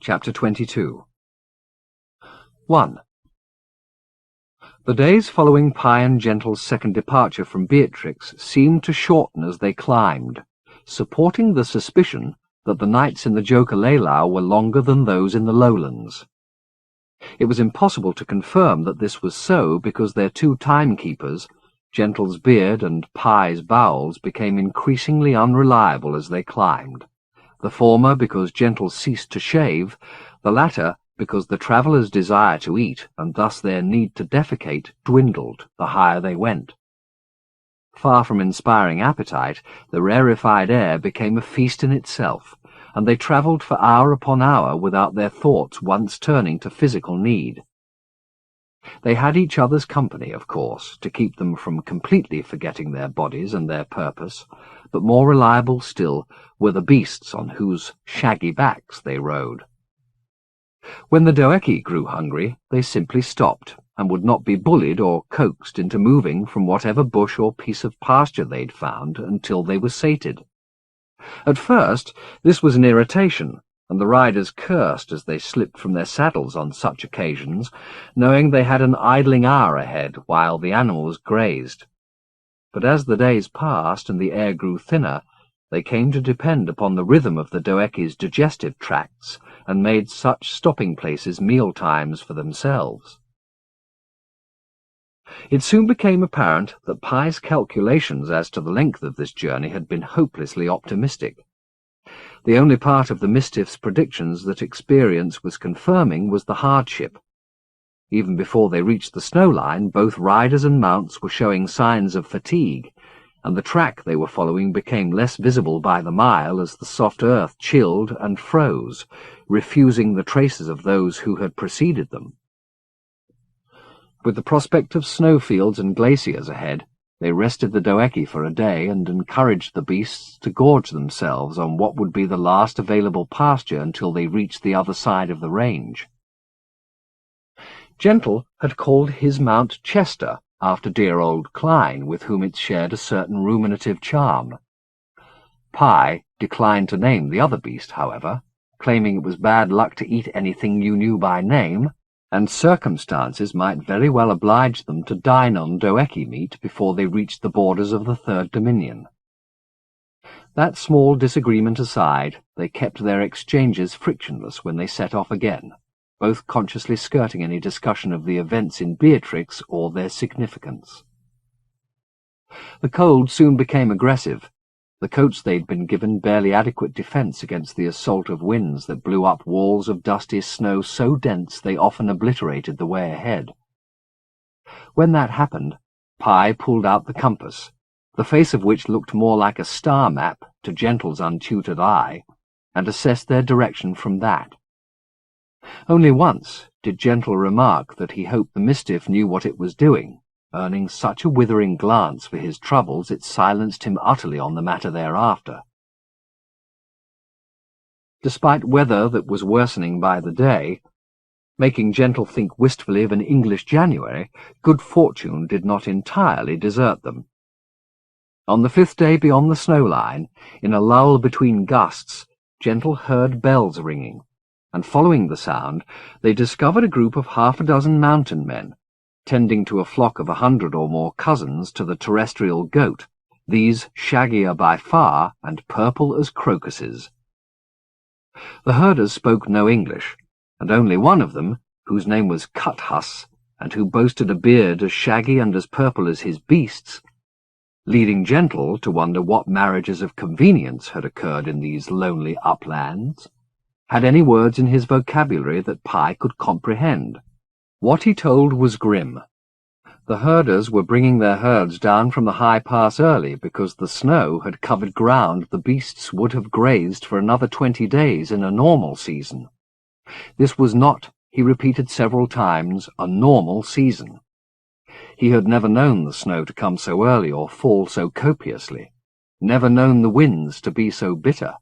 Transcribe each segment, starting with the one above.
Chapter 22. 1. The days following Pye and Gentle's second departure from Beatrix seemed to shorten as they climbed, supporting the suspicion that the nights in the Joker-Lelau were longer than those in the lowlands. It was impossible to confirm that this was so because their two timekeepers, Gentle's beard and Pye's bowels, became increasingly unreliable as they climbed, the former because Gentle ceased to shave, the latter because the travellers' desire to eat, and thus their need to defecate, dwindled the higher they went. Far from inspiring appetite, the rarefied air became a feast in itself, and they travelled for hour upon hour without their thoughts once turning to physical need. They had each other's company, of course, to keep them from completely forgetting their bodies and their purpose, but more reliable still were the beasts on whose shaggy backs they rode. When the Doeki grew hungry, they simply stopped, and would not be bullied or coaxed into moving from whatever bush or piece of pasture they'd found until they were sated. At first, this was an irritation, and the riders cursed as they slipped from their saddles on such occasions, knowing they had an idling hour ahead while the animals grazed. But as the days passed and the air grew thinner, they came to depend upon the rhythm of the Doeki's digestive tracts, and made such stopping places meal times for themselves. It soon became apparent that Pye's calculations as to the length of this journey had been hopelessly optimistic. The only part of the Mistiff's predictions that experience was confirming was the hardship. Even before they reached the snow line, both riders and mounts were showing signs of fatigue, and the track they were following became less visible by the mile as the soft earth chilled and froze, refusing the traces of those who had preceded them. With the prospect of snowfields and glaciers ahead, they rested the Doeki for a day and encouraged the beasts to gorge themselves on what would be the last available pasture until they reached the other side of the range. Gentle had called his mount Chester, after dear old Klein, with whom it shared a certain ruminative charm. Pye declined to name the other beast, however, claiming it was bad luck to eat anything you knew by name, and circumstances might very well oblige them to dine on Doeki meat before they reached the borders of the Third Dominion. That small disagreement aside, they kept their exchanges frictionless when they set off again, both consciously skirting any discussion of the events in Beatrix or their significance. The cold soon became aggressive. The coats they'd been given barely adequate defence against the assault of winds that blew up walls of dusty snow so dense they often obliterated the way ahead. When that happened, Pye pulled out the compass, the face of which looked more like a star map to Gentle's untutored eye, and assessed their direction from that. Only once did Gentle remark that he hoped the Mistiff knew what it was doing, earning such a withering glance for his troubles it silenced him utterly on the matter thereafter. Despite weather that was worsening by the day, making Gentle think wistfully of an English January, good fortune did not entirely desert them. On the fifth day beyond the snow line, in a lull between gusts, Gentle heard bells ringing, and following the sound, they discovered a group of half a dozen mountain men, tending to a flock of 100 or more cousins to the terrestrial goat, these shaggier by far and purple as crocuses. The herders spoke no English, and only one of them, whose name was Cut-Huss, and who boasted a beard as shaggy and as purple as his beasts, leading Gentle to wonder what marriages of convenience had occurred in these lonely uplands, had any words in his vocabulary that Pye could comprehend. What he told was grim. The herders were bringing their herds down from the high pass early because the snow had covered ground the beasts would have grazed for another 20 days in a normal season. This was not, he repeated several times, a normal season. He had never known the snow to come so early or fall so copiously, never known the winds to be so bitter.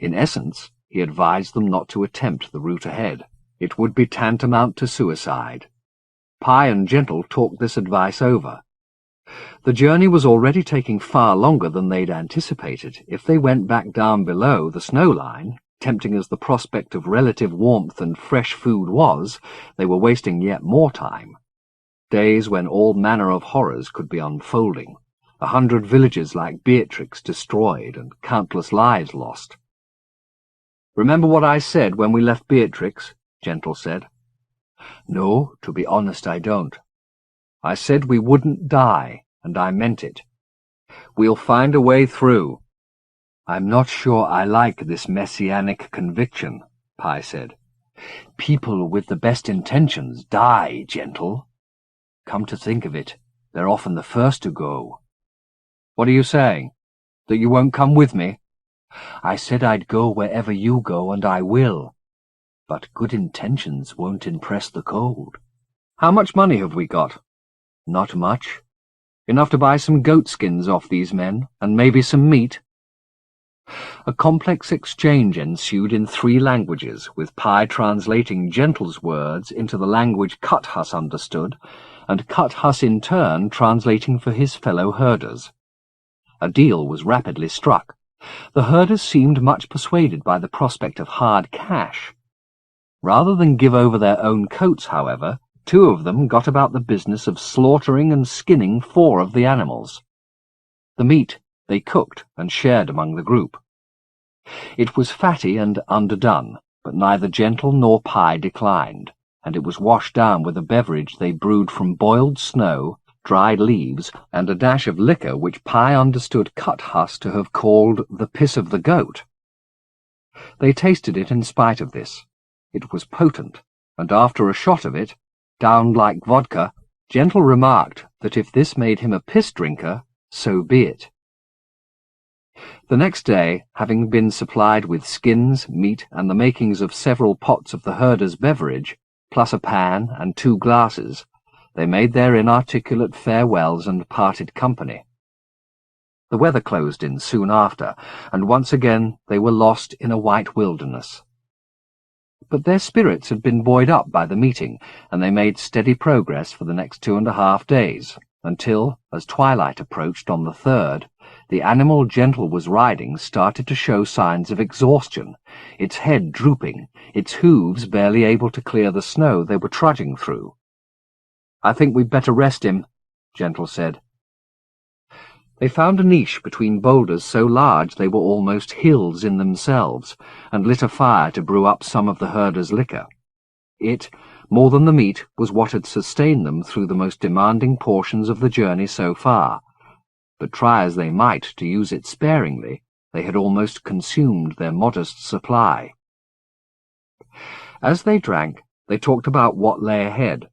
In essence, he advised them not to attempt the route ahead. It would be tantamount to suicide. Pye and Gentle talked this advice over. The journey was already taking far longer than they'd anticipated if they went back down below the snow line, tempting as the prospect of relative warmth and fresh food was, they were wasting yet more time. Days when all manner of horrors could be unfolding, 100 villages like Beatrix destroyed and countless lives lost. "Remember what I said when we left Beatrix?" Gentle said. "No, to be honest, I don't. I said we wouldn't die, and I meant it. We'll find a way through." "I'm not sure I like this messianic conviction," Pi said. "People with the best intentions die, Gentle. Come to think of it, they're often the first to go." "What are you saying? That you won't come with me?" "I said I'd go wherever you go, and I will. But good intentions won't impress the cold." "How much money have we got?" "Not much. Enough to buy some goatskins off these men, and maybe some meat." A complex exchange ensued in 3 languages, with Pi translating Gentle's words into the language Cut-Hus understood, and Cut-Hus in turn translating for his fellow herders. A deal was rapidly struck. The herders seemed much persuaded by the prospect of hard cash. Rather than give over their own coats, however, 2 of them got about the business of slaughtering and skinning 4 of the animals. The meat they cooked and shared among the group. It was fatty and underdone, but neither Gentle nor Pi declined, and it was washed down with a beverage they brewed from boiled snow, dried leaves, and a dash of liquor which Pi understood Cut-Hus to have called the piss of the goat. They tasted it in spite of this. It was potent, and after a shot of it, downed like vodka, Gentle remarked that if this made him a piss drinker, so be it. The next day, having been supplied with skins, meat, and the makings of several pots of the herder's beverage, plus a pan and 2 glasses, they made their inarticulate farewells and parted company. The weather closed in soon after, and once again they were lost in a white wilderness. But their spirits had been buoyed up by the meeting, and they made steady progress for the next 2.5 days, until, as twilight approached on the 3rd, the animal Gentle was riding started to show signs of exhaustion, its head drooping, its hooves barely able to clear the snow they were trudging through. "I think we'd better rest him," Gentle said. They found a niche between boulders so large they were almost hills in themselves, and lit a fire to brew up some of the herder's liquor. It, more than the meat, was what had sustained them through the most demanding portions of the journey so far, but try as they might to use it sparingly, they had almost consumed their modest supply. As they drank, they talked about what lay ahead.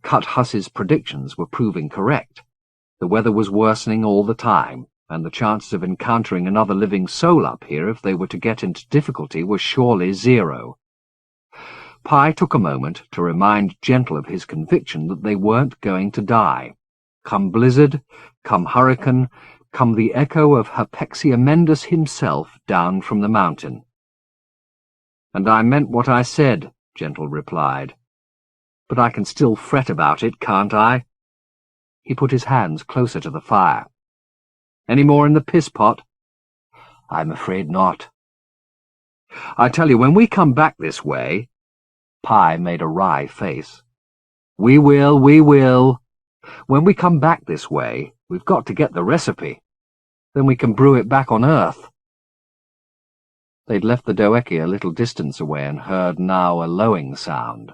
Cut-Hus's predictions were proving correct. The weather was worsening all the time, and the chances of encountering another living soul up here if they were to get into difficulty was surely 0. Pi took a moment to remind Gentle of his conviction that they weren't going to die. Come blizzard, come hurricane, come the echo of Herpexiamendus himself down from the mountain. "And I meant what I said," Gentle replied. "But I can still fret about it, can't I?" He put his hands closer to the fire. "Any more in the piss-pot?" "I'm afraid not." "I tell you, when we come back this way—" Pi made a wry face. We will. When we come back this way, we've got to get the recipe. Then we can brew it back on Earth." They'd left the Doeki a little distance away and heard now a lowing sound.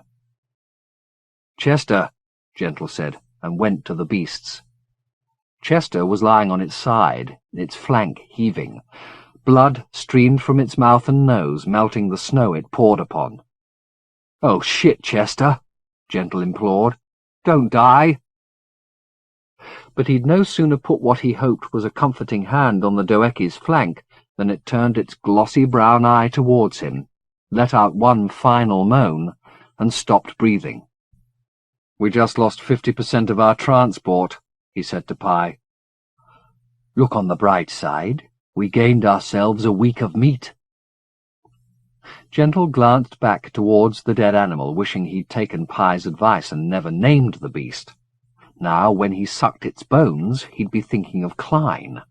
"Chester," Gentle said, and went to the beasts. Chester was lying on its side, its flank heaving. Blood streamed from its mouth and nose, melting the snow it poured upon. "Oh, shit, Chester," Gentle implored. "Don't die." But he'd no sooner put what he hoped was a comforting hand on the Doeki's flank than it turned its glossy brown eye towards him, let out one final moan, and stopped breathing. "We just lost 50% of our transport," he said to Pi. "Look on the bright side. We gained ourselves a week of meat." Gentle glanced back towards the dead animal, wishing he'd taken Pi's advice and never named the beast. Now, when he sucked its bones, he'd be thinking of Klein.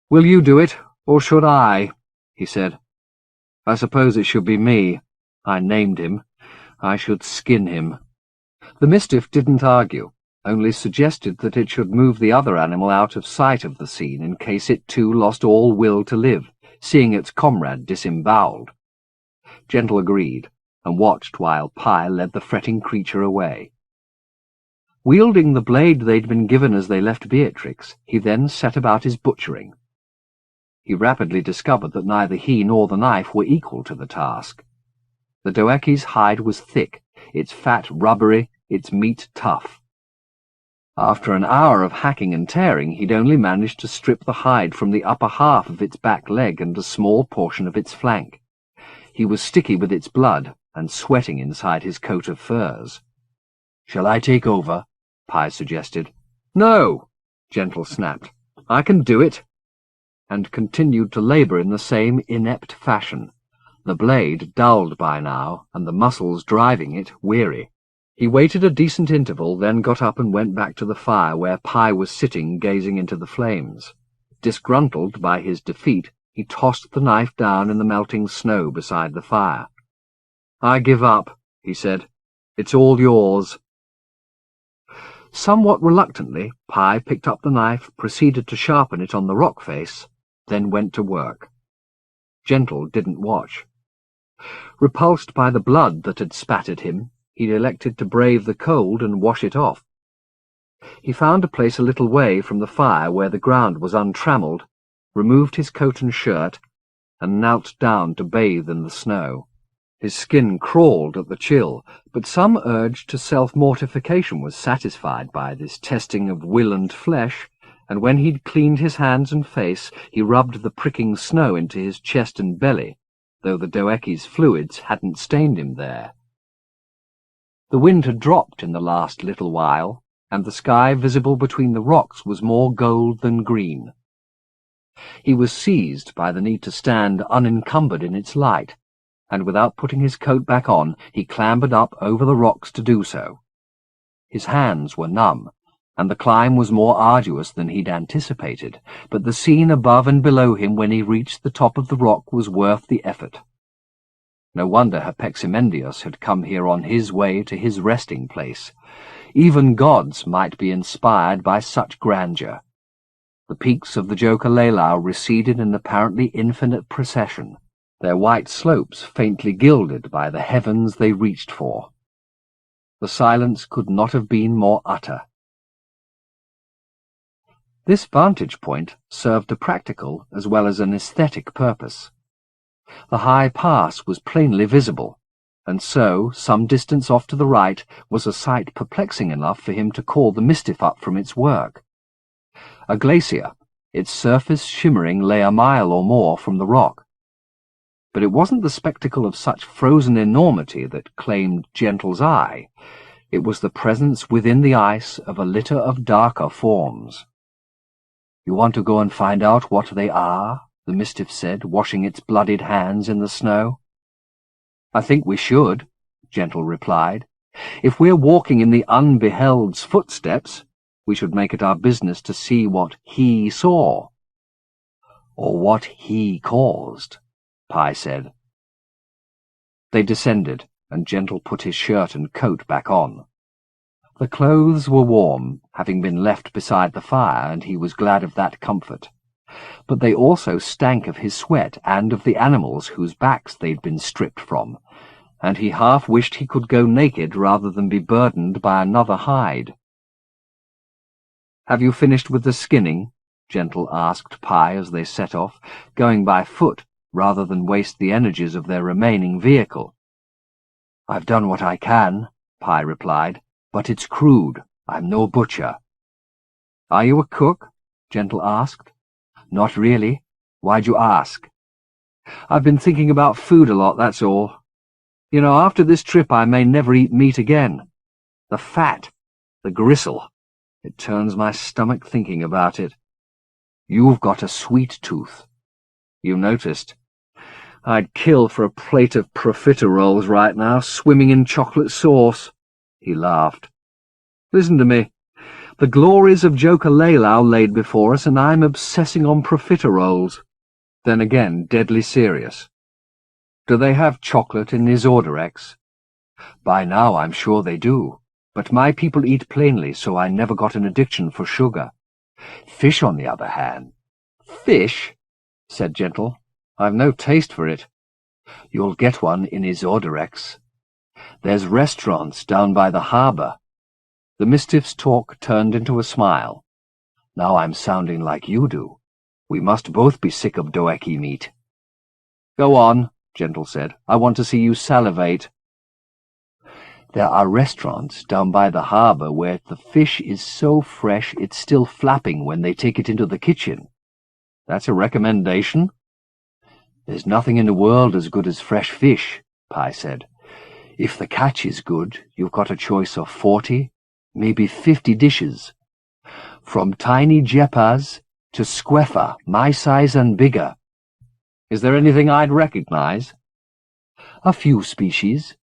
"Will you do it, or should I?" he said. I suppose it should be me. I named him. I should skin him. The Mistiff didn't argue, only suggested that it should move the other animal out of sight of the scene in case it too lost all will to live, seeing its comrade disembowelled. Gentle agreed, and watched while Pie led the fretting creature away. Wielding the blade they'd been given as they left Beatrix, he then set about his butchering. He rapidly discovered that neither he nor the knife were equal to the task. The doeki's hide was thick, its fat rubbery, its meat tough. After an hour of hacking and tearing, he'd only managed to strip the hide from the upper half of its back leg and a small portion of its flank. He was sticky with its blood and sweating inside his coat of furs. "Shall I take over?" Pie suggested. "No," Gentle snapped. "I can do it," and continued to labour in the same inept fashion, the blade dulled by now, and the muscles driving it weary. He waited a decent interval, then got up and went back to the fire where Pie was sitting gazing into the flames. Disgruntled by his defeat, he tossed the knife down in the melting snow beside the fire. "I give up," he said. "It's all yours." Somewhat reluctantly, Pie picked up the knife, proceeded to sharpen it on the rock face, then went to work. Gentle didn't watch. Repulsed by the blood that had spattered him, he'd elected to brave the cold and wash it off. He found a place a little way from the fire where the ground was untrammelled, removed his coat and shirt, and knelt down to bathe in the snow. His skin crawled at the chill, but some urge to self-mortification was satisfied by this testing of will and flesh, and when he'd cleaned his hands and face, he rubbed the pricking snow into his chest and belly, though the doeki's fluids hadn't stained him there. The wind had dropped in the last little while, and the sky visible between the rocks was more gold than green. He was seized by the need to stand unencumbered in its light, and without putting his coat back on, he clambered up over the rocks to do so. His hands were numb, and the climb was more arduous than he'd anticipated, but the scene above and below him when he reached the top of the rock was worth the effort. No wonder Herpeximendius had come here on his way to his resting place. Even gods might be inspired by such grandeur. The peaks of the Joca-Leilau receded in apparently infinite procession, their white slopes faintly gilded by the heavens they reached for. The silence could not have been more utter. This vantage point served a practical as well as an aesthetic purpose. The high pass was plainly visible, and so, some distance off to the right, was a sight perplexing enough for him to call the Mistiff up from its work. A glacier, its surface shimmering, lay a mile or more from the rock. But it wasn't the spectacle of such frozen enormity that claimed Gentle's eye. It was the presence within the ice of a litter of darker forms. "You want to go and find out what they are?" the Mistiff said, washing its bloodied hands in the snow. "I think we should," Gentle replied. "If we're walking in the unbeheld's footsteps, we should make it our business to see what he saw." "Or what he caused," Pie said. They descended, and Gentle put his shirt and coat back on. The clothes were warm, having been left beside the fire, and he was glad of that comfort. But they also stank of his sweat and of the animals whose backs they'd been stripped from, and he half wished he could go naked rather than be burdened by another hide. "Have you finished with the skinning?" Gentle asked Pie as they set off, going by foot rather than waste the energies of their remaining vehicle. "I've done what I can," Pie replied, "but it's crude. I'm no butcher." "Are you a cook?" Gentle asked. "Not really. Why'd you ask?" "I've been thinking about food a lot, that's all. You know, after this trip I may never eat meat again. The fat, the gristle, it turns my stomach thinking about it. You've got a sweet tooth. You noticed. I'd kill for a plate of profiteroles right now, swimming in chocolate sauce." He laughed. "Listen to me. The glories of Joca-Leilau laid before us, and I'm obsessing on profiteroles." Then again, deadly serious. Do they have chocolate in Isorderex? By now I'm sure they do, but my people eat plainly, so I never got an addiction for sugar. Fish, on the other hand— Fish? Said Gentle. I've no taste for it. You'll get one in Isorderex. There's restaurants down by the harbour. The Mistiff's talk turned into a smile. Now I'm sounding like you do. We must both be sick of doeki meat. Go on, Gentle said. I want to see you salivate. There are restaurants down by the harbour where the fish is so fresh it's still flapping when they take it into the kitchen. That's a recommendation? There's nothing in the world as good as fresh fish, Pi said. If the catch is good, you've got a choice of 40, maybe 50 dishes. From tiny jepas to squeffa, my size and bigger. Is there anything I'd recognize? A few species.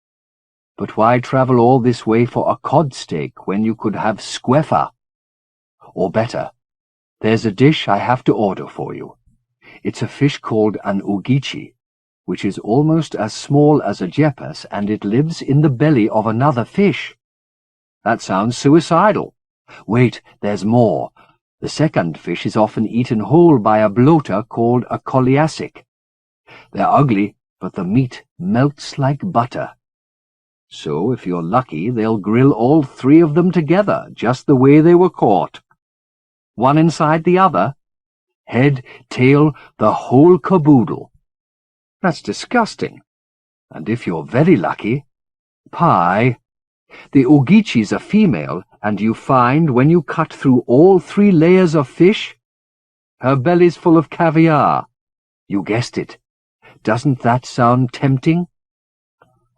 But why travel all this way for a cod steak when you could have squeffa? Or better, there's a dish I have to order for you. It's a fish called an ugichi, which is almost as small as a jepas, and it lives in the belly of another fish. That sounds suicidal. Wait, there's more. The second fish is often eaten whole by a bloater called a koliasik. They're ugly, but the meat melts like butter. So, if you're lucky, they'll grill all 3 of them together, just the way they were caught. One inside the other. Head, tail, the whole caboodle. That's disgusting. And if you're very lucky— Pi, the ugichi's a female, and you find, when you cut through all 3 layers of fish, her belly's full of caviar. You guessed it. Doesn't that sound tempting?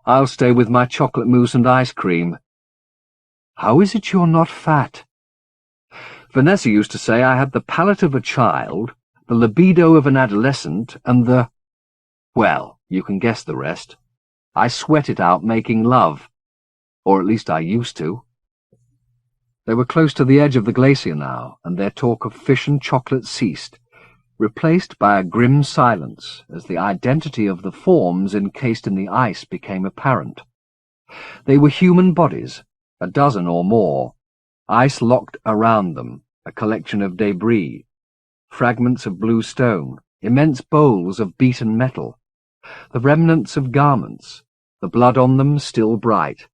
I'll stay with my chocolate mousse and ice cream. How is it you're not fat? Vanessa used to say I had the palate of a child, the libido of an adolescent, and the— Well, you can guess the rest. I sweat it out making love. Or at least I used to. They were close to the edge of the glacier now, and their talk of fish and chocolate ceased, replaced by a grim silence as the identity of the forms encased in the ice became apparent. They were human bodies, a dozen or more, ice locked around them, a collection of debris, fragments of blue stone, immense bowls of beaten metal, the remnants of garments, the blood on them still bright.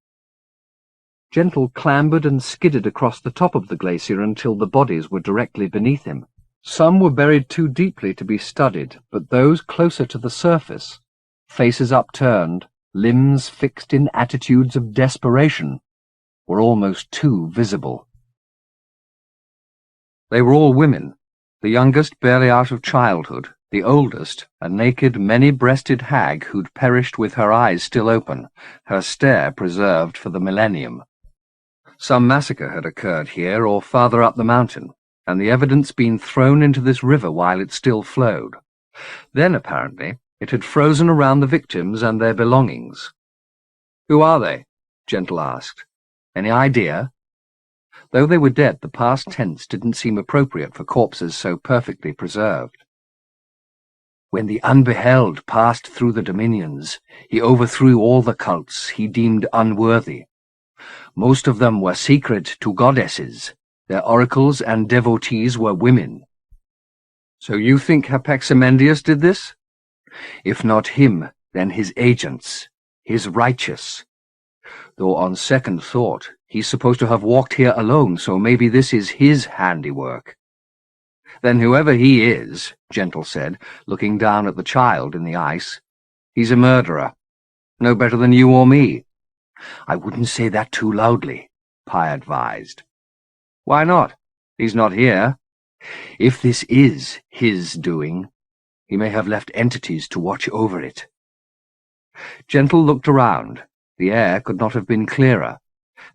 Gentle clambered and skidded across the top of the glacier until the bodies were directly beneath him. Some were buried too deeply to be studied, but those closer to the surface, faces upturned, limbs fixed in attitudes of desperation, were almost too visible. They were all women, the youngest barely out of childhood, the oldest a naked, many-breasted hag who'd perished with her eyes still open, her stare preserved for the millennium. Some massacre had occurred here or farther up the mountain, and the evidence been thrown into this river while it still flowed. Then, apparently, it had frozen around the victims and their belongings. "Who are they?" Gentle asked. "Any idea?" Though they were dead, the past tense didn't seem appropriate for corpses so perfectly preserved. "When the Unbeheld passed through the dominions, he overthrew all the cults he deemed unworthy. Most of them were secret to goddesses. Their oracles and devotees were women." "So you think Hapaximendius did this?" "If not him, then his agents, his righteous. Though on second thought, he's supposed to have walked here alone, so maybe this is his handiwork." "Then whoever he is," Gentle said, looking down at the child in the ice, "he's a murderer. No better than you or me." "I wouldn't say that too loudly," Pi advised. "Why not? He's not here. If this is his doing, he may have left entities to watch over it." Gentle looked around. The air could not have been clearer.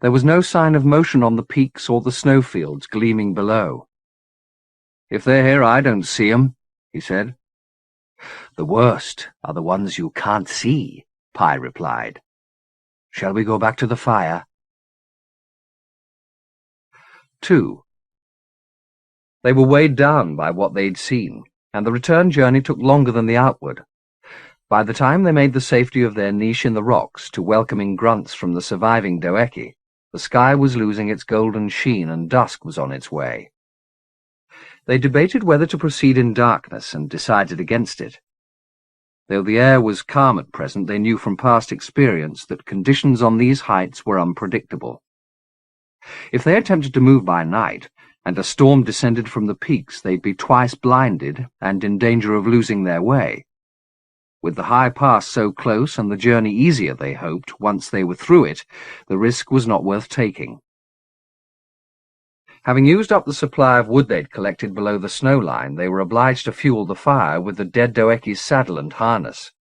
There was no sign of motion on the peaks or the snowfields gleaming below. "If they're here, I don't see 'em," he said. "The worst are the ones you can't see," Pi replied. "Shall we go back to the fire?" 2. They were weighed down by what they'd seen, and the return journey took longer than the outward. By the time they made the safety of their niche in the rocks to welcoming grunts from the surviving Doeki, the sky was losing its golden sheen and dusk was on its way. They debated whether to proceed in darkness and decided against it. Though the air was calm at present, they knew from past experience that conditions on these heights were unpredictable. If they attempted to move by night, and a storm descended from the peaks, they'd be twice blinded and in danger of losing their way. With the high pass so close and the journey easier, they hoped, once they were through it, the risk was not worth taking. Having used up the supply of wood they'd collected below the snow line, they were obliged to fuel the fire with the dead Doeki's saddle and harness.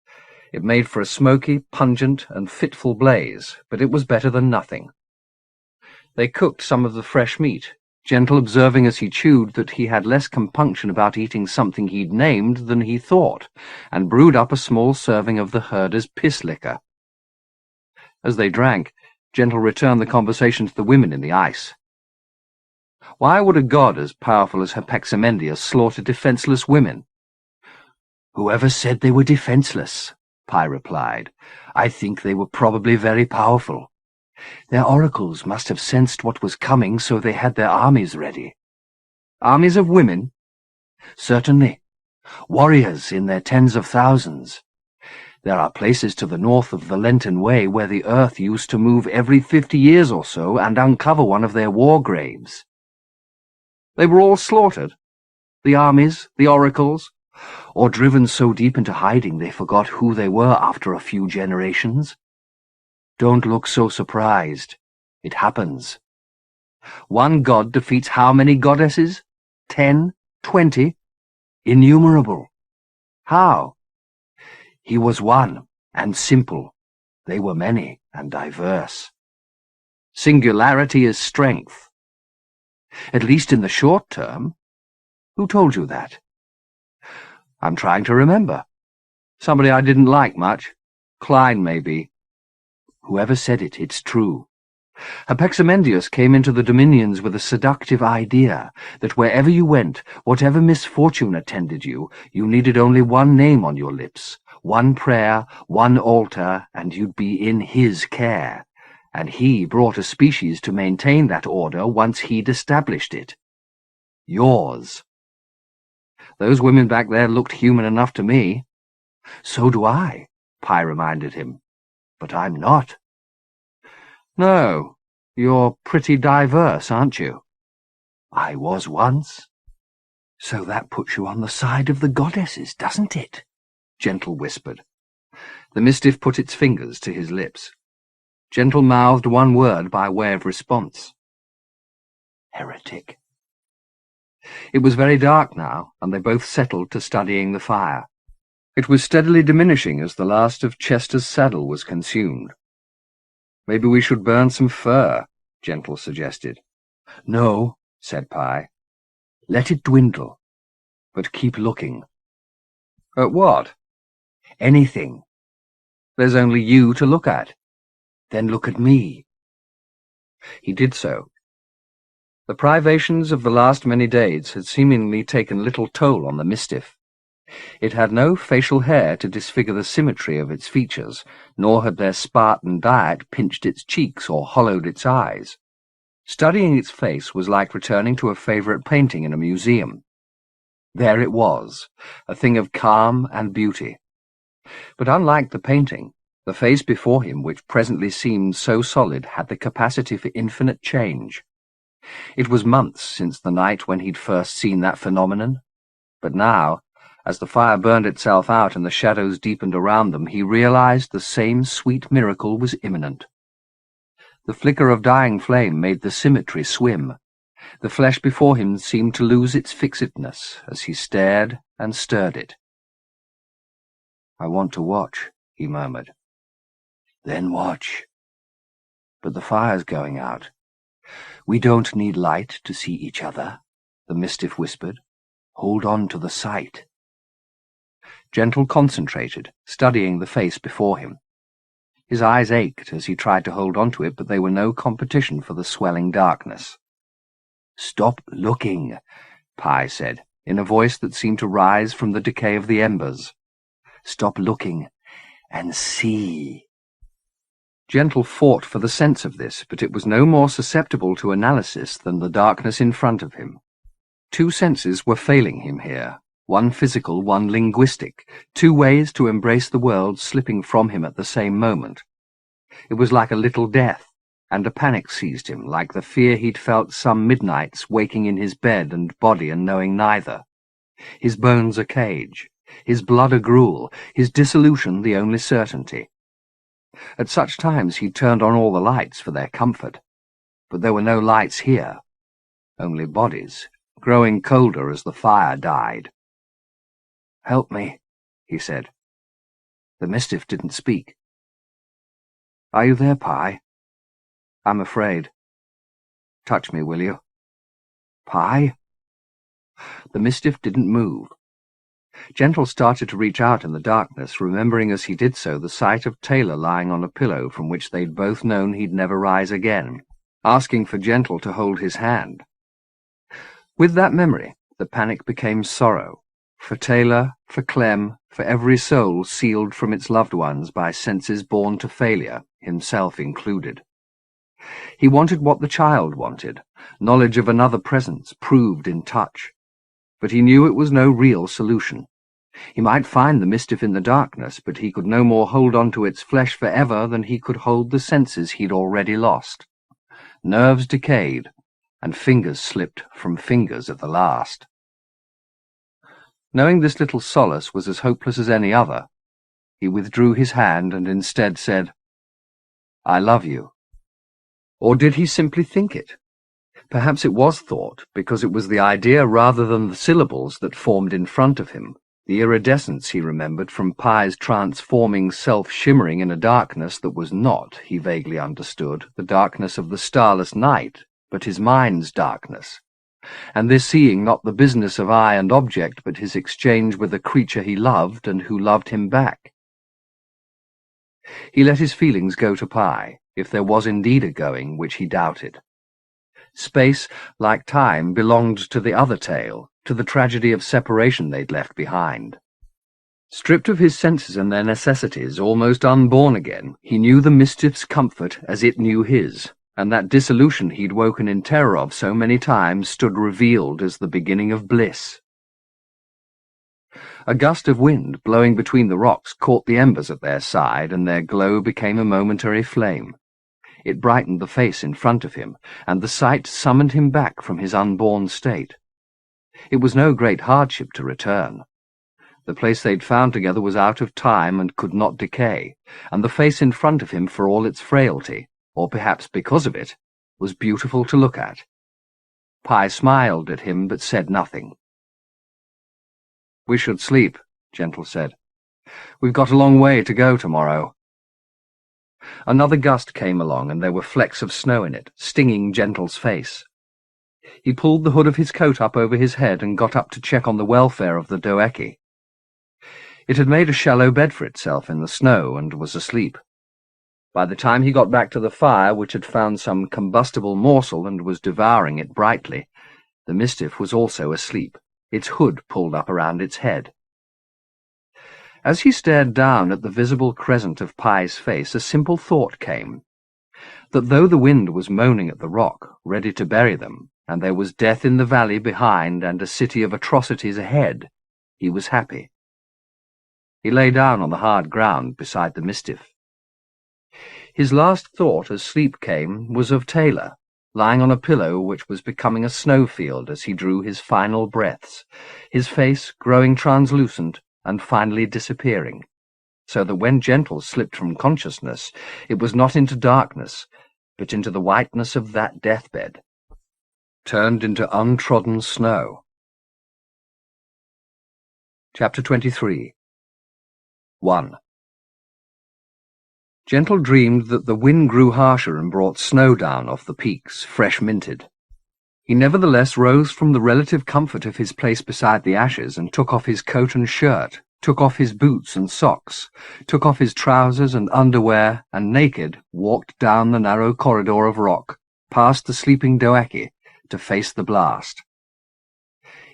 It made for a smoky, pungent, and fitful blaze, but it was better than nothing. They cooked some of the fresh meat, Gentle observing as he chewed that he had less compunction about eating something he'd named than he thought, and brewed up a small serving of the herder's piss liquor. As they drank, Gentle returned the conversation to the women in the ice. Why would a god as powerful as Hypexamendius slaughter defenseless women? Whoever said they were defenseless, Pi replied. I think they were probably very powerful. Their oracles must have sensed what was coming, so they had their armies ready. Armies of women? Certainly. Warriors in their tens of thousands. There are places to the north of the Lenten Way where the earth used to move every 50 years or so and uncover one of their war graves. They were all slaughtered? The armies, the oracles? Or driven so deep into hiding they forgot who they were after a few generations? Don't look so surprised. It happens. One god defeats how many goddesses? 10? 20? Innumerable. How? He was one, and simple. They were many and diverse. Singularity is strength. At least in the short term. Who told you that? I'm trying to remember. Somebody I didn't like much. Clive, maybe. Whoever said it, it's true. Hypexamendius came into the dominions with a seductive idea that wherever you went, whatever misfortune attended you, you needed only one name on your lips, one prayer, one altar, and you'd be in his care. And he brought a species to maintain that order once he'd established it. Yours. Those women back there looked human enough to me. So do I, Pi reminded him. But I'm not. No, you're pretty diverse, aren't you? I was once. So that puts you on the side of the goddesses, doesn't it? Gentle whispered. The Mistiff put its fingers to his lips. Gentle mouthed one word by way of response. Heretic. It was very dark now, and they both settled to studying the fire. It was steadily diminishing as the last of Chester's saddle was consumed. Maybe we should burn some fur, Gentle suggested. No, said Pi. Let it dwindle, but keep looking. At what? Anything. There's only you to look at. Then look at me. He did so. The privations of the last many days had seemingly taken little toll on the Mistiff. It had no facial hair to disfigure the symmetry of its features, nor had their Spartan diet pinched its cheeks or hollowed its eyes. Studying its face was like returning to a favourite painting in a museum. There it was, a thing of calm and beauty. But unlike the painting, the face before him, which presently seemed so solid, had the capacity for infinite change. It was months since the night when he'd first seen that phenomenon, but now, as the fire burned itself out and the shadows deepened around them, he realized the same sweet miracle was imminent. The flicker of dying flame made the symmetry swim. The flesh before him seemed to lose its fixedness as he stared and stirred it. I want to watch, he murmured. Then watch. But the fire's going out. We don't need light to see each other, the Mistiff whispered. Hold on to the sight. Gentle concentrated, studying the face before him. His eyes ached as he tried to hold on to it, but they were no competition for the swelling darkness. Stop looking, Pi said, in a voice that seemed to rise from the decay of the embers. Stop looking and see. Gentle fought for the sense of this, but it was no more susceptible to analysis than the darkness in front of him. Two senses were failing him here, one physical, one linguistic, two ways to embrace the world slipping from him at the same moment. It was like a little death, and a panic seized him, like the fear he'd felt some midnights, waking in his bed and body and knowing neither. His bones a cage, his blood a gruel, his dissolution the only certainty. At such times he turned on all the lights for their comfort, but there were no lights here, only bodies, growing colder as the fire died. "Help me," he said. The Mistiff didn't speak. "Are you there, Pi? I'm afraid. Touch me, will you? Pi?" The Mistiff didn't move. Gentle started to reach out in the darkness, remembering as he did so the sight of Taylor lying on a pillow from which they'd both known he'd never rise again, asking for Gentle to hold his hand. With that memory, the panic became sorrow, for Taylor, for Clem, for every soul sealed from its loved ones by senses born to failure, himself included. He wanted what the child wanted, knowledge of another presence proved in touch. But he knew it was no real solution. He might find the Mistiff in the darkness, but he could no more hold on to its flesh forever than he could hold the senses he'd already lost. Nerves decayed, and fingers slipped from fingers at the last. Knowing this little solace was as hopeless as any other, he withdrew his hand and instead said, "I love you." Or did he simply think it? Perhaps it was thought, because it was the idea rather than the syllables that formed in front of him, the iridescence he remembered from Pi's transforming self shimmering in a darkness that was not, he vaguely understood, the darkness of the starless night, but his mind's darkness. And this seeing not the business of eye and object, but his exchange with a creature he loved and who loved him back. He let his feelings go to Pi, if there was indeed a going, which he doubted. Space, like time, belonged to the other tale, to the tragedy of separation they'd left behind. Stripped of his senses and their necessities, almost unborn again, he knew the Mistiff's comfort as it knew his, and that dissolution he'd woken in terror of so many times stood revealed as the beginning of bliss. A gust of wind, blowing between the rocks, caught the embers at their side, and their glow became a momentary flame. It brightened the face in front of him, and the sight summoned him back from his unborn state. It was no great hardship to return. The place they'd found together was out of time and could not decay, and the face in front of him, for all its frailty, or perhaps because of it, was beautiful to look at. Pi smiled at him but said nothing. "We should sleep," Gentle said. "We've got a long way to go tomorrow." Another gust came along, and there were flecks of snow in it, stinging Gentle's face. He pulled the hood of his coat up over his head and got up to check on the welfare of the doeki. It had made a shallow bed for itself in the snow and was asleep. By the time he got back to the fire, which had found some combustible morsel and was devouring it brightly, the Mistiff was also asleep, its hood pulled up around its head. As he stared down at the visible crescent of Pi's face, a simple thought came, that though the wind was moaning at the rock, ready to bury them, and there was death in the valley behind and a city of atrocities ahead, he was happy. He lay down on the hard ground beside the Mistiff. His last thought as sleep came was of Taylor, lying on a pillow which was becoming a snowfield as he drew his final breaths, his face growing translucent and finally disappearing, so that when Gentle slipped from consciousness, it was not into darkness, but into the whiteness of that deathbed, turned into untrodden snow. Chapter 23. 1. Gentle dreamed that the wind grew harsher and brought snow down off the peaks, fresh minted. He nevertheless rose from the relative comfort of his place beside the ashes and took off his coat and shirt, took off his boots and socks, took off his trousers and underwear, and naked walked down the narrow corridor of rock, past the sleeping doeki, to face the blast.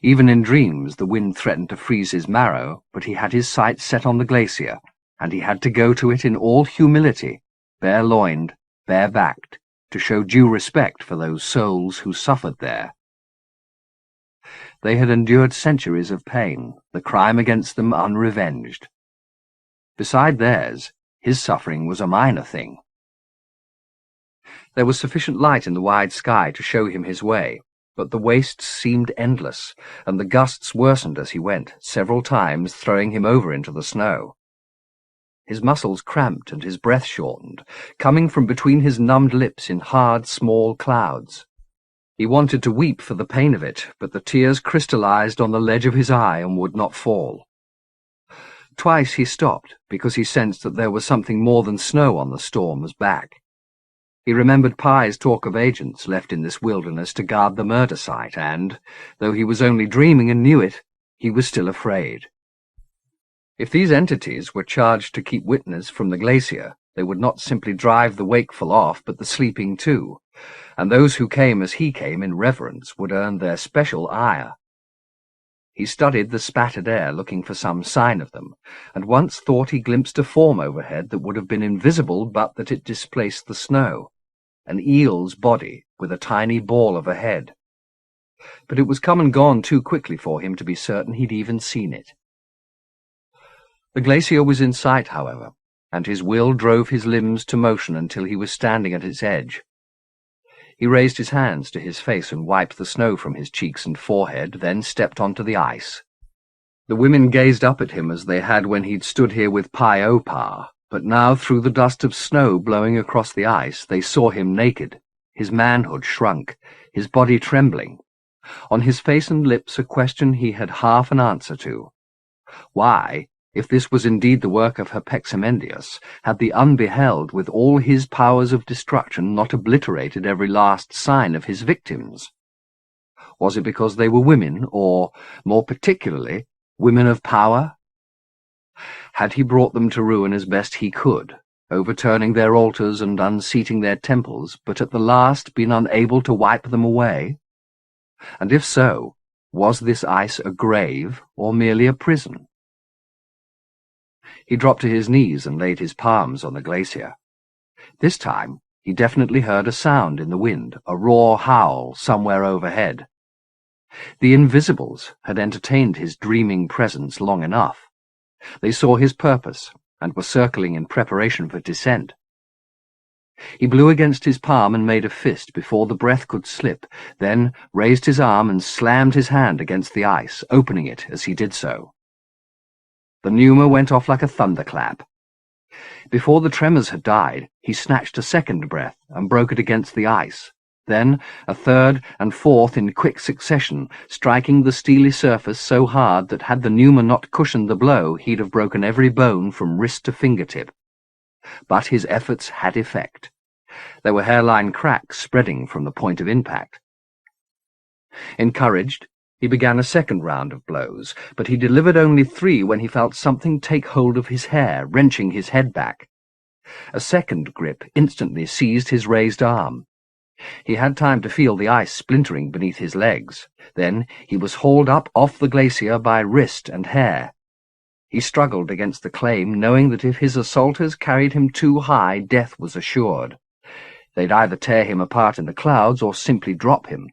Even in dreams the wind threatened to freeze his marrow, but he had his sights set on the glacier, and he had to go to it in all humility, bare-loined, bare-backed, to show due respect for those souls who suffered there. They had endured centuries of pain, the crime against them unrevenged. Beside theirs, his suffering was a minor thing. There was sufficient light in the wide sky to show him his way, but the wastes seemed endless, and the gusts worsened as he went, several times throwing him over into the snow. His muscles cramped and his breath shortened, coming from between his numbed lips in hard, small clouds. He wanted to weep for the pain of it, but the tears crystallized on the ledge of his eye and would not fall. Twice he stopped, because he sensed that there was something more than snow on the storm's back. He remembered Pye's talk of agents left in this wilderness to guard the murder site, and, though he was only dreaming and knew it, he was still afraid. If these entities were charged to keep witness from the glacier, they would not simply drive the wakeful off, but the sleeping too, and those who came as he came in reverence would earn their special ire. He studied the spattered air, looking for some sign of them, and once thought he glimpsed a form overhead that would have been invisible but that it displaced the snow, an eel's body with a tiny ball of a head. But it was come and gone too quickly for him to be certain he'd even seen it. The glacier was in sight, however, and his will drove his limbs to motion until he was standing at its edge. He raised his hands to his face and wiped the snow from his cheeks and forehead, then stepped onto the ice. The women gazed up at him as they had when he'd stood here with Pi-O-Pa, but now through the dust of snow blowing across the ice they saw him naked, his manhood shrunk, his body trembling. On his face and lips a question he had half an answer to. Why, if this was indeed the work of Herpeximendius, had the Unbeheld, with all his powers of destruction, not obliterated every last sign of his victims? Was it because they were women, or, more particularly, women of power? Had he brought them to ruin as best he could, overturning their altars and unseating their temples, but at the last been unable to wipe them away? And if so, was this ice a grave, or merely a prison? He dropped to his knees and laid his palms on the glacier. This time he definitely heard a sound in the wind, a raw howl somewhere overhead. The Invisibles had entertained his dreaming presence long enough. They saw his purpose, and were circling in preparation for descent. He blew against his palm and made a fist before the breath could slip, then raised his arm and slammed his hand against the ice, opening it as he did so. The pneuma went off like a thunderclap. Before the tremors had died, he snatched a second breath and broke it against the ice, then a third and fourth in quick succession, striking the steely surface so hard that had the pneuma not cushioned the blow, he'd have broken every bone from wrist to fingertip. But his efforts had effect. There were hairline cracks spreading from the point of impact. Encouraged, he began a second round of blows, but he delivered only 3 when he felt something take hold of his hair, wrenching his head back. A second grip instantly seized his raised arm. He had time to feel the ice splintering beneath his legs. Then he was hauled up off the glacier by wrist and hair. He struggled against the claim, knowing that if his assaulters carried him too high, death was assured. They'd either tear him apart in the clouds or simply drop him.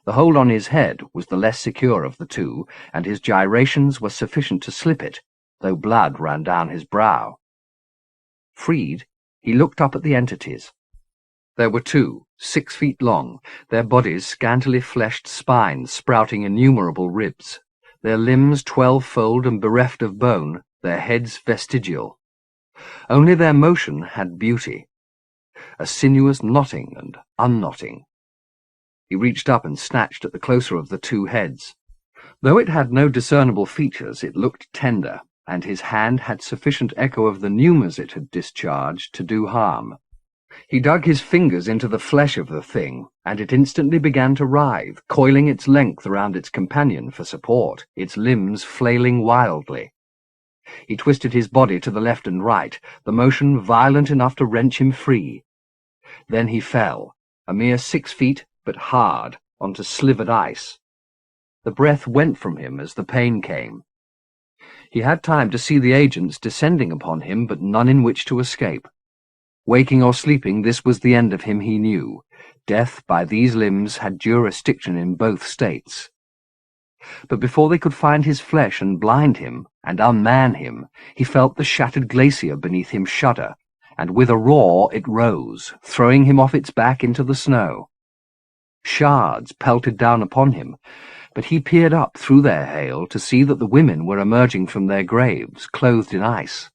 The hold on his head was the less secure of the two, and his gyrations were sufficient to slip it, though blood ran down his brow. Freed, he looked up at the entities. There were 2, 6 feet long, their bodies scantily fleshed spines sprouting innumerable ribs, their limbs 12-fold and bereft of bone, their heads vestigial. Only their motion had beauty, a sinuous knotting and unknotting. He reached up and snatched at the closer of the 2 heads. Though it had no discernible features, it looked tender, and his hand had sufficient echo of the pneumas it had discharged to do harm. He dug his fingers into the flesh of the thing, and it instantly began to writhe, coiling its length around its companion for support, its limbs flailing wildly. He twisted his body to the left and right, the motion violent enough to wrench him free. Then he fell, a mere 6 feet, but hard, onto slivered ice. The breath went from him as the pain came. He had time to see the agents descending upon him, but none in which to escape. Waking or sleeping, this was the end of him, he knew. Death by these limbs had jurisdiction in both states. But before they could find his flesh and blind him, and unman him, he felt the shattered glacier beneath him shudder, and with a roar it rose, throwing him off its back into the snow. Shards pelted down upon him, but he peered up through their hail to see that the women were emerging from their graves, clothed in ice.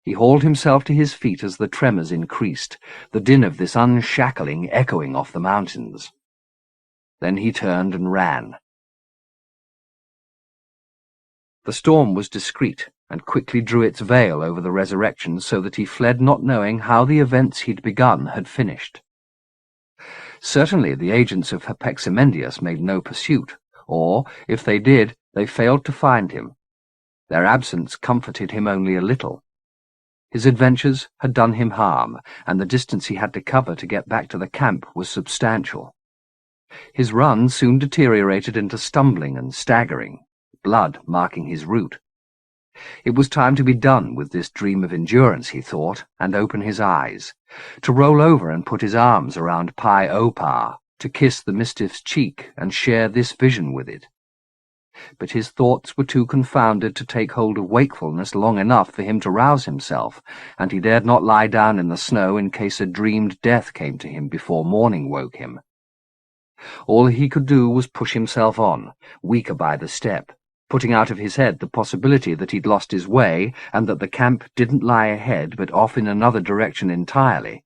He hauled himself to his feet as the tremors increased, the din of this unshackling echoing off the mountains. Then he turned and ran. The storm was discreet, and quickly drew its veil over the resurrection, so that he fled not knowing how the events he'd begun had finished. Certainly the agents of Herpeximendius made no pursuit, or, if they did, they failed to find him. Their absence comforted him only a little. His adventures had done him harm, and the distance he had to cover to get back to the camp was substantial. His run soon deteriorated into stumbling and staggering, blood marking his route. It was time to be done with this dream of endurance, he thought, and open his eyes, to roll over and put his arms around Pi Opar, to kiss the Mistiff's cheek and share this vision with it. But his thoughts were too confounded to take hold of wakefulness long enough for him to rouse himself, and he dared not lie down in the snow in case a dreamed death came to him before morning woke him. All he could do was push himself on, weaker by the step, putting out of his head the possibility that he'd lost his way and that the camp didn't lie ahead but off in another direction entirely.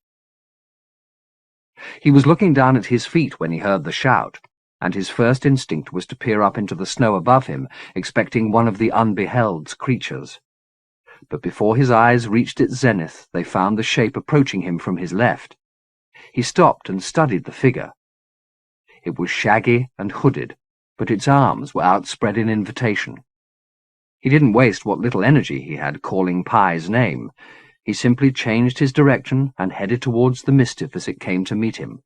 He was looking down at his feet when he heard the shout, and his first instinct was to peer up into the snow above him, expecting one of the unbeheld's creatures. But before his eyes reached its zenith, they found the shape approaching him from his left. He stopped and studied the figure. It was shaggy and hooded, but its arms were outspread in invitation. He didn't waste what little energy he had calling Pi's name. He simply changed his direction and headed towards the Mistiff as it came to meet him.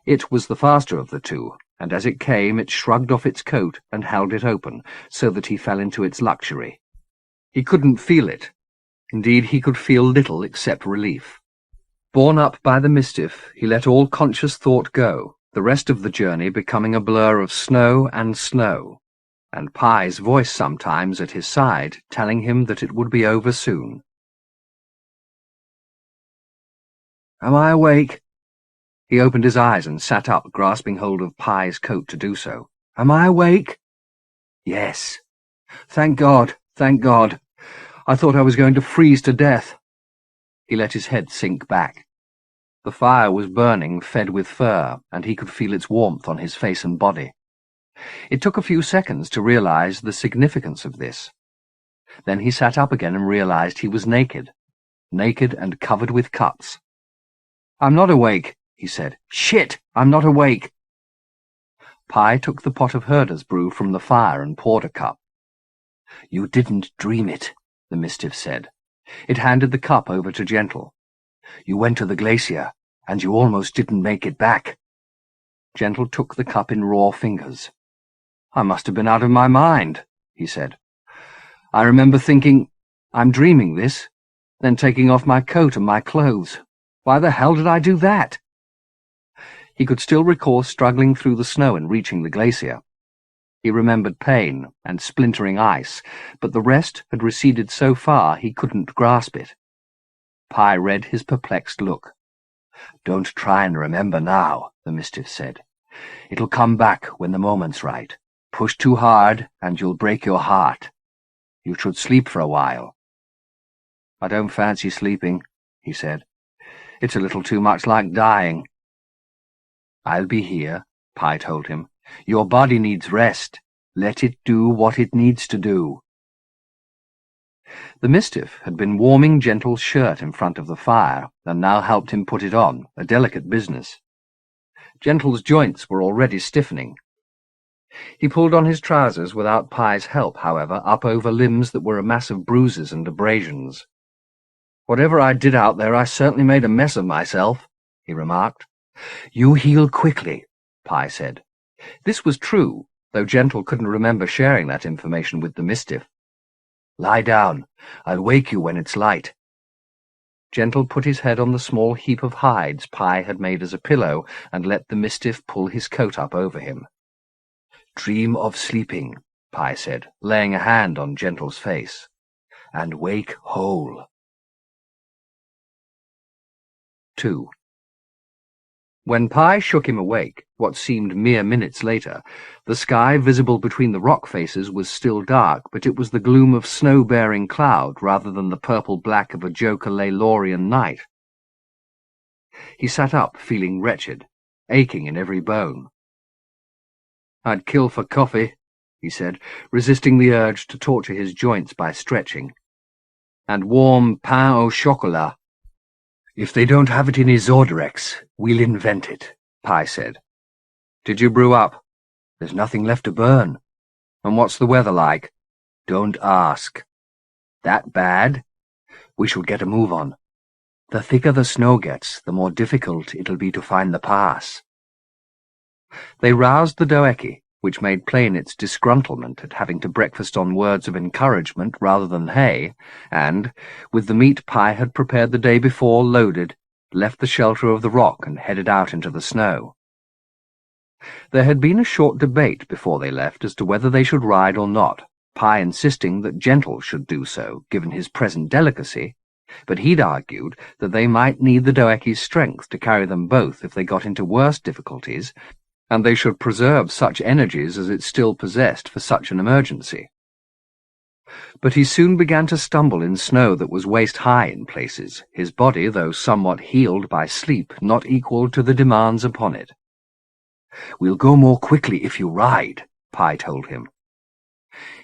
It was the faster of the two, and as it came it shrugged off its coat and held it open, so that he fell into its luxury. He couldn't feel it. Indeed, he could feel little except relief. Borne up by the Mistiff, he let all conscious thought go, the rest of the journey becoming a blur of snow, and Pi's voice sometimes at his side telling him that it would be over soon. "Am I awake?" He opened his eyes and sat up, grasping hold of Pi's coat to do so. "Am I awake?" "Yes." "Thank God, thank God. I thought I was going to freeze to death." He let his head sink back. The fire was burning, fed with fur, and he could feel its warmth on his face and body. It took a few seconds to realize the significance of this. Then he sat up again and realized he was naked and covered with cuts. "I'm not awake," he said. "Shit, I'm not awake." Pi took the pot of herder's brew from the fire and poured a cup. "You didn't dream it," the Mistiff said. It handed the cup over to Gentle. "You went to the glacier, and you almost didn't make it back." Gentle took the cup in raw fingers. "I must have been out of my mind," he said. "I remember thinking, I'm dreaming this, then taking off my coat and my clothes. Why the hell did I do that?" He could still recall struggling through the snow and reaching the glacier. He remembered pain and splintering ice, but the rest had receded so far he couldn't grasp it. Pi read his perplexed look. "Don't try and remember now," the Mistiff said. "It'll come back when the moment's right. Push too hard and you'll break your heart. You should sleep for a while." "I don't fancy sleeping," he said. "It's a little too much like dying." "I'll be here," Pi told him. "Your body needs rest. Let it do what it needs to do." The Mistiff had been warming Gentle's shirt in front of the fire, and now helped him put it on, a delicate business. Gentle's joints were already stiffening. He pulled on his trousers without Pi's help, however, up over limbs that were a mass of bruises and abrasions. "Whatever I did out there, I certainly made a mess of myself," he remarked. "You heal quickly," Pi said. This was true, though Gentle couldn't remember sharing that information with the Mistiff. "Lie down. I'll wake you when it's light." Gentle put his head on the small heap of hides Pi had made as a pillow and let the Mistiff pull his coat up over him. "Dream of sleeping," Pi said, laying a hand on Gentle's face, "and wake whole." 2. When Pi shook him awake, what seemed mere minutes later, the sky visible between the rock faces was still dark, but it was the gloom of snow-bearing cloud rather than the purple-black of a Joker-Laylorian night. He sat up, feeling wretched, aching in every bone. "I'd kill for coffee," he said, resisting the urge to torture his joints by stretching. "And warm pain au chocolat." "If they don't have it in Isorderex, we'll invent it," Pi said. "Did you brew up?" "There's nothing left to burn." "And what's the weather like?" "Don't ask." "That bad?" "We shall get a move on. The thicker the snow gets, the more difficult it'll be to find the pass." They roused the Doeki, which made plain its disgruntlement at having to breakfast on words of encouragement rather than hay, and, with the meat Pi had prepared the day before loaded, left the shelter of the rock and headed out into the snow. There had been a short debate before they left as to whether they should ride or not, Pi insisting that Gentle should do so, given his present delicacy, but he'd argued that they might need the Doeki's strength to carry them both if they got into worse difficulties, and they should preserve such energies as it still possessed for such an emergency. But he soon began to stumble in snow that was waist-high in places, his body, though somewhat healed by sleep, not equal to the demands upon it. "We'll go more quickly if you ride," Pi told him.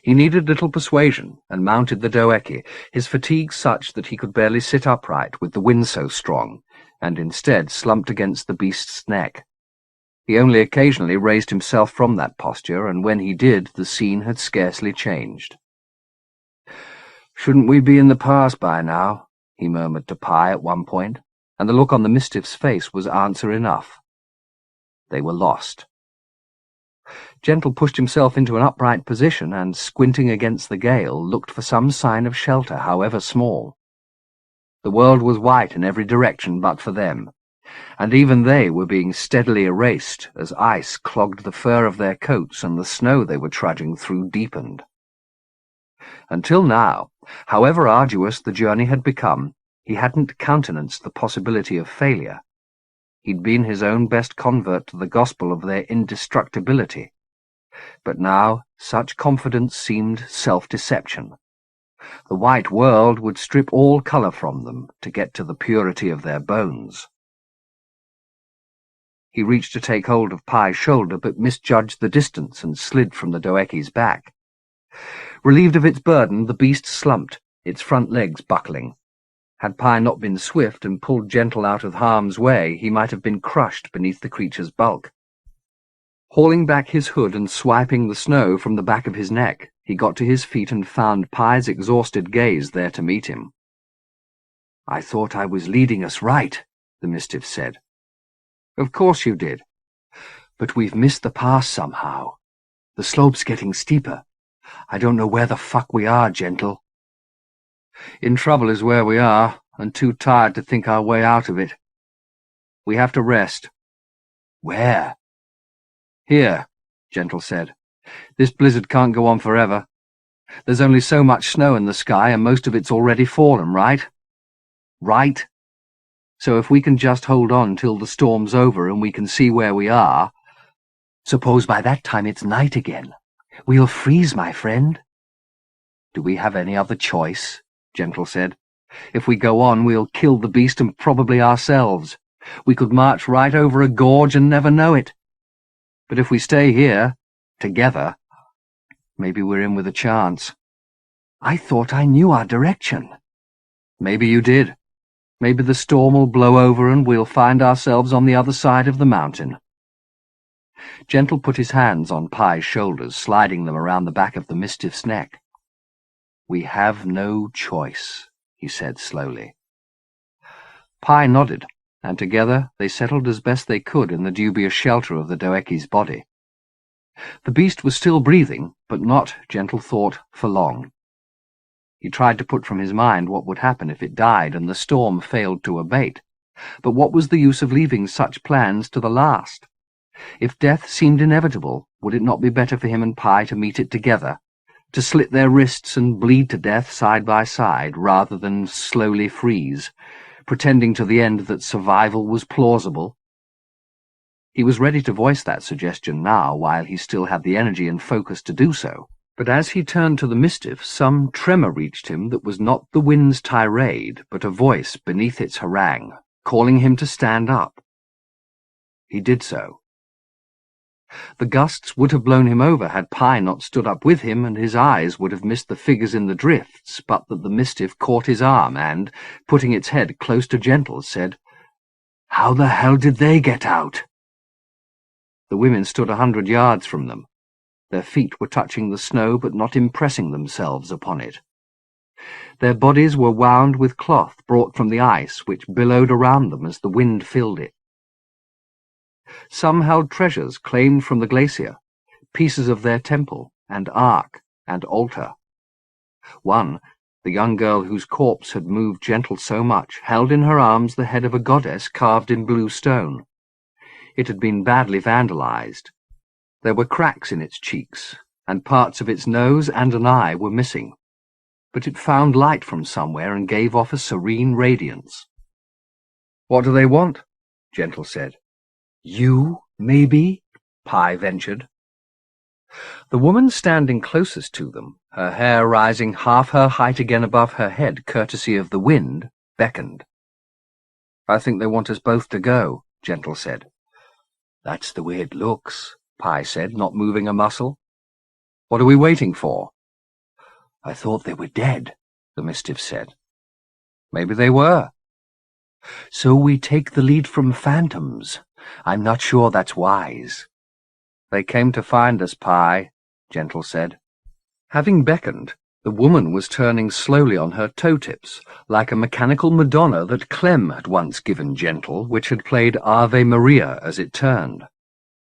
He needed little persuasion, and mounted the Doeki, his fatigue such that he could barely sit upright with the wind so strong, and instead slumped against the beast's neck. He only occasionally raised himself from that posture, and when he did, the scene had scarcely changed. "Shouldn't we be in the pass by now?" he murmured to Pi at one point, and the look on the Mistiff's face was answer enough. They were lost. Gentle pushed himself into an upright position and, squinting against the gale, looked for some sign of shelter, however small. The world was white in every direction but for them, and even they were being steadily erased as ice clogged the fur of their coats and the snow they were trudging through deepened. Until now, however arduous the journey had become, he hadn't countenanced the possibility of failure. He'd been his own best convert to the gospel of their indestructibility. But now such confidence seemed self-deception. The white world would strip all colour from them to get to the purity of their bones. He reached to take hold of Pi's shoulder, but misjudged the distance and slid from the Doeki's back. Relieved of its burden, the beast slumped, its front legs buckling. Had Pi not been swift and pulled Gentle out of harm's way, he might have been crushed beneath the creature's bulk. Hauling back his hood and swiping the snow from the back of his neck, he got to his feet and found Pi's exhausted gaze there to meet him. "I thought I was leading us right," the Mistiff said. "Of course you did. But we've missed the pass somehow. The slope's getting steeper. I don't know where the fuck we are, Gentle." "In trouble is where we are, and too tired to think our way out of it. We have to rest." "Where?" "Here," Gentle said. "This blizzard can't go on forever. There's only so much snow in the sky, and most of it's already fallen, right?" "Right. So if we can just hold on till the storm's over and we can see where we are—" "Suppose by that time it's night again. We'll freeze, my friend." "Do we have any other choice?" Gentle said. "If we go on, we'll kill the beast and probably ourselves. We could march right over a gorge and never know it. But if we stay here, together, maybe we're in with a chance." "I thought I knew our direction." "Maybe you did. Maybe the storm will blow over and we'll find ourselves on the other side of the mountain." Gentle put his hands on Pi's shoulders, sliding them around the back of the Mistiff's neck. "We have no choice," he said slowly. Pi nodded, and together they settled as best they could in the dubious shelter of the Doeki's body. The beast was still breathing, but not, Gentle thought, for long. He tried to put from his mind what would happen if it died and the storm failed to abate. But what was the use of leaving such plans to the last? If death seemed inevitable, would it not be better for him and Pi to meet it together, to slit their wrists and bleed to death side by side, rather than slowly freeze, pretending to the end that survival was plausible? He was ready to voice that suggestion now, while he still had the energy and focus to do so. But as he turned to the Mistiff, some tremor reached him that was not the wind's tirade, but a voice beneath its harangue, calling him to stand up. He did so. The gusts would have blown him over had Pi not stood up with him, and his eyes would have missed the figures in the drifts, but that the Mistiff caught his arm and, putting its head close to Gentle, said, "How the hell did they get out?" The women stood 100 yards from them. Their feet were touching the snow, but not impressing themselves upon it. Their bodies were wound with cloth brought from the ice, which billowed around them as the wind filled it. Some held treasures claimed from the glacier, pieces of their temple, and ark, and altar. One, the young girl whose corpse had moved Gentle so much, held in her arms the head of a goddess carved in blue stone. It had been badly vandalized. There were cracks in its cheeks, and parts of its nose and an eye were missing. But it found light from somewhere and gave off a serene radiance. "What do they want?" Gentle said. "You, maybe?" Pi ventured. The woman standing closest to them, her hair rising half her height again above her head, courtesy of the wind, beckoned. "I think they want us both to go," Gentle said. "That's the way it looks," Pi said, not moving a muscle. "What are we waiting for?" "I thought they were dead," the Mistiff said. "Maybe they were." "So we take the lead from phantoms. I'm not sure that's wise." "They came to find us, Pi," Gentle said. Having beckoned, the woman was turning slowly on her toe-tips, like a mechanical Madonna that Clem had once given Gentle, which had played Ave Maria as it turned.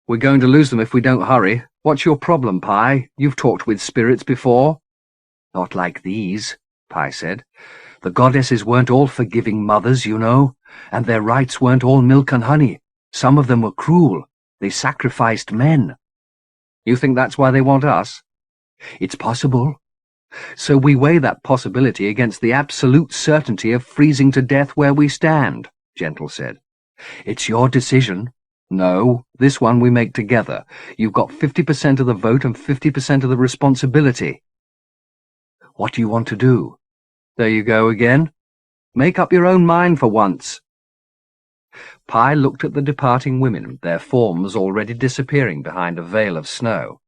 "We're going to lose them if we don't hurry. What's your problem, Pi? You've talked with spirits before." "Not like these," Pi said. "The goddesses weren't all forgiving mothers, you know, and their rites weren't all milk and honey. Some of them were cruel. They sacrificed men." "You think that's why they want us?" "It's possible. So we weigh that possibility against the absolute certainty of freezing to death where we stand," Gentle said. "It's your decision." "No, this one we make together. You've got 50% of the vote and 50% of the responsibility." "What do you want to do?" "There you go again. Make up your own mind for once." Pi looked at the departing women, their forms already disappearing behind a veil of snow,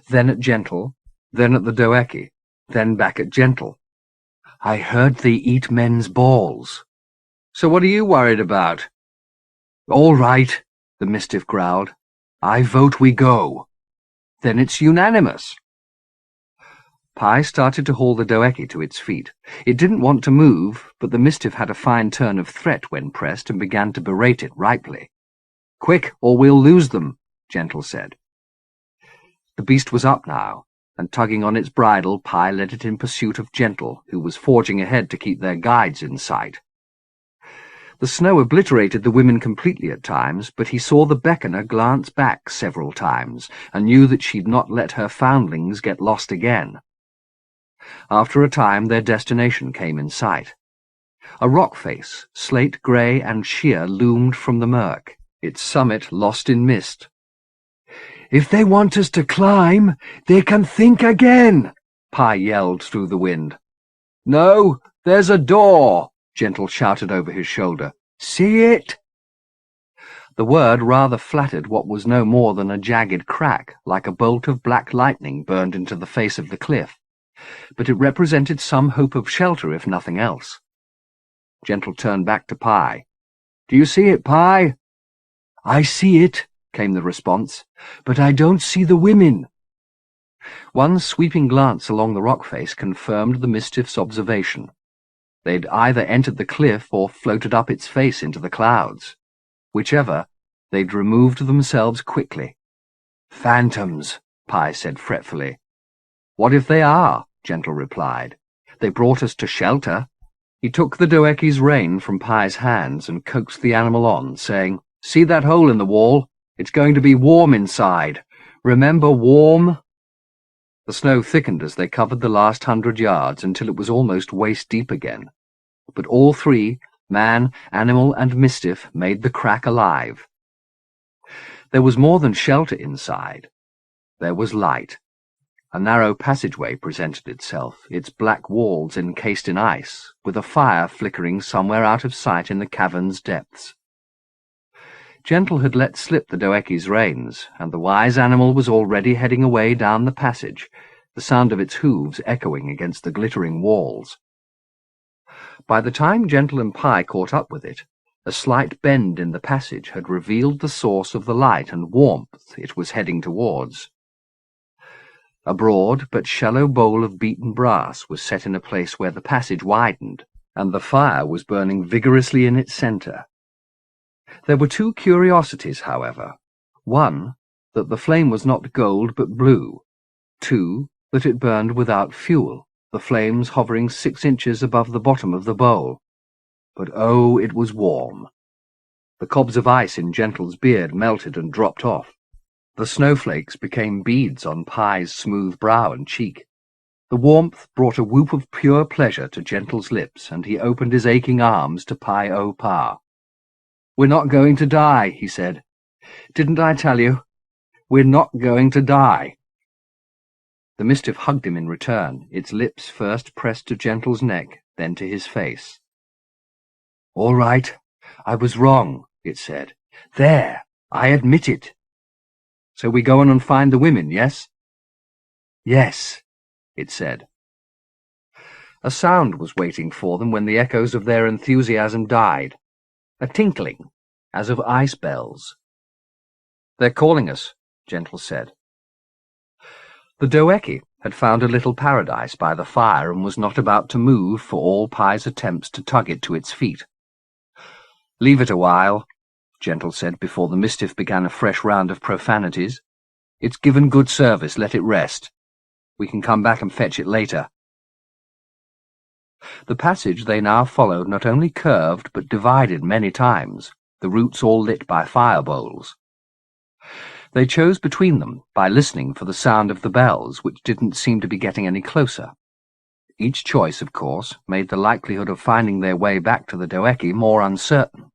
then at Gentle, then at the Doeki, then back at Gentle. "I heard they eat men's balls." "So what are you worried about?" "All right," the Mistiff growled. "I vote we go." "Then it's unanimous." Pi started to haul the Doeki to its feet. It didn't want to move, but the Mistiff had a fine turn of threat when pressed and began to berate it rightly. "Quick, or we'll lose them," Gentle said. The beast was up now, and tugging on its bridle, Pi led it in pursuit of Gentle, who was forging ahead to keep their guides in sight. The snow obliterated the women completely at times, but he saw the beckoner glance back several times, and knew that she'd not let her foundlings get lost again. After a time their destination came in sight. A rock face, slate-grey and sheer, loomed from the murk, its summit lost in mist. "If they want us to climb, they can think again," Pi yelled through the wind. "No, there's a door," Gentle shouted over his shoulder. "See it?" The word rather flattered what was no more than a jagged crack, like a bolt of black lightning burned into the face of the cliff, but it represented some hope of shelter if nothing else. Gentle turned back to Pi. "Do you see it, Pi?" "I see it," came the response, "but I don't see the women." One sweeping glance along the rock face confirmed the Mistiff's observation. They'd either entered the cliff or floated up its face into the clouds. Whichever, they'd removed themselves quickly. Phantoms, Pi said fretfully. What if they are? Gentle replied. They brought us to shelter. He took the Doeki's rein from Pi's hands and coaxed the animal on, saying, See that hole in the wall? It's going to be warm inside. Remember warm? The snow thickened as they covered the last 100 yards until it was almost waist-deep again. But all three, man, animal, and Mistiff, made the crack alive. There was more than shelter inside. There was light. A narrow passageway presented itself, its black walls encased in ice, with a fire flickering somewhere out of sight in the cavern's depths. Gentle had let slip the Doeki's reins, and the wise animal was already heading away down the passage, the sound of its hooves echoing against the glittering walls. By the time Gentle and Pi caught up with it, a slight bend in the passage had revealed the source of the light and warmth it was heading towards. A broad but shallow bowl of beaten brass was set in a place where the passage widened, and the fire was burning vigorously in its centre. There were two curiosities, however. One, that the flame was not gold but blue. Two, that it burned without fuel, the flames hovering 6 inches above the bottom of the bowl. But oh, it was warm. The cobs of ice in Gentle's beard melted and dropped off. The snowflakes became beads on Pi's smooth brow and cheek. The warmth brought a whoop of pure pleasure to Gentle's lips, and he opened his aching arms to Pi-O-Pa. "We're not going to die," he said. "Didn't I tell you? We're not going to die." The Mistiff hugged him in return, its lips first pressed to Gentle's neck, then to his face. "All right, I was wrong," it said. "There, I admit it. So we go on and find the women, yes?" "Yes," it said. A sound was waiting for them when the echoes of their enthusiasm died. A tinkling, as of ice bells. "They're calling us," Gentle said. The Doeki had found a little paradise by the fire and was not about to move for all Pi's attempts to tug it to its feet. "Leave it a while," Gentle said before the Mistiff began a fresh round of profanities. "It's given good service, let it rest. We can come back and fetch it later." The passage they now followed not only curved but divided many times, the routes all lit by fire bowls. They chose between them by listening for the sound of the bells, which didn't seem to be getting any closer. Each choice, of course, made the likelihood of finding their way back to the Doeki more uncertain.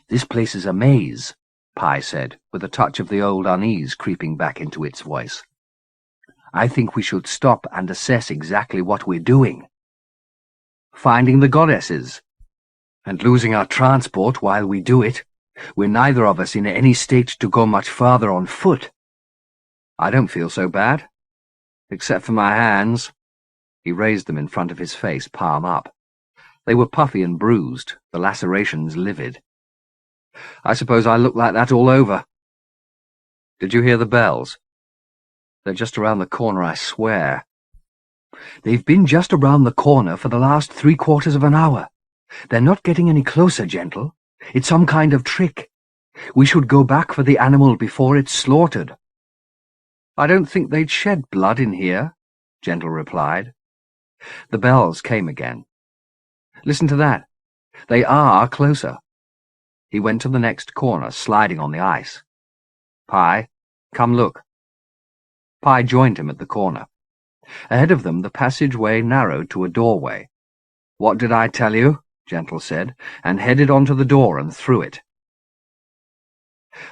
"This place is a maze," Pi said, with a touch of the old unease creeping back into its voice. "I think we should stop and assess exactly what we're doing. Finding the goddesses, and losing our transport while we do it. We're neither of us in any state to go much farther on foot." "I don't feel so bad, except for my hands." He raised them in front of his face, palm up. They were puffy and bruised, the lacerations livid. "I suppose I look like that all over." "Did you hear the bells?" "They're just around the corner, I swear." "They've been just around the corner for the last 3/4 of an hour. They're not getting any closer, Gentle. It's some kind of trick. We should go back for the animal before it's slaughtered." "I don't think they'd shed blood in here," Gentle replied. The bells came again. "Listen to that. They are closer." He went to the next corner, sliding on the ice. "Pi, come look." Pi joined him at the corner. Ahead of them the passageway narrowed to a doorway. "What did I tell you?" Gentle said, and headed onto the door and through it.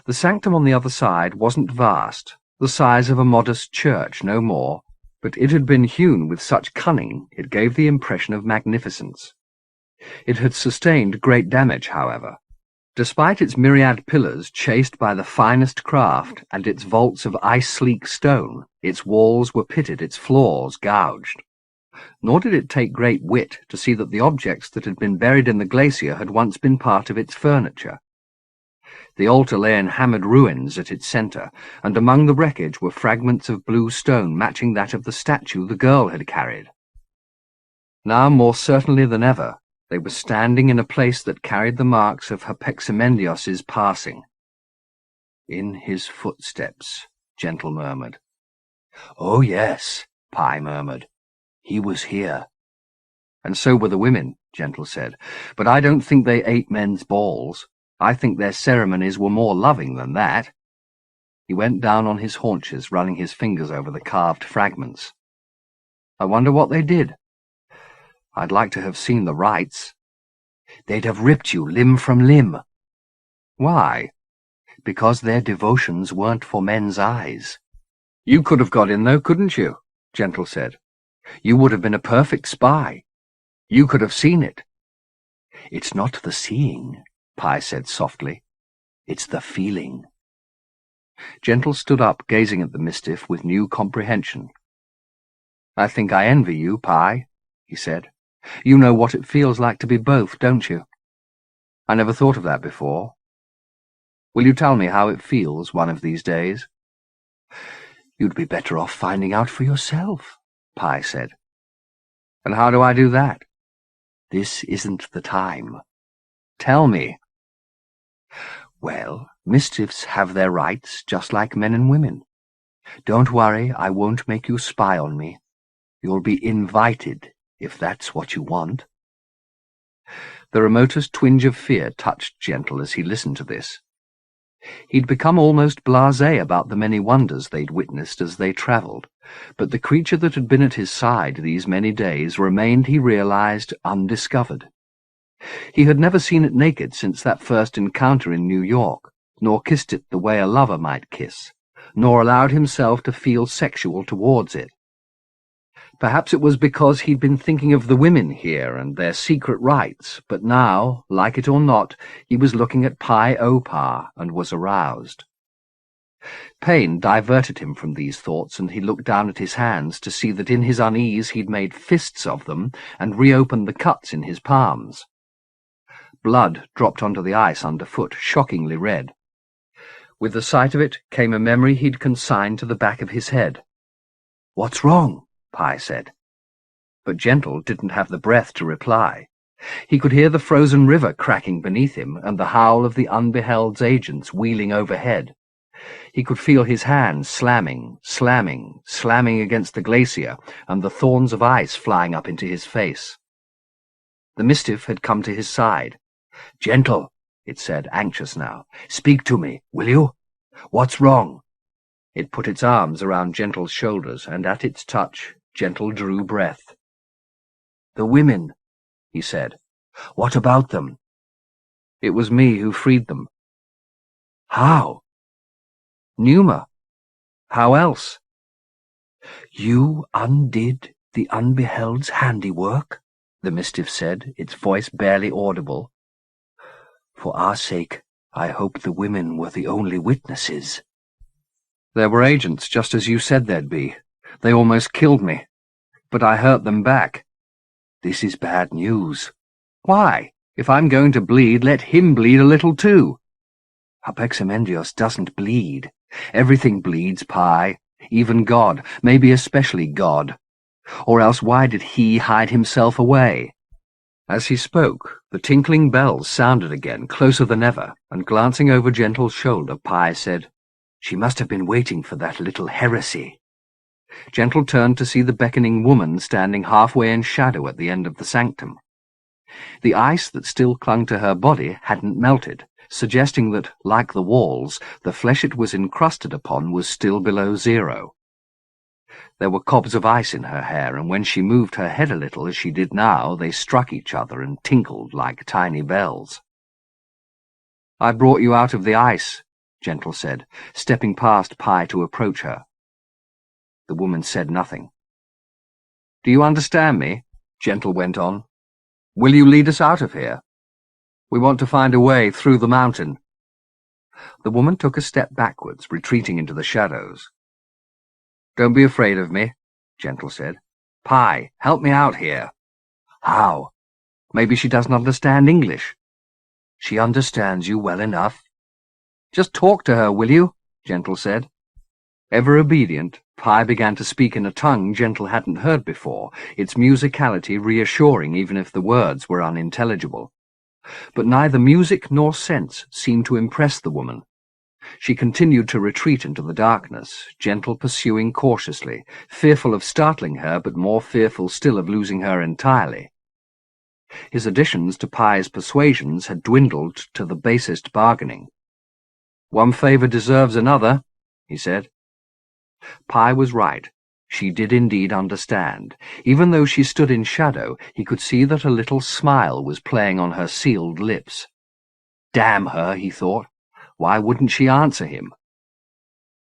The sanctum on the other side wasn't vast, the size of a modest church, no more, but it had been hewn with such cunning it gave the impression of magnificence. It had sustained great damage, however. Despite its myriad pillars chased by the finest craft and its vaults of ice-sleek stone, its walls were pitted, its floors gouged. Nor did it take great wit to see that the objects that had been buried in the glacier had once been part of its furniture. The altar lay in hammered ruins at its centre, and among the wreckage were fragments of blue stone matching that of the statue the girl had carried. Now, more certainly than ever, they were standing in a place that carried the marks of Herpeximendios's passing. In his footsteps, Gentle murmured. Oh, yes, Pye murmured. He was here. And so were the women, Gentle said. But I don't think they ate men's balls. I think their ceremonies were more loving than that. He went down on his haunches, running his fingers over the carved fragments. I wonder what they did. I'd like to have seen the rites. They'd have ripped you limb from limb. Why? Because their devotions weren't for men's eyes. You could have got in, though, couldn't you? Gentle said. You would have been a perfect spy. You could have seen it. It's not the seeing, Pye said softly. It's the feeling. Gentle stood up, gazing at the Mistiff with new comprehension. I think I envy you, Pye, he said. You know what it feels like to be both, don't you? I never thought of that before. Will you tell me how it feels one of these days? You'd be better off finding out for yourself, Pye said. And how do I do that? This isn't the time. Tell me. Well, Mistiffs have their rights, just like men and women. Don't worry, I won't make you spy on me. You'll be invited, if that's what you want. The remotest twinge of fear touched Gentle as he listened to this. He'd become almost blasé about the many wonders they'd witnessed as they travelled, but the creature that had been at his side these many days remained, he realized, undiscovered. He had never seen it naked since that first encounter in New York, nor kissed it the way a lover might kiss, nor allowed himself to feel sexual towards it. Perhaps it was because he'd been thinking of the women here and their secret rites, but now, like it or not, he was looking at Pye Opar and was aroused. Pain diverted him from these thoughts, and he looked down at his hands to see that in his unease he'd made fists of them and reopened the cuts in his palms. Blood dropped onto the ice underfoot, shockingly red. With the sight of it came a memory he'd consigned to the back of his head. "What's wrong?" Pye said. But Gentle didn't have the breath to reply. He could hear the frozen river cracking beneath him and the howl of the unbeheld's agents wheeling overhead. He could feel his hands slamming against the glacier and the thorns of ice flying up into his face. The Mistiff had come to his side. "Gentle," it said, anxious now. "Speak to me, will you? What's wrong?" It put its arms around Gentle's shoulders, and at its touch, Gentle drew breath. "The women," he said. "What about them?" "It was me who freed them." "How?" "Pneuma. How else?" "You undid the unbeheld's handiwork?" the Mistiff said, its voice barely audible. "For our sake, I hope the women were the only witnesses." "There were agents, just as you said there'd be. They almost killed me. But I hurt them back." "This is bad news." "Why? If I'm going to bleed, let him bleed a little too." "Apexamendios doesn't bleed. Everything bleeds, Pye. Even God, maybe especially God. Or else why did he hide himself away?" As he spoke, the tinkling bells sounded again, closer than ever, and glancing over Gentle's shoulder, Pye said, "She must have been waiting for that little heresy." Gentle turned to see the beckoning woman standing halfway in shadow at the end of the sanctum. The ice that still clung to her body hadn't melted, suggesting that, like the walls, the flesh it was encrusted upon was still below zero. There were cobs of ice in her hair, and when she moved her head a little, as she did now, they struck each other and tinkled like tiny bells. "I brought you out of the ice," Gentle said, stepping past Pye to approach her. The woman said nothing. "Do you understand me?" Gentle went on. "Will you lead us out of here? We want to find a way through the mountain." The woman took a step backwards, retreating into the shadows. "Don't be afraid of me," Gentle said. "Pye, help me out here." "How?" "Maybe she doesn't understand English." "She understands you well enough." "Just talk to her, will you?" Gentle said. Ever obedient, Pye began to speak in a tongue Gentle hadn't heard before, its musicality reassuring even if the words were unintelligible. But neither music nor sense seemed to impress the woman. She continued to retreat into the darkness, Gentle pursuing cautiously, fearful of startling her, but more fearful still of losing her entirely. His additions to Pye's persuasions had dwindled to the basest bargaining. "One favour deserves another," he said. Pye was right. She did indeed understand. Even though she stood in shadow, he could see that a little smile was playing on her sealed lips. Damn her, he thought. Why wouldn't she answer him?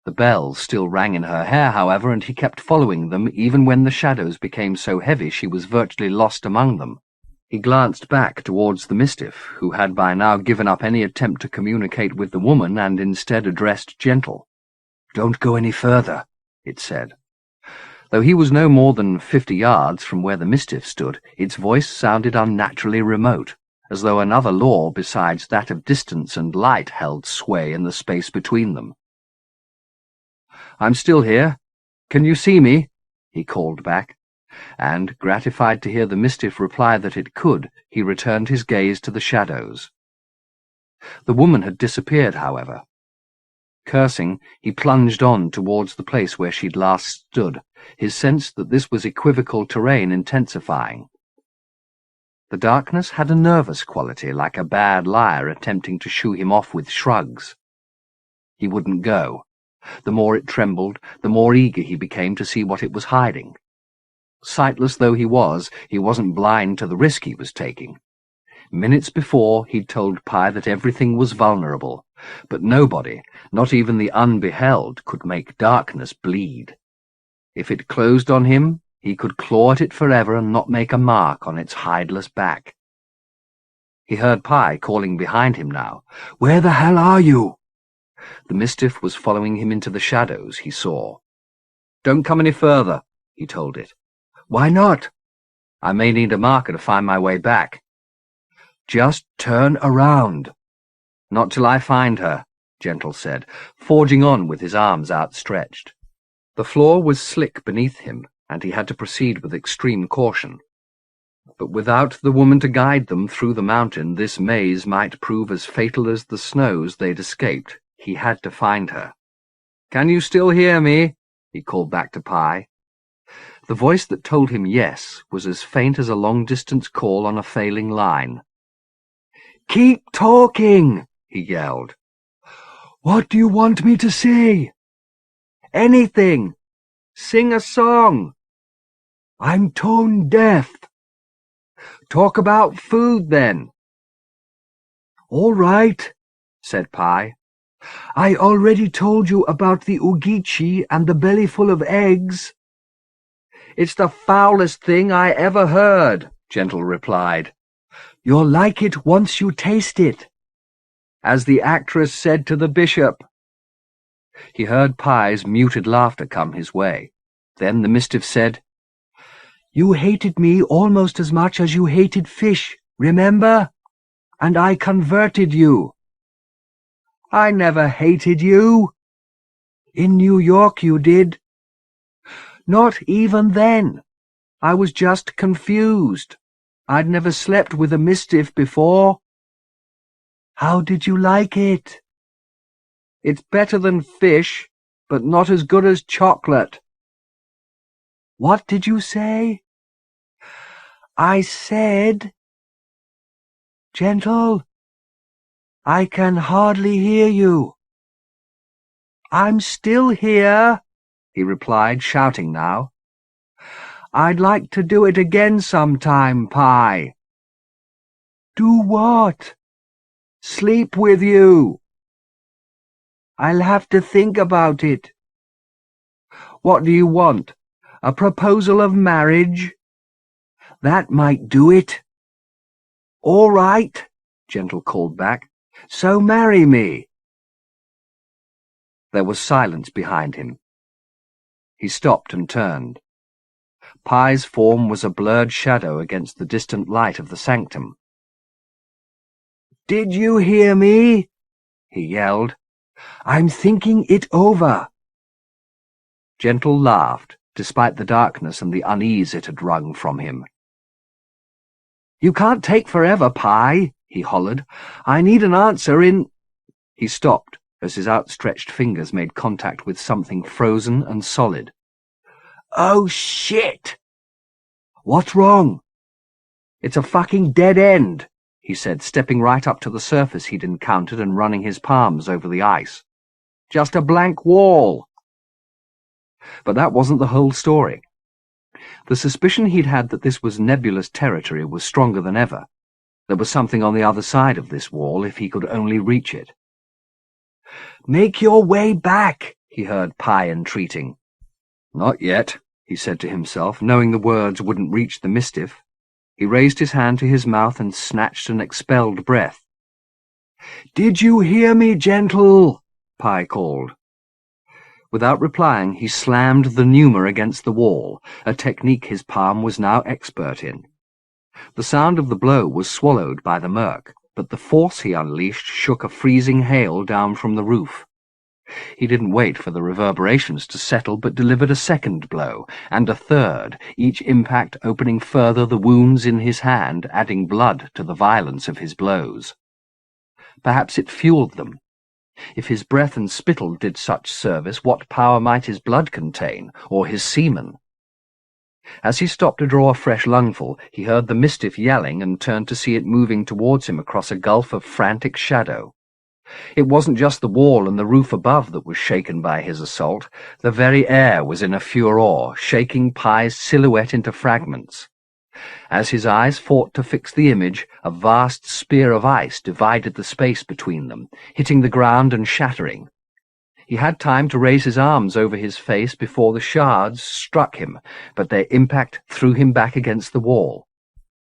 The bells still rang in her hair, however, and he kept following them, even when the shadows became so heavy she was virtually lost among them. He glanced back towards the Mistiff, who had by now given up any attempt to communicate with the woman and instead addressed Gentle. "Don't go any further," it said. Though he was no more than 50 yards from where the Mistiff stood, its voice sounded unnaturally remote, as though another law besides that of distance and light held sway in the space between them. "I'm still here. Can you see me?" he called back, and, gratified to hear the Mistiff reply that it could, he returned his gaze to the shadows. The woman had disappeared, however. Cursing, he plunged on towards the place where she'd last stood, his sense that this was equivocal terrain intensifying. The darkness had a nervous quality, like a bad liar attempting to shoo him off with shrugs. He wouldn't go. The more it trembled, the more eager he became to see what it was hiding. Sightless though he wasn't blind to the risk he was taking. Minutes before, he'd told Pye that everything was vulnerable, but nobody, not even the unbeheld, could make darkness bleed. If it closed on him, he could claw at it forever and not make a mark on its hideless back. He heard Pye calling behind him now. "Where the hell are you?" The Mistiff was following him into the shadows, he saw. "Don't come any further," he told it. "Why not?" "I may need a marker to find my way back." "Just turn around." "Not till I find her," Gentle said, forging on with his arms outstretched. The floor was slick beneath him, and he had to proceed with extreme caution. But without the woman to guide them through the mountain, this maze might prove as fatal as the snows they'd escaped. He had to find her. "Can you still hear me?" he called back to Pye. The voice that told him yes was as faint as a long-distance call on a failing line. "Keep talking!" he yelled. "What do you want me to say?" "Anything. Sing a song." "I'm tone deaf." "Talk about food, then." "All right," said Pye. "I already told you about the Ugichi and the bellyful of eggs." "It's the foulest thing I ever heard," Gentle replied. "You'll like it once you taste it." "As the actress said to the bishop." He heard Pye's muted laughter come his way. Then the Mistiff said, "You hated me almost as much as you hated fish, remember? And I converted you." "I never hated you." "In New York you did." "Not even then. I was just confused. I'd never slept with a Mistiff before." "How did you like it?" "It's better than fish, but not as good as chocolate." "What did you say?" "I said—" "Gentle, I can hardly hear you." "I'm still here," he replied, shouting now. "I'd like to do it again sometime, Pye." "Do what?" "Sleep with you." "I'll have to think about it." "What do you want? A proposal of marriage?" "That might do it." "All right," Gentle called back. "So marry me." There was silence behind him. He stopped and turned. Pye's form was a blurred shadow against the distant light of the sanctum. "Did you hear me?" he yelled. "I'm thinking it over." Gentle laughed, despite the darkness and the unease it had wrung from him. "You can't take forever, Pye," he hollered. "I need an answer in—" He stopped, as his outstretched fingers made contact with something frozen and solid. "Oh, shit!" "What's wrong?" "It's a fucking dead end," he said, stepping right up to the surface he'd encountered and running his palms over the ice. "Just a blank wall." But that wasn't the whole story. The suspicion he'd had that this was nebulous territory was stronger than ever. There was something on the other side of this wall if he could only reach it. "Make your way back," he heard Pi entreating. "Not yet," he said to himself, knowing the words wouldn't reach the Mistiff. He raised his hand to his mouth and snatched an expelled breath. "Did you hear me, gentle?" Pi called. Without replying, he slammed the pneuma against the wall, a technique his palm was now expert in. The sound of the blow was swallowed by the murk, but the force he unleashed shook a freezing hail down from the roof. He didn't wait for the reverberations to settle, but delivered a second blow, and a third, each impact opening further the wounds in his hand, adding blood to the violence of his blows. Perhaps it fueled them. If his breath and spittle did such service, what power might his blood contain, or his semen? As he stopped to draw a fresh lungful, he heard the Mistiff yelling and turned to see it moving towards him across a gulf of frantic shadow. It wasn't just the wall and the roof above that was shaken by his assault. The very air was in a furor, shaking Pi's silhouette into fragments. As his eyes fought to fix the image, a vast spear of ice divided the space between them, hitting the ground and shattering. He had time to raise his arms over his face before the shards struck him, but their impact threw him back against the wall.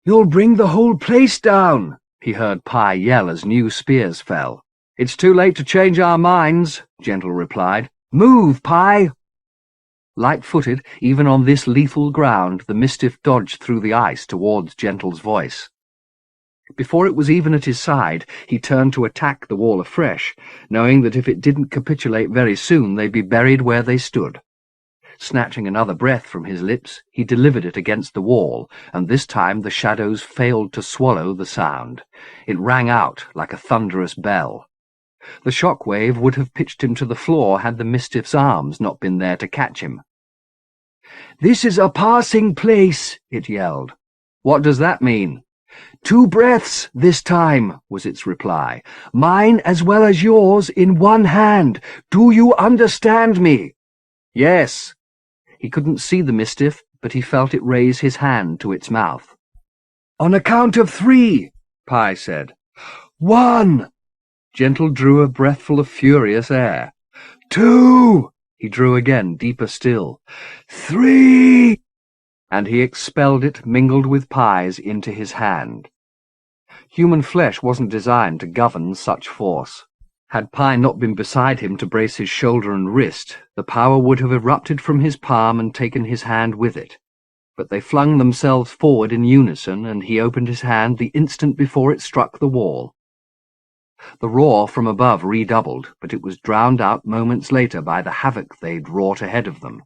"You'll bring the whole place down," he heard Pi yell as new spears fell. "It's too late to change our minds," Gentle replied. "Move, Pi!" Light-footed, even on this lethal ground, the Mistiff dodged through the ice towards Gentle's voice. Before it was even at his side, he turned to attack the wall afresh, knowing that if it didn't capitulate very soon, they'd be buried where they stood. Snatching another breath from his lips, he delivered it against the wall, and this time the shadows failed to swallow the sound. It rang out like a thunderous bell. The shock wave would have pitched him to the floor had the Mistiff's arms not been there to catch him. "This is a passing place," it yelled. "What does that mean?" "2 breaths this time," was its reply. "Mine as well as yours in one hand. Do you understand me?" "Yes." He couldn't see the Mistiff, but he felt it raise his hand to its mouth. "On a count of 3, Pi said. 1. Gentle drew a breathful of furious air. 2. He drew again, deeper still. 3. And he expelled it, mingled with Pi's, into his hand. Human flesh wasn't designed to govern such force. Had Pi not been beside him to brace his shoulder and wrist, the power would have erupted from his palm and taken his hand with it. But they flung themselves forward in unison, and he opened his hand the instant before it struck the wall. The roar from above redoubled, but it was drowned out moments later by the havoc they'd wrought ahead of them.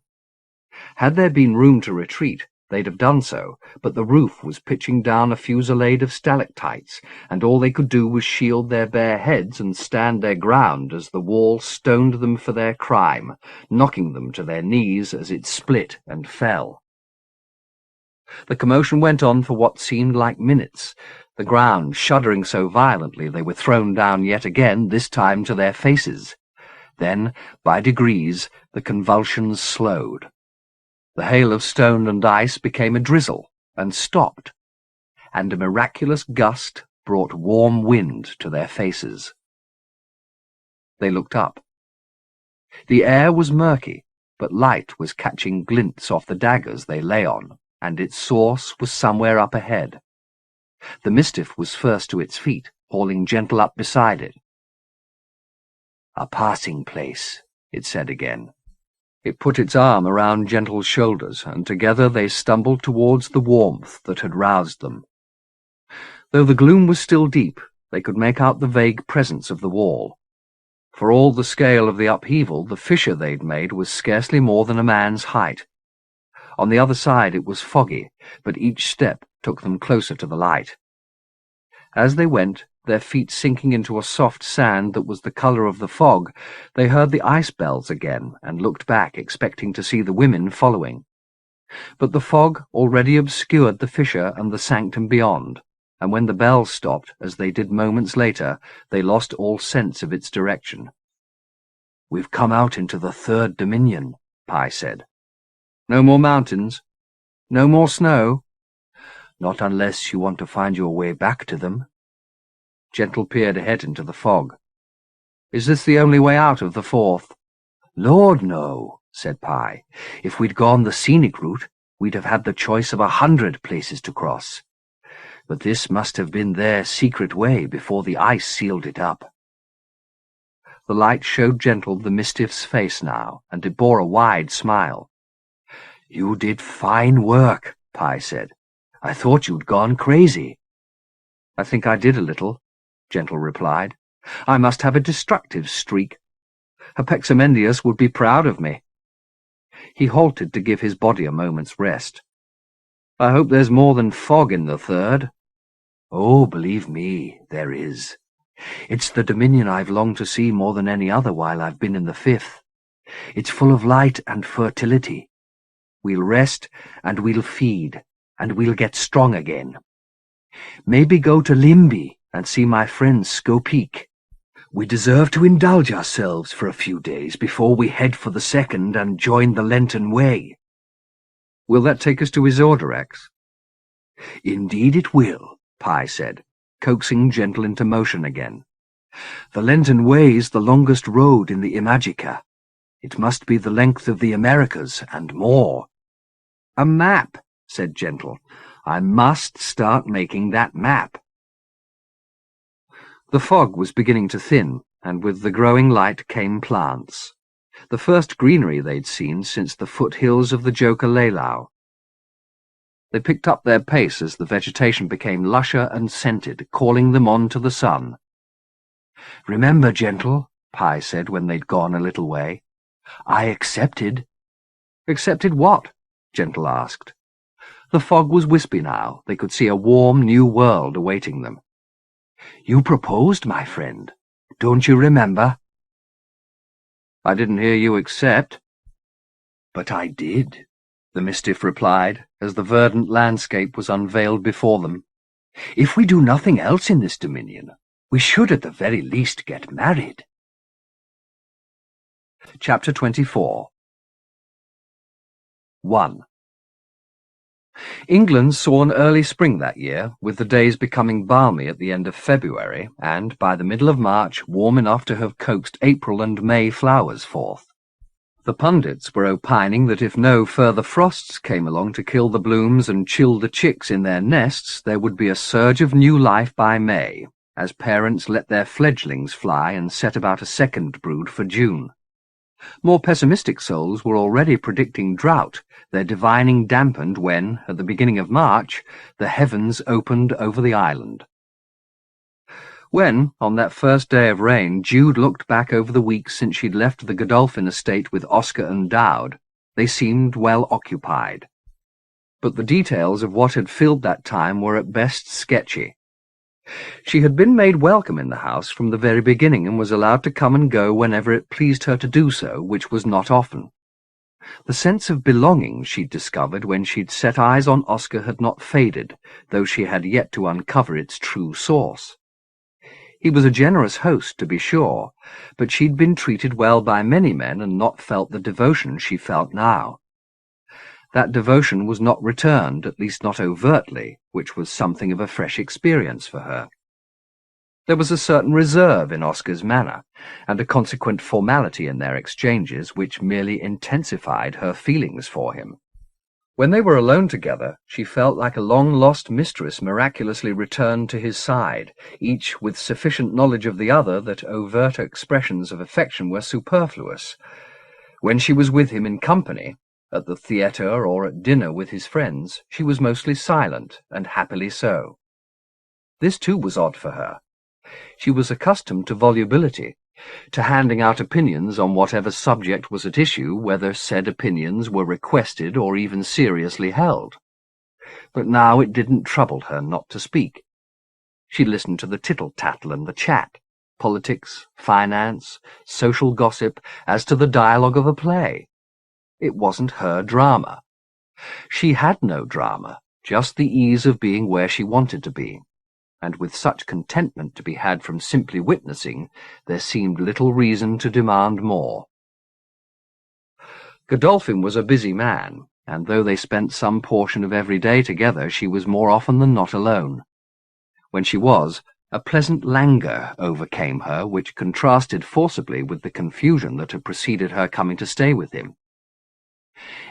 Had there been room to retreat, they'd have done so, but the roof was pitching down a fusillade of stalactites, and all they could do was shield their bare heads and stand their ground as the wall stoned them for their crime, knocking them to their knees as it split and fell. The commotion went on for what seemed like minutes, the ground shuddering so violently they were thrown down yet again, this time to their faces. Then, by degrees, the convulsions slowed. The hail of stone and ice became a drizzle, and stopped, and a miraculous gust brought warm wind to their faces. They looked up. The air was murky, but light was catching glints off the daggers they lay on, and its source was somewhere up ahead. The Mistiff was first to its feet, hauling Gentle up beside it. "A passing place," it said again. It put its arm around Gentle's shoulders, and together they stumbled towards the warmth that had roused them. Though the gloom was still deep, they could make out the vague presence of the wall. For all the scale of the upheaval, the fissure they'd made was scarcely more than a man's height. On the other side it was foggy, but each step took them closer to the light. As they went, their feet sinking into a soft sand that was the colour of the fog, they heard the ice bells again and looked back, expecting to see the women following. But the fog already obscured the fissure and the sanctum beyond, and when the bells stopped, as they did moments later, they lost all sense of its direction. "We've come out into the third dominion," Pi said. "No more mountains? No more snow?" "Not unless you want to find your way back to them." Gentle peered ahead into the fog. "Is this the only way out of the fourth?" "Lord, no," said Pi. "If we'd gone the scenic route, we'd have had the choice of 100 places to cross. But this must have been their secret way before the ice sealed it up." The light showed Gentle the Mistiff's face now, and it bore a wide smile. "You did fine work," Pi said. "I thought you'd gone crazy." "I think I did a little," Gentle replied. "I must have a destructive streak. Apexamendius would be proud of me." He halted to give his body a moment's rest. "I hope there's more than fog in the third." "Oh, believe me, there is. It's the dominion I've longed to see more than any other while I've been in the fifth. It's full of light and fertility. We'll rest, and we'll feed, and we'll get strong again. Maybe go to Limby and see my friend Skopeak. We deserve to indulge ourselves for a few days before we head for the second and join the Lenten Way." "Will that take us to Isordarex?" "Indeed it will," Pi said, coaxing Gentle into motion again. "The Lenten Way's the longest road in the Imajica. It must be the length of the Americas and more." "A map," said Gentle. "I must start making that map." The fog was beginning to thin, and with the growing light came plants. The first greenery they'd seen since the foothills of the Joka Leilau. They picked up their pace as the vegetation became lusher and scented, calling them on to the sun. "Remember, Gentle," Pi said when they'd gone a little way, "I accepted." "Accepted what?" Gentle asked. The fog was wispy now. They could see a warm new world awaiting them. "You proposed, my friend. Don't you remember?" "I didn't hear you accept." "But I did," the Mistiff replied, as the verdant landscape was unveiled before them. "If we do nothing else in this dominion, we should at the very least get married." Chapter 24 1. England saw an early spring that year, with the days becoming balmy at the end of February, and, by the middle of March, warm enough to have coaxed April and May flowers forth. The pundits were opining that if no further frosts came along to kill the blooms and chill the chicks in their nests, there would be a surge of new life by May, as parents let their fledglings fly and set about a second brood for June. More pessimistic souls were already predicting drought, their divining dampened when, at the beginning of March, the heavens opened over the island. When, on that first day of rain, Jude looked back over the weeks since she'd left the Godolphin estate with Oscar and Dowd, they seemed well occupied. But the details of what had filled that time were at best sketchy. She had been made welcome in the house from the very beginning and was allowed to come and go whenever it pleased her to do so, which was not often. The sense of belonging she'd discovered when she'd set eyes on Oscar had not faded, though she had yet to uncover its true source. He was a generous host, to be sure, but she'd been treated well by many men and not felt the devotion she felt now. That devotion was not returned, at least not overtly, which was something of a fresh experience for her. There was a certain reserve in Oscar's manner, and a consequent formality in their exchanges which merely intensified her feelings for him. When they were alone together, she felt like a long-lost mistress miraculously returned to his side, each with sufficient knowledge of the other that overt expressions of affection were superfluous. When she was with him in company, at the theatre or at dinner with his friends, she was mostly silent, and happily so. This too was odd for her. She was accustomed to volubility, to handing out opinions on whatever subject was at issue, whether said opinions were requested or even seriously held. But now it didn't trouble her not to speak. She listened to the tittle-tattle and the chat, politics, finance, social gossip, as to the dialogue of a play. It wasn't her drama. She had no drama, just the ease of being where she wanted to be, and with such contentment to be had from simply witnessing, there seemed little reason to demand more. Godolphin was a busy man, and though they spent some portion of every day together, she was more often than not alone. When she was, a pleasant languor overcame her, which contrasted forcibly with the confusion that had preceded her coming to stay with him.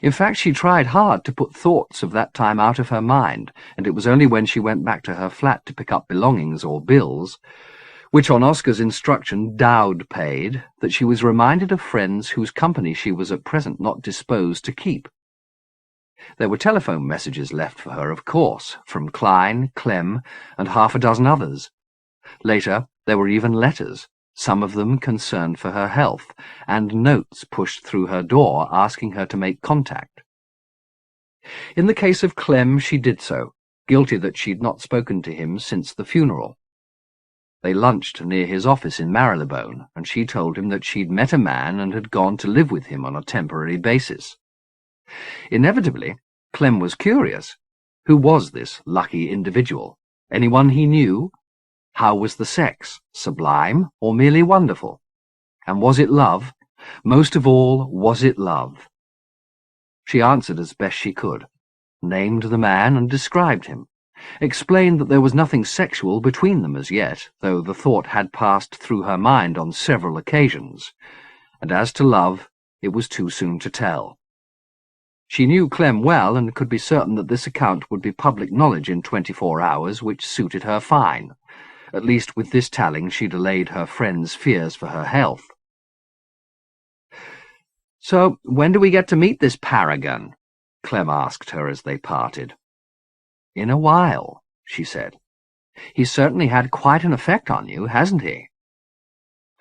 In fact, she tried hard to put thoughts of that time out of her mind, and it was only when she went back to her flat to pick up belongings or bills, which on Oscar's instruction Dowd paid, that she was reminded of friends whose company she was at present not disposed to keep. There were telephone messages left for her, of course, from Klein, Clem, and half a dozen others. Later, there were even letters, some of them concerned for her health, and notes pushed through her door asking her to make contact. In the case of Clem, she did so, guilty that she'd not spoken to him since the funeral. They lunched near his office in Marylebone, and she told him that she'd met a man and had gone to live with him on a temporary basis. Inevitably, Clem was curious. Who was this lucky individual? Anyone he knew? How was the sex? Sublime or merely wonderful? And was it love? Most of all, was it love? She answered as best she could, named the man and described him, explained that there was nothing sexual between them as yet, though the thought had passed through her mind on several occasions, and as to love, it was too soon to tell. She knew Clem well and could be certain that this account would be public knowledge in 24 hours, which suited her fine. At least with this telling she'd allayed her friend's fears for her health. "So, when do we get to meet this paragon?" Clem asked her as they parted. "In a while," she said. "He's certainly had quite an effect on you, hasn't he?"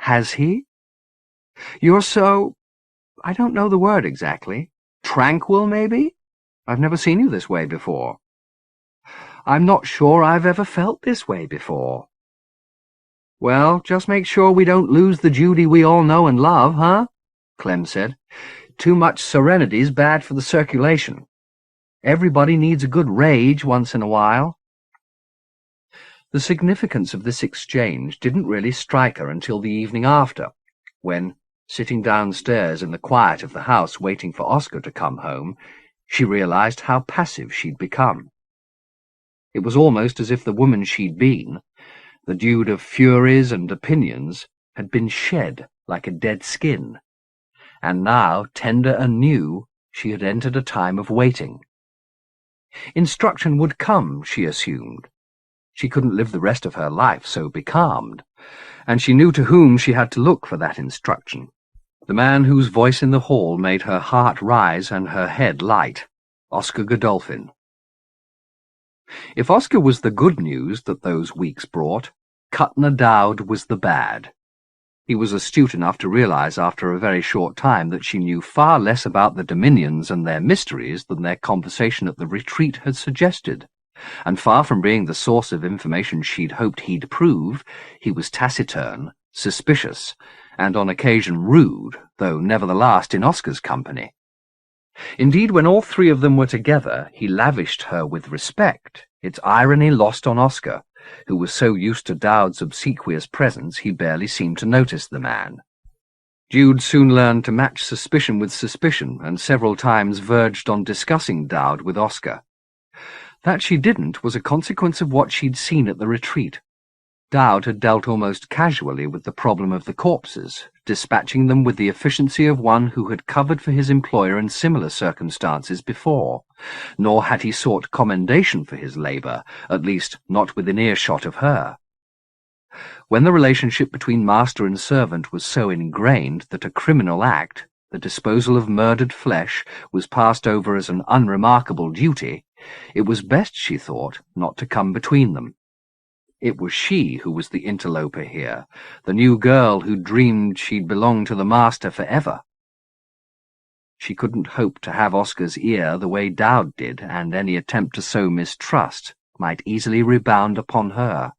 "Has he?" "You're so— I don't know the word exactly. Tranquil, maybe? I've never seen you this way before." "I'm not sure I've ever felt this way before." "Well, just make sure we don't lose the Judy we all know and love, huh?" Clem said. "Too much serenity's bad for the circulation. Everybody needs a good rage once in a while." The significance of this exchange didn't really strike her until the evening after, when, sitting downstairs in the quiet of the house waiting for Oscar to come home, she realized how passive she'd become. It was almost as if the woman she'd been, the dude of furies and opinions, had been shed like a dead skin, and now, tender and new, she had entered a time of waiting. Instruction would come, she assumed. She couldn't live the rest of her life so becalmed, and she knew to whom she had to look for that instruction. The man whose voice in the hall made her heart rise and her head light, Oscar Godolphin. If Oscar was the good news that those weeks brought, Cutner Dowd was the bad. He was astute enough to realize after a very short time that she knew far less about the Dominions and their mysteries than their conversation at the retreat had suggested, and far from being the source of information she'd hoped he'd prove, he was taciturn, suspicious, and on occasion rude, though never the last in Oscar's company. Indeed, when all three of them were together, he lavished her with respect, its irony lost on Oscar, who was so used to Dowd's obsequious presence he barely seemed to notice the man. Jude soon learned to match suspicion with suspicion, and several times verged on discussing Dowd with Oscar. That she didn't was a consequence of what she'd seen at the retreat. Dowd had dealt almost casually with the problem of the corpses, dispatching them with the efficiency of one who had covered for his employer in similar circumstances before, nor had he sought commendation for his labour, at least not within earshot of her. When the relationship between master and servant was so ingrained that a criminal act, the disposal of murdered flesh, was passed over as an unremarkable duty, it was best, she thought, not to come between them. It was she who was the interloper here, the new girl who dreamed she'd belong to the master forever. She couldn't hope to have Oscar's ear the way Dowd did, and any attempt to sow mistrust might easily rebound upon her.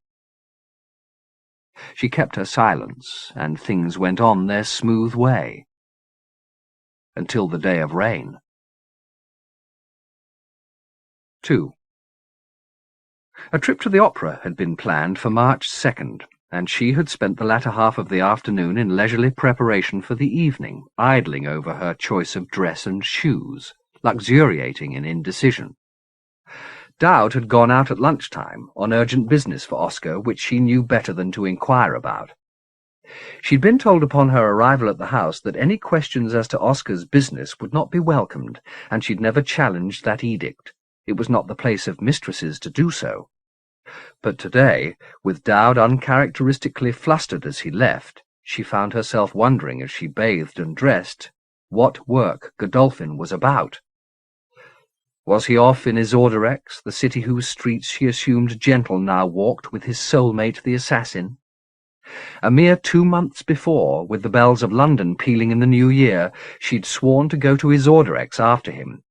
She kept her silence, and things went on their smooth way. Until the day of rain. 2. A trip to the opera had been planned for March 2nd, and she had spent the latter half of the afternoon in leisurely preparation for the evening, idling over her choice of dress and shoes, luxuriating in indecision. Dowd had gone out at lunchtime on urgent business for Oscar, which she knew better than to inquire about. She'd been told upon her arrival at the house that any questions as to Oscar's business would not be welcomed, and she'd never challenged that edict. It was not the place of mistresses to do so. But today, with Dowd uncharacteristically flustered as he left, she found herself wondering as she bathed and dressed what work Godolphin was about. Was he off in Isorderex, the city whose streets she assumed Gentle now walked with his soulmate the assassin? A mere 2 months before, with the bells of London pealing in the new year, she'd sworn to go to Isorderex after him,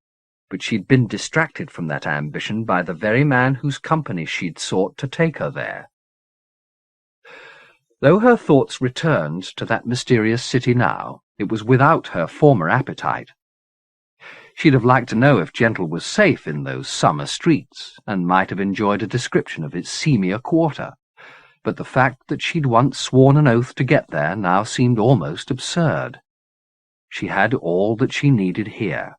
but she'd been distracted from that ambition by the very man whose company she'd sought to take her there. Though her thoughts returned to that mysterious city now, it was without her former appetite. She'd have liked to know if Gentle was safe in those summer streets, and might have enjoyed a description of its seamier quarter, but the fact that she'd once sworn an oath to get there now seemed almost absurd. She had all that she needed here.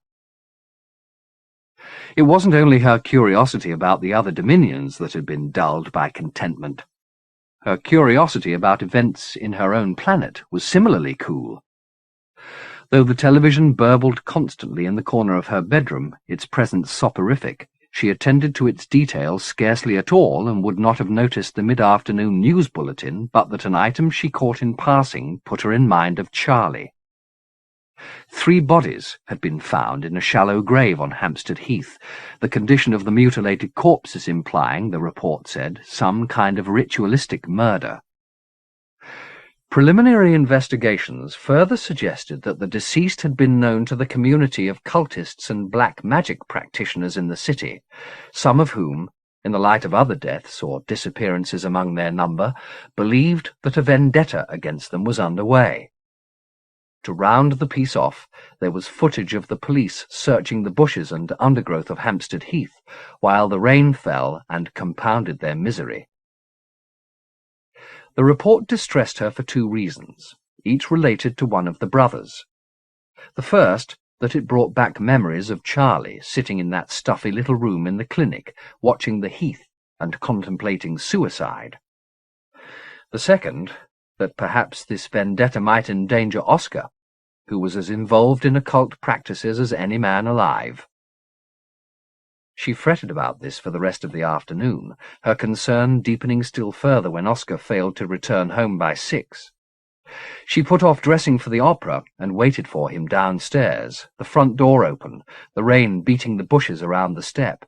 It wasn't only her curiosity about the other dominions that had been dulled by contentment. Her curiosity about events in her own planet was similarly cool. Though the television burbled constantly in the corner of her bedroom, its presence soporific, she attended to its details scarcely at all and would not have noticed the mid-afternoon news bulletin but that an item she caught in passing put her in mind of Charlie. 3 bodies had been found in a shallow grave on Hampstead Heath, the condition of the mutilated corpses implying, the report said, some kind of ritualistic murder. Preliminary investigations further suggested that the deceased had been known to the community of cultists and black magic practitioners in the city, some of whom, in the light of other deaths or disappearances among their number, believed that a vendetta against them was underway. To round the piece off, there was footage of the police searching the bushes and undergrowth of Hampstead Heath, while the rain fell and compounded their misery. The report distressed her for 2 reasons, each related to one of the brothers. The first, that it brought back memories of Charlie sitting in that stuffy little room in the clinic, watching the Heath and contemplating suicide. The second, that perhaps this vendetta might endanger Oscar, who was as involved in occult practices as any man alive. She fretted about this for the rest of the afternoon, her concern deepening still further when Oscar failed to return home by 6. She put off dressing for the opera and waited for him downstairs, the front door open, the rain beating the bushes around the step.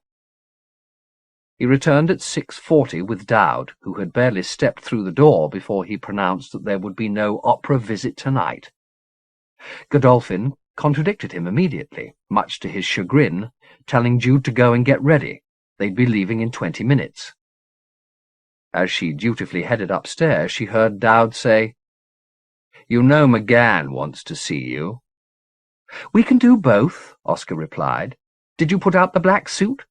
He returned at 6:40 with Dowd, who had barely stepped through the door before he pronounced that there would be no opera visit tonight. Godolphin contradicted him immediately, much to his chagrin, telling Jude to go and get ready. They'd be leaving in 20 minutes. As she dutifully headed upstairs, she heard Dowd say, "You know McGann wants to see you." "We can do both," Oscar replied. "Did you put out the black suit?"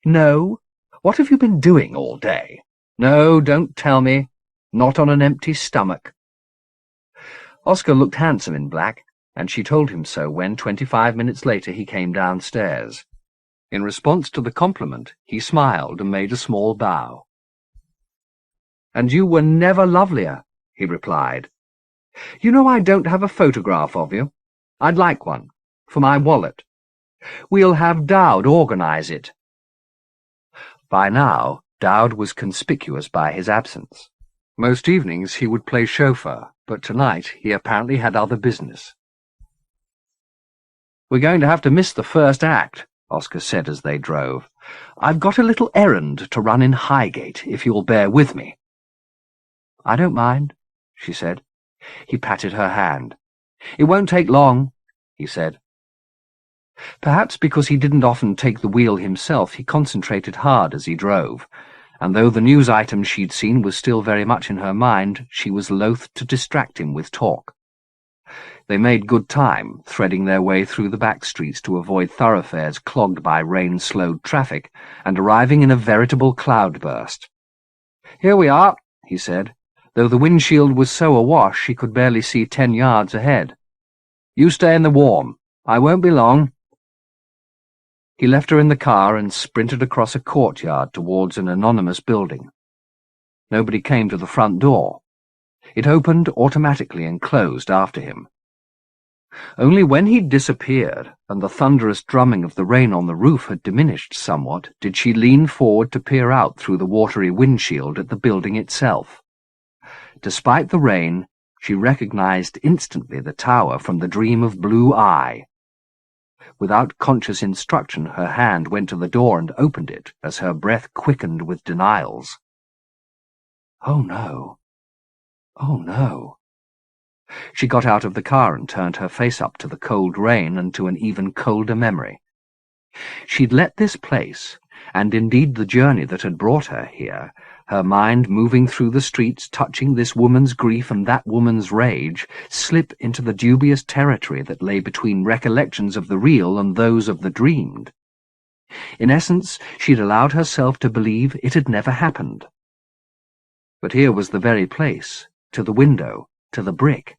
"No. What have you been doing all day?" "No, don't tell me. Not on an empty stomach." Oscar looked handsome in black, and she told him so when 25 minutes later he came downstairs. In response to the compliment, he smiled and made a small bow. "And you were never lovelier," he replied. "You know I don't have a photograph of you. I'd like one, for my wallet. We'll have Dowd organize it." By now, Dowd was conspicuous by his absence. Most evenings he would play chauffeur, but tonight he apparently had other business. "We're going to have to miss the first act," Oscar said as they drove. "I've got a little errand to run in Highgate, if you'll bear with me." "I don't mind," she said. He patted her hand. "It won't take long," he said. Perhaps because he didn't often take the wheel himself, he concentrated hard as he drove, and though the news item she'd seen was still very much in her mind, she was loath to distract him with talk. They made good time, threading their way through the back streets to avoid thoroughfares clogged by rain-slowed traffic, and arriving in a veritable cloudburst. "Here we are," he said, though the windshield was so awash she could barely see 10 yards ahead. "You stay in the warm. I won't be long." He left her in the car and sprinted across a courtyard towards an anonymous building. Nobody came to the front door. It opened automatically and closed after him. Only when he'd disappeared, and the thunderous drumming of the rain on the roof had diminished somewhat, did she lean forward to peer out through the watery windshield at the building itself. Despite the rain, she recognized instantly the tower from the dream of Blue Eye. Without conscious instruction, her hand went to the door and opened it as her breath quickened with denials. Oh no. Oh no. She got out of the car and turned her face up to the cold rain and to an even colder memory. She'd let this place, and indeed the journey that had brought her here, her mind moving through the streets, touching this woman's grief and that woman's rage, slip into the dubious territory that lay between recollections of the real and those of the dreamed. In essence, she'd allowed herself to believe it had never happened. But here was the very place, to the window, to the brick,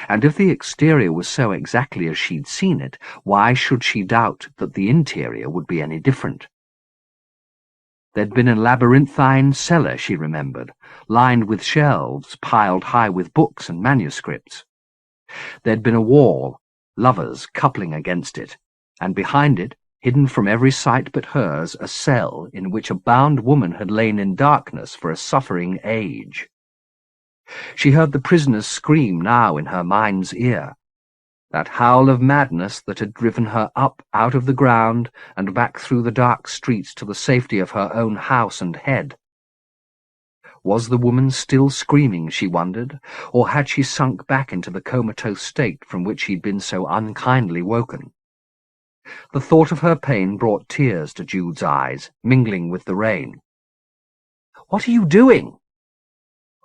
and if the exterior was so exactly as she'd seen it, why should she doubt that the interior would be any different? There'd been a labyrinthine cellar, she remembered, lined with shelves piled high with books and manuscripts. There'd been a wall, lovers coupling against it, and behind it, hidden from every sight but hers, a cell in which a bound woman had lain in darkness for a suffering age. She heard the prisoner's scream now in her mind's ear, that howl of madness that had driven her up out of the ground and back through the dark streets to the safety of her own house and head. Was the woman still screaming, she wondered, or had she sunk back into the comatose state from which she'd been so unkindly woken? The thought of her pain brought tears to Jude's eyes, mingling with the rain. "What are you doing?"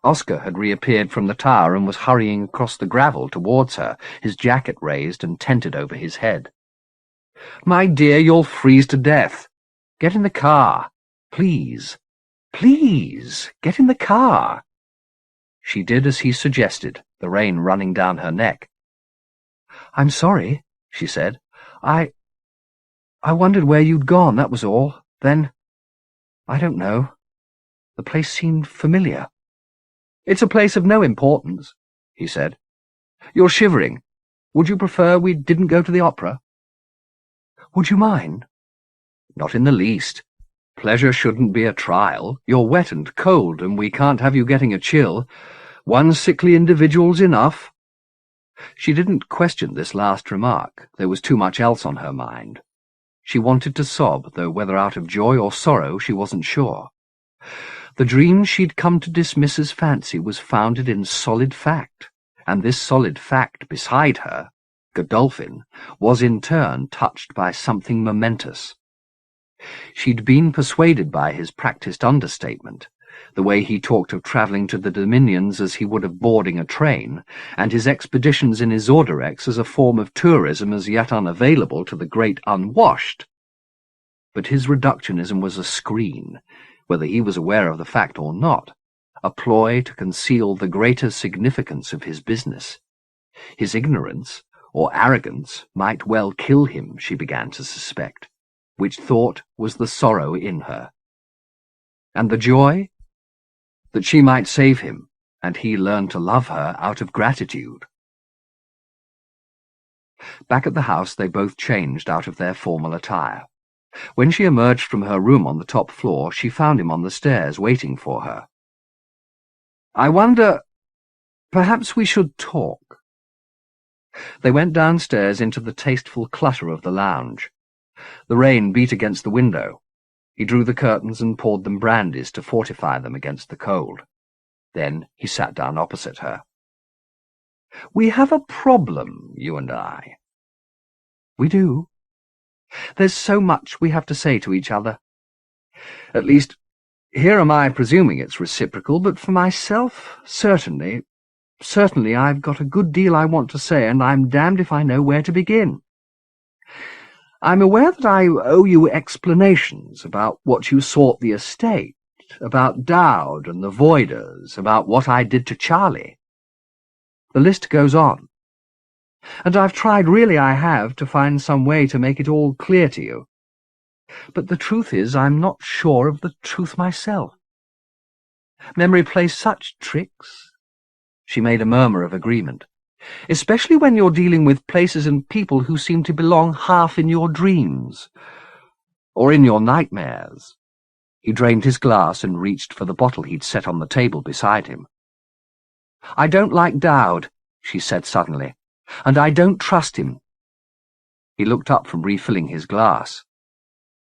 Oscar had reappeared from the tower and was hurrying across the gravel towards her, his jacket raised and tented over his head. "My dear, you'll freeze to death. Get in the car. Please. Please, get in the car." She did as he suggested, the rain running down her neck. "I'm sorry," she said. I wondered where you'd gone, that was all. Then, I don't know. The place seemed familiar." "It's a place of no importance," he said. "You're shivering. Would you prefer we didn't go to the opera?" "Would you mind?" "Not in the least. Pleasure shouldn't be a trial. You're wet and cold, and we can't have you getting a chill. One sickly individual's enough." She didn't question this last remark. There was too much else on her mind. She wanted to sob, though whether out of joy or sorrow she wasn't sure. The dream she'd come to dismiss as fancy was founded in solid fact, and this solid fact beside her, Godolphin, was in turn touched by something momentous. She'd been persuaded by his practised understatement, the way he talked of travelling to the Dominions as he would of boarding a train, and his expeditions in Isorderex as a form of tourism as yet unavailable to the great unwashed. But his reductionism was a screen, whether he was aware of the fact or not, a ploy to conceal the greater significance of his business. His ignorance, or arrogance, might well kill him, she began to suspect, which thought was the sorrow in her. And the joy? That she might save him, and he learn to love her out of gratitude. Back at the house they both changed out of their formal attire. When she emerged from her room on the top floor, she found him on the stairs waiting for her. "I wonder, perhaps we should talk." They went downstairs into the tasteful clutter of the lounge. The rain beat against the window. He drew the curtains and poured them brandies to fortify them against the cold. Then he sat down opposite her. "We have a problem, you and I." "We do. There's so much we have to say to each other. At least, Here am I presuming it's reciprocal, but for myself, certainly I've got a good deal I want to say, and I'm damned if I know where to begin. I'm aware that I owe you explanations about what you sought the estate, about Dowd and the Voiders, about what I did to Charlie. The list goes on. And I've tried, really I have, to find some way to make it all clear to you. But the truth is, I'm not sure of the truth myself. Memory plays such tricks. She made a murmur of agreement. Especially when you're dealing with places and people who seem to belong half in your dreams. Or in your nightmares. He drained his glass and reached for the bottle he'd set on the table beside him. I don't like Dowd, she said suddenly, and I don't trust him. He looked up from refilling his glass.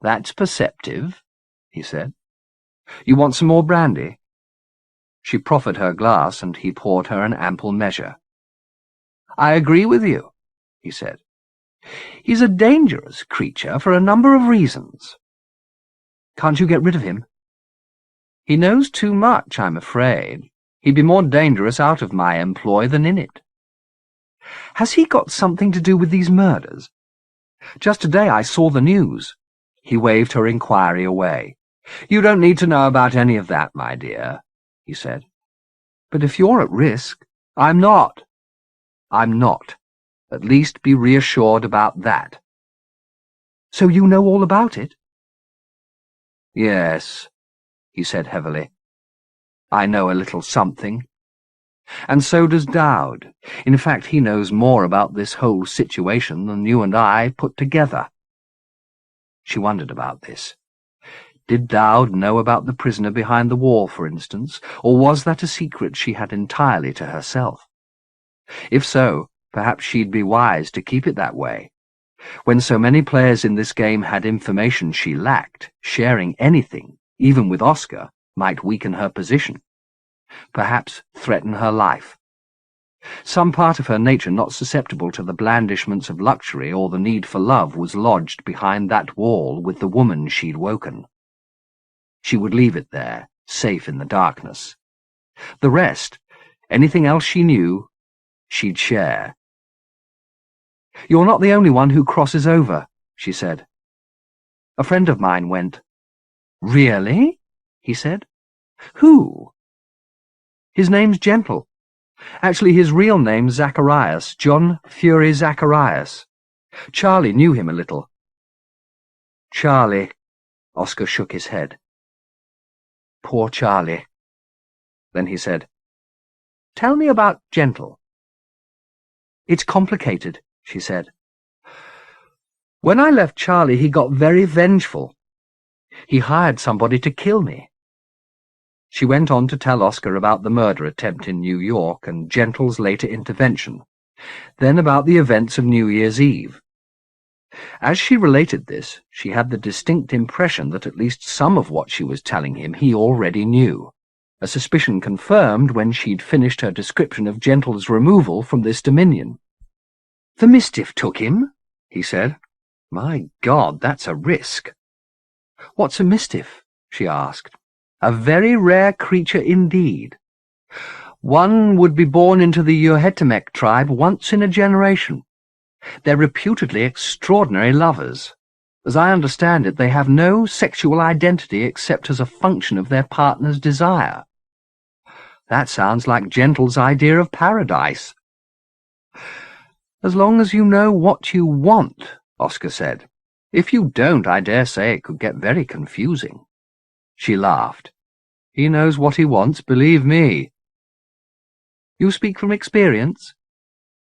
That's perceptive, he said. You want some more brandy? She proffered her glass, and he poured her an ample measure. I agree with you, he said. He's a dangerous creature for a number of reasons. Can't you get rid of him? He knows too much, I'm afraid. He'd be more dangerous out of my employ than in it. Has he got something to do with these murders? Just today I saw the news. He waved her inquiry away. You don't need to know about any of that, my dear, he said. But if you're at risk, I'm not. I'm not. At least be reassured about that. So you know all about it? Yes, he said heavily. I know a little something. And so does Dowd. In fact, he knows more about this whole situation than you and I put together. She wondered about this. Did Dowd know about the prisoner behind the wall, for instance, or was that a secret she had entirely to herself? If so, perhaps she'd be wise to keep it that way. When so many players in this game had information she lacked, sharing anything, even with Oscar, might weaken her position. Perhaps threaten her life. Some part of her nature not susceptible to the blandishments of luxury or the need for love was lodged behind that wall with the woman she'd woken. She would leave it there, safe in the darkness. The rest, anything else she knew, she'd share. You're not the only one who crosses over, she said. A friend of mine went. Really? He said. Who? His name's Gentle. Actually, his real name's Zacharias, John Fury Zacharias. Charlie knew him a little. Charlie, Oscar shook his head. Poor Charlie. Then he said, Tell me about Gentle. It's complicated, she said. When I left Charlie, he got very vengeful. He hired somebody to kill me. She went on to tell Oscar about the murder attempt in New York and Gentle's later intervention, then about the events of New Year's Eve. As she related this, she had the distinct impression that at least some of what she was telling him he already knew, a suspicion confirmed when she'd finished her description of Gentle's removal from this dominion. The Mistiff took him, he said. My God, that's a risk. What's a Mistiff? She asked. A very rare creature indeed. One would be born into the Uhetemek tribe once in a generation. They're reputedly extraordinary lovers. As I understand it, they have no sexual identity except as a function of their partner's desire. That sounds like Gentle's idea of paradise. As long as you know what you want, Oscar said. If you don't, I dare say it could get very confusing. She laughed. He knows what he wants, believe me. You speak from experience?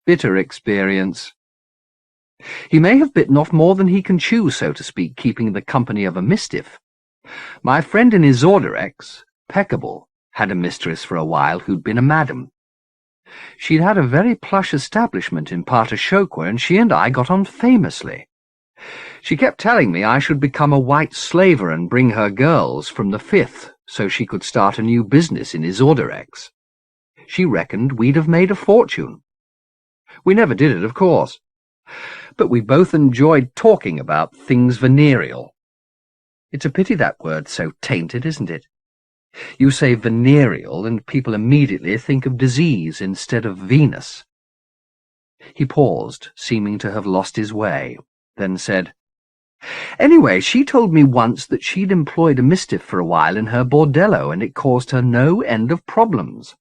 Bitter experience. He may have bitten off more than he can chew, so to speak, keeping the company of a Mistiff. My friend in Isorderex, Peccable, had a mistress for a while who'd been a madam. She'd had a very plush establishment in Partashokwa, and she and I got on famously. She kept telling me I should become a white slaver and bring her girls from the Fifth, so she could start a new business in Isorderex. She reckoned we'd have made a fortune. We never did it, of course. But we both enjoyed talking about things venereal. It's a pity that word's so tainted, isn't it? You say venereal, and people immediately think of disease instead of Venus. He paused, seeming to have lost his way, then said, Anyway, she told me once that she'd employed a mistiff for a while in her bordello, and it caused her no end of problems.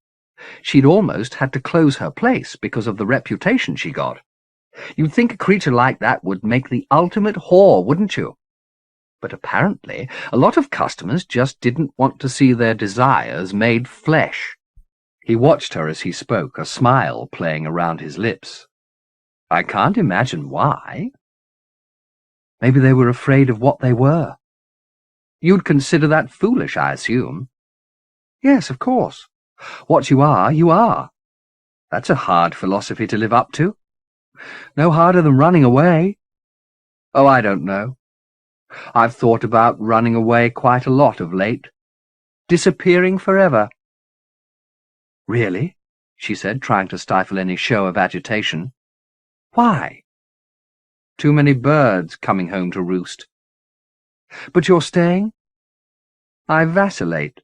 She'd almost had to close her place because of the reputation she got. You'd think a creature like that would make the ultimate whore, wouldn't you? But apparently a lot of customers just didn't want to see their desires made flesh. He watched her as he spoke, a smile playing around his lips. I can't imagine why. Maybe they were afraid of what they were. You'd consider that foolish, I assume. Yes, of course. What you are, you are. That's a hard philosophy to live up to. No harder than running away. Oh, I don't know. I've thought about running away quite a lot of late. Disappearing forever. Really? She said, trying to stifle any show of agitation. Why? Too many birds coming home to roost. But you're staying? I vacillate.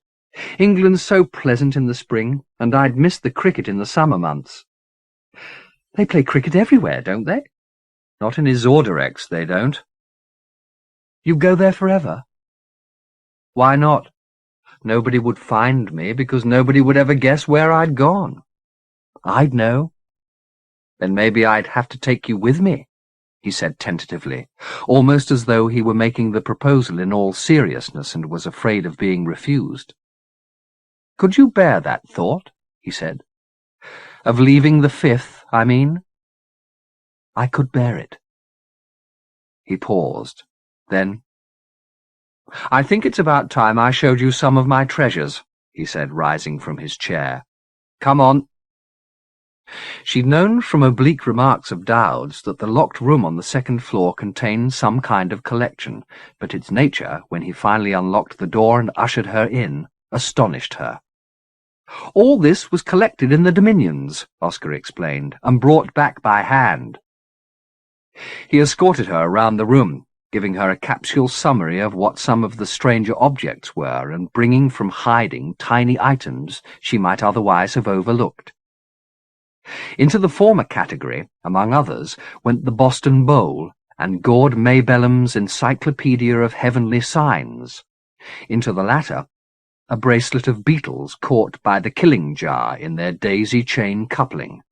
England's so pleasant in the spring, and I'd miss the cricket in the summer months. They play cricket everywhere, don't they? Not in Isorderex, they don't. You go there forever? Why not? Nobody would find me, because nobody would ever guess where I'd gone. I'd know. Then maybe I'd have to take you with me, he said tentatively, almost as though he were making the proposal in all seriousness and was afraid of being refused. Could you bear that thought? He said. Of leaving the 5th, I mean? I could bear it. He paused. Then, I think it's about time I showed you some of my treasures, he said, rising from his chair. Come on. She'd known from oblique remarks of Dowd's that the locked room on the 2nd floor contained some kind of collection, but its nature, when he finally unlocked the door and ushered her in, astonished her. All this was collected in the Dominions, Oscar explained, and brought back by hand. He escorted her around the room, giving her a capsule summary of what some of the stranger objects were and bringing from hiding tiny items she might otherwise have overlooked. Into the former category, among others, went the Boston Bowl and Gord Maybellum's Encyclopedia of Heavenly Signs. Into the latter, a bracelet of beetles caught by the killing jar in their daisy-chain coupling.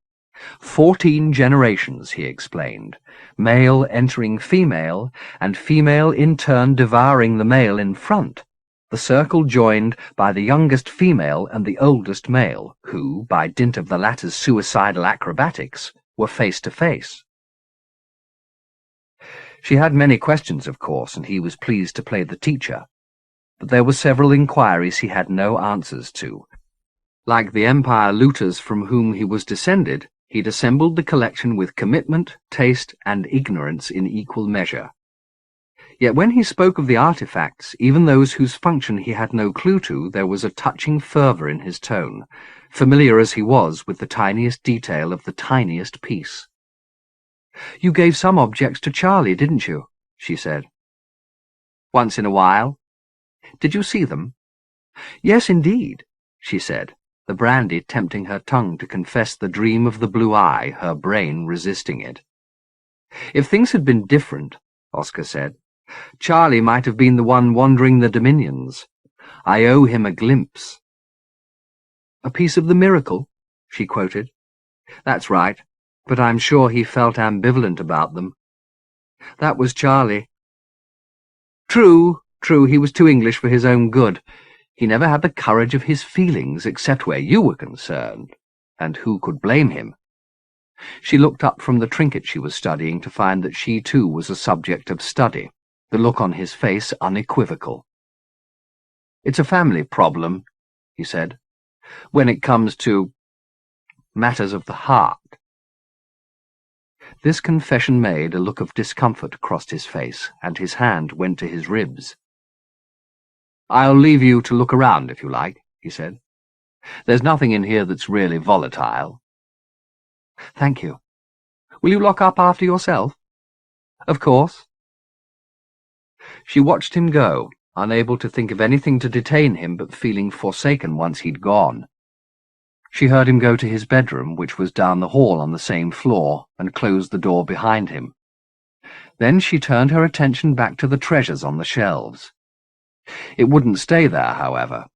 14 generations, he explained, male entering female, and female in turn devouring the male in front, the circle joined by the youngest female and the oldest male, who, by dint of the latter's suicidal acrobatics, were face to face. She had many questions, of course, and he was pleased to play the teacher, but there were several inquiries he had no answers to. Like the Empire looters from whom he was descended, he'd assembled the collection with commitment, taste, and ignorance in equal measure. Yet when he spoke of the artifacts, even those whose function he had no clue to, there was a touching fervour in his tone, familiar as he was with the tiniest detail of the tiniest piece. "You gave some objects to Charlie, didn't you?" she said. "Once in a while." "Did you see them?" "Yes, indeed," she said, the brandy tempting her tongue to confess the dream of the blue eye, her brain resisting it. "If things had been different," Oscar said, "Charlie might have been the one wandering the Dominions. I owe him a glimpse." "A piece of the miracle," she quoted. "That's right, but I'm sure he felt ambivalent about them." "That was Charlie." True, he was too English for his own good. He never had the courage of his feelings, except where you were concerned, and who could blame him? She looked up from the trinket she was studying to find that she too was a subject of study, the look on his face unequivocal. "It's a family problem," he said, "when it comes to matters of the heart." This confession made, a look of discomfort crossed his face, and his hand went to his ribs. "I'll leave you to look around, if you like," he said. "There's nothing in here that's really volatile." "Thank you. Will you lock up after yourself?" "Of course." She watched him go, unable to think of anything to detain him but feeling forsaken once he'd gone. She heard him go to his bedroom, which was down the hall on the same floor, and close the door behind him. Then she turned her attention back to the treasures on the shelves. It wouldn't stay there, however.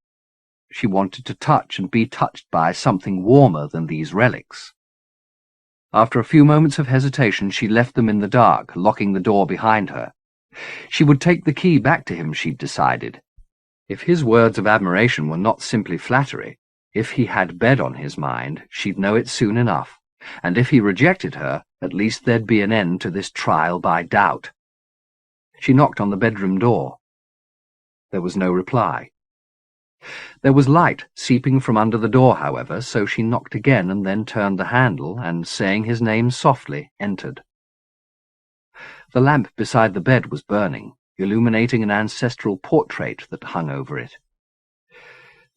She wanted to touch and be touched by something warmer than these relics. After a few moments of hesitation, she left them in the dark, locking the door behind her. She would take the key back to him, she'd decided. If his words of admiration were not simply flattery, if he had bed on his mind, she'd know it soon enough, and if he rejected her, at least there'd be an end to this trial by doubt. She knocked on the bedroom door. There was no reply. There was light seeping from under the door, however, so she knocked again and then turned the handle and, saying his name softly, entered. The lamp beside the bed was burning, illuminating an ancestral portrait that hung over it.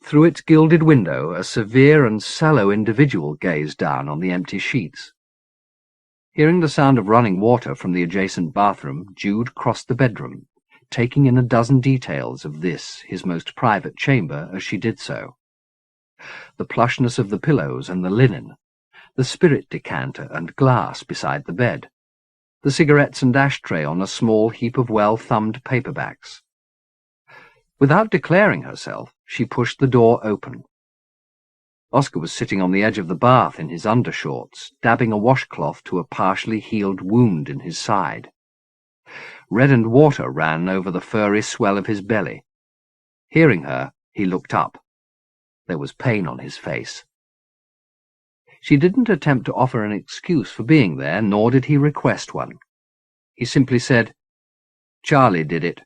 Through its gilded window, a severe and sallow individual gazed down on the empty sheets. Hearing the sound of running water from the adjacent bathroom, Jude crossed the bedroom, taking in a dozen details of this, his most private chamber, as she did so. The plushness of the pillows and the linen, the spirit decanter and glass beside the bed, the cigarettes and ashtray on a small heap of well-thumbed paperbacks. Without declaring herself, she pushed the door open. Oscar was sitting on the edge of the bath in his undershorts, dabbing a washcloth to a partially healed wound in his side. Reddened water ran over the furry swell of his belly. Hearing her, he looked up. There was pain on his face. She didn't attempt to offer an excuse for being there, nor did he request one. He simply said, "Charlie did it."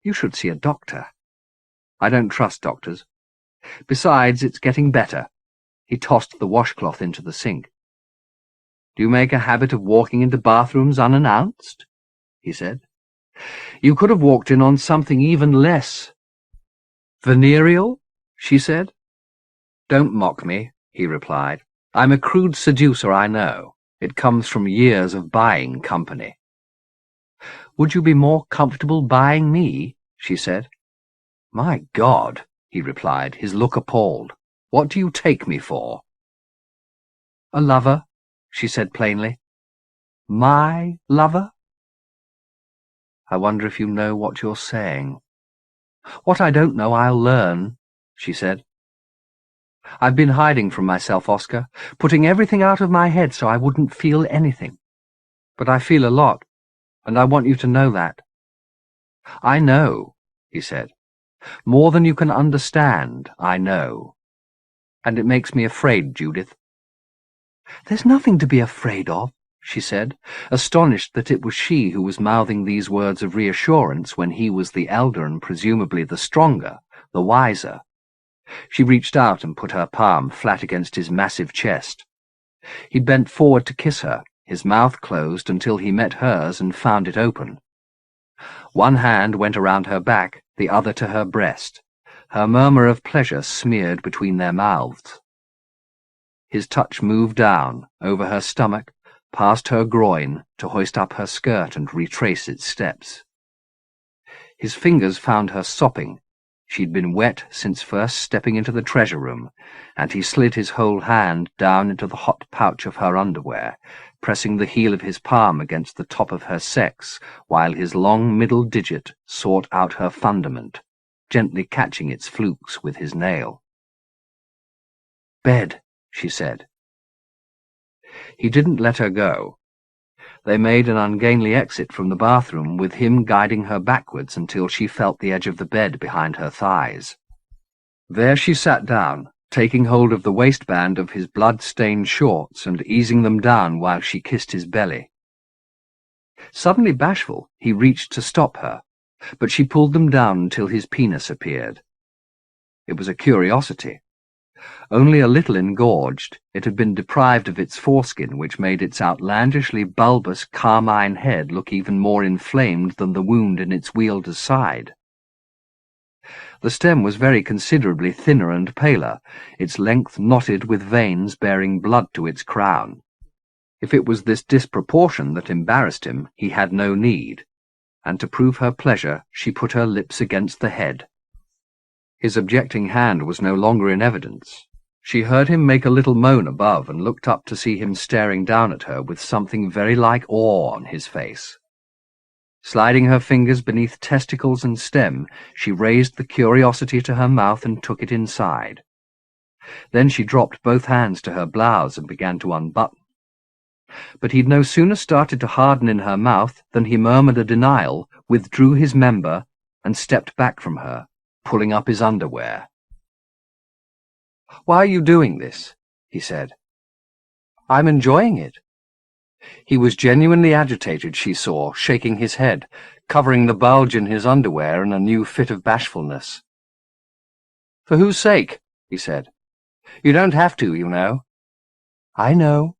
"You should see a doctor." "I don't trust doctors. Besides, it's getting better." He tossed the washcloth into the sink. "Do you make a habit of walking into bathrooms unannounced?" he said. "You could have walked in on something even less." "Venereal?" she said. "Don't mock me," he replied. "I'm a crude seducer, I know. It comes from years of buying company." "Would you be more comfortable buying me?" she said. "My God," he replied, his look appalled. "What do you take me for?" "A lover," she said plainly. "My lover?" "I wonder if you know what you're saying." "What I don't know I'll learn," she said. "I've been hiding from myself, Oscar, putting everything out of my head so I wouldn't feel anything. But I feel a lot, and I want you to know that." "I know," he said. "More than you can understand, I know. And it makes me afraid, Judith." "There's nothing to be afraid of," she said, astonished that it was she who was mouthing these words of reassurance when he was the elder and presumably the stronger, the wiser. She reached out and put her palm flat against his massive chest. He bent forward to kiss her, his mouth closed until he met hers and found it open. One hand went around her back, the other to her breast. Her murmur of pleasure smeared between their mouths. His touch moved down, over her stomach, past her groin, to hoist up her skirt and retrace its steps. His fingers found her sopping. She'd been wet since first stepping into the treasure room, and he slid his whole hand down into the hot pouch of her underwear, pressing the heel of his palm against the top of her sex, while his long middle digit sought out her fundament, gently catching its flukes with his nail. "Bed," she said. He didn't let her go. They made an ungainly exit from the bathroom, with him guiding her backwards until she felt the edge of the bed behind her thighs. There she sat down, taking hold of the waistband of his blood-stained shorts and easing them down while she kissed his belly. Suddenly bashful, he reached to stop her, but she pulled them down until his penis appeared. It was a curiosity. Only a little engorged, it had been deprived of its foreskin, which made its outlandishly bulbous carmine head look even more inflamed than the wound in its wielder's side. The stem was very considerably thinner and paler, its length knotted with veins bearing blood to its crown. If it was this disproportion that embarrassed him, he had no need. and to prove her pleasure she put her lips against the head. His objecting hand was no longer in evidence. She heard him make a little moan above and looked up to see him staring down at her with something very like awe on his face. Sliding her fingers beneath testicles and stem, she raised the curiosity to her mouth and took it inside. Then she dropped both hands to her blouse and began to unbutton. But he'd no sooner started to harden in her mouth than he murmured a denial, withdrew his member, and stepped back from her, pulling up his underwear. "Why are you doing this?" he said. "I'm enjoying it." He was genuinely agitated, she saw, shaking his head, covering the bulge in his underwear in a new fit of bashfulness. "For whose sake?" he said. "You don't have to, you know." "I know."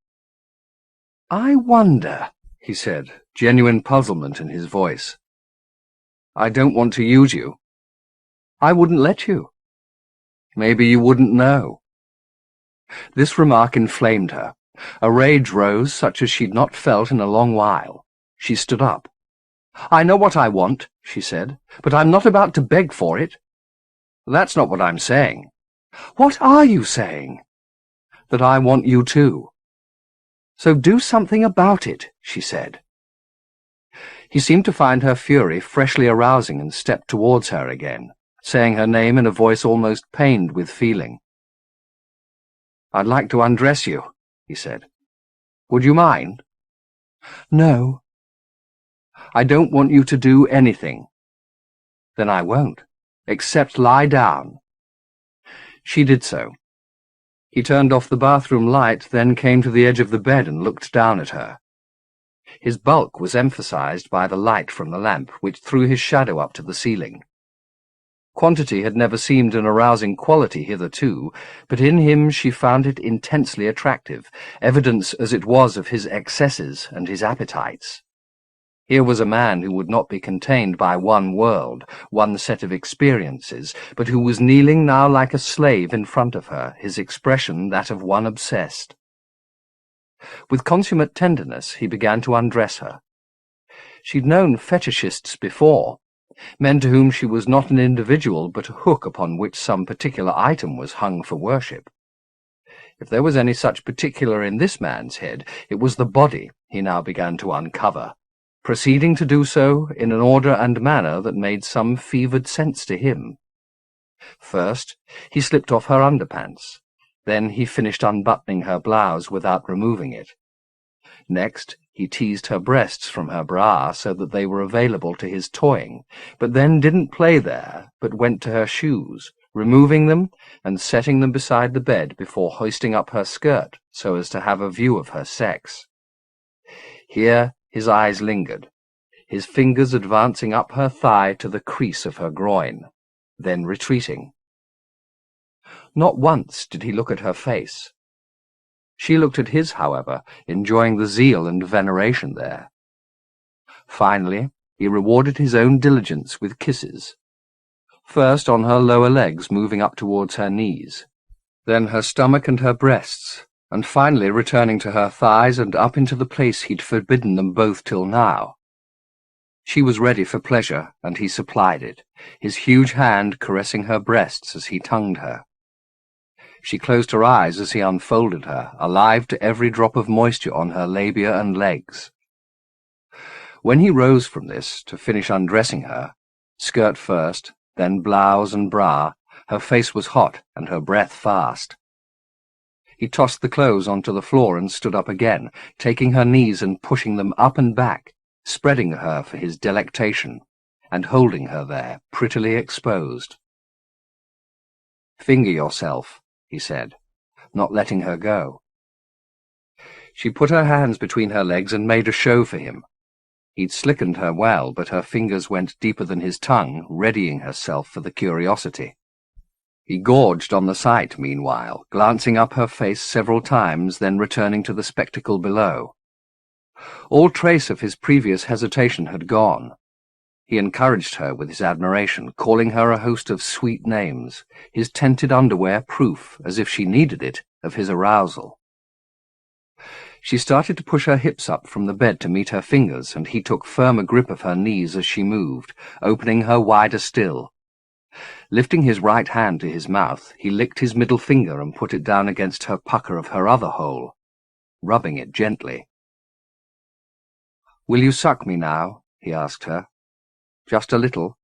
"I wonder," he said, genuine puzzlement in his voice. "I don't want to use you." "I wouldn't let you." "Maybe you wouldn't know." This remark inflamed her. A rage rose such as she'd not felt in a long while. She stood up. "I know what I want," she said, "but I'm not about to beg for it." "That's not what I'm saying." "What are you saying?" "That I want you too." "So do something about it," she said. He seemed to find her fury freshly arousing and stepped towards her again, saying her name in a voice almost pained with feeling. "I'd like to undress you," he said. "Would you mind?" "No." "I don't want you to do anything." "Then I won't, except lie down." She did so. He turned off the bathroom light, then came to the edge of the bed and looked down at her. His bulk was emphasized by the light from the lamp, which threw his shadow up to the ceiling. Quantity had never seemed an arousing quality hitherto, but in him she found it intensely attractive, evidence as it was of his excesses and his appetites. Here was a man who would not be contained by one world, one set of experiences, but who was kneeling now like a slave in front of her, his expression that of one obsessed. With consummate tenderness he began to undress her. She'd known fetishists before, men to whom she was not an individual but a hook upon which some particular item was hung for worship. If there was any such particular in this man's head, it was the body he now began to uncover, proceeding to do so in an order and manner that made some fevered sense to him. First, he slipped off her underpants. Then he finished unbuttoning her blouse without removing it. Next, he teased her breasts from her bra so that they were available to his toying, but then didn't play there, but went to her shoes, removing them and setting them beside the bed before hoisting up her skirt so as to have a view of her sex. Here his eyes lingered, his fingers advancing up her thigh to the crease of her groin, then retreating. Not once did he look at her face. She looked at his, however, enjoying the zeal and veneration there. Finally, he rewarded his own diligence with kisses, first on her lower legs moving up towards her knees, then her stomach and her breasts, and finally returning to her thighs and up into the place he'd forbidden them both till now. She was ready for pleasure, and he supplied it, his huge hand caressing her breasts as he tongued her. She closed her eyes as he unfolded her, alive to every drop of moisture on her labia and legs. When he rose from this to finish undressing her, skirt first, then blouse and bra, her face was hot and her breath fast. He tossed the clothes onto the floor and stood up again, taking her knees and pushing them up and back, spreading her for his delectation, and holding her there, prettily exposed. "Finger yourself," he said, not letting her go. She put her hands between her legs and made a show for him. He'd slickened her well, but her fingers went deeper than his tongue, readying herself for the curiosity. He gorged on the sight, meanwhile, glancing up her face several times, then returning to the spectacle below. All trace of his previous hesitation had gone. He encouraged her with his admiration, calling her a host of sweet names, his tented underwear proof, as if she needed it, of his arousal. She started to push her hips up from the bed to meet her fingers, and he took firmer grip of her knees as she moved, opening her wider still. Lifting his right hand to his mouth, he licked his middle finger and put it down against her pucker of her other hole, rubbing it gently. "Will you suck me now?" he asked her. "Just a little?"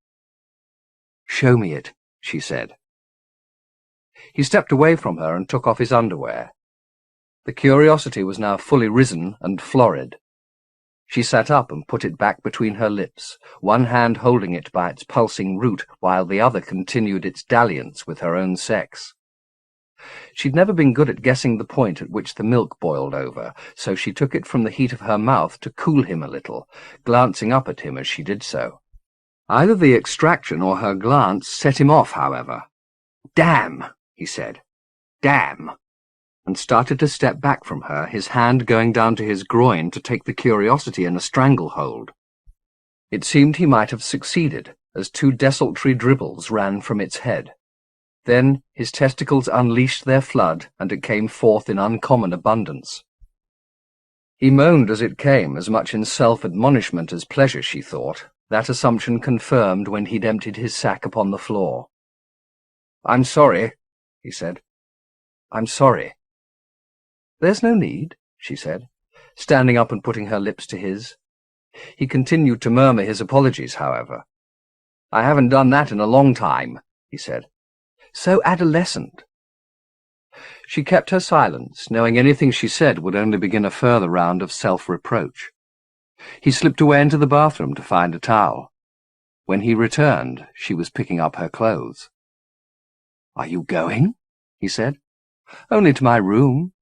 "Show me it," she said. He stepped away from her and took off his underwear. The curiosity was now fully risen and florid. She sat up and put it back between her lips, one hand holding it by its pulsing root while the other continued its dalliance with her own sex. She'd never been good at guessing the point at which the milk boiled over, so she took it from the heat of her mouth to cool him a little, glancing up at him as she did so. Either the extraction or her glance set him off, however. "Damn!" he said. "Damn!" and started to step back from her, his hand going down to his groin to take the curiosity in a stranglehold. It seemed he might have succeeded, as two desultory dribbles ran from its head. Then his testicles unleashed their flood, and it came forth in uncommon abundance. He moaned as it came, as much in self-admonishment as pleasure, she thought, that assumption confirmed when he'd emptied his sack upon the floor. "I'm sorry," he said. "I'm sorry." "There's no need," she said, standing up and putting her lips to his. He continued to murmur his apologies, however. "I haven't done that in a long time," he said. "So adolescent." She kept her silence, knowing anything she said would only begin a further round of self-reproach. He slipped away into the bathroom to find a towel. When he returned, she was picking up her clothes. "Are you going?" he said. "Only to my room."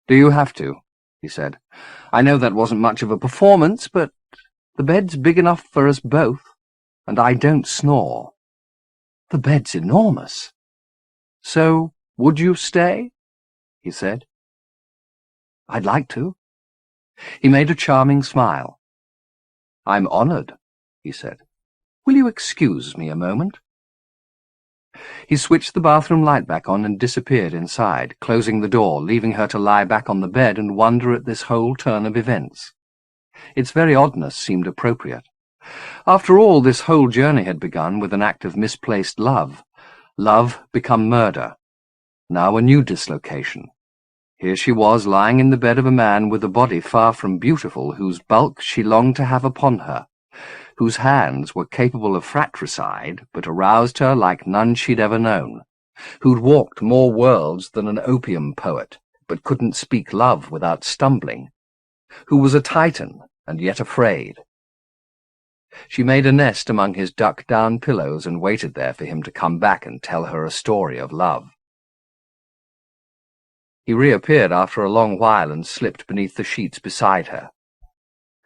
"Do you have to?" he said. "I know that wasn't much of a performance, but the bed's big enough for us both, and I don't snore." "The bed's enormous." "So, would you stay?" he said. "I'd like to." He made a charming smile. "I'm honored," he said. "Will you excuse me a moment?" He switched the bathroom light back on and disappeared inside, closing the door, leaving her to lie back on the bed and wonder at this whole turn of events. Its very oddness seemed appropriate. After all, this whole journey had begun with an act of misplaced love. Love become murder. Now a new dislocation. Here she was, lying in the bed of a man with a body far from beautiful, whose bulk she longed to have upon her, whose hands were capable of fratricide, but aroused her like none she'd ever known, who'd walked more worlds than an opium poet, but couldn't speak love without stumbling, who was a Titan, and yet afraid. She made a nest among his duck-down pillows and waited there for him to come back and tell her a story of love. He reappeared after a long while and slipped beneath the sheets beside her.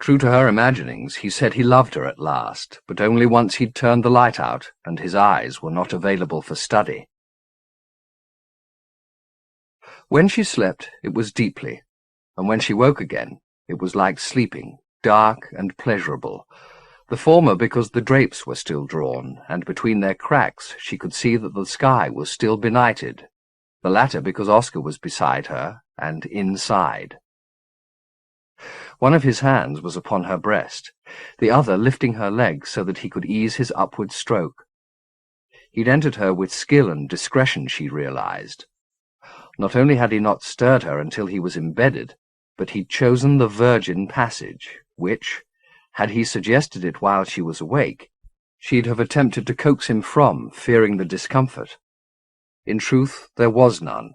True to her imaginings, he said he loved her at last, but only once he'd turned the light out, and his eyes were not available for study. When she slept, it was deeply, and when she woke again, it was like sleeping, dark and pleasurable, the former because the drapes were still drawn, and between their cracks she could see that the sky was still benighted, the latter because Oscar was beside her and inside. One of his hands was upon her breast, the other lifting her leg so that he could ease his upward stroke. He'd entered her with skill and discretion, she realized. Not only had he not stirred her until he was embedded, but he'd chosen the virgin passage, which, had he suggested it while she was awake, she'd have attempted to coax him from, fearing the discomfort. In truth, there was none,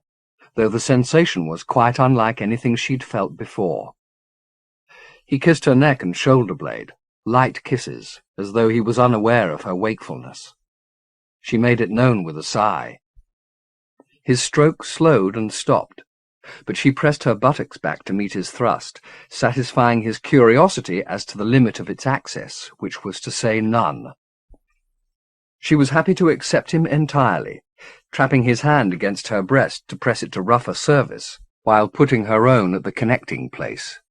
though the sensation was quite unlike anything she'd felt before. He kissed her neck and shoulder-blade, light kisses, as though he was unaware of her wakefulness. She made it known with a sigh. His stroke slowed and stopped, but she pressed her buttocks back to meet his thrust, satisfying his curiosity as to the limit of its access, which was to say none. She was happy to accept him entirely, trapping his hand against her breast to press it to rougher service, while putting her own at the connecting place.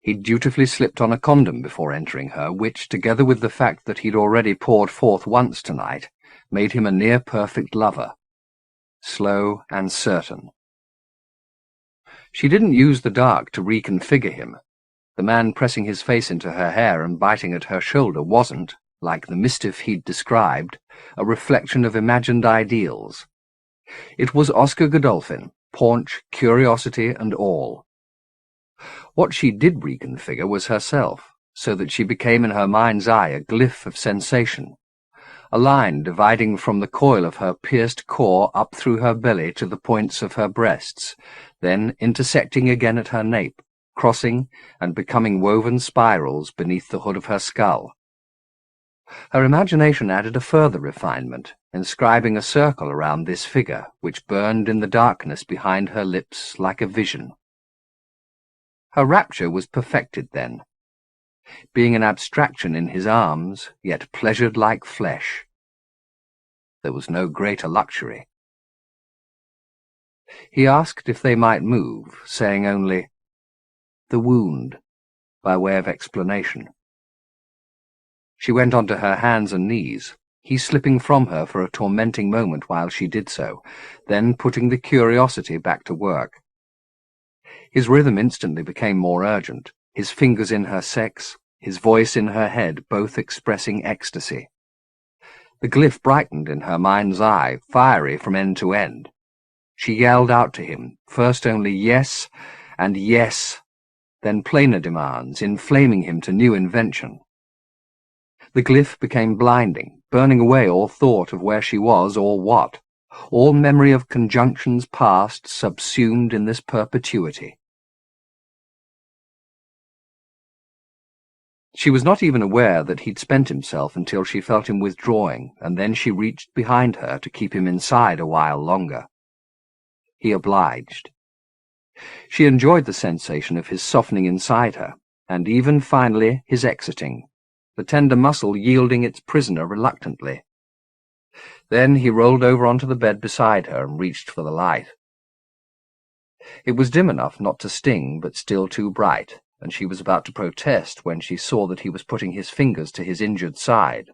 He'd dutifully slipped on a condom before entering her, which, together with the fact that he'd already poured forth once tonight, made him a near-perfect lover. Slow and certain. She didn't use the dark to reconfigure him. The man pressing his face into her hair and biting at her shoulder wasn't, like the mischief he'd described, a reflection of imagined ideals. It was Oscar Godolphin, paunch, curiosity, and all. What she did reconfigure was herself, so that she became in her mind's eye a glyph of sensation, a line dividing from the coil of her pierced core up through her belly to the points of her breasts, then intersecting again at her nape, crossing and becoming woven spirals beneath the hood of her skull. Her imagination added a further refinement, inscribing a circle around this figure, which burned in the darkness behind her lips like a vision. Her rapture was perfected then, being an abstraction in his arms, yet pleasured like flesh. There was no greater luxury. He asked if they might move, saying only, "The wound," by way of explanation. She went onto her hands and knees, he slipping from her for a tormenting moment while she did so, then putting the curiosity back to work. His rhythm instantly became more urgent, his fingers in her sex, his voice in her head, both expressing ecstasy. The glyph brightened in her mind's eye, fiery from end to end. She yelled out to him, first only yes, and yes, then plainer demands, inflaming him to new invention. The glyph became blinding, burning away all thought of where she was or what, all memory of conjunctions past subsumed in this perpetuity. She was not even aware that he'd spent himself until she felt him withdrawing, and then she reached behind her to keep him inside a while longer. He obliged. She enjoyed the sensation of his softening inside her, and even finally his exiting, the tender muscle yielding its prisoner reluctantly. Then he rolled over onto the bed beside her and reached for the light. It was dim enough not to sting, but still too bright, and she was about to protest when she saw that he was putting his fingers to his injured side.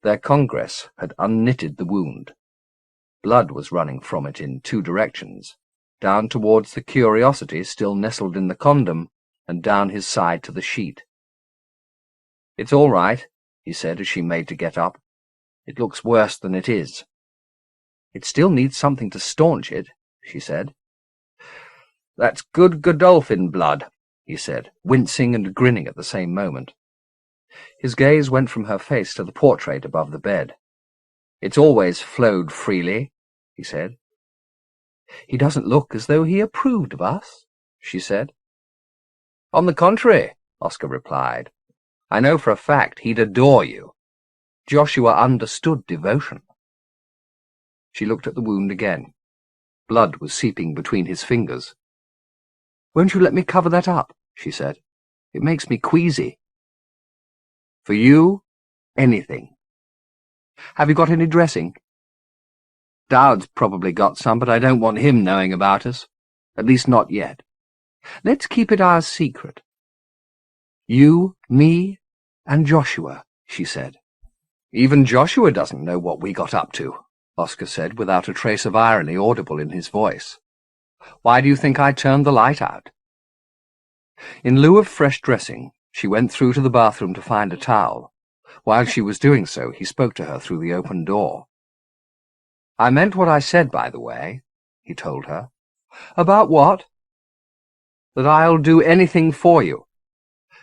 Their congress had unknitted the wound. Blood was running from it in two directions, down towards the curiosity still nestled in the condom, and down his side to the sheet. "It's all right," he said as she made to get up. "It looks worse than it is." "It still needs something to staunch it," she said. "That's good Godolphin blood," he said, wincing and grinning at the same moment. His gaze went from her face to the portrait above the bed. "It's always flowed freely," he said. "He doesn't look as though he approved of us," she said. "On the contrary," Oscar replied. "I know for a fact he'd adore you. Joshua understood devotion." She looked at the wound again. Blood was seeping between his fingers. "Won't you let me cover that up?" she said. "It makes me queasy." "For you, anything. Have you got any dressing?" "Dowd's probably got some, but I don't want him knowing about us. At least not yet. Let's keep it our secret. You, me, and Joshua," she said. "Even Joshua doesn't know what we got up to," Oscar said, without a trace of irony audible in his voice. "Why do you think I turned the light out?" In lieu of fresh dressing, she went through to the bathroom to find a towel. While she was doing so, he spoke to her through the open door. "I meant what I said, by the way," he told her. "About what?" "That I'll do anything for you.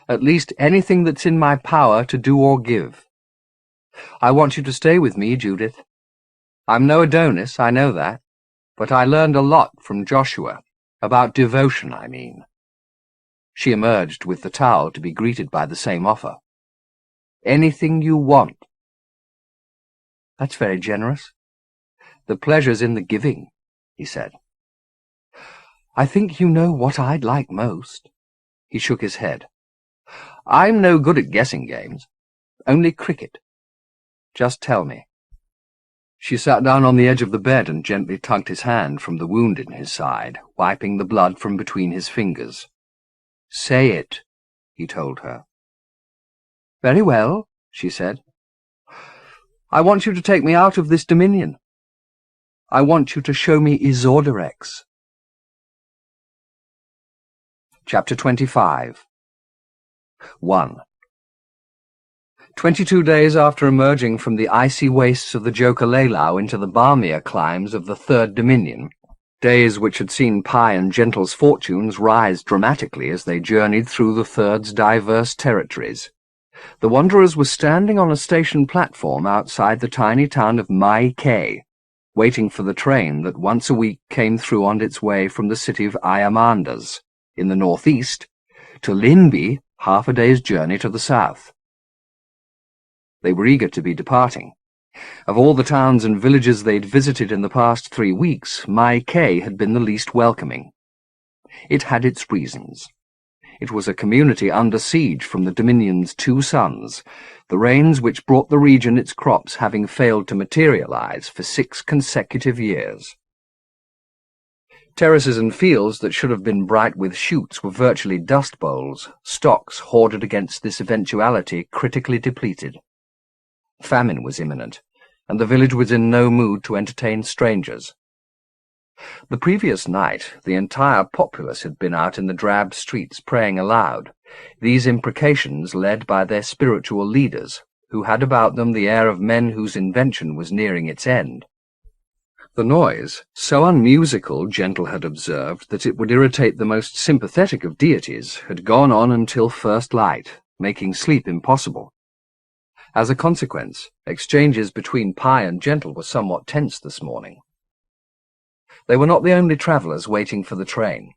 At least anything that's in my power to do or give. I want you to stay with me, Judith. I'm no Adonis, I know that, but I learned a lot from Joshua, about devotion, I mean." She emerged with the towel to be greeted by the same offer. "Anything you want." "That's very generous." "The pleasure's in the giving," he said. "I think you know what I'd like most." He shook his head. "I'm no good at guessing games. Only cricket. Just tell me." She sat down on the edge of the bed and gently tugged his hand from the wound in his side, wiping the blood from between his fingers. "Say it," he told her. "Very well," she said. "I want you to take me out of this dominion. I want you to show me Isorderex." Chapter 25. 1. 22 days after emerging from the icy wastes of the Jokalailau into the balmier climes of the Third Dominion, days which had seen Pi and Gentle's fortunes rise dramatically as they journeyed through the Third's diverse territories, the wanderers were standing on a station platform outside the tiny town of Imajica, waiting for the train that once a week came through on its way from the city of Ayamandas, in the northeast, to Linbi, half a day's journey to the south. They were eager to be departing. Of all the towns and villages they'd visited in the past 3 weeks, Imajica had been the least welcoming. It had its reasons. It was a community under siege from the Dominion's 2 sons, the rains which brought the region its crops having failed to materialize for 6 consecutive years. Terraces and fields that should have been bright with shoots were virtually dust bowls, stocks hoarded against this eventuality critically depleted. Famine was imminent, and the village was in no mood to entertain strangers. The previous night, the entire populace had been out in the drab streets praying aloud, these imprecations led by their spiritual leaders, who had about them the air of men whose invention was nearing its end. The noise, so unmusical, Gentle had observed, that it would irritate the most sympathetic of deities, had gone on until first light, making sleep impossible. As a consequence, exchanges between Pi and Gentle were somewhat tense this morning. They were not the only travellers waiting for the train.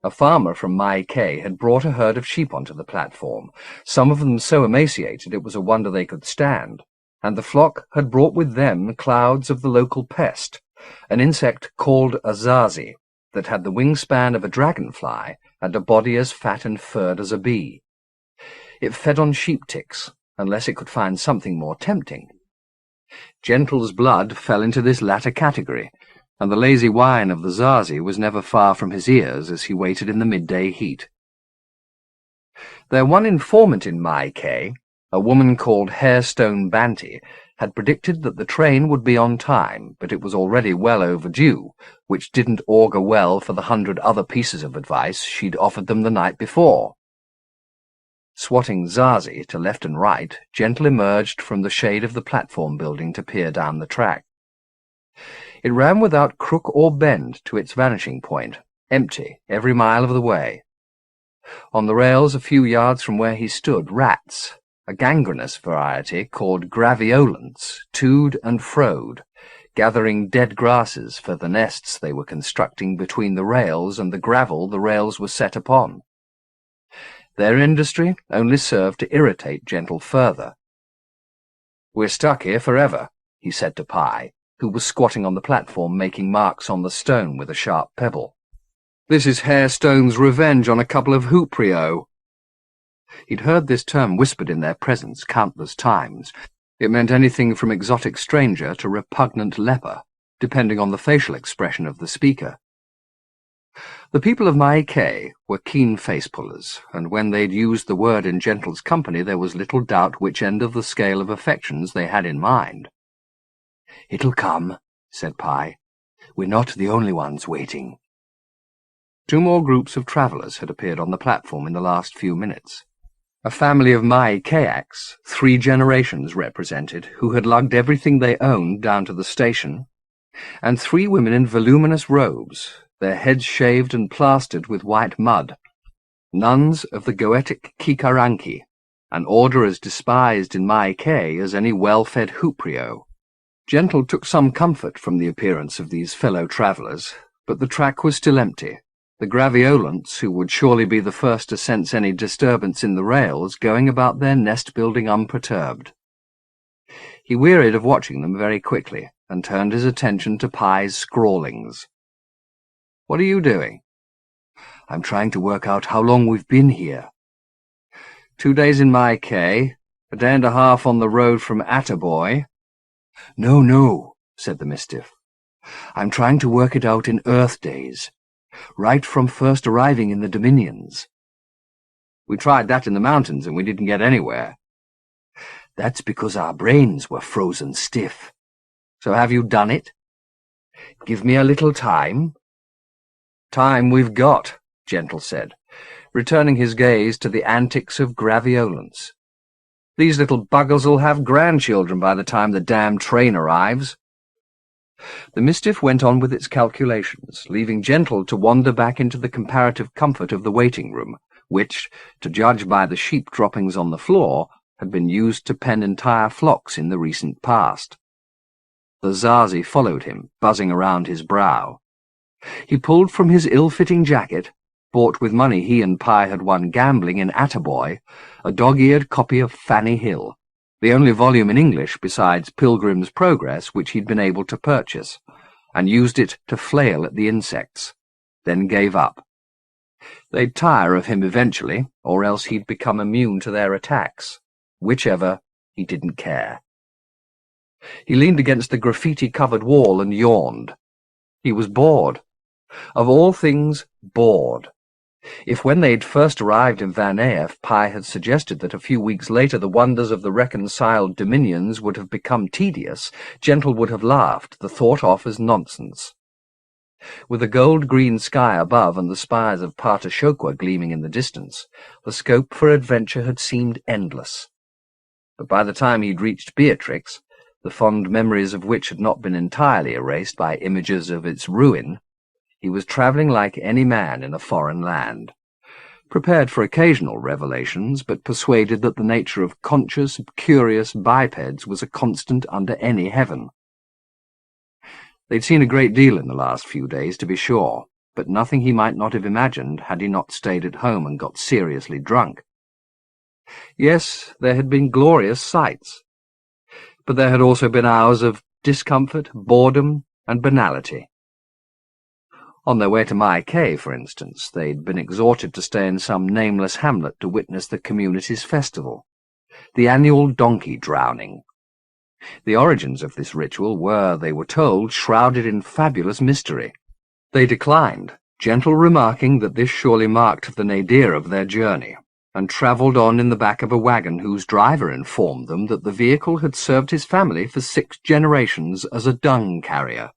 A farmer from Imajica had brought a herd of sheep onto the platform, some of them so emaciated it was a wonder they could stand, and the flock had brought with them clouds of the local pest, an insect called a zazi, that had the wingspan of a dragonfly and a body as fat and furred as a bee. It fed on sheep ticks, unless it could find something more tempting. Gentle's blood fell into this latter category, and the lazy whine of the zazi was never far from his ears as he waited in the midday heat. Their one informant in Imajica, a woman called Hairstone Banty, had predicted that the train would be on time, but it was already well overdue, which didn't augur well for the 100 other pieces of advice she'd offered them the night before. Swatting zazi to left and right, Gentle emerged from the shade of the platform building to peer down the track. It ran without crook or bend to its vanishing point, empty every mile of the way. On the rails a few yards from where he stood, rats, a gangrenous variety called graviolants, toed and froed, gathering dead grasses for the nests they were constructing between the rails and the gravel the rails were set upon. Their industry only served to irritate Gentle further. "We're stuck here forever," he said to Pi, who was squatting on the platform making marks on the stone with a sharp pebble. "This is Hairstone's revenge on a couple of hooprio." He'd heard this term whispered in their presence countless times. It meant anything from exotic stranger to repugnant leper, depending on the facial expression of the speaker. The people of Imajica were keen face-pullers, and when they'd used the word in Gentle's company there was little doubt which end of the scale of affections they had in mind. "It'll come," said Pi. "We're not the only ones waiting." 2 more groups of travellers had appeared on the platform in the last few minutes. A family of Imajicaans, 3 generations represented, who had lugged everything they owned down to the station, and 3 women in voluminous robes, their heads shaved and plastered with white mud, nuns of the Goetic Kikaranki, an order as despised in Imajica as any well-fed hooprio. Gentle took some comfort from the appearance of these fellow travellers, but the track was still empty, the graviolants, who would surely be the first to sense any disturbance in the rails, going about their nest-building unperturbed. He wearied of watching them very quickly, and turned his attention to Pi's scrawlings. "What are you doing?" "I'm trying to work out how long we've been here." 2 days in Imajica, a day and a half on the road from Attaboy." No, said the Mistiff. "I'm trying to work it out in Earth days, right from first arriving in the Dominions." "We tried that in the mountains and we didn't get anywhere." "That's because our brains were frozen stiff." "So have you done it?" "Give me a little time." "Time we've got," Gentle said. returning his gaze to the antics of Graviolence. "These little buggers'll have grandchildren by the time the damn train arrives." The Mistiff went on with its calculations, leaving Gentle to wander back into the comparative comfort of the waiting room, which, to judge by the sheep droppings on the floor, had been used to pen entire flocks in the recent past. The Zazi followed him, buzzing around his brow. He pulled from his ill-fitting jacket, bought with money he and Pi had won gambling in Attaboy, a dog-eared copy of Fanny Hill, the only volume in English besides Pilgrim's Progress which he'd been able to purchase, and used it to flail at the insects, then gave up. They'd tire of him eventually, or else he'd become immune to their attacks. Whichever, he didn't care. He leaned against the graffiti-covered wall and yawned. He was bored. Of all things, bored. If when they'd first arrived in Van Eyck, Pi had suggested that a few weeks later the wonders of the reconciled dominions would have become tedious, Gentle would have laughed, the thought off as nonsense. With the gold-green sky above and the spires of Patashokwa gleaming in the distance, the scope for adventure had seemed endless. But by the time he'd reached Beatrix, the fond memories of which had not been entirely erased by images of its ruin, he was travelling like any man in a foreign land, prepared for occasional revelations, but persuaded that the nature of conscious, curious bipeds was a constant under any heaven. They'd seen a great deal in the last few days, to be sure, but nothing he might not have imagined had he not stayed at home and got seriously drunk. Yes, there had been glorious sights, but there had also been hours of discomfort, boredom, and banality. On their way to Mai Kay, for instance, they'd been exhorted to stay in some nameless hamlet to witness the community's festival, the annual donkey drowning. The origins of this ritual were, they were told, shrouded in fabulous mystery. They declined, Gentle remarking that this surely marked the nadir of their journey, and travelled on in the back of a wagon whose driver informed them that the vehicle had served his family for 6 generations as a dung carrier.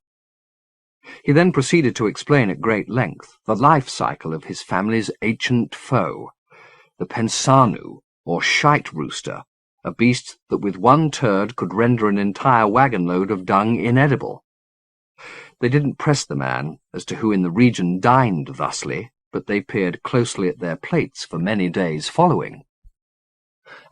He then proceeded to explain at great length the life cycle of his family's ancient foe, the pensanu, or shite rooster, a beast that with one turd could render an entire wagon-load of dung inedible. They didn't press the man as to who in the region dined thusly, but they peered closely at their plates for many days following.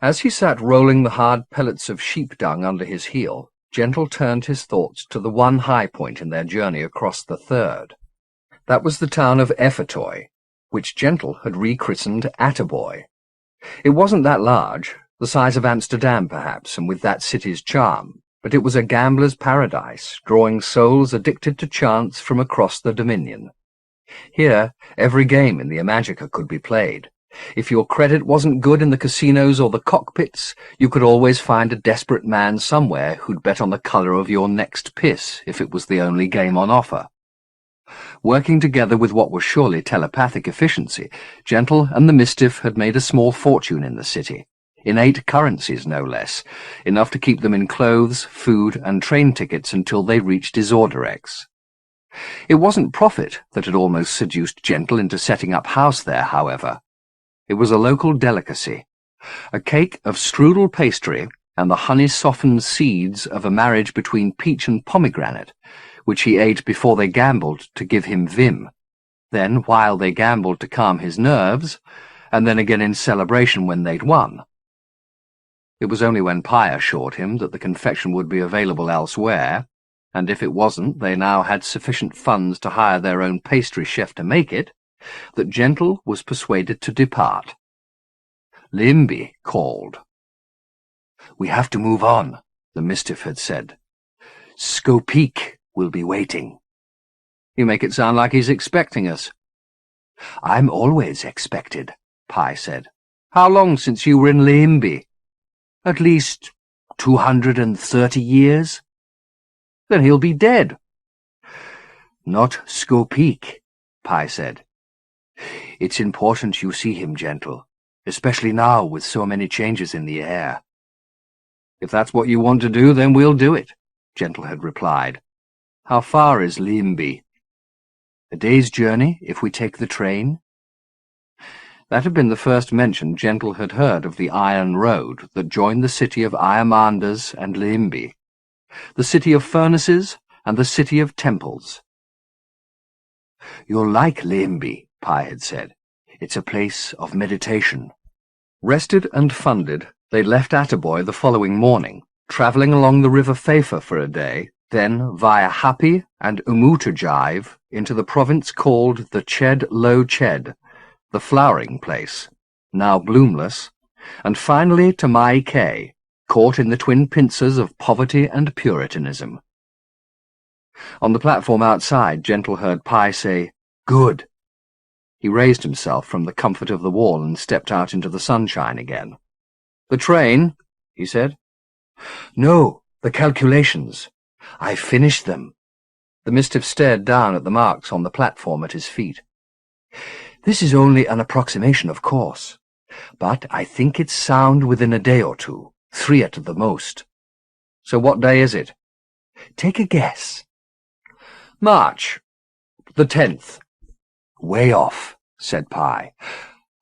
As he sat rolling the hard pellets of sheep dung under his heel, Gentle turned his thoughts to the one high point in their journey across the Third. That was the town of Effertoy, which Gentle had rechristened Attaboy. It wasn't that large, the size of Amsterdam perhaps, and with that city's charm, but it was a gambler's paradise, drawing souls addicted to chance from across the Dominion. Here, every game in the Imajica could be played. If your credit wasn't good in the casinos or the cockpits, you could always find a desperate man somewhere who'd bet on the colour of your next piss if it was the only game on offer. Working together with what was surely telepathic efficiency, Gentle and the Mistiff had made a small fortune in the city, in 8 currencies no less, enough to keep them in clothes, food, and train tickets until they reached Isorderex. It wasn't profit that had almost seduced Gentle into setting up house there, however. It was a local delicacy, a cake of strudel pastry and the honey-softened seeds of a marriage between peach and pomegranate, which he ate before they gambled to give him vim, then while they gambled to calm his nerves, and then again in celebration when they'd won. It was only when Pi assured him that the confection would be available elsewhere, and if it wasn't, they now had sufficient funds to hire their own pastry chef to make it, that Gentle was persuaded to depart. Limby called. "We have to move on," the Mistiff had said. "Skopeek will be waiting." "You make it sound like he's expecting us." "I'm always expected," Pi said. "How long since you were in Limby?" "At least 230 years. "Then he'll be dead." "Not Skopeek," Pi said. "It's important you see him, Gentle, especially now with so many changes in the air." "If that's what you want to do, then we'll do it," Gentle had replied. "How far is Limby?" "A day's journey, if we take the train." That had been the first mention Gentle had heard of the Iron Road that joined the city of Iamanders and Liimbi, the city of furnaces and the city of temples. "You'll like Liimbi," Pi had said. "It's a place of meditation." Rested and funded, they left Attaboy the following morning, travelling along the River Pfeiffer for a day, then via Hapi and Umutujive into the province called the Ched Lo Ched, the flowering place, now bloomless, and finally to Mai Kay, caught in the twin pincers of poverty and puritanism. On the platform outside, Gentle heard Pi say, "Good." He raised himself from the comfort of the wall and stepped out into the sunshine again. "The train?" he said. "No, the calculations. I finished them." The Mistiff stared down at the marks on the platform at his feet. "This is only an approximation, of course, but I think it's sound within a day or two, 3 at the most." "So what day is it?" "Take a guess." "March. The 10th. "Way off," said Pi.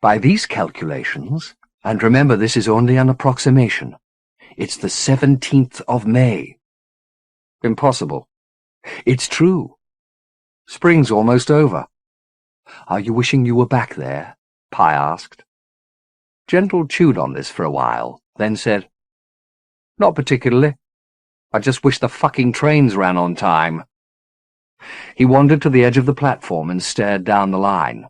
"By these calculations, and remember this is only an approximation, it's the 17th of May. "Impossible." "It's true. Spring's almost over." "Are you wishing you were back there?" Pi asked. Gentle chewed on this for a while, then said, "Not particularly. I just wish the fucking trains ran on time." He wandered to the edge of the platform and stared down the line.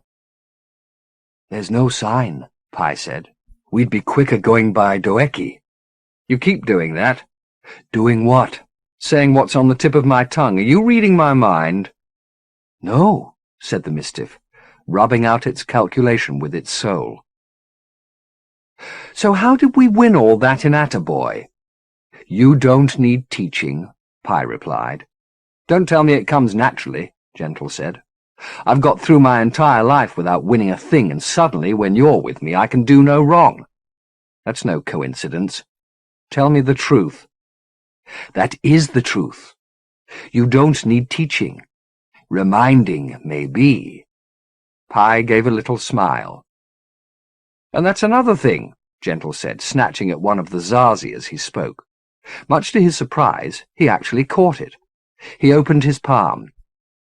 "There's no sign," Pi said. "We'd be quicker going by Doeki." "You keep doing that." "Doing what?" "Saying what's on the tip of my tongue. Are you reading my mind?" "No," said the Mistiff, rubbing out its calculation with its soul. "So how did we win all that in Attaboy?" "You don't need teaching," Pi replied. "Don't tell me it comes naturally," Gentle said. "I've got through my entire life without winning a thing, and suddenly, when you're with me, I can do no wrong. That's no coincidence. Tell me the truth." "That is the truth. You don't need teaching. Reminding, maybe." Pi gave a little smile. "And that's another thing," Gentle said, snatching at one of the zazi as he spoke. Much to his surprise, he actually caught it. He opened his palm.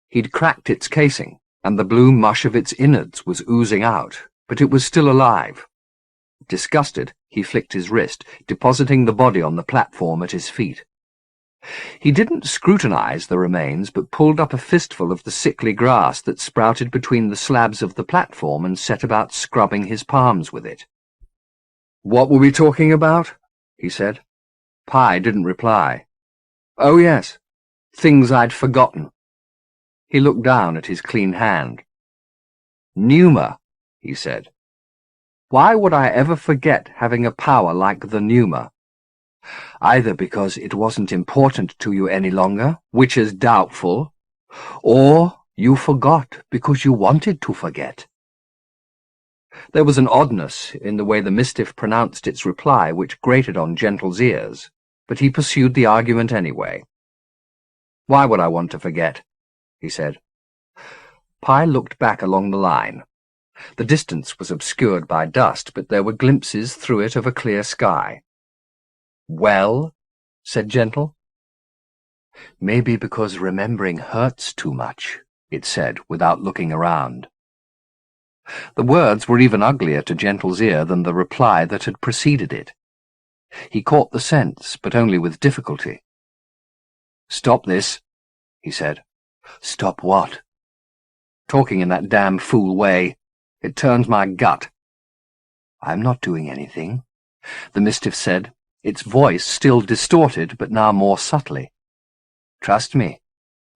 He'd cracked its casing, and the blue mush of its innards was oozing out, but it was still alive. Disgusted, he flicked his wrist, depositing the body on the platform at his feet. He didn't scrutinize the remains, but pulled up a fistful of the sickly grass that sprouted between the slabs of the platform and set about scrubbing his palms with it. "What were we talking about?" he said. Pi didn't reply. "Oh, yes. Things I'd forgotten." He looked down at his clean hand. "Pneuma," he said. "Why would I ever forget having a power like the pneuma? Either because it wasn't important to you any longer, which is doubtful, or you forgot because you wanted to forget." There was an oddness in the way the Mistiff pronounced its reply which grated on Gentle's ears, but he pursued the argument anyway. "Why would I want to forget?" he said. Pi looked back along the line. The distance was obscured by dust, but there were glimpses through it of a clear sky. "Well?" said Gentle. "Maybe because remembering hurts too much," it said, without looking around. The words were even uglier to Gentle's ear than the reply that had preceded it. He caught the sense, but only with difficulty. "Stop this," he said. "Stop what?" "Talking in that damn fool way. It turns my gut." "I'm not doing anything," the Mistiff said, its voice still distorted, but now more subtly. "Trust me,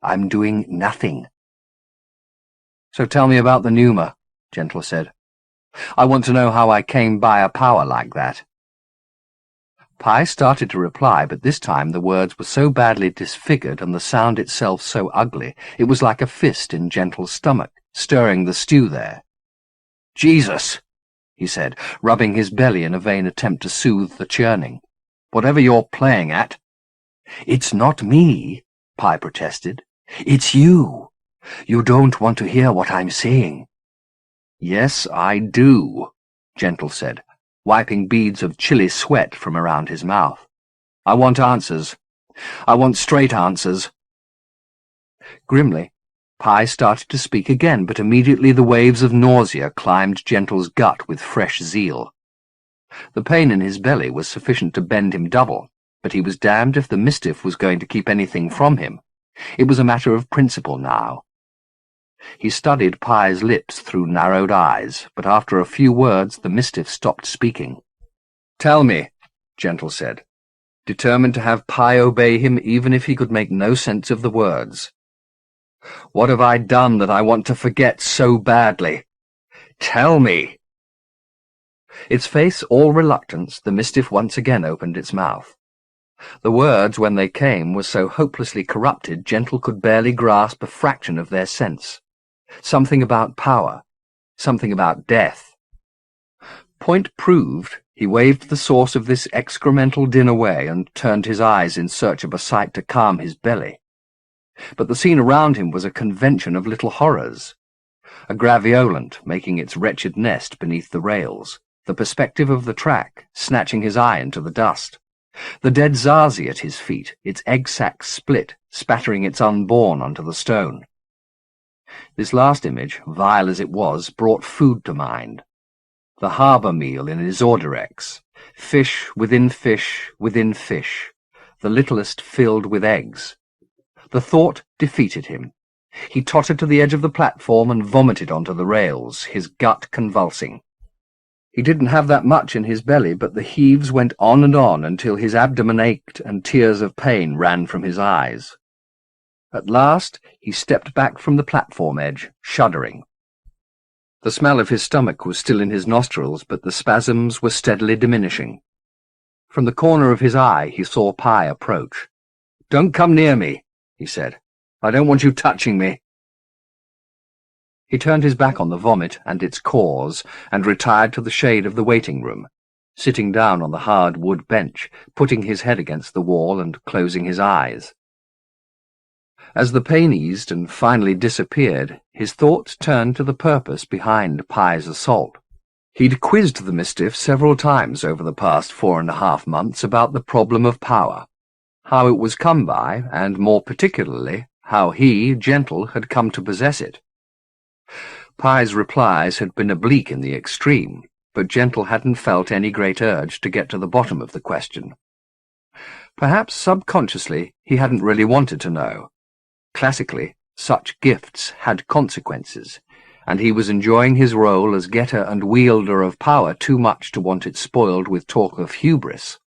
I'm doing nothing." "So tell me about the pneuma," Gentle said. "I want to know how I came by a power like that." Pi started to reply, but this time the words were so badly disfigured and the sound itself so ugly, it was like a fist in Gentle's stomach, stirring the stew there. "Jesus!" he said, rubbing his belly in a vain attempt to soothe the churning. "Whatever you're playing at." "It's not me," Pi protested. "It's you. You don't want to hear what I'm saying." "Yes, I do," Gentle said, wiping beads of chilly sweat from around his mouth. "I want answers. I want straight answers." Grimly, Pi started to speak again, but immediately the waves of nausea climbed Gentle's gut with fresh zeal. The pain in his belly was sufficient to bend him double, but he was damned if the Mistiff was going to keep anything from him. It was a matter of principle now. He studied Pi's lips through narrowed eyes, but after a few words the Mistiff stopped speaking. "Tell me," Gentle said, determined to have Pi obey him even if he could make no sense of the words. "What have I done that I want to forget so badly? Tell me!" Its face all reluctance, the Mistiff once again opened its mouth. The words, when they came, were so hopelessly corrupted Gentle could barely grasp a fraction of their sense. Something about power, something about death. Point proved, he waved the source of this excremental din away and turned his eyes in search of a sight to calm his belly. But the scene around him was a convention of little horrors. A graviolant making its wretched nest beneath the rails, the perspective of the track snatching his eye into the dust, the dead Zazi at his feet, its egg sac split, spattering its unborn onto the stone. This last image, vile as it was, brought food to mind. The harbour meal in his orderex, fish within fish within fish, the littlest filled with eggs. The thought defeated him. He tottered to the edge of the platform and vomited onto the rails, his gut convulsing. He didn't have that much in his belly, but the heaves went on until his abdomen ached and tears of pain ran from his eyes. At last he stepped back from the platform edge, shuddering. The smell of his stomach was still in his nostrils, but the spasms were steadily diminishing. From the corner of his eye he saw Pi approach. "Don't come near me," he said. "I don't want you touching me." He turned his back on the vomit and its cause and retired to the shade of the waiting room, sitting down on the hard wood bench, putting his head against the wall and closing his eyes. As the pain eased and finally disappeared, his thoughts turned to the purpose behind Pi's assault. He'd quizzed the Mistiff several times over the past 4.5 months about the problem of power, how it was come by, and more particularly, how he, Gentle, had come to possess it. Pi's replies had been oblique in the extreme, but Gentle hadn't felt any great urge to get to the bottom of the question. Perhaps subconsciously he hadn't really wanted to know. Classically, such gifts had consequences, and he was enjoying his role as getter and wielder of power too much to want it spoiled with talk of hubris.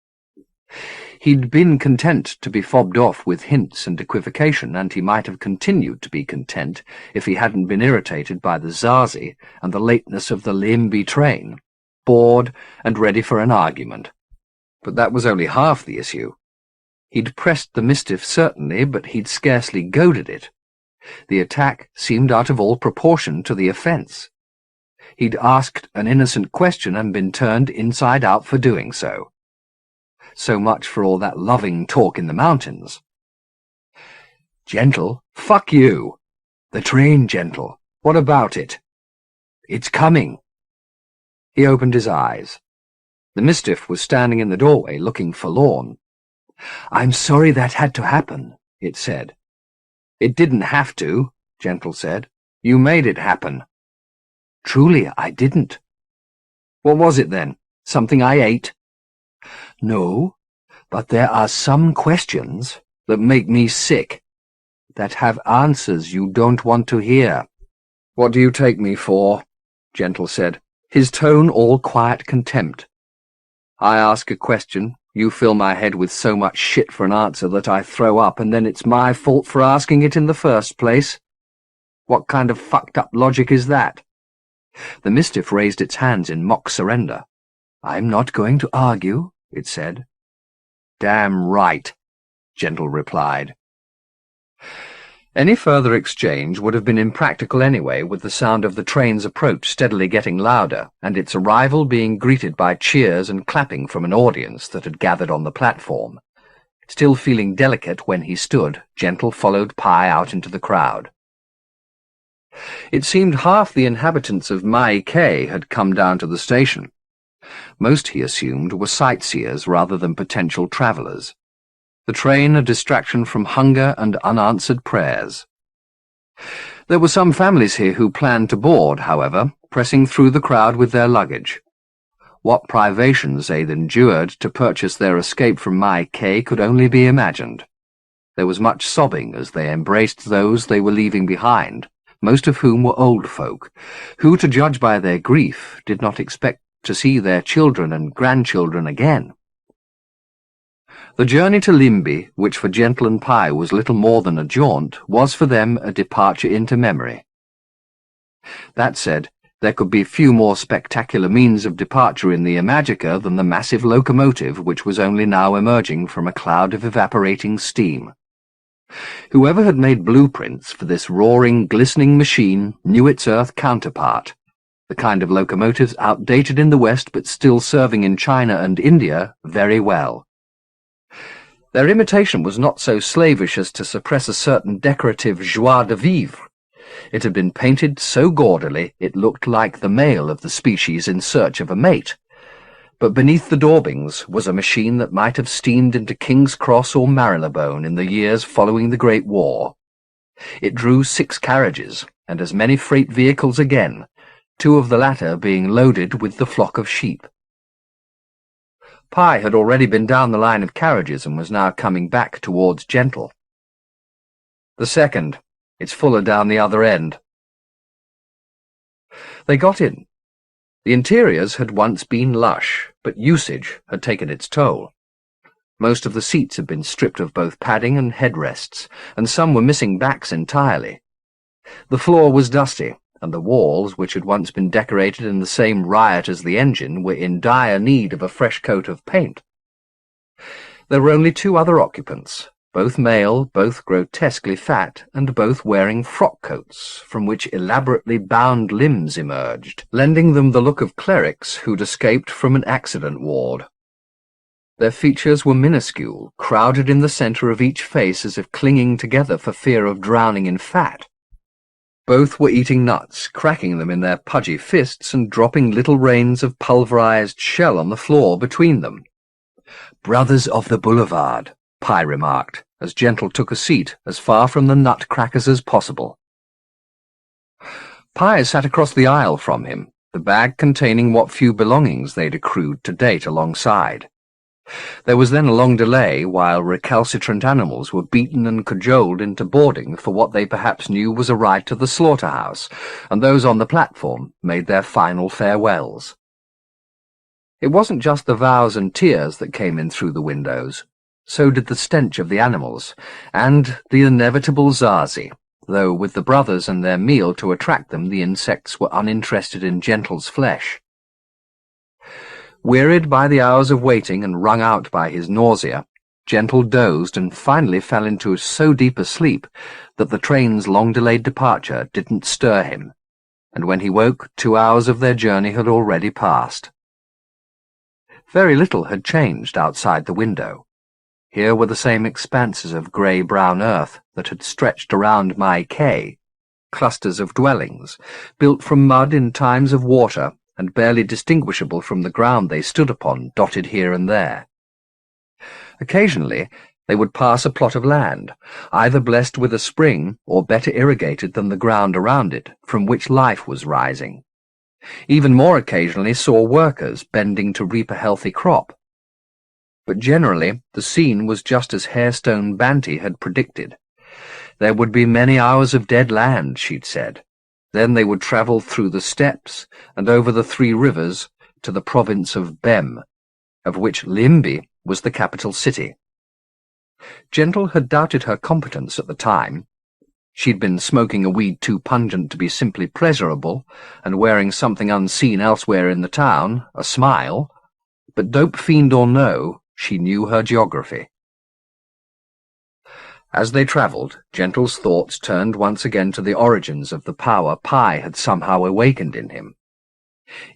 He'd been content to be fobbed off with hints and equivocation, and he might have continued to be content if he hadn't been irritated by the Zazi and the lateness of the Limby train, bored and ready for an argument. But that was only half the issue. He'd pressed the Mistiff certainly, but he'd scarcely goaded it. The attack seemed out of all proportion to the offence. He'd asked an innocent question and been turned inside out for doing so. So much for all that loving talk in the mountains. "Gentle, fuck you. The train, Gentle. What about it?" "It's coming." He opened his eyes. The Mistiff was standing in the doorway, looking forlorn. "I'm sorry that had to happen," it said. "It didn't have to," Gentle said. "You made it happen." "Truly, I didn't." "What was it then? Something I ate?" "No, but there are some questions that make me sick, that have answers you don't want to hear." "What do you take me for?" Gentle said, his tone all quiet contempt. "I ask a question, you fill my head with so much shit for an answer that I throw up, and then it's my fault for asking it in the first place. What kind of fucked up logic is that?" The Mistiff raised its hands in mock surrender. "I'm not going to argue," it said. "Damn right," Gentle replied. Any further exchange would have been impractical anyway, with the sound of the train's approach steadily getting louder, and its arrival being greeted by cheers and clapping from an audience that had gathered on the platform. Still feeling delicate when he stood, Gentle followed Pi out into the crowd. It seemed half the inhabitants of Imajica had come down to the station. Most, he assumed, were sightseers rather than potential travellers. The train a distraction from hunger and unanswered prayers. There were some families here who planned to board, however, pressing through the crowd with their luggage. What privations they'd endured to purchase their escape from Imajica could only be imagined. There was much sobbing as they embraced those they were leaving behind, most of whom were old folk, who, to judge by their grief, did not expect to see their children and grandchildren again. The journey to Limby, which for Gentle and Pi was little more than a jaunt, was for them a departure into memory. That said, there could be few more spectacular means of departure in the Imajica than the massive locomotive which was only now emerging from a cloud of evaporating steam. Whoever had made blueprints for this roaring, glistening machine knew its Earth counterpart, the kind of locomotives outdated in the West but still serving in China and India very well. Their imitation was not so slavish as to suppress a certain decorative joie de vivre. It had been painted so gaudily it looked like the male of the species in search of a mate. But beneath the daubings was a machine that might have steamed into King's Cross or Marylebone in the years following the Great War. It drew 6 carriages, and as many freight vehicles again, 2 of the latter being loaded with the flock of sheep. Pi had already been down the line of carriages and was now coming back towards Gentle. "The second. It's fuller down the other end." They got in. The interiors had once been lush, but usage had taken its toll. Most of the seats had been stripped of both padding and headrests, and some were missing backs entirely. The floor was dusty, and the walls, which had once been decorated in the same riot as the engine, were in dire need of a fresh coat of paint. There were only 2 other occupants, both male, both grotesquely fat, and both wearing frock coats, from which elaborately bound limbs emerged, lending them the look of clerics who'd escaped from an accident ward. Their features were minuscule, crowded in the centre of each face as if clinging together for fear of drowning in fat. Both were eating nuts, cracking them in their pudgy fists and dropping little rains of pulverized shell on the floor between them. "Brothers of the Boulevard," Pi remarked, as Gentle took a seat as far from the nutcrackers as possible. Pi sat across the aisle from him, the bag containing what few belongings they'd accrued to date alongside. There was then a long delay while recalcitrant animals were beaten and cajoled into boarding for what they perhaps knew was a ride to the slaughterhouse, and those on the platform made their final farewells. It wasn't just the vows and tears that came in through the windows. So did the stench of the animals, and the inevitable Zazi, though with the brothers and their meal to attract them the insects were uninterested in Gentle's flesh. Wearied by the hours of waiting and wrung out by his nausea, Gentle dozed and finally fell into so deep a sleep that the train's long-delayed departure didn't stir him, and when he woke 2 hours of their journey had already passed. Very little had changed outside the window. Here were the same expanses of grey-brown earth that had stretched around Imajica, clusters of dwellings, built from mud in times of water and barely distinguishable from the ground they stood upon, dotted here and there. Occasionally they would pass a plot of land, either blessed with a spring or better irrigated than the ground around it, from which life was rising. Even more occasionally saw workers bending to reap a healthy crop. But generally the scene was just as Hairstone Banty had predicted. There would be many hours of dead land, she'd said. Then they would travel through the steppes and over the 3 rivers to the province of Bem, of which Limby was the capital city. Gentle had doubted her competence at the time. She'd been smoking a weed too pungent to be simply pleasurable, and wearing something unseen elsewhere in the town, a smile, but dope fiend or no, she knew her geography. As they travelled, Gentle's thoughts turned once again to the origins of the power Pi had somehow awakened in him.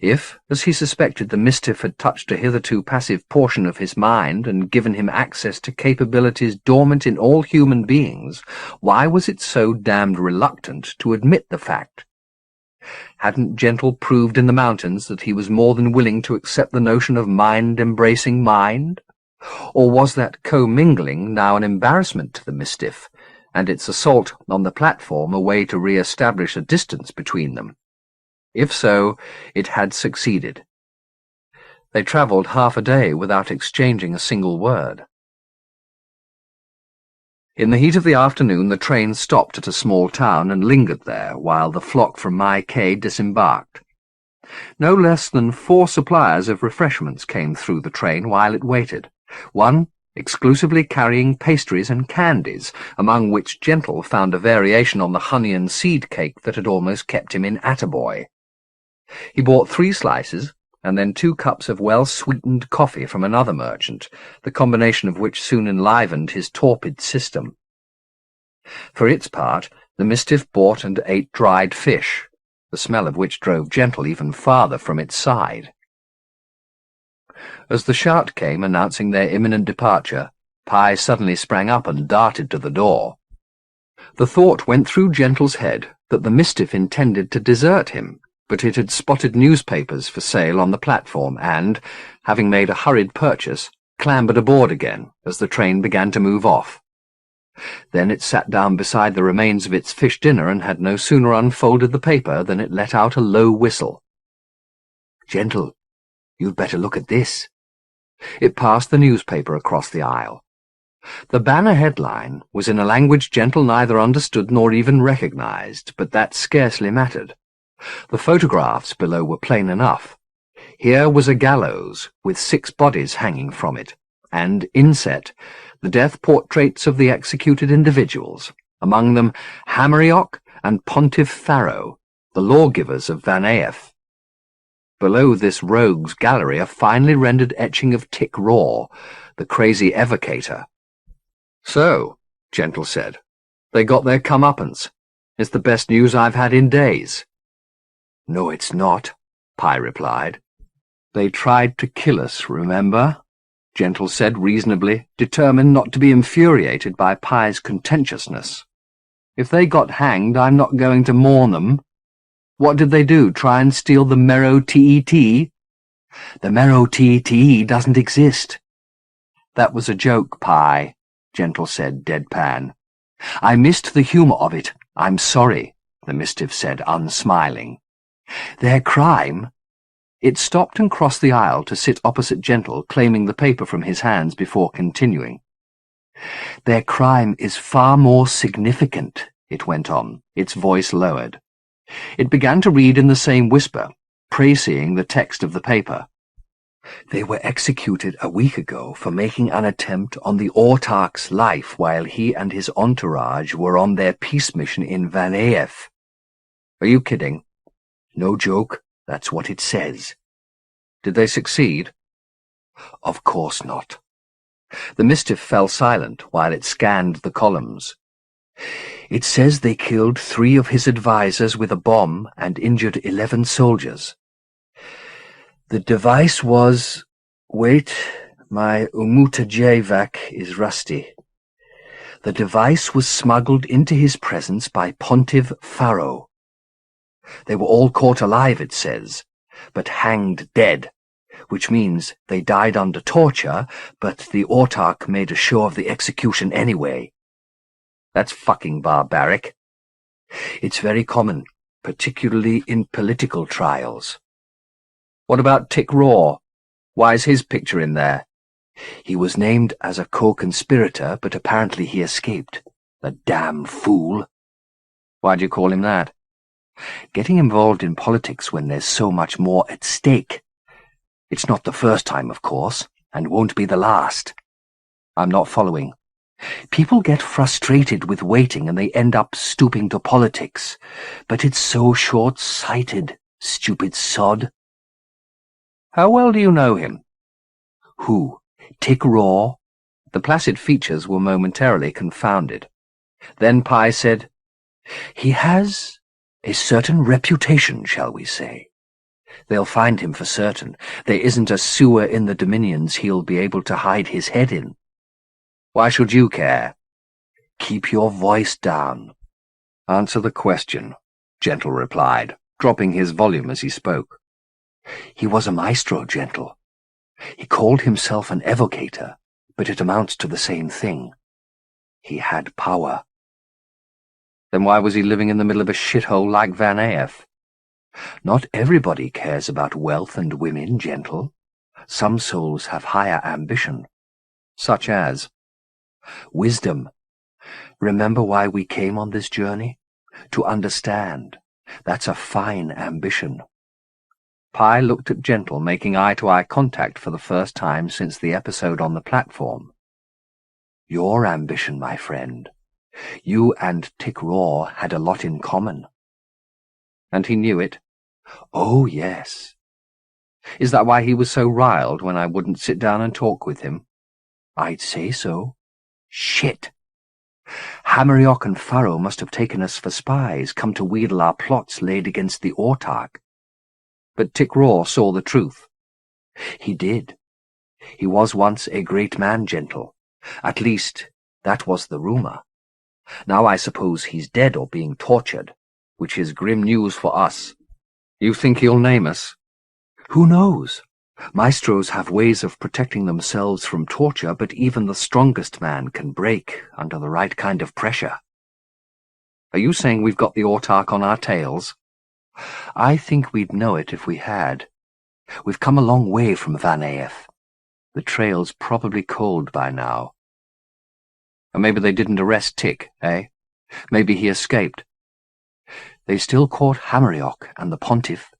If, as he suspected, the mischief had touched a hitherto passive portion of his mind and given him access to capabilities dormant in all human beings, why was it so damned reluctant to admit the fact? Hadn't Gentle proved in the mountains that he was more than willing to accept the notion of mind embracing mind? Or was that commingling now an embarrassment to the Mistiff, and its assault on the platform a way to re-establish a distance between them? If so, it had succeeded. They travelled half a day without exchanging a single word. In the heat of the afternoon, the train stopped at a small town and lingered there while the flock from Mai Kay disembarked. No less than 4 suppliers of refreshments came through the train while it waited, one exclusively carrying pastries and candies, among which Gentle found a variation on the honey and seed cake that had almost kept him in Attaboy. He bought 3 slices, and then 2 cups of well-sweetened coffee from another merchant, the combination of which soon enlivened his torpid system. For its part, the Mistiff bought and ate dried fish, the smell of which drove Gentle even farther from its side. As the shout came announcing their imminent departure, Pye suddenly sprang up and darted to the door. The thought went through Gentle's head that the Mistiff intended to desert him, but it had spotted newspapers for sale on the platform and, having made a hurried purchase, clambered aboard again as the train began to move off. Then it sat down beside the remains of its fish dinner and had no sooner unfolded the paper than it let out a low whistle. "Gentle, you'd better look at this." It passed the newspaper across the aisle. The banner headline was in a language Gentle neither understood nor even recognized, but that scarcely mattered. The photographs below were plain enough. Here was a gallows, with 6 bodies hanging from it, and, inset, the death portraits of the executed individuals, among them Hamerioch and Pontiff Pharaoh, the lawgivers of Vaneath. Below this rogue's gallery a finely rendered etching of Tick Raw, the crazy evocator. "So," Gentle said, "they got their comeuppance. It's the best news I've had in days." "No, it's not," Pye replied. "They tried to kill us, remember?" Gentle said reasonably, determined not to be infuriated by Pye's contentiousness. "If they got hanged, I'm not going to mourn them. What did they do, try and steal the Merrow TET? The Merrow TET doesn't exist." "That was a joke, Pye," Gentle said, deadpan. "I missed the humour of it. I'm sorry," the Mistiff said, unsmiling. "Their crime—" It stopped and crossed the aisle to sit opposite Gentle, claiming the paper from his hands before continuing. "Their crime is far more significant," it went on, its voice lowered. It began to read in the same whisper, praising the text of the paper. "They were executed a week ago for making an attempt on the autarch's life while he and his entourage were on their peace mission in Vaneath." "Are you kidding?" "No joke. That's what it says." "Did they succeed?" "Of course not." The Mistiff fell silent while it scanned the columns. "It says they killed 3 of his advisers with a bomb and injured 11 soldiers. The device was— wait, my Umutajevak is rusty. The device was smuggled into his presence by Pontiff Pharaoh. They were all caught alive, it says, but hanged dead, which means they died under torture, but the autarch made a show of the execution anyway. That's fucking barbaric. It's very common, particularly in political trials." "What about Tick Raw? Why's his picture in there?" "He was named as a co-conspirator, but apparently he escaped. The damn fool." "Why'd you call him that?" "Getting involved in politics when there's so much more at stake. It's not the first time, of course, and won't be the last." "I'm not following." "People get frustrated with waiting and they end up stooping to politics. But it's so short-sighted, stupid sod." "How well do you know him?" "Who? Tick Raw?" The placid features were momentarily confounded. Then Pye said, "He has a certain reputation, shall we say. They'll find him for certain. There isn't a sewer in the Dominions he'll be able to hide his head in." "Why should you care?" "Keep your voice down." "Answer the question," Gentle replied. dropping his volume as he spoke. "He was a maestro, Gentle. He called himself an evocator, but it amounts to the same thing. He had power." Then why was he living in the middle of a shithole like Van Eyck? "Not everybody cares about wealth and women, Gentle. Some souls have higher ambition." "Such as?" "Wisdom. Remember why we came on this journey? To understand. That's a fine ambition." Pi looked at Gentle, making eye-to-eye contact for the first time since the episode on the platform. "Your ambition, my friend. You and Tick Raw had a lot in common." "And he knew it?" "Oh, yes." "Is that why he was so riled when I wouldn't sit down and talk with him?" "I'd say so." "Shit! Hammeriock and Furrow must have taken us for spies, come to wheedle our plots laid against the autarch." "But Tick Raw saw the truth." "He did. He was once a great man, Gentle. At least, that was the rumour. Now I suppose he's dead or being tortured, which is grim news for us." "You think he'll name us?" "Who knows? Maestros have ways of protecting themselves from torture, but even the strongest man can break under the right kind of pressure." "Are you saying we've got the autarch on our tails?" "I think we'd know it if we had. We've come a long way from Van Eyck. The trail's probably cold by now." "And maybe they didn't arrest Tick, eh? Maybe he escaped." "They still caught Hammeriock and the Pontiff.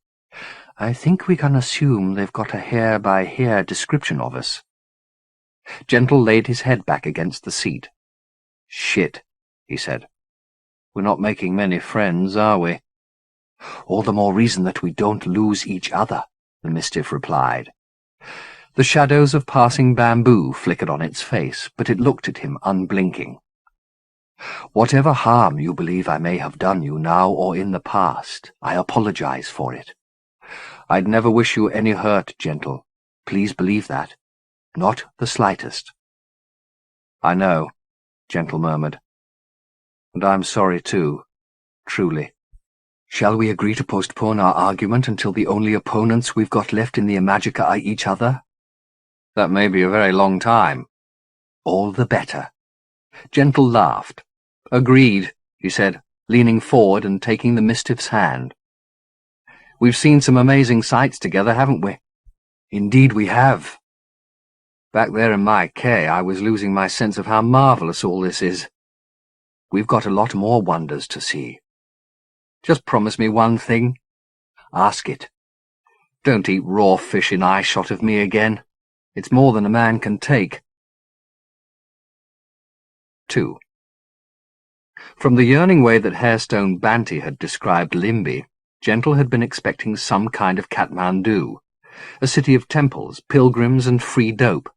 I think we can assume they've got a hair-by-hair description of us." Gentle laid his head back against the seat. "Shit," he said. "We're not making many friends, are we?" "All the more reason that we don't lose each other," the Mistiff replied. The shadows of passing bamboo flickered on its face, but it looked at him unblinking. "Whatever harm you believe I may have done you now or in the past, I apologize for it. I'd never wish you any hurt, Gentle. Please believe that. Not the slightest." "I know," Gentle murmured. "And I'm sorry too, truly." "Shall we agree to postpone our argument until the only opponents we've got left in the Imajica are each other?" "That may be a very long time." "All the better." Gentle laughed. "Agreed," he said, leaning forward and taking the Mistiff's hand. "We've seen some amazing sights together, haven't we?" "Indeed we have." "Back there in my K, I was losing my sense of how marvellous all this is." "We've got a lot more wonders to see." "Just promise me one thing." "Ask it." "Don't eat raw fish in eyeshot of me again. It's more than a man can take." 2. From the yearning way that Hairstone Banty had described Limby, Gentle had been expecting some kind of Kathmandu, a city of temples, pilgrims, and free dope.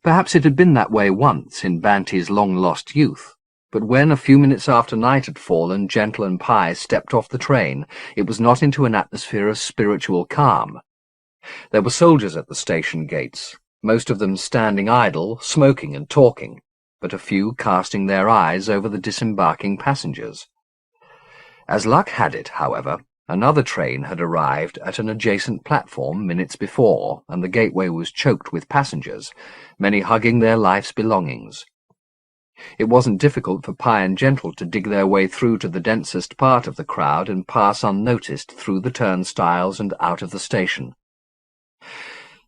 Perhaps it had been that way once in Banty's long-lost youth, but when, a few minutes after night had fallen, Gentle and Pi stepped off the train, it was not into an atmosphere of spiritual calm. There were soldiers at the station gates, most of them standing idle, smoking and talking, but a few casting their eyes over the disembarking passengers. As luck had it, however, another train had arrived at an adjacent platform minutes before, and the gateway was choked with passengers, many hugging their life's belongings. It wasn't difficult for Pi and Gentle to dig their way through to the densest part of the crowd and pass unnoticed through the turnstiles and out of the station.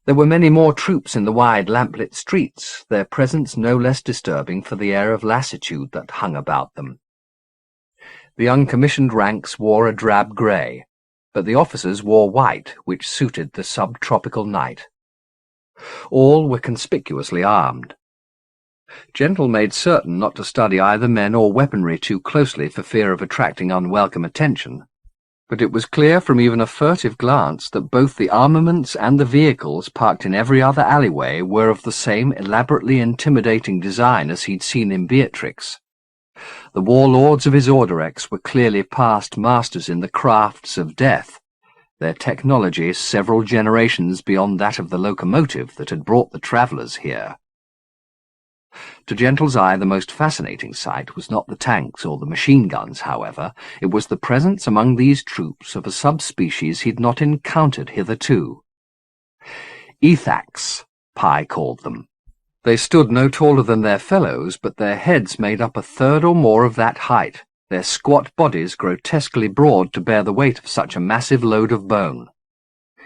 There were many more troops in the wide lamplit streets, their presence no less disturbing for the air of lassitude that hung about them. The uncommissioned ranks wore a drab grey, but the officers wore white, which suited the subtropical night. All were conspicuously armed. Gentle made certain not to study either men or weaponry too closely for fear of attracting unwelcome attention, but it was clear from even a furtive glance that both the armaments and the vehicles parked in every other alleyway were of the same elaborately intimidating design as he'd seen in Beatrix. The warlords of his Orderex were clearly past masters in the crafts of death, their technology several generations beyond that of the locomotive that had brought the travellers here. To Gentle's eye, the most fascinating sight was not the tanks or the machine guns, however. It was the presence among these troops of a subspecies he'd not encountered hitherto. Ethacs, Pi called them. They stood no taller than their fellows, but their heads made up a third or more of that height, their squat bodies grotesquely broad to bear the weight of such a massive load of bone.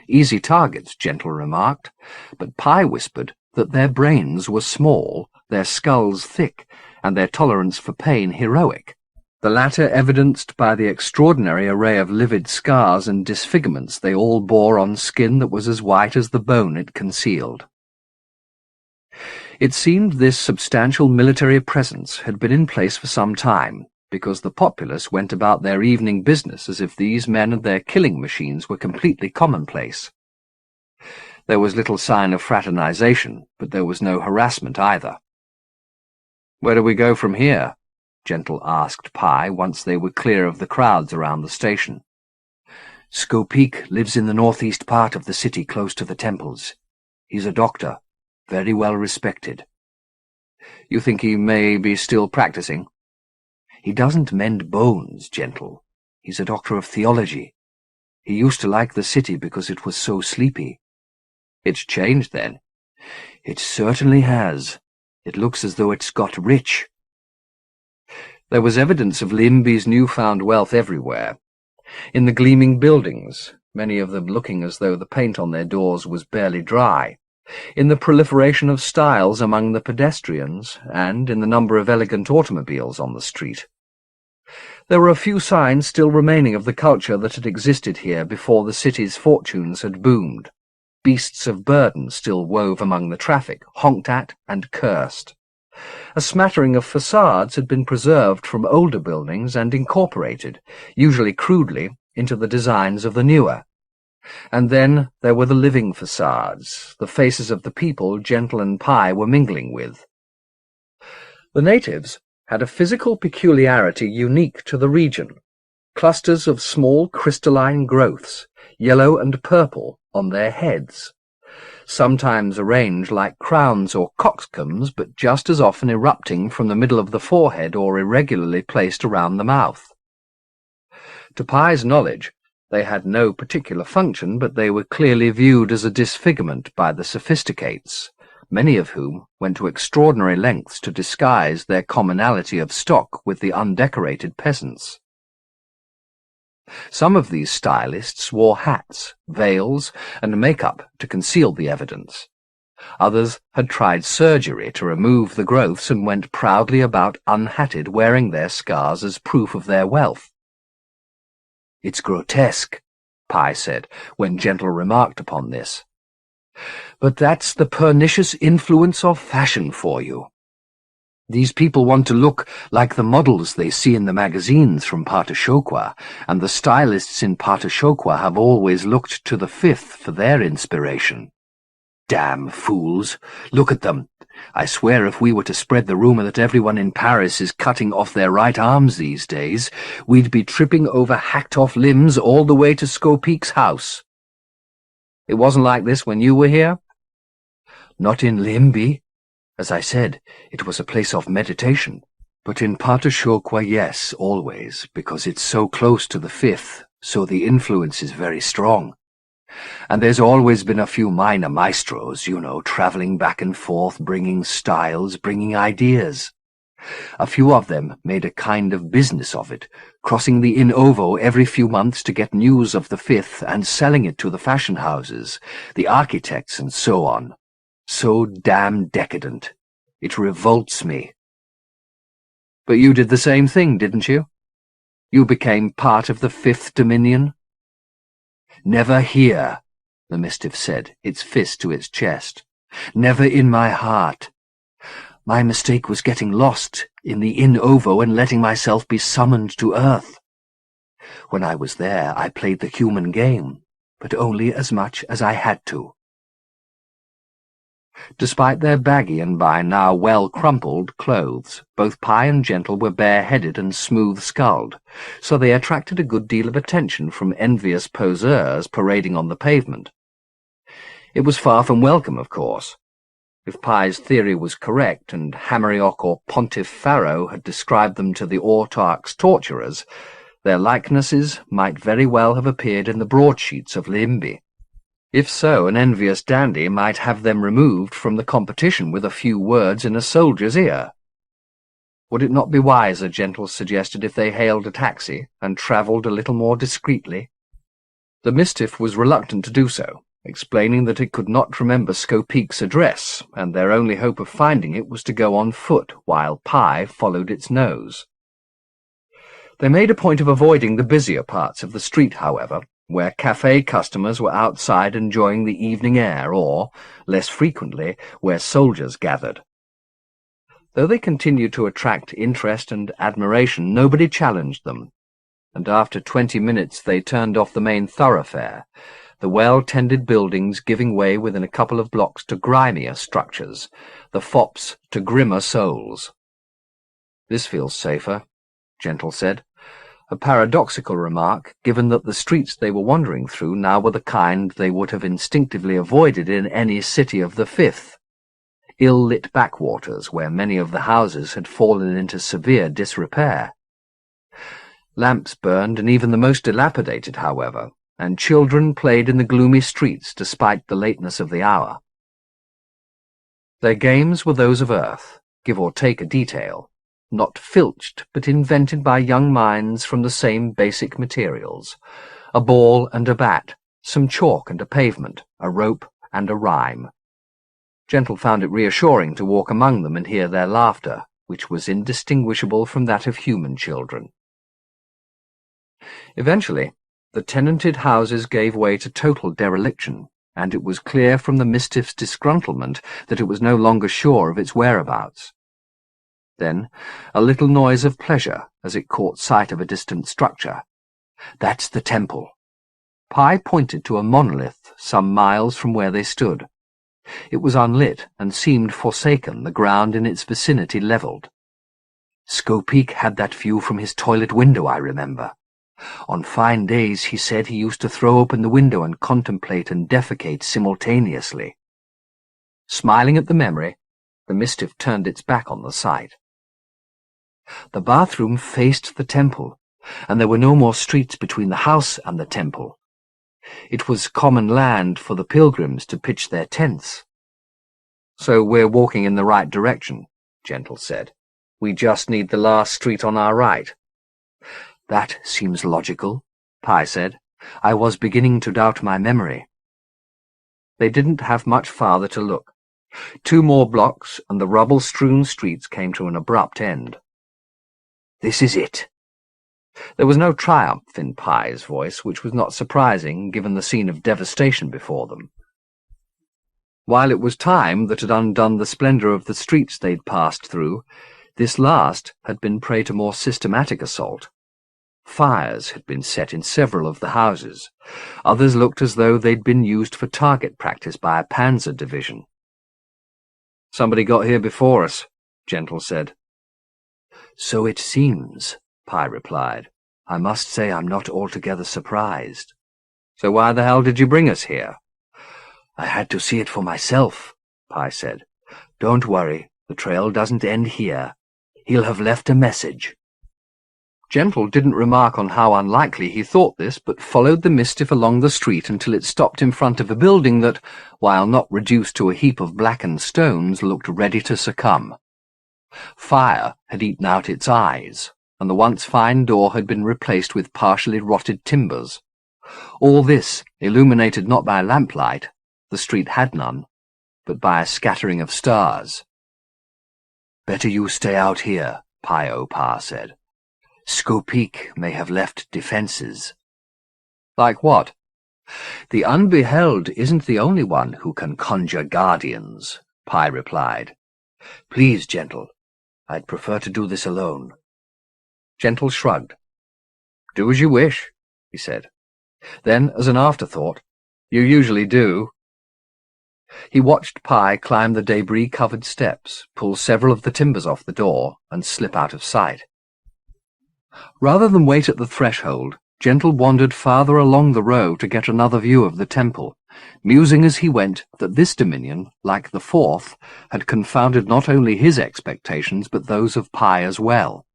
Easy targets, Gentle remarked, but Pi whispered that their brains were small, their skulls thick, and their tolerance for pain heroic, the latter evidenced by the extraordinary array of livid scars and disfigurements they all bore on skin that was as white as the bone it concealed. It seemed this substantial military presence had been in place for some time, because the populace went about their evening business as if these men and their killing machines were completely commonplace. There was little sign of fraternization, but there was no harassment either. "Where do we go from here?" Gentle asked Pi once they were clear of the crowds around the station. "Skopeek lives in the northeast part of the city close to the temples. He's a doctor, very well respected." "You think he may be still practicing?" "He doesn't mend bones, Gentle. He's a doctor of theology. He used to like the city because it was so sleepy." "It's changed, then?" "It certainly has. It looks as though it's got rich." There was evidence of Limby's newfound wealth everywhere. In the gleaming buildings, many of them looking as though the paint on their doors was barely dry, in the proliferation of styles among the pedestrians, and in the number of elegant automobiles on the street. There were a few signs still remaining of the culture that had existed here before the city's fortunes had boomed. Beasts of burden still wove among the traffic, honked at and cursed. A smattering of facades had been preserved from older buildings and incorporated, usually crudely, into the designs of the newer. And then there were the living facades, the faces of the people Gentle and Pi were mingling with. The natives had a physical peculiarity unique to the region, clusters of small crystalline growths, yellow and purple, on their heads, sometimes arranged like crowns or coxcombs, but just as often erupting from the middle of the forehead or irregularly placed around the mouth. To Pi's knowledge, they had no particular function, but they were clearly viewed as a disfigurement by the sophisticates, many of whom went to extraordinary lengths to disguise their commonality of stock with the undecorated peasants. Some of these stylists wore hats, veils, and make-up to conceal the evidence. Others had tried surgery to remove the growths and went proudly about unhatted, wearing their scars as proof of their wealth. "It's grotesque," Pi said, when Gentle remarked upon this. "But that's the pernicious influence of fashion for you. These people want to look like the models they see in the magazines from Patashokwa, and the stylists in Patashokwa have always looked to the Fifth for their inspiration. Damn fools! Look at them! I swear if we were to spread the rumour that everyone in Paris is cutting off their right arms these days, we'd be tripping over hacked-off limbs all the way to Skopeek's house." "It wasn't like this when you were here?" "Not in Limby. As I said, it was a place of meditation. But in Patashokwa, yes, always, because it's so close to the Fifth, so the influence is very strong. And there's always been a few minor maestros, you know, travelling back and forth, bringing styles, bringing ideas. A few of them made a kind of business of it, crossing the In-Ovo every few months to get news of the Fifth and selling it to the fashion houses, the architects and so on. So damn decadent. It revolts me." "But you did the same thing, didn't you? You became part of the Fifth Dominion?" "Never here," the Mistiff said, its fist to its chest. "Never in my heart. My mistake was getting lost in the In-Ovo and letting myself be summoned to Earth. When I was there, I played the human game, but only as much as I had to." Despite their baggy and by now well-crumpled clothes, both Pi and Gentle were bare-headed and smooth-skulled, so they attracted a good deal of attention from envious poseurs parading on the pavement. It was far from welcome, of course. If Pye's theory was correct, and Hamerioch or Pontiff Pharaoh had described them to the autarch's torturers, their likenesses might very well have appeared in the broadsheets of Limby. If so, an envious dandy might have them removed from the competition with a few words in a soldier's ear. Would it not be wiser, Gentle suggested, if they hailed a taxi and travelled a little more discreetly? The Mistiff was reluctant to do so, explaining that it could not remember Scopeek's address, and their only hope of finding it was to go on foot while Pye followed its nose. They made a point of avoiding the busier parts of the street, however, where café customers were outside enjoying the evening air or, less frequently, where soldiers gathered. Though they continued to attract interest and admiration, nobody challenged them, and after 20 minutes they turned off the main thoroughfare, the well-tended buildings giving way within a couple of blocks to grimier structures, the fops to grimmer souls. "This feels safer," Gentle said, a paradoxical remark, given that the streets they were wandering through now were the kind they would have instinctively avoided in any city of the Fifth, ill-lit backwaters where many of the houses had fallen into severe disrepair. Lamps burned in even the most dilapidated, however, and children played in the gloomy streets despite the lateness of the hour. Their games were those of earth, give or take a detail, not filched but invented by young minds from the same basic materials: a ball and a bat, some chalk and a pavement, a rope and a rhyme. Gentle found it reassuring to walk among them and hear their laughter, which was indistinguishable from that of human children. Eventually, the tenanted houses gave way to total dereliction, and it was clear from the Mistiff's disgruntlement that it was no longer sure of its whereabouts. Then, a little noise of pleasure as it caught sight of a distant structure. "That's the temple." Pye pointed to a monolith some miles from where they stood. It was unlit and seemed forsaken, the ground in its vicinity levelled. "Scopeek had that view from his toilet window, I remember. On fine days, he said, he used to throw open the window and contemplate and defecate simultaneously." Smiling at the memory, the Mistiff turned its back on the sight. The bathroom faced the temple, and there were no more streets between the house and the temple. It was common land for the pilgrims to pitch their tents. "So we're walking in the right direction," Gentle said. "We just need the last street on our right." "That seems logical," Pye said. "I was beginning to doubt my memory." They didn't have much farther to look. 2 more blocks, and the rubble-strewn streets came to an abrupt end. "This is it." There was no triumph in Pye's voice, which was not surprising, given the scene of devastation before them. While it was time that had undone the splendour of the streets they'd passed through, this last had been prey to more systematic assault. Fires had been set in several of the houses. Others looked as though they'd been used for target practice by a panzer division. "Somebody got here before us," Gentle said. "So it seems," Pye replied. "I must say I'm not altogether surprised." "So why the hell did you bring us here?" "I had to see it for myself," Pye said. "Don't worry, the trail doesn't end here. He'll have left a message." Gentle didn't remark on how unlikely he thought this, but followed the Mistiff along the street until it stopped in front of a building that, while not reduced to a heap of blackened stones, looked ready to succumb. Fire had eaten out its eyes, and the once fine door had been replaced with partially rotted timbers. All this illuminated not by lamplight, the street had none, but by a scattering of stars. "Better you stay out here," Pye said. "Scopeek may have left defences." "Like what?" "The unbeheld isn't the only one who can conjure guardians," Pye replied. "Please, Gentle, I'd prefer to do this alone." Gentle shrugged. "Do as you wish," he said. Then, as an afterthought, "You usually do." He watched Pye climb the debris-covered steps, pull several of the timbers off the door, and slip out of sight. Rather than wait at the threshold, Gentle wandered farther along the row to get another view of the temple, musing as he went that this dominion, like the fourth, had confounded not only his expectations but those of Pi as well.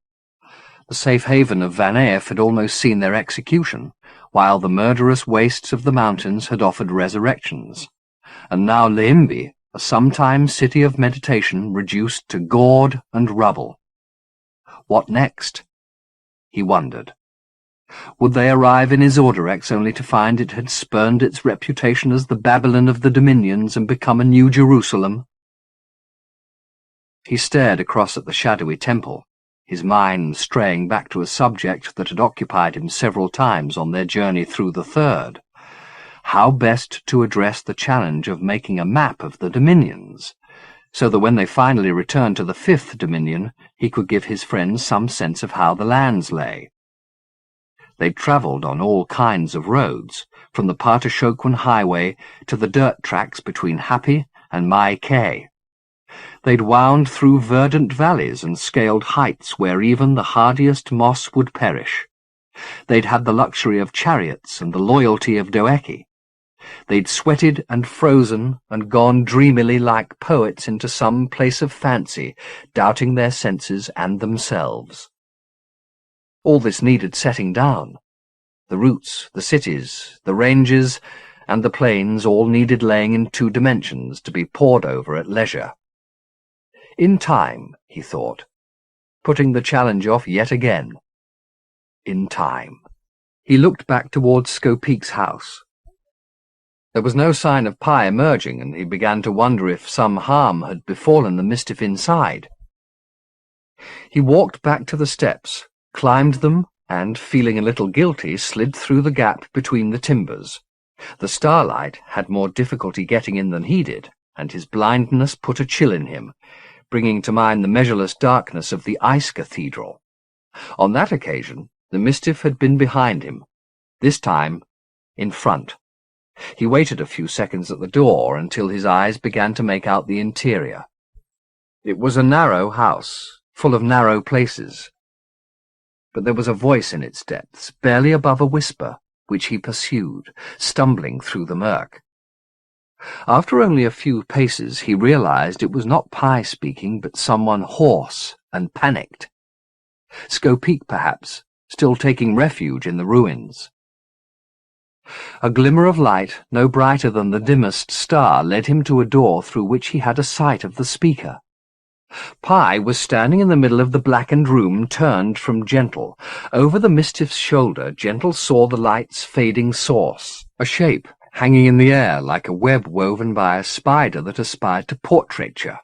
The safe haven of Van Eyck had almost seen their execution, while the murderous wastes of the mountains had offered resurrections, and now Leimbi, a sometime city of meditation, reduced to gaud and rubble. What next? He wondered. Would they arrive in Isorderex only to find it had spurned its reputation as the Babylon of the Dominions and become a new Jerusalem? He stared across at the shadowy temple, his mind straying back to a subject that had occupied him several times on their journey through the third. How best to address the challenge of making a map of the dominions, so that when they finally returned to the fifth dominion, he could give his friends some sense of how the lands lay. They'd travelled on all kinds of roads, from the Partashoquan highway to the dirt tracks between Happy and Mai Kay. They'd wound through verdant valleys and scaled heights where even the hardiest moss would perish. They'd had the luxury of chariots and the loyalty of Doeki. They'd sweated and frozen and gone dreamily like poets into some place of fancy, doubting their senses and themselves. All this needed setting down. The routes, the cities, the ranges, and the plains all needed laying in 2 dimensions to be pored over at leisure. In time, he thought, putting the challenge off yet again. In time. He looked back towards Skopeek's house. There was no sign of Pi emerging, and he began to wonder if some harm had befallen the Mistiff inside. He walked back to the steps, climbed them, and, feeling a little guilty, slid through the gap between the timbers. The starlight had more difficulty getting in than he did, and his blindness put a chill in him, bringing to mind the measureless darkness of the ice cathedral. On that occasion, the Mistiff had been behind him, this time in front. He waited a few seconds at the door until his eyes began to make out the interior. It was a narrow house, full of narrow places, but there was a voice in its depths, barely above a whisper, which he pursued, stumbling through the murk. After only a few paces, he realized it was not Pi speaking, but someone hoarse and panicked. Skopeek, perhaps, still taking refuge in the ruins. A glimmer of light, no brighter than the dimmest star, led him to a door through which he had a sight of the speaker. Pi was standing in the middle of the blackened room, turned from Gentle. Over the Mistiff's shoulder, Gentle saw the light's fading source, a shape hanging in the air like a web woven by a spider that aspired to portraiture,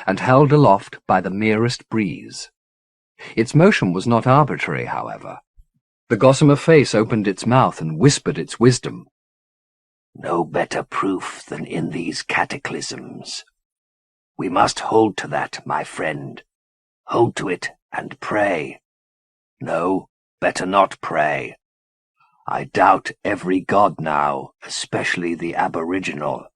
and held aloft by the merest breeze. Its motion was not arbitrary, however. The gossamer face opened its mouth and whispered its wisdom. No better proof than in these cataclysms. We must hold to that, my friend. Hold to it and pray. No, better not pray. I doubt every god now, especially the aboriginal.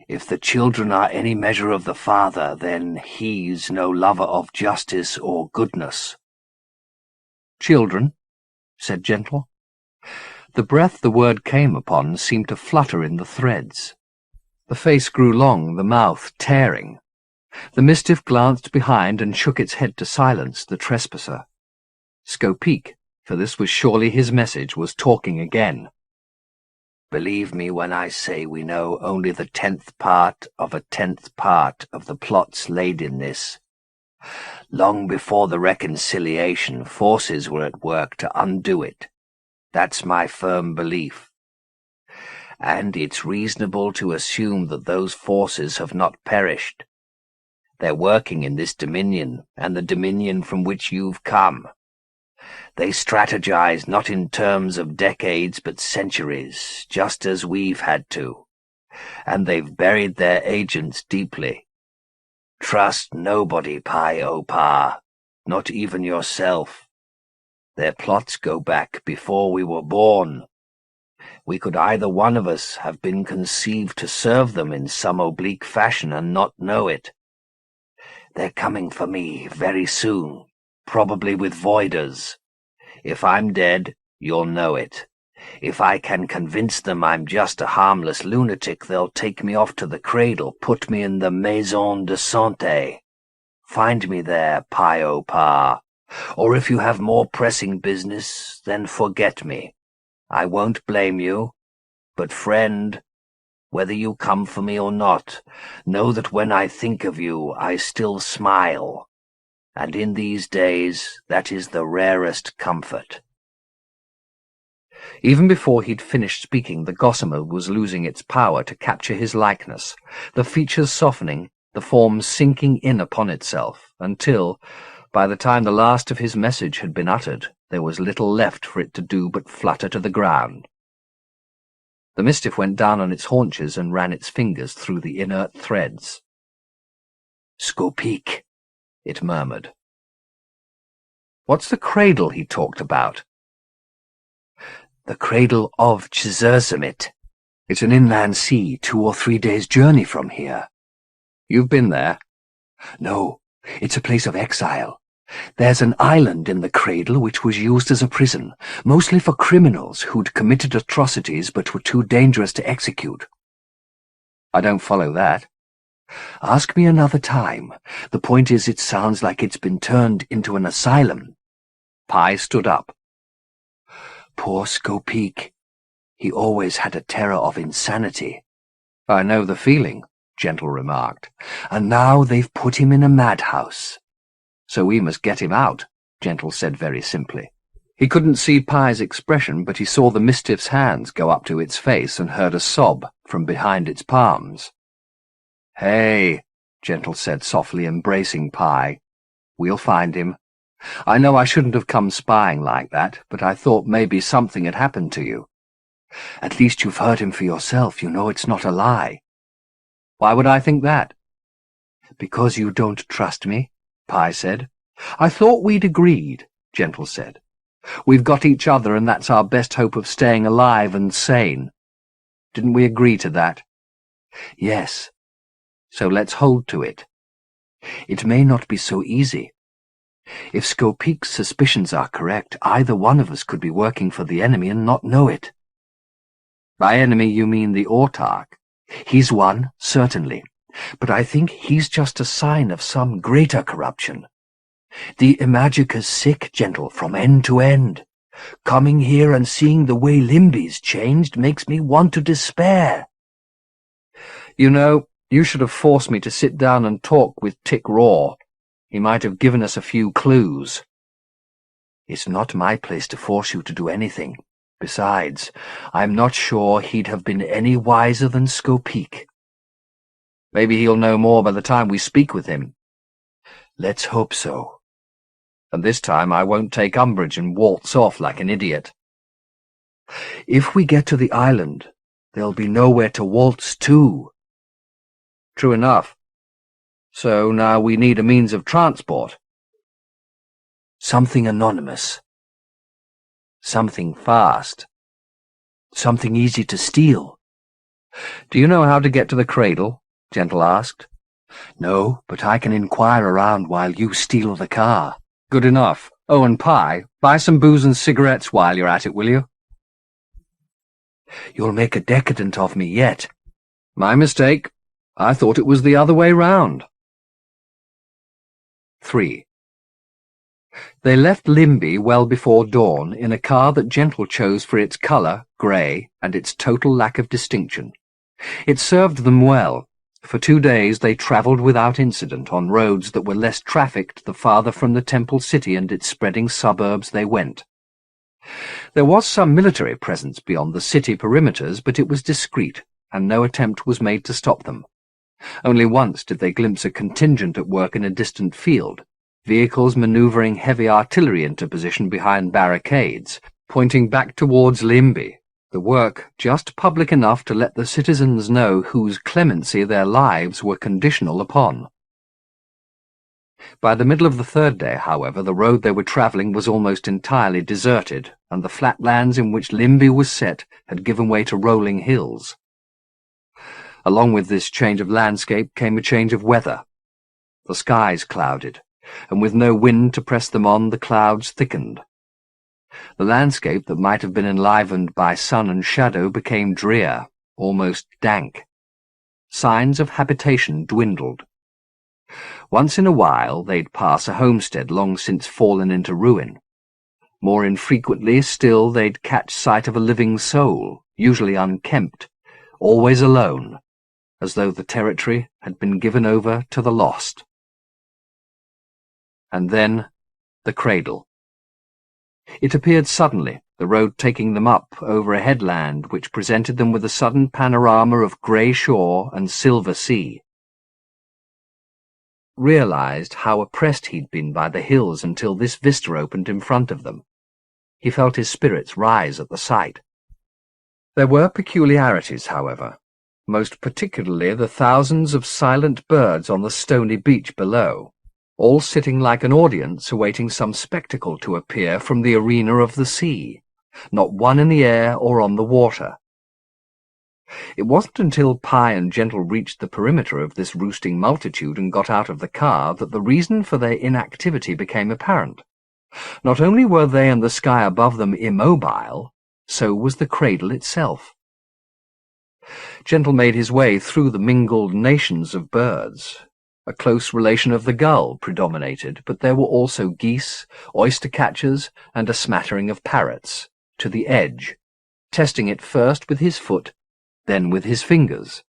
If the children are any measure of the father, then he's no lover of justice or goodness. Children, said Gentle. The breath the word came upon seemed to flutter in the threads. The face grew long, the mouth tearing. The Mistiff glanced behind and shook its head to silence the trespasser. Skopeek, for this was surely his message, was talking again. Believe me when I say we know only the 10th part of a 10th part of the plots laid in this. Long before the reconciliation, forces were at work to undo it. That's my firm belief. And it's reasonable to assume that those forces have not perished. They're working in this dominion, and the dominion from which you've come. They strategize not in terms of decades but centuries, just as we've had to. And they've buried their agents deeply. Trust nobody, Pi Opar, not even yourself. Their plots go back before we were born. We could either one of us have been conceived to serve them in some oblique fashion and not know it. They're coming for me very soon, probably with voiders. If I'm dead, You'll know it. If I can convince them I'm just a harmless lunatic, they'll take me off to the cradle, put me in the maison de santé. Find me there, Pi-O-Pa. Or if you have more pressing business, then forget me. I won't blame you. But friend, whether you come for me or not, know that when I think of you, I still smile. And in these days, that is the rarest comfort. Even before he'd finished speaking, the gossamer was losing its power to capture his likeness, the features softening, the form sinking in upon itself, until, by the time the last of his message had been uttered, there was little left for it to do but flutter to the ground. The Mistiff went down on its haunches and ran its fingers through the inert threads. "Skopeek," it murmured. "What's the cradle he talked about?" "The cradle of Chizursamit. It's an inland sea, 2 or 3 days' journey from here." "You've been there?" "No, it's a place of exile. There's an island in the cradle which was used as a prison, mostly for criminals who'd committed atrocities but were too dangerous to execute." "I don't follow that." "Ask me another time. The point is, it sounds like it's been turned into an asylum." Pi stood up. "Poor Skopeek. He always had a terror of insanity." "I know the feeling," Gentle remarked. "And now they've put him in a madhouse." "So we must get him out," Gentle said very simply. He couldn't see Pi's expression, but he saw the Mistiff's hands go up to its face and heard a sob from behind its palms. "Hey," Gentle said softly, embracing Pi. "We'll find him. I know I shouldn't have come spying like that, but I thought maybe something had happened to you." "At least you've heard him for yourself. You know it's not a lie." "Why would I think that?" "Because you don't trust me," Pi said. "I thought we'd agreed," Gentle said. "We've got each other, and that's our best hope of staying alive and sane. Didn't we agree to that?" "Yes." "So let's hold to it." "It may not be so easy. If Skopeek's suspicions are correct, either one of us could be working for the enemy and not know it." "By enemy you mean the autarch?" "He's one, certainly. But I think he's just a sign of some greater corruption. The Imajica's sick, Gentle, from end to end. Coming here and seeing the way Limby's changed makes me want to despair." "You know, you should have forced me to sit down and talk with Tick Raw. He might have given us a few clues." "It's not my place to force you to do anything. Besides, I'm not sure he'd have been any wiser than Skopeek." "Maybe he'll know more by the time we speak with him." "Let's hope so." "And this time I won't take umbrage and waltz off like an idiot." "If we get to the island, there'll be nowhere to waltz to." "True enough. So now we need a means of transport." "Something anonymous. Something fast. Something easy to steal." "Do you know how to get to the cradle?" Gentle asked. "No, but I can inquire around while you steal the car." "Good enough. Oh, and Pi, buy some booze and cigarettes while you're at it, will you?" "You'll make a decadent of me yet." "My mistake. I thought it was the other way round." 3. They left Limby well before dawn in a car that Gentle chose for its colour, grey, and its total lack of distinction. It served them well. For 2 days they travelled without incident on roads that were less trafficked the farther from the Temple City and its spreading suburbs they went. There was some military presence beyond the city perimeters, but it was discreet, and no attempt was made to stop them. Only once did they glimpse a contingent at work in a distant field, vehicles manoeuvring heavy artillery into position behind barricades, pointing back towards Limby, the work just public enough to let the citizens know whose clemency their lives were conditional upon. By the middle of the 3rd day, however, the road they were travelling was almost entirely deserted, and the flatlands in which Limby was set had given way to rolling hills. Along with this change of landscape came a change of weather. The skies clouded, and with no wind to press them on, the clouds thickened. The landscape that might have been enlivened by sun and shadow became drear, almost dank. Signs of habitation dwindled. Once in a while they'd pass a homestead long since fallen into ruin. More infrequently still they'd catch sight of a living soul, usually unkempt, always alone, as though the territory had been given over to the lost. And then the cradle. It appeared suddenly, the road taking them up over a headland which presented them with a sudden panorama of grey shore and silver sea. Realized how oppressed he'd been by the hills until this vista opened in front of them. He felt his spirits rise at the sight. There were peculiarities, however, most particularly the thousands of silent birds on the stony beach below, all sitting like an audience awaiting some spectacle to appear from the arena of the sea, not one in the air or on the water. It wasn't until Pye and Gentle reached the perimeter of this roosting multitude and got out of the car that the reason for their inactivity became apparent. Not only were they and the sky above them immobile, so was the cradle itself. Gentle made his way through the mingled nations of birds. A close relation of the gull predominated, but there were also geese, oyster-catchers, and a smattering of parrots, to the edge, testing it first with his foot, then with his fingers.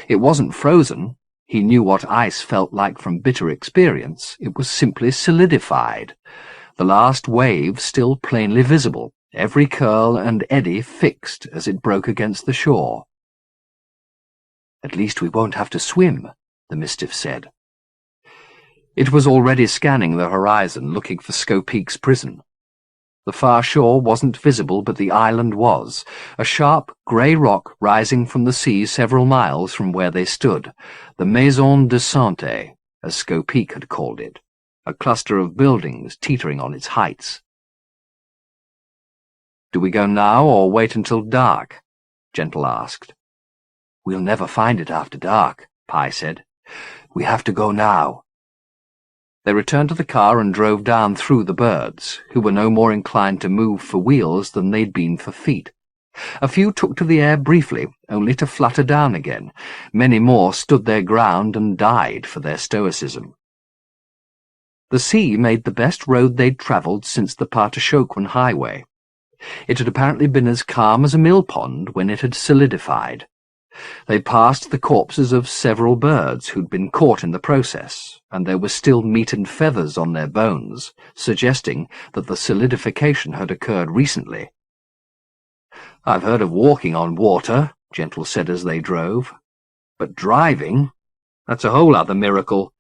It wasn't frozen. He knew what ice felt like from bitter experience. It was simply solidified. The last wave still plainly visible, every curl and eddy fixed as it broke against the shore. "At least we won't have to swim," the Mistiff said. It was already scanning the horizon, looking for Skopeek's prison. The far shore wasn't visible, but the island was, a sharp grey rock rising from the sea several miles from where they stood, the Maison de Santé, as Skopeek had called it, a cluster of buildings teetering on its heights. "Do we go now or wait until dark?" Gentle asked. "We'll never find it after dark," Pye said. "We have to go now." They returned to the car and drove down through the birds, who were no more inclined to move for wheels than they'd been for feet. A few took to the air briefly, only to flutter down again. Many more stood their ground and died for their stoicism. The sea made the best road they'd travelled since the Partashokwan highway. It had apparently been as calm as a mill pond when it had solidified. They passed the corpses of several birds who'd been caught in the process, and there was still meat and feathers on their bones, suggesting that the solidification had occurred recently. "I've heard of walking on water," Gentle said as they drove. "But driving? That's a whole other miracle."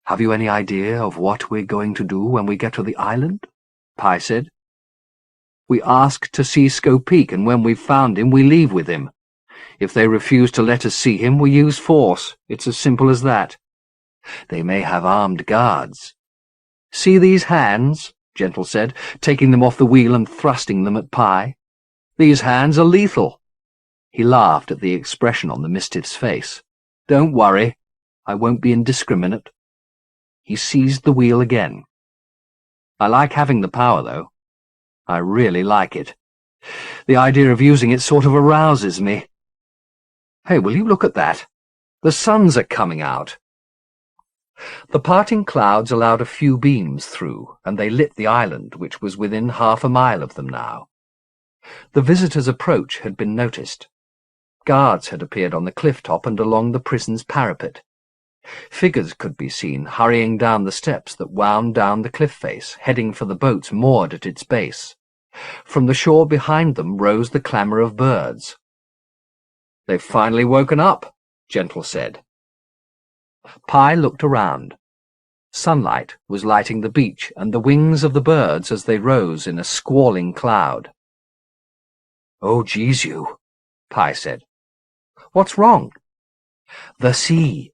"Have you any idea of what we're going to do when we get to the island?" Pye said. "We ask to see Skopeek, and when we've found him, we leave with him. If they refuse to let us see him, we use force. It's as simple as that. They may have armed guards." "See these hands?" Gentle said, taking them off the wheel and thrusting them at Pye. "These hands are lethal." He laughed at the expression on the Mistiff's face. "Don't worry. I won't be indiscriminate." He seized the wheel again. "I like having the power, though. I really like it. The idea of using it sort of arouses me. Hey, will you look at that? The suns are coming out." The parting clouds allowed a few beams through, and they lit the island, which was within half a mile of them now. The visitors' approach had been noticed. Guards had appeared on the cliff top and along the prison's parapet. Figures could be seen hurrying down the steps that wound down the cliff face, heading for the boats moored at its base. From the shore behind them rose the clamour of birds. "They've finally woken up," Gentle said. Pye looked around. Sunlight was lighting the beach and the wings of the birds as they rose in a squalling cloud. "Oh, geez, you," Pye said. "What's wrong?" "The sea."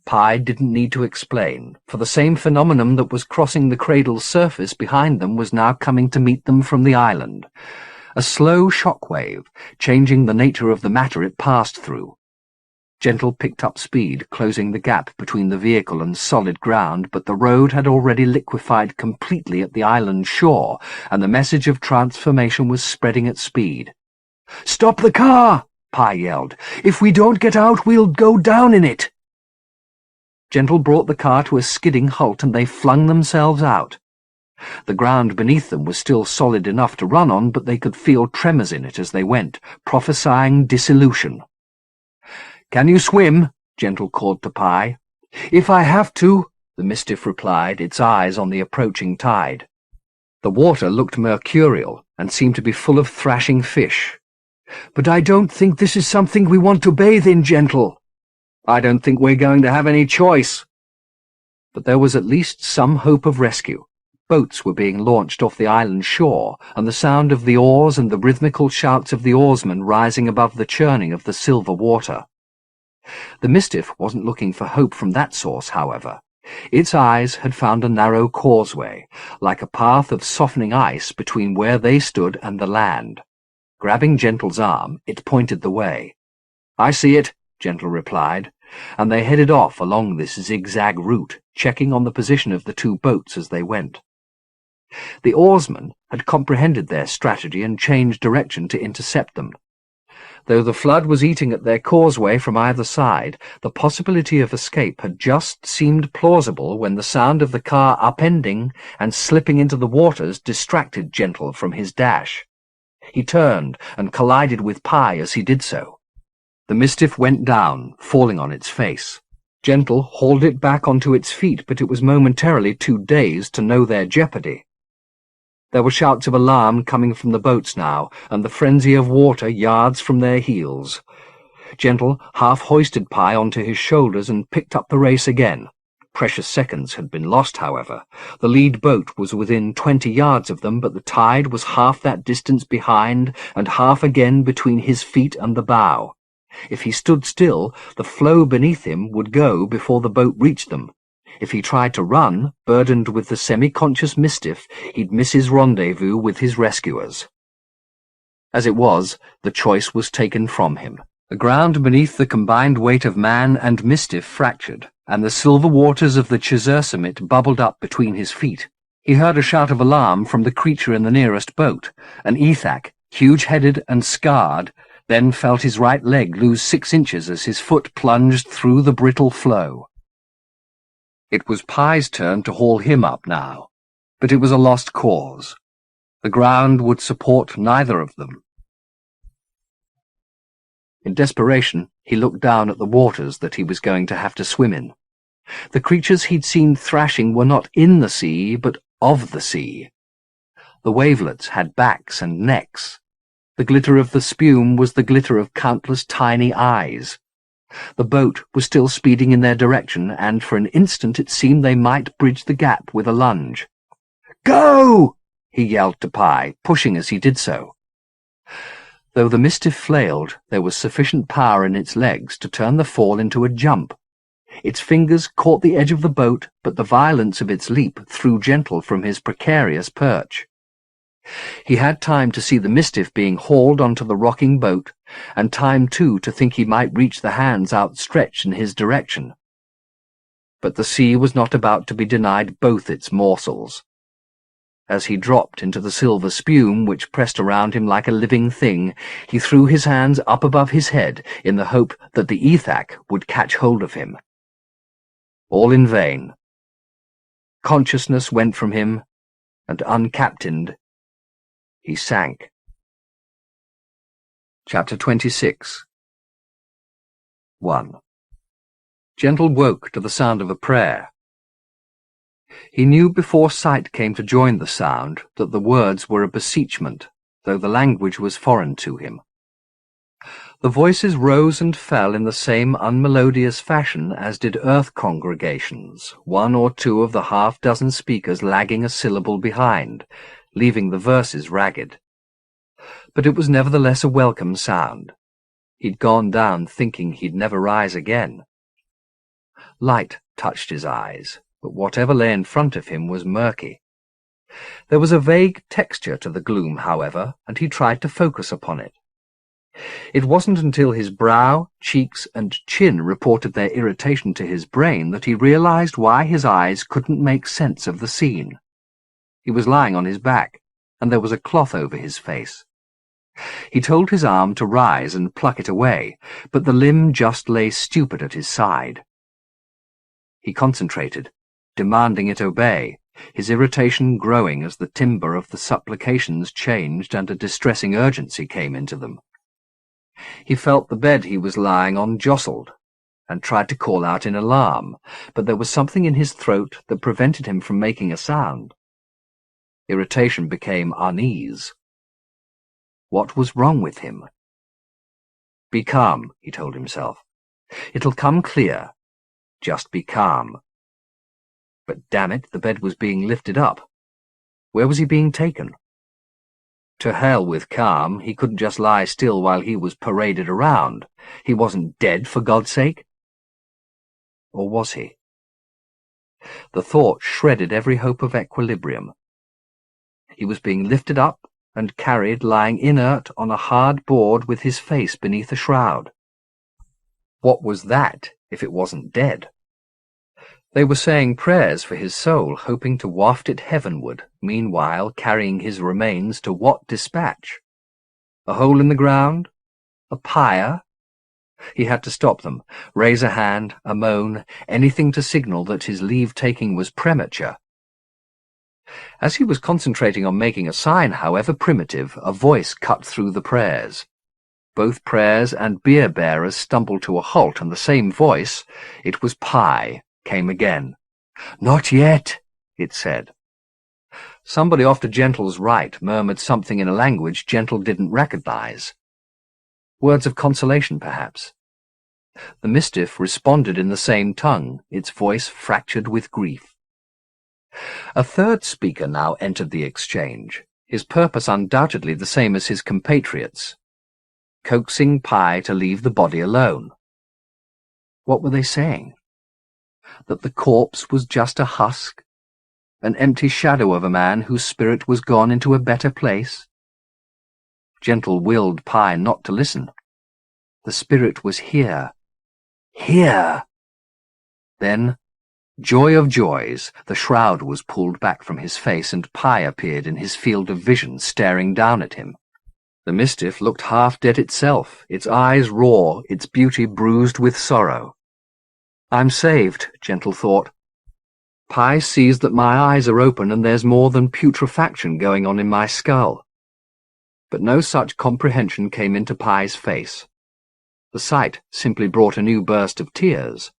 Pye didn't need to explain, for the same phenomenon that was crossing the cradle's surface behind them was now coming to meet them from the island. A slow shock wave, changing the nature of the matter it passed through. Gentle picked up speed, closing the gap between the vehicle and solid ground, but the road had already liquefied completely at the island shore, and the message of transformation was spreading at speed. "Stop the car!" Pi yelled. "If we don't get out, we'll go down in it!" Gentle brought the car to a skidding halt, and they flung themselves out. The ground beneath them was still solid enough to run on, but they could feel tremors in it as they went, prophesying dissolution. "Can you swim?" Gentle called to Pi. "If I have to," the Mistiff replied, its eyes on the approaching tide. The water looked mercurial and seemed to be full of thrashing fish. "But I don't think this is something we want to bathe in, Gentle." "I don't think we're going to have any choice." But there was at least some hope of rescue. Boats were being launched off the island shore, and the sound of the oars and the rhythmical shouts of the oarsmen rising above the churning of the silver water. The Mistiff wasn't looking for hope from that source, however. Its eyes had found a narrow causeway, like a path of softening ice between where they stood and the land. Grabbing Gentle's arm, it pointed the way. "I see it," Gentle replied, and they headed off along this zigzag route, checking on the position of the two boats as they went. The oarsmen had comprehended their strategy and changed direction to intercept them. Though the flood was eating at their causeway from either side, the possibility of escape had just seemed plausible when the sound of the car upending and slipping into the waters distracted Gentle from his dash. He turned and collided with Pi as he did so. The Mistiff went down, falling on its face. Gentle hauled it back onto its feet, but it was momentarily too dazed to know their jeopardy. There were shouts of alarm coming from the boats now, and the frenzy of water yards from their heels. Gentle half-hoisted Pi onto his shoulders and picked up the race again. Precious seconds had been lost, however. The lead boat was within 20 yards of them, but the tide was half that distance behind and half again between his feet and the bow. If he stood still, the flow beneath him would go before the boat reached them. If he tried to run, burdened with the semi-conscious Mistiff, he'd miss his rendezvous with his rescuers. As it was, the choice was taken from him. The ground beneath the combined weight of man and Mistiff fractured, and the silver waters of the Chizursummit bubbled up between his feet. He heard a shout of alarm from the creature in the nearest boat. An Ethak, huge-headed and scarred, then felt his right leg lose 6 inches as his foot plunged through the brittle flow. It was Pi's turn to haul him up now, but it was a lost cause. The ground would support neither of them. In desperation, he looked down at the waters that he was going to have to swim in. The creatures he'd seen thrashing were not in the sea, but of the sea. The wavelets had backs and necks. The glitter of the spume was the glitter of countless tiny eyes. The boat was still speeding in their direction, and for an instant it seemed they might bridge the gap with a lunge. "Go!" he yelled to Pi, pushing as he did so. Though the Mistiff flailed, there was sufficient power in its legs to turn the fall into a jump. Its fingers caught the edge of the boat, but the violence of its leap threw Gentle from his precarious perch. He had time to see the Mistiff being hauled onto the rocking boat, and time, too, to think he might reach the hands outstretched in his direction. But the sea was not about to be denied both its morsels. As he dropped into the silver spume, which pressed around him like a living thing, he threw his hands up above his head in the hope that the Ethak would catch hold of him. All in vain. Consciousness went from him, and uncaptained, he sank. Chapter 26. 1. Gentle woke to the sound of a prayer. He knew before sight came to join the sound that the words were a beseechment, though the language was foreign to him. The voices rose and fell in the same unmelodious fashion as did earth congregations, 1 or 2 of the half-dozen speakers lagging a syllable behind, leaving the verses ragged. But it was nevertheless a welcome sound. He'd gone down thinking he'd never rise again. Light touched his eyes, but whatever lay in front of him was murky. There was a vague texture to the gloom, however, and he tried to focus upon it. It wasn't until his brow, cheeks, and chin reported their irritation to his brain that he realized why his eyes couldn't make sense of the scene. He was lying on his back, and there was a cloth over his face. He told his arm to rise and pluck it away, but the limb just lay stupid at his side. He concentrated, demanding it obey, his irritation growing as the timbre of the supplications changed and a distressing urgency came into them. He felt the bed he was lying on jostled, and tried to call out in alarm, but there was something in his throat that prevented him from making a sound. Irritation became unease. What was wrong with him? Be calm, he told himself. It'll come clear. Just be calm. But damn it, the bed was being lifted up. Where was he being taken? To hell with calm, he couldn't just lie still while he was paraded around. He wasn't dead, for God's sake. Or was he? The thought shredded every hope of equilibrium. He was being lifted up and carried lying inert on a hard board with his face beneath a shroud. What was that, if it wasn't dead? They were saying prayers for his soul, hoping to waft it heavenward, meanwhile carrying his remains to what dispatch? A hole in the ground? A pyre? He had to stop them, raise a hand, a moan, anything to signal that his leave-taking was premature. As he was concentrating on making a sign, however primitive, a voice cut through the prayers. Both prayers and beer-bearers stumbled to a halt, and the same voice, it was Pi, came again. "Not yet," it said. Somebody off to Gentle's right murmured something in a language Gentle didn't recognize. Words of consolation, perhaps. The Mistiff responded in the same tongue, its voice fractured with grief. A third speaker now entered the exchange, his purpose undoubtedly the same as his compatriots, coaxing Pi to leave the body alone. What were they saying? That the corpse was just a husk, an empty shadow of a man whose spirit was gone into a better place? Gentle willed Pi not to listen. The spirit was here. Here! Then, joy of joys, the shroud was pulled back from his face and Pi appeared in his field of vision, staring down at him. The Mistiff looked half dead itself, its eyes raw, its beauty bruised with sorrow. I'm saved, Gentle thought. Pi sees that my eyes are open and there's more than putrefaction going on in my skull. But no such comprehension came into Pi's face. The sight simply brought a new burst of tears.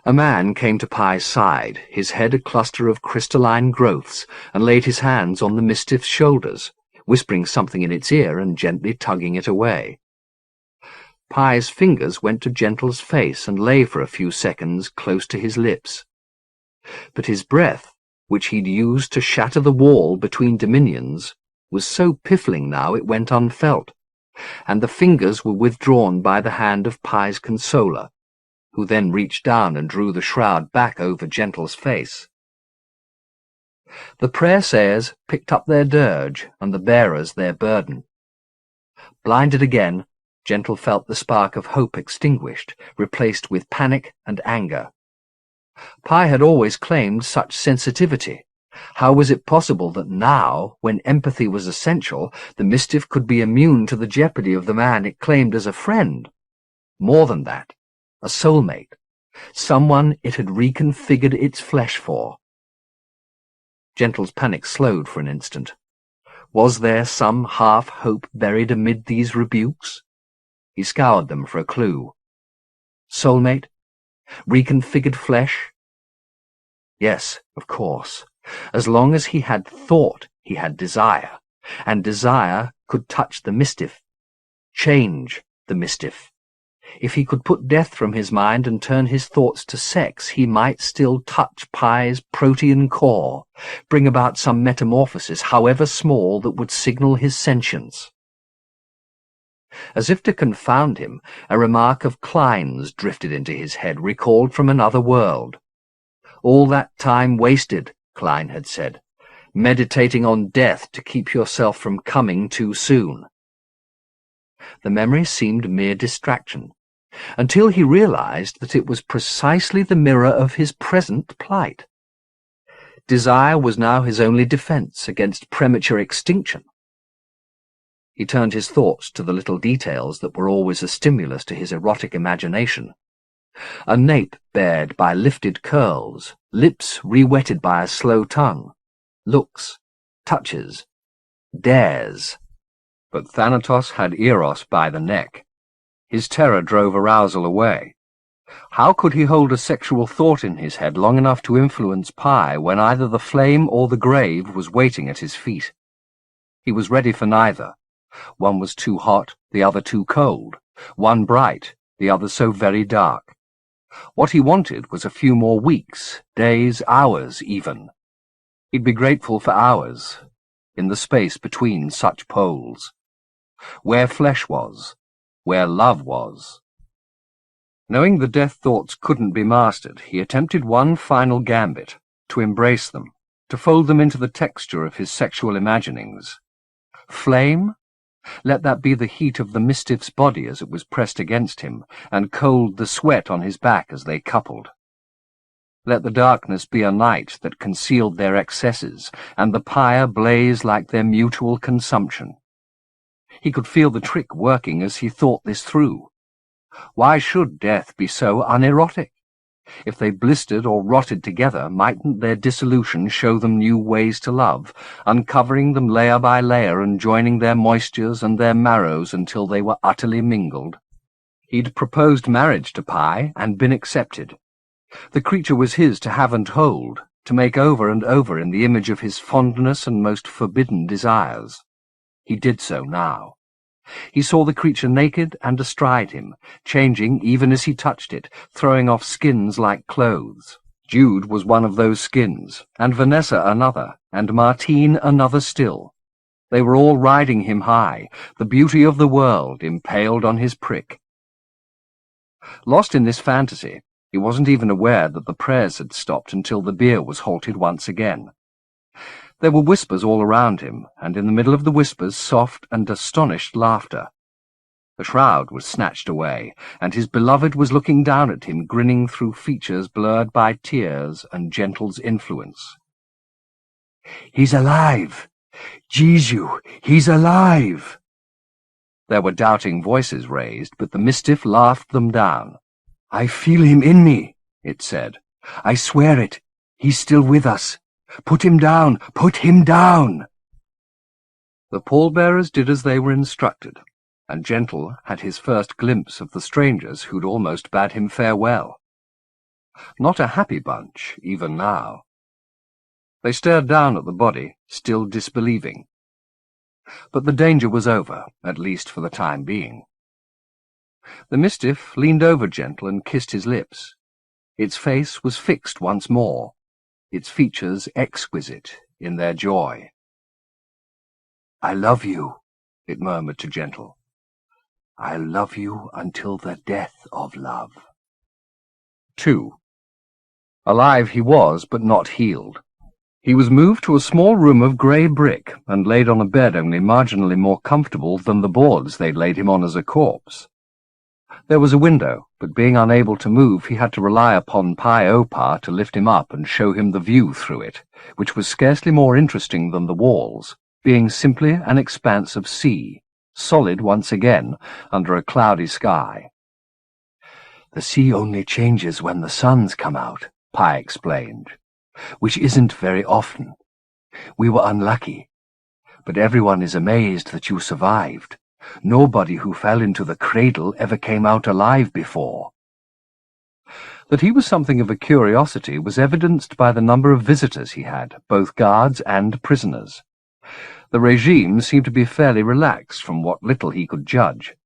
A man came to Pi's side, his head a cluster of crystalline growths, and laid his hands on the Mistiff's shoulders, whispering something in its ear and gently tugging it away. Pi's fingers went to Gentle's face and lay for a few seconds close to his lips. But his breath, which he'd used to shatter the wall between dominions, was so piffling now it went unfelt, and the fingers were withdrawn by the hand of Pi's consoler, who then reached down and drew the shroud back over Gentle's face. The prayer-sayers picked up their dirge, and the bearers their burden. Blinded again, Gentle felt the spark of hope extinguished, replaced with panic and anger. Pi had always claimed such sensitivity. How was it possible that now, when empathy was essential, the Mistiff could be immune to the jeopardy of the man it claimed as a friend? More than that, a soulmate, someone it had reconfigured its flesh for. Gentle's panic slowed for an instant. Was there some half-hope buried amid these rebukes? He scoured them for a clue. Soulmate? Reconfigured flesh? Yes, of course. As long as he had thought he had desire, and desire could touch the Mistiff, change the Mistiff. If he could put death from his mind and turn his thoughts to sex, he might still touch Pi's protean core, bring about some metamorphosis, however small, that would signal his sentience. As if to confound him, a remark of Klein's drifted into his head, recalled from another world. All that time wasted, Klein had said, meditating on death to keep yourself from coming too soon. The memory seemed mere distraction, until he realized that it was precisely the mirror of his present plight. Desire was now his only defense against premature extinction. He turned his thoughts to the little details that were always a stimulus to his erotic imagination. A nape bared by lifted curls, lips re-wetted by a slow tongue, looks, touches, dares. But Thanatos had Eros by the neck. His terror drove arousal away. How could he hold a sexual thought in his head long enough to influence Pi when either the flame or the grave was waiting at his feet? He was ready for neither. One was too hot, the other too cold. One bright, the other so very dark. What he wanted was a few more weeks, days, hours even. He'd be grateful for hours, in the space between such poles. Where flesh was, where love was. Knowing the death thoughts couldn't be mastered, he attempted one final gambit, to embrace them, to fold them into the texture of his sexual imaginings. Flame? Let that be the heat of the Mistiff's body as it was pressed against him, and cold the sweat on his back as they coupled. Let the darkness be a night that concealed their excesses, and the pyre blaze like their mutual consumption. He could feel the trick working as he thought this through. Why should death be so unerotic? If they blistered or rotted together, mightn't their dissolution show them new ways to love, uncovering them layer by layer and joining their moistures and their marrows until they were utterly mingled? He'd proposed marriage to Pi and been accepted. The creature was his to have and hold, to make over and over in the image of his fondness and most forbidden desires. He did so now. He saw the creature naked and astride him, changing even as he touched it, throwing off skins like clothes. Jude was one of those skins, and Vanessa another, and Martine another still. They were all riding him high, the beauty of the world impaled on his prick. Lost in this fantasy, he wasn't even aware that the prayers had stopped until the bier was halted once again. There were whispers all around him, and in the middle of the whispers soft and astonished laughter. The shroud was snatched away, and his beloved was looking down at him, grinning through features blurred by tears and Gentle's influence. "He's alive! Jesu, he's alive!" There were doubting voices raised, but the Mistiff laughed them down. "I feel him in me," it said. "I swear it. He's still with us. Put him down! Put him down!" The pallbearers did as they were instructed, and Gentle had his first glimpse of the strangers who'd almost bade him farewell. Not a happy bunch, even now. They stared down at the body, still disbelieving. But the danger was over, at least for the time being. The Mistiff leaned over Gentle and kissed his lips. Its face was fixed once more, its features exquisite in their joy. "I love you," it murmured to Gentle. "I love you until the death of love." 2. Alive he was, but not healed. He was moved to a small room of grey brick and laid on a bed only marginally more comfortable than the boards they'd laid him on as a corpse. There was a window, but being unable to move, he had to rely upon Pi Opar to lift him up and show him the view through it, which was scarcely more interesting than the walls, being simply an expanse of sea, solid once again, under a cloudy sky. "The sea only changes when the suns come out," Pi explained, "which isn't very often. We were unlucky, but everyone is amazed that you survived. Nobody who fell into the cradle ever came out alive before." That he was something of a curiosity was evidenced by the number of visitors he had, both guards and prisoners. The regime seemed to be fairly relaxed from what little he could judge.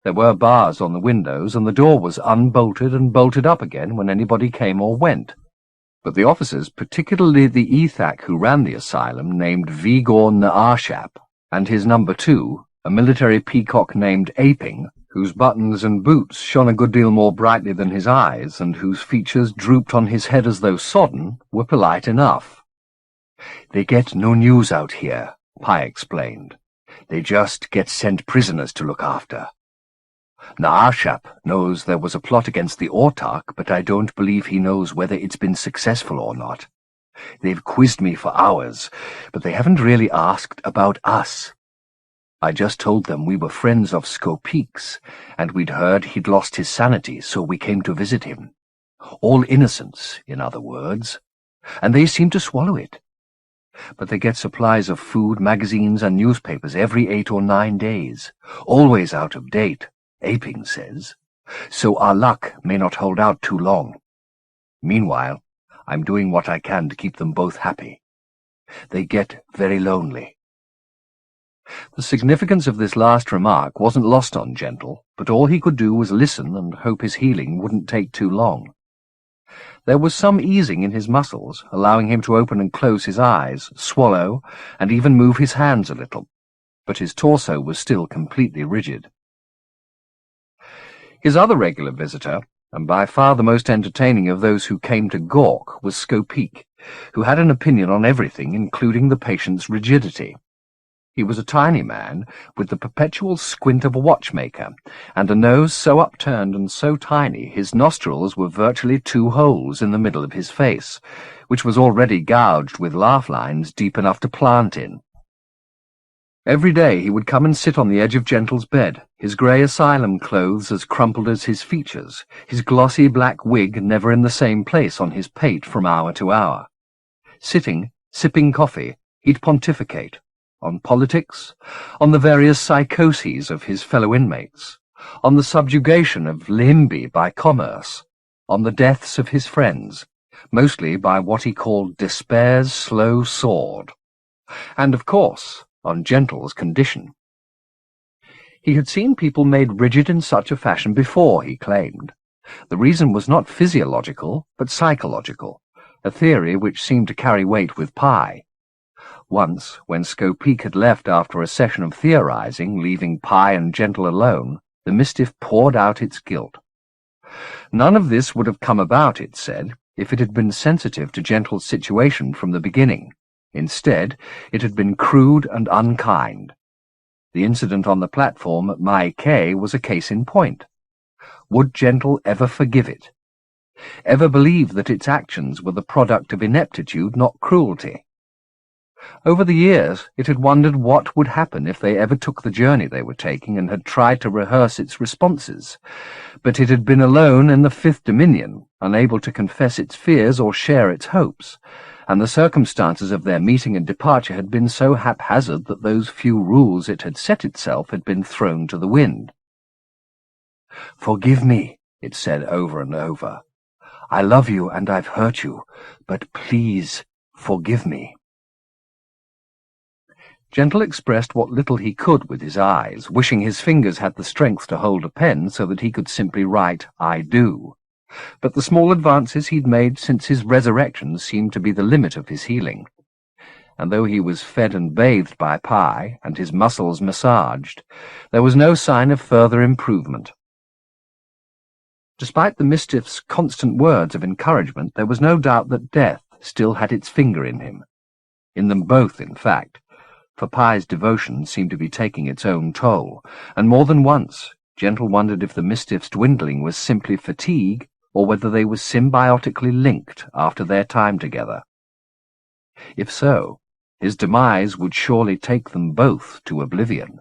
There were bars on the windows, and the door was unbolted and bolted up again when anybody came or went. But the officers, particularly the Ethak who ran the asylum, named Vigor Naarshap, and his number 2, a military peacock named Aping, whose buttons and boots shone a good deal more brightly than his eyes, and whose features drooped on his head as though sodden, were polite enough. "They get no news out here," Pi explained. They just get sent prisoners to look after. Naashap knows there was a plot against the Autarch, but I don't believe he knows whether it's been successful or not. They've quizzed me for hours, but they haven't really asked about us. I just told them we were friends of Skopik's, and we'd heard he'd lost his sanity, so we came to visit him. All innocence, in other words, and they seem to swallow it. But they get supplies of food, magazines, and newspapers every 8 or 9 days, always out of date, Aping says, so our luck may not hold out too long. Meanwhile, I'm doing what I can to keep them both happy. They get very lonely. The significance of this last remark wasn't lost on Gentle, but all he could do was listen and hope his healing wouldn't take too long. There was some easing in his muscles, allowing him to open and close his eyes, swallow, and even move his hands a little, but his torso was still completely rigid. His other regular visitor, and by far the most entertaining of those who came to gawk, was Skopik, who had an opinion on everything, including the patient's rigidity. He was a tiny man, with the perpetual squint of a watchmaker, and a nose so upturned and so tiny his nostrils were virtually 2 holes in the middle of his face, which was already gouged with laugh lines deep enough to plant in. Every day he would come and sit on the edge of Gentle's bed, his grey asylum clothes as crumpled as his features, his glossy black wig never in the same place on his pate from hour to hour. Sitting, sipping coffee, he'd pontificate. On politics, on the various psychoses of his fellow inmates, on the subjugation of Limby by commerce, on the deaths of his friends, mostly by what he called despair's slow sword, and, of course, on Gentle's condition. He had seen people made rigid in such a fashion before, he claimed. The reason was not physiological, but psychological, a theory which seemed to carry weight with Pi. Once, when Skopik had left after a session of theorizing, leaving Pi and Gentle alone, the Mistiff poured out its guilt. None of this would have come about, it said, if it had been sensitive to Gentle's situation from the beginning. Instead, it had been crude and unkind. The incident on the platform at Mai K was a case in point. Would Gentle ever forgive it? Ever believe that its actions were the product of ineptitude, not cruelty? Over the years, it had wondered what would happen if they ever took the journey they were taking and had tried to rehearse its responses. But it had been alone in the 5th Dominion, unable to confess its fears or share its hopes, and the circumstances of their meeting and departure had been so haphazard that those few rules it had set itself had been thrown to the wind. "Forgive me," it said over and over. "I love you and I've hurt you, but please forgive me." Gentle expressed what little he could with his eyes, wishing his fingers had the strength to hold a pen so that he could simply write, "I do." But the small advances he'd made since his resurrection seemed to be the limit of his healing. And though he was fed and bathed by Pi, and his muscles massaged, there was no sign of further improvement. Despite the Mistiff's constant words of encouragement, there was no doubt that death still had its finger in him. In them both, in fact, for Pi's devotion seemed to be taking its own toll, and more than once Gentle wondered if the Mistiff's dwindling was simply fatigue, or whether they were symbiotically linked after their time together. If so, his demise would surely take them both to oblivion.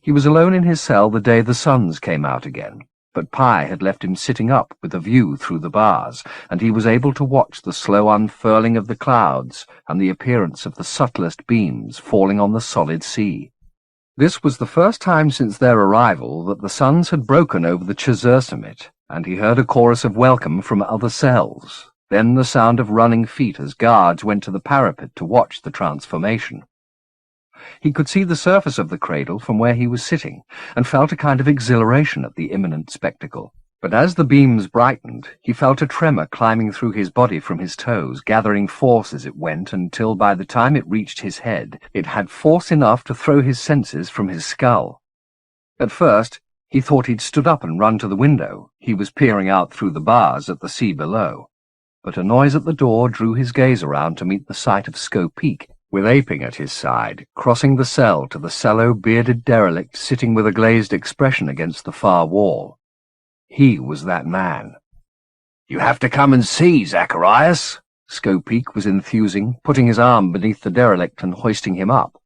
He was alone in his cell the day the suns came out again, but Pi had left him sitting up with a view through the bars, and he was able to watch the slow unfurling of the clouds and the appearance of the subtlest beams falling on the solid sea. This was the first time since their arrival that the suns had broken over the Chazur summit, and he heard a chorus of welcome from other cells, then the sound of running feet as guards went to the parapet to watch the transformation. He could see the surface of the cradle from where he was sitting, and felt a kind of exhilaration at the imminent spectacle. But as the beams brightened, he felt a tremor climbing through his body from his toes, gathering force as it went, until by the time it reached his head, it had force enough to throw his senses from his skull. At first, he thought he'd stood up and run to the window. He was peering out through the bars at the sea below. But a noise at the door drew his gaze around to meet the sight of Skopik, with Aping at his side, crossing the cell to the sallow-bearded derelict sitting with a glazed expression against the far wall. He was that man. "You have to come and see, Zacharias," Skopeek was enthusing, putting his arm beneath the derelict and hoisting him up.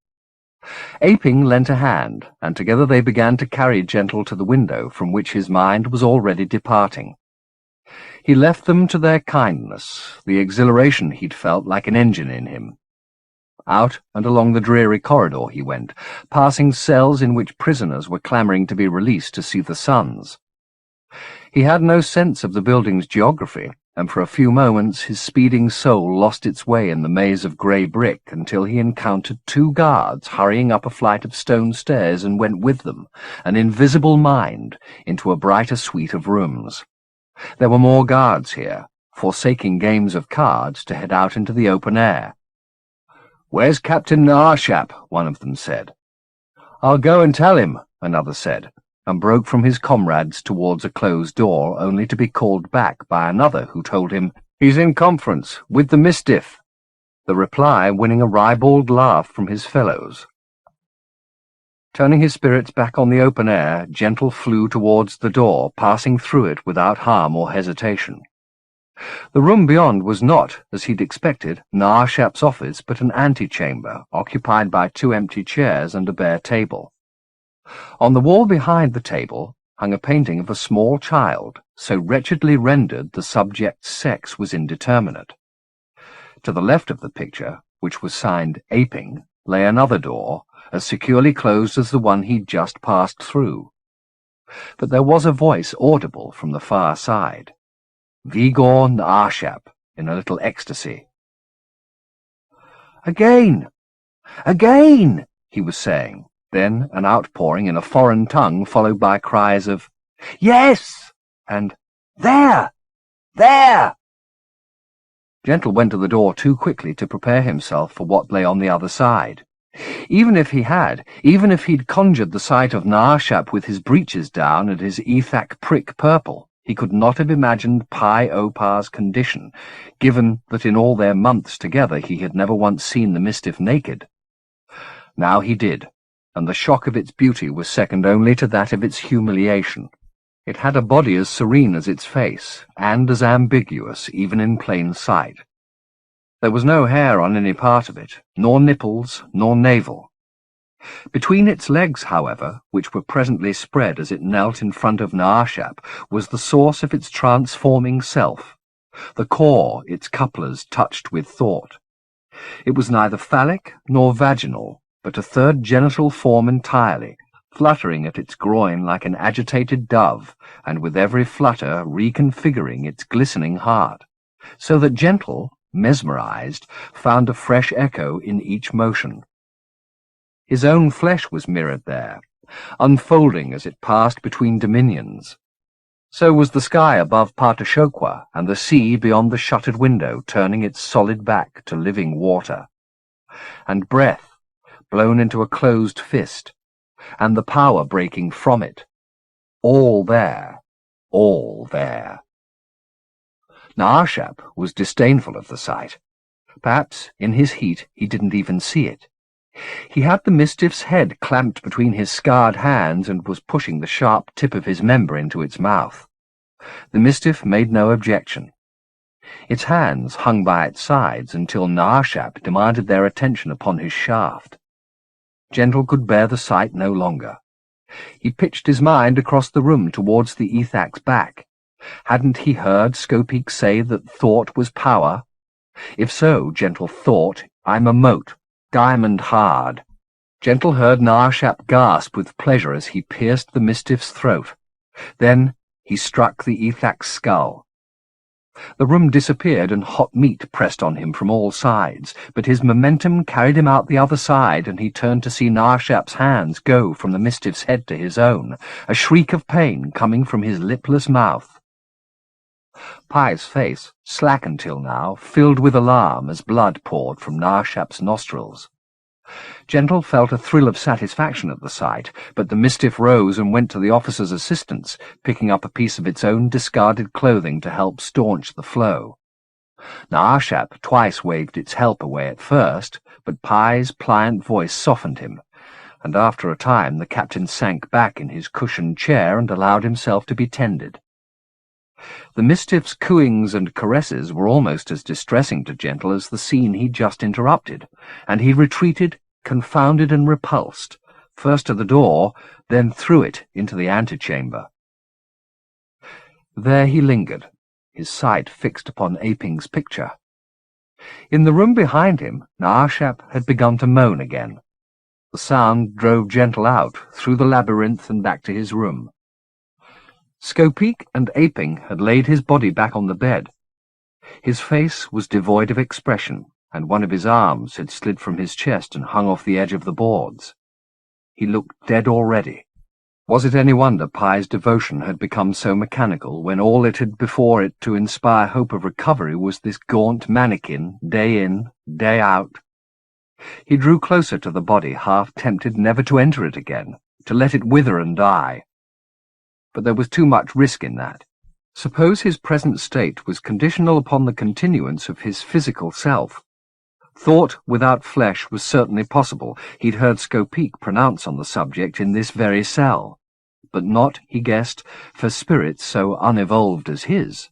Aping lent a hand, and together they began to carry Gentle to the window from which his mind was already departing. He left them to their kindness, the exhilaration he'd felt like an engine in him. Out and along the dreary corridor he went, passing cells in which prisoners were clamouring to be released to see the suns. He had no sense of the building's geography, and for a few moments his speeding soul lost its way in the maze of grey brick until he encountered 2 guards hurrying up a flight of stone stairs and went with them, an invisible mind, into a brighter suite of rooms. There were more guards here, forsaking games of cards to head out into the open air. "Where's Captain Narshap?" one of them said. "I'll go and tell him," another said, and broke from his comrades towards a closed door, only to be called back by another who told him, "He's in conference with the Mistiff," the reply winning a ribald laugh from his fellows. Turning his spirits back on the open air, Gentle flew towards the door, passing through it without harm or hesitation. The room beyond was not, as he'd expected, Narshap's office, but an antechamber, occupied by 2 empty chairs and a bare table. On the wall behind the table hung a painting of a small child, so wretchedly rendered the subject's sex was indeterminate. To the left of the picture, which was signed Aping, lay another door, as securely closed as the one he'd just passed through. But there was a voice audible from the far side. Vigor Narshap, in a little ecstasy. "Again! Again!" he was saying. Then an outpouring in a foreign tongue, followed by cries of, "Yes!" and "There! There!" Gentle went to the door too quickly to prepare himself for what lay on the other side. Even if he'd conjured the sight of Narshap with his breeches down and his ethak prick purple, he could not have imagined Pi Opar's condition, given that in all their months together he had never once seen the Mistiff naked. Now he did, and the shock of its beauty was second only to that of its humiliation. It had a body as serene as its face, and as ambiguous even in plain sight. There was no hair on any part of it, nor nipples, nor navel. Between its legs, however, which were presently spread as it knelt in front of Narshap, was the source of its transforming self, the core its couplers touched with thought. It was neither phallic nor vaginal, but a third genital form entirely, fluttering at its groin like an agitated dove, and with every flutter reconfiguring its glistening heart, so that Gentle, mesmerized, found a fresh echo in each motion. His own flesh was mirrored there, unfolding as it passed between dominions. So was the sky above Patashokwa, and the sea beyond the shuttered window turning its solid back to living water. And breath, blown into a closed fist, and the power breaking from it. All there, all there. Narshap was disdainful of the sight. Perhaps, in his heat, he didn't even see it. He had the Mistiff's head clamped between his scarred hands and was pushing the sharp tip of his member into its mouth. The Mistiff made no objection. Its hands hung by its sides until Narshap demanded their attention upon his shaft. Gentle could bear the sight no longer. He pitched his mind across the room towards the Ethak's back. Hadn't he heard Skopeek say that thought was power? If so, Gentle thought, "I'm a mote, diamond hard." Gentle heard Narshap gasp with pleasure as he pierced the Mistiff's throat. Then he struck the Ethak's skull. The room disappeared and hot meat pressed on him from all sides, but his momentum carried him out the other side, and he turned to see Narshap's hands go from the Mistiff's head to his own, a shriek of pain coming from his lipless mouth. Pi's face, slack until now, filled with alarm as blood poured from Narshap's nostrils. Gentle felt a thrill of satisfaction at the sight, but the Mistiff rose and went to the officer's assistance, picking up a piece of its own discarded clothing to help staunch the flow. Naashap twice waved its help away at first, but Pye's pliant voice softened him, and after a time the captain sank back in his cushioned chair and allowed himself to be tended. The Mistiff's cooings and caresses were almost as distressing to Gentle as the scene he'd just interrupted, and he retreated, confounded and repulsed, first to the door, then through it into the antechamber. There he lingered, his sight fixed upon Aping's picture. In the room behind him, Naashap had begun to moan again. The sound drove Gentle out, through the labyrinth and back to his room. Skopeek and Aping had laid his body back on the bed. His face was devoid of expression, and one of his arms had slid from his chest and hung off the edge of the boards. He looked dead already. Was it any wonder Pye's devotion had become so mechanical when all it had before it to inspire hope of recovery was this gaunt mannequin, day in, day out? He drew closer to the body, half tempted never to enter it again, to let it wither and die. But there was too much risk in that. Suppose his present state was conditional upon the continuance of his physical self. Thought without flesh was certainly possible. He'd heard Skopeek pronounce on the subject in this very cell. But not, he guessed, for spirits so unevolved as his.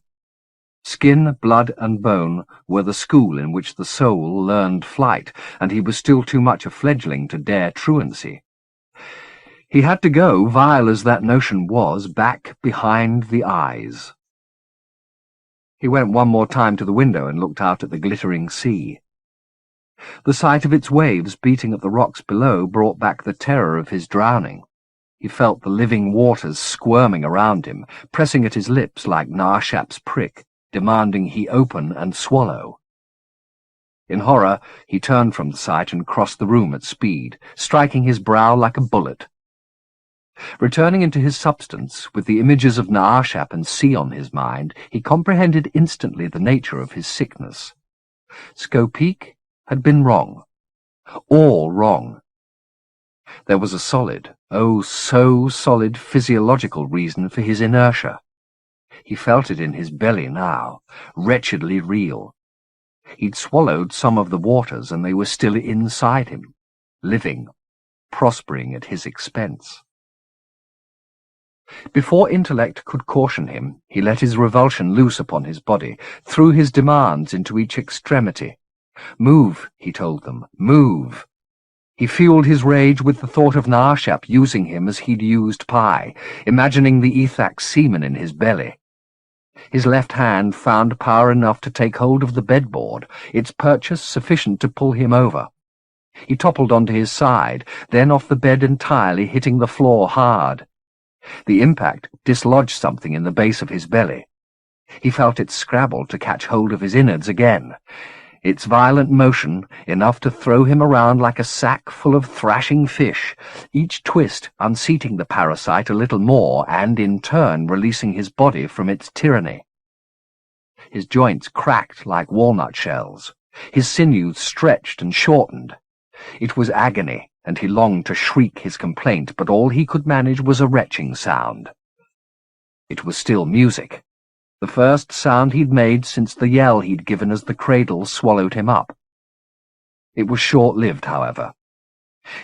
Skin, blood, and bone were the school in which the soul learned flight, and he was still too much a fledgling to dare truancy. He had to go, vile as that notion was, back behind the eyes. He went one more time to the window and looked out at the glittering sea. The sight of its waves beating at the rocks below brought back the terror of his drowning. He felt the living waters squirming around him, pressing at his lips like Naashap's prick, demanding he open and swallow. In horror, he turned from the sight and crossed the room at speed, striking his brow like a bullet. Returning into his substance, with the images of Naashap and sea on his mind, he comprehended instantly the nature of his sickness. Skopeek had been wrong. All wrong. There was a solid, oh, so solid physiological reason for his inertia. He felt it in his belly now, wretchedly real. He'd swallowed some of the waters, and they were still inside him, living, prospering at his expense. Before intellect could caution him, he let his revulsion loose upon his body, threw his demands into each extremity. Move, he told them, move. He fueled his rage with the thought of Naashap using him as he'd used Pye, imagining the Ethak semen in his belly. His left hand found power enough to take hold of the bedboard, its purchase sufficient to pull him over. He toppled onto his side, then off the bed entirely, hitting the floor hard. The impact dislodged something in the base of his belly. He felt it scrabble to catch hold of his innards again. Its violent motion, enough to throw him around like a sack full of thrashing fish, each twist unseating the parasite a little more and, in turn, releasing his body from its tyranny. His joints cracked like walnut shells. His sinews stretched and shortened. It was agony, and he longed to shriek his complaint, but all he could manage was a retching sound. It was still music. The first sound he'd made since the yell he'd given as the cradle swallowed him up. It was short-lived, however.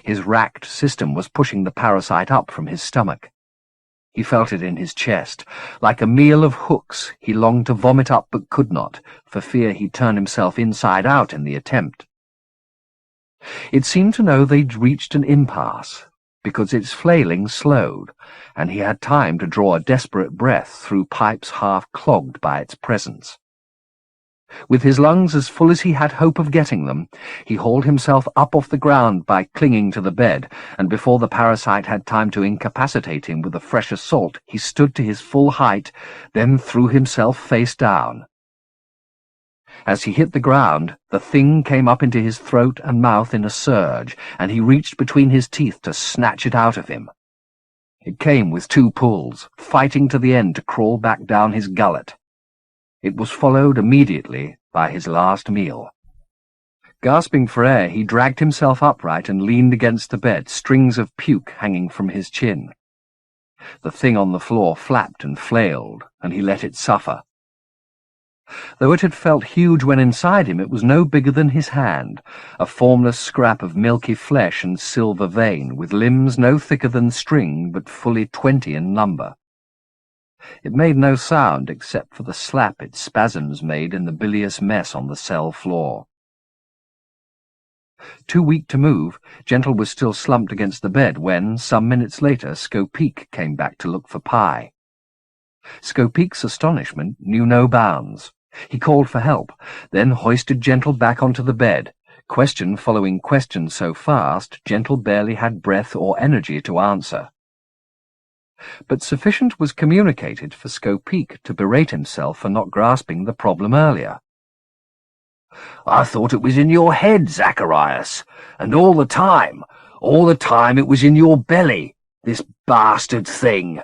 His racked system was pushing the parasite up from his stomach. He felt it in his chest. Like a meal of hooks, he longed to vomit up but could not, for fear he'd turn himself inside out in the attempt. It seemed to know they'd reached an impasse, because its flailing slowed, and he had time to draw a desperate breath through pipes half clogged by its presence. With his lungs as full as he had hope of getting them, he hauled himself up off the ground by clinging to the bed, and before the parasite had time to incapacitate him with a fresh assault, he stood to his full height, then threw himself face down. As he hit the ground, the thing came up into his throat and mouth in a surge, and he reached between his teeth to snatch it out of him. It came with two pulls, fighting to the end to crawl back down his gullet. It was followed immediately by his last meal. Gasping for air, he dragged himself upright and leaned against the bed, strings of puke hanging from his chin. The thing on the floor flapped and flailed, and he let it suffer. Though it had felt huge when inside him, it was no bigger than his hand, a formless scrap of milky flesh and silver vein, with limbs no thicker than string, but fully 20 in number. It made no sound except for the slap its spasms made in the bilious mess on the cell floor. Too weak to move, Gentle was still slumped against the bed when, some minutes later, Skopeek came back to look for Pie. Skopeek's astonishment knew no bounds. He called for help, then hoisted Gentle back onto the bed, question following question so fast Gentle barely had breath or energy to answer. But sufficient was communicated for Skopeek to berate himself for not grasping the problem earlier. "I thought it was in your head, Zacharias, and all the time it was in your belly, this bastard thing."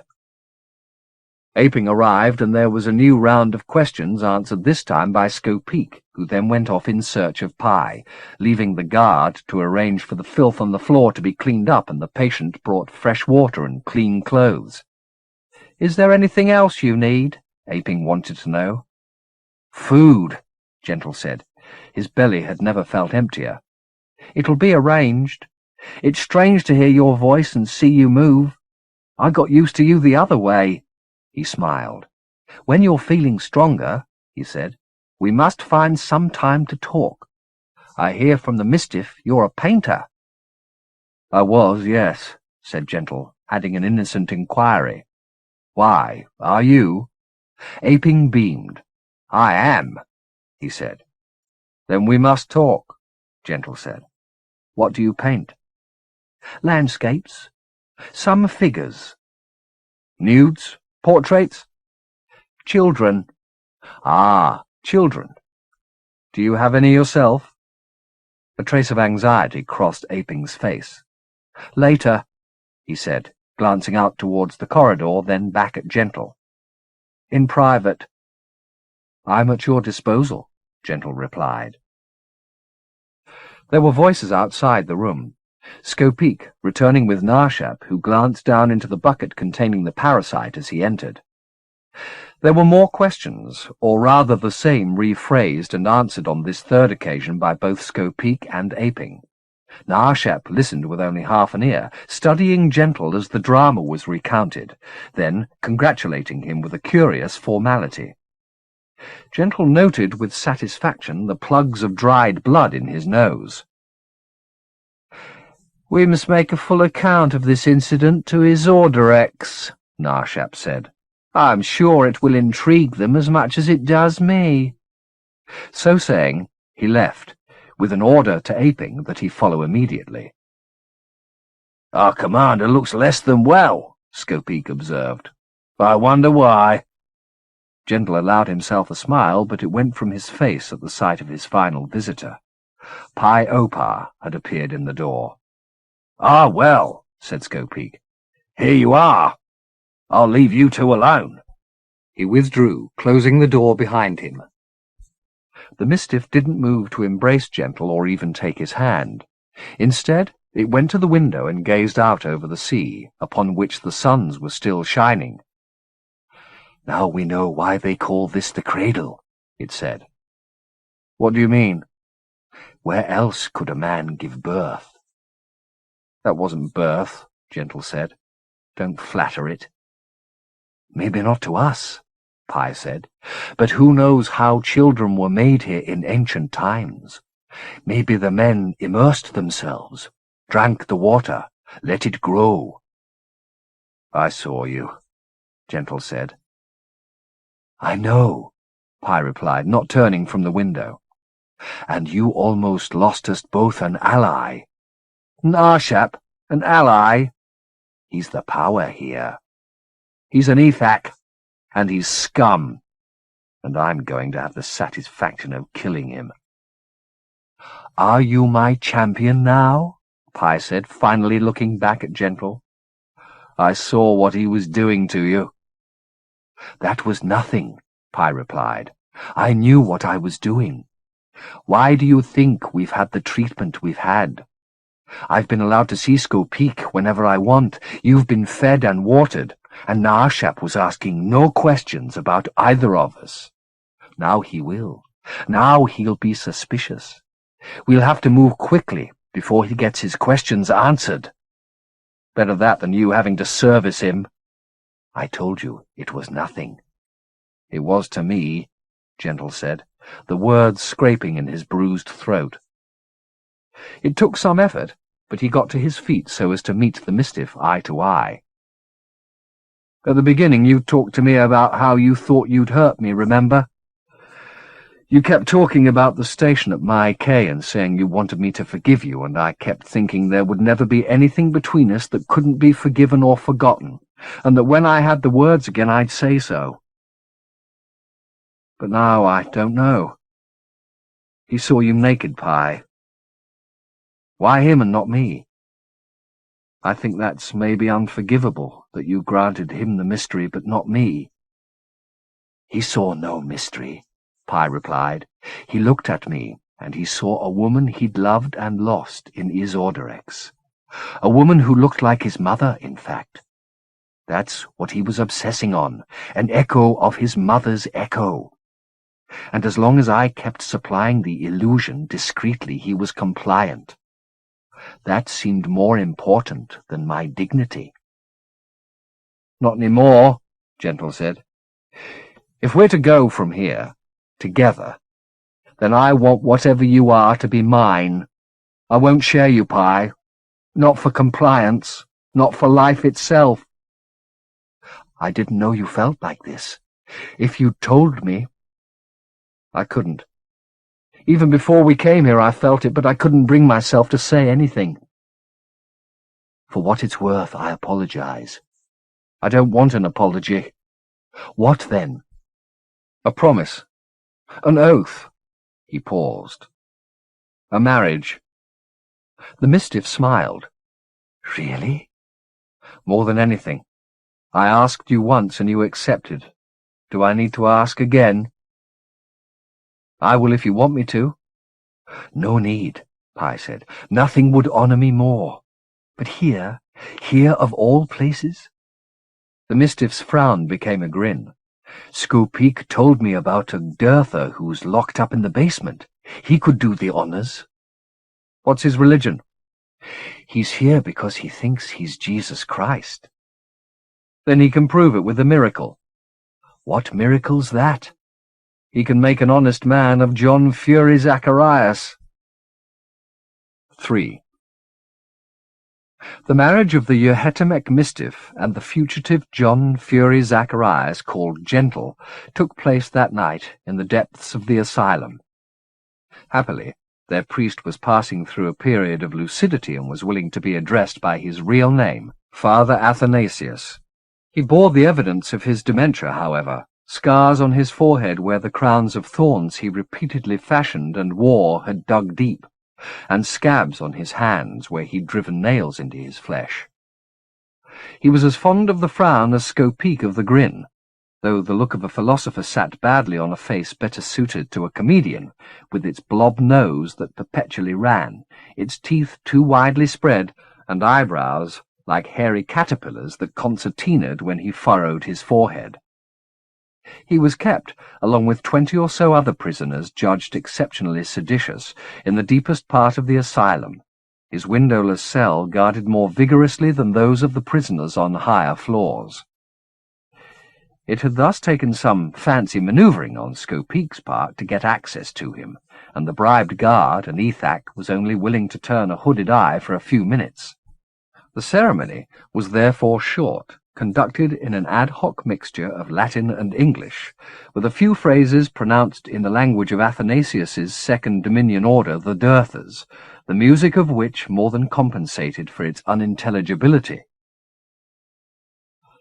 Aping arrived, and there was a new round of questions answered this time by Skopeek, who then went off in search of Pie, leaving the guard to arrange for the filth on the floor to be cleaned up and the patient brought fresh water and clean clothes. "Is there anything else you need?" Aping wanted to know. "Food," Gentle said. His belly had never felt emptier. "It'll be arranged. It's strange to hear your voice and see you move. I got used to you the other way." He smiled. "When you're feeling stronger," he said, "we must find some time to talk. I hear from the Mistiff you're a painter." "I was, yes," said Gentle, adding an innocent inquiry. "Why, are you?" Aping beamed. "I am," he said. "Then we must talk," Gentle said. "What do you paint?" "Landscapes. Some figures." "Nudes? Portraits?" "Children." "Ah, children. Do you have any yourself?" A trace of anxiety crossed Aping's face. "Later," he said, glancing out towards the corridor, then back at Gentle. "In private." "I'm at your disposal," Gentle replied. There were voices outside the room. Skopeek, returning with Narshap, who glanced down into the bucket containing the parasite as he entered. There were more questions, or rather the same rephrased and answered on this third occasion by both Skopeek and Aping. Narshap listened with only half an ear, studying Gentle as the drama was recounted, then congratulating him with a curious formality. Gentle noted with satisfaction the plugs of dried blood in his nose. "We must make a full account of this incident to his Orderex," Narshap said. "I'm sure it will intrigue them as much as it does me." So saying, he left, with an order to Aping that he follow immediately. "Our commander looks less than well," Skopeek observed. "I wonder why." Gentle allowed himself a smile, but it went from his face at the sight of his final visitor. Pi Opar had appeared in the door. "Ah, well," said Skopeek. "Here you are. I'll leave you two alone." He withdrew, closing the door behind him. The Mistiff didn't move to embrace Gentle or even take his hand. Instead, it went to the window and gazed out over the sea, upon which the suns were still shining. "Now we know why they call this the cradle," it said. "What do you mean?" "Where else could a man give birth?" "That wasn't birth," Gentle said. "Don't flatter it." "Maybe not to us," Pi said, "but who knows how children were made here in ancient times? Maybe the men immersed themselves, drank the water, let it grow." "I saw you," Gentle said. "I know," Pi replied, not turning from the window. "And you almost lost us both an ally." "Narshap, an ally?" "He's the power here." "He's an Ethak, and he's scum, and I'm going to have the satisfaction of killing him." "Are you my champion now?" Pi said, finally looking back at Gentle. "I saw what he was doing to you." "That was nothing," Pi replied. "I knew what I was doing. Why do you think we've had the treatment we've had? I've been allowed to see Skopeek whenever I want. You've been fed and watered, and Narshap was asking no questions about either of us. Now he will. Now he'll be suspicious. We'll have to move quickly before he gets his questions answered. Better that than you having to service him. I told you it was nothing. It was to me, Gentle said, the words scraping in his bruised throat. It took some effort, but he got to his feet so as to meet the Mistiff eye to eye. At the beginning you talked to me about how you thought you'd hurt me, remember? You kept talking about the station at Mai Kay and saying you wanted me to forgive you, and I kept thinking there would never be anything between us that couldn't be forgiven or forgotten, and that when I had the words again I'd say so. But now I don't know. He saw you naked, Pi. Why him and not me? I think that's maybe unforgivable, that you granted him the mystery but not me. He saw no mystery, Pi replied. He looked at me, and he saw a woman he'd loved and lost in Isorderex. A woman who looked like his mother, in fact. That's what he was obsessing on, an echo of his mother's echo. And as long as I kept supplying the illusion discreetly, he was compliant. That seemed more important than my dignity. Not any more, Gentle said. If we're to go from here, together, then I want whatever you are to be mine. I won't share you, Pi. Not for compliance, not for life itself. I didn't know you felt like this. If you'd told me... I couldn't. Even before we came here I felt it, but I couldn't bring myself to say anything. For what it's worth, I apologize. I don't want an apology. What then? A promise. An oath. He paused. A marriage. The Mistiff smiled. Really? More than anything. I asked you once and you accepted. Do I need to ask again? I will if you want me to. No need, Pi said. Nothing would honor me more. But here of all places? The Mistiff's frown became a grin. Skopeek told me about a Dirther who's locked up in the basement. He could do the honors. What's his religion? He's here because he thinks he's Jesus Christ. Then he can prove it with a miracle. What miracle's that? He can make an honest man of John Fury Zacharias. 3. The marriage of the Yerhetemek Mistiff and the fugitive John Fury Zacharias, called Gentle, took place that night in the depths of the asylum. Happily, their priest was passing through a period of lucidity and was willing to be addressed by his real name, Father Athanasius. He bore the evidence of his dementia, however. Scars on his forehead where the crowns of thorns he repeatedly fashioned and wore had dug deep, and scabs on his hands where he'd driven nails into his flesh. He was as fond of the frown as Skopeek of the grin, though the look of a philosopher sat badly on a face better suited to a comedian, with its blob nose that perpetually ran, its teeth too widely spread, and eyebrows like hairy caterpillars that concertinaed when he furrowed his forehead. He was kept, along with 20 or so other prisoners judged exceptionally seditious, in the deepest part of the asylum, his windowless cell guarded more vigorously than those of the prisoners on higher floors. It had thus taken some fancy manoeuvring on Skopeek's part to get access to him, and the bribed guard, an Ethak, was only willing to turn a hooded eye for a few minutes. The ceremony was therefore short, conducted in an ad hoc mixture of Latin and English, with a few phrases pronounced in the language of Athanasius's second Dominion order, the Dirthers, the music of which more than compensated for its unintelligibility.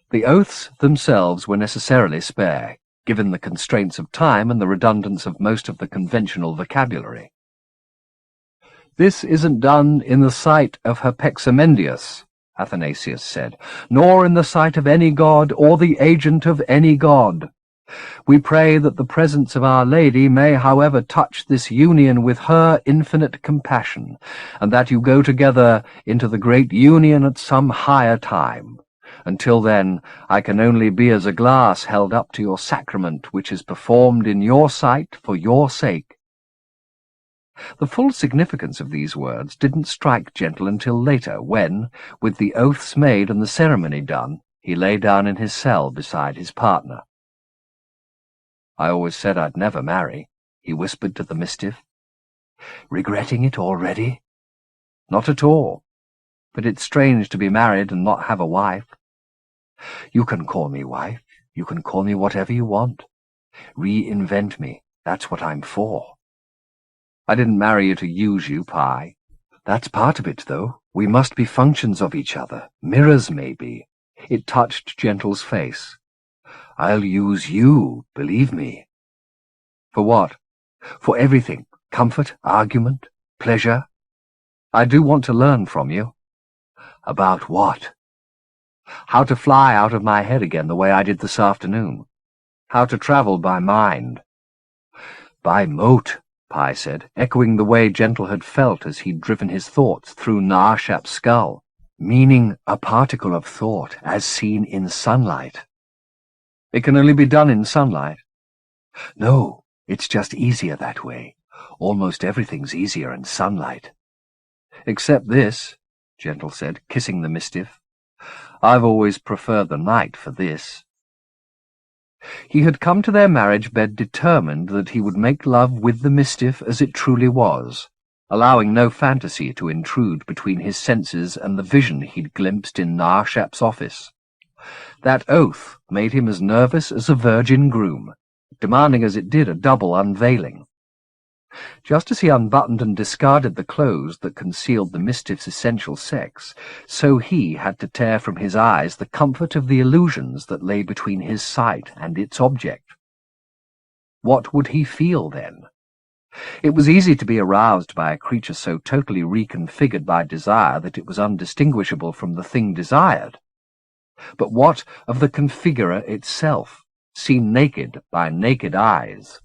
The oaths themselves were necessarily spare, given the constraints of time and the redundance of most of the conventional vocabulary. "This isn't done in the sight of Herpexamendius," Athanasius said, "nor in the sight of any god or the agent of any god. We pray that the presence of Our Lady may, however, touch this union with her infinite compassion, and that you go together into the great union at some higher time. Until then, I can only be as a glass held up to your sacrament, which is performed in your sight for your sake." The full significance of these words didn't strike Gentle until later, when, with the oaths made and the ceremony done, he lay down in his cell beside his partner. "I always said I'd never marry," he whispered to the Mistiff. "Regretting it already?" "Not at all. But it's strange to be married and not have a wife." "You can call me wife. You can call me whatever you want. Reinvent me. That's what I'm for." "I didn't marry you to use you, Pi." "That's part of it, though. We must be functions of each other. Mirrors, maybe." It touched Gentle's face. "I'll use you, believe me." "For what?" "For everything. Comfort, argument, pleasure. I do want to learn from you." "About what?" "How to fly out of my head again the way I did this afternoon. How to travel by mind." "By mote," Pi said, echoing the way Gentle had felt as he'd driven his thoughts through Naarshap's skull. "Meaning a particle of thought as seen in sunlight." "It can only be done in sunlight." "No, it's just easier that way. Almost everything's easier in sunlight." "Except this," Gentle said, kissing the Mistiff. "I've always preferred the night for this." He had come to their marriage bed determined that he would make love with the Mistiff as it truly was, allowing no fantasy to intrude between his senses and the vision he'd glimpsed in Naarshap's office. That oath made him as nervous as a virgin groom, demanding as it did a double unveiling. Just as he unbuttoned and discarded the clothes that concealed the Mistiff's essential sex, so he had to tear from his eyes the comfort of the illusions that lay between his sight and its object. What would he feel then? It was easy to be aroused by a creature so totally reconfigured by desire that it was undistinguishable from the thing desired. But what of the configurer itself, seen naked by naked eyes?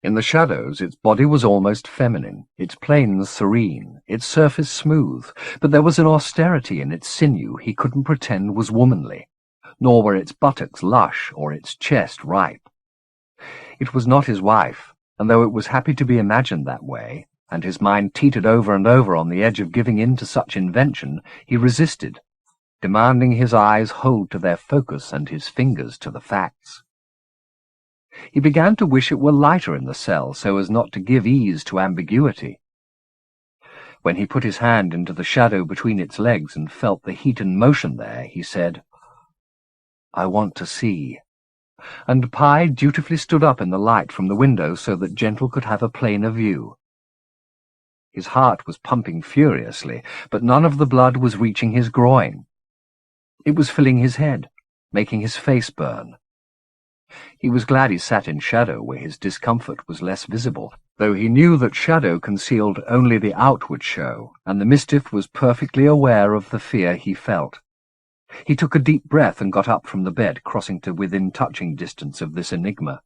In the shadows, its body was almost feminine, its planes serene, its surface smooth, but there was an austerity in its sinew he couldn't pretend was womanly, nor were its buttocks lush or its chest ripe. It was not his wife, and though it was happy to be imagined that way, and his mind teetered over and over on the edge of giving in to such invention, he resisted, demanding his eyes hold to their focus and his fingers to the facts. He began to wish it were lighter in the cell so as not to give ease to ambiguity. When he put his hand into the shadow between its legs and felt the heat and motion there, he said, "I want to see." And Pi dutifully stood up in the light from the window so that Gentle could have a plainer view. His heart was pumping furiously, but none of the blood was reaching his groin. It was filling his head, making his face burn. He was glad he sat in shadow where his discomfort was less visible, though he knew that shadow concealed only the outward show, and the Mistiff was perfectly aware of the fear he felt. He took a deep breath and got up from the bed, crossing to within touching distance of this enigma.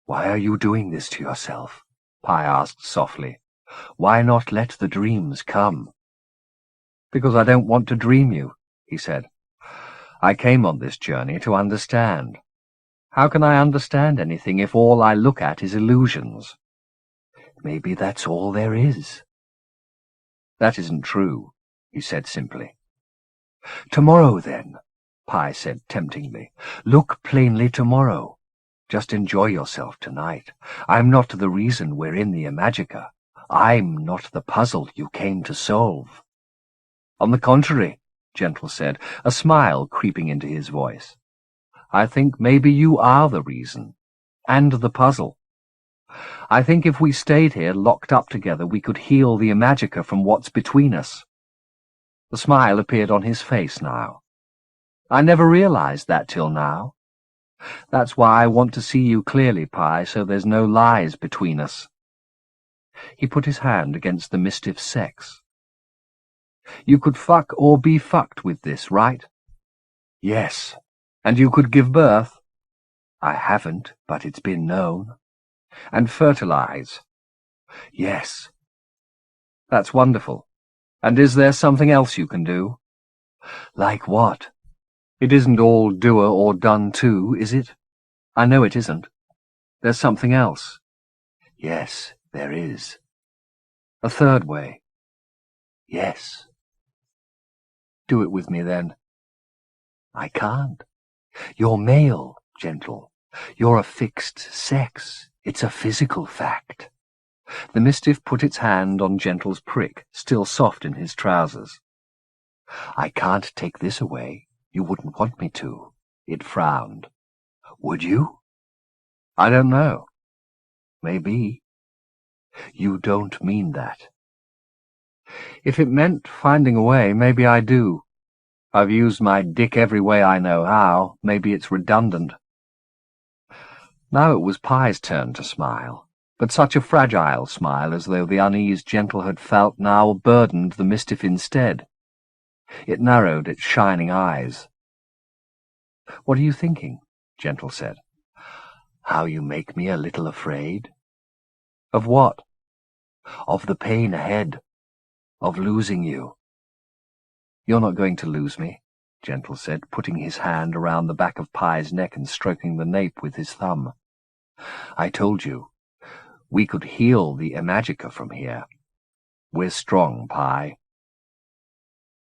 "Why are you doing this to yourself?" Pi asked softly. "Why not let the dreams come?" "Because I don't want to dream you," he said. "I came on this journey to understand. How can I understand anything if all I look at is illusions?" "Maybe that's all there is." "That isn't true," he said simply. "Tomorrow, then," Pi said temptingly. "Look plainly tomorrow. Just enjoy yourself tonight. I'm not the reason we're in the Imajica. I'm not the puzzle you came to solve." "On the contrary," Gentle said, a smile creeping into his voice. "I think maybe you are the reason, and the puzzle. I think if we stayed here locked up together we could heal the Imajica from what's between us." The smile appeared on his face now. "I never realized that till now. That's why I want to see you clearly, Pi, so there's no lies between us." He put his hand against the Mistiff's sex. "You could fuck or be fucked with this, right?" "Yes." "And you could give birth?" "I haven't, but it's been known." "And fertilize?" "Yes." "That's wonderful. And is there something else you can do?" "Like what?" It isn't all doer or done to, is it? I know it isn't. There's something else. Yes, there is. A third way. Yes. Do it with me, then. I can't. You're male, Gentle. You're a fixed sex. It's a physical fact. The Mistiff put its hand on Gentle's prick, still soft in his trousers. I can't take this away. You wouldn't want me to. It frowned. Would you? I don't know. Maybe. You don't mean that. If it meant finding a way, maybe I do. I've used my dick every way I know how. Maybe it's redundant. Now it was Pie's turn to smile, but such a fragile smile as though the unease Gentle had felt now burdened the Mistiff instead. It narrowed its shining eyes. "What are you thinking?" Gentle said. How you make me a little afraid. Of what? Of the pain ahead. Of losing you. You're not going to lose me, Gentle said, putting his hand around the back of Pie's neck and stroking the nape with his thumb. I told you, we could heal the Imajica from here. We're strong, Pie.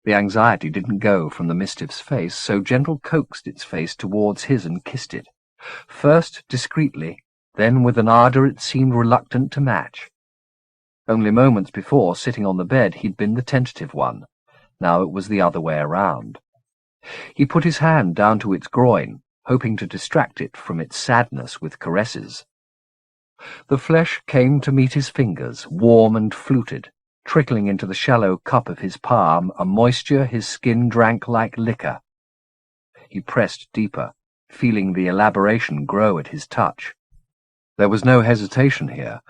The anxiety didn't go from the Mistiff's face, so Gentle coaxed its face towards his and kissed it, first discreetly, then with an ardour it seemed reluctant to match. Only moments before, sitting on the bed, he'd been the tentative one. Now it was the other way around. He put his hand down to its groin, hoping to distract it from its sadness with caresses. The flesh came to meet his fingers, warm and fluted, trickling into the shallow cup of his palm, a moisture his skin drank like liquor. He pressed deeper, feeling the elaboration grow at his touch. There was no hesitation here,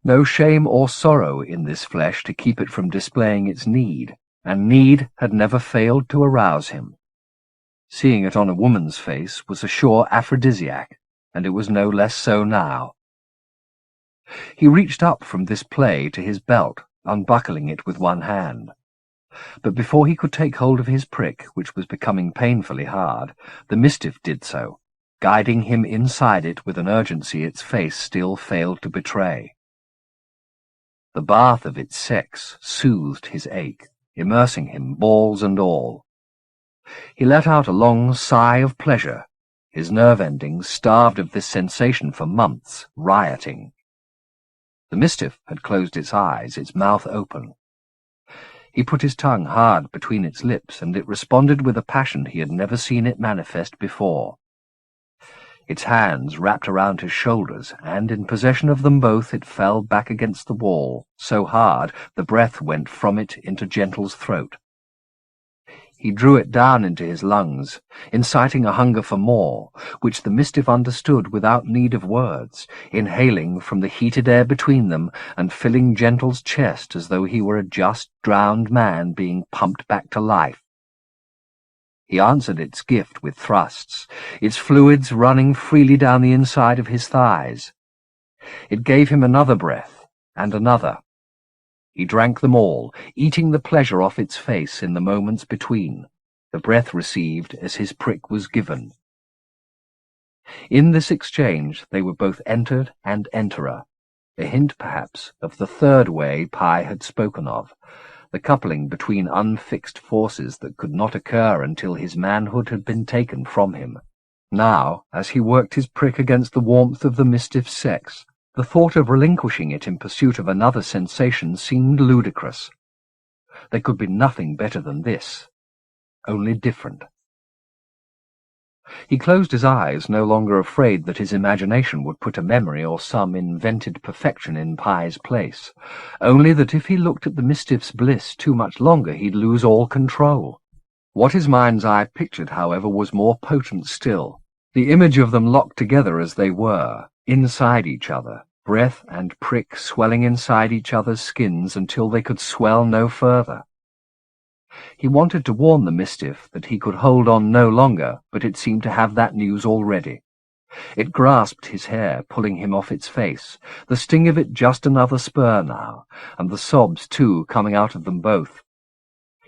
no shame or sorrow in this flesh to keep it from displaying its need, and need had never failed to arouse him. Seeing it on a woman's face was a sure aphrodisiac, and it was no less so now. He reached up from this play to his belt, unbuckling it with one hand. But before he could take hold of his prick, which was becoming painfully hard, the Mistiff did so, guiding him inside it with an urgency its face still failed to betray. The bath of its sex soothed his ache, immersing him, balls and all. He let out a long sigh of pleasure, his nerve endings, starved of this sensation for months, rioting. The Mistiff had closed its eyes, its mouth open. He put his tongue hard between its lips, and it responded with a passion he had never seen it manifest before. Its hands wrapped around his shoulders, and in possession of them both it fell back against the wall, so hard the breath went from it into Gentle's throat. He drew it down into his lungs, inciting a hunger for more, which the Mistiff understood without need of words, inhaling from the heated air between them and filling Gentle's chest as though he were a just drowned man being pumped back to life. He answered its gift with thrusts, its fluids running freely down the inside of his thighs. It gave him another breath, and another. He drank them all, eating the pleasure off its face in the moments between, the breath received as his prick was given. In this exchange they were both entered and enterer, a hint perhaps of the third way Pie had spoken of, the coupling between unfixed forces that could not occur until his manhood had been taken from him. Now, as he worked his prick against the warmth of the Mistiff's sex, the thought of relinquishing it in pursuit of another sensation seemed ludicrous. There could be nothing better than this, only different. He closed his eyes, no longer afraid that his imagination would put a memory or some invented perfection in Pie's place, only that if he looked at the Mistiff's bliss too much longer he'd lose all control. What his mind's eye pictured, however, was more potent still, the image of them locked together as they were, inside each other, breath and prick swelling inside each other's skins until they could swell no further. He wanted to warn the Mistiff that he could hold on no longer, but it seemed to have that news already. It grasped his hair, pulling him off its face, the sting of it just another spur now, and the sobs, too, coming out of them both.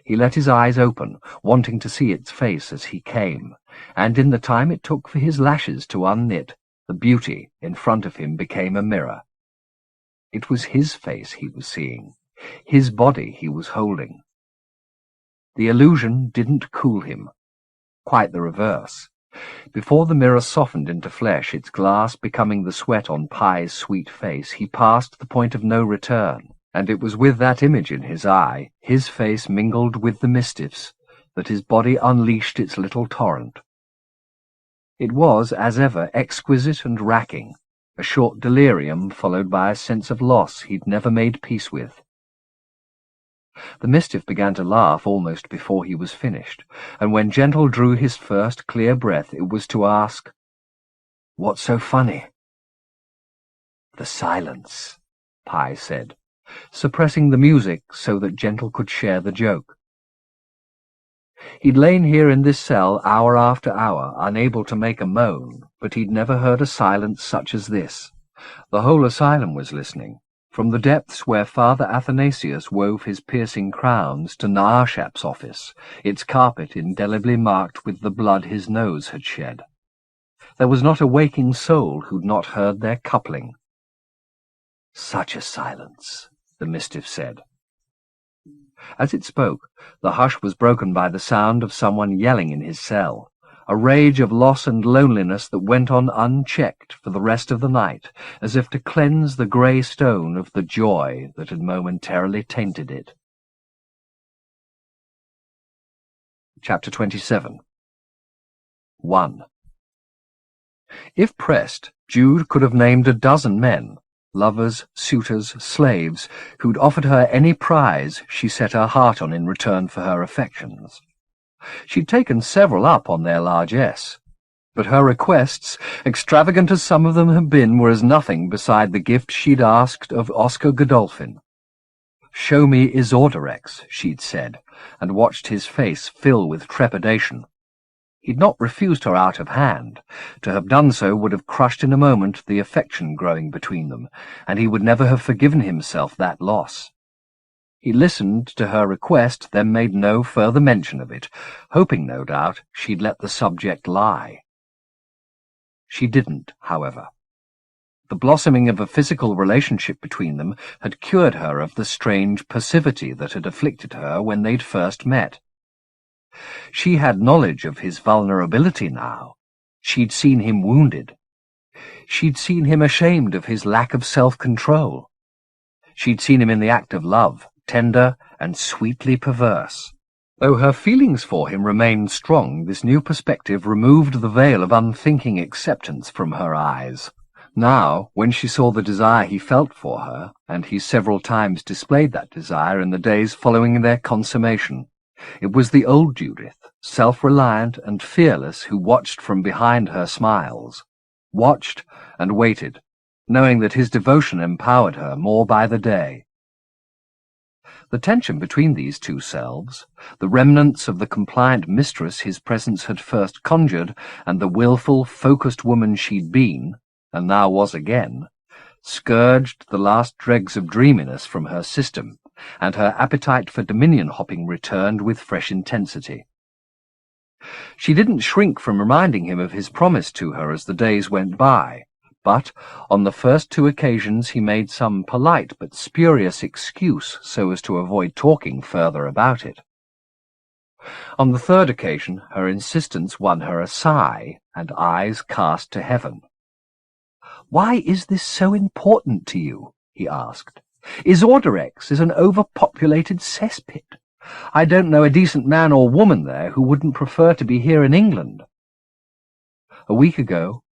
He let his eyes open, wanting to see its face as he came, and in the time it took for his lashes to unknit, the beauty in front of him became a mirror. It was his face he was seeing, his body he was holding. The illusion didn't cool him. Quite the reverse. Before the mirror softened into flesh, its glass becoming the sweat on Pye's sweet face, he passed the point of no return, and it was with that image in his eye, his face mingled with the mischiefs, that his body unleashed its little torrent. It was, as ever, exquisite and racking, a short delirium followed by a sense of loss he'd never made peace with. The mischief began to laugh almost before he was finished, and when Gentle drew his first clear breath, it was to ask, "What's so funny?" "The silence," Pye said, suppressing the music so that Gentle could share the joke. He'd lain here in this cell hour after hour, unable to make a moan, but he'd never heard a silence such as this. The whole asylum was listening, from the depths where Father Athanasius wove his piercing crowns to Naarshap's office, its carpet indelibly marked with the blood his nose had shed. There was not a waking soul who'd not heard their coupling. "Such a silence," the mischief said. As it spoke, the hush was broken by the sound of someone yelling in his cell, a rage of loss and loneliness that went on unchecked for the rest of the night, as if to cleanse the grey stone of the joy that had momentarily tainted it. Chapter 27. 1. If pressed, Jude could have named a dozen men, lovers, suitors, slaves, who'd offered her any prize she set her heart on in return for her affections. She'd taken several up on their largesse, but her requests, extravagant as some of them had been, were as nothing beside the gift she'd asked of Oscar Godolphin. "Show me Isorderex," she'd said, and watched his face fill with trepidation. He'd not refused her out of hand. To have done so would have crushed in a moment the affection growing between them, and he would never have forgiven himself that loss. He listened to her request, then made no further mention of it, hoping, no doubt, she'd let the subject lie. She didn't, however. The blossoming of a physical relationship between them had cured her of the strange passivity that had afflicted her when they'd first met. She had knowledge of his vulnerability now. She'd seen him wounded. She'd seen him ashamed of his lack of self-control. She'd seen him in the act of love, tender and sweetly perverse. Though her feelings for him remained strong, this new perspective removed the veil of unthinking acceptance from her eyes. Now, when she saw the desire he felt for her, and he several times displayed that desire in the days following their consummation, it was the old Judith, self-reliant and fearless, who watched from behind her smiles, watched and waited, knowing that his devotion empowered her more by the day. The tension between these two selves, the remnants of the compliant mistress his presence had first conjured, and the willful, focused woman she'd been, and now was again, scourged the last dregs of dreaminess from her system, and her appetite for dominion-hopping returned with fresh intensity. She didn't shrink from reminding him of his promise to her as the days went by, but on the first two occasions he made some polite but spurious excuse so as to avoid talking further about it. On the third occasion her insistence won her a sigh and eyes cast to heaven. "Why is this so important to you?" he asked. "Isorderex is an overpopulated cesspit. I don't know a decent man or woman there who wouldn't prefer to be here in England. A week ago,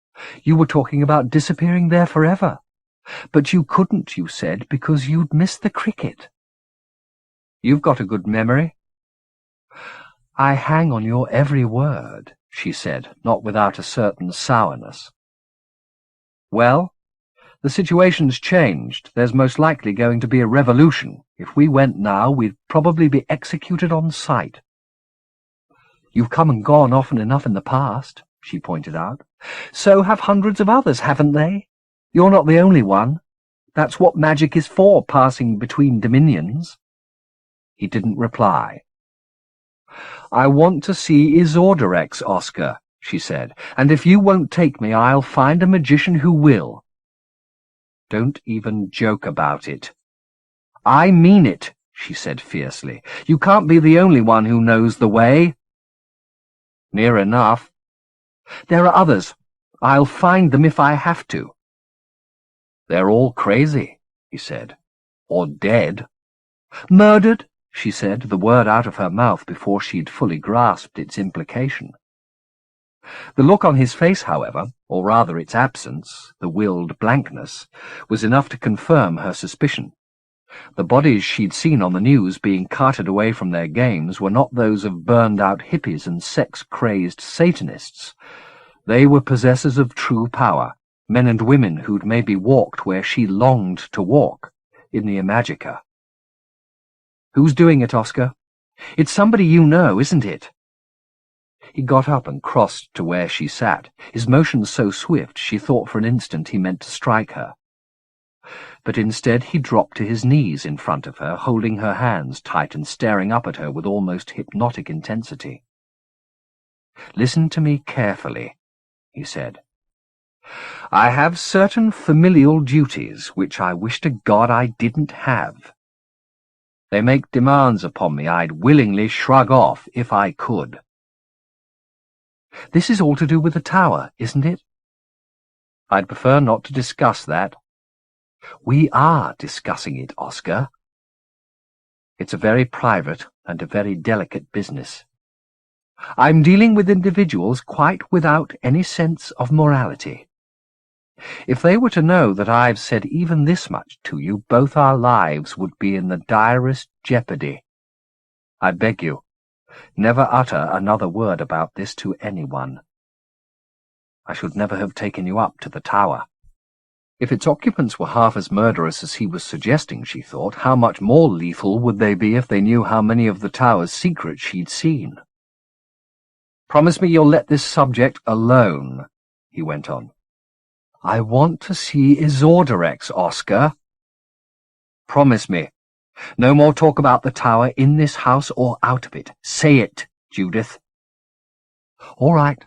you were talking about disappearing there forever. But you couldn't, you said, because you'd missed the cricket. You've got a good memory." "I hang on your every word," she said, not without a certain sourness. "Well, the situation's changed. There's most likely going to be a revolution. If we went now, we'd probably be executed on sight." "You've come and gone often enough in the past," she pointed out. "So have hundreds of others, haven't they? You're not the only one. That's what magic is for, passing between dominions." He didn't reply. "I want to see Isorderex, Oscar," she said, "and if you won't take me, I'll find a magician who will." "Don't even joke about it." "I mean it," she said fiercely. "You can't be the only one who knows the way." "Near enough." "There are others. I'll find them if I have to." "They're all crazy," he said. "Or dead." "Murdered," she said, the word out of her mouth before she'd fully grasped its implication. The look on his face, however, or rather its absence, the willed blankness, was enough to confirm her suspicion. The bodies she'd seen on the news being carted away from their games were not those of burned-out hippies and sex-crazed Satanists. They were possessors of true power, men and women who'd maybe walked where she longed to walk, in the Imajica. "Who's doing it, Oscar? It's somebody you know, isn't it?" He got up and crossed to where she sat, his motions so swift she thought for an instant he meant to strike her. But instead he dropped to his knees in front of her, holding her hands tight and staring up at her with almost hypnotic intensity. "Listen to me carefully," he said. "I have certain familial duties which I wish to God I didn't have. They make demands upon me I'd willingly shrug off if I could. This is all to do with the tower, isn't it?" "I'd prefer not to discuss that." "We are discussing it, Oscar." "It's a very private and a very delicate business. I'm dealing with individuals quite without any sense of morality. If they were to know that I've said even this much to you, both our lives would be in the direst jeopardy. I beg you, never utter another word about this to anyone. I should never have taken you up to the tower." If its occupants were half as murderous as he was suggesting, she thought, how much more lethal would they be if they knew how many of the tower's secrets she'd seen? "Promise me you'll let this subject alone," he went on. "I want to see Isorderex, Oscar." "Promise me. No more talk about the tower in this house or out of it. Say it, Judith." "All right.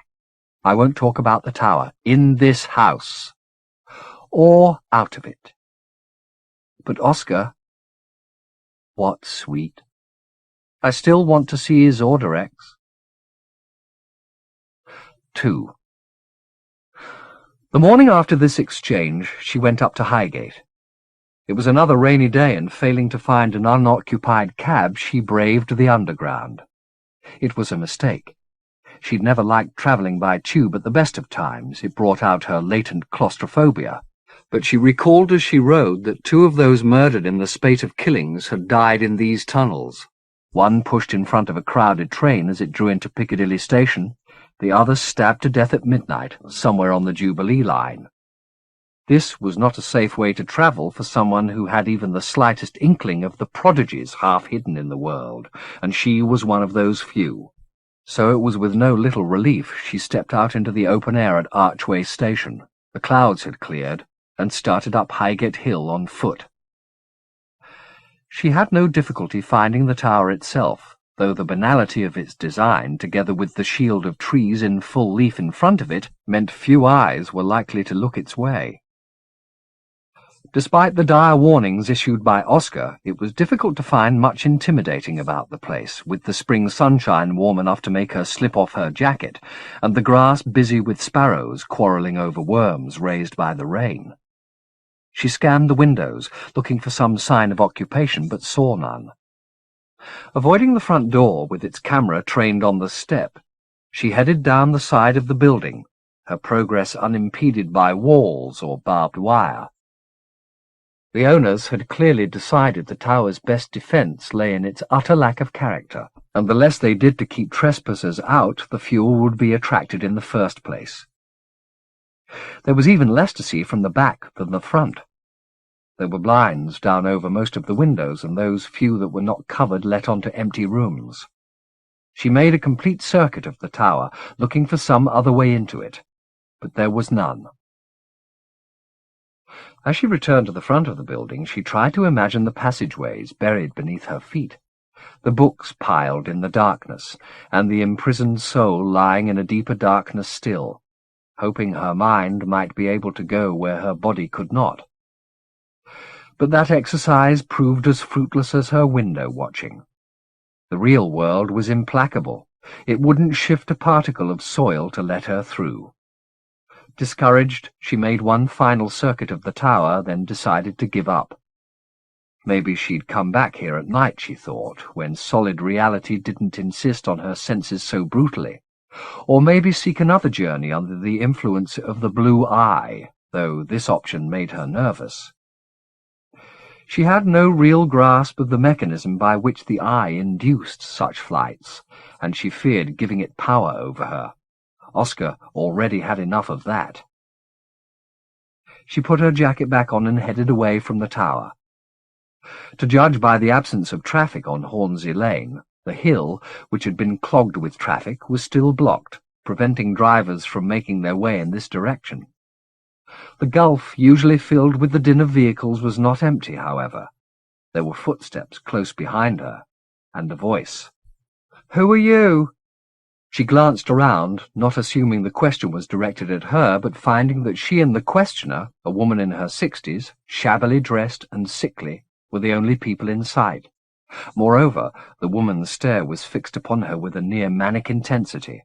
I won't talk about the tower in this house. Or out of it. But, Oscar—" "What, sweet?" "I still want to see Isorderex." 2. The morning after this exchange, she went up to Highgate. It was another rainy day, and failing to find an unoccupied cab, she braved the Underground. It was a mistake. She'd never liked travelling by tube at the best of times. It brought out her latent claustrophobia. But she recalled as she rode that 2 of those murdered in the spate of killings had died in these tunnels. One pushed in front of a crowded train as it drew into Piccadilly Station, the other stabbed to death at midnight, somewhere on the Jubilee line. This was not a safe way to travel for someone who had even the slightest inkling of the prodigies half hidden in the world, and she was one of those few. So it was with no little relief she stepped out into the open air at Archway Station. The clouds had cleared, and started up Highgate Hill on foot. She had no difficulty finding the tower itself, though the banality of its design, together with the shield of trees in full leaf in front of it, meant few eyes were likely to look its way. Despite the dire warnings issued by Oscar, it was difficult to find much intimidating about the place, with the spring sunshine warm enough to make her slip off her jacket, and the grass busy with sparrows quarrelling over worms raised by the rain. She scanned the windows, looking for some sign of occupation, but saw none. Avoiding the front door, with its camera trained on the step, she headed down the side of the building, her progress unimpeded by walls or barbed wire. The owners had clearly decided the tower's best defence lay in its utter lack of character, and the less they did to keep trespassers out, the fewer would be attracted in the first place. There was even less to see from the back than the front. There were blinds down over most of the windows, and those few that were not covered let onto empty rooms. She made a complete circuit of the tower, looking for some other way into it, but there was none. As she returned to the front of the building, she tried to imagine the passageways buried beneath her feet, the books piled in the darkness, and the imprisoned soul lying in a deeper darkness still, hoping her mind might be able to go where her body could not. But that exercise proved as fruitless as her window-watching. The real world was implacable. It wouldn't shift a particle of soil to let her through. Discouraged, she made one final circuit of the tower, then decided to give up. Maybe she'd come back here at night, she thought, when solid reality didn't insist on her senses so brutally. Or maybe seek another journey under the influence of the blue eye, though this option made her nervous. She had no real grasp of the mechanism by which the eye induced such flights, and she feared giving it power over her. Oscar already had enough of that. She put her jacket back on and headed away from the tower. To judge by the absence of traffic on Hornsey Lane, the hill, which had been clogged with traffic, was still blocked, preventing drivers from making their way in this direction. The gulf, usually filled with the din of vehicles, was not empty, however. There were footsteps close behind her, and a voice. "Who are you?" She glanced around, not assuming the question was directed at her, but finding that she and the questioner, a woman in her 60s, shabbily dressed and sickly, were the only people in sight. Moreover, the woman's stare was fixed upon her with a near-manic intensity.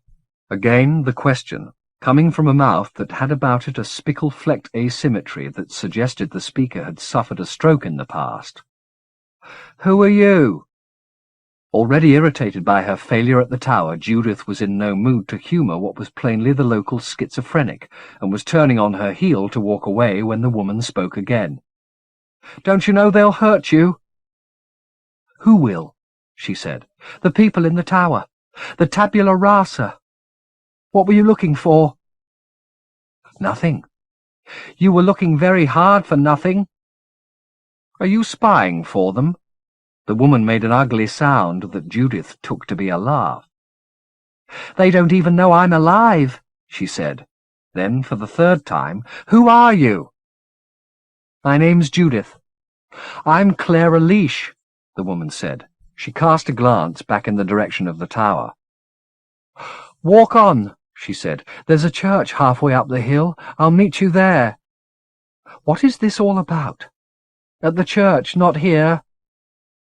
Again the question, coming from a mouth that had about it a spickle-flecked asymmetry that suggested the speaker had suffered a stroke in the past. "Who are you?" Already irritated by her failure at the tower, Judith was in no mood to humour what was plainly the local schizophrenic, and was turning on her heel to walk away when the woman spoke again. "Don't you know they'll hurt you?" "Who will?" she said. "The people in the tower. The tabula rasa. What were you looking for?" "Nothing." "You were looking very hard for nothing." "Are you spying for them?" The woman made an ugly sound that Judith took to be a laugh. "They don't even know I'm alive," she said. Then, for the third time, "Who are you?" "My name's Judith." "I'm Clara Leash," the woman said. She cast a glance back in the direction of the tower. "Walk on," she said. "There's a church halfway up the hill. I'll meet you there." "What is this all about?" "At the church, not here."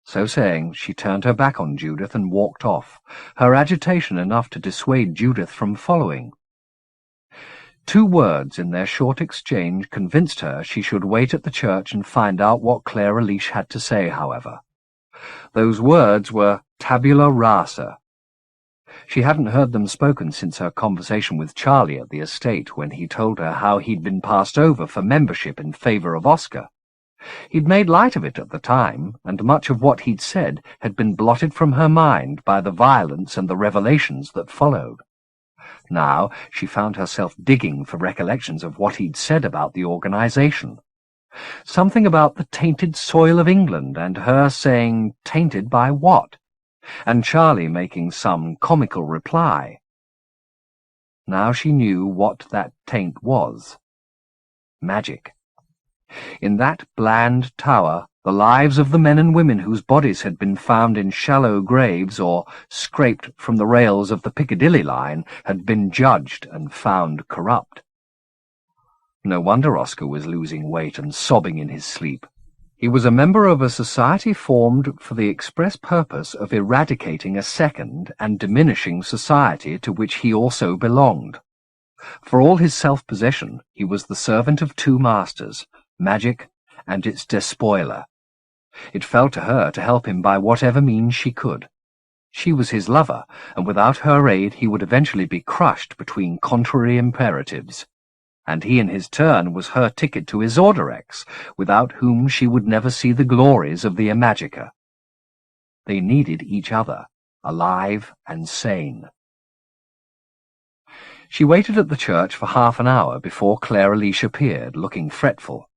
So saying, she turned her back on Judith and walked off, her agitation enough to dissuade Judith from following. 2 words in their short exchange convinced her she should wait at the church and find out what Clara Leash had to say, however. Those words were tabula rasa. She hadn't heard them spoken since her conversation with Charlie at the estate, when he told her how he'd been passed over for membership in favour of Oscar. He'd made light of it at the time, and much of what he'd said had been blotted from her mind by the violence and the revelations that followed. Now she found herself digging for recollections of what he'd said about the organisation. Something about the tainted soil of England, and her saying, tainted by what? And Charlie making some comical reply. Now she knew what that taint was. Magic. In that bland tower, the lives of the men and women whose bodies had been found in shallow graves or scraped from the rails of the Piccadilly line had been judged and found corrupt. No wonder Oscar was losing weight and sobbing in his sleep. He was a member of a society formed for the express purpose of eradicating a second and diminishing society to which he also belonged. For all his self-possession, he was the servant of 2 masters, magic and its despoiler. It fell to her to help him by whatever means she could. She was his lover, and without her aid he would eventually be crushed between contrary imperatives. And he in his turn was her ticket to Isorderex, without whom she would never see the glories of the Imajica. They needed each other, alive and sane. She waited at the church for half an hour before Clara Leash appeared, looking fretful.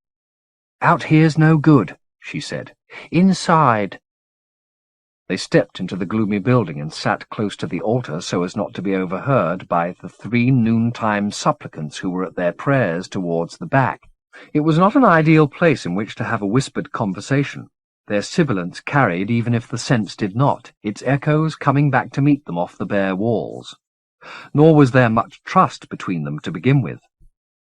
"Out here's no good," she said. "Inside." They stepped into the gloomy building and sat close to the altar so as not to be overheard by the 3 noontime supplicants who were at their prayers towards the back. It was not an ideal place in which to have a whispered conversation. Their sibilance carried even if the sense did not, its echoes coming back to meet them off the bare walls. Nor was there much trust between them to begin with.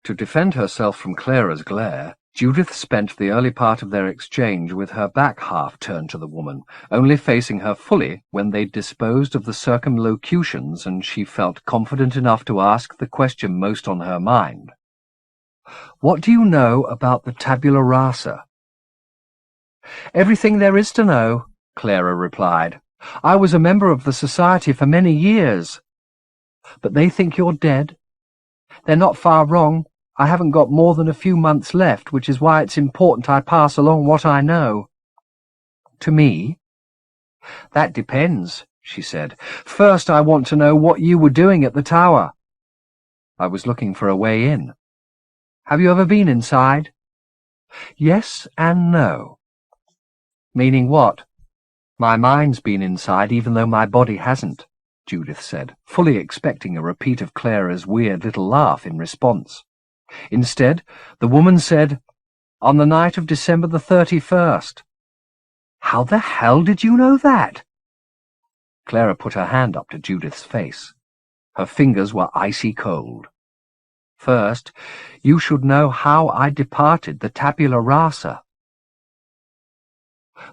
To defend herself from Clara's glare, Judith spent the early part of their exchange with her back half turned to the woman, only facing her fully when they'd disposed of the circumlocutions and she felt confident enough to ask the question most on her mind. "What do you know about the tabula rasa?" "Everything there is to know," Clara replied. "I was a member of the society for many years." "But they think you're dead?" "They're not far wrong. I haven't got more than a few months left, which is why it's important I pass along what I know." "To me?" "That depends," she said. "First I want to know what you were doing at the tower." "I was looking for a way in." "Have you ever been inside?" "Yes and no." "Meaning what?" "My mind's been inside even though my body hasn't," Judith said, fully expecting a repeat of Clara's weird little laugh in response. Instead, the woman said, "On the night of December the 31st. "How the hell did you know that?" Clara put her hand up to Judith's face. Her fingers were icy cold. "First, you should know how I departed the tabula rasa."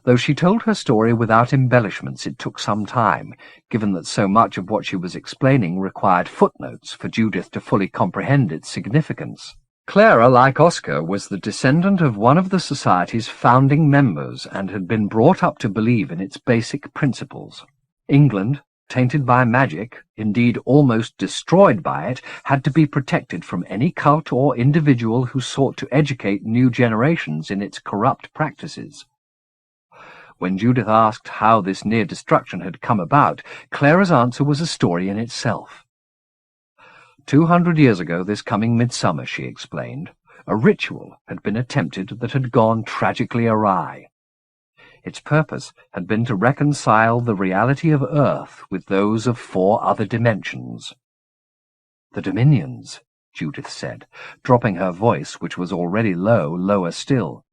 Though she told her story without embellishments, it took some time, given that so much of what she was explaining required footnotes for Judith to fully comprehend its significance. Clara, like Oscar, was the descendant of one of the Society's founding members and had been brought up to believe in its basic principles. England, tainted by magic, indeed almost destroyed by it, had to be protected from any cult or individual who sought to educate new generations in its corrupt practices. When Judith asked how this near destruction had come about, Clara's answer was a story in itself. 200 years ago this coming midsummer, she explained, a ritual had been attempted that had gone tragically awry. Its purpose had been to reconcile the reality of Earth with those of 4 other dimensions. "The Dominions," Judith said, dropping her voice, which was already low, lower still.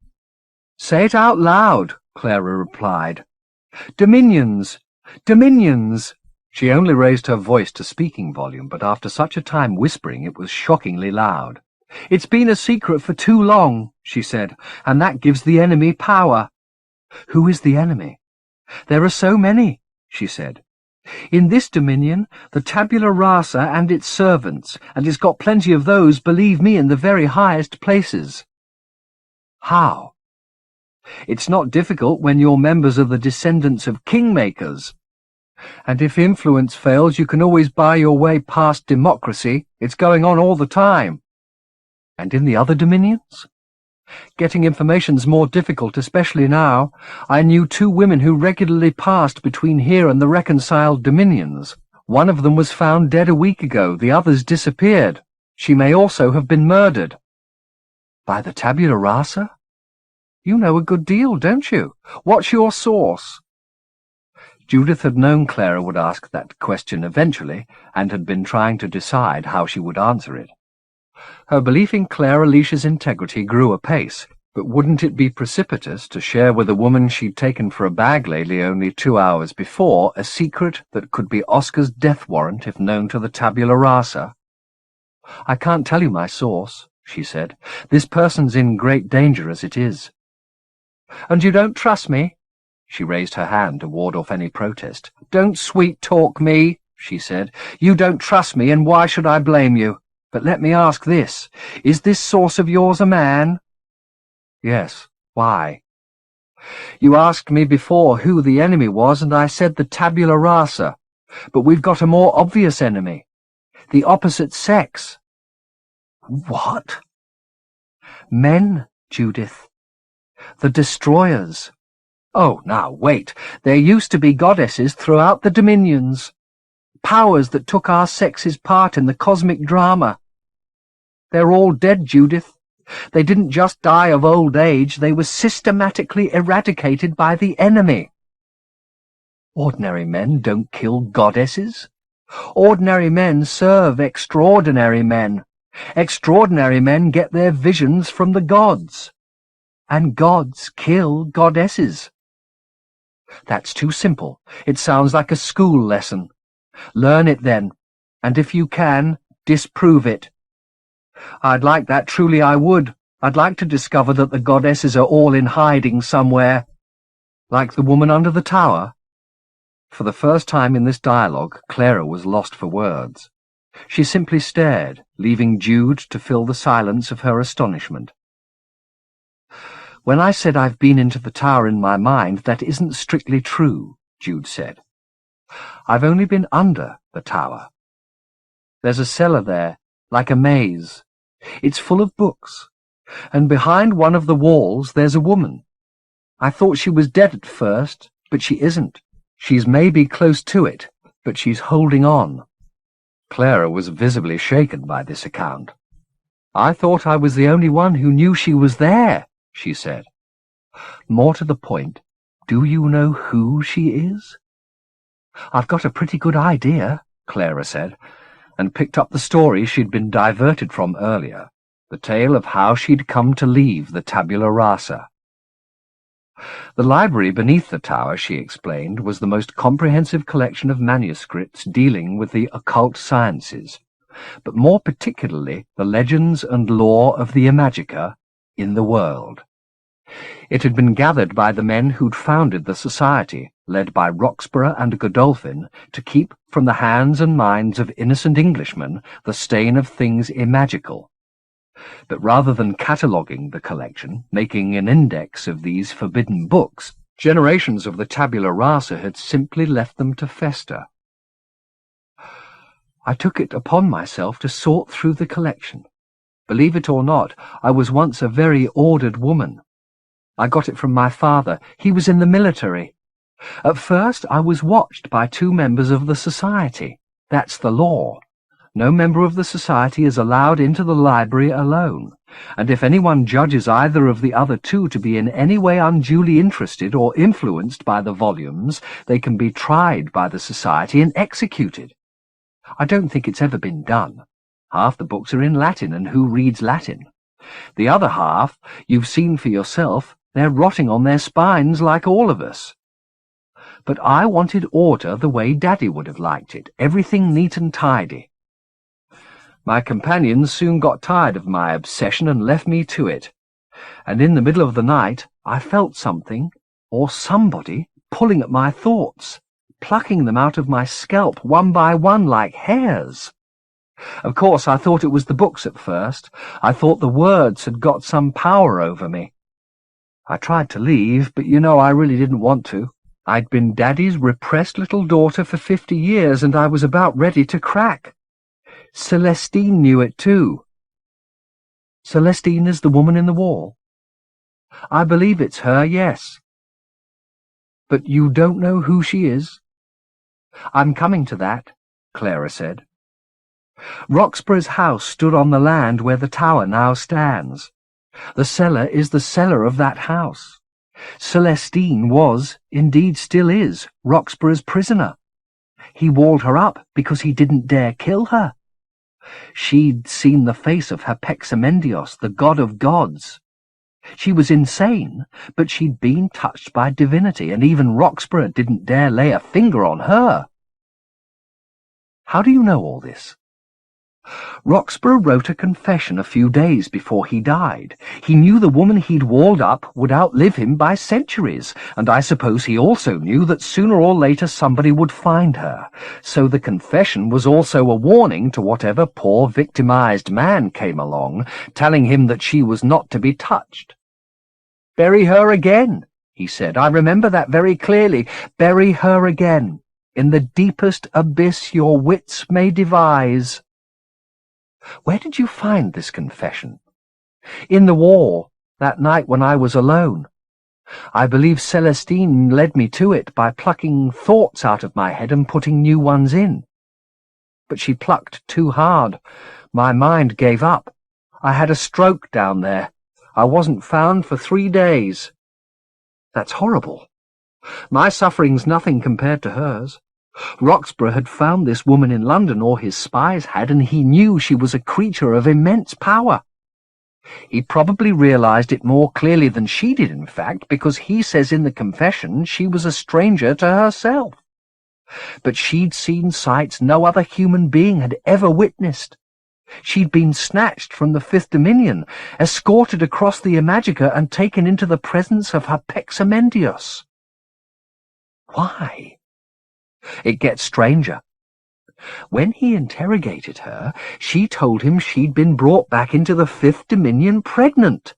"Say it out loud," Clara replied. "Dominions! Dominions!" She only raised her voice to speaking volume, but after such a time whispering it was shockingly loud. "It's been a secret for too long," she said, "and that gives the enemy power." "Who is the enemy?" "There are so many," she said. "In this dominion, the tabula rasa and its servants, and it's got plenty of those, believe me, in the very highest places." "How?" "It's not difficult when you're members of the descendants of kingmakers. And if influence fails, you can always buy your way past democracy. It's going on all the time." "And in the other dominions?" "Getting information's more difficult, especially now. I knew 2 women who regularly passed between here and the reconciled dominions. One of them was found dead a week ago, the others disappeared. She may also have been murdered." "By the tabula rasa?" "You know a good deal, don't you? What's your source?" Judith had known Clara would ask that question eventually, and had been trying to decide how she would answer it. Her belief in Clara Leach's integrity grew apace, but wouldn't it be precipitous to share with a woman she'd taken for a bag lady only 2 hours before a secret that could be Oscar's death warrant if known to the tabula rasa? "I can't tell you my source," she said. "This person's in great danger as it is." "And you don't trust me?" She raised her hand to ward off any protest. "Don't sweet-talk me," she said. "You don't trust me, and why should I blame you? But let me ask this. Is this source of yours a man?" "Yes. Why?" "You asked me before who the enemy was, and I said the tabula rasa. But we've got a more obvious enemy. The opposite sex." "What?" "Men, Judith. The destroyers. Oh, now, wait. There used to be goddesses throughout the dominions. Powers that took our sex's part in the cosmic drama. They're all dead, Judith. They didn't just die of old age, they were systematically eradicated by the enemy." "Ordinary men don't kill goddesses." "Ordinary men serve extraordinary men. Extraordinary men get their visions from the gods. And gods kill goddesses. That's too simple. It sounds like a school lesson. Learn it then, and if you can, disprove it. I'd like that, truly I would. I'd like to discover that the goddesses are all in hiding somewhere. Like the woman under the tower? For the first time in this dialogue, Clara was lost for words. She simply stared, leaving Jude to fill the silence of her astonishment. When I said I've been into the tower in my mind, that isn't strictly true, Jude said. I've only been under the tower. There's a cellar there, like a maze. It's full of books, and behind one of the walls there's a woman. I thought she was dead at first, but she isn't. She's maybe close to it, but she's holding on. Clara was visibly shaken by this account. I thought I was the only one who knew she was there, she said. More to the point, do you know who she is? I've got a pretty good idea, Clara said, and picked up the story she'd been diverted from earlier, the tale of how she'd come to leave the tabula rasa. The library beneath the tower, she explained, was the most comprehensive collection of manuscripts dealing with the occult sciences, but more particularly the legends and lore of the Imajica in the world. It had been gathered by the men who'd founded the society, led by Roxburgh and Godolphin, to keep from the hands and minds of innocent Englishmen the stain of things imagical. But rather than cataloguing the collection, making an index of these forbidden books, generations of the tabula rasa had simply left them to fester. I took it upon myself to sort through the collection. Believe it or not, I was once a very ordered woman. I got it from my father. He was in the military. At first I was watched by 2 members of the society. That's the law. No member of the society is allowed into the library alone, and if anyone judges either of the other 2 to be in any way unduly interested or influenced by the volumes, they can be tried by the society and executed. I don't think it's ever been done. Half the books are in Latin, and who reads Latin? The other half, you've seen for yourself, they're rotting on their spines like all of us. But I wanted order the way Daddy would have liked it, everything neat and tidy. My companions soon got tired of my obsession and left me to it, and in the middle of the night I felt something, or somebody, pulling at my thoughts, plucking them out of my scalp one by one like hairs. Of course, I thought it was the books at first. I thought the words had got some power over me. I tried to leave, but you know I really didn't want to. I'd been Daddy's repressed little daughter for 50 years, and I was about ready to crack. Celestine knew it too. Celestine is the woman in the wall? I believe it's her, yes. But you don't know who she is? I'm coming to that, Clara said. Roxburgh's house stood on the land where the tower now stands. The cellar is the cellar of that house. Celestine was, indeed still is, Roxburgh's prisoner. He walled her up because he didn't dare kill her. She'd seen the face of Herpexamendios, the god of gods. She was insane, but she'd been touched by divinity, and even Roxburgh didn't dare lay a finger on her. How do you know all this? Roxburgh wrote a confession a few days before he died. He knew the woman he'd walled up would outlive him by centuries, and I suppose he also knew that sooner or later somebody would find her. So the confession was also a warning to whatever poor victimized man came along, telling him that she was not to be touched. "Bury her again," he said. "I remember that very clearly. Bury her again, in the deepest abyss your wits may devise." Where did you find this confession? In the war, that night when I was alone. I believe Celestine led me to it by plucking thoughts out of my head and putting new ones in. But she plucked too hard. My mind gave up. I had a stroke down there. I wasn't found for 3 days. That's horrible. My suffering's nothing compared to hers. Roxburgh had found this woman in London, or his spies had, and he knew she was a creature of immense power. He probably realized it more clearly than she did, in fact, because he says in the confession she was a stranger to herself. But she'd seen sights no other human being had ever witnessed. She'd been snatched from the Fifth Dominion, escorted across the Imajica, and taken into the presence of her Pexamendios. Why? It gets stranger. When he interrogated her, she told him she'd been brought back into the Fifth Dominion pregnant.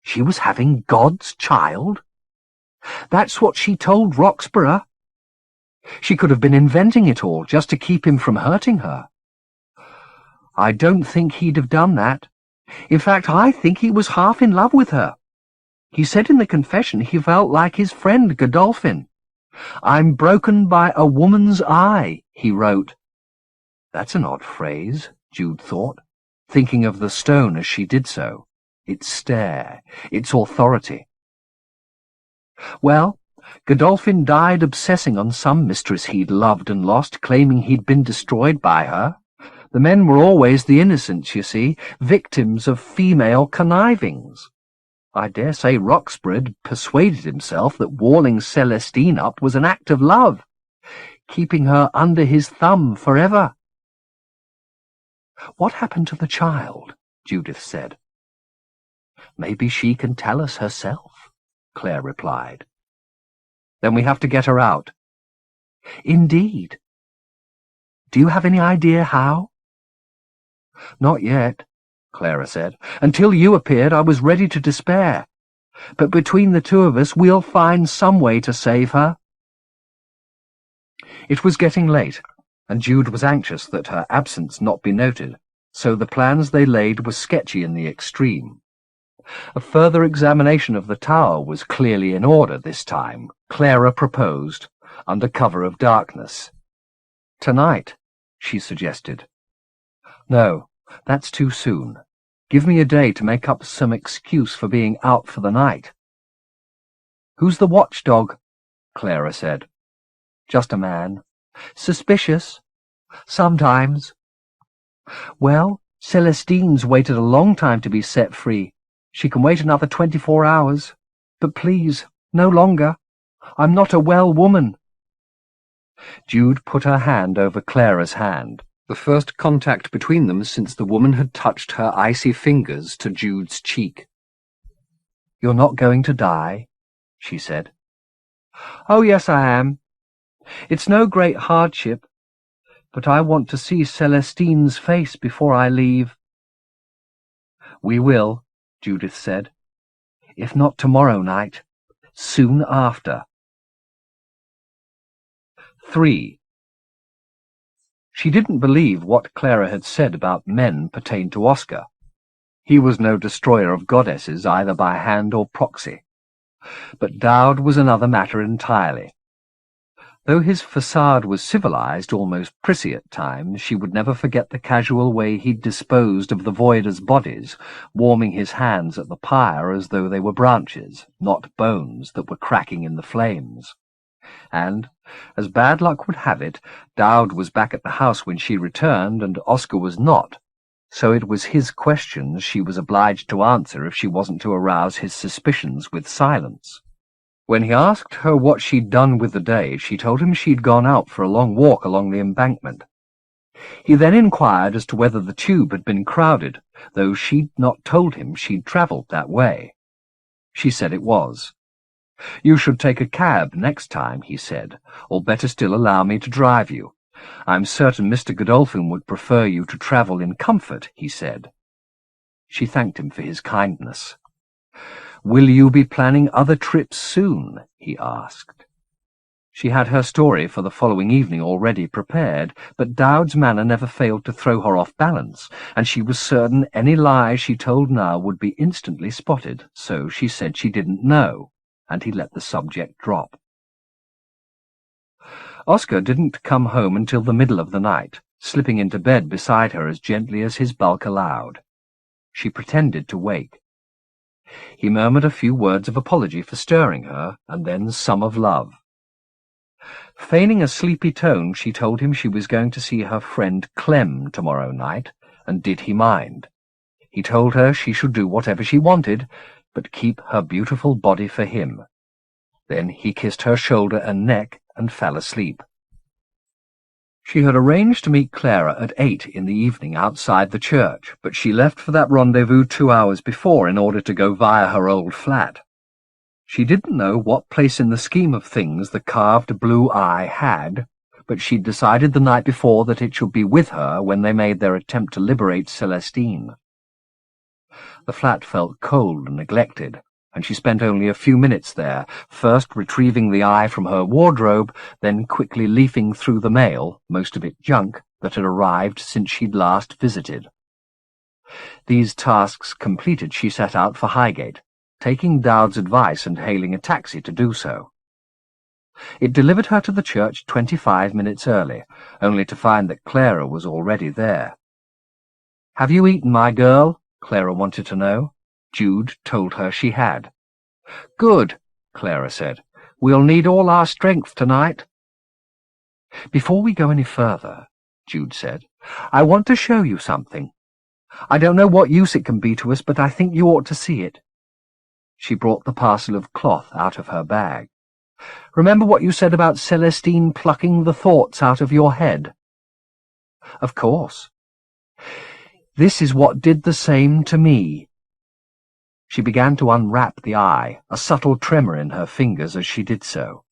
She was having God's child? That's what she told Roxburgh. She could have been inventing it all just to keep him from hurting her. I don't think he'd have done that. In fact, I think he was half in love with her. He said in the confession he felt like his friend Godolphin. "I'm broken by a woman's eye," he wrote. That's an odd phrase, Jude thought, thinking of the stone as she did so. Its stare, its authority. Well, Godolphin died obsessing on some mistress he'd loved and lost, claiming he'd been destroyed by her. The men were always the innocents, you see, victims of female connivings. I dare say Roxburgh persuaded himself that walling Celestine up was an act of love, keeping her under his thumb forever. "What happened to the child?" Judith said. "Maybe she can tell us herself," Claire replied. "Then we have to get her out." "Indeed. Do you have any idea how?" "Not yet," Clara said. "Until you appeared, I was ready to despair. But between the two of us, we'll find some way to save her." It was getting late, and Jude was anxious that her absence not be noted, so the plans they laid were sketchy in the extreme. A further examination of the tower was clearly in order this time, Clara proposed, under cover of darkness. "Tonight," she suggested. "No, that's too soon. Give me a day to make up some excuse for being out for the night." "Who's the watchdog?" Clara said. "Just a man." "Suspicious?" "Sometimes." "Well, Celestine's waited a long time to be set free. She can wait another 24 hours. But please, no longer. I'm not a well woman." Jude put her hand over Clara's hand, the first contact between them since the woman had touched her icy fingers to Jude's cheek. "You're not going to die?" she said. "Oh, yes, I am. It's no great hardship, but I want to see Celestine's face before I leave." "We will," Judith said. "If not tomorrow night, soon after." 3. She didn't believe what Clara had said about men pertained to Oscar. He was no destroyer of goddesses either by hand or proxy. But Dowd was another matter entirely. Though his facade was civilized, almost prissy at times, she would never forget the casual way he'd disposed of the voiders' bodies, warming his hands at the pyre as though they were branches, not bones, that were cracking in the flames. And, as bad luck would have it, Dowd was back at the house when she returned, and Oscar was not, so it was his questions she was obliged to answer if she wasn't to arouse his suspicions with silence. When he asked her what she'd done with the day, she told him she'd gone out for a long walk along the embankment. He then inquired as to whether the tube had been crowded, though she'd not told him she'd travelled that way. She said it was. "You should take a cab next time," he said, "or better still allow me to drive you. I'm certain Mr. Godolphin would prefer you to travel in comfort," he said. She thanked him for his kindness. "Will you be planning other trips soon?" he asked. She had her story for the following evening already prepared, but Dowd's manner never failed to throw her off balance, and she was certain any lie she told now would be instantly spotted, so she said she didn't know, and he let the subject drop. Oscar didn't come home until the middle of the night, slipping into bed beside her as gently as his bulk allowed. She pretended to wake. He murmured a few words of apology for stirring her, and then some of love. Feigning a sleepy tone, she told him she was going to see her friend Clem tomorrow night, and did he mind? He told her she should do whatever she wanted, but keep her beautiful body for him. Then he kissed her shoulder and neck and fell asleep. She had arranged to meet Clara at 8 in the evening outside the church, but she left for that rendezvous 2 hours before in order to go via her old flat. She didn't know what place in the scheme of things the carved blue eye had, but she'd decided the night before that it should be with her when they made their attempt to liberate Celestine. The flat felt cold and neglected, and she spent only a few minutes there, first retrieving the eye from her wardrobe, then quickly leafing through the mail, most of it junk, that had arrived since she'd last visited. These tasks completed, she set out for Highgate, taking Dowd's advice and hailing a taxi to do so. It delivered her to the church 25 minutes early, only to find that Clara was already there. "Have you eaten, my girl?" Clara wanted to know. Jude told her she had. "Good," Clara said. "We'll need all our strength tonight." "Before we go any further," Jude said, "I want to show you something. I don't know what use it can be to us, but I think you ought to see it." She brought the parcel of cloth out of her bag. "Remember what you said about Celestine plucking the thoughts out of your head?" "Of course." "This is what did the same to me." She began to unwrap the eye, a subtle tremor in her fingers as she did so.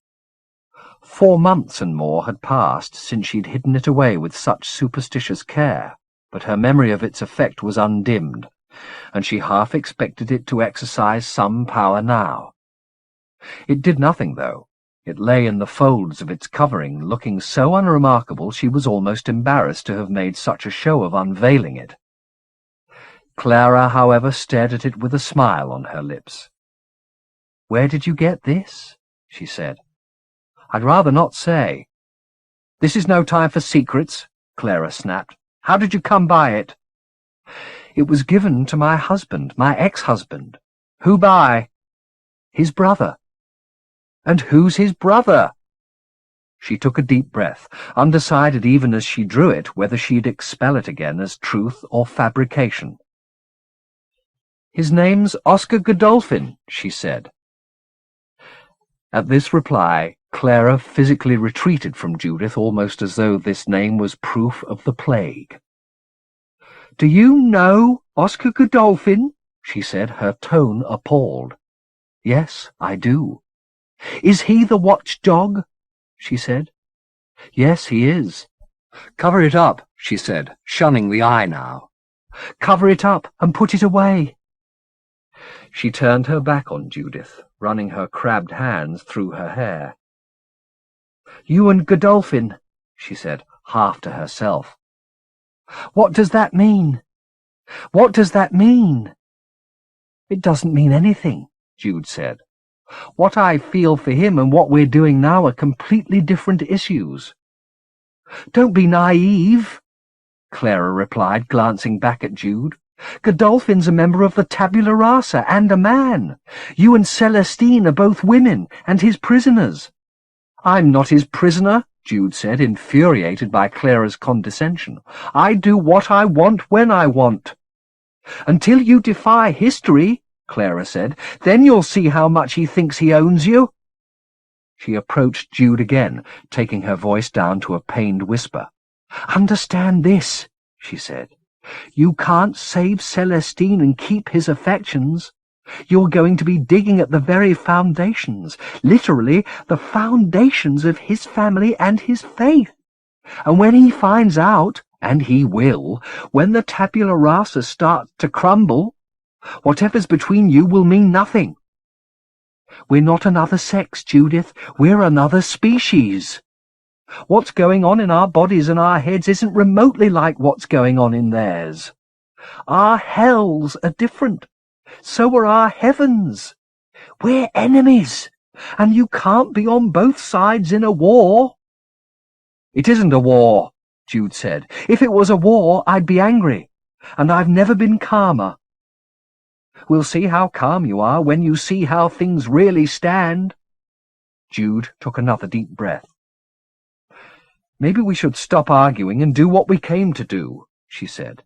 4 months and more had passed since she'd hidden it away with such superstitious care, but her memory of its effect was undimmed, and she half expected it to exercise some power now. It did nothing, though. It lay in the folds of its covering, looking so unremarkable she was almost embarrassed to have made such a show of unveiling it. Clara, however, stared at it with a smile on her lips. "Where did you get this?" she said. "I'd rather not say." "This is no time for secrets," Clara snapped. "How did you come by it?" "It was given to my husband, my ex-husband." "Who by?" "His brother." "And who's his brother?" She took a deep breath, undecided even as she drew it whether she'd expel it again as truth or fabrication. "His name's Oscar Godolphin," she said. At this reply, Clara physically retreated from Judith almost as though this name was proof of the plague. "Do you know Oscar Godolphin?" she said, her tone appalled. "Yes, I do." "Is he the watchdog?" she said. "Yes, he is." "Cover it up," she said, shunning the eye now. "Cover it up and put it away." She turned her back on Judith, running her crabbed hands through her hair. "You and Godolphin," she said, half to herself. "What does that mean? What does that mean?" "It doesn't mean anything," Jude said. "What I feel for him and what we're doing now are completely different issues." "Don't be naive," Clara replied, glancing back at Jude. "Godolphin's a member of the tabula rasa and a man. You and Celestine are both women and his prisoners." "I'm not his prisoner," Jude said, infuriated by Clara's condescension. "I do what I want when I want." "Until you defy history," Clara said, "then you'll see how much he thinks he owns you." She approached Jude again, taking her voice down to a pained whisper. "Understand this," she said. "You can't save Celestine and keep his affections. You're going to be digging at the very foundations, literally the foundations of his family and his faith. And when he finds out, and he will, when the tabula rasa starts to crumble, whatever's between you will mean nothing. We're not another sex, Judith. We're another species. What's going on in our bodies and our heads isn't remotely like what's going on in theirs. Our hells are different. So are our heavens. We're enemies, and you can't be on both sides in a war." "It isn't a war," Jude said. "If it was a war, I'd be angry, and I've never been calmer." "We'll see how calm you are when you see how things really stand." Jude took another deep breath. "Maybe we should stop arguing and do what we came to do," she said.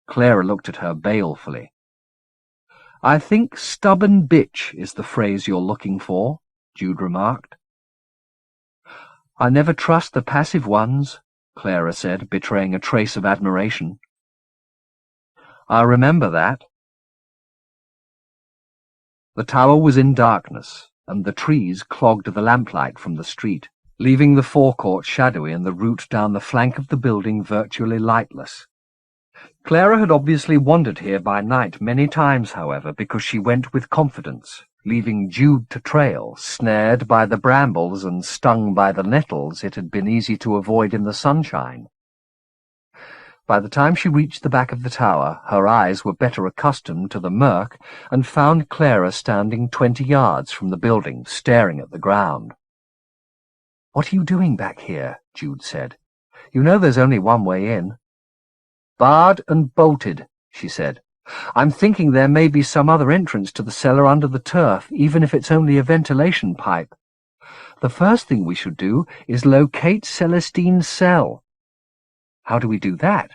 Clara looked at her balefully. "I think stubborn bitch is the phrase you're looking for," Jude remarked. "I never trust the passive ones," Clara said, betraying a trace of admiration. "I remember that." The tower was in darkness, and the trees clogged the lamplight from the street, leaving the forecourt shadowy and the route down the flank of the building virtually lightless. Clara had obviously wandered here by night many times, however, because she went with confidence, leaving Jude to trail, snared by the brambles and stung by the nettles it had been easy to avoid in the sunshine. By the time she reached the back of the tower, her eyes were better accustomed to the murk and found Clara standing 20 yards from the building, staring at the ground. "What are you doing back here?" Jude said. "You know there's only one way in." "Barred and bolted," she said. "I'm thinking there may be some other entrance to the cellar under the turf, even if it's only a ventilation pipe. The first thing we should do is locate Celestine's cell." "How do we do that?"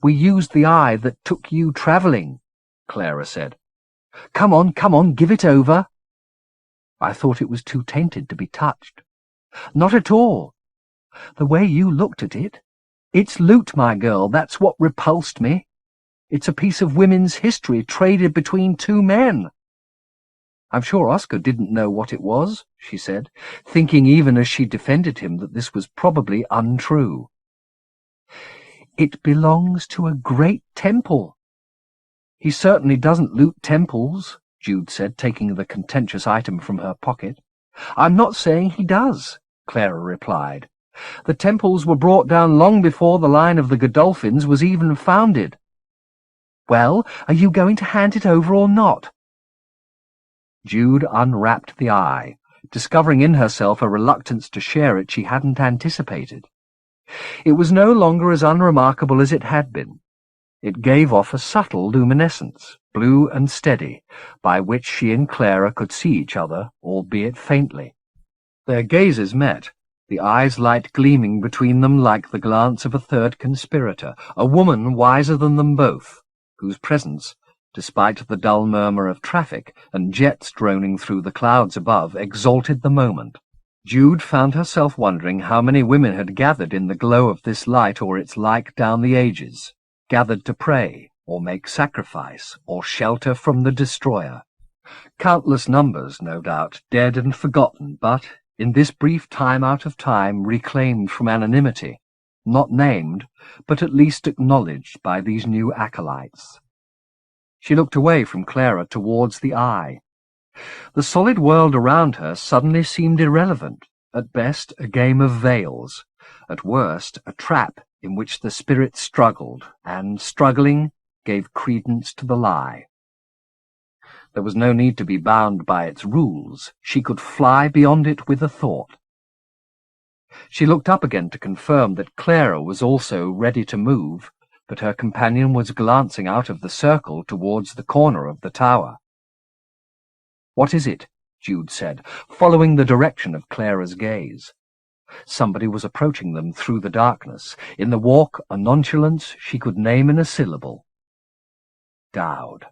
"We used the eye that took you travelling," Clara said. Come on, give it over." I thought it was too tainted to be touched. "Not at all. The way you looked at it. It's loot, my girl, that's what repulsed me. It's a piece of women's history traded between two men." "I'm sure Oscar didn't know what it was," she said, thinking even as she defended him that this was probably untrue. "It belongs to a great temple." "He certainly doesn't loot temples," Jude said, taking the contentious item from her pocket. "I'm not saying he does," Clara replied. "The temples were brought down long before the line of the Godolphins was even founded." "Well, are you going to hand it over or not?" Jude unwrapped the eye, discovering in herself a reluctance to share it she hadn't anticipated. It was no longer as unremarkable as it had been. It gave off a subtle luminescence, blue and steady, by which she and Clara could see each other, albeit faintly. Their gazes met, the eyes' light gleaming between them like the glance of a third conspirator, a woman wiser than them both, whose presence, despite the dull murmur of traffic and jets droning through the clouds above, exalted the moment. Jude found herself wondering how many women had gathered in the glow of this light or its like down the ages, gathered to pray, or make sacrifice, or shelter from the destroyer. Countless numbers, no doubt, dead and forgotten, but, in this brief time out of time, reclaimed from anonymity, not named, but at least acknowledged by these new acolytes. She looked away from Clara towards the eye. The solid world around her suddenly seemed irrelevant, at best a game of veils, at worst a trap in which the spirit struggled, and, struggling, gave credence to the lie. There was no need to be bound by its rules. She could fly beyond it with a thought. She looked up again to confirm that Clara was also ready to move, but her companion was glancing out of the circle towards the corner of the tower. "What is it?" Jude said, following the direction of Clara's gaze. Somebody was approaching them through the darkness, in the walk a nonchalance she could name in a syllable. Dowd.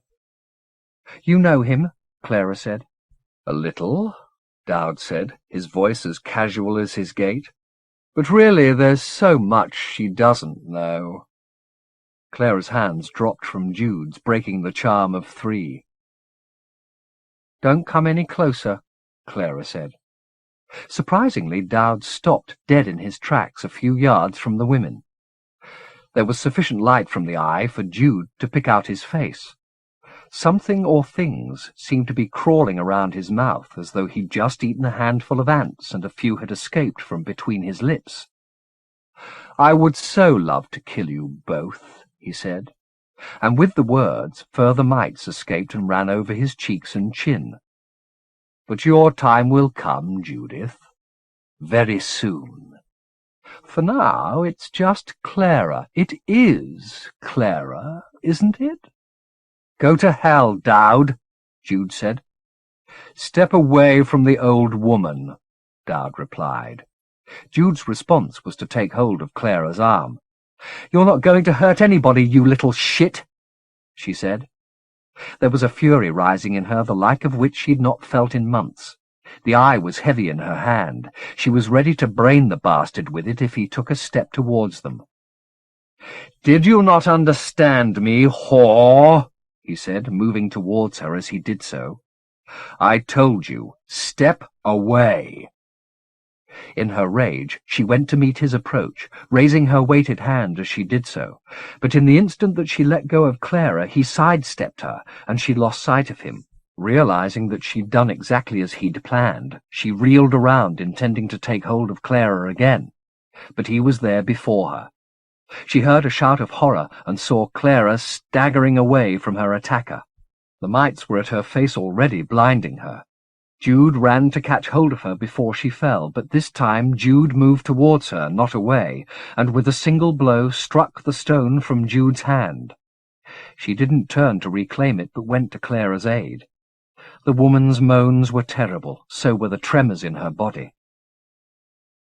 "You know him?" Clara said. "A little," Dowd said, his voice as casual as his gait. "But really there's so much she doesn't know." Clara's hands dropped from Jude's, breaking the charm of 3. "Don't come any closer," Clara said. Surprisingly, Dowd stopped dead in his tracks a few yards from the women. There was sufficient light from the eye for Jude to pick out his face. Something or things seemed to be crawling around his mouth, as though he'd just eaten a handful of ants and a few had escaped from between his lips. "I would so love to kill you both," he said, and with the words further mites escaped and ran over his cheeks and chin. "But your time will come, Judith. Very soon. For now, it's just Clara. It is Clara, isn't it?" "Go to hell, Dowd," Jude said. "Step away from the old woman," Dowd replied. Jude's response was to take hold of Clara's arm. "You're not going to hurt anybody, you little shit," she said. There was a fury rising in her, the like of which she'd not felt in months. The eye was heavy in her hand. She was ready to brain the bastard with it if he took a step towards them. "Did you not understand me, whore?" he said, moving towards her as he did so. "I told you, step away." In her rage, she went to meet his approach, raising her weighted hand as she did so. But in the instant that she let go of Clara, he sidestepped her, and she lost sight of him. Realizing that she'd done exactly as he'd planned, she reeled around, intending to take hold of Clara again. But he was there before her. She heard a shout of horror and saw Clara staggering away from her attacker. The mites were at her face already, blinding her. Jude ran to catch hold of her before she fell, but this time Jude moved towards her, not away, and with a single blow struck the stone from Jude's hand. She didn't turn to reclaim it, but went to Clara's aid. The woman's moans were terrible, so were the tremors in her body.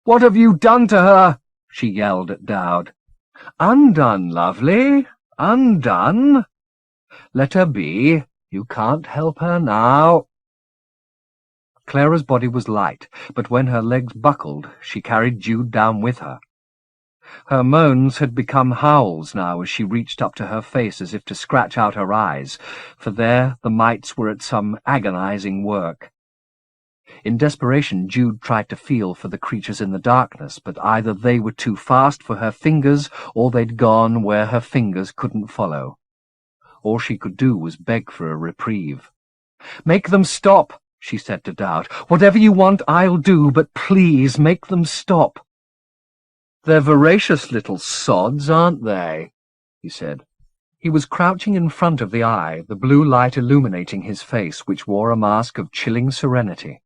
"What have you done to her?" she yelled at Dowd. "Undone, lovely, undone. Let her be. You can't help her now." Clara's body was light, but when her legs buckled, she carried Jude down with her. Her moans had become howls now as she reached up to her face as if to scratch out her eyes, for there the mites were at some agonizing work. In desperation, Jude tried to feel for the creatures in the darkness, but either they were too fast for her fingers, or they'd gone where her fingers couldn't follow. All she could do was beg for a reprieve. "Make them stop," she said to Dowd. "Whatever you want, I'll do, but please make them stop." "They're voracious little sods, aren't they?" he said. He was crouching in front of the eye, the blue light illuminating his face, which wore a mask of chilling serenity.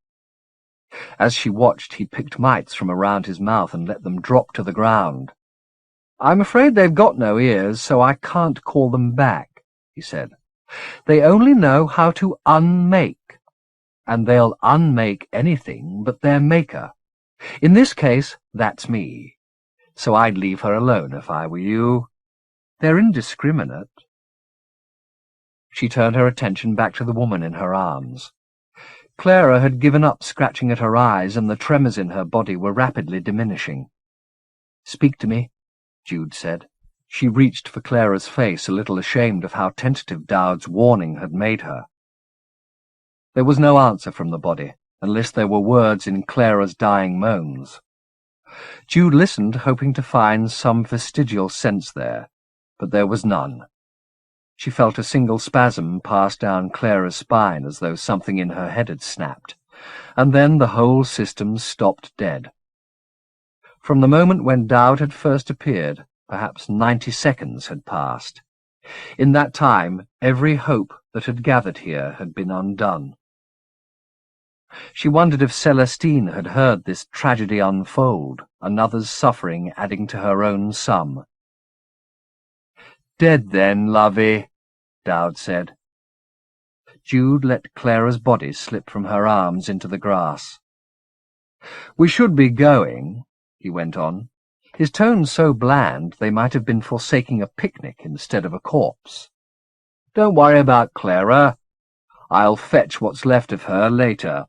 As she watched, he picked mites from around his mouth and let them drop to the ground. "I'm afraid they've got no ears, so I can't call them back," he said. "They only know how to unmake. And they'll unmake anything but their maker. In this case, that's me. So I'd leave her alone if I were you. They're indiscriminate." She turned her attention back to the woman in her arms. Clara had given up scratching at her eyes, and the tremors in her body were rapidly diminishing. "Speak to me," Jude said. She reached for Clara's face, a little ashamed of how tentative Dowd's warning had made her. There was no answer from the body, unless there were words in Clara's dying moans. Jude listened, hoping to find some vestigial sense there, but there was none. She felt a single spasm pass down Clara's spine as though something in her head had snapped, and then the whole system stopped dead. From the moment when Dowd had first appeared, perhaps 90 seconds had passed. In that time, every hope that had gathered here had been undone. She wondered if Celestine had heard this tragedy unfold, another's suffering adding to her own sum. "Dead then, lovey," Dowd said. Jude let Clara's body slip from her arms into the grass. "We should be going," he went on, his tone so bland they might have been forsaking a picnic instead of a corpse. "Don't worry about Clara. I'll fetch what's left of her later."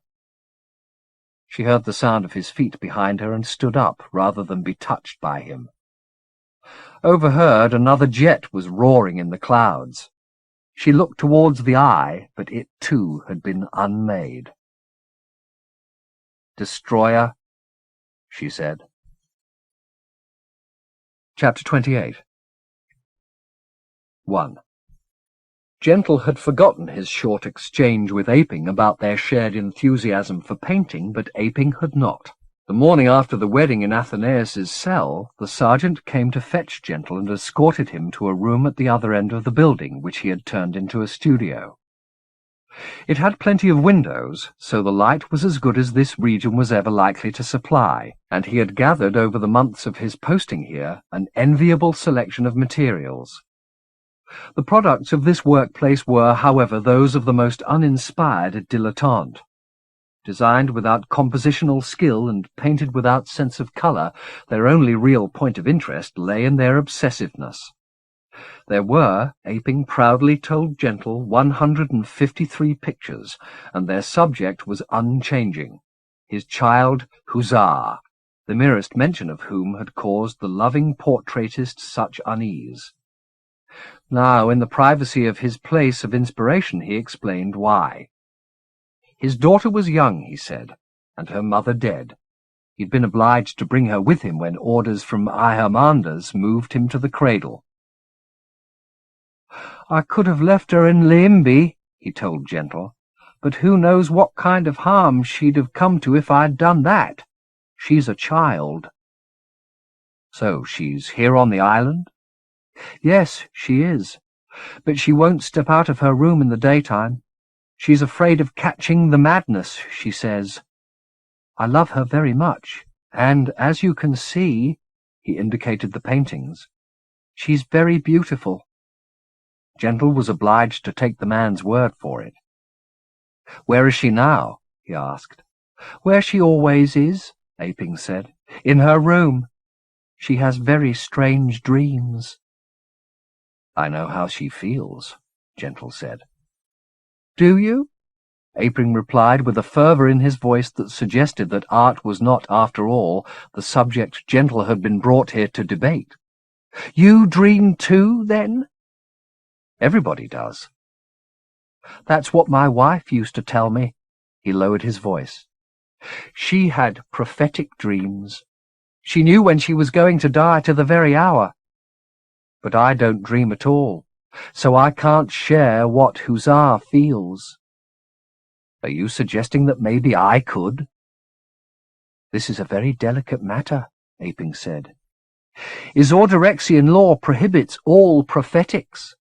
She heard the sound of his feet behind her and stood up rather than be touched by him. Overheard, another jet was roaring in the clouds. She looked towards the eye, but it too had been unmade. "Destroyer," she said. Chapter 28. 1. Gentle had forgotten his short exchange with Aping about their shared enthusiasm for painting, but Aping had not. The morning after the wedding in Athenaeus's cell, the sergeant came to fetch Gentle and escorted him to a room at the other end of the building, which he had turned into a studio. It had plenty of windows, so the light was as good as this region was ever likely to supply, and he had gathered over the months of his posting here an enviable selection of materials. The products of this workplace were, however, those of the most uninspired dilettante. Designed without compositional skill and painted without sense of colour, their only real point of interest lay in their obsessiveness. There were, Aping proudly told Gentle, 153 pictures, and their subject was unchanging, his child Huzzar, the merest mention of whom had caused the loving portraitist such unease. Now, in the privacy of his place of inspiration, he explained why. His daughter was young, he said, and her mother dead. He'd been obliged to bring her with him when orders from Imajica moved him to the cradle. "I could have left her in Limby," he told Gentle, "but who knows what kind of harm she'd have come to if I'd done that. She's a child." "So she's here on the island?" "Yes, she is, but she won't step out of her room in the daytime. She's afraid of catching the madness, she says. I love her very much, and as you can see," he indicated the paintings, "she's very beautiful." Gentle was obliged to take the man's word for it. "Where is she now?" he asked. "Where she always is," Aping said. "In her room. She has very strange dreams." "I know how she feels," Gentle said. "Do you?" Aping replied with a fervour in his voice that suggested that art was not, after all, the subject Gentle had been brought here to debate. "You dream too, then?" "Everybody does." "That's what my wife used to tell me." He lowered his voice. "She had prophetic dreams. She knew when she was going to die to the very hour. But I don't dream at all, so I can't share what Huzzar feels." "Are you suggesting that maybe I could?" "This is a very delicate matter," Aping said. "Isordorexian law prohibits all prophetics."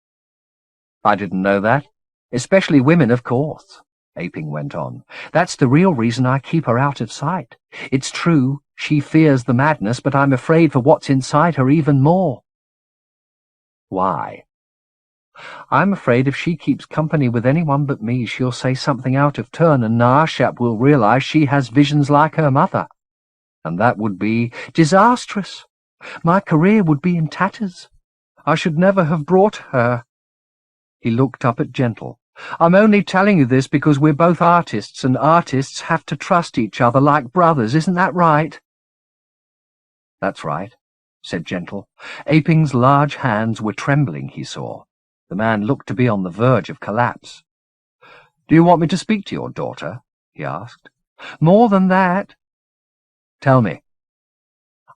"I didn't know that. Especially women, of course," Aping went on. "That's the real reason I keep her out of sight. It's true, she fears the madness, but I'm afraid for what's inside her even more." "Why?" "I'm afraid if she keeps company with anyone but me, she'll say something out of turn, and Naashap will realize she has visions like her mother. And that would be disastrous. My career would be in tatters. I should never have brought her." He looked up at Gentle. "I'm only telling you this because we're both artists, and artists have to trust each other like brothers. Isn't that right?" "That's right," said Gentle. Aping's large hands were trembling, he saw. The man looked to be on the verge of collapse. "Do you want me to speak to your daughter?" he asked. "More than that." "Tell me."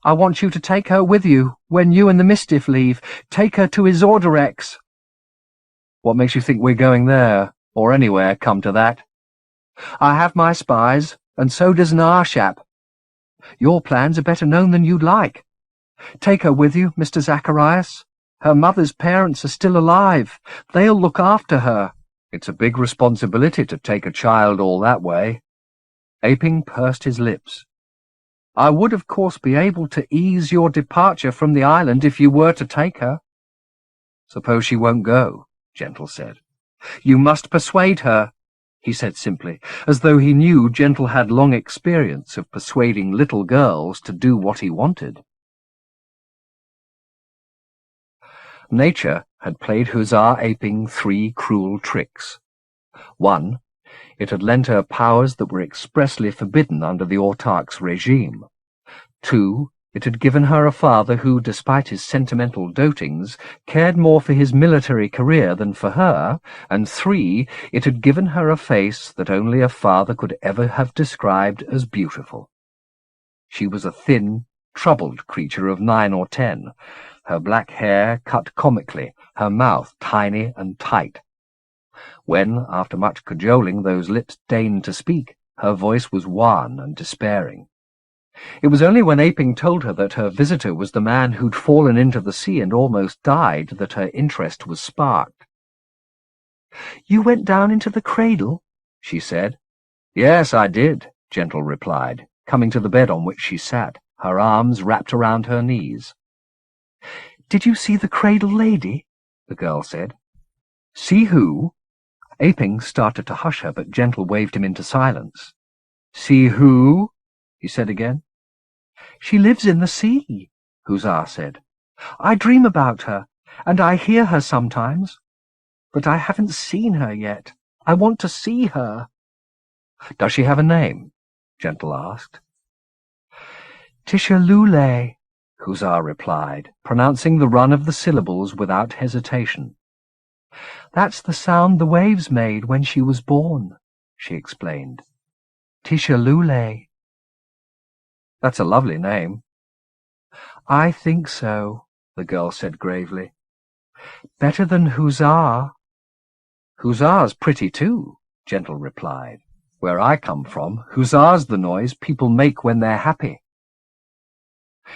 "I want you to take her with you when you and the Mistiff leave. Take her to Isordorex." "What makes you think we're going there, or anywhere, come to that?" "I have my spies, and so does Naashap. Your plans are better known than you'd like. Take her with you, Mr. Zacharias. Her mother's parents are still alive. They'll look after her." "It's a big responsibility to take a child all that way." Aping pursed his lips. "I would, of course, be able to ease your departure from the island if you were to take her." "Suppose she won't go," Gentle said. "You must persuade her," he said simply, as though he knew Gentle had long experience of persuading little girls to do what he wanted. Nature had played Huzzar Aping 3 cruel tricks. 1. It had lent her powers that were expressly forbidden under the autarch's regime. 2. It had given her a father who, despite his sentimental dotings, cared more for his military career than for her, and 3. It had given her a face that only a father could ever have described as beautiful. She was a thin, troubled creature of 9 or 10, her black hair cut comically, her mouth tiny and tight. When, after much cajoling, those lips deigned to speak, her voice was wan and despairing. It was only when Aping told her that her visitor was the man who'd fallen into the sea and almost died that her interest was sparked. "You went down into the cradle?" she said. "Yes, I did," Gentle replied, coming to the bed on which she sat, her arms wrapped around her knees. "Did you see the cradle lady?" the girl said. "See who?" Aping started to hush her, but Gentle waved him into silence. See who? He said again. She lives in the sea, Hussar said. I dream about her, and I hear her sometimes. But I haven't seen her yet. I want to see her. Does she have a name? Gentle asked. Tishalule, Hussar replied, pronouncing the run of the syllables without hesitation. That's the sound the waves made when she was born, she explained. Tishalule. That's a lovely name. I think so, the girl said gravely. Better than Hussar. Hussar's pretty too, Gentle replied. Where I come from, Hussar's the noise people make when they're happy.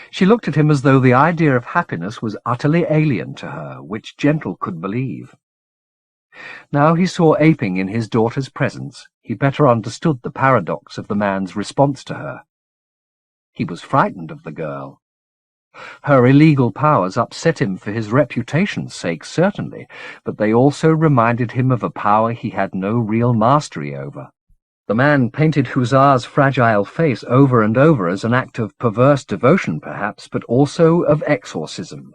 She looked at him as though the idea of happiness was utterly alien to her, which Gentle could believe. Now he saw aping in his daughter's presence, he better understood the paradox of the man's response to her. He was frightened of the girl. Her illegal powers upset him for his reputation's sake, certainly, but they also reminded him of a power he had no real mastery over. The man painted Hussar's fragile face over and over as an act of perverse devotion, perhaps, but also of exorcism.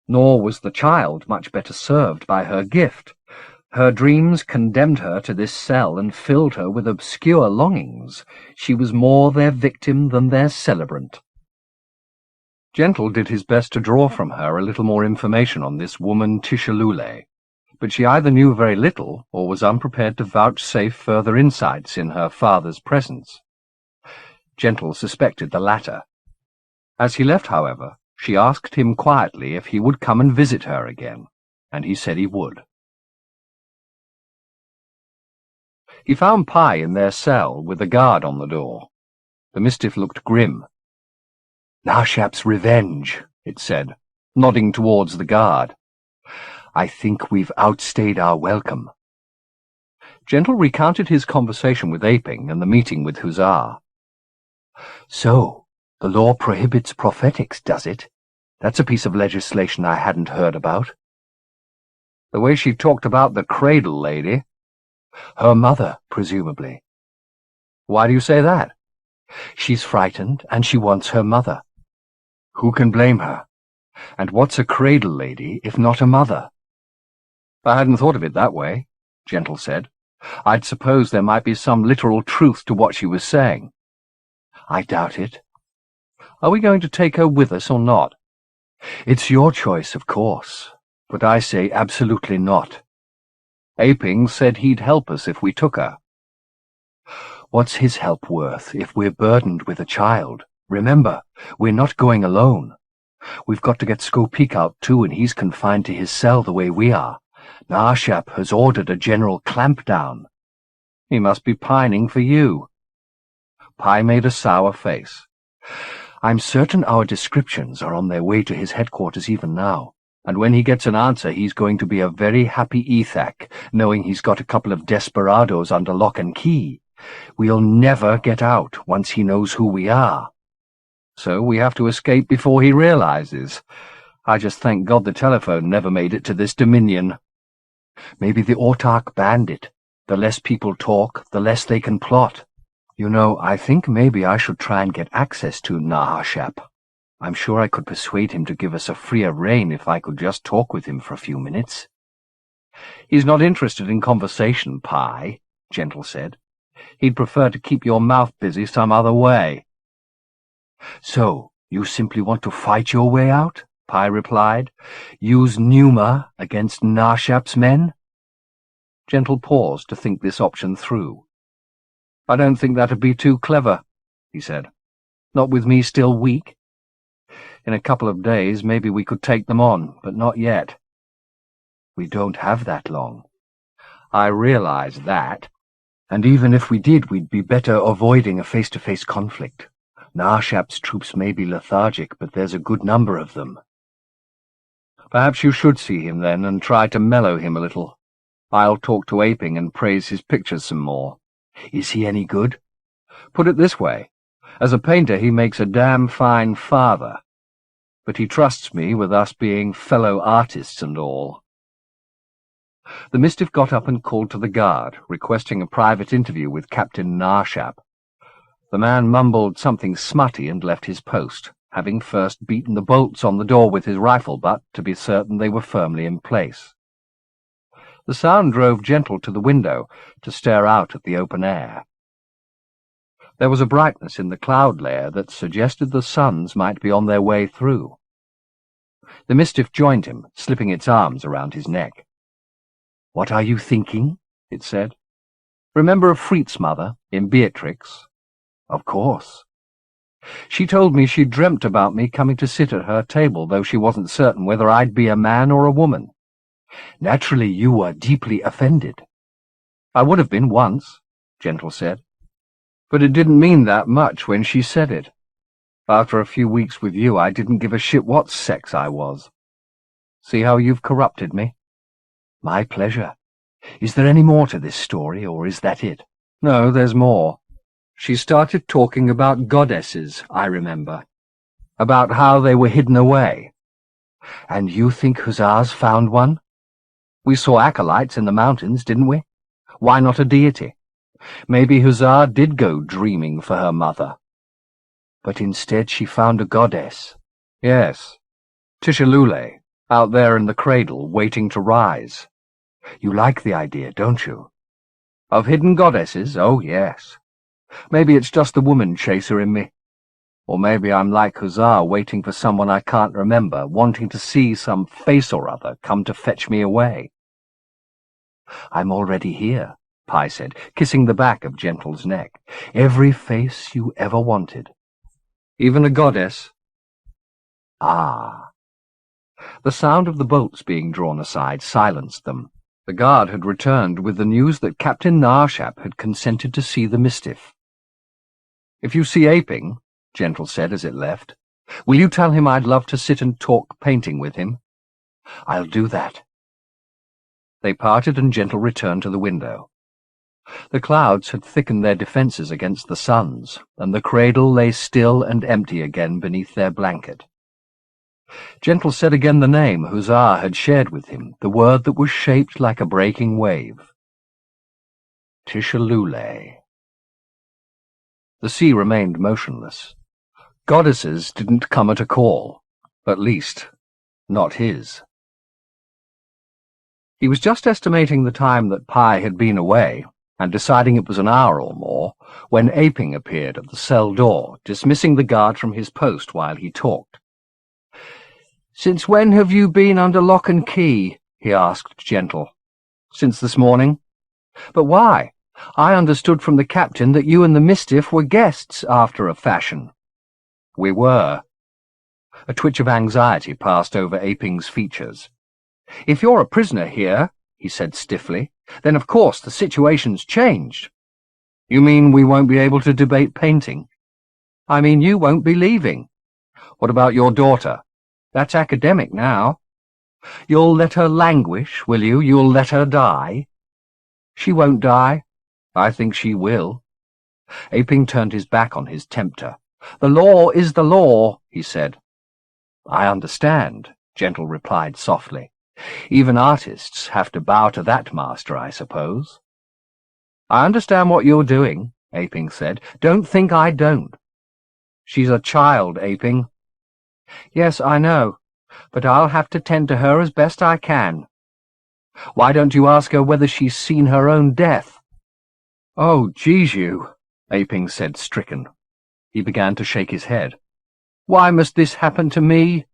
Nor was the child much better served by her gift. Her dreams condemned her to this cell and filled her with obscure longings. She was more their victim than their celebrant. Gentle did his best to draw from her a little more information on this woman Tishalule, but she either knew very little or was unprepared to vouchsafe further insights in her father's presence. Gentle suspected the latter. As he left, however, she asked him quietly if he would come and visit her again, and he said he would. He found Pi in their cell, with a guard on the door. The Mistiff looked grim. Narshap's revenge, it said, nodding towards the guard. I think we've outstayed our welcome. Gentle recounted his conversation with Aping and the meeting with Hussar. So, the law prohibits prophetics, does it? That's a piece of legislation I hadn't heard about. The way she talked about the cradle lady. Her mother, presumably. Why do you say that? She's frightened, and she wants her mother. Who can blame her? And what's a cradle lady if not a mother? I hadn't thought of it that way, Gentle said. I'd suppose there might be some literal truth to what she was saying. I doubt it. Are we going to take her with us or not? It's your choice, of course, but I say absolutely not. Aping said he'd help us if we took her. What's his help worth if we're burdened with a child? Remember, we're not going alone. We've got to get Skopik out too, and he's confined to his cell the way we are. Narshap has ordered a general clampdown. He must be pining for you. Pi made a sour face. I'm certain our descriptions are on their way to his headquarters even now. And when he gets an answer, he's going to be a very happy Ethak, knowing he's got a couple of desperados under lock and key. We'll never get out once he knows who we are. So we have to escape before he realizes. I just thank God the telephone never made it to this dominion. Maybe the autarch banned it. The less people talk, the less they can plot. You know, I think maybe I should try and get access to Narshap. I'm sure I could persuade him to give us a freer rein if I could just talk with him for a few minutes. He's not interested in conversation, Pi, Gentle said. He'd prefer to keep your mouth busy some other way. So, you simply want to fight your way out? Pi replied. Use Numa against Narshap's men? Gentle paused to think this option through. I don't think that'd be too clever, he said. Not with me still weak. In a couple of days, maybe we could take them on, but not yet. We don't have that long. I realize that, and even if we did, we'd be better avoiding a face-to-face conflict. Narshap's troops may be lethargic, but there's a good number of them. Perhaps you should see him then and try to mellow him a little. I'll talk to Aping and praise his pictures some more. Is he any good? Put it this way. As a painter, he makes a damn fine father. But he trusts me with us being fellow artists and all. The Mistiff got up and called to the guard, requesting a private interview with Captain Narshap. The man mumbled something smutty and left his post, having first beaten the bolts on the door with his rifle butt to be certain they were firmly in place. The sound drove Gentle to the window to stare out at the open air. There was a brightness in the cloud layer that suggested the suns might be on their way through. The Mistiff joined him, slipping its arms around his neck. "What are you thinking?" it said. "Remember of Freet's mother, in Beatrix?" "Of course. She told me she'd dreamt about me coming to sit at her table, though she wasn't certain whether I'd be a man or a woman. Naturally you were deeply offended." "I would have been once," Gentle said. "But it didn't mean that much when she said it. After a few weeks with you, I didn't give a shit what sex I was. See how you've corrupted me?" "My pleasure. Is there any more to this story, or is that it?" "No, there's more. She started talking about goddesses, I remember. About how they were hidden away." "And you think Hussars found one?" "We saw acolytes in the mountains, didn't we? Why not a deity? Maybe Hussar did go dreaming for her mother." "But instead she found a goddess." "Yes. Tishalule, out there in the cradle, waiting to rise." "You like the idea, don't you?" "Of hidden goddesses? Oh, yes. Maybe it's just the woman chaser in me. Or maybe I'm like Hussar, waiting for someone I can't remember, wanting to see some face or other come to fetch me away." "I'm already here," Pi said, kissing the back of Gentle's neck. "Every face you ever wanted." "Even a goddess?" "Ah." The sound of the bolts being drawn aside silenced them. The guard had returned with the news that Captain Narshap had consented to see the Mistiff. "If you see Aping," Gentle said as it left, "will you tell him I'd love to sit and talk painting with him?" "I'll do that." They parted and Gentle returned to the window. The clouds had thickened their defences against the suns, and the cradle lay still and empty again beneath their blanket. Gentle said again the name Hussar had shared with him, the word that was shaped like a breaking wave. Tishalule. The sea remained motionless. Goddesses didn't come at a call. At least, not his. He was just estimating the time that Pi had been away, and deciding it was an hour or more, when Aping appeared at the cell door, dismissing the guard from his post while he talked. "Since when have you been under lock and key?" he asked Gentle. "Since this morning." "But why? I understood from the captain that you and the Mistiff were guests after a fashion." "We were." A twitch of anxiety passed over Aping's features. "If you're a prisoner here," he said stiffly, "then of course the situation's changed." "You mean we won't be able to debate painting?" "I mean you won't be leaving." "What about your daughter?" "That's academic now." "You'll let her languish, will you? You'll let her die?" "She won't die." "I think she will." Aping turned his back on his tempter. "The law is the law," he said. "I understand," Gentle replied softly. "Even artists have to bow to that master, I suppose." "I understand what you're doing," Aping said. "Don't think I don't." "She's a child, Aping." "Yes, I know, but I'll have to tend to her as best I can." "Why don't you ask her whether she's seen her own death?" "Oh, Jesu," Aping said, stricken. He began to shake his head. "Why must this happen to me?"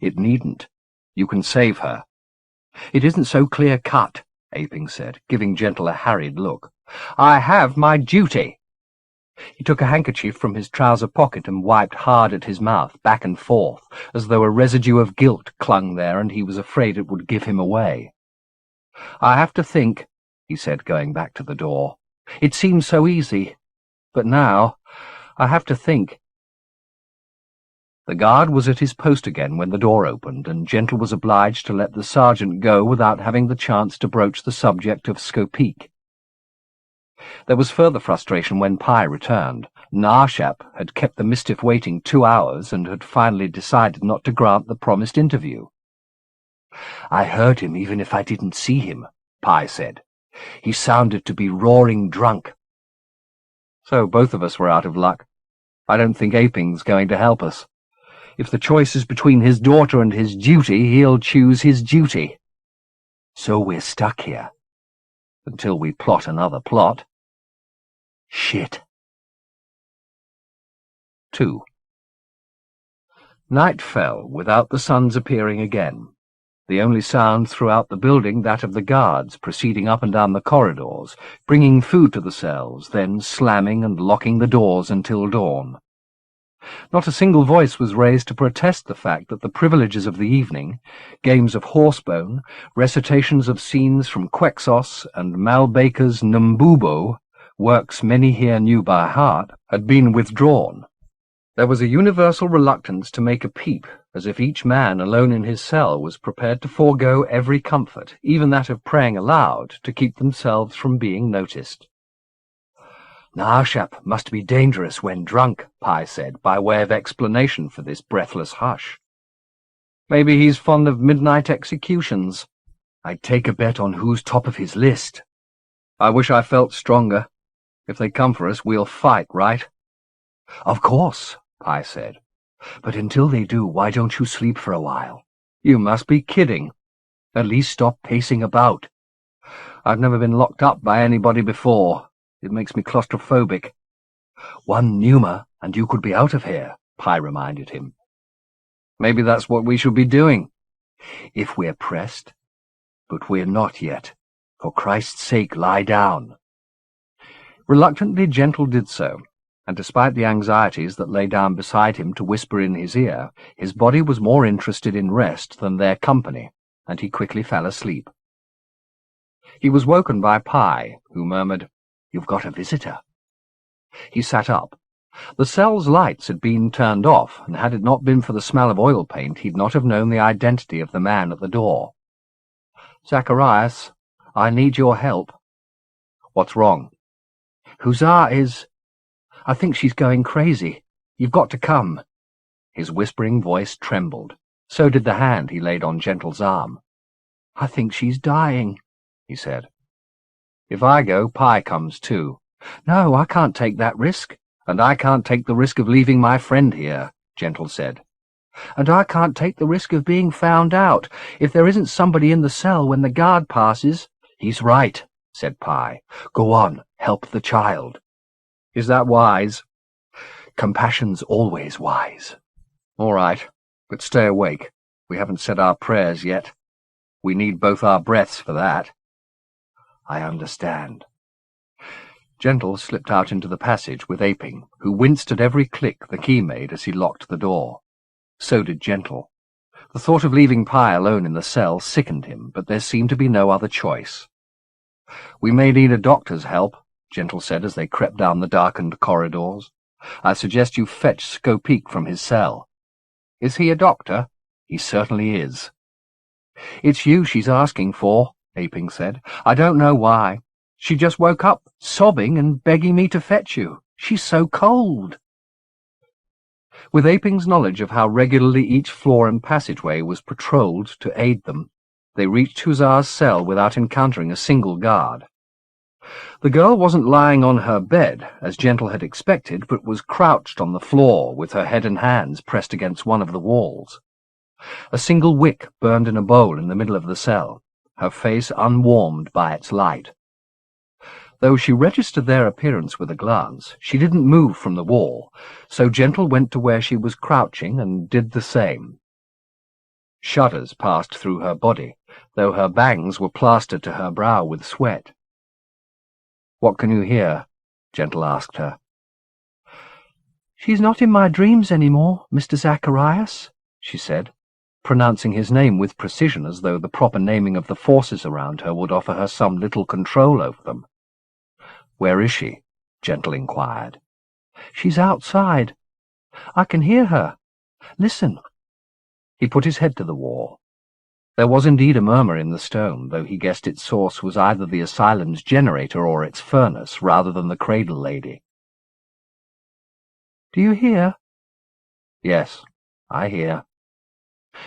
"It needn't. You can save her." "It isn't so clear-cut," Aping said, giving Gentle a harried look. "I have my duty." He took a handkerchief from his trouser pocket and wiped hard at his mouth, back and forth, as though a residue of guilt clung there and he was afraid it would give him away. "I have to think," he said, going back to the door. "It seems so easy, but now I have to think." The guard was at his post again when the door opened, and Gentle was obliged to let the sergeant go without having the chance to broach the subject of Skopeek. There was further frustration when Pi returned. Narshap had kept the Mistiff waiting 2 hours and had finally decided not to grant the promised interview. "I heard him even if I didn't see him," Pi said. "He sounded to be roaring drunk." So both of us were out of luck. I don't think Aping's going to help us. If the choice is between his daughter and his duty, he'll choose his duty. So we're stuck here. Until we plot another plot. Shit. 2. Night fell without the sun's appearing again. The only sound throughout the building that of the guards proceeding up and down the corridors, bringing food to the cells, then slamming and locking the doors until dawn. Not a single voice was raised to protest the fact that the privileges of the evening, games of horsebone, recitations of scenes from Quexos and Mal Baker's Numbubo, works many here knew by heart, had been withdrawn. There was a universal reluctance to make a peep, as if each man alone in his cell was prepared to forego every comfort, even that of praying aloud, to keep themselves from being noticed. "Narshap must be dangerous when drunk," Pi said, by way of explanation for this breathless hush. "Maybe he's fond of midnight executions. I'd take a bet on who's top of his list. I wish I felt stronger. If they come for us, we'll fight, right?" "Of course," Pi said. "But until they do, why don't you sleep for a while?" "You must be kidding." "At least stop pacing about." "I've never been locked up by anybody before. It makes me claustrophobic." "One pneuma, and you could be out of here," Pi reminded him. "Maybe that's what we should be doing." "If we're pressed. But we're not yet. For Christ's sake, lie down." Reluctantly, Gentle did so, and despite the anxieties that lay down beside him to whisper in his ear, his body was more interested in rest than their company, and he quickly fell asleep. He was woken by Pi, who murmured, "You've got a visitor." He sat up. The cell's lights had been turned off, and had it not been for the smell of oil paint, he'd not have known the identity of the man at the door. "Zacharias, I need your help." "What's wrong?" "Huzzah is... I think she's going crazy. You've got to come." His whispering voice trembled. So did the hand he laid on Gentle's arm. "I think she's dying," he said. "If I go, Pi comes too." "No, I can't take that risk." "And I can't take the risk of leaving my friend here," Gentle said. "And I can't take the risk of being found out. If there isn't somebody in the cell when the guard passes—" "He's right," said Pi. "Go on, help the child." "Is that wise?" "Compassion's always wise." "All right, but stay awake. We haven't said our prayers yet. We need both our breaths for that." "I understand." Gentle slipped out into the passage with Aping, who winced at every click the key made as he locked the door. So did Gentle. The thought of leaving Pi alone in the cell sickened him, but there seemed to be no other choice. "We may need a doctor's help," Gentle said as they crept down the darkened corridors. "I suggest you fetch Skopeek from his cell." "Is he a doctor?" "He certainly is." "It's you she's asking for," Aping said. "I don't know why. She just woke up, sobbing and begging me to fetch you. She's so cold." With Aping's knowledge of how regularly each floor and passageway was patrolled to aid them, they reached Huzzar's cell without encountering a single guard. The girl wasn't lying on her bed, as Gentle had expected, but was crouched on the floor, with her head and hands pressed against one of the walls. A single wick burned in a bowl in the middle of the cell, her face unwarmed by its light. Though she registered their appearance with a glance, she didn't move from the wall, so Gentle went to where she was crouching and did the same. Shudders passed through her body, though her bangs were plastered to her brow with sweat. "What can you hear?" Gentle asked her. "She's not in my dreams any more, Mr. Zacharias," she said, pronouncing his name with precision as though the proper naming of the forces around her would offer her some little control over them. "Where is she?" Gentle inquired. "She's outside. I can hear her. Listen." He put his head to the wall. There was indeed a murmur in the stone, though he guessed its source was either the asylum's generator or its furnace, rather than the cradle lady. "Do you hear?" "Yes, I hear."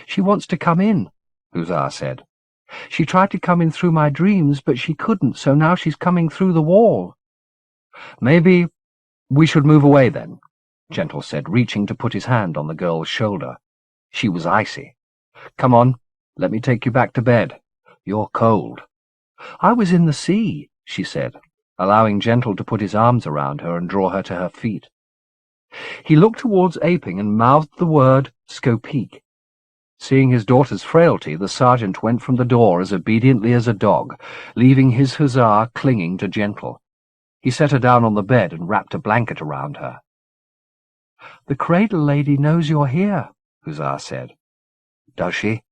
"She wants to come in," Huzzar said. "She tried to come in through my dreams, but she couldn't, so now she's coming through the wall." "Maybe "We should move away, then," Gentle said, reaching to put his hand on the girl's shoulder. She was icy. "Come on, let me take you back to bed. You're cold." "I was in the sea," she said, allowing Gentle to put his arms around her and draw her to her feet. He looked towards Aping and mouthed the word Skopeek. Seeing his daughter's frailty, the sergeant went from the door as obediently as a dog, leaving his hussar clinging to Gentle. He set her down on the bed and wrapped a blanket around her. "The cradle lady knows you're here," Hussar said. "Does she?"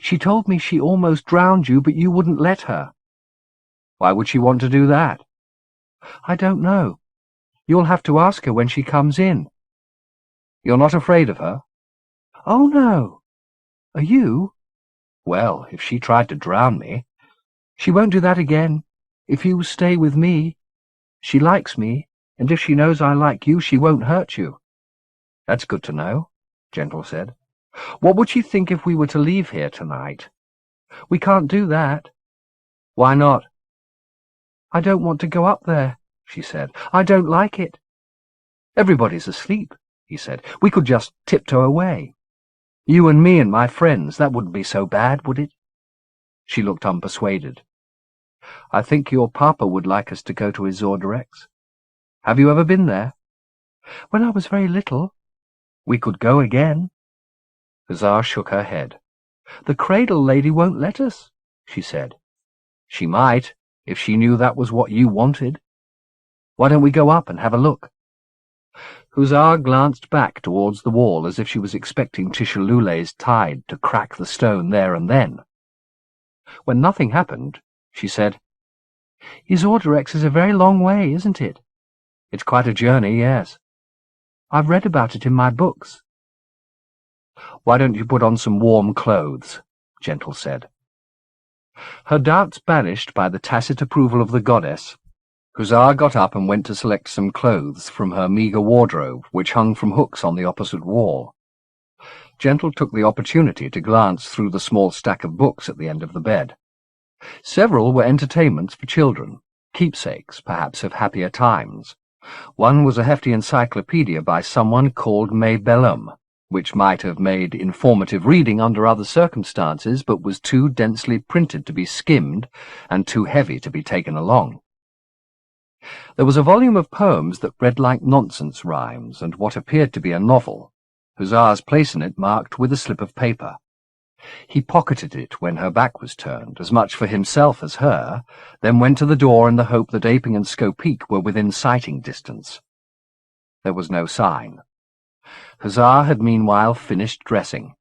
"She told me she almost drowned you, but you wouldn't let her." "Why would she want to do that?" "I don't know. You'll have to ask her when she comes in." "You're not afraid of her?" "Oh, no. Are you?" "Well, if she tried to drown me—" "She won't do that again, if you stay with me. She likes me, and if she knows I like you, she won't hurt you." "That's good to know," Gentle said. "What would she think if we were to leave here tonight?" "We can't do that." "Why not?" "I don't want to go up there," she said. "I don't like it." "Everybody's asleep," he said. "We could just tiptoe away. You and me and my friends, that wouldn't be so bad, would it?" She looked unpersuaded. "I think your papa would like us to go to Azordirex. Have you ever been there?" "When I was very little." "We could go again." Hussar shook her head. "The cradle lady won't let us," she said. "She might, if she knew that was what you wanted. Why don't we go up and have a look?" Hussar glanced back towards the wall as if she was expecting Tishalule's tide to crack the stone there and then. When nothing happened, she said, "Azordirex is a very long way, isn't it?" "It's quite a journey, yes." "I've read about it in my books." "Why don't you put on some warm clothes?" Gentle said. Her doubts banished by the tacit approval of the goddess, Hussar got up and went to select some clothes from her meagre wardrobe, which hung from hooks on the opposite wall. Gentle took the opportunity to glance through the small stack of books at the end of the bed. Several were entertainments for children, keepsakes, perhaps, of happier times. One was a hefty encyclopedia by someone called May Bellum, which might have made informative reading under other circumstances, but was too densely printed to be skimmed and too heavy to be taken along. There was a volume of poems that read like nonsense rhymes, and what appeared to be a novel, Hussar's place in it marked with a slip of paper. He pocketed it when her back was turned, as much for himself as her, then went to the door in the hope that Aping and Skopeek were within sighting distance. There was no sign. Hussar had meanwhile finished dressing.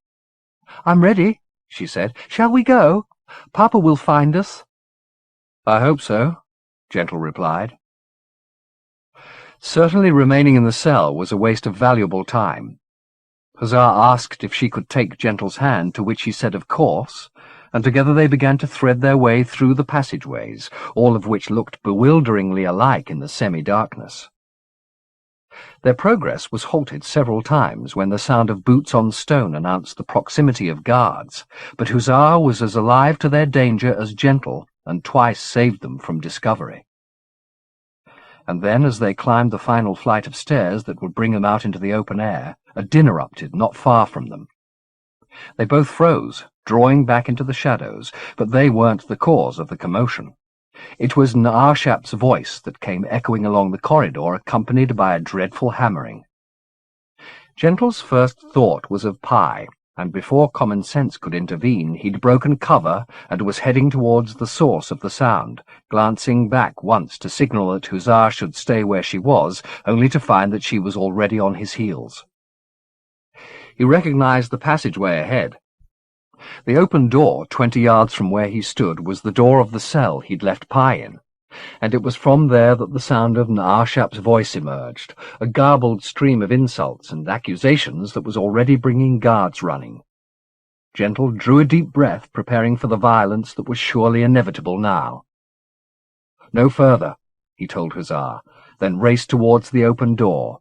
"I'm ready," she said. "Shall we go? Papa will find us." "I hope so," Gentle replied. Certainly remaining in the cell was a waste of valuable time. Hussar asked if she could take Gentle's hand, to which he said of course, and together they began to thread their way through the passageways, all of which looked bewilderingly alike in the semi-darkness. Their progress was halted several times when the sound of boots on stone announced the proximity of guards, but Hussar was as alive to their danger as Gentle, and twice saved them from discovery. And then, as they climbed the final flight of stairs that would bring them out into the open air, a din erupted not far from them. They both froze, drawing back into the shadows, but they weren't the cause of the commotion. It was Naarshap's voice that came echoing along the corridor, accompanied by a dreadful hammering. Gentle's first thought was of Pi, and before common sense could intervene, he'd broken cover and was heading towards the source of the sound, glancing back once to signal that Hussar should stay where she was, only to find that she was already on his heels. He recognized the passageway ahead. The open door, 20 yards from where he stood, was the door of the cell he'd left Pi in, and it was from there that the sound of Naarshap's voice emerged, a garbled stream of insults and accusations that was already bringing guards running. Gentle drew a deep breath, preparing for the violence that was surely inevitable now. "No further," he told Hussar, then raced towards the open door.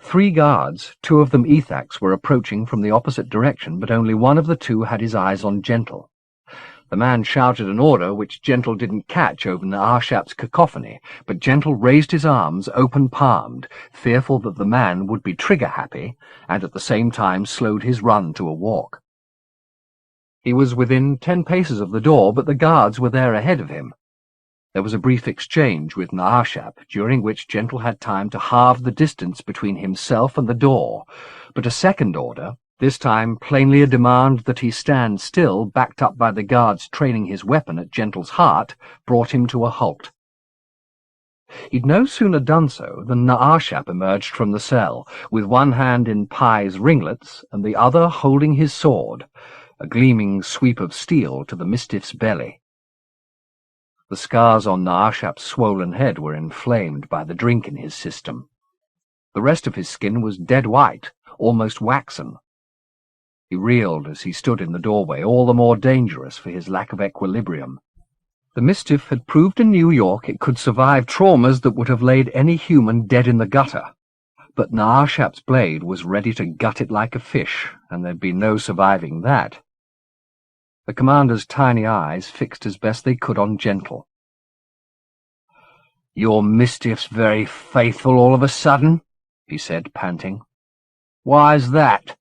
3 guards, 2 of them Ethaks, were approaching from the opposite direction, but only one of the 2 had his eyes on Gentle. The man shouted an order which Gentle didn't catch over Naarshap's cacophony, but Gentle raised his arms open-palmed, fearful that the man would be trigger-happy, and at the same time slowed his run to a walk. He was within 10 paces of the door, but the guards were there ahead of him. There was a brief exchange with Naarshap, during which Gentle had time to halve the distance between himself and the door, but a second order, this time plainly a demand that he stand still, backed up by the guards training his weapon at Gentle's heart, brought him to a halt. He'd no sooner done so than Naarshap emerged from the cell, with one hand in Pye's ringlets and the other holding his sword, a gleaming sweep of steel to the Mistiff's belly. The scars on Naarshap's swollen head were inflamed by the drink in his system. The rest of his skin was dead white, almost waxen. He reeled as he stood in the doorway, all the more dangerous for his lack of equilibrium. The Mistiff had proved in New York it could survive traumas that would have laid any human dead in the gutter, but Naarshap's blade was ready to gut it like a fish, and there'd be no surviving that. The commander's tiny eyes fixed as best they could on Gentle. "Your Mistiff's very faithful all of a sudden," he said, panting. "Why's that?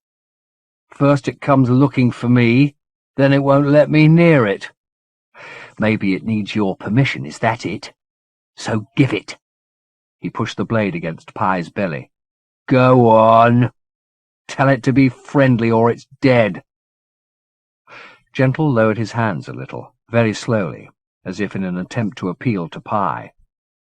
First it comes looking for me, then it won't let me near it. Maybe it needs your permission, is that it? So give it." He pushed the blade against Pye's belly. "Go on. Tell it to be friendly or it's dead." Gentle lowered his hands a little, very slowly, as if in an attempt to appeal to Pye.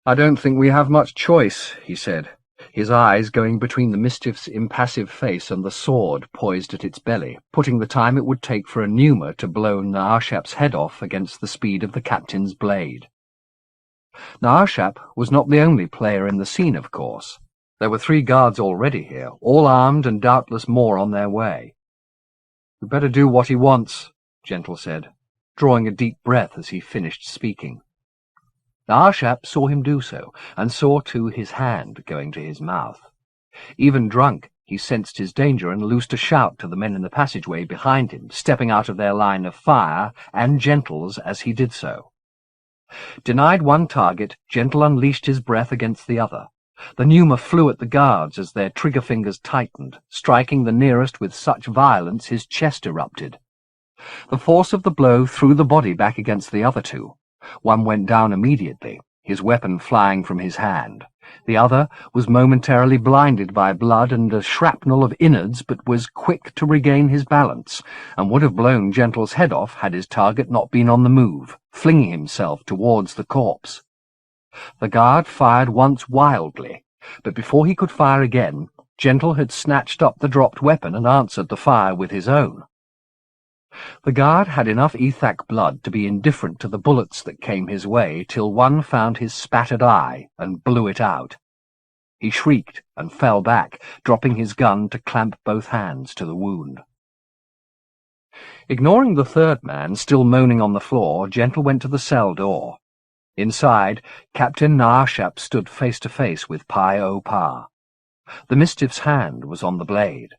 "I don't think we have much choice," he said, his eyes going between the Mistiff's impassive face and the sword poised at its belly, putting the time it would take for a pneuma to blow Naarshap's head off against the speed of the captain's blade. Naarshap was not the only player in the scene, of course. There were 3 guards already here, all armed and doubtless more on their way. "We'd better do what he wants," Gentle said, drawing a deep breath as he finished speaking. Naarshap saw him do so, and saw, too, his hand going to his mouth. Even drunk, he sensed his danger and loosed a shout to the men in the passageway behind him, stepping out of their line of fire, and Gentle's as he did so. Denied one target, Gentle unleashed his breath against the other. The pneuma flew at the guards as their trigger fingers tightened, striking the nearest with such violence his chest erupted. The force of the blow threw the body back against the other 2. One went down immediately, his weapon flying from his hand. The other was momentarily blinded by blood and a shrapnel of innards, but was quick to regain his balance, and would have blown Gentle's head off had his target not been on the move, flinging himself towards the corpse. The guard fired once wildly, but before he could fire again, Gentle had snatched up the dropped weapon and answered the fire with his own. The guard had enough Ethak blood to be indifferent to the bullets that came his way till one found his spattered eye and blew it out. He shrieked and fell back, dropping his gun to clamp both hands to the wound. Ignoring the 3rd man, still moaning on the floor, Gentle went to the cell door. Inside, Captain Naarshap stood face to face with Pye O'Par. The Mistiff's hand was on the blade.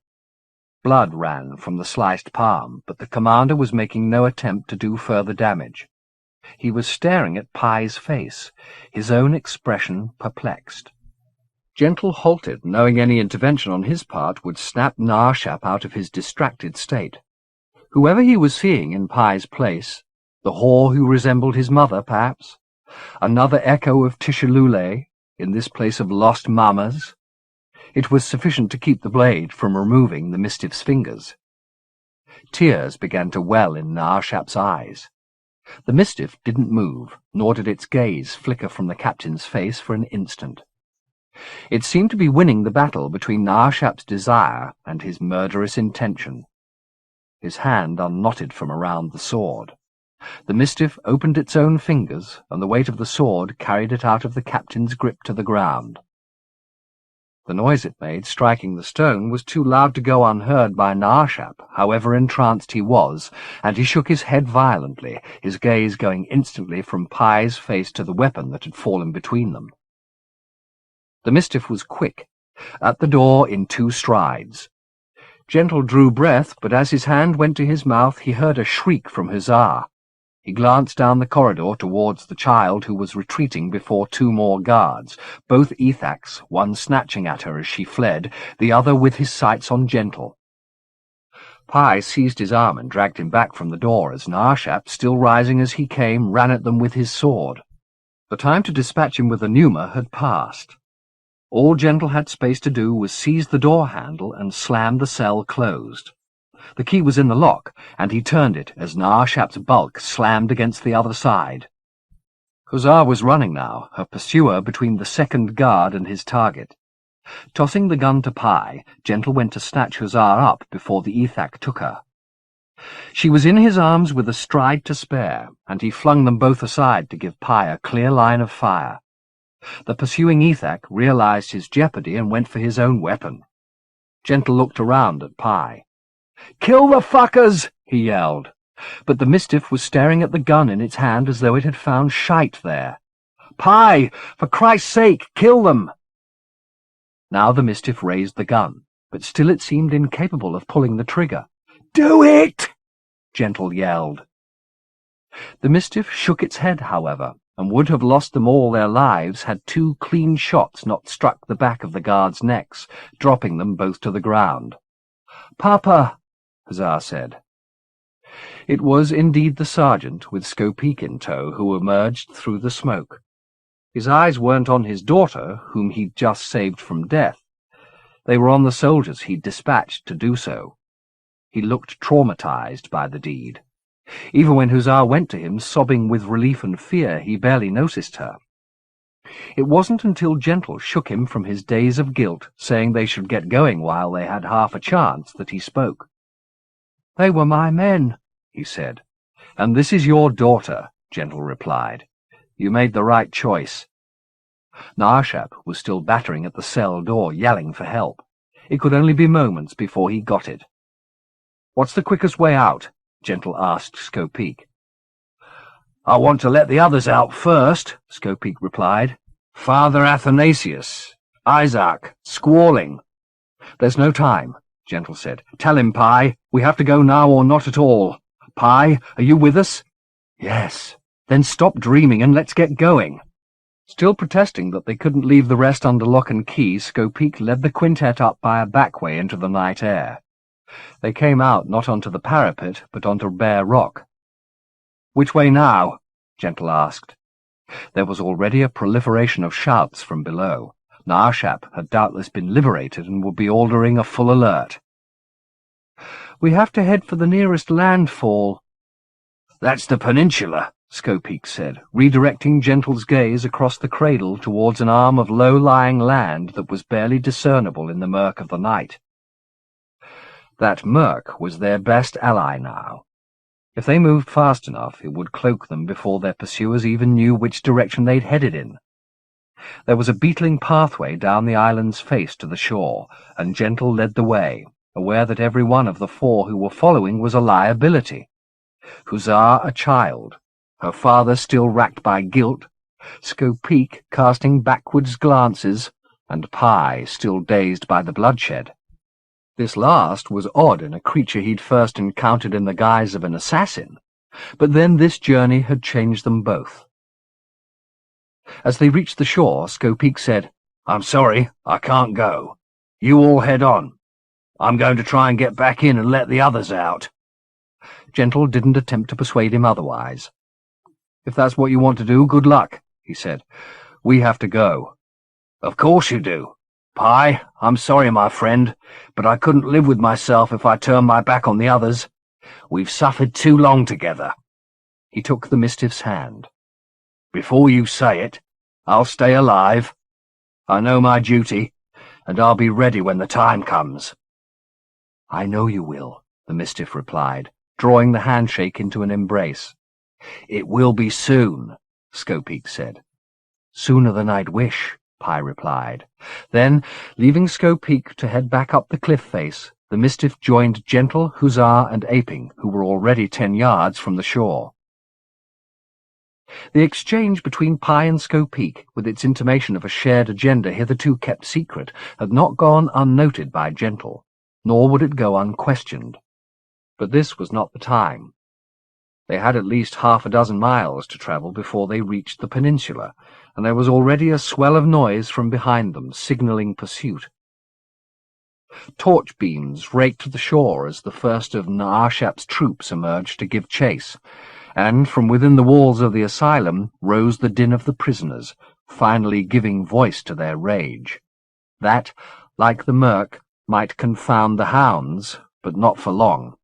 Blood ran from the sliced palm, but the commander was making no attempt to do further damage. He was staring at Pye's face, his own expression perplexed. Gentle halted, knowing any intervention on his part would snap Naarshap out of his distracted state. Whoever he was seeing in Pye's place, the whore who resembled his mother, perhaps, another echo of Tishalule, in this place of lost mammas, it was sufficient to keep the blade from removing the Mistiff's fingers. Tears began to well in Naarshap's eyes. The Mistiff didn't move, nor did its gaze flicker from the captain's face for an instant. It seemed to be winning the battle between Naarshap's desire and his murderous intention. His hand unknotted from around the sword. The Mistiff opened its own fingers, and the weight of the sword carried it out of the captain's grip to the ground. The noise it made, striking the stone, was too loud to go unheard by Naarshap, however entranced he was, and he shook his head violently, his gaze going instantly from Pye's face to the weapon that had fallen between them. The Mistiff was quick, at the door in 2 strides. Gentle drew breath, but as his hand went to his mouth he heard a shriek from Hussar. He glanced down the corridor towards the child who was retreating before two more guards, both Ethaks, one snatching at her as she fled, the other with his sights on Gentle. Pi seized his arm and dragged him back from the door as Narshap, still rising as he came, ran at them with his sword. The time to dispatch him with the pneuma had passed. All Gentle had space to do was seize the door handle and slam the cell closed. The key was in the lock, and he turned it as Narshap's bulk slammed against the other side. Hussar was running now, her pursuer between the second guard and his target. Tossing the gun to Pi, Gentle went to snatch Hussar up before the Ethak took her. She was in his arms with a stride to spare, and he flung them both aside to give Pi a clear line of fire. The pursuing Ethak realized his jeopardy and went for his own weapon. Gentle looked around at Pi. "Kill the fuckers!" he yelled. But the Mistiff was staring at the gun in its hand as though it had found shite there. "Pi! For Christ's sake, kill them!" Now the Mistiff raised the gun, but still it seemed incapable of pulling the trigger. "Do it!" Gentle yelled. The Mistiff shook its head, however, and would have lost them all their lives had two clean shots not struck the back of the guards' necks, dropping them both to the ground. "Papa!" Hussar said. It was indeed the sergeant, with Skopeek in tow, who emerged through the smoke. His eyes weren't on his daughter, whom he'd just saved from death. They were on the soldiers he'd dispatched to do so. He looked traumatized by the deed. Even when Hussar went to him, sobbing with relief and fear, he barely noticed her. It wasn't until Gentle shook him from his daze of guilt, saying they should get going while they had half a chance, that he spoke. "They were my men," he said. "And this is your daughter," Gentle replied. "You made the right choice." Narshap was still battering at the cell door, yelling for help. It could only be moments before he got it. "What's the quickest way out?" Gentle asked Skopeek. "I want to let the others out first," Skopeek replied. "Father Athanasius, Isaac, squalling." "There's no time," Gentle said. "Tell him, Pi. We have to go now or not at all. Pi, are you with us?" "Yes." "Then stop dreaming and let's get going." Still protesting that they couldn't leave the rest under lock and key, Skopeek led the quintet up by a back way into the night air. They came out not onto the parapet, but onto bare rock. "Which way now?" Gentle asked. There was already a proliferation of shouts from below. Narshap had doubtless been liberated and would be ordering a full alert. "We have to head for the nearest landfall." "That's the peninsula," Skopeek said, redirecting Gentle's gaze across the cradle towards an arm of low-lying land that was barely discernible in the murk of the night. That murk was their best ally now. If they moved fast enough, it would cloak them before their pursuers even knew which direction they'd headed in. There was a beetling pathway down the island's face to the shore, and Gentle led the way, aware that every one of the four who were following was a liability. Hussar a child, her father still racked by guilt, Skopeek casting backwards glances, and Pi still dazed by the bloodshed. This last was odd in a creature he'd first encountered in the guise of an assassin, but then this journey had changed them both. As they reached the shore, Skopeek said, "I'm sorry, I can't go. You all head on. I'm going to try and get back in and let the others out." Gentle didn't attempt to persuade him otherwise. "If that's what you want to do, good luck," he said. "We have to go." "Of course you do. Pi, I'm sorry, my friend, but I couldn't live with myself if I turned my back on the others. We've suffered too long together." He took the Mistiff's hand. "Before you say it, I'll stay alive. I know my duty, and I'll be ready when the time comes." "I know you will," the Mistiff replied, drawing the handshake into an embrace. "It will be soon," Skopeek said. "Sooner than I'd wish," Pi replied. Then, leaving Skopeek to head back up the cliff face, the Mistiff joined Gentle, Hussar, and Aping, who were already 10 yards from the shore. The exchange between Pi and Skopeek, with its intimation of a shared agenda hitherto kept secret, had not gone unnoted by Gentle, nor would it go unquestioned. But this was not the time. They had at least 6 miles to travel before they reached the peninsula, and there was already a swell of noise from behind them, signalling pursuit. Torch beams raked the shore as the first of Naarshap's troops emerged to give chase, and from within the walls of the asylum rose the din of the prisoners, finally giving voice to their rage. That, like the murk, might confound the hounds, but not for long.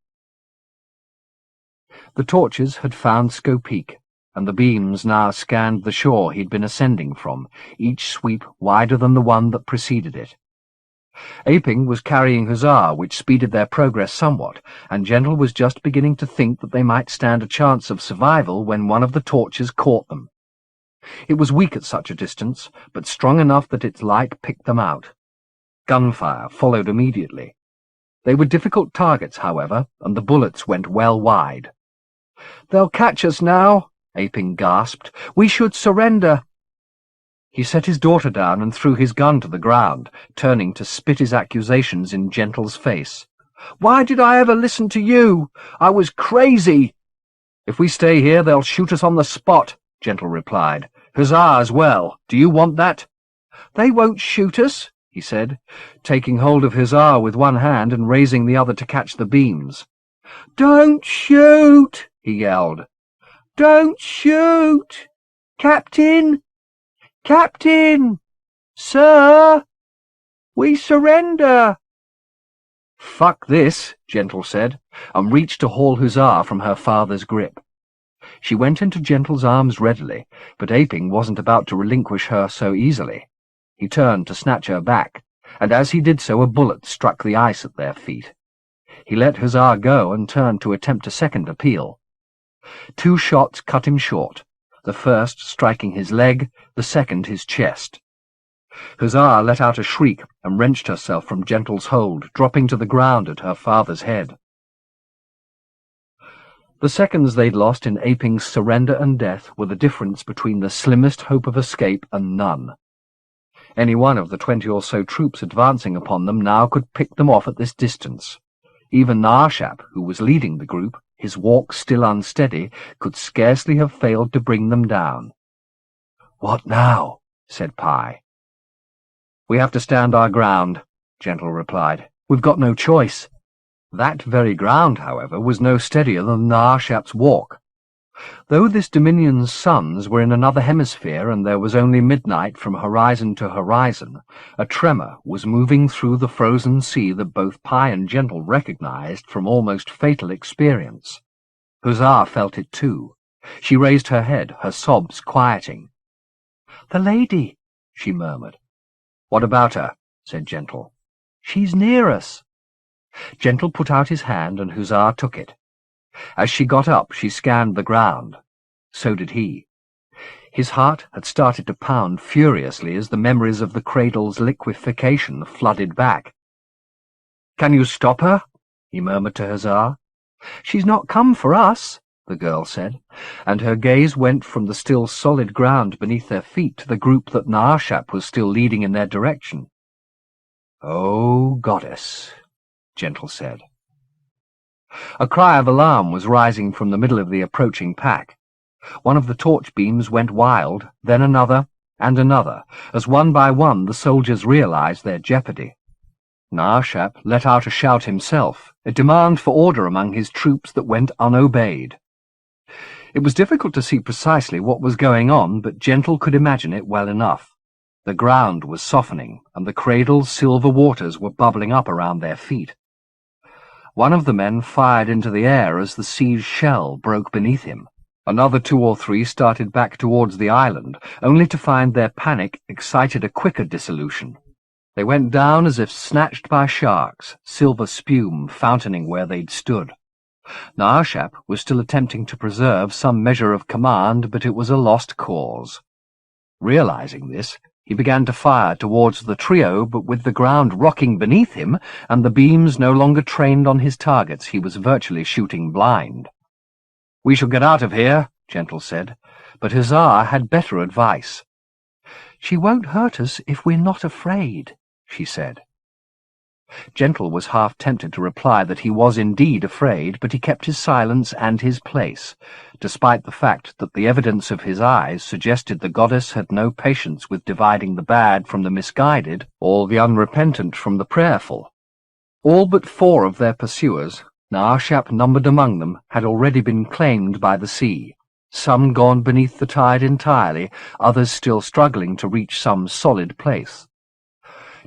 The torches had found Skopeak, and the beams now scanned the shore he'd been ascending from, each sweep wider than the one that preceded it. Aping was carrying Hussar, which speeded their progress somewhat, and Gentle was just beginning to think that they might stand a chance of survival when one of the torches caught them. It was weak at such a distance, but strong enough that its light picked them out. Gunfire followed immediately. They were difficult targets, however, and the bullets went well wide. "They'll catch us now," Aping gasped. "We should surrender." He set his daughter down and threw his gun to the ground, turning to spit his accusations in Gentle's face. "Why did I ever listen to you? I was crazy." "If we stay here, they'll shoot us on the spot," Gentle replied. "Hussar as well. Do you want that?" "They won't shoot us," he said, taking hold of Hussar with one hand and raising the other to catch the beams. "Don't shoot!" he yelled. "Don't shoot! Captain! Captain! Sir! We surrender!" "Fuck this," Gentle said, and reached to haul Hussar from her father's grip. She went into Gentle's arms readily, but Aping wasn't about to relinquish her so easily. He turned to snatch her back, and as he did so a bullet struck the ice at their feet. He let Hussar go and turned to attempt a second appeal. 2 shots cut him short, the first striking his leg, the second his chest. Hussar let out a shriek and wrenched herself from Gentle's hold, dropping to the ground at her father's head. The seconds they'd lost in Aping's surrender and death were the difference between the slimmest hope of escape and none. Any one of the 20 or so troops advancing upon them now could pick them off at this distance. Even Naarshap, who was leading the group, his walk still unsteady, could scarcely have failed to bring them down. "What now?" said Pi. "We have to stand our ground," Gentle replied. "We've got no choice." That very ground, however, was no steadier than Naarshap's walk. Though this dominion's suns were in another hemisphere and there was only midnight from horizon to horizon, a tremor was moving through the frozen sea that both Pi and Gentle recognized from almost fatal experience. Hussar felt it too. She raised her head, her sobs quieting. "The lady," she murmured. "What about her?" said Gentle. "She's near us." Gentle put out his hand and Hussar took it. As she got up, she scanned the ground. So did he. His heart had started to pound furiously as the memories of the cradle's liquefaction flooded back. "Can you stop her?" he murmured to Hussar. "She's not come for us," the girl said, and her gaze went from the still solid ground beneath their feet to the group that Naarshap was still leading in their direction. "Oh, goddess," Gentle said. A cry of alarm was rising from the middle of the approaching pack. One of the torch beams went wild, then another, and another, as one by one the soldiers realized their jeopardy. Naarshap let out a shout himself, a demand for order among his troops that went unobeyed. It was difficult to see precisely what was going on, but Gentle could imagine it well enough. The ground was softening, and the cradle's silver waters were bubbling up around their feet. One of the men fired into the air as the siege shell broke beneath him. Another 2 or 3 started back towards the island, only to find their panic excited a quicker dissolution. They went down as if snatched by sharks, silver spume fountaining where they'd stood. Naarshap was still attempting to preserve some measure of command, but it was a lost cause. Realizing this, he began to fire towards the trio, but with the ground rocking beneath him and the beams no longer trained on his targets, he was virtually shooting blind. "We shall get out of here," Gentle said, but Hussar had better advice. "She won't hurt us if we're not afraid," she said. Gentle was half tempted to reply that he was indeed afraid, but he kept his silence and his place, despite the fact that the evidence of his eyes suggested the goddess had no patience with dividing the bad from the misguided, or the unrepentant from the prayerful. All but 4 of their pursuers, Naarshap numbered among them, had already been claimed by the sea, some gone beneath the tide entirely, others still struggling to reach some solid place.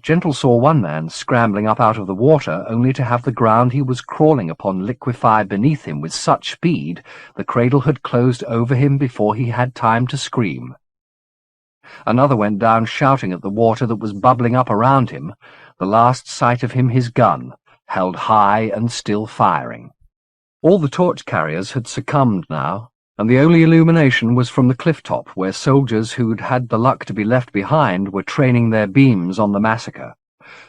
Gentle saw one man scrambling up out of the water, only to have the ground he was crawling upon liquefy beneath him with such speed the cradle had closed over him before he had time to scream. Another went down shouting at the water that was bubbling up around him, the last sight of him his gun, held high and still firing. All the torch-carriers had succumbed now, and the only illumination was from the cliff-top, where soldiers who'd had the luck to be left behind were training their beams on the massacre,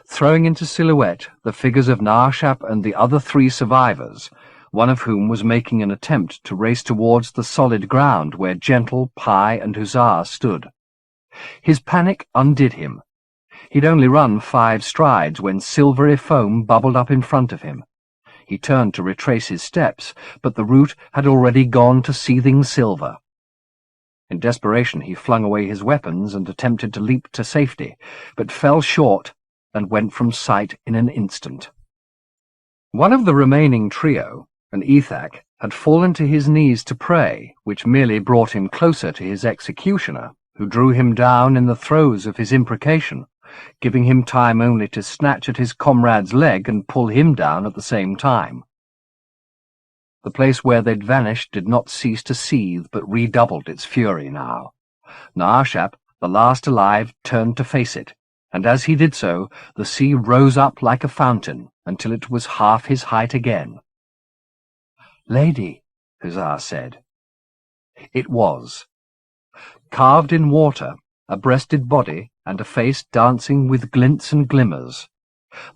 throwing into silhouette the figures of Naarshap and the other 3 survivors, one of whom was making an attempt to race towards the solid ground where Gentle, Pi, and Hussar stood. His panic undid him. He'd only run 5 strides when silvery foam bubbled up in front of him. He turned to retrace his steps, but the route had already gone to seething silver. In desperation he flung away his weapons and attempted to leap to safety, but fell short and went from sight in an instant. One of the remaining trio, an Ethak, had fallen to his knees to pray, which merely brought him closer to his executioner, who drew him down in the throes of his imprecation, giving him time only to snatch at his comrade's leg and pull him down at the same time. The place where they'd vanished did not cease to seethe, but redoubled its fury now. Naarshap, the last alive, turned to face it, and as he did so, the sea rose up like a fountain, until it was half his height again. "Lady," Hussar said. It was. Carved in water, a breasted body, and a face dancing with glints and glimmers.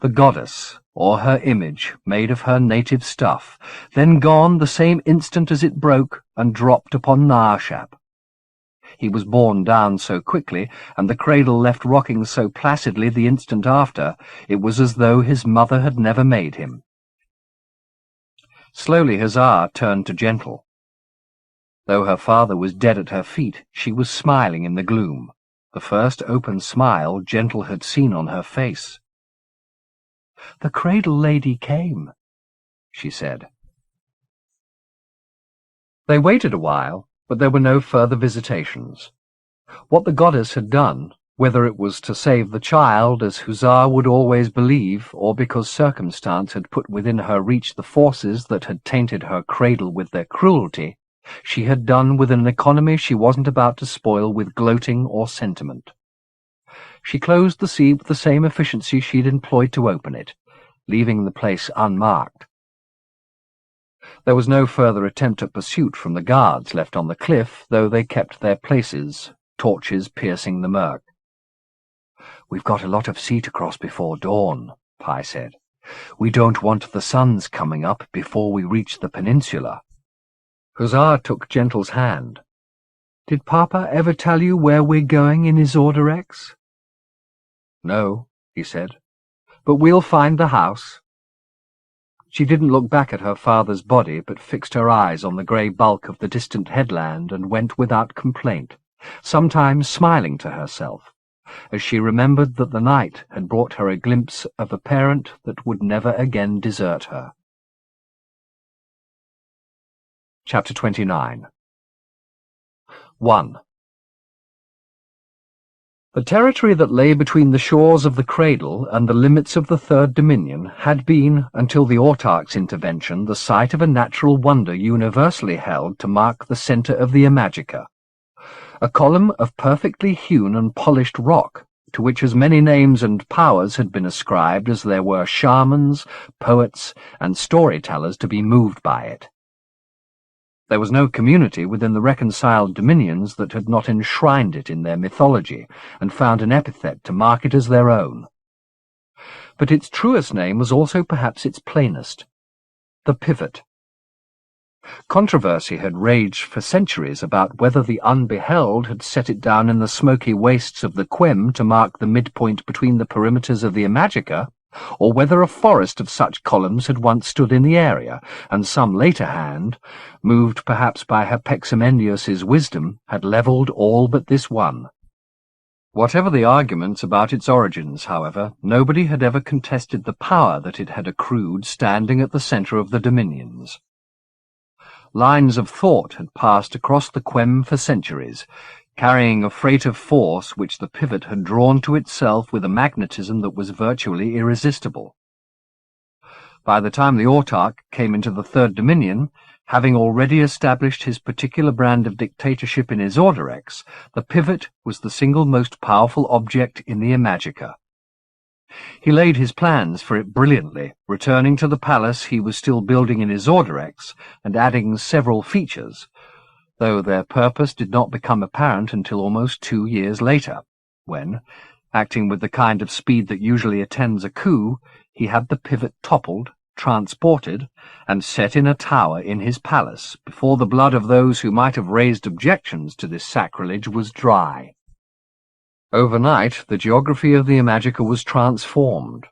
The goddess, or her image, made of her native stuff, then gone the same instant as it broke and dropped upon Naarshap. He was borne down so quickly, and the cradle left rocking so placidly the instant after, it was as though his mother had never made him. Slowly Hussar turned to Gentle. Though her father was dead at her feet, she was smiling in the gloom, the first open smile Gentle had seen on her face. "The cradle lady came," she said. They waited a while, but there were no further visitations. What the goddess had done, whether it was to save the child, as Hussar would always believe, or because circumstance had put within her reach the forces that had tainted her cradle with their cruelty, she had done with an economy she wasn't about to spoil with gloating or sentiment. She closed the sea with the same efficiency she'd employed to open it, leaving the place unmarked. There was no further attempt at pursuit from the guards left on the cliff, though they kept their places, torches piercing the murk. "We've got a lot of sea to cross before dawn," Pi said. "We don't want the sun's coming up before we reach the peninsula." Hussar took Gentle's hand. "Did Papa ever tell you where we're going in his Order X?" "No," he said, "but we'll find the house." She didn't look back at her father's body, but fixed her eyes on the grey bulk of the distant headland and went without complaint, sometimes smiling to herself, as she remembered that the night had brought her a glimpse of a parent that would never again desert her. Chapter 29. 1. The territory that lay between the shores of the Cradle and the limits of the Third Dominion had been, until the Autarch's intervention, the site of a natural wonder universally held to mark the centre of the Imajica, a column of perfectly hewn and polished rock, to which as many names and powers had been ascribed as there were shamans, poets, and storytellers to be moved by it. There was no community within the reconciled dominions that had not enshrined it in their mythology and found an epithet to mark it as their own. But its truest name was also perhaps its plainest: the Pivot. Controversy had raged for centuries about whether the Unbeheld had set it down in the smoky wastes of the Quem to mark the midpoint between the perimeters of the Imajica, or whether a forest of such columns had once stood in the area, and some later hand, moved perhaps by Herpeximendius's wisdom, had levelled all but this one. Whatever the arguments about its origins, however, nobody had ever contested the power that it had accrued standing at the centre of the dominions. Lines of thought had passed across the Quem for centuries, carrying a freight of force which the pivot had drawn to itself with a magnetism that was virtually irresistible. By the time the autarch came into the Third Dominion, having already established his particular brand of dictatorship in Isorderex, the pivot was the single most powerful object in the Imajica. He laid his plans for it brilliantly, returning to the palace he was still building in Isorderex and adding several features, though their purpose did not become apparent until almost 2 years later, when, acting with the kind of speed that usually attends a coup, he had the pivot toppled, transported, and set in a tower in his palace before the blood of those who might have raised objections to this sacrilege was dry. Overnight, the geography of the Imajica was transformed.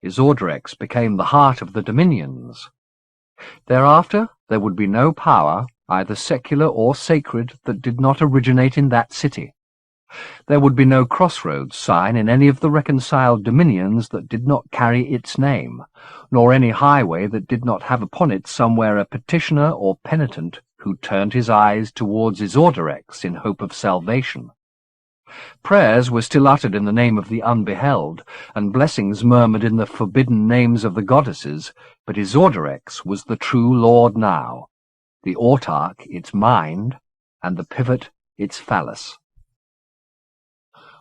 Isorderex became the heart of the dominions. Thereafter, there would be no power, either secular or sacred, that did not originate in that city. There would be no crossroads sign in any of the reconciled dominions that did not carry its name, nor any highway that did not have upon it somewhere a petitioner or penitent who turned his eyes towards Isorderex in hope of salvation. Prayers were still uttered in the name of the unbeheld, and blessings murmured in the forbidden names of the goddesses, but Isorderex was the true lord now, the autarch its mind, and the pivot its phallus.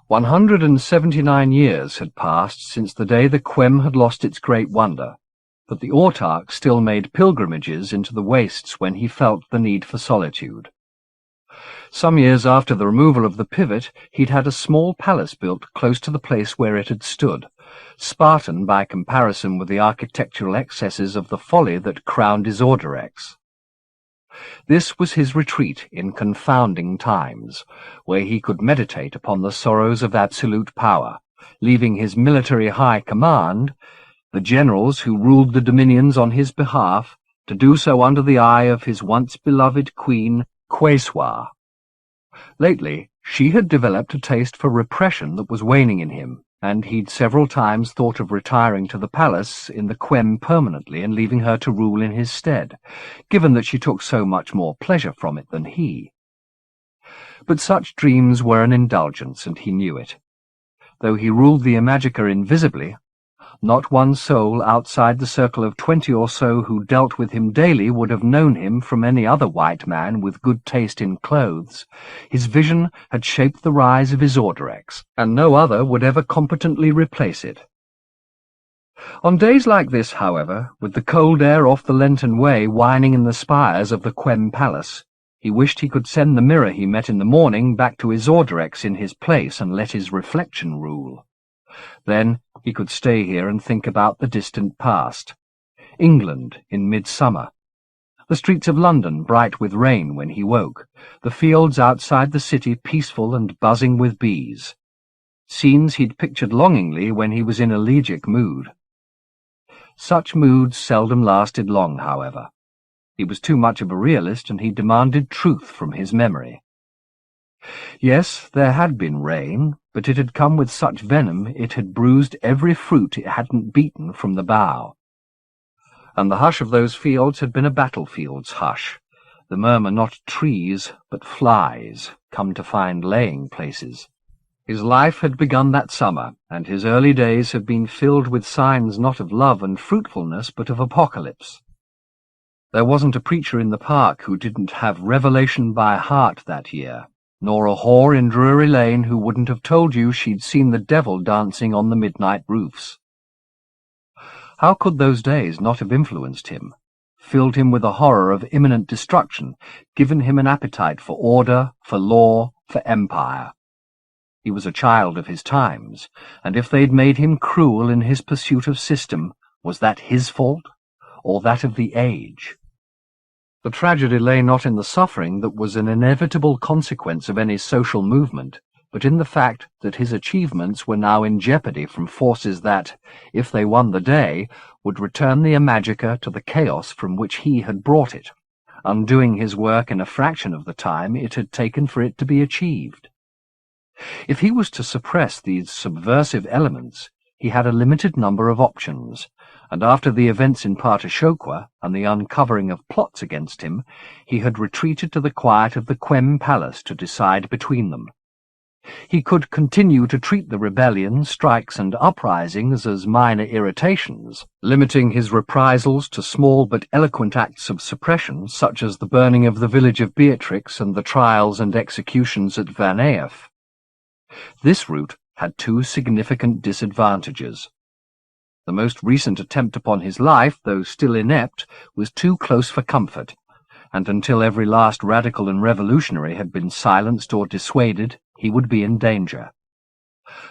179 years had passed since the day the Quem had lost its great wonder, but the autarch still made pilgrimages into the wastes when he felt the need for solitude. Some years after the removal of the pivot, he'd had a small palace built close to the place where it had stood, Spartan by comparison with the architectural excesses of the folly that crowned Isorderex. This was his retreat in confounding times, where he could meditate upon the sorrows of absolute power, leaving his military high command, the generals who ruled the dominions on his behalf, to do so under the eye of his once beloved queen, Quesoir. Lately, she had developed a taste for repression that was waning in him, and he'd several times thought of retiring to the palace in the Quem permanently and leaving her to rule in his stead, given that she took so much more pleasure from it than he. But such dreams were an indulgence, and he knew it. Though he ruled the Imajica invisibly, not one soul outside the circle of 20 or so who dealt with him daily would have known him from any other white man with good taste in clothes. His vision had shaped the rise of Isorderex, and no other would ever competently replace it. On days like this, however, with the cold air off the Lenten Way whining in the spires of the Quem Palace, he wished he could send the mirror he met in the morning back to Isorderex in his place and let his reflection rule. Then he could stay here and think about the distant past. England in midsummer, the streets of London bright with rain when he woke, the fields outside the city peaceful and buzzing with bees. Scenes he'd pictured longingly when he was in elegiac mood. Such moods seldom lasted long, however. He was too much of a realist, and he demanded truth from his memory. Yes, there had been rain, but it had come with such venom it had bruised every fruit it hadn't beaten from the bough. And the hush of those fields had been a battlefield's hush, the murmur not trees, but flies, come to find laying places. His life had begun that summer, and his early days had been filled with signs not of love and fruitfulness, but of apocalypse. There wasn't a preacher in the park who didn't have revelation by heart that year, nor a whore in Drury Lane who wouldn't have told you she'd seen the devil dancing on the midnight roofs. How could those days not have influenced him, filled him with a horror of imminent destruction, given him an appetite for order, for law, for empire? He was a child of his times, and if they'd made him cruel in his pursuit of system, was that his fault, or that of the age? The tragedy lay not in the suffering that was an inevitable consequence of any social movement, but in the fact that his achievements were now in jeopardy from forces that, if they won the day, would return the Imajica to the chaos from which he had brought it, undoing his work in a fraction of the time it had taken for it to be achieved. If he was to suppress these subversive elements, he had a limited number of options, and after the events in Partashoqua and the uncovering of plots against him, he had retreated to the quiet of the Quem Palace to decide between them. He could continue to treat the rebellion, strikes, and uprisings as minor irritations, limiting his reprisals to small but eloquent acts of suppression, such as the burning of the village of Beatrix and the trials and executions at Van Eef. This route had two significant disadvantages. The most recent attempt upon his life, though still inept, was too close for comfort, and until every last radical and revolutionary had been silenced or dissuaded, he would be in danger.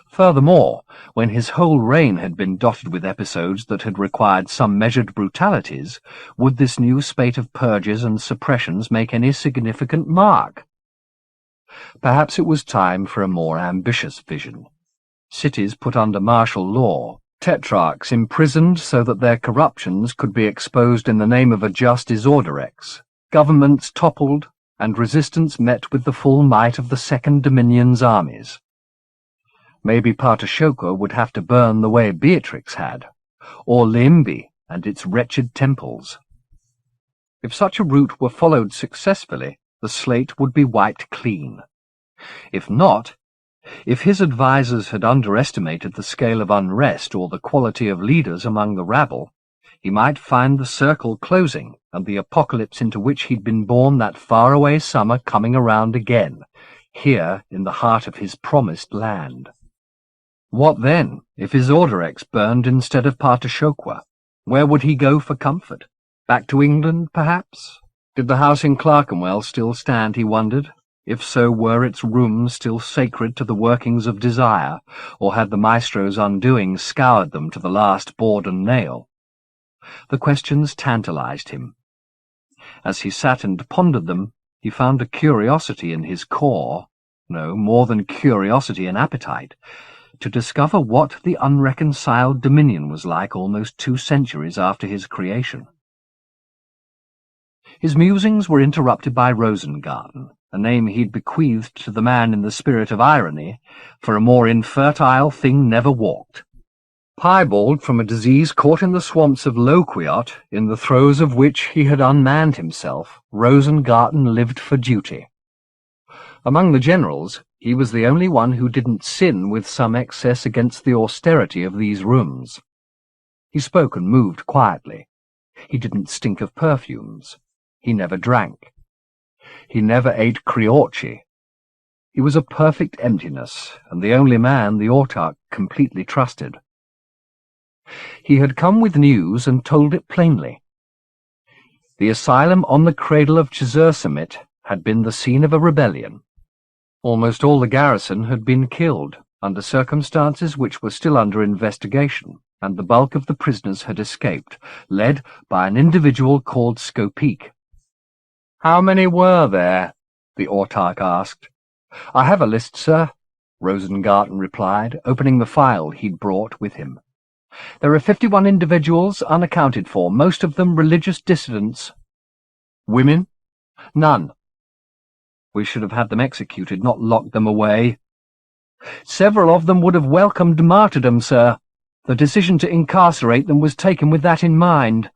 Furthermore, when his whole reign had been dotted with episodes that had required some measured brutalities, would this new spate of purges and suppressions make any significant mark? Perhaps it was time for a more ambitious vision. Cities put under martial law, tetrarchs imprisoned so that their corruptions could be exposed in the name of a just Isorderex, governments toppled, and resistance met with the full might of the Second Dominion's armies. Maybe Partashoqua would have to burn the way Beatrix had, or Limbi and its wretched temples. If such a route were followed successfully, the slate would be wiped clean. If not, if his advisers had underestimated the scale of unrest or the quality of leaders among the rabble, he might find the circle closing and the apocalypse into which he'd been born that faraway summer coming around again, here in the heart of his promised land. What then, if Isorderex burned instead of Partashoqua? Where would he go for comfort? Back to England, perhaps? Did the house in Clerkenwell still stand, he wondered? If so, were its rooms still sacred to the workings of desire, or had the maestro's undoing scoured them to the last board and nail? The questions tantalized him. As he sat and pondered them, he found a curiosity in his core, no, more than curiosity and appetite, to discover what the unreconciled dominion was like almost 2 centuries after his creation. His musings were interrupted by Rosengarten, a name he'd bequeathed to the man in the spirit of irony, for a more infertile thing never walked. Piebald from a disease caught in the swamps of Loquiot, in the throes of which he had unmanned himself, Rosengarten lived for duty. Among the generals, he was the only one who didn't sin with some excess against the austerity of these rooms. He spoke and moved quietly. He didn't stink of perfumes. He never drank. He never ate criorci. He was a perfect emptiness, and the only man the autarch completely trusted. He had come with news and told it plainly. The asylum on the cradle of Chizursamit had been the scene of a rebellion. Almost all the garrison had been killed, under circumstances which were still under investigation, and the bulk of the prisoners had escaped, led by an individual called Skopik. "How many were there?" the autarch asked. "I have a list, sir," Rosengarten replied, opening the file he'd brought with him. "There are 51 individuals unaccounted for, most of them religious dissidents." "Women?" "None." "We should have had them executed, not locked them away." "Several of them would have welcomed martyrdom, sir. The decision to incarcerate them was taken with that in mind.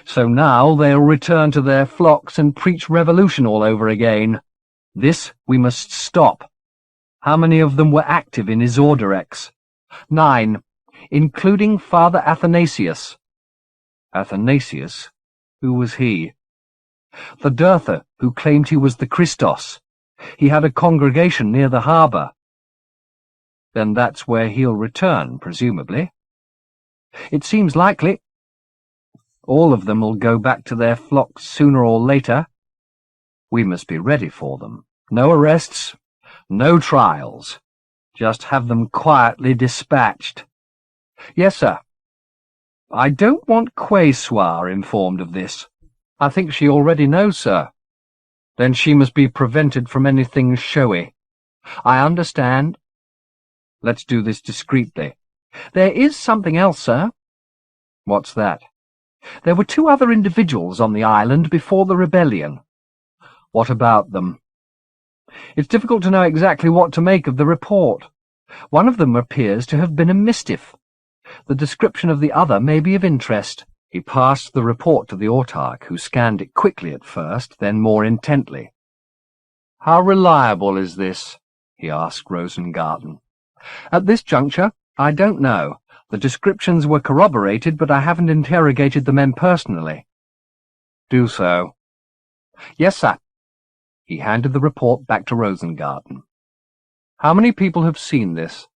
So now they'll return to their flocks and preach revolution all over again. This we must stop." "How many of them were active in Isorderex?" 9, including Father Athanasius." "Athanasius? Who was he?" "The Dirther, who claimed he was the Christos. He had a congregation near the harbour." "Then that's where he'll return, presumably." "It seems likely." "All of them will go back to their flocks sooner or later. We must be ready for them. No arrests, no trials. Just have them quietly dispatched." "Yes, sir." "I don't want Quesoir informed of this." "I think she already knows, sir." "Then she must be prevented from anything showy. I understand. Let's do this discreetly. There is something else, sir. What's that? There were 2 other individuals on the island before the rebellion. What about them? It's difficult to know exactly what to make of the report. One of them appears to have been a Mistiff. The description of the other may be of interest. He passed the report to the autarch, who scanned it quickly at first, then more intently. How reliable is this? He asked Rosengarten. At this juncture, I don't know. The descriptions were corroborated, but I haven't interrogated the men personally. Do so. Yes, sir. He handed the report back to Rosengarten. How many people have seen this?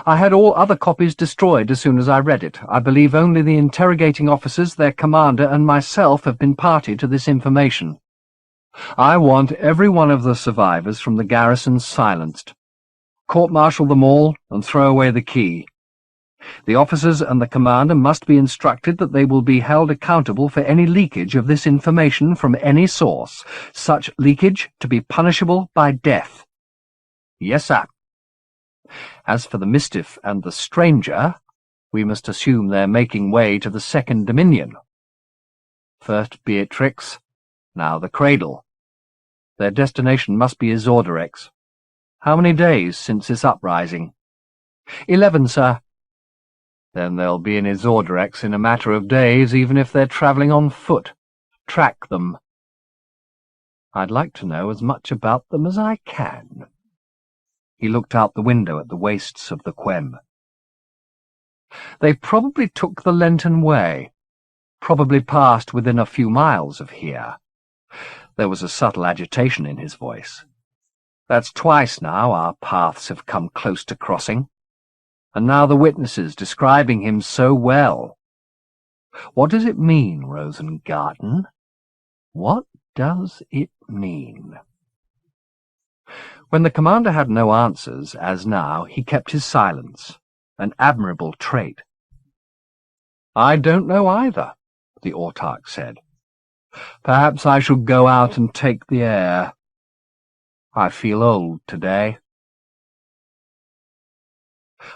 I had all other copies destroyed as soon as I read it. I believe only the interrogating officers, their commander, and myself have been party to this information. I want every one of the survivors from the garrison silenced. Court-martial them all and throw away the key. The officers and the commander must be instructed that they will be held accountable for any leakage of this information from any source, such leakage to be punishable by death. Yes, sir. As for the Mistiff and the stranger, we must assume they're making way to the Second Dominion. First Beatrix, now the Cradle. Their destination must be Azordarex. How many days since this uprising? 11, sir. Then they'll be in Azordarex in a matter of days, even if they're travelling on foot. Track them. I'd like to know as much about them as I can. He looked out the window at the wastes of the Quem. They probably took the Lenten Way, probably passed within a few miles of here. There was a subtle agitation in his voice. That's twice now our paths have come close to crossing. And now the witnesses describing him so well. What does it mean, Rosengarten? What does it mean? When the commander had no answers, as now, he kept his silence, an admirable trait. I don't know either, the autarch said. Perhaps I shall go out and take the air. I feel old today.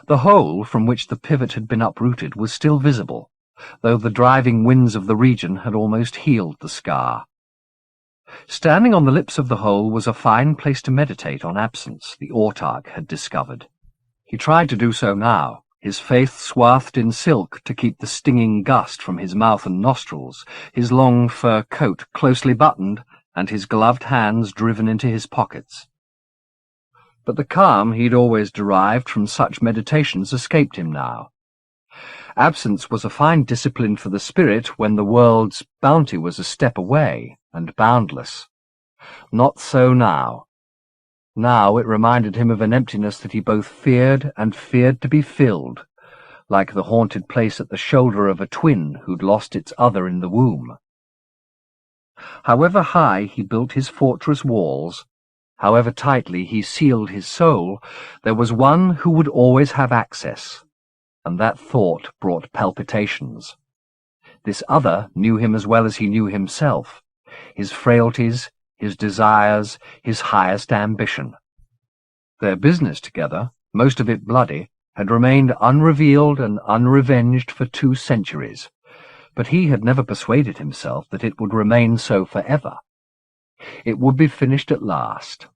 The hole from which the pivot had been uprooted was still visible, though the driving winds of the region had almost healed the scar. Standing on the lips of the hole was a fine place to meditate on absence, the autarch had discovered. He tried to do so now, his face swathed in silk to keep the stinging gust from his mouth and nostrils, his long fur coat closely buttoned, and his gloved hands driven into his pockets. But the calm he'd always derived from such meditations escaped him now. Absence was a fine discipline for the spirit when the world's bounty was a step away and boundless. Not so now. Now it reminded him of an emptiness that he both feared and feared to be filled, like the haunted place at the shoulder of a twin who'd lost its other in the womb. However high he built his fortress walls, however tightly he sealed his soul, there was one who would always have access, and that thought brought palpitations. This other knew him as well as he knew himself, his frailties, his desires, his highest ambition. Their business together, most of it bloody, had remained unrevealed and unrevenged for 2 centuries, but he had never persuaded himself that it would remain so forever. It would be finished at last,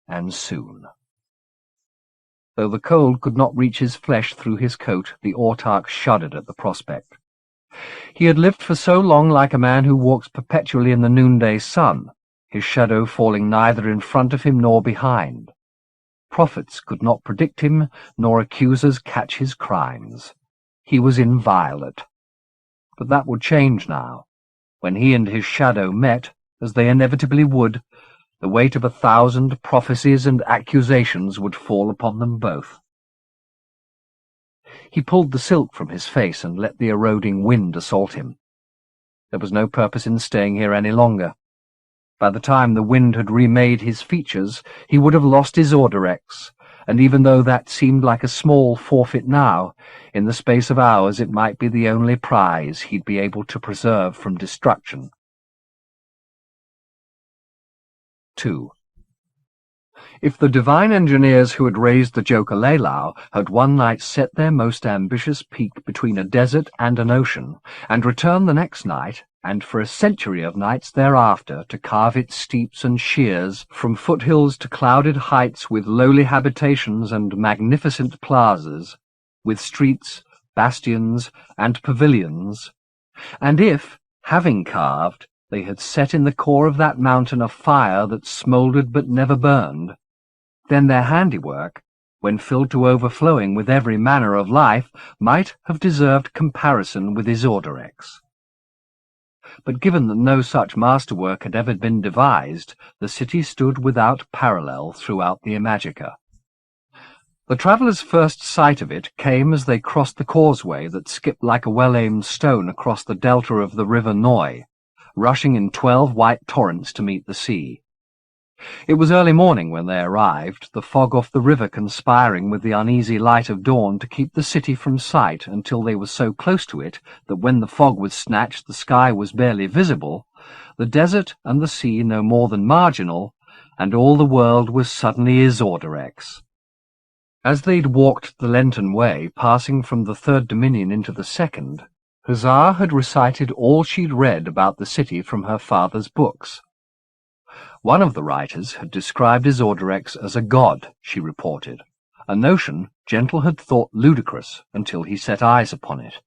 and soon. Though the cold could not reach his flesh through his coat, the autarch shuddered at the prospect. He had lived for so long like a man who walks perpetually in the noonday sun, his shadow falling neither in front of him nor behind. Prophets could not predict him, nor accusers catch his crimes. He was inviolate. But that would change now. When he and his shadow met, as they inevitably would, the weight of 1,000 prophecies and accusations would fall upon them both. He pulled the silk from his face and let the eroding wind assault him. There was no purpose in staying here any longer. By the time the wind had remade his features, he would have lost his Azordarex, and even though that seemed like a small forfeit now, in the space of hours it might be the only prize he'd be able to preserve from destruction. 2. If the divine engineers who had raised the Jokalelao had one night set their most ambitious peak between a desert and an ocean, and returned the next night, and for a century of nights thereafter, to carve its steeps and sheers, from foothills to clouded heights with lowly habitations and magnificent plazas, with streets, bastions, and pavilions, and if, having carved, they had set in the core of that mountain a fire that smouldered but never burned, then their handiwork, when filled to overflowing with every manner of life, might have deserved comparison with Isorderex. But given that no such masterwork had ever been devised, the city stood without parallel throughout the Imajica. The travellers' first sight of it came as they crossed the causeway that skipped like a well-aimed stone across the delta of the river Noi, rushing in 12 white torrents to meet the sea. It was early morning when they arrived, the fog off the river conspiring with the uneasy light of dawn to keep the city from sight until they were so close to it that when the fog was snatched the sky was barely visible, the desert and the sea no more than marginal, and all the world was suddenly Isorderex. As they'd walked the Lenten way, passing from the third dominion into the second, Huzzar had recited all she'd read about the city from her father's books. One of the writers had described Isorderex as a god, she reported, a notion Gentle had thought ludicrous until he set eyes upon it.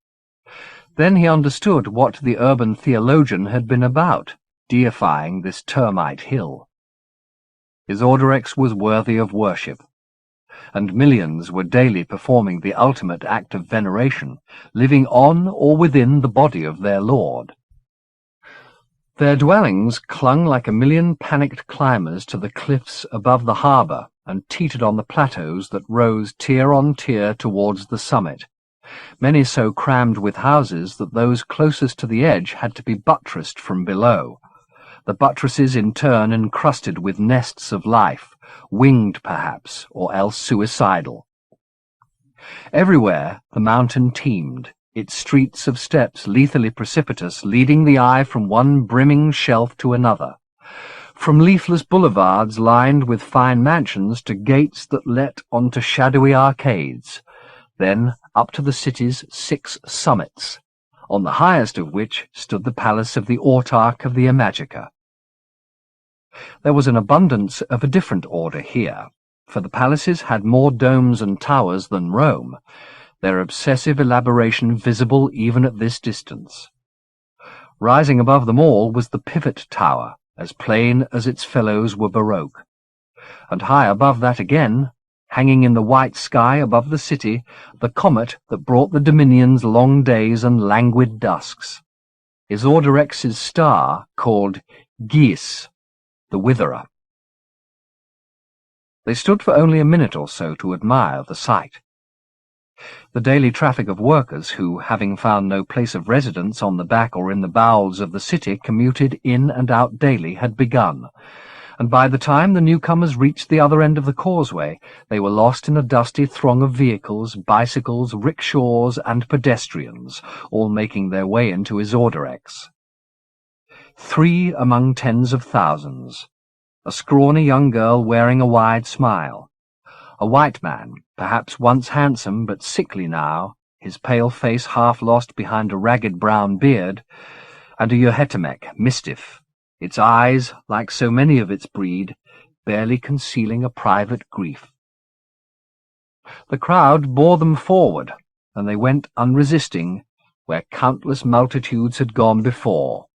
Then he understood what the urban theologian had been about, deifying this termite hill. Isorderex was worthy of worship, and millions were daily performing the ultimate act of veneration, living on or within the body of their lord. Their dwellings clung like a million panicked climbers to the cliffs above the harbour and teetered on the plateaus that rose tier on tier towards the summit, many so crammed with houses that those closest to the edge had to be buttressed from below, the buttresses in turn encrusted with nests of life, winged perhaps, or else suicidal. Everywhere the mountain teemed, its streets of steps lethally precipitous, leading the eye from one brimming shelf to another, from leafless boulevards lined with fine mansions to gates that let onto shadowy arcades, then up to the city's 6 summits, on the highest of which stood the palace of the autarch of the Imajica. There was an abundance of a different order here, for the palaces had more domes and towers than Rome, their obsessive elaboration visible even at this distance. Rising above them all was the pivot tower, as plain as its fellows were baroque, and high above that again, hanging in the white sky above the city, the comet that brought the Dominion's long days and languid dusks, Isordorex's star called Gis, the Witherer. They stood for only a minute or so to admire the sight. The daily traffic of workers who, having found no place of residence on the back or in the bowels of the city, commuted in and out daily, had begun, and by the time the newcomers reached the other end of the causeway, they were lost in a dusty throng of vehicles, bicycles, rickshaws, and pedestrians, all making their way into Isorderex. 3 among tens of thousands, a scrawny young girl wearing a wide smile, a white man, perhaps once handsome but sickly now, his pale face half lost behind a ragged brown beard, and a Yohetemek, Mistiff, its eyes, like so many of its breed, barely concealing a private grief. The crowd bore them forward, and they went unresisting where countless multitudes had gone before,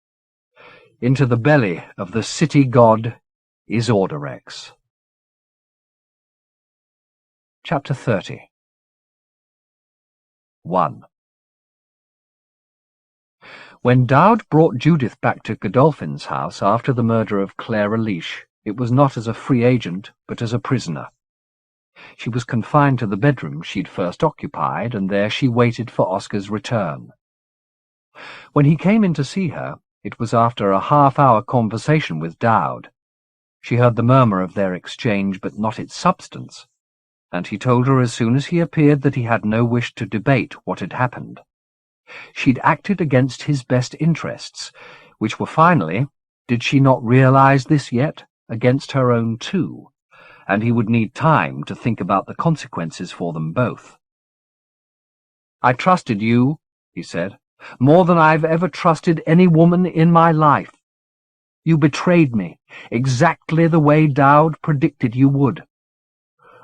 into the belly of the city god Isorderex. Chapter 30. 1. When Dowd brought Judith back to Godolphin's house after the murder of Clara Leash, it was not as a free agent, but as a prisoner. She was confined to the bedroom she'd first occupied, and there she waited for Oscar's return. When he came in to see her, it was after a half-hour conversation with Dowd. She heard the murmur of their exchange, but not its substance, and he told her as soon as he appeared that he had no wish to debate what had happened. She'd acted against his best interests, which were finally, did she not realize this yet, against her own too, and he would need time to think about the consequences for them both. "I trusted you," he said, "more than I've ever trusted any woman in my life. You betrayed me, exactly the way Dowd predicted you would.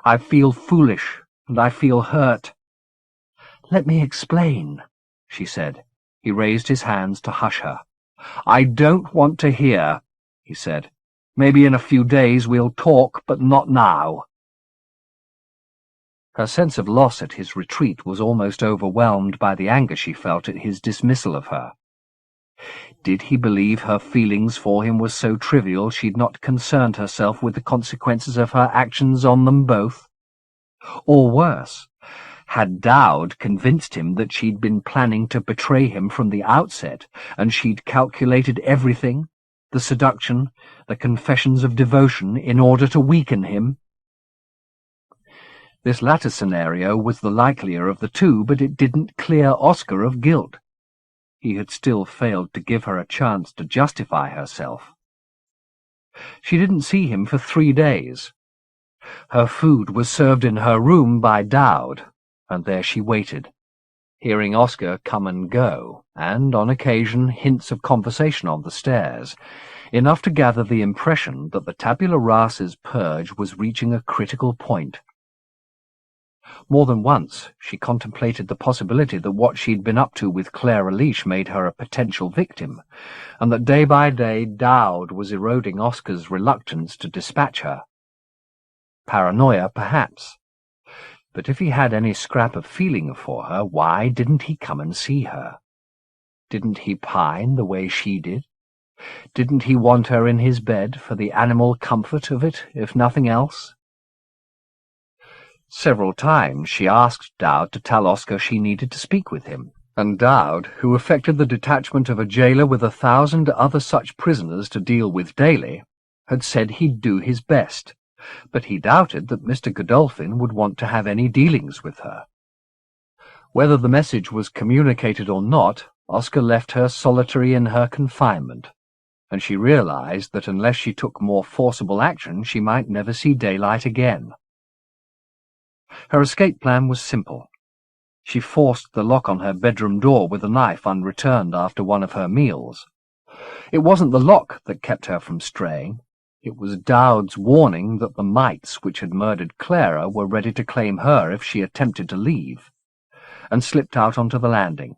I feel foolish, and I feel hurt." "Let me explain," she said. He raised his hands to hush her. "I don't want to hear," he said. "Maybe in a few days we'll talk, but not now." Her sense of loss at his retreat was almost overwhelmed by the anger she felt at his dismissal of her. Did he believe her feelings for him were so trivial she'd not concerned herself with the consequences of her actions on them both? Or worse, had Dowd convinced him that she'd been planning to betray him from the outset, and she'd calculated everything, the seduction, the confessions of devotion, in order to weaken him? This latter scenario was the likelier of the two, but it didn't clear Oscar of guilt. He had still failed to give her a chance to justify herself. She didn't see him for 3 days. Her food was served in her room by Dowd, and there she waited, hearing Oscar come and go, and, on occasion, hints of conversation on the stairs, enough to gather the impression that the tabula rasa's purge was reaching a critical point. More than once she contemplated the possibility that what she'd been up to with Clara Leash made her a potential victim, and that day by day Dowd was eroding Oscar's reluctance to dispatch her. Paranoia, perhaps. But if he had any scrap of feeling for her, why didn't he come and see her? Didn't he pine the way she did? Didn't he want her in his bed for the animal comfort of it, if nothing else? Several times she asked Dowd to tell Oscar she needed to speak with him, and Dowd, who affected the detachment of a jailer with 1,000 other such prisoners to deal with daily, had said he'd do his best, but he doubted that Mr. Godolphin would want to have any dealings with her. Whether the message was communicated or not, Oscar left her solitary in her confinement, and she realized that unless she took more forcible action she might never see daylight again. Her escape plan was simple. She forced the lock on her bedroom door with a knife unreturned after one of her meals. It wasn't the lock that kept her from straying. It was Dowd's warning that the mites which had murdered Clara were ready to claim her if she attempted to leave, and slipped out onto the landing.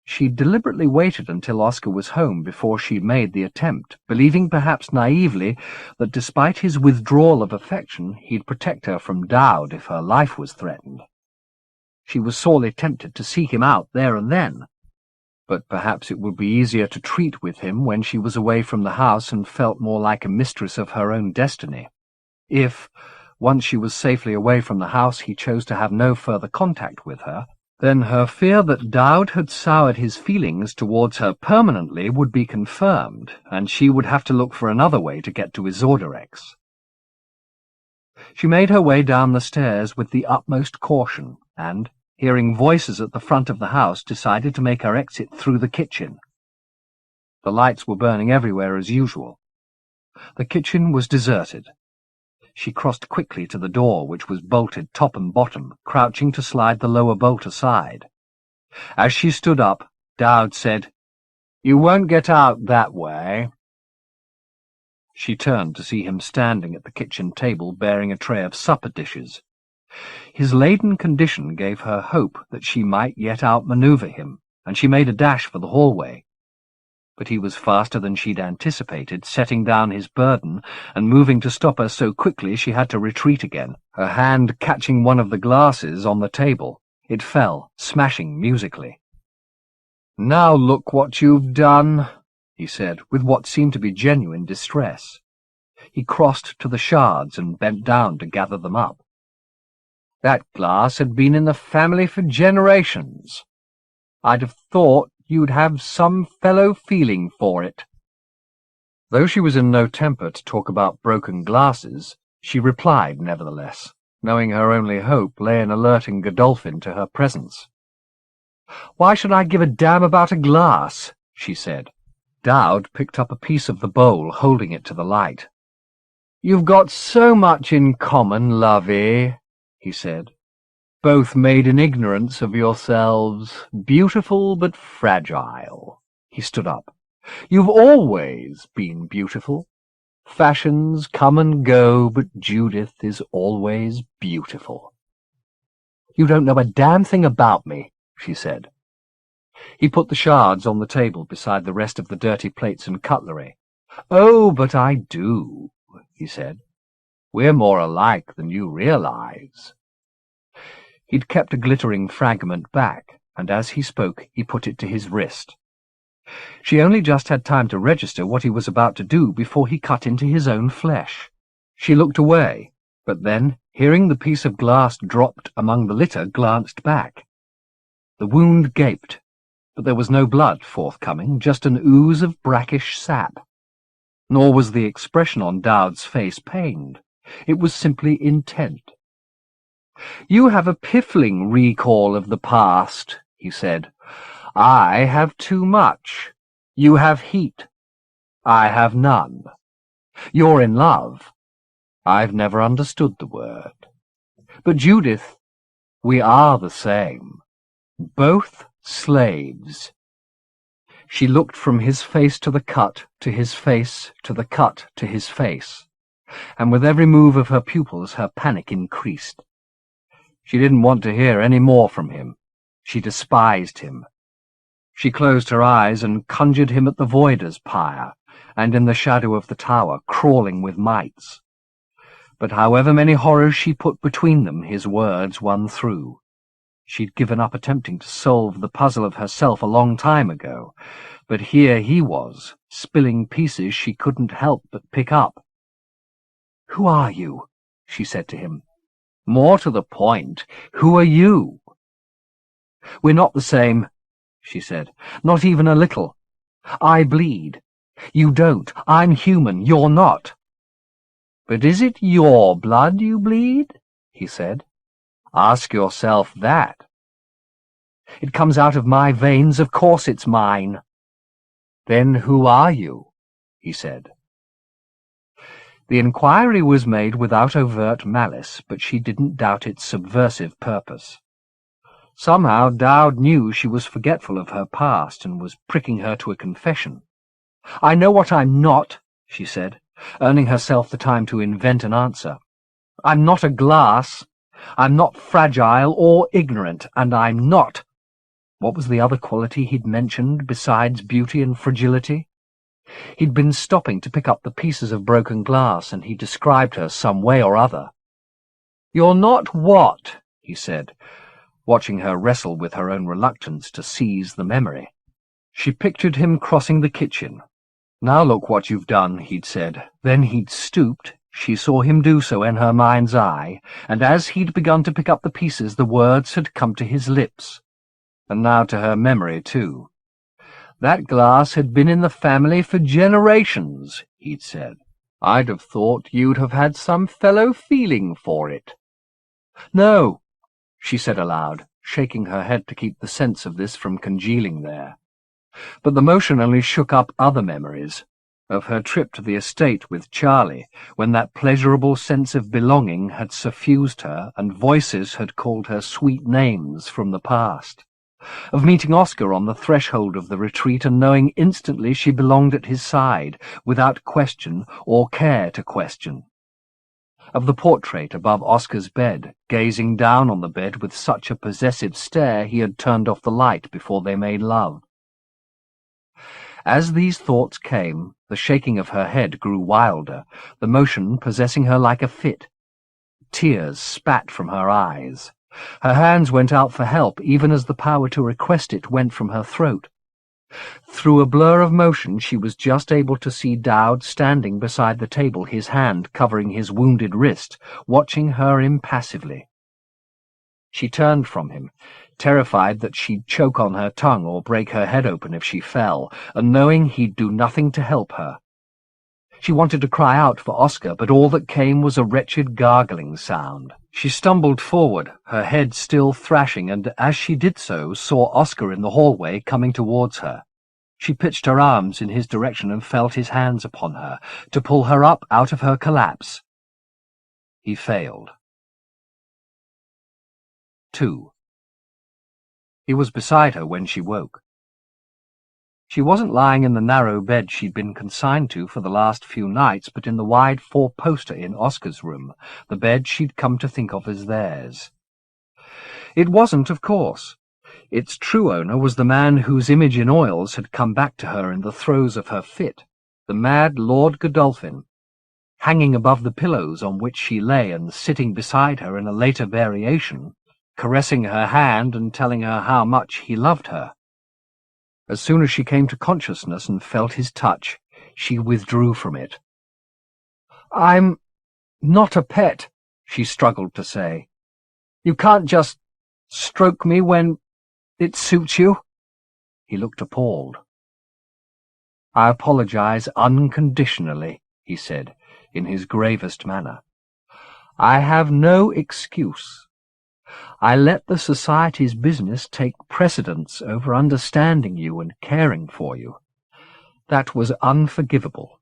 She deliberately waited until Oscar was home before she made the attempt, believing perhaps naively that despite his withdrawal of affection he'd protect her from Dowd if her life was threatened. She was sorely tempted to seek him out there and then, but perhaps it would be easier to treat with him when she was away from the house and felt more like a mistress of her own destiny. If, once she was safely away from the house, he chose to have no further contact with her, then her fear that Dowd had soured his feelings towards her permanently would be confirmed, and she would have to look for another way to get to Isorderex. She made her way down the stairs with the utmost caution, and, hearing voices at the front of the house, decided to make her exit through the kitchen. The lights were burning everywhere as usual. The kitchen was deserted. She crossed quickly to the door, which was bolted top and bottom, crouching to slide the lower bolt aside. As she stood up, Dowd said, "You won't get out that way." She turned to see him standing at the kitchen table bearing a tray of supper dishes. His laden condition gave her hope that she might yet outmaneuver him, and she made a dash for the hallway. But he was faster than she'd anticipated, setting down his burden and moving to stop her so quickly she had to retreat again, her hand catching one of the glasses on the table. It fell, smashing musically. "Now look what you've done," he said, with what seemed to be genuine distress. He crossed to the shards and bent down to gather them up. "That glass had been in the family for generations. I'd have thought you'd have some fellow feeling for it." Though she was in no temper to talk about broken glasses, she replied nevertheless, knowing her only hope lay in alerting Godolphin to her presence. "Why should I give a damn about a glass?" she said. Dowd picked up a piece of the bowl, holding it to the light. "You've got so much in common, lovey," he said. "Both made in ignorance of yourselves, beautiful but fragile." He stood up. "You've always been beautiful. Fashions come and go, but Judith is always beautiful." "You don't know a damn thing about me," she said. He put the shards on the table beside the rest of the dirty plates and cutlery. "Oh, but I do," he said. "We're more alike than you realize." He'd kept a glittering fragment back, and as he spoke he put it to his wrist. She only just had time to register what he was about to do before he cut into his own flesh. She looked away, but then, hearing the piece of glass dropped among the litter, glanced back. The wound gaped, but there was no blood forthcoming, just an ooze of brackish sap. Nor was the expression on Dowd's face pained. It was simply intent. "You have a piffling recall of the past," he said. "I have too much. You have heat. I have none. You're in love. I've never understood the word. But, Judith, we are the same. Both slaves." She looked from his face to the cut, to his face, to the cut, to his face, and with every move of her pupils her panic increased. She didn't want to hear any more from him. She despised him. She closed her eyes and conjured him at the voider's pyre, and in the shadow of the tower, crawling with mites. But however many horrors she put between them, his words won through. She'd given up attempting to solve the puzzle of herself a long time ago, but here he was, spilling pieces she couldn't help but pick up. "Who are you?" she said to him. "More to the point, who are you?" "We're not the same," she said. "Not even a little. I bleed. You don't. I'm human. You're not." "But is it your blood you bleed?" he said. "Ask yourself that." "It comes out of my veins. Of course it's mine." "Then who are you?" he said. The inquiry was made without overt malice, but she didn't doubt its subversive purpose. Somehow Dowd knew she was forgetful of her past and was pricking her to a confession. "I know what I'm not," she said, earning herself the time to invent an answer. "I'm not a glass. I'm not fragile or ignorant, and I'm not—" What was the other quality he'd mentioned besides beauty and fragility? He'd been stopping to pick up the pieces of broken glass, and he described her some way or other. "You're not what?" he said, watching her wrestle with her own reluctance to seize the memory. She pictured him crossing the kitchen. "Now look what you've done," he'd said. Then he'd stooped. She saw him do so in her mind's eye, and as he'd begun to pick up the pieces, the words had come to his lips. And now to her memory, too. "That glass had been in the family for generations," he'd said. "I'd have thought you'd have had some fellow feeling for it." "No," she said aloud, shaking her head to keep the sense of this from congealing there. But the motion only shook up other memories, of her trip to the estate with Charlie, when that pleasurable sense of belonging had suffused her and voices had called her sweet names from the past, of meeting Oscar on the threshold of the retreat and knowing instantly she belonged at his side, without question or care to question, of the portrait above Oscar's bed, gazing down on the bed with such a possessive stare he had turned off the light before they made love. As these thoughts came, the shaking of her head grew wilder, the motion possessing her like a fit. Tears spat from her eyes. Her hands went out for help, even as the power to request it went from her throat. Through a blur of motion she was just able to see Dowd standing beside the table, his hand covering his wounded wrist, watching her impassively. She turned from him, terrified that she'd choke on her tongue or break her head open if she fell, and knowing he'd do nothing to help her. She wanted to cry out for Oscar, but all that came was a wretched gargling sound. She stumbled forward, her head still thrashing, and as she did so saw Oscar in the hallway coming towards her. She pitched her arms in his direction and felt his hands upon her, to pull her up out of her collapse. He failed. 2. He was beside her when she woke. She wasn't lying in the narrow bed she'd been consigned to for the last few nights, but in the wide four-poster in Oscar's room, the bed she'd come to think of as theirs. It wasn't, of course. Its true owner was the man whose image in oils had come back to her in the throes of her fit, the mad Lord Godolphin, hanging above the pillows on which she lay and sitting beside her in a later variation, caressing her hand and telling her how much he loved her. As soon as she came to consciousness and felt his touch, she withdrew from it. "I'm not a pet," she struggled to say. "You can't just stroke me when it suits you." He looked appalled. "I apologize unconditionally," he said, in his gravest manner. "I have no excuse. I let the Society's business take precedence over understanding you and caring for you. That was unforgivable."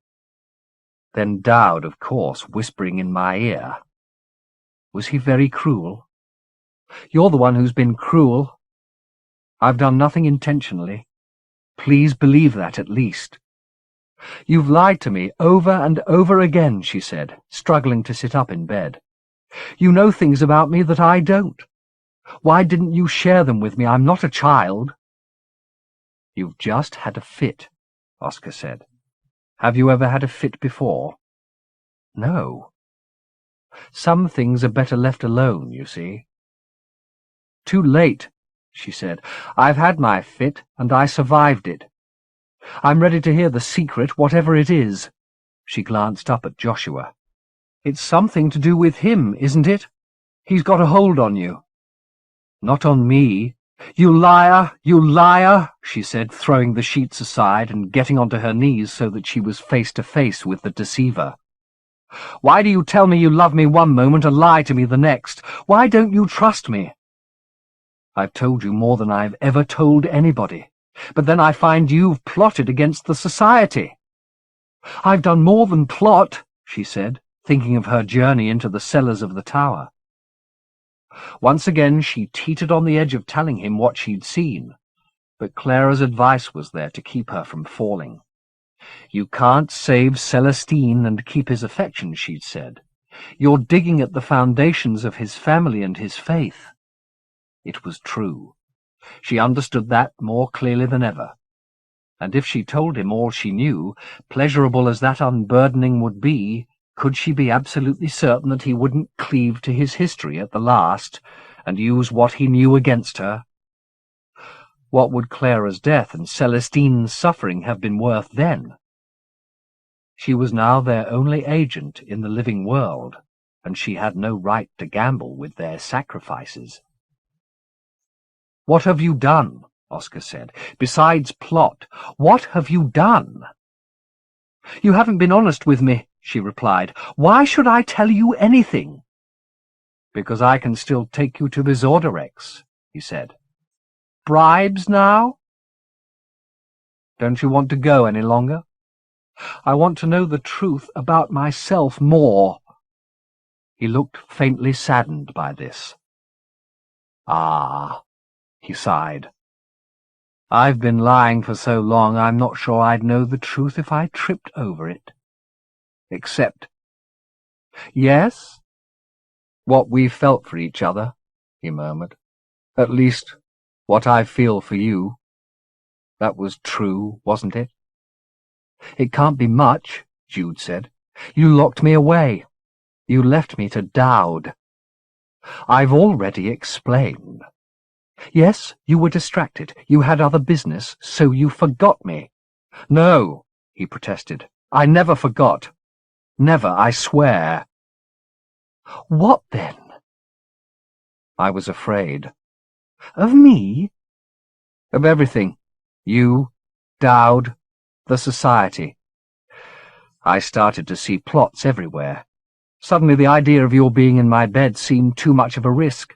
Then Dowd, of course, whispering in my ear. "Was he very cruel?" "You're the one who's been cruel. I've done nothing intentionally. Please believe that at least." "You've lied to me over and over again," she said, struggling to sit up in bed. "You know things about me that I don't. Why didn't you share them with me? I'm not a child." "You've just had a fit," Oscar said. "Have you ever had a fit before?" "No." "Some things are better left alone, you see." "Too late," she said. "I've had my fit, and I survived it. I'm ready to hear the secret, whatever it is." She glanced up at Joshua. "It's something to do with him, isn't it? He's got a hold on you." "Not on me." "You liar! You liar!" she said, throwing the sheets aside and getting onto her knees so that she was face to face with the deceiver. "Why do you tell me you love me one moment and lie to me the next? Why don't you trust me?" "I've told you more than I've ever told anybody. But then I find you've plotted against the Society." "I've done more than plot," she said, thinking of her journey into the cellars of the tower. Once again she teetered on the edge of telling him what she'd seen, but Clara's advice was there to keep her from falling. "You can't save Celestine and keep his affection," she'd said. "You're digging at the foundations of his family and his faith." It was true. She understood that more clearly than ever. And if she told him all she knew, pleasurable as that unburdening would be, could she be absolutely certain that he wouldn't cleave to his history at the last, and use what he knew against her? What would Clara's death and Celestine's suffering have been worth then? She was now their only agent in the living world, and she had no right to gamble with their sacrifices. "What have you done?" Oscar said. "Besides plot, what have you done?" "You haven't been honest with me," she replied. "Why should I tell you anything?" "Because I can still take you to Visorderex," he said. "Bribes now?" "Don't you want to go any longer?" "I want to know the truth about myself more." He looked faintly saddened by this. "Ah," he sighed. "I've been lying for so long I'm not sure I'd know the truth if I tripped over it. Except—" "Yes?" "What we've felt for each other," he murmured. "At least, what I feel for you. That was true, wasn't it?" "It can't be much," Jude said. "You locked me away. You left me to Dowd." "I've already explained." "Yes, you were distracted. You had other business, so you forgot me." "No," he protested. "I never forgot. Never, I swear." "What then?" "I was afraid." "Of me?" "Of everything. You, Dowd, the Society. I started to see plots everywhere. Suddenly the idea of your being in my bed seemed too much of a risk.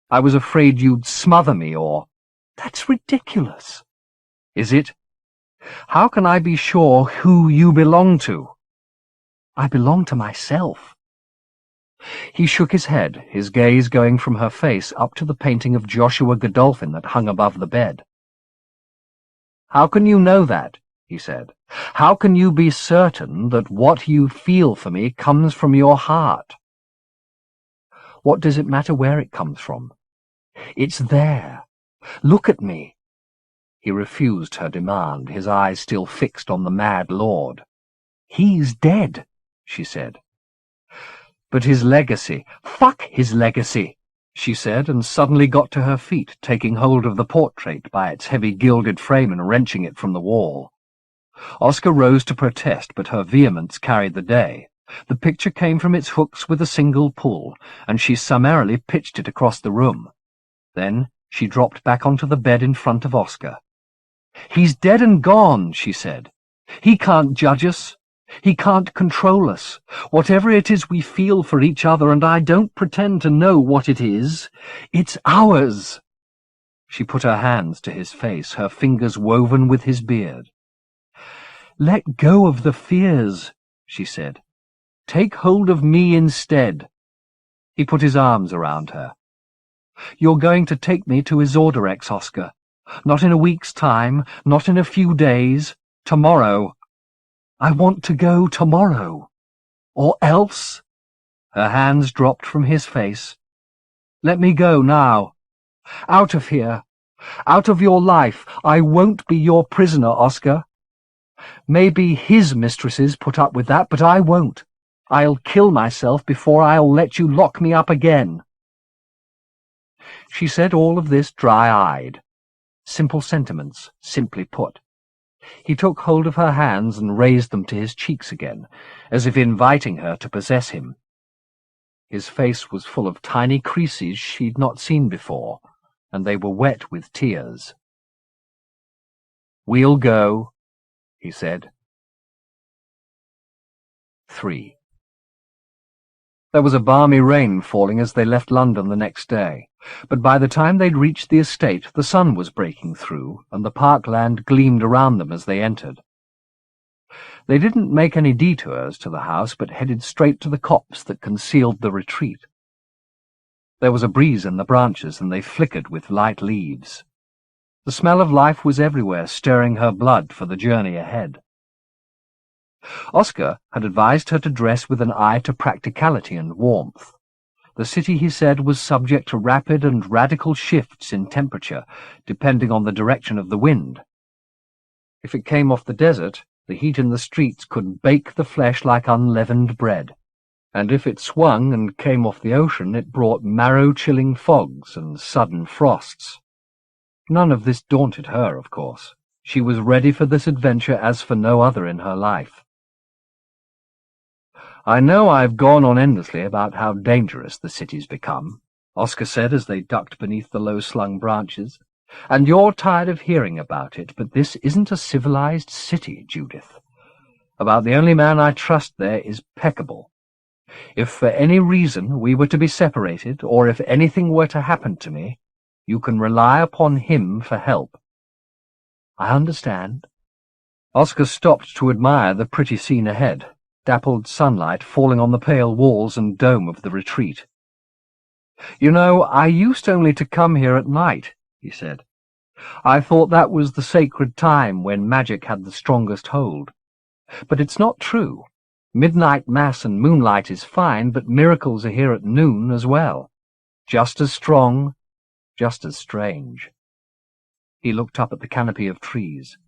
I was afraid you'd smother me or—" "That's ridiculous." "Is it? How can I be sure who you belong to? I belong to myself. He shook his head, his gaze going from her face up to the painting of Joshua Godolphin that hung above the bed. How can you know that? He said. How can you be certain that what you feel for me comes from your heart? What does it matter where it comes from? It's there. Look at me. He refused her demand, his eyes still fixed on the mad lord. He's dead, she said. But his legacy, fuck his legacy, she said, and suddenly got to her feet, taking hold of the portrait by its heavy gilded frame and wrenching it from the wall. Oscar rose to protest, but her vehemence carried the day. The picture came from its hooks with a single pull, and she summarily pitched it across the room. Then she dropped back onto the bed in front of Oscar. He's dead and gone, she said. He can't judge us. He can't control us. Whatever it is we feel for each other, and I don't pretend to know what it is, it's ours. She put her hands to his face, her fingers woven with his beard. Let go of the fears, she said. Take hold of me instead. He put his arms around her. You're going to take me to Isorderex, Oscar. Not in a week's time, not in a few days. Tomorrow. I want to go tomorrow. Or else. Her hands dropped from his face. Let me go now. Out of here. Out of your life. I won't be your prisoner, Oscar. Maybe his mistresses put up with that, but I won't. I'll kill myself before I'll let you lock me up again. She said all of this dry-eyed. Simple sentiments, simply put. He took hold of her hands and raised them to his cheeks again, as if inviting her to possess him. His face was full of tiny creases she'd not seen before, and they were wet with tears. We'll go, he said. 3. There was a balmy rain falling as they left London the next day, but by the time they'd reached the estate the sun was breaking through, and the parkland gleamed around them as they entered. They didn't make any detours to the house, but headed straight to the copse that concealed the retreat. There was a breeze in the branches, and they flickered with light leaves. The smell of life was everywhere, stirring her blood for the journey ahead. Oscar had advised her to dress with an eye to practicality and warmth. The city, he said, was subject to rapid and radical shifts in temperature, depending on the direction of the wind. If it came off the desert, the heat in the streets could bake the flesh like unleavened bread, and if it swung and came off the ocean, it brought marrow-chilling fogs and sudden frosts. None of this daunted her, of course. She was ready for this adventure as for no other in her life. I know I've gone on endlessly about how dangerous the city's become, Oscar said as they ducked beneath the low-slung branches, and you're tired of hearing about it, but this isn't a civilized city, Judith. About the only man I trust there is Peccable. If for any reason we were to be separated, or if anything were to happen to me, you can rely upon him for help. I understand. Oscar stopped to admire the pretty scene ahead, dappled sunlight falling on the pale walls and dome of the retreat. You know, I used only to come here at night, he said. I thought that was the sacred time when magic had the strongest hold. But it's not true. Midnight mass and moonlight is fine, but miracles are here at noon as well. Just as strong, just as strange. He looked up at the canopy of trees.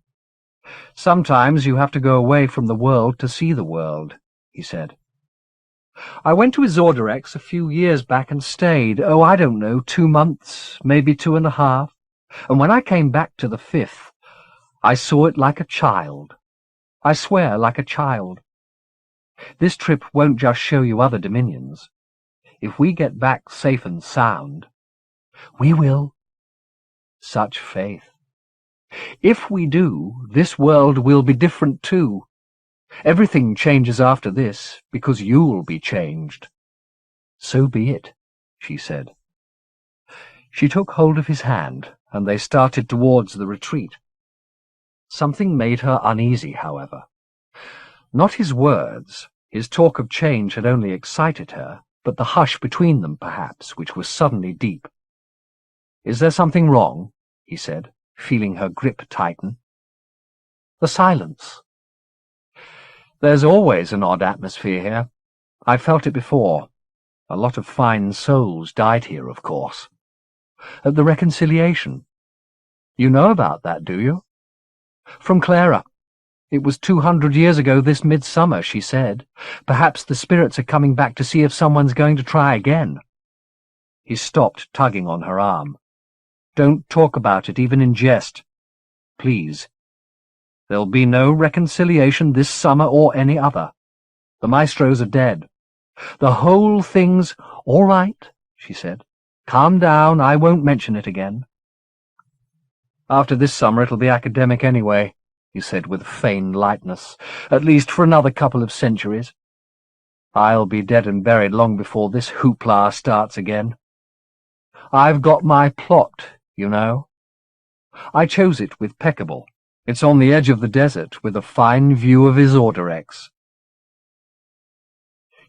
Sometimes you have to go away from the world to see the world, he said. I went to Isorderex a few years back and stayed, I don't know, 2 months, maybe 2.5, and when I came back to the 5th, I saw it like a child. I swear, like a child. This trip won't just show you other dominions. If we get back safe and sound, we will. Such faith. If we do, this world will be different too. Everything changes after this, because you'll be changed. So be it, she said. She took hold of his hand, and they started towards the retreat. Something made her uneasy, however. Not his words. His talk of change had only excited her, but the hush between them, perhaps, which was suddenly deep. "Is there something wrong?" he said, feeling her grip tighten. "The silence. There's always an odd atmosphere here. I've felt it before. A lot of fine souls died here, of course. At the reconciliation. You know about that, do you?" "From Clara. It was 200 years ago this midsummer," she said. "Perhaps the spirits are coming back to see if someone's going to try again." He stopped, tugging on her arm. "Don't talk about it, even in jest. Please. There'll be no reconciliation this summer or any other. The maestros are dead. The whole thing's—" "All right," she said. "Calm down. I won't mention it again." "After this summer it'll be academic anyway," he said with feigned lightness, "at least for another couple of centuries. I'll be dead and buried long before this hoopla starts again. I've got my plot, you know. I chose it with Peccable. It's on the edge of the desert, with a fine view of Isordarex."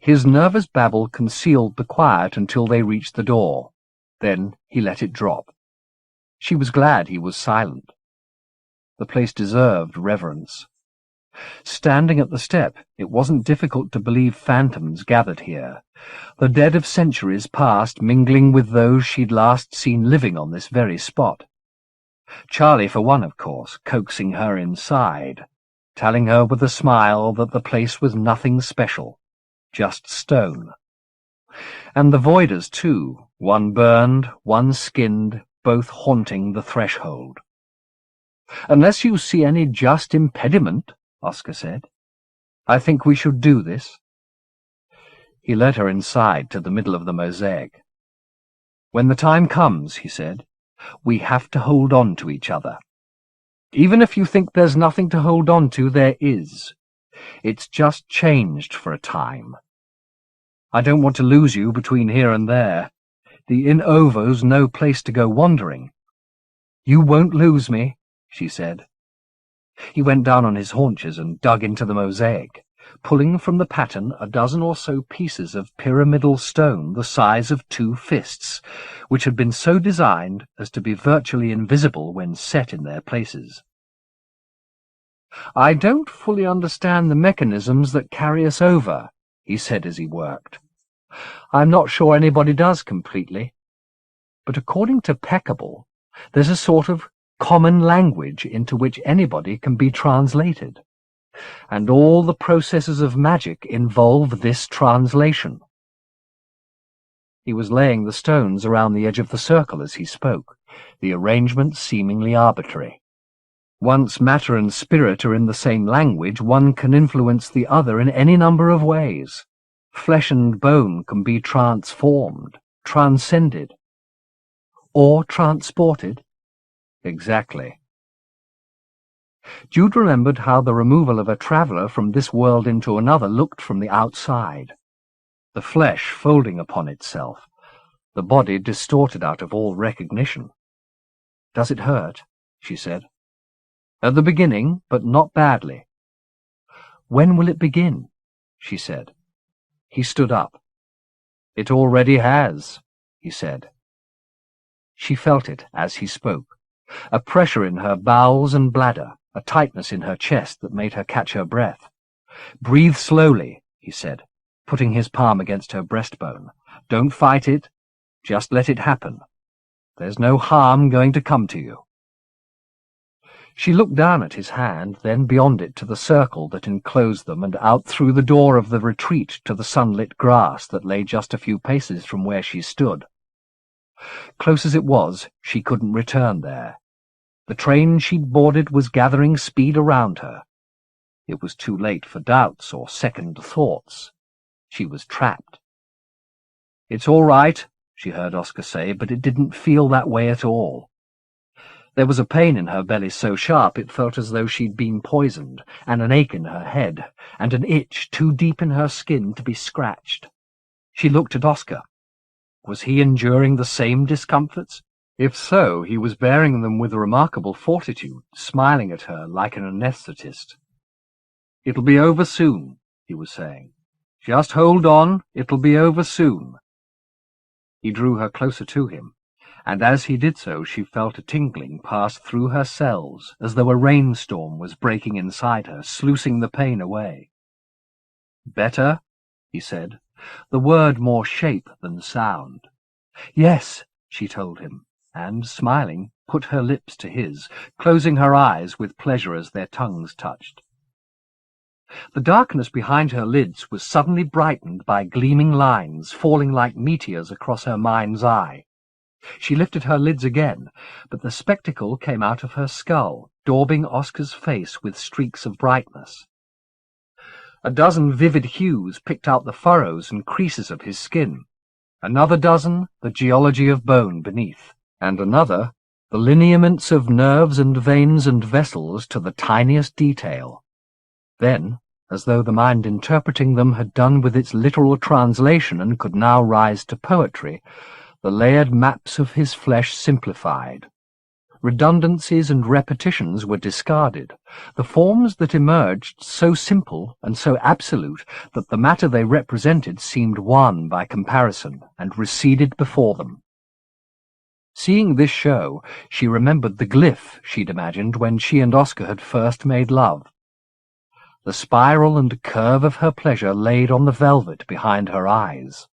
His nervous babble concealed the quiet until they reached the door. Then he let it drop. She was glad he was silent. The place deserved reverence. Standing at the step, it wasn't difficult to believe phantoms gathered here, the dead of centuries past mingling with those she'd last seen living on this very spot. Charlie, for one, of course, coaxing her inside, telling her with a smile that the place was nothing special, just stone. And the voiders, too, one burned, one skinned, both haunting the threshold. "Unless you see any just impediment," Oscar said, "I think we should do this." He led her inside to the middle of the mosaic. "When the time comes," he said, "we have to hold on to each other. Even if you think there's nothing to hold on to, there is. It's just changed for a time. I don't want to lose you between here and there. The in-ovo's no place to go wandering." "You won't lose me," she said. He went down on his haunches and dug into the mosaic, pulling from the pattern a dozen or so pieces of pyramidal stone the size of 2 fists, which had been so designed as to be virtually invisible when set in their places. "I don't fully understand the mechanisms that carry us over," he said as he worked. "I'm not sure anybody does completely. But according to Peccable, there's a sort of common language into which anybody can be translated. And all the processes of magic involve this translation." He was laying the stones around the edge of the circle as he spoke, the arrangement seemingly arbitrary. Once matter and spirit are in the same language, one can influence the other in any number of ways. Flesh and bone can be transformed, transcended. Or transported. Exactly. Jude remembered how the removal of a traveller from this world into another looked from the outside. The flesh folding upon itself, the body distorted out of all recognition. "Does it hurt?" she said. "At the beginning, but not badly." "When will it begin?" she said. He stood up. "It already has," he said. She felt it as he spoke, a pressure in her bowels and bladder, a tightness in her chest that made her catch her breath. "Breathe slowly," he said, putting his palm against her breastbone. "Don't fight it. Just let it happen. There's no harm going to come to you." She looked down at his hand, then beyond it to the circle that enclosed them, and out through the door of the retreat to the sunlit grass that lay just a few paces from where she stood. Close as it was, she couldn't return there. The train she'd boarded was gathering speed around her. It was too late for doubts or second thoughts. She was trapped. "It's all right," she heard Oscar say, but it didn't feel that way at all. There was a pain in her belly so sharp it felt as though she'd been poisoned, and an ache in her head, and an itch too deep in her skin to be scratched. She looked at Oscar. Was he enduring the same discomforts? If so, he was bearing them with remarkable fortitude, smiling at her like an anaesthetist. "It'll be over soon," he was saying. "Just hold on, it'll be over soon." He drew her closer to him, and as he did so she felt a tingling pass through her cells, as though a rainstorm was breaking inside her, sluicing the pain away. "Better?" he said, the word more shape than sound. "Yes," she told him, and, smiling, put her lips to his, closing her eyes with pleasure as their tongues touched. The darkness behind her lids was suddenly brightened by gleaming lines falling like meteors across her mind's eye. She lifted her lids again, but the spectacle came out of her skull, daubing Oscar's face with streaks of brightness. A dozen vivid hues picked out the furrows and creases of his skin. Another dozen, the geology of bone beneath, and another, the lineaments of nerves and veins and vessels to the tiniest detail. Then, as though the mind interpreting them had done with its literal translation and could now rise to poetry, the layered maps of his flesh simplified. Redundancies and repetitions were discarded, the forms that emerged so simple and so absolute that the matter they represented seemed one by comparison and receded before them. Seeing this show, she remembered the glyph she'd imagined when she and Oscar had first made love. The spiral and curve of her pleasure laid on the velvet behind her eyes.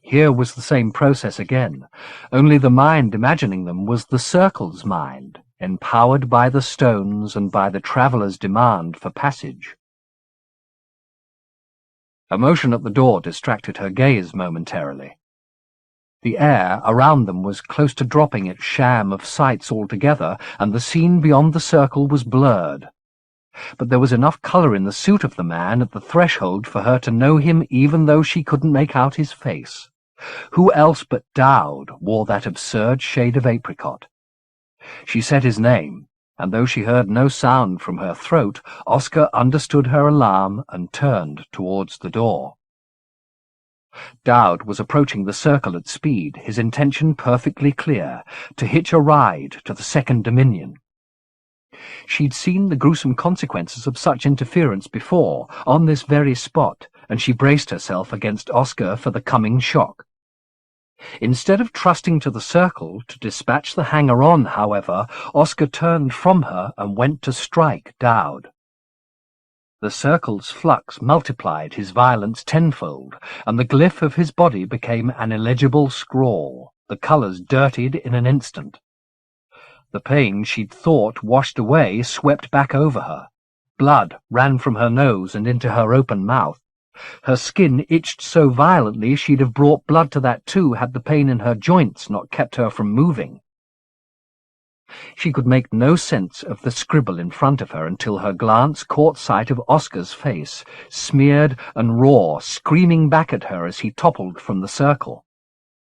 Here was the same process again, only the mind imagining them was the circle's mind, empowered by the stones and by the traveller's demand for passage. A motion at the door distracted her gaze momentarily. The air around them was close to dropping its sham of sights altogether, and the scene beyond the circle was blurred. But there was enough colour in the suit of the man at the threshold for her to know him even though she couldn't make out his face. Who else but Dowd wore that absurd shade of apricot? She said his name, and though she heard no sound from her throat, Oscar understood her alarm and turned towards the door. Dowd was approaching the circle at speed, his intention perfectly clear, to hitch a ride to the second dominion. She'd seen the gruesome consequences of such interference before, on this very spot, and she braced herself against Oscar for the coming shock. Instead of trusting to the circle to dispatch the hanger-on, however, Oscar turned from her and went to strike Dowd. The circle's flux multiplied his violence tenfold, and the glyph of his body became an illegible scrawl, the colours dirtied in an instant. The pain she'd thought washed away swept back over her. Blood ran from her nose and into her open mouth. Her skin itched so violently she'd have brought blood to that too had the pain in her joints not kept her from moving. She could make no sense of the scribble in front of her until her glance caught sight of Oscar's face, smeared and raw, screaming back at her as he toppled from the circle.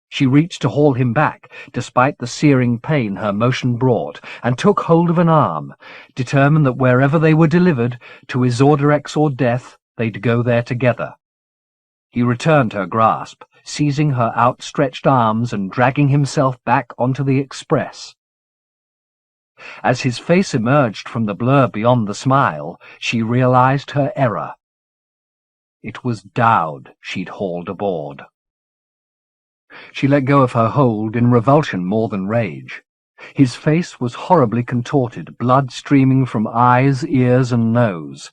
She reached to haul him back, despite the searing pain her motion brought, and took hold of an arm, determined that wherever they were delivered, to Isorderex or death, they'd go there together. He returned her grasp, seizing her outstretched arms and dragging himself back onto the express. As his face emerged from the blur beyond the smile, she realized her error. It was Dowd she'd hauled aboard. She let go of her hold in revulsion more than rage. His face was horribly contorted, blood streaming from eyes, ears, and nose.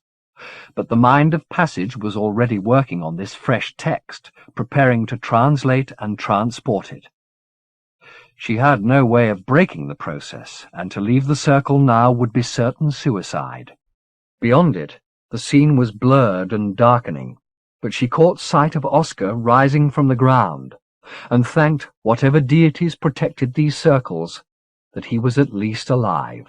But the mind of passage was already working on this fresh text, preparing to translate and transport it. She had no way of breaking the process, and to leave the circle now would be certain suicide. Beyond it, the scene was blurred and darkening, but she caught sight of Oscar rising from the ground, and thanked whatever deities protected these circles that he was at least alive.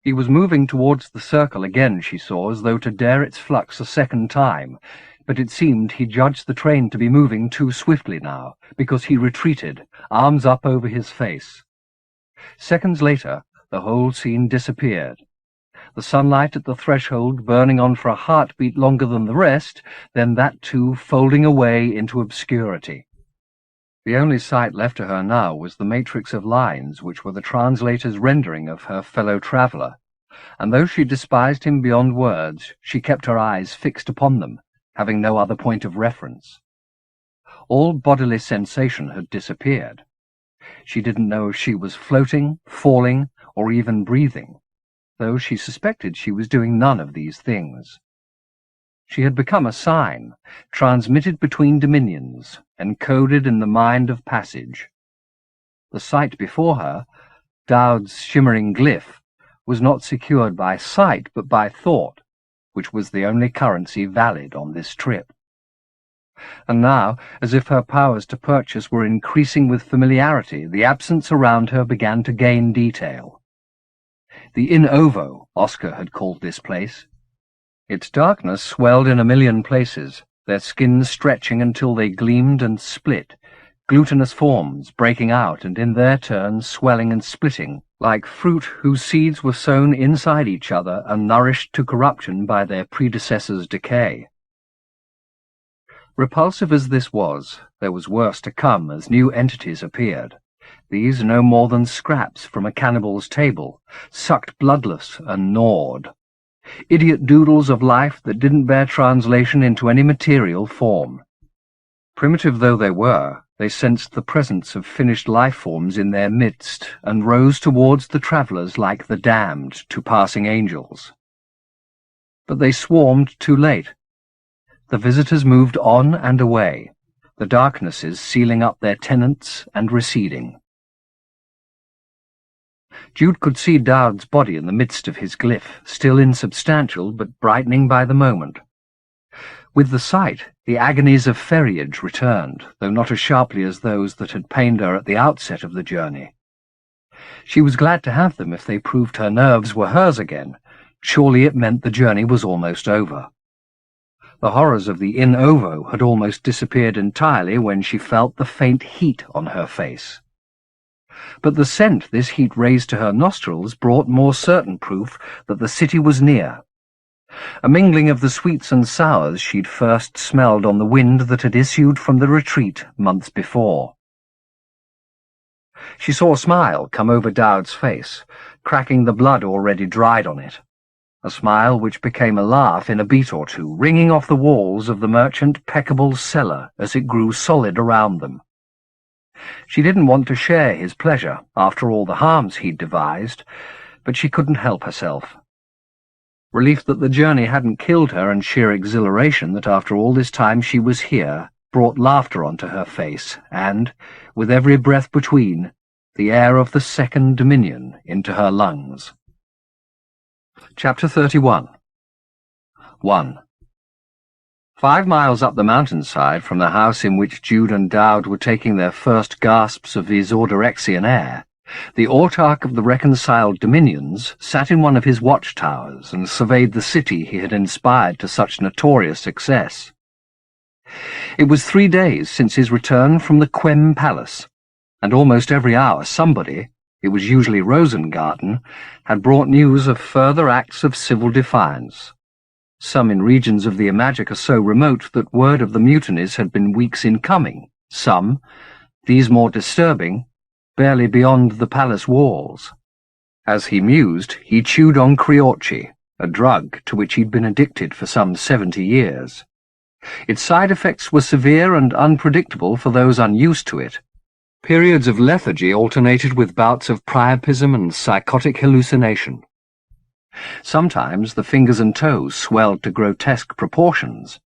He was moving towards the circle again, she saw, as though to dare its flux a second time, but it seemed he judged the train to be moving too swiftly now, because he retreated, arms up over his face. Seconds later, the whole scene disappeared. The sunlight at the threshold burning on for a heartbeat longer than the rest, then that too folding away into obscurity. The only sight left to her now was the matrix of lines which were the translator's rendering of her fellow traveller, and though she despised him beyond words, she kept her eyes fixed upon them, having no other point of reference. All bodily sensation had disappeared. She didn't know if she was floating, falling, or even breathing, though she suspected she was doing none of these things. She had become a sign, transmitted between dominions, encoded in the mind of passage. The sight before her, Dowd's shimmering glyph, was not secured by sight but by thought, which was the only currency valid on this trip. And now, as if her powers to purchase were increasing with familiarity, the absence around her began to gain detail. The In Ovo, Oscar had called this place. Its darkness swelled in a million places, their skins stretching until they gleamed and split, glutinous forms breaking out and in their turn swelling and splitting, like fruit whose seeds were sown inside each other and nourished to corruption by their predecessors' decay. Repulsive as this was, there was worse to come as new entities appeared, these no more than scraps from a cannibal's table, sucked bloodless and gnawed. Idiot doodles of life that didn't bear translation into any material form. Primitive though they were, they sensed the presence of finished life forms in their midst and rose towards the travellers like the damned to passing angels. But they swarmed too late. The visitors moved on and away, the darknesses sealing up their tenants and receding. Jude could see Dowd's body in the midst of his glyph, still insubstantial but brightening by the moment. With the sight, the agonies of ferriage returned, though not as sharply as those that had pained her at the outset of the journey. She was glad to have them if they proved her nerves were hers again. Surely it meant the journey was almost over. The horrors of the In Ovo had almost disappeared entirely when she felt the faint heat on her face. But the scent this heat raised to her nostrils brought more certain proof that the city was near. A mingling of the sweets and sours she'd first smelled on the wind that had issued from the retreat months before. She saw a smile come over Dowd's face, cracking the blood already dried on it. A smile which became a laugh in a beat or two, ringing off the walls of the merchant Peckable's cellar as it grew solid around them. She didn't want to share his pleasure, after all the harms he'd devised, but she couldn't help herself. Relief that the journey hadn't killed her and sheer exhilaration that after all this time she was here brought laughter onto her face and, with every breath between, the air of the second dominion into her lungs. Chapter 31 1. 5 miles up the mountainside from the house in which Jude and Dowd were taking their first gasps of Isordorexian air, the autarch of the reconciled dominions sat in one of his watchtowers and surveyed the city he had inspired to such notorious success. It was 3 days since his return from the Quem Palace, and almost every hour somebody, it was usually Rosengarten, had brought news of further acts of civil defiance. Some in regions of the Imajica so remote that word of the mutinies had been weeks in coming, some, these more disturbing, barely beyond the palace walls. As he mused, he chewed on Criorci, a drug to which he'd been addicted for some 70 years. Its side effects were severe and unpredictable for those unused to it. Periods of lethargy alternated with bouts of priapism and psychotic hallucination. Sometimes the fingers and toes swelled to grotesque proportions.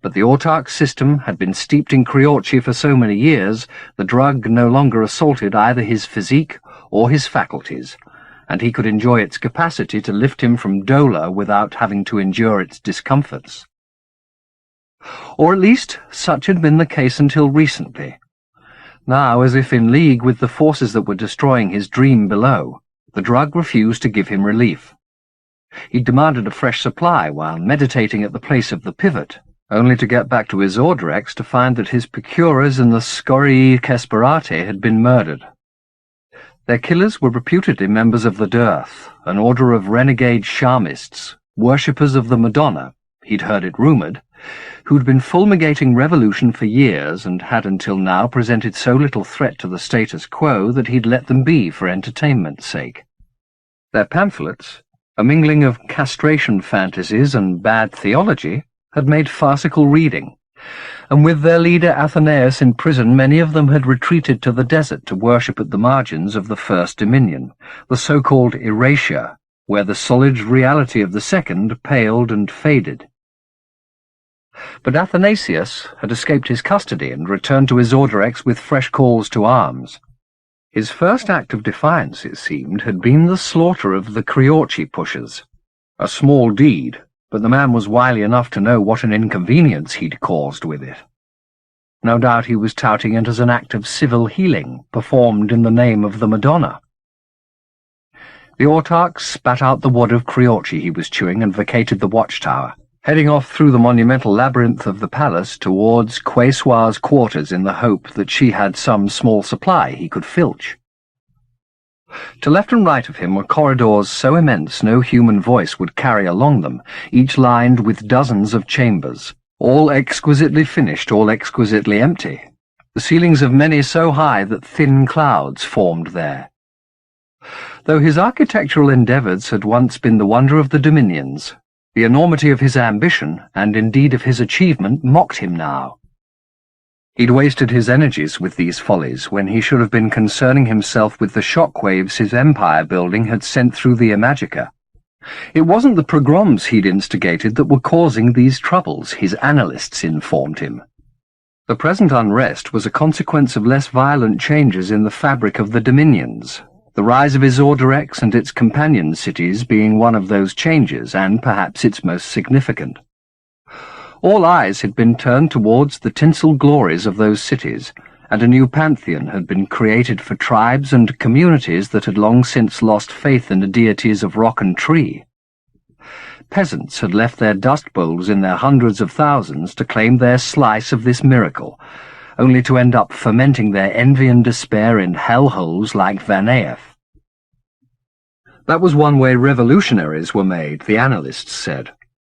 But the autarch's system had been steeped in Criorci for so many years, the drug no longer assaulted either his physique or his faculties, and he could enjoy its capacity to lift him from dolor without having to endure its discomforts. Or at least such had been the case until recently. Now, as if in league with the forces that were destroying his dream below, the drug refused to give him relief. He demanded a fresh supply while meditating at the place of the pivot, only to get back to his Ordrex to find that his procurers in the Scorii Kesperate had been murdered. Their killers were reputedly members of the Dearth, an order of renegade shamists, worshippers of the Madonna, he'd heard it rumoured, who'd been fulminating revolution for years and had until now presented so little threat to the status quo that he'd let them be for entertainment's sake. Their pamphlets, a mingling of castration fantasies and bad theology, had made farcical reading, and with their leader Athenaeus in prison, many of them had retreated to the desert to worship at the margins of the First Dominion, the so-called Imajica, where the solid reality of the second paled and faded. But Athanasius had escaped his custody and returned to his Orderex with fresh calls to arms. His first act of defiance, it seemed, had been the slaughter of the Criorci pushers. A small deed, but the man was wily enough to know what an inconvenience he'd caused with it. No doubt he was touting it as an act of civil healing, performed in the name of the Madonna. The autarch spat out the wad of Criorci he was chewing and vacated the watchtower, heading off through the monumental labyrinth of the palace towards Quesoir's quarters in the hope that she had some small supply he could filch. To left and right of him were corridors so immense no human voice would carry along them, each lined with dozens of chambers, all exquisitely finished, all exquisitely empty, the ceilings of many so high that thin clouds formed there. Though his architectural endeavours had once been the wonder of the dominions, the enormity of his ambition, and indeed of his achievement, mocked him now. He'd wasted his energies with these follies when he should have been concerning himself with the shockwaves his empire-building had sent through the Imajica. It wasn't the pogroms he'd instigated that were causing these troubles, his analysts informed him. The present unrest was a consequence of less violent changes in the fabric of the dominions, the rise of his Orderex and its companion cities being one of those changes, and perhaps its most significant. All eyes had been turned towards the tinsel glories of those cities, and a new pantheon had been created for tribes and communities that had long since lost faith in the deities of rock and tree. Peasants had left their dust bowls in their hundreds of thousands to claim their slice of this miracle, only to end up fermenting their envy and despair in hellholes like Vaneath. That was one way revolutionaries were made, the analysts said,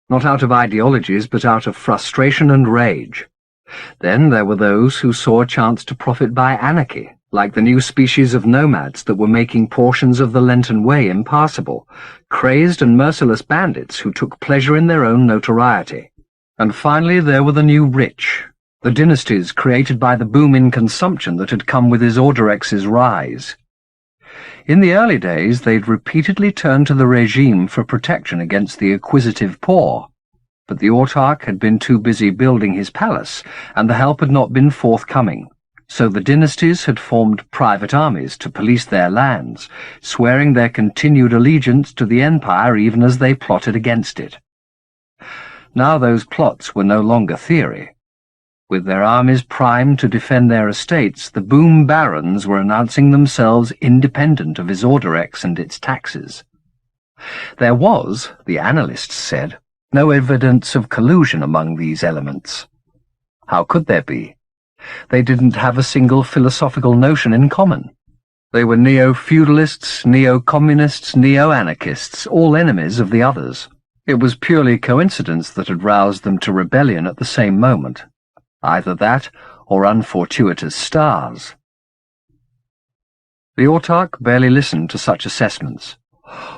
not out of ideologies but out of frustration and rage. Then there were those who saw a chance to profit by anarchy, like the new species of nomads that were making portions of the Lenten Way impassable, crazed and merciless bandits who took pleasure in their own notoriety. And finally there were the new rich, the dynasties created by the boom in consumption that had come with his Orderex's rise. In the early days they'd repeatedly turned to the regime for protection against the acquisitive poor, but the autarch had been too busy building his palace, and the help had not been forthcoming, so the dynasties had formed private armies to police their lands, swearing their continued allegiance to the empire even as they plotted against it. Now those plots were no longer theory. With their armies primed to defend their estates, the boom barons were announcing themselves independent of his Orderex and its taxes. There was, the analysts said, no evidence of collusion among these elements. How could there be? They didn't have a single philosophical notion in common. They were neo-feudalists, neo-communists, neo-anarchists, all enemies of the others. It was purely coincidence that had roused them to rebellion at the same moment. Either that, or unfortuitous stars. The autarch barely listened to such assessments.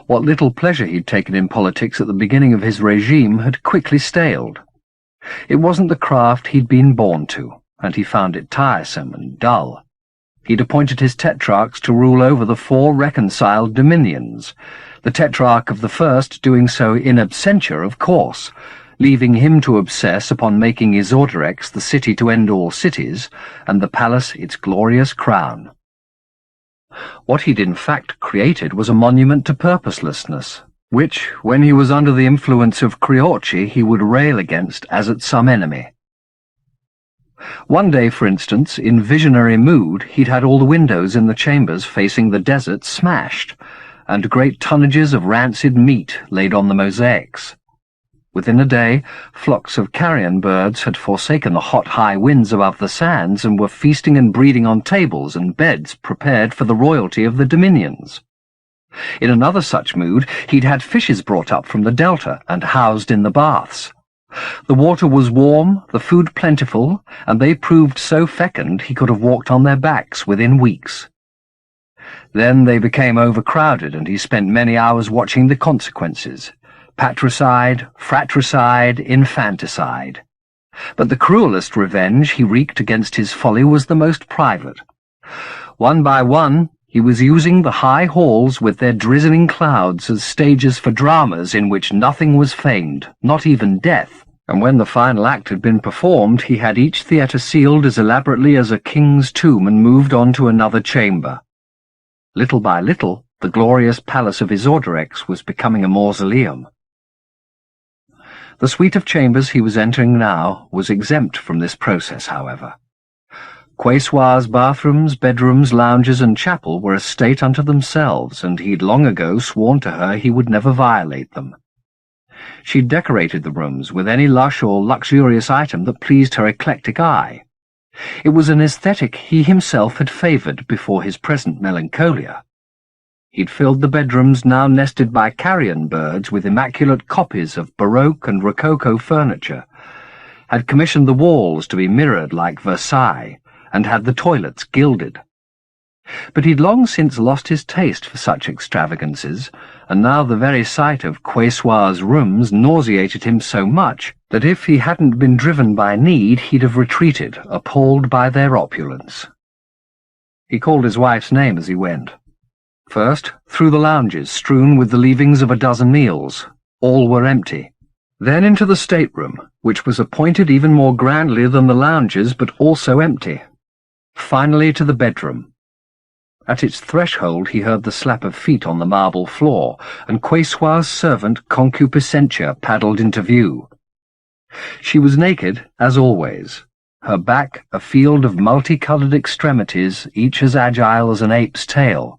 What little pleasure he'd taken in politics at the beginning of his regime had quickly staled. It wasn't the craft he'd been born to, and he found it tiresome and dull. He'd appointed his tetrarchs to rule over the 4 reconciled dominions, the tetrarch of the first doing so in absentia, of course, leaving him to obsess upon making his Orderex the city to end all cities, and the palace its glorious crown. What he'd in fact created was a monument to purposelessness, which, when he was under the influence of Criorci, he would rail against as at some enemy. One day, for instance, in visionary mood, he'd had all the windows in the chambers facing the desert smashed, and great tonnages of rancid meat laid on the mosaics. Within a day, flocks of carrion birds had forsaken the hot high winds above the sands and were feasting and breeding on tables and beds prepared for the royalty of the dominions. In another such mood, he'd had fishes brought up from the delta and housed in the baths, The water was warm, the food plentiful, and they proved so fecund he could have walked on their backs within weeks. Then they became overcrowded, and he spent many hours watching the consequences: patricide, fratricide, infanticide. But the cruelest revenge he wreaked against his folly was the most private. One by one, he was using the high halls with their drizzling clouds as stages for dramas in which nothing was feigned, not even death, and when the final act had been performed, he had each theatre sealed as elaborately as a king's tomb and moved on to another chamber. Little by little, the glorious palace of Isorderex was becoming a mausoleum. The suite of chambers he was entering now was exempt from this process, however. Quesoir's bathrooms, bedrooms, lounges, and chapel were a state unto themselves, and he'd long ago sworn to her he would never violate them. She'd decorated the rooms with any lush or luxurious item that pleased her eclectic eye. It was an aesthetic he himself had favoured before his present melancholia. He'd filled the bedrooms now nested by carrion birds with immaculate copies of Baroque and Rococo furniture, had commissioned the walls to be mirrored like Versailles, and had the toilets gilded. But he'd long since lost his taste for such extravagances, and now the very sight of Quesoir's rooms nauseated him so much that if he hadn't been driven by need, he'd have retreated, appalled by their opulence. He called his wife's name as he went. First, through the lounges strewn with the leavings of a dozen meals. All were empty. Then into the stateroom, which was appointed even more grandly than the lounges, but also empty. Finally to the bedroom. At its threshold he heard the slap of feet on the marble floor, and Quesoir's servant Concupiscentia paddled into view. She was naked, as always, her back a field of multicoloured extremities, each as agile as an ape's tail,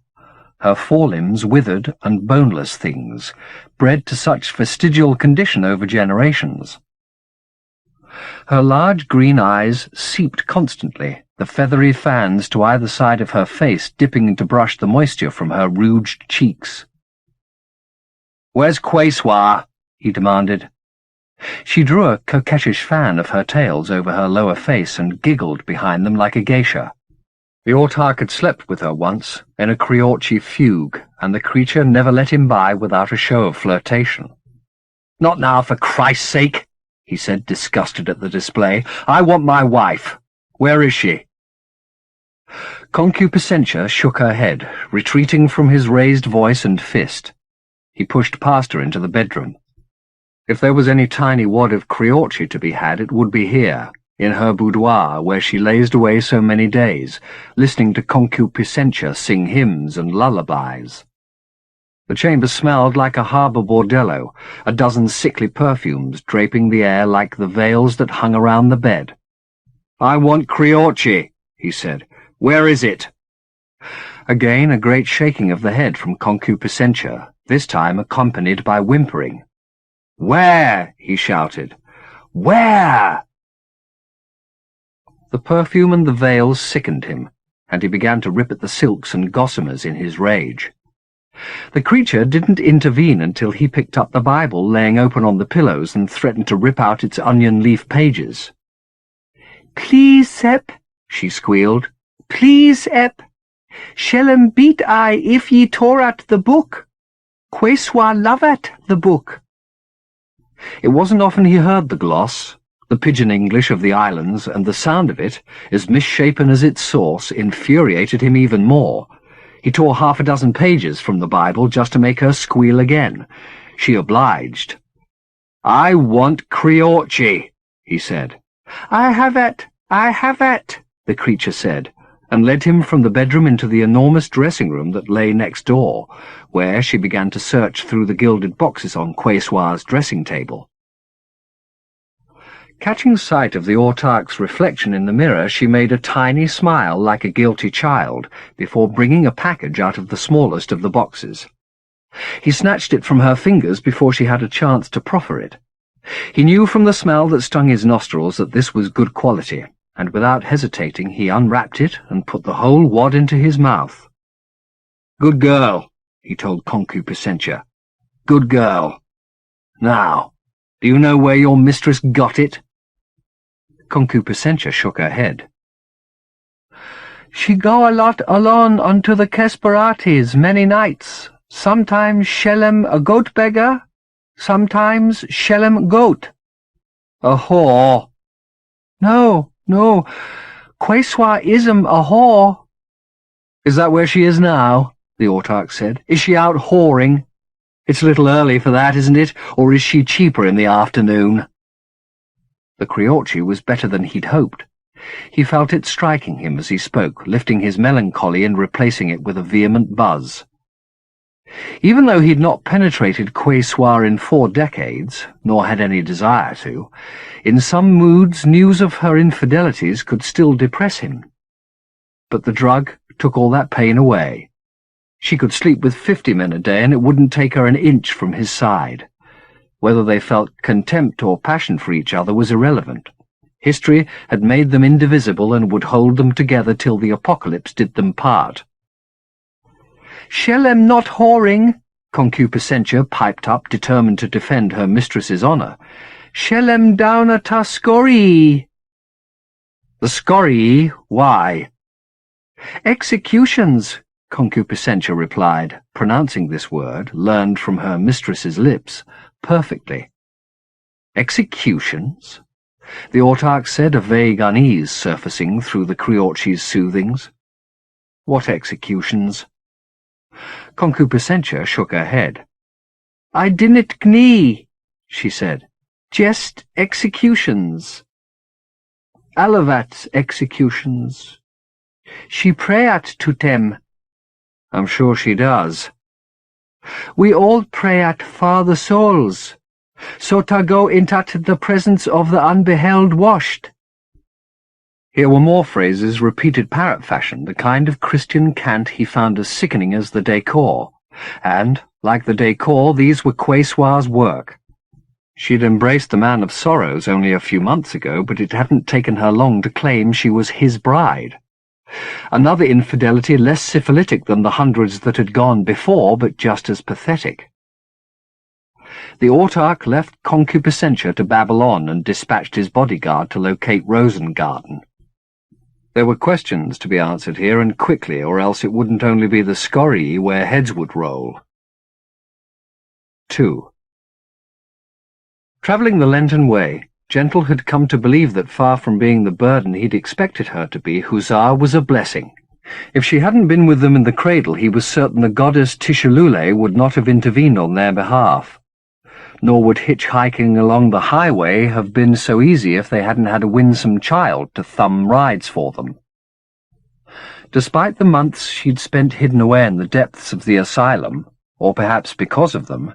her forelimbs withered and boneless things, bred to such vestigial condition over generations. Her large green eyes seeped constantly, the feathery fans to either side of her face dipping to brush the moisture from her rouged cheeks. "Where's Quesoir?" he demanded. She drew a coquettish fan of her tails over her lower face and giggled behind them like a geisha. The autarch had slept with her once, in a Creorci fugue, and the creature never let him by without a show of flirtation. "Not now, for Christ's sake," he said, disgusted at the display. "I want my wife. Where is she?" Concupiscentia shook her head, retreating from his raised voice and fist. He pushed past her into the bedroom. If there was any tiny wad of Creorci to be had, it would be here, in her boudoir, where she lazed away so many days, listening to Concupiscentia sing hymns and lullabies. The chamber smelled like a harbour bordello, a dozen sickly perfumes draping the air like the veils that hung around the bed. "I want Creorci," he said. "Where is it?" Again a great shaking of the head from Concupiscentia, this time accompanied by whimpering. "Where?" he shouted. "Where?" The perfume and the veils sickened him, and he began to rip at the silks and gossamers in his rage. The creature didn't intervene until he picked up the Bible laying open on the pillows and threatened to rip out its onion-leaf pages. "Please, Sep," she squealed. "Please, Ep. Shellem beat I if ye tore at the book. Quesoir love at the book." It wasn't often he heard the gloss, the pidgin English of the islands, and the sound of it, as misshapen as its source, infuriated him even more. He tore half a dozen pages from the Bible just to make her squeal again. She obliged. "I want Creorci," he said. I have it, the creature said, and led him from the bedroom into the enormous dressing-room that lay next door, where she began to search through the gilded boxes on Quesoir's dressing-table. Catching sight of the autarch's reflection in the mirror, she made a tiny smile like a guilty child before bringing a package out of the smallest of the boxes. He snatched it from her fingers before she had a chance to proffer it. He knew from the smell that stung his nostrils that this was good quality, and without hesitating he unwrapped it and put the whole wad into his mouth. "Good girl," he told Concupiscentia. "Good girl. Now, Do you know where your mistress got it? Concupiscentia shook her head. She go a lot alone unto the Kesperates many nights. Sometimes shellem a goat beggar, sometimes shellem goat. A whore. No, Queswa ism a whore. Is that where she is now? The autarch said. Is she out whoring? It's a little early for that, isn't it? Or is she cheaper in the afternoon? The Criorci was better than he'd hoped. He felt it striking him as he spoke, lifting his melancholy and replacing it with a vehement buzz. Even though he'd not penetrated Quesoir in 4 decades, nor had any desire to, in some moods news of her infidelities could still depress him. But the drug took all that pain away. She could sleep with 50 men a day, and it wouldn't take her an inch from his side. Whether they felt contempt or passion for each other was irrelevant. History had made them indivisible and would hold them together till the apocalypse did them part. "Shellem not whoring," Concupiscentia piped up, determined to defend her mistress's honour. "Shellem down a ta scorii." "The scorii? Why?" "Executions," Concupiscentia replied, pronouncing this word, learned from her mistress's lips, perfectly. "Executions?" The autarch said, a vague unease surfacing through the Criorci's soothings. "What executions?" Concupiscentia shook her head. "I didn't knee," she said. "Just executions. Alavat's executions. She prayat to them." "I'm sure she does." "We all prayat for the souls. So ta go intat the presence of the unbeheld washed." Here were more phrases repeated parrot fashion, the kind of Christian cant he found as sickening as the decor. And, like the decor, these were Quesoir's work. She'd embraced the man of sorrows only a few months ago, but it hadn't taken her long to claim she was his bride. Another infidelity less syphilitic than the hundreds that had gone before, but just as pathetic. The autarch left Concupiscentia to babble on and dispatched his bodyguard to locate Rosengarten. There were questions to be answered here, and quickly, or else it wouldn't only be the scorii where heads would roll. 2. Travelling the Lenten way, Gentle had come to believe that far from being the burden he'd expected her to be, Hussar was a blessing. If she hadn't been with them in the cradle, he was certain the goddess Tishulule would not have intervened on their behalf. Nor would hitchhiking along the highway have been so easy if they hadn't had a winsome child to thumb rides for them. Despite the months she'd spent hidden away in the depths of the asylum, or perhaps because of them,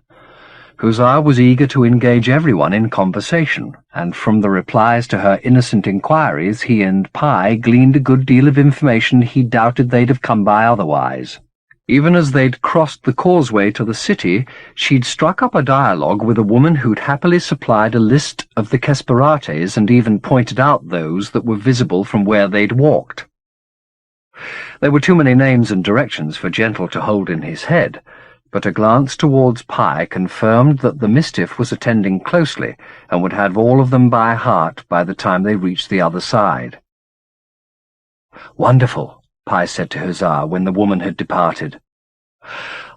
Hussar was eager to engage everyone in conversation, and from the replies to her innocent inquiries he and Pi gleaned a good deal of information he doubted they'd have come by otherwise. Even as they'd crossed the causeway to the city, she'd struck up a dialogue with a woman who'd happily supplied a list of the Kesperates and even pointed out those that were visible from where they'd walked. There were too many names and directions for Gentle to hold in his head, but a glance towards Pi confirmed that the mischief was attending closely and would have all of them by heart by the time they reached the other side. "Wonderful," Pi said to Hussar when the woman had departed.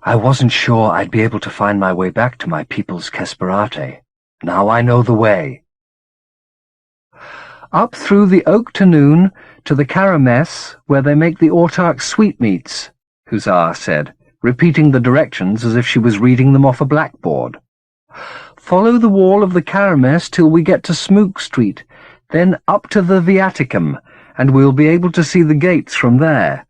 "I wasn't sure I'd be able to find my way back to my people's Kesperate. Now I know the way." "Up through the Oak to Noon to the Karamess, where they make the autarch sweetmeats," Hussar said, repeating the directions as if she was reading them off a blackboard. "Follow the wall of the Karamess till we get to Smook Street, then up to the Viaticum, and we'll be able to see the gates from there."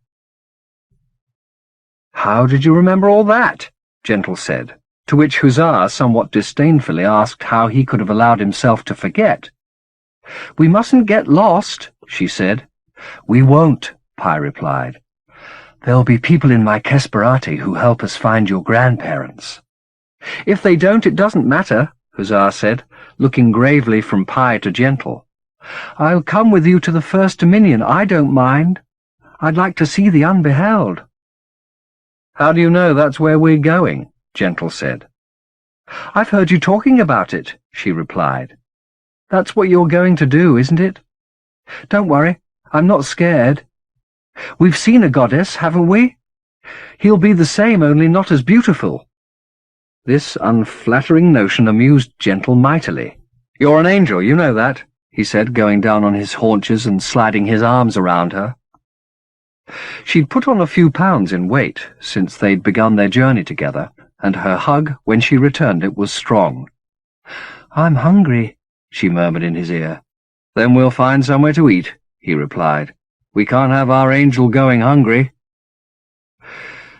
"How did you remember all that?" Gentle said, to which Hussar somewhat disdainfully asked how he could have allowed himself to forget. "We mustn't get lost," she said. "We won't," Pi replied. "There'll be people in my Kesperate who help us find your grandparents." "If they don't, it doesn't matter," Hussar said, looking gravely from Pi to Gentle. "I'll come with you to the First Dominion. I don't mind. I'd like to see the unbeheld." "How do you know that's where we're going?" Gentle said. "I've heard you talking about it," she replied. "That's what you're going to do, isn't it? Don't worry, I'm not scared. We've seen a goddess, haven't we? He'll be the same, only not as beautiful." This unflattering notion amused Gentle mightily. "You're an angel, you know that," he said, going down on his haunches and sliding his arms around her. She'd put on a few pounds in weight since they'd begun their journey together, and her hug, when she returned it, was strong. "I'm hungry," she murmured in his ear. "Then we'll find somewhere to eat," he replied. "We can't have our angel going hungry."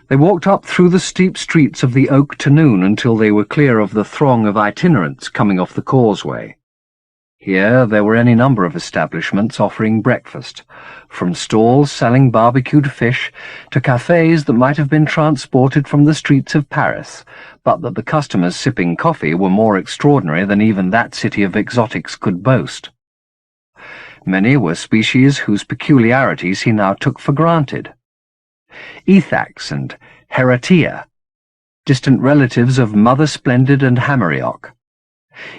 They walked up through the steep streets of the Oak to Noon until they were clear of the throng of itinerants coming off the causeway. Here there were any number of establishments offering breakfast, from stalls selling barbecued fish to cafes that might have been transported from the streets of Paris, but that the customers sipping coffee were more extraordinary than even that city of exotics could boast. Many were species whose peculiarities he now took for granted. Ethax and Heratia, distant relatives of Mother Splendid and Hamarioch.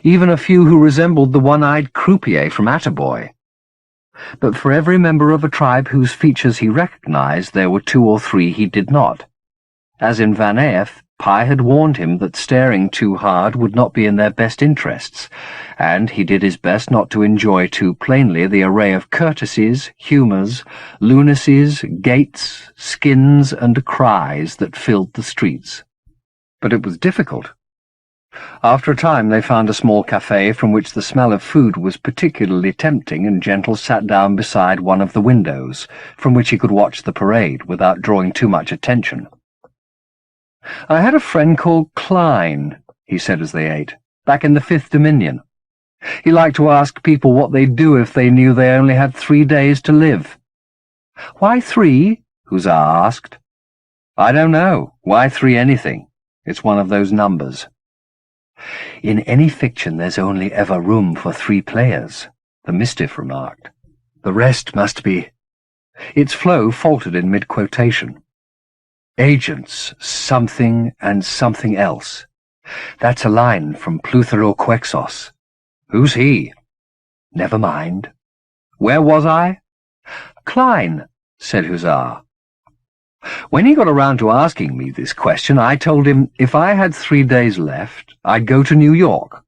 Even a few who resembled the one-eyed croupier from Attaboy. But for every member of a tribe whose features he recognized, there were 2 or 3 he did not. As in Van Eyck, Pi had warned him that staring too hard would not be in their best interests, and he did his best not to enjoy too plainly the array of courtesies, humours, lunacies, gaits, skins, and cries that filled the streets. But it was difficult. After a time they found a small cafe from which the smell of food was particularly tempting, and Gentle sat down beside one of the windows, from which he could watch the parade without drawing too much attention. "I had a friend called Klein," he said as they ate, "back in the 5th Dominion. He liked to ask people what they'd do if they knew they only had 3 days to live." "Why 3?" Hussar asked. "I don't know. Why 3 anything? It's one of those numbers." "In any fiction there's only ever room for 3 players," the Mistiff remarked. "The rest must be—" Its flow faltered in mid-quotation. "Agents, something and something else. That's a line from Plutharoquexos." "Who's he?" "Never mind." "Where was I?" "Klein," said Hussar. "When he got around to asking me this question, I told him if I had 3 days left, I'd go to New York,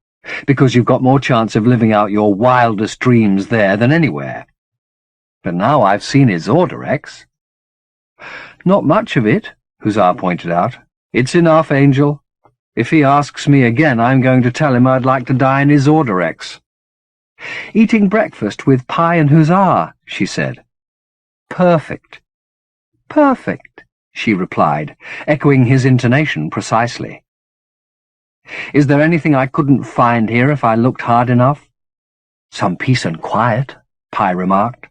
because you've got more chance of living out your wildest dreams there than anywhere. But now I've seen his Orderex." "Not much of it," Hussar pointed out. "It's enough, Angel. If he asks me again, I'm going to tell him I'd like to die in his Orderex." "Eating breakfast with Pi and Hussar," she said. "Perfect." "Perfect," she replied, echoing his intonation precisely. "Is there anything I couldn't find here if I looked hard enough?" "Some peace and quiet," Pi remarked.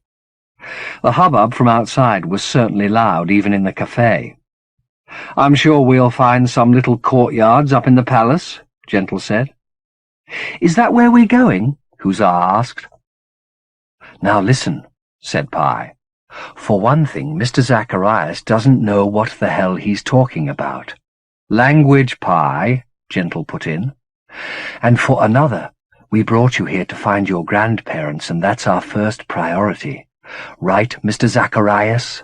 The hubbub from outside was certainly loud, even in the cafe. "I'm sure we'll find some little courtyards up in the palace," Gentle said. "Is that where we're going?" Hussar asked. "Now listen," said Pi. "For one thing, Mr. Zacharias doesn't know what the hell he's talking about." "Language, Pi," Gentle put in. "And for another, we brought you here to find your grandparents, and that's our first priority. Right, Mr. Zacharias?"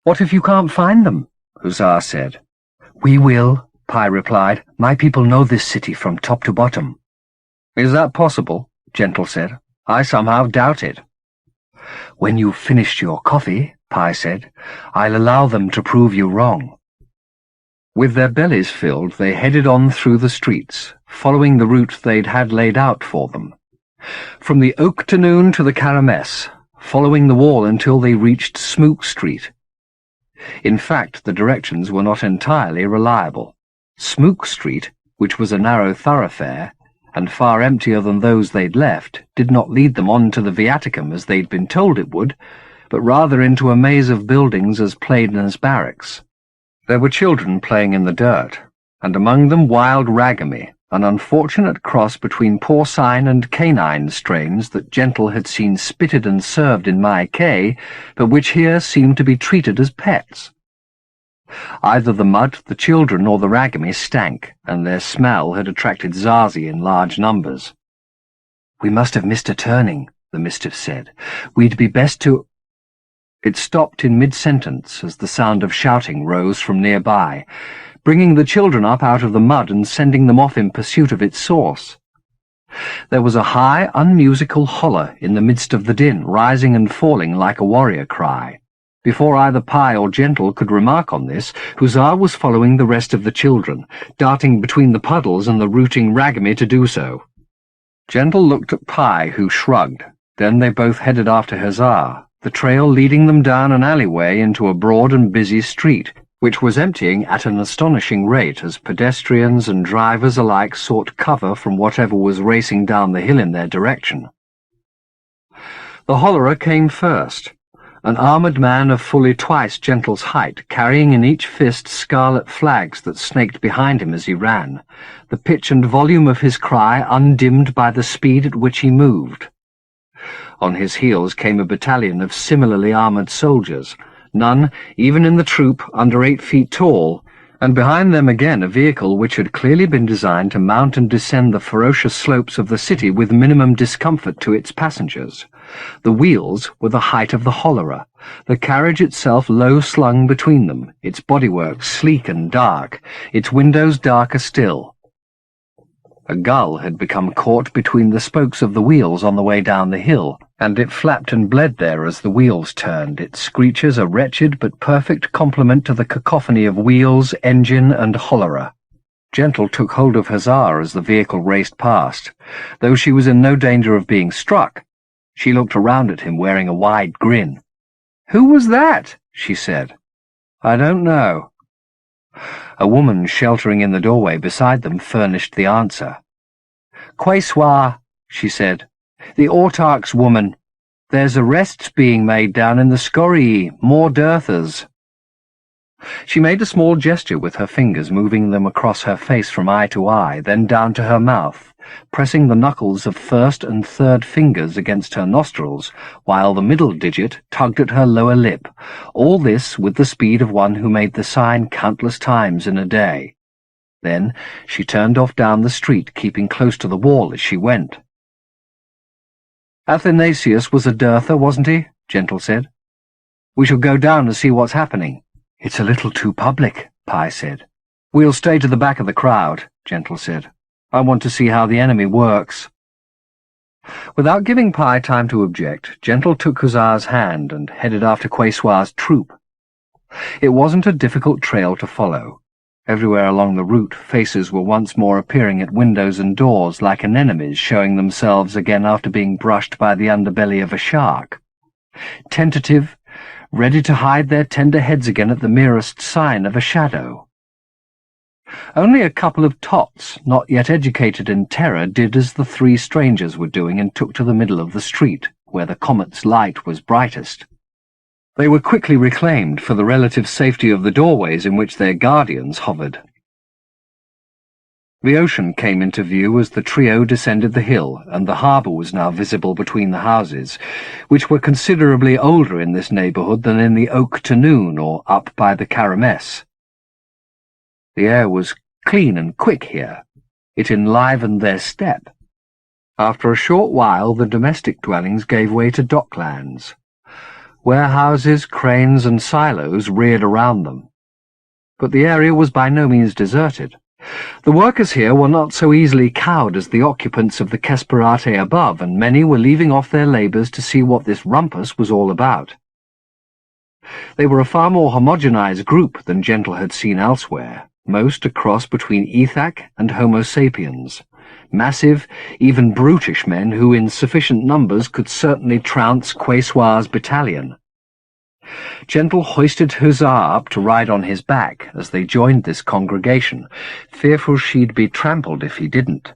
"What if you can't find them?" Hussar said. "We will," Pi replied. "My people know this city from top to bottom." "Is that possible?" Gentle said. "I somehow doubt it." "When you've finished your coffee," Pi said, "I'll allow them to prove you wrong." With their bellies filled, they headed on through the streets, following the route they'd had laid out for them. From the Oak to Noon to the Karamess, following the wall until they reached Smook Street. In fact, the directions were not entirely reliable. Smook Street, which was a narrow thoroughfare, and far emptier than those they'd left, did not lead them on to the Viaticum as they'd been told it would, but rather into a maze of buildings as plain as barracks. There were children playing in the dirt, and among them wild ragami, an unfortunate cross between porcine and canine strains that Gentle had seen spitted and served in Mai Kay, but which here seemed to be treated as pets. Either the mud, the children, or the ragami stank, and their smell had attracted Zazi in large numbers. "We must have missed a turning," the Mistiff said. "We'd be best to—" It stopped in mid-sentence as the sound of shouting rose from nearby, bringing the children up out of the mud and sending them off in pursuit of its source. There was a high, unmusical holler in the midst of the din, rising and falling like a warrior cry. Before either Pi or Gentle could remark on this, Hussar was following the rest of the children, darting between the puddles and the rooting ragami to do so. Gentle looked at Pi, who shrugged. Then they both headed after Hussar, the trail leading them down an alleyway into a broad and busy street, which was emptying at an astonishing rate as pedestrians and drivers alike sought cover from whatever was racing down the hill in their direction. The hollerer came first, an armoured man of fully twice Gentle's height, carrying in each fist scarlet flags that snaked behind him as he ran, the pitch and volume of his cry undimmed by the speed at which he moved. On his heels came a battalion of similarly armoured soldiers, none, even in the troop, under 8 feet tall, and behind them again a vehicle which had clearly been designed to mount and descend the ferocious slopes of the city with minimum discomfort to its passengers. The wheels were the height of the hollerer, the carriage itself low-slung between them, its bodywork sleek and dark, its windows darker still. A gull had become caught between the spokes of the wheels on the way down the hill, and it flapped and bled there as the wheels turned, its screeches a wretched but perfect complement to the cacophony of wheels, engine, and hollerer. Gentle took hold of Hussar as the vehicle raced past. Though she was in no danger of being struck, she looked around at him wearing a wide grin. "Who was that?" she said. "I don't know." A woman sheltering in the doorway beside them furnished the answer. "Quesoir," she said. "The Autarch's woman. There's arrests being made down in the Scorii, more Dirthas." She made a small gesture with her fingers, moving them across her face from eye to eye, then down to her mouth, pressing the knuckles of first and third fingers against her nostrils, while the middle digit tugged at her lower lip, all this with the speed of one who made the sign countless times in a day. Then she turned off down the street, keeping close to the wall as she went. "Athanasius was a Dirtha, wasn't he?" Gentle said. "We shall go down and see what's happening." "It's a little too public," Pi said. "We'll stay to the back of the crowd," Gentle said. "I want to see how the enemy works." Without giving Pi time to object, Gentle took Hussar's hand and headed after Quesoir's troop. It wasn't a difficult trail to follow. Everywhere along the route, faces were once more appearing at windows and doors like anemones showing themselves again after being brushed by the underbelly of a shark. Tentative, ready to hide their tender heads again at the merest sign of a shadow. Only a couple of tots, not yet educated in terror, did as the 3 strangers were doing and took to the middle of the street, where the comet's light was brightest. They were quickly reclaimed for the relative safety of the doorways in which their guardians hovered. The ocean came into view as the trio descended the hill, and the harbour was now visible between the houses, which were considerably older in this neighbourhood than in the Oak to Noon or up by the Karamess. The air was clean and quick here. It enlivened their step. After a short while the domestic dwellings gave way to docklands. Warehouses, cranes, and silos reared around them. But the area was by no means deserted. The workers here were not so easily cowed as the occupants of the Kesperate above, and many were leaving off their labours to see what this rumpus was all about. They were a far more homogenized group than Gentle had seen elsewhere, most a cross between Ethak and Homo sapiens, massive, even brutish men who in sufficient numbers could certainly trounce Quesoir's battalion. Gentle hoisted Hussar up to ride on his back as they joined this congregation, fearful she'd be trampled if he didn't.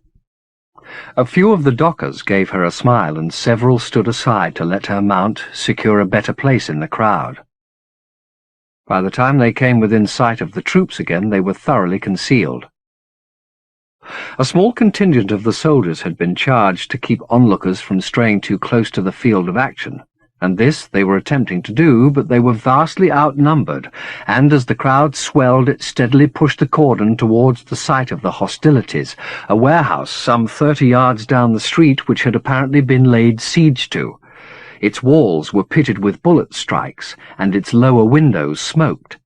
A few of the dockers gave her a smile, and several stood aside to let her mount, secure a better place in the crowd. By the time they came within sight of the troops again, they were thoroughly concealed. A small contingent of the soldiers had been charged to keep onlookers from straying too close to the field of action, and this they were attempting to do, but they were vastly outnumbered, and as the crowd swelled it steadily pushed the cordon towards the site of the hostilities, a warehouse some 30 yards down the street which had apparently been laid siege to. Its walls were pitted with bullet strikes, and its lower windows smoked.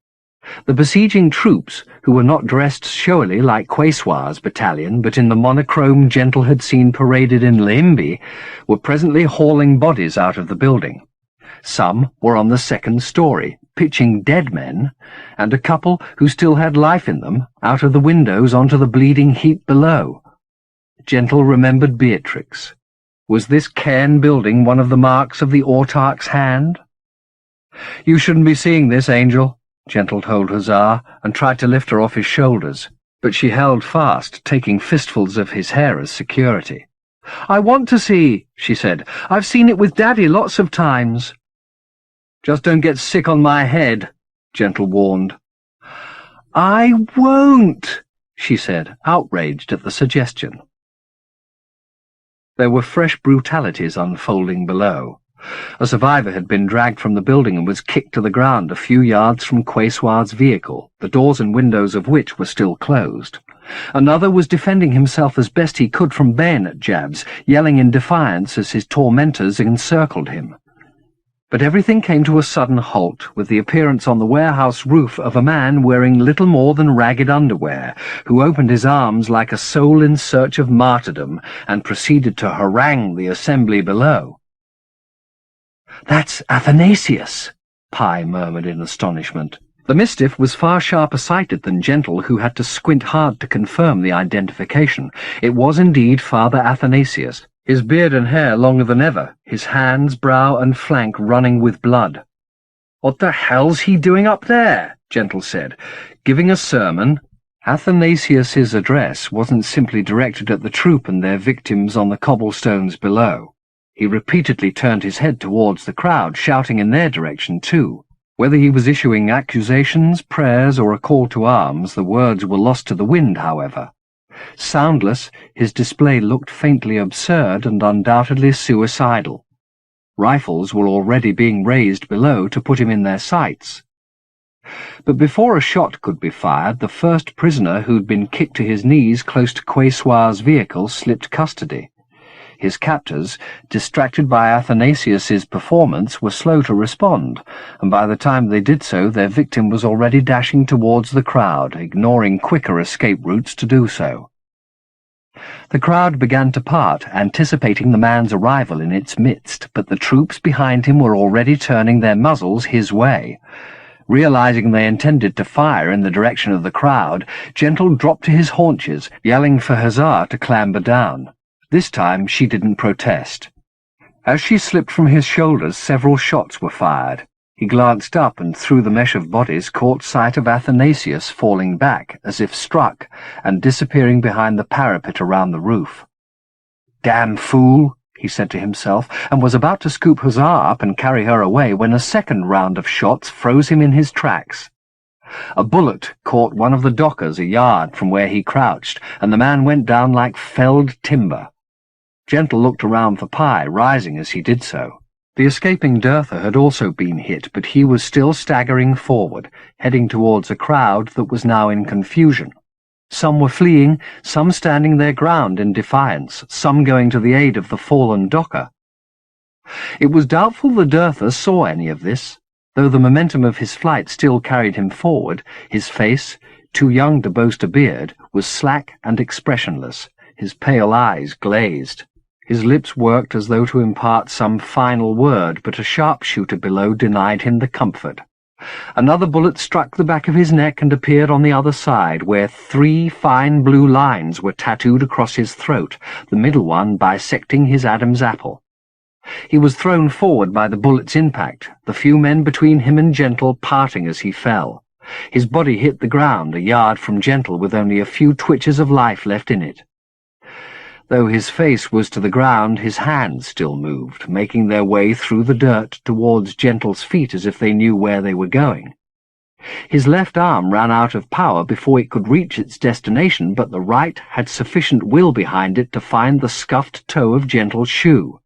The besieging troops, who were not dressed showily like Quesoir's battalion, but in the monochrome Gentle had seen paraded in Leimbi, were presently hauling bodies out of the building. Some were on the second story, pitching dead men, and a couple who still had life in them, out of the windows onto the bleeding heap below. Gentle remembered Beatrix. Was this cairn building one of the marks of the autarch's hand? "You shouldn't be seeing this, Angel," Gentle told Hussar, and tried to lift her off his shoulders, but she held fast, taking fistfuls of his hair as security. "I want to see," she said. "I've seen it with Daddy lots of times." "Just don't get sick on my head," Gentle warned. "I won't," she said, outraged at the suggestion. There were fresh brutalities unfolding below. A survivor had been dragged from the building and was kicked to the ground a few yards from Quesoir's vehicle, the doors and windows of which were still closed. Another was defending himself as best he could from bayonet jabs, yelling in defiance as his tormentors encircled him. But everything came to a sudden halt with the appearance on the warehouse roof of a man wearing little more than ragged underwear, who opened his arms like a soul in search of martyrdom and proceeded to harangue the assembly below. "That's Athanasius," Pi murmured in astonishment. The Mistiff was far sharper-sighted than Gentle, who had to squint hard to confirm the identification. It was indeed Father Athanasius, his beard and hair longer than ever, his hands, brow, and flank running with blood. "What the hell's he doing up there?" Gentle said. "Giving a sermon?" Athanasius's address wasn't simply directed at the troop and their victims on the cobblestones below. He repeatedly turned his head towards the crowd, shouting in their direction too. Whether he was issuing accusations, prayers, or a call to arms, the words were lost to the wind, however. Soundless, his display looked faintly absurd and undoubtedly suicidal. Rifles were already being raised below to put him in their sights. But before a shot could be fired, the first prisoner who'd been kicked to his knees close to Quesoir's vehicle slipped custody. His captors, distracted by Athanasius's performance, were slow to respond, and by the time they did so, their victim was already dashing towards the crowd, ignoring quicker escape routes to do so. The crowd began to part, anticipating the man's arrival in its midst, but the troops behind him were already turning their muzzles his way. Realizing they intended to fire in the direction of the crowd, Gentle dropped to his haunches, yelling for Hussar to clamber down. This time she didn't protest. As she slipped from his shoulders, several shots were fired. He glanced up and through the mesh of bodies caught sight of Athanasius falling back, as if struck, and disappearing behind the parapet around the roof. "Damn fool," he said to himself, and was about to scoop Hussar up and carry her away when a second round of shots froze him in his tracks. A bullet caught one of the dockers a yard from where he crouched, and the man went down like felled timber. Gentle looked around for Pi, rising as he did so. The escaping Dirther had also been hit, but he was still staggering forward, heading towards a crowd that was now in confusion. Some were fleeing, some standing their ground in defiance, some going to the aid of the fallen docker. It was doubtful the Dirther saw any of this. Though the momentum of his flight still carried him forward, his face, too young to boast a beard, was slack and expressionless, his pale eyes glazed. His lips worked as though to impart some final word, but a sharpshooter below denied him the comfort. Another bullet struck the back of his neck and appeared on the other side, where 3 fine blue lines were tattooed across his throat, the middle one bisecting his Adam's apple. He was thrown forward by the bullet's impact, the few men between him and Gentle parting as he fell. His body hit the ground a yard from Gentle with only a few twitches of life left in it. Though his face was to the ground, his hands still moved, making their way through the dirt towards Gentle's feet as if they knew where they were going. His left arm ran out of power before it could reach its destination, but the right had sufficient will behind it to find the scuffed toe of Gentle's shoe.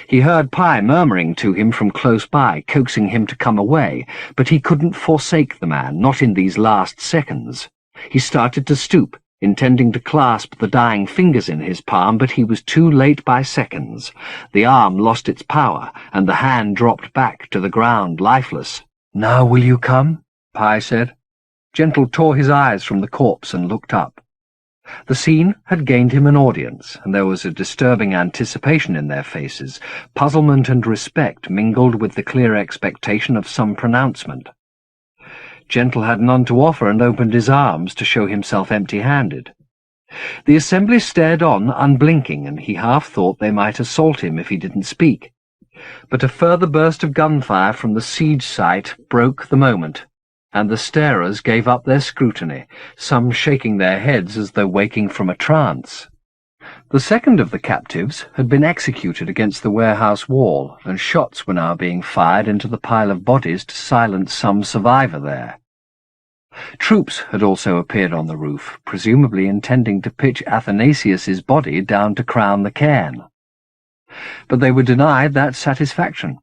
He heard Pye murmuring to him from close by, coaxing him to come away, but he couldn't forsake the man, not in these last seconds. He started to stoop, intending to clasp the dying fingers in his palm, but he was too late by seconds. The arm lost its power, and the hand dropped back to the ground, lifeless. "Now will you come?" Pye said. Gentle tore his eyes from the corpse and looked up. The scene had gained him an audience, and there was a disturbing anticipation in their faces. Puzzlement and respect mingled with the clear expectation of some pronouncement. Gentle had none to offer and opened his arms to show himself empty-handed. The assembly stared on, unblinking, and he half thought they might assault him if he didn't speak. But a further burst of gunfire from the siege site broke the moment, and the starers gave up their scrutiny, some shaking their heads as though waking from a trance. The second of the captives had been executed against the warehouse wall, and shots were now being fired into the pile of bodies to silence some survivor there. Troops had also appeared on the roof, presumably intending to pitch Athanasius's body down to crown the cairn. But they were denied that satisfaction.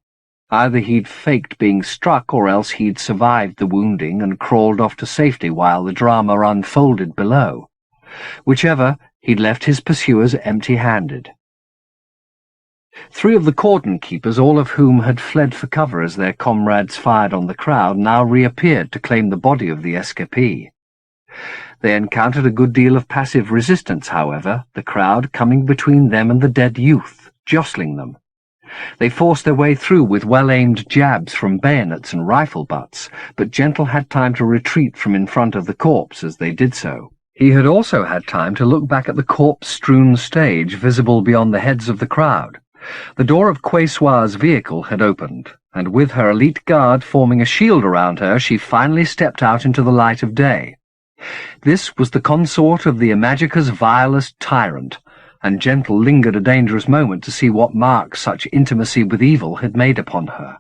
Either he'd faked being struck, or else he'd survived the wounding and crawled off to safety while the drama unfolded below. Whichever, he'd left his pursuers empty-handed. 3 of the cordon keepers, all of whom had fled for cover as their comrades fired on the crowd, now reappeared to claim the body of the escapee. They encountered a good deal of passive resistance, however, the crowd coming between them and the dead youth, jostling them. They forced their way through with well-aimed jabs from bayonets and rifle butts, but Gentle had time to retreat from in front of the corpse as they did so. He had also had time to look back at the corpse-strewn stage visible beyond the heads of the crowd. The door of Quesoir's vehicle had opened, and with her elite guard forming a shield around her, she finally stepped out into the light of day. This was the consort of the Imajica's vilest tyrant, and Gentle lingered a dangerous moment to see what mark such intimacy with evil had made upon her.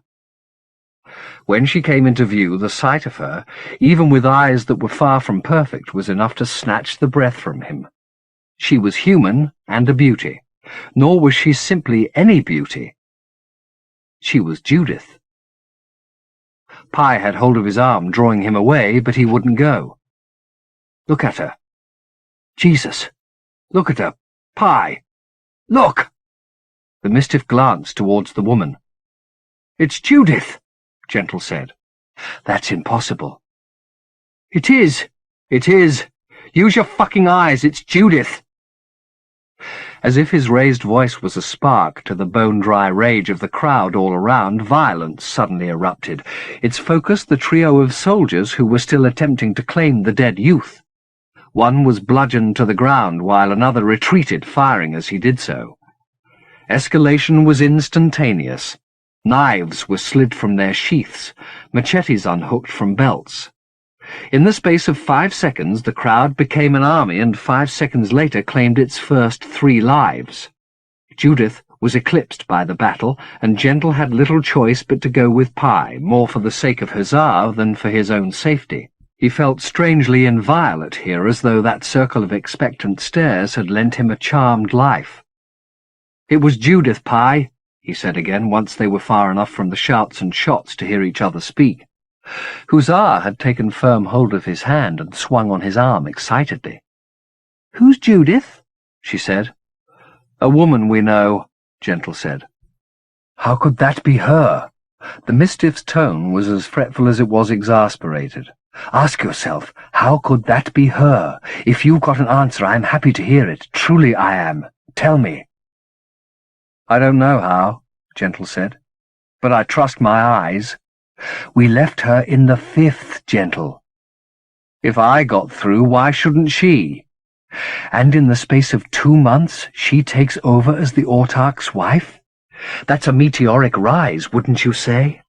When she came into view, the sight of her, even with eyes that were far from perfect, was enough to snatch the breath from him. She was human and a beauty, nor was she simply any beauty. She was Judith. Pye had hold of his arm, drawing him away, but he wouldn't go. "Look at her. Jesus! Look at her! Pye! Look!" The Mistiff glanced towards the woman. "It's Judith," Gentle said. "That's impossible." "It is. It is. Use your fucking eyes. It's Judith." As if his raised voice was a spark to the bone-dry rage of the crowd all around, violence suddenly erupted. Its focus the trio of soldiers who were still attempting to claim the dead youth. One was bludgeoned to the ground, while another retreated, firing as he did so. Escalation was instantaneous. Knives were slid from their sheaths, machetes unhooked from belts. In the space of 5 seconds, the crowd became an army, and 5 seconds later claimed its first 3 lives. Judith was eclipsed by the battle, and Gentle had little choice but to go with Pye, more for the sake of Hussar than for his own safety. He felt strangely inviolate here, as though that circle of expectant stares had lent him a charmed life. "It was Judith, Pye," he said again, once they were far enough from the shouts and shots to hear each other speak. Hussar had taken firm hold of his hand and swung on his arm excitedly. "Who's Judith?" she said. "A woman we know," Gentle said. "How could that be her?" The Mistiff's tone was as fretful as it was exasperated. "Ask yourself, how could that be her? If you've got an answer, I'm happy to hear it. Truly I am. Tell me." "I don't know how," Gentle said, "but I trust my eyes. We left her in the 5th, Gentle. If I got through, why shouldn't she? And in the space of 2 months, she takes over as the autarch's wife? That's a meteoric rise, wouldn't you say?"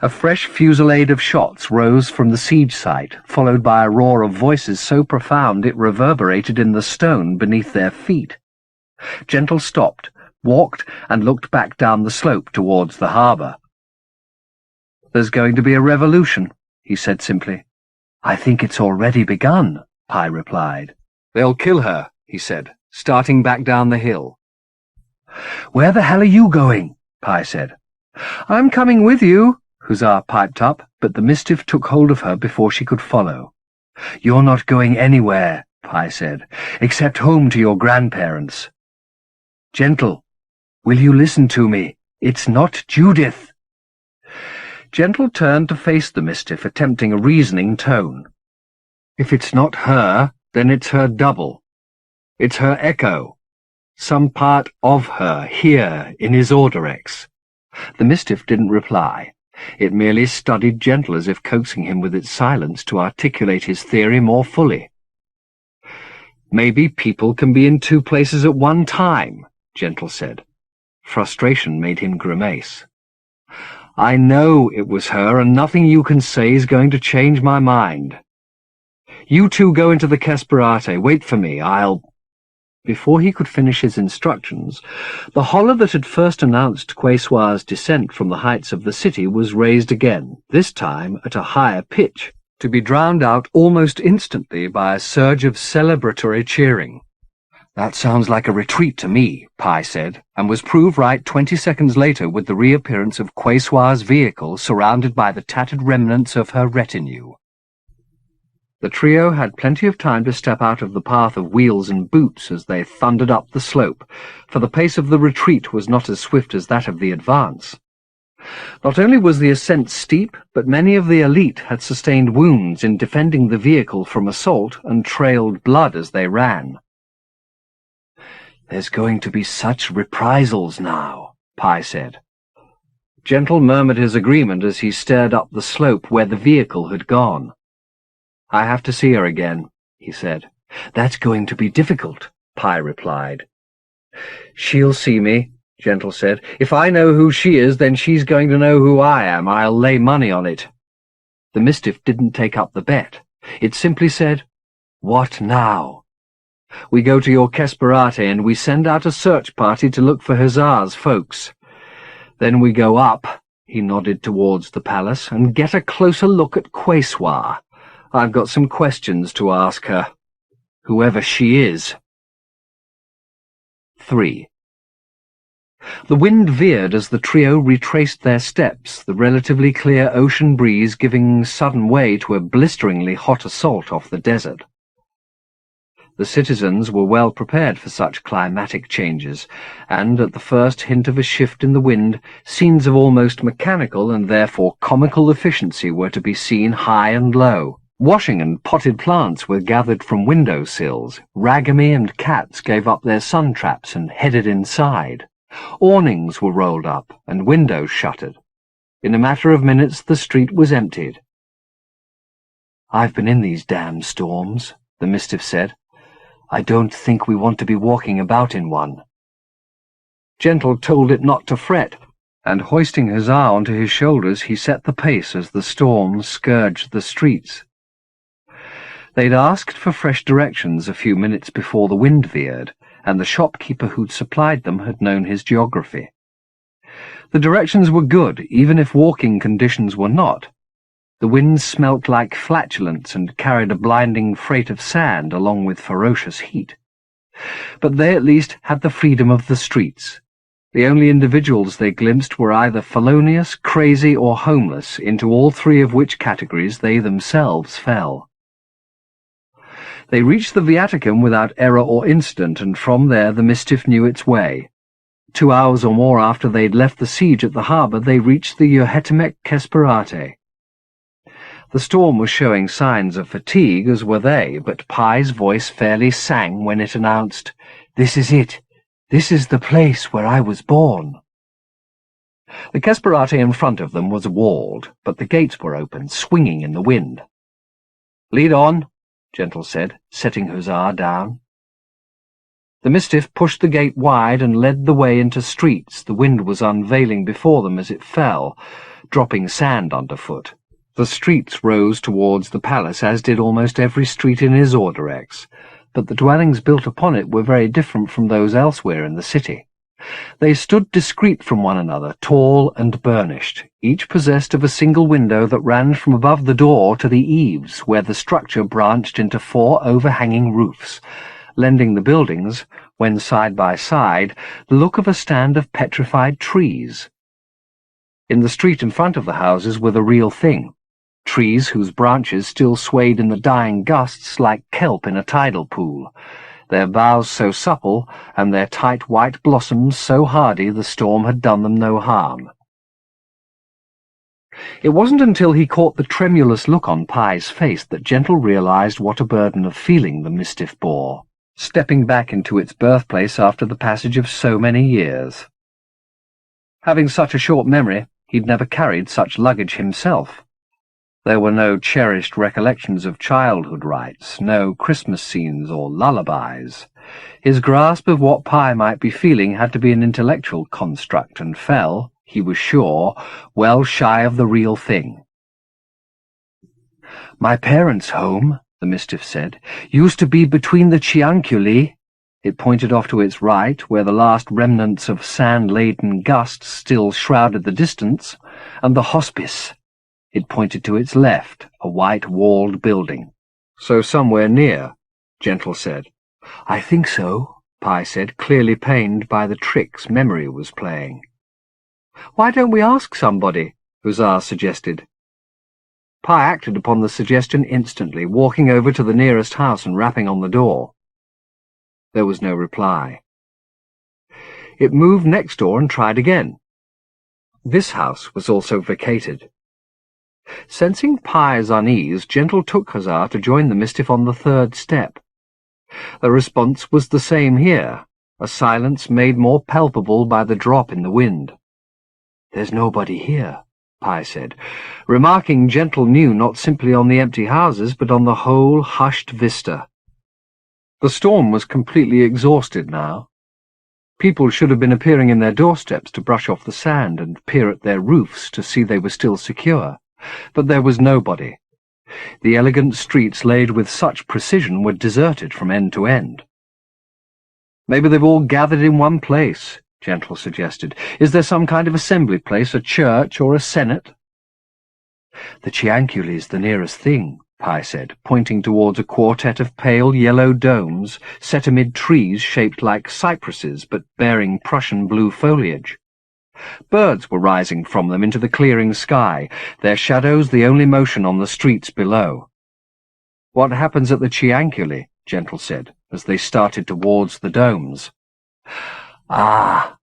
A fresh fusillade of shots rose from the siege site, followed by a roar of voices so profound it reverberated in the stone beneath their feet. Gentle stopped, walked, and looked back down the slope towards the harbour. "There's going to be a revolution," he said simply. "I think it's already begun," Pye replied. "They'll kill her," he said, starting back down the hill. "Where the hell are you going?" Pi said. "I'm coming with you," Huzzah piped up, but the Mistiff took hold of her before she could follow. "You're not going anywhere," Pi said, "except home to your grandparents." "Gentle, will you listen to me? It's not Judith." Gentle turned to face the Mistiff, attempting a reasoning tone. "If it's not her, then it's her double. It's her echo. Some part of her here in his Ordorex." The Mistiff didn't reply. It merely studied Gentle as if coaxing him with its silence to articulate his theory more fully. "Maybe people can be in two places at one time," Gentle said. Frustration made him grimace. "I know it was her, and nothing you can say is going to change my mind. You two go into the Kesperate. Wait for me. I'll—" Before he could finish his instructions, the holler that had first announced Quesoir's descent from the heights of the city was raised again, this time at a higher pitch, to be drowned out almost instantly by a surge of celebratory cheering. "That sounds like a retreat to me," Pi said, and was proved right 20 seconds later with the reappearance of Quesoir's vehicle surrounded by the tattered remnants of her retinue. The trio had plenty of time to step out of the path of wheels and boots as they thundered up the slope, for the pace of the retreat was not as swift as that of the advance. Not only was the ascent steep, but many of the elite had sustained wounds in defending the vehicle from assault and trailed blood as they ran. "There's going to be such reprisals now," Pi said. Gentle murmured his agreement as he stared up the slope where the vehicle had gone. "I have to see her again," he said. "That's going to be difficult," Pi replied. "She'll see me," Gentle said. "If I know who she is, then she's going to know who I am. I'll lay money on it." The Mistiff didn't take up the bet. It simply said, "What now?" "We go to your Kesperate and we send out a search party to look for Huzzah's folks. Then we go up," he nodded towards the palace, "and get a closer look at Quesoir. I've got some questions to ask her, whoever she is." 3. The wind veered as the trio retraced their steps, the relatively clear ocean breeze giving sudden way to a blisteringly hot assault off the desert. The citizens were well prepared for such climatic changes, and at the first hint of a shift in the wind, scenes of almost mechanical and therefore comical efficiency were to be seen high and low. Washing and potted plants were gathered from window sills, ragami and cats gave up their sun traps and headed inside. Awnings were rolled up and windows shuttered. In a matter of minutes the street was emptied. "I've been in these damn storms," the Mistiff said. "I don't think we want to be walking about in one." Gentle told it not to fret, and hoisting Huzzah onto his shoulders he set the pace as the storm scourged the streets. They'd asked for fresh directions a few minutes before the wind veered, and the shopkeeper who'd supplied them had known his geography. The directions were good, even if walking conditions were not. The wind smelt like flatulence and carried a blinding freight of sand along with ferocious heat. But they at least had the freedom of the streets. The only individuals they glimpsed were either felonious, crazy, or homeless, into all three of which categories they themselves fell. They reached the Viaticum without error or incident, and from there the Mistiff knew its way. 2 hours or more after they'd left the siege at the harbour, they reached the Johetemek Kesperate. The storm was showing signs of fatigue, as were they, but Pi's voice fairly sang when it announced, "This is it. This is the place where I was born." The Kesperate in front of them was walled, but the gates were open, swinging in the wind. "Lead on," Gentle said, setting Huzzah down. The Mistiff pushed the gate wide and led the way into streets. The wind was unveiling before them as it fell, dropping sand underfoot. The streets rose towards the palace, as did almost every street in his Ordorex, but the dwellings built upon it were very different from those elsewhere in the city. They stood discreet from one another, tall and burnished, each possessed of a single window that ran from above the door to the eaves, where the structure branched into 4 overhanging roofs, lending the buildings, when side by side, the look of a stand of petrified trees. In the street in front of the houses were the real thing, trees whose branches still swayed in the dying gusts like kelp in a tidal pool, their boughs so supple and their tight white blossoms so hardy the storm had done them no harm. It wasn't until he caught the tremulous look on Pye's face that Gentle realized what a burden of feeling the Mistiff bore, stepping back into its birthplace after the passage of so many years. Having such a short memory, he'd never carried such luggage himself. There were no cherished recollections of childhood rites, no Christmas scenes or lullabies. His grasp of what Pye might be feeling had to be an intellectual construct and fell, he was sure, well shy of the real thing. "My parents' home," the Mistiff said, "used to be between the Cianculi." It pointed off to its right, where the last remnants of sand-laden gusts still shrouded the distance, and the hospice. It pointed to its left, a white-walled building. "So somewhere near," Gentle said. "I think so," Pye said, clearly pained by the tricks memory was playing. "Why don't we ask somebody?" Hussar suggested. Pye acted upon the suggestion instantly, walking over to the nearest house and rapping on the door. There was no reply. It moved next door and tried again. This house was also vacated. Sensing Pye's unease, Gentle took Hussar to join the Mistiff on the third step. The response was the same here, a silence made more palpable by the drop in the wind. "There's nobody here," Pye said, remarking Gentle knew not simply on the empty houses, but on the whole hushed vista. The storm was completely exhausted now. People should have been appearing in their doorsteps to brush off the sand and peer at their roofs to see they were still secure. But there was nobody. The elegant streets laid with such precision were deserted from end to end. "Maybe they've all gathered in one place," Gentle suggested. "Is there some kind of assembly place, a church or a senate?" "The Cianculi's the nearest thing," Pye said, pointing towards a quartet of pale yellow domes set amid trees shaped like cypresses but bearing Prussian blue foliage. Birds were rising from them into the clearing sky, their shadows the only motion on the streets below. "What happens at the Cianculi?" Gentle said, as they started towards the domes. "Ah,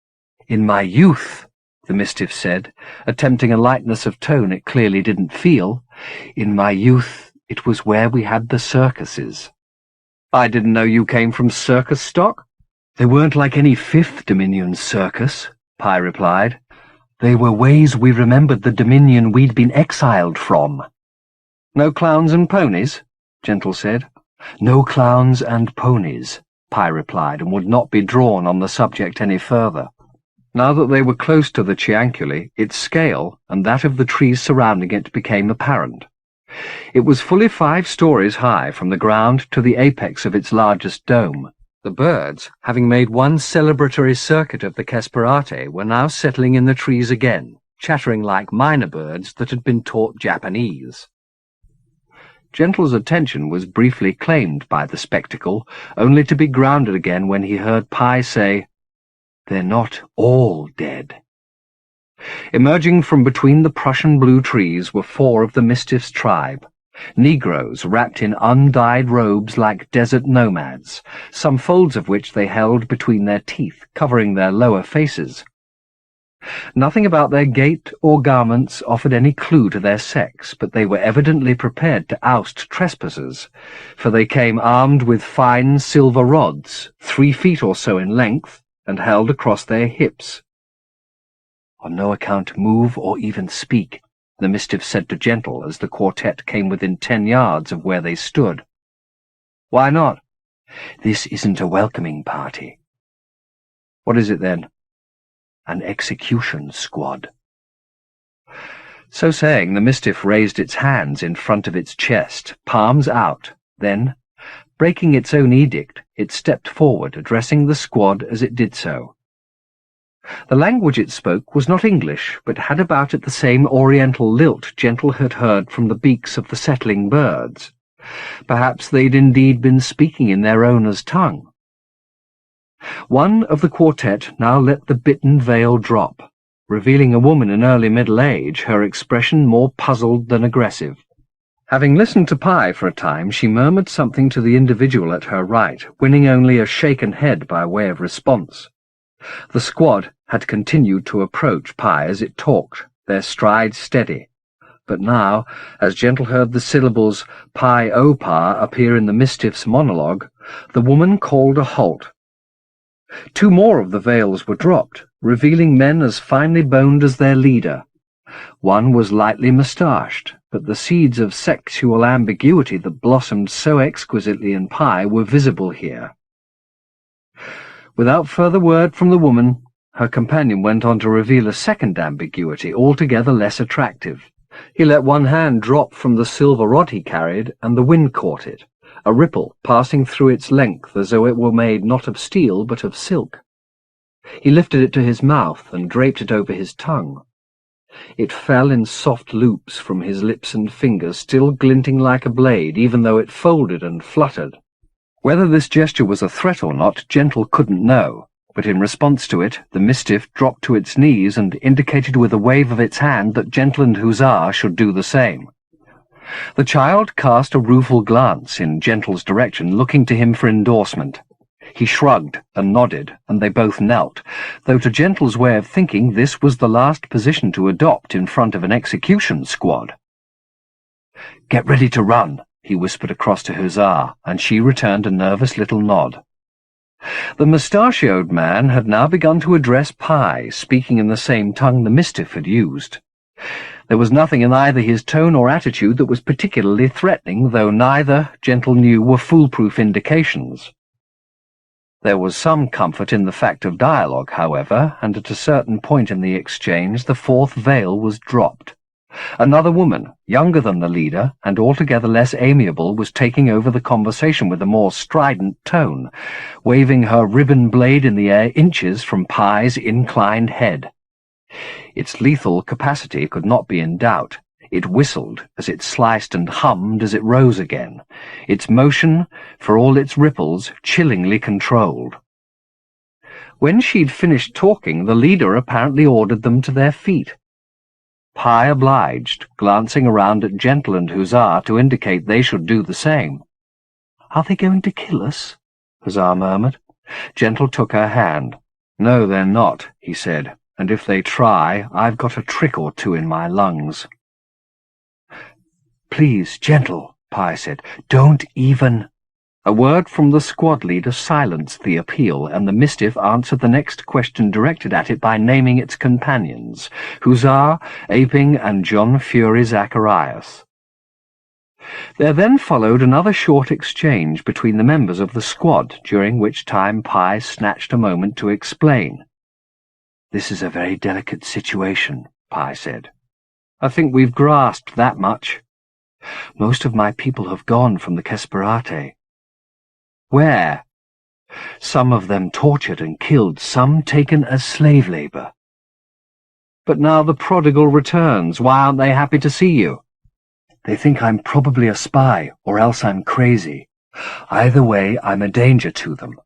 in my youth," the Mistiff said, attempting a lightness of tone it clearly didn't feel. "In my youth, it was where we had the circuses." "I didn't know you came from circus stock." "They weren't like any Fifth Dominion circus," Pye replied. "They were ways we remembered the Dominion we'd been exiled from." "No clowns and ponies?" Gentle said. "No clowns and ponies," Pye replied, and would not be drawn on the subject any further. Now that they were close to the Cianculi, its scale and that of the trees surrounding it became apparent. It was fully 5 stories high from the ground to the apex of its largest dome. The birds, having made one celebratory circuit of the Kesperate, were now settling in the trees again, chattering like minor birds that had been taught Japanese. Gentle's attention was briefly claimed by the spectacle, only to be grounded again when he heard Pye say, "They're not all dead." Emerging from between the Prussian blue trees were 4 of the Mistiff's tribe, Negroes wrapped in undyed robes like desert nomads, some folds of which they held between their teeth, covering their lower faces. Nothing about their gait or garments offered any clue to their sex, but they were evidently prepared to oust trespassers, for they came armed with fine silver rods, 3 feet or so in length, and held across their hips. "On no account move or even speak," the Mistiff said to Gentle as the quartet came within 10 yards of where they stood. "Why not?" "This isn't a welcoming party." "What is it then?" "An execution squad." So saying, the Mistiff raised its hands in front of its chest, palms out, then, breaking its own edict, it stepped forward, addressing the squad as it did so. The language it spoke was not English, but had about it the same oriental lilt Gentle had heard from the beaks of the settling birds. Perhaps they'd indeed been speaking in their owner's tongue. One of the quartet now let the bitten veil drop, revealing a woman in early middle age, her expression more puzzled than aggressive. Having listened to Pi for a time, she murmured something to the individual at her right, winning only a shaken head by way of response. The squad had continued to approach Pi as it talked, their strides steady. But now, as Gentle heard the syllables Pi-O-Pa appear in the Mistiff's monologue, the woman called a halt. Two more of the veils were dropped, revealing men as finely boned as their leader. One was lightly moustached, but the seeds of sexual ambiguity that blossomed so exquisitely in Pi were visible here. Without further word from the woman, her companion went on to reveal a second ambiguity, altogether less attractive. He let one hand drop from the silver rod he carried, and the wind caught it, a ripple passing through its length as though it were made not of steel but of silk. He lifted it to his mouth and draped it over his tongue. It fell in soft loops from his lips and fingers, still glinting like a blade, even though it folded and fluttered. Whether this gesture was a threat or not, Gentle couldn't know, but in response to it, the Mistiff dropped to its knees and indicated with a wave of its hand that Gentle and Hussar should do the same. The child cast a rueful glance in Gentle's direction, looking to him for endorsement. He shrugged and nodded, and they both knelt, though to Gentle's way of thinking this was the last position to adopt in front of an execution squad. "Get ready to run," he whispered across to Hussar, and she returned a nervous little nod. The mustachioed man had now begun to address Pi, speaking in the same tongue the Mistiff had used. There was nothing in either his tone or attitude that was particularly threatening, though neither, Gentle knew, were foolproof indications. There was some comfort in the fact of dialogue, however, and at a certain point in the exchange the fourth veil was dropped. Another woman, younger than the leader, and altogether less amiable, was taking over the conversation with a more strident tone, waving her ribbon blade in the air inches from Pi's inclined head. Its lethal capacity could not be in doubt. It whistled as it sliced and hummed as it rose again, its motion, for all its ripples, chillingly controlled. When she'd finished talking, the leader apparently ordered them to their feet. Pi obliged, glancing around at Gentle and Hussar to indicate they should do the same. "Are they going to kill us?" Hussar murmured. Gentle took her hand. "No, they're not," he said, "and if they try, I've got a trick or two in my lungs." "Please, Gentle," Pi said, "don't even—" A word from the squad leader silenced the appeal, and the Mistiff answered the next question directed at it by naming its companions, Hussar, Aping, and John Fury Zacharias. There then followed another short exchange between the members of the squad, during which time Pi snatched a moment to explain. "This is a very delicate situation," Pi said. "I think we've grasped that much. Most of my people have gone from the Kesperate." "Where?" "Some of them tortured and killed, some taken as slave labor." "But now the prodigal returns. Why aren't they happy to see you?" "They think I'm probably a spy, or else I'm crazy. Either way, I'm a danger to them.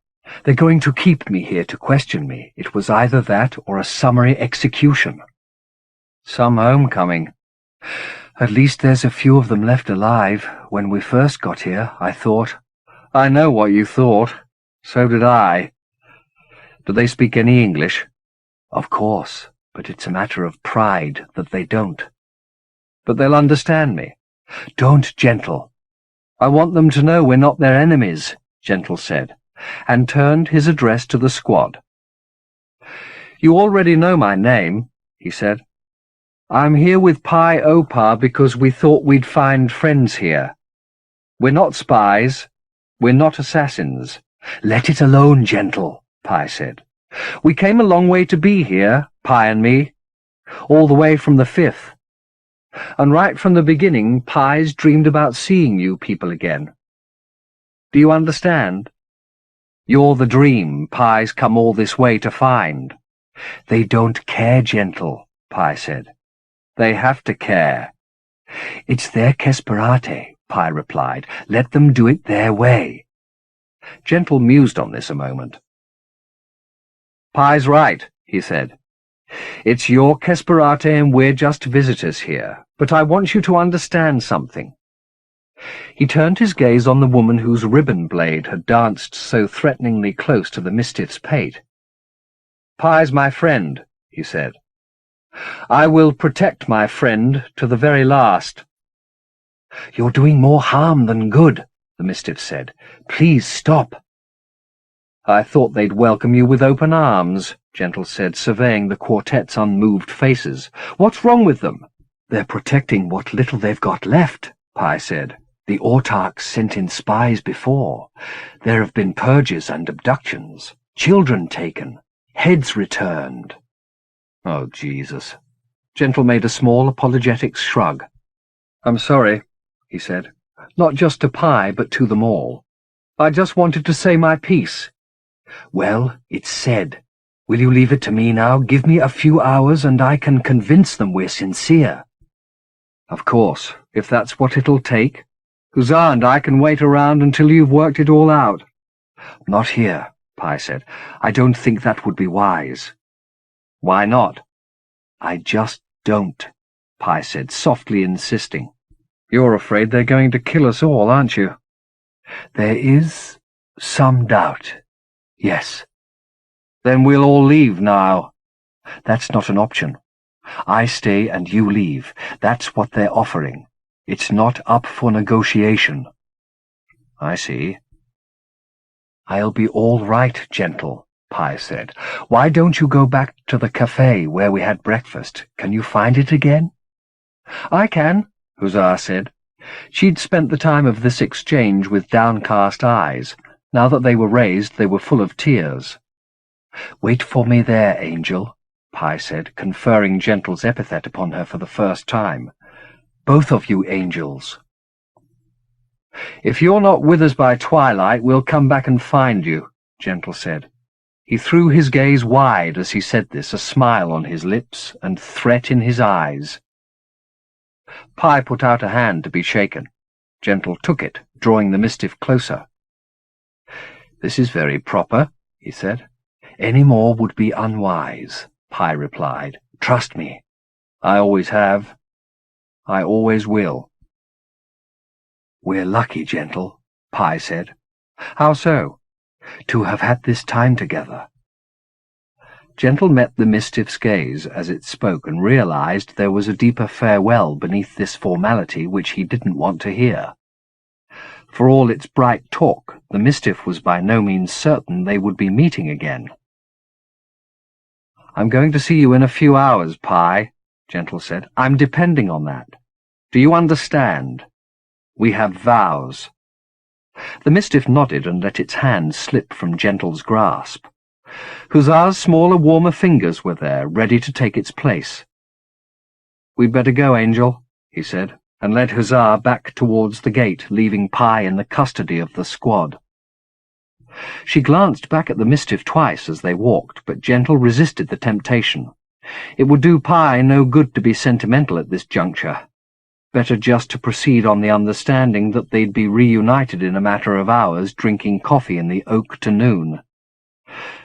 They're going to keep me here to question me. It was either that or a summary execution." "Some homecoming." "At least there's a few of them left alive. When we first got here, I thought—" "I know what you thought. So did I." "Do they speak any English?" "Of course, but it's a matter of pride that they don't." "But they'll understand me." "Don't, Gentle." "I want them to know we're not their enemies," Gentle said, and turned his address to the squad. "You already know my name," he said. "I'm here with Pi-O-Pa because we thought we'd find friends here. We're not spies. We're not assassins." "Let it alone, Gentle," Pi said. "We came a long way to be here, Pi and me. All the way from the 5th. And right from the beginning, Pi's dreamed about seeing you people again. Do you understand? You're the dream Pi's come all this way to find." "They don't care, Gentle," Pi said. "They have to care. It's their Kesperate. Pi replied. Let them do it their way. Gentle mused on this a moment. Pi's right, he said. It's your Kesperate and we're just visitors here, but I want you to understand something. He turned his gaze on the woman whose ribbon blade had danced so threateningly close to the Mistiff's pate. Pi's my friend, he said. I will protect my friend to the very last. You're doing more harm than good, the Mistiff said. Please stop. I thought they'd welcome you with open arms, Gentle said, surveying the quartet's unmoved faces. What's wrong with them? They're protecting what little they've got left, Pi said. The autarchs sent in spies before. There have been purges and abductions, children taken, heads returned. Oh, Jesus. Gentle made a small apologetic shrug. I'm sorry, he said. Not just to Pi, but to them all. I just wanted to say my piece. Well, it's said. Will you leave it to me now? Give me a few hours and I can convince them we're sincere. Of course, if that's what it'll take. Huzzah, and I can wait around until you've worked it all out. Not here, Pi said. I don't think that would be wise. Why not? I just don't, Pi said, softly insisting. You're afraid they're going to kill us all, aren't you? There is some doubt. Yes. Then we'll all leave now. That's not an option. I stay and you leave. That's what they're offering. It's not up for negotiation. I see. I'll be all right, Gentle, Pi said. Why don't you go back to the cafe where we had breakfast? Can you find it again? I can, Huzzah said. She'd spent the time of this exchange with downcast eyes. Now that they were raised, they were full of tears. Wait for me there, Angel, Pi said, conferring Gentle's epithet upon her for the first time. Both of you angels. If you're not with us by twilight, we'll come back and find you, Gentle said. He threw his gaze wide as he said this, a smile on his lips and threat in his eyes. Pi put out a hand to be shaken. Gentle took it, drawing the Mistiff closer. This is very proper, he said. Any more would be unwise, Pi replied. Trust me. I always have. I always will. We're lucky, Gentle, Pi said. How so? To have had this time together. Gentle met the Mistiff's gaze as it spoke and realized there was a deeper farewell beneath this formality which he didn't want to hear. For all its bright talk, the Mistiff was by no means certain they would be meeting again. I'm going to see you in a few hours, Pi, Gentle said. I'm depending on that. Do you understand? We have vows. The Mistiff nodded and let its hand slip from Gentle's grasp. Huzzah's smaller, warmer fingers were there, ready to take its place. We'd better go, Angel, he said, and led Huzzah back towards the gate, leaving Pi in the custody of the squad. She glanced back at the Mistiff twice as they walked, but Gentle resisted the temptation. It would do Pi no good to be sentimental at this juncture. Better just to proceed on the understanding that they'd be reunited in a matter of hours, drinking coffee in the oak to noon.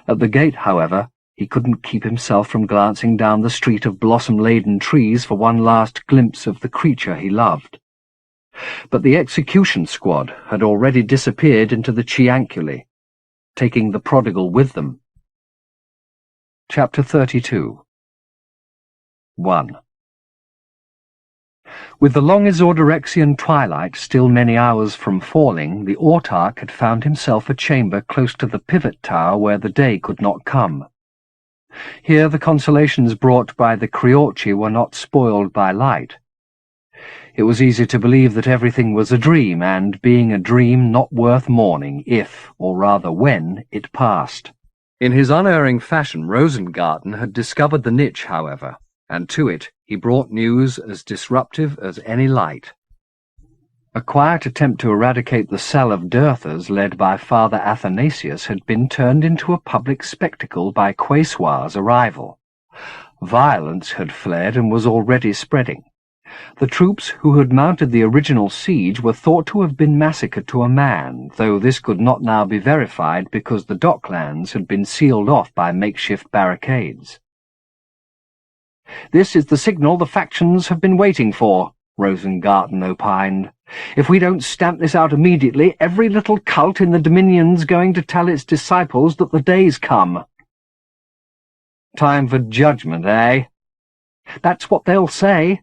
At the gate, however, he couldn't keep himself from glancing down the street of blossom-laden trees for one last glimpse of the creature he loved. But the execution squad had already disappeared into the Chianculi, taking the prodigal with them. Chapter 32 1. With the long Isordorexian twilight still many hours from falling, the autarch had found himself a chamber close to the pivot tower where the day could not come. Here the consolations brought by the Criorci were not spoiled by light. It was easy to believe that everything was a dream, and, being a dream, not worth mourning if, or rather when, it passed. In his unerring fashion, Rosengarten had discovered the niche, however, and to it he brought news as disruptive as any light. A quiet attempt to eradicate the cell of Dirthas, led by Father Athanasius, had been turned into a public spectacle by Quesoir's arrival. Violence had flared and was already spreading. The troops who had mounted the original siege were thought to have been massacred to a man, though this could not now be verified because the docklands had been sealed off by makeshift barricades. "This is the signal the factions have been waiting for," Rosengarten opined. "If we don't stamp this out immediately, every little cult in the Dominion's going to tell its disciples that the day's come." "Time for judgment, eh?" "That's what they'll say."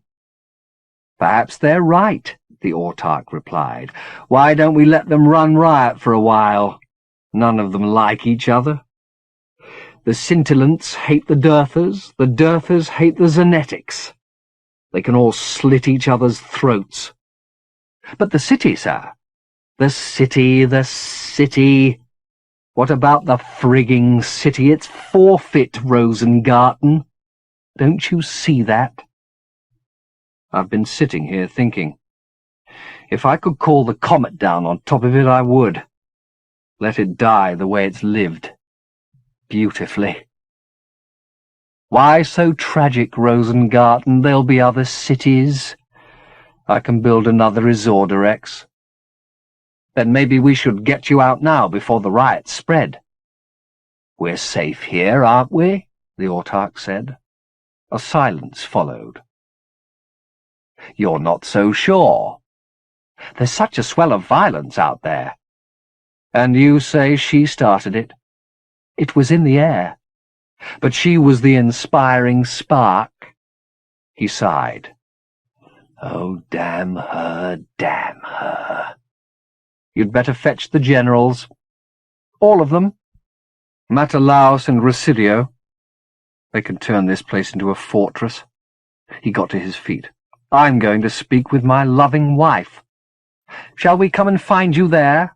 "Perhaps they're right," the autarch replied. "Why don't we let them run riot for a while? None of them like each other. The scintillants hate the Durthers hate the Zenetics. They can all slit each other's throats." "But the city, sir." The city. What about the frigging city? It's forfeit, Rosengarten. Don't you see that?" "I've been sitting here thinking. If I could call the comet down on top of it, I would. Let it die the way it's lived. Beautifully." "Why so tragic, Rosengarten? There'll be other cities. I can build another Isorderex." "Then maybe we should get you out now before the riots spread." "We're safe here, aren't we?" the autarch said. A silence followed. "You're not so sure. There's such a swell of violence out there." "And you say she started it?" "It was in the air. But she was the inspiring spark." He sighed. "Oh, damn her, damn her." "You'd better fetch the generals." "All of them?" "Matalaus and Residio. They can turn this place into a fortress." He got to his feet. "I'm going to speak with my loving wife." "Shall we come and find you there?"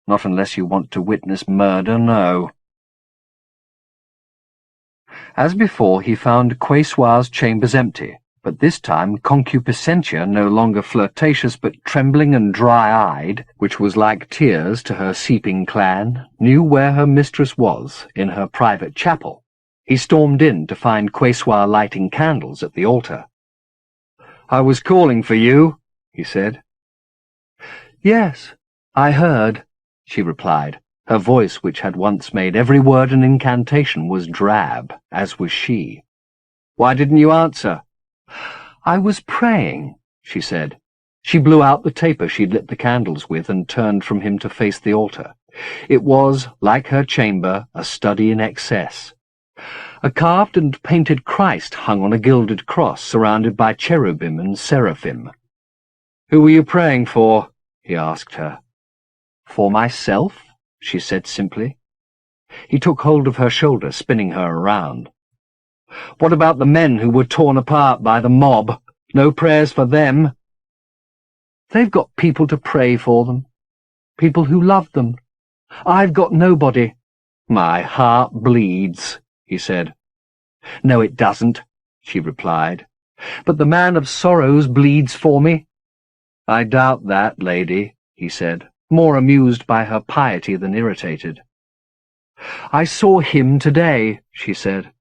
"Not unless you want to witness murder, no." As before, he found Quesoir's chambers empty, but this time Concupiscentia, no longer flirtatious but trembling and dry-eyed, which was like tears to her seeping clan, knew where her mistress was, in her private chapel. He stormed in to find Quesoir lighting candles at the altar. "I was calling for you," he said. "Yes, I heard," she replied. Her voice, which had once made every word an incantation, was drab, as was she. "Why didn't you answer?" "I was praying," she said. She blew out the taper she'd lit the candles with and turned from him to face the altar. It was, like her chamber, a study in excess. A carved and painted Christ hung on a gilded cross, surrounded by cherubim and seraphim. "Who were you praying for?" he asked her. "For myself," she said simply. He took hold of her shoulder, spinning her around. "What about the men who were torn apart by the mob? No prayers for them?" "They've got people to pray for them. People who love them. I've got nobody." "My heart bleeds," he said. "No, it doesn't," she replied. "But the man of sorrows bleeds for me." "I doubt that, lady," he said, more amused by her piety than irritated. "I saw him today," she said.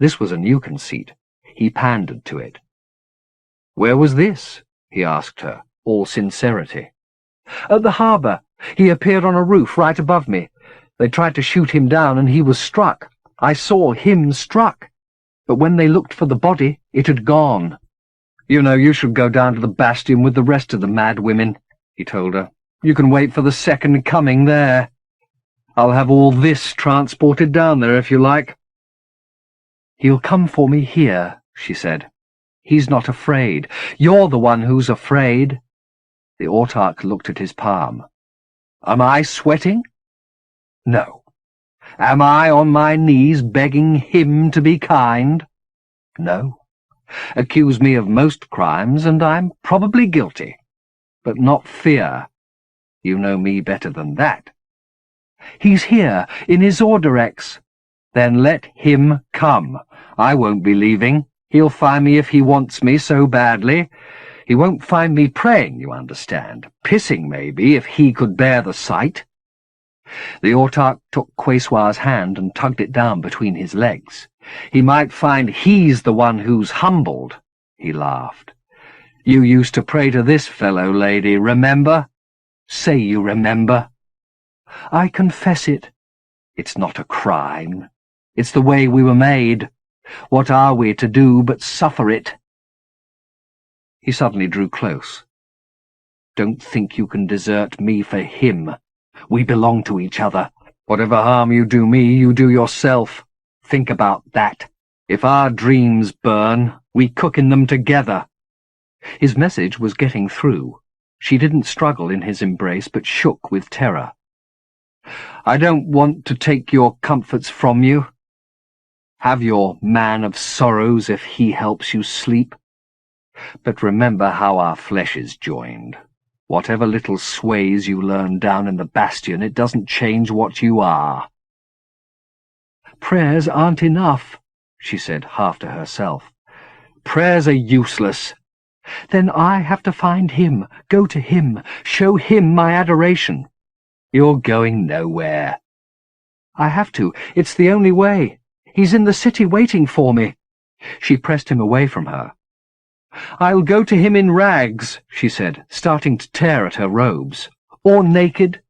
This was a new conceit. He pandered to it. "Where was this?" he asked her, all sincerity. "At the harbour. He appeared on a roof right above me. They tried to shoot him down, and he was struck. I saw him struck. But when they looked for the body, it had gone." "You know, you should go down to the bastion with the rest of the mad women," he told her. "You can wait for the second coming there. I'll have all this transported down there if you like." "He'll come for me here," she said. "He's not afraid. You're the one who's afraid." The autarch looked at his palm. "Am I sweating?" "No." "Am I on my knees begging him to be kind?" "No." "Accuse me of most crimes, and I'm probably guilty. But not fear. You know me better than that." "He's here, in Isorderex." "Then let him come. I won't be leaving. He'll find me if he wants me so badly. He won't find me praying, you understand. Pissing, maybe, if he could bear the sight." The autarch took Quesoir's hand and tugged it down between his legs. "He might find he's the one who's humbled," he laughed. You used to pray to this fellow, lady, remember? Say you remember. I confess it. It's not a crime. It's the way we were made. What are we to do but suffer it? He suddenly drew close. Don't think you can desert me for him. We belong to each other. Whatever harm you do me, you do yourself. Think about that. If our dreams burn, we cook in them together. His message was getting through. She didn't struggle in his embrace, but shook with terror. I don't want to take your comforts from you. Have your man of sorrows if he helps you sleep. But remember how our flesh is joined. Whatever little sways you learn down in the bastion, it doesn't change what you are. Prayers aren't enough, she said, half to herself. Prayers are useless. Then I have to find him, go to him, show him my adoration. You're going nowhere. I have to. It's the only way. He's in the city waiting for me. She pressed him away from her. I'll go to him in rags, she said, starting to tear at her robes. Or naked.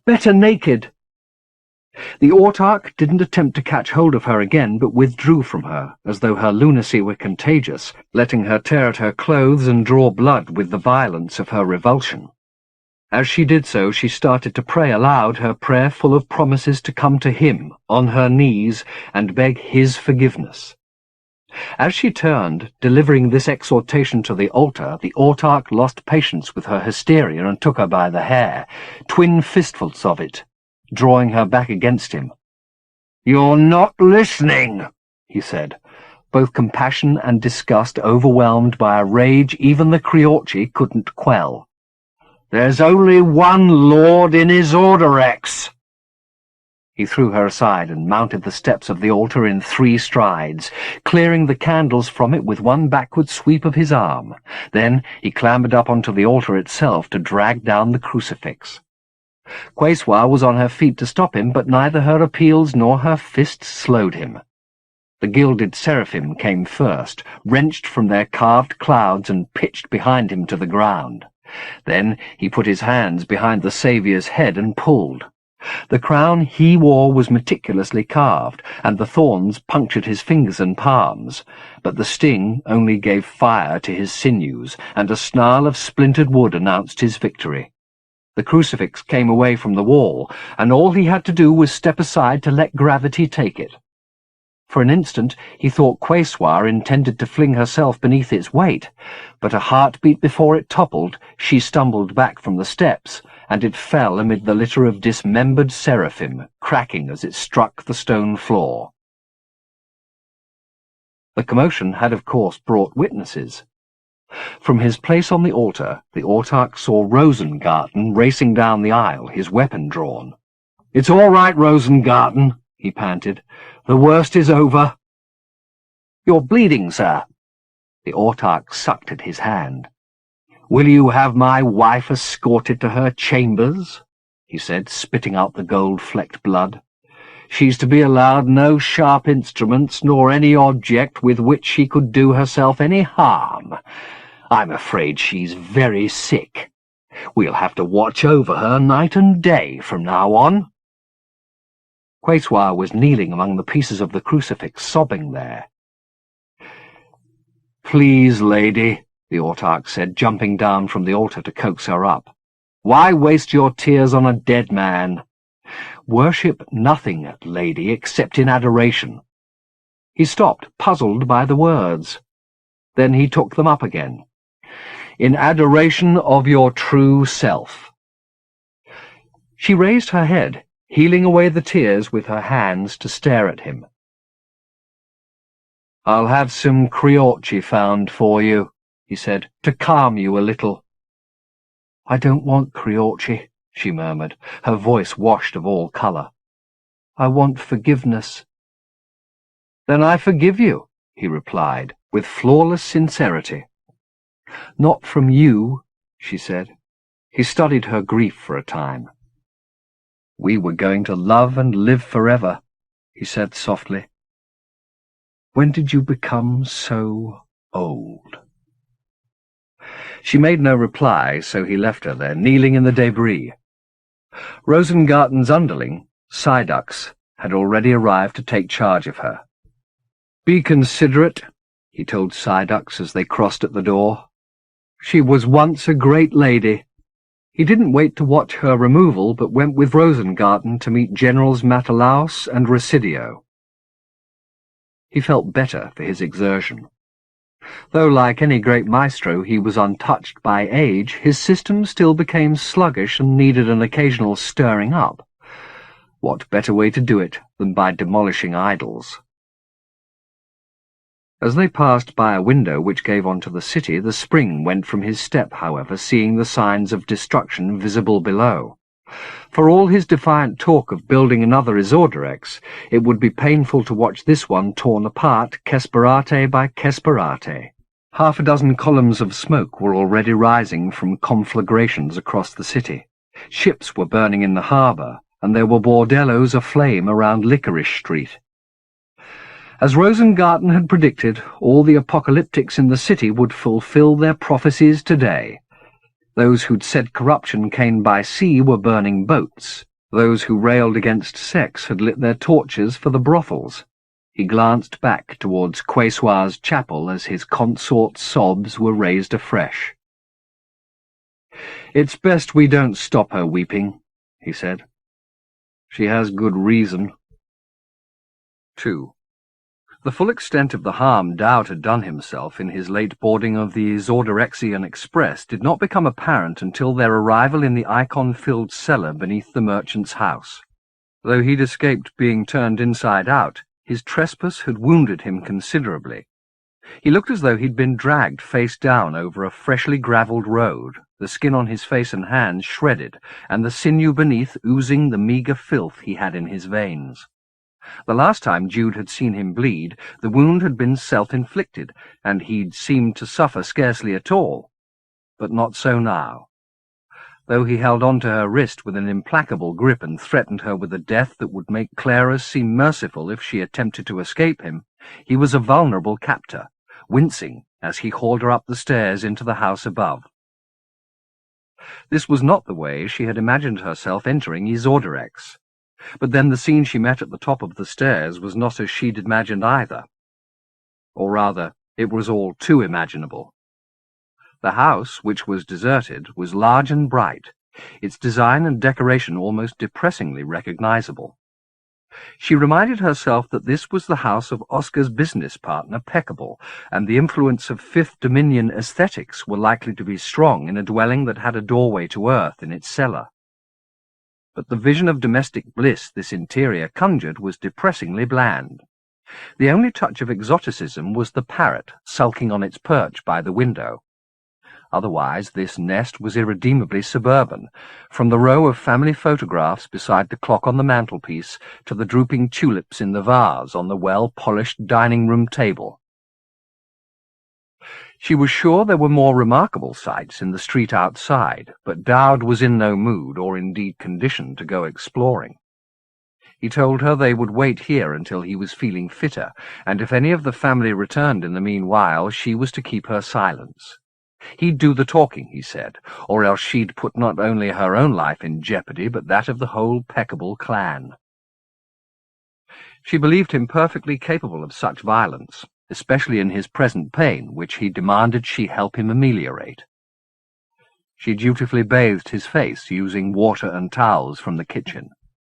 Better naked. The autarch didn't attempt to catch hold of her again, but withdrew from her, as though her lunacy were contagious, letting her tear at her clothes and draw blood with the violence of her revulsion. As she did so, she started to pray aloud, her prayer full of promises to come to him, on her knees, and beg his forgiveness. As she turned, delivering this exhortation to the altar, the autarch lost patience with her hysteria and took her by the hair, twin fistfuls of it, drawing her back against him. "You're not listening," he said, both compassion and disgust overwhelmed by a rage even the Criorci couldn't quell. "There's only one lord in his order, X." He threw her aside and mounted the steps of the altar in 3 strides, clearing the candles from it with one backward sweep of his arm. Then he clambered up onto the altar itself to drag down the crucifix. Quesoir was on her feet to stop him, but neither her appeals nor her fists slowed him. The gilded seraphim came first, wrenched from their carved clouds and pitched behind him to the ground. Then he put his hands behind the Saviour's head and pulled. The crown he wore was meticulously carved, and the thorns punctured his fingers and palms, but the sting only gave fire to his sinews, and a snarl of splintered wood announced his victory. The crucifix came away from the wall, and all he had to do was step aside to let gravity take it. For an instant he thought Quesoir intended to fling herself beneath its weight, but a heartbeat before it toppled, she stumbled back from the steps, and it fell amid the litter of dismembered seraphim, cracking as it struck the stone floor. The commotion had of course brought witnesses. From his place on the altar, the autarch saw Rosengarten racing down the aisle, his weapon drawn. "It's all right, Rosengarten," he panted. "The worst is over." "You're bleeding, sir." The autarch sucked at his hand. "Will you have my wife escorted to her chambers?" he said, spitting out the gold-flecked blood. "She's to be allowed no sharp instruments nor any object with which she could do herself any harm. I'm afraid she's very sick. We'll have to watch over her night and day from now on." Quesoir was kneeling among the pieces of the crucifix, sobbing there. "Please, lady," the autarch said, jumping down from the altar to coax her up. "Why waste your tears on a dead man? Worship nothing, lady, except in adoration." He stopped, puzzled by the words. Then he took them up again. "In adoration of your true self." She raised her head, healing away the tears with her hands to stare at him. "I'll have some Criorci found for you," he said, "to calm you a little." "I don't want Criorci," she murmured, her voice washed of all colour. "I want forgiveness." "Then I forgive you," he replied, with flawless sincerity. "Not from you," she said. He studied her grief for a time. "We were going to love and live forever," he said softly. "When did you become so old?" She made no reply, so he left her there, kneeling in the debris. Rosengarten's underling, Sidux, had already arrived to take charge of her. "Be considerate," he told Sidux as they crossed at the door. "She was once a great lady." He didn't wait to watch her removal, but went with Rosengarten to meet Generals Matalaus and Residio. He felt better for his exertion. Though, like any great maestro, he was untouched by age, his system still became sluggish and needed an occasional stirring up. What better way to do it than by demolishing idols? As they passed by a window which gave onto the city, the spring went from his step, however, seeing the signs of destruction visible below. For all his defiant talk of building another Isorderex, it would be painful to watch this one torn apart, Kesperate by Kesperate. Half a dozen columns of smoke were already rising from conflagrations across the city. Ships were burning in the harbour, and there were bordellos aflame around Licorice Street. As Rosengarten had predicted, all the apocalyptics in the city would fulfill their prophecies today. Those who'd said corruption came by sea were burning boats. Those who railed against sex had lit their torches for the brothels. He glanced back towards Quesoir's chapel as his consort's sobs were raised afresh. "It's best we don't stop her weeping," he said. "She has good reason." 2. The full extent of the harm Dowd had done himself in his late boarding of the Isorderexian Express did not become apparent until their arrival in the icon-filled cellar beneath the merchant's house. Though he'd escaped being turned inside out, his trespass had wounded him considerably. He looked as though he'd been dragged face down over a freshly gravelled road, the skin on his face and hands shredded, and the sinew beneath oozing the meagre filth he had in his veins. The last time Jude had seen him bleed, the wound had been self-inflicted, and he'd seemed to suffer scarcely at all. But not so now. Though he held on to her wrist with an implacable grip and threatened her with a death that would make Clara seem merciful if she attempted to escape him, he was a vulnerable captor, wincing as he hauled her up the stairs into the house above. This was not the way she had imagined herself entering Isorderex. But then the scene she met at the top of the stairs was not as she'd imagined either. Or rather, it was all too imaginable. The house, which was deserted, was large and bright, its design and decoration almost depressingly recognizable. She reminded herself that this was the house of Oscar's business partner, Peckable, and the influence of Fifth Dominion aesthetics were likely to be strong in a dwelling that had a doorway to earth in its cellar. But the vision of domestic bliss this interior conjured was depressingly bland. The only touch of exoticism was the parrot sulking on its perch by the window. Otherwise, this nest was irredeemably suburban, from the row of family photographs beside the clock on the mantelpiece to the drooping tulips in the vase on the well-polished dining-room table. She was sure there were more remarkable sights in the street outside, but Dowd was in no mood, or indeed condition, to go exploring. He told her they would wait here until he was feeling fitter, and if any of the family returned in the meanwhile, she was to keep her silence. He'd do the talking, he said, or else she'd put not only her own life in jeopardy, but that of the whole Peckable clan. She believed him perfectly capable of such violence, especially in his present pain, which he demanded she help him ameliorate. She dutifully bathed his face, using water and towels from the kitchen.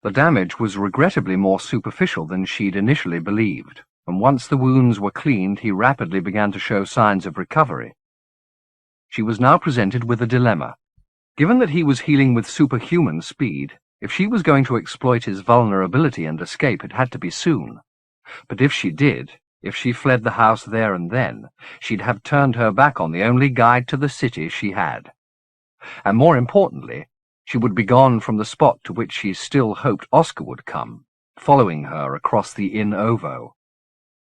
The damage was regrettably more superficial than she'd initially believed, and once the wounds were cleaned, he rapidly began to show signs of recovery. She was now presented with a dilemma. Given that he was healing with superhuman speed, if she was going to exploit his vulnerability and escape, it had to be soon. But if she did, if she fled the house there and then, she'd have turned her back on the only guide to the city she had. And more importantly, she would be gone from the spot to which she still hoped Oscar would come, following her across the Inn Ovo.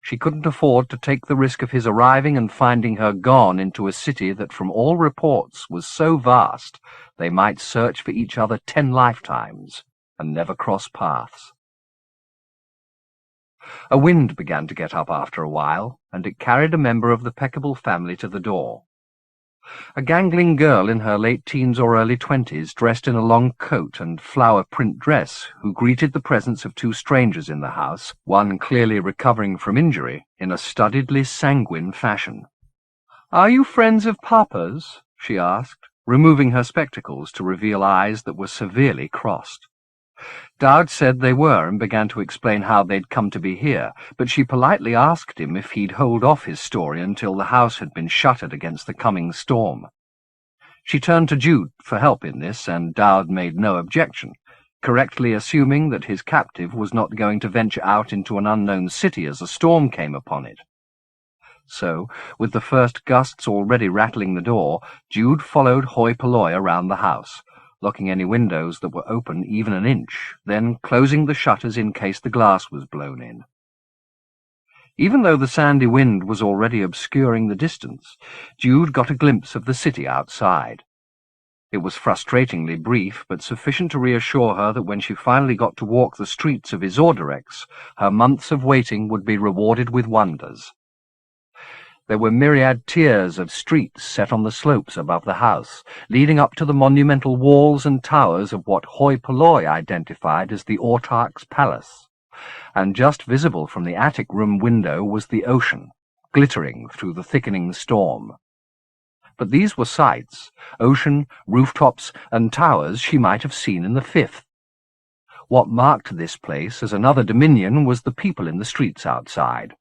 She couldn't afford to take the risk of his arriving and finding her gone into a city that from all reports was so vast they might search for each other 10 lifetimes and never cross paths. A wind began to get up after a while, and it carried a member of the Peckable family to the door. A gangling girl in her late teens or early 20s, dressed in a long coat and flower-print dress, who greeted the presence of two strangers in the house, one clearly recovering from injury, in a studiedly sanguine fashion. "Are you friends of Papa's?" she asked, removing her spectacles to reveal eyes that were severely crossed. Dowd said they were and began to explain how they'd come to be here, but she politely asked him if he'd hold off his story until the house had been shuttered against the coming storm. She turned to Jude for help in this, and Dowd made no objection, correctly assuming that his captive was not going to venture out into an unknown city as a storm came upon it. So, with the first gusts already rattling the door, Jude followed hoi polloi around the house, locking any windows that were open even an inch, then closing the shutters in case the glass was blown in. Even though the sandy wind was already obscuring the distance, Jude got a glimpse of the city outside. It was frustratingly brief, but sufficient to reassure her that when she finally got to walk the streets of Isorderex, her months of waiting would be rewarded with wonders. There were myriad tiers of streets set on the slopes above the house, leading up to the monumental walls and towers of what hoi polloi identified as the Autarch's palace, and just visible from the attic room window was the ocean, glittering through the thickening storm. But these were sights, ocean, rooftops, and towers she might have seen in the Fifth. What marked this place as another dominion was the people in the streets outside,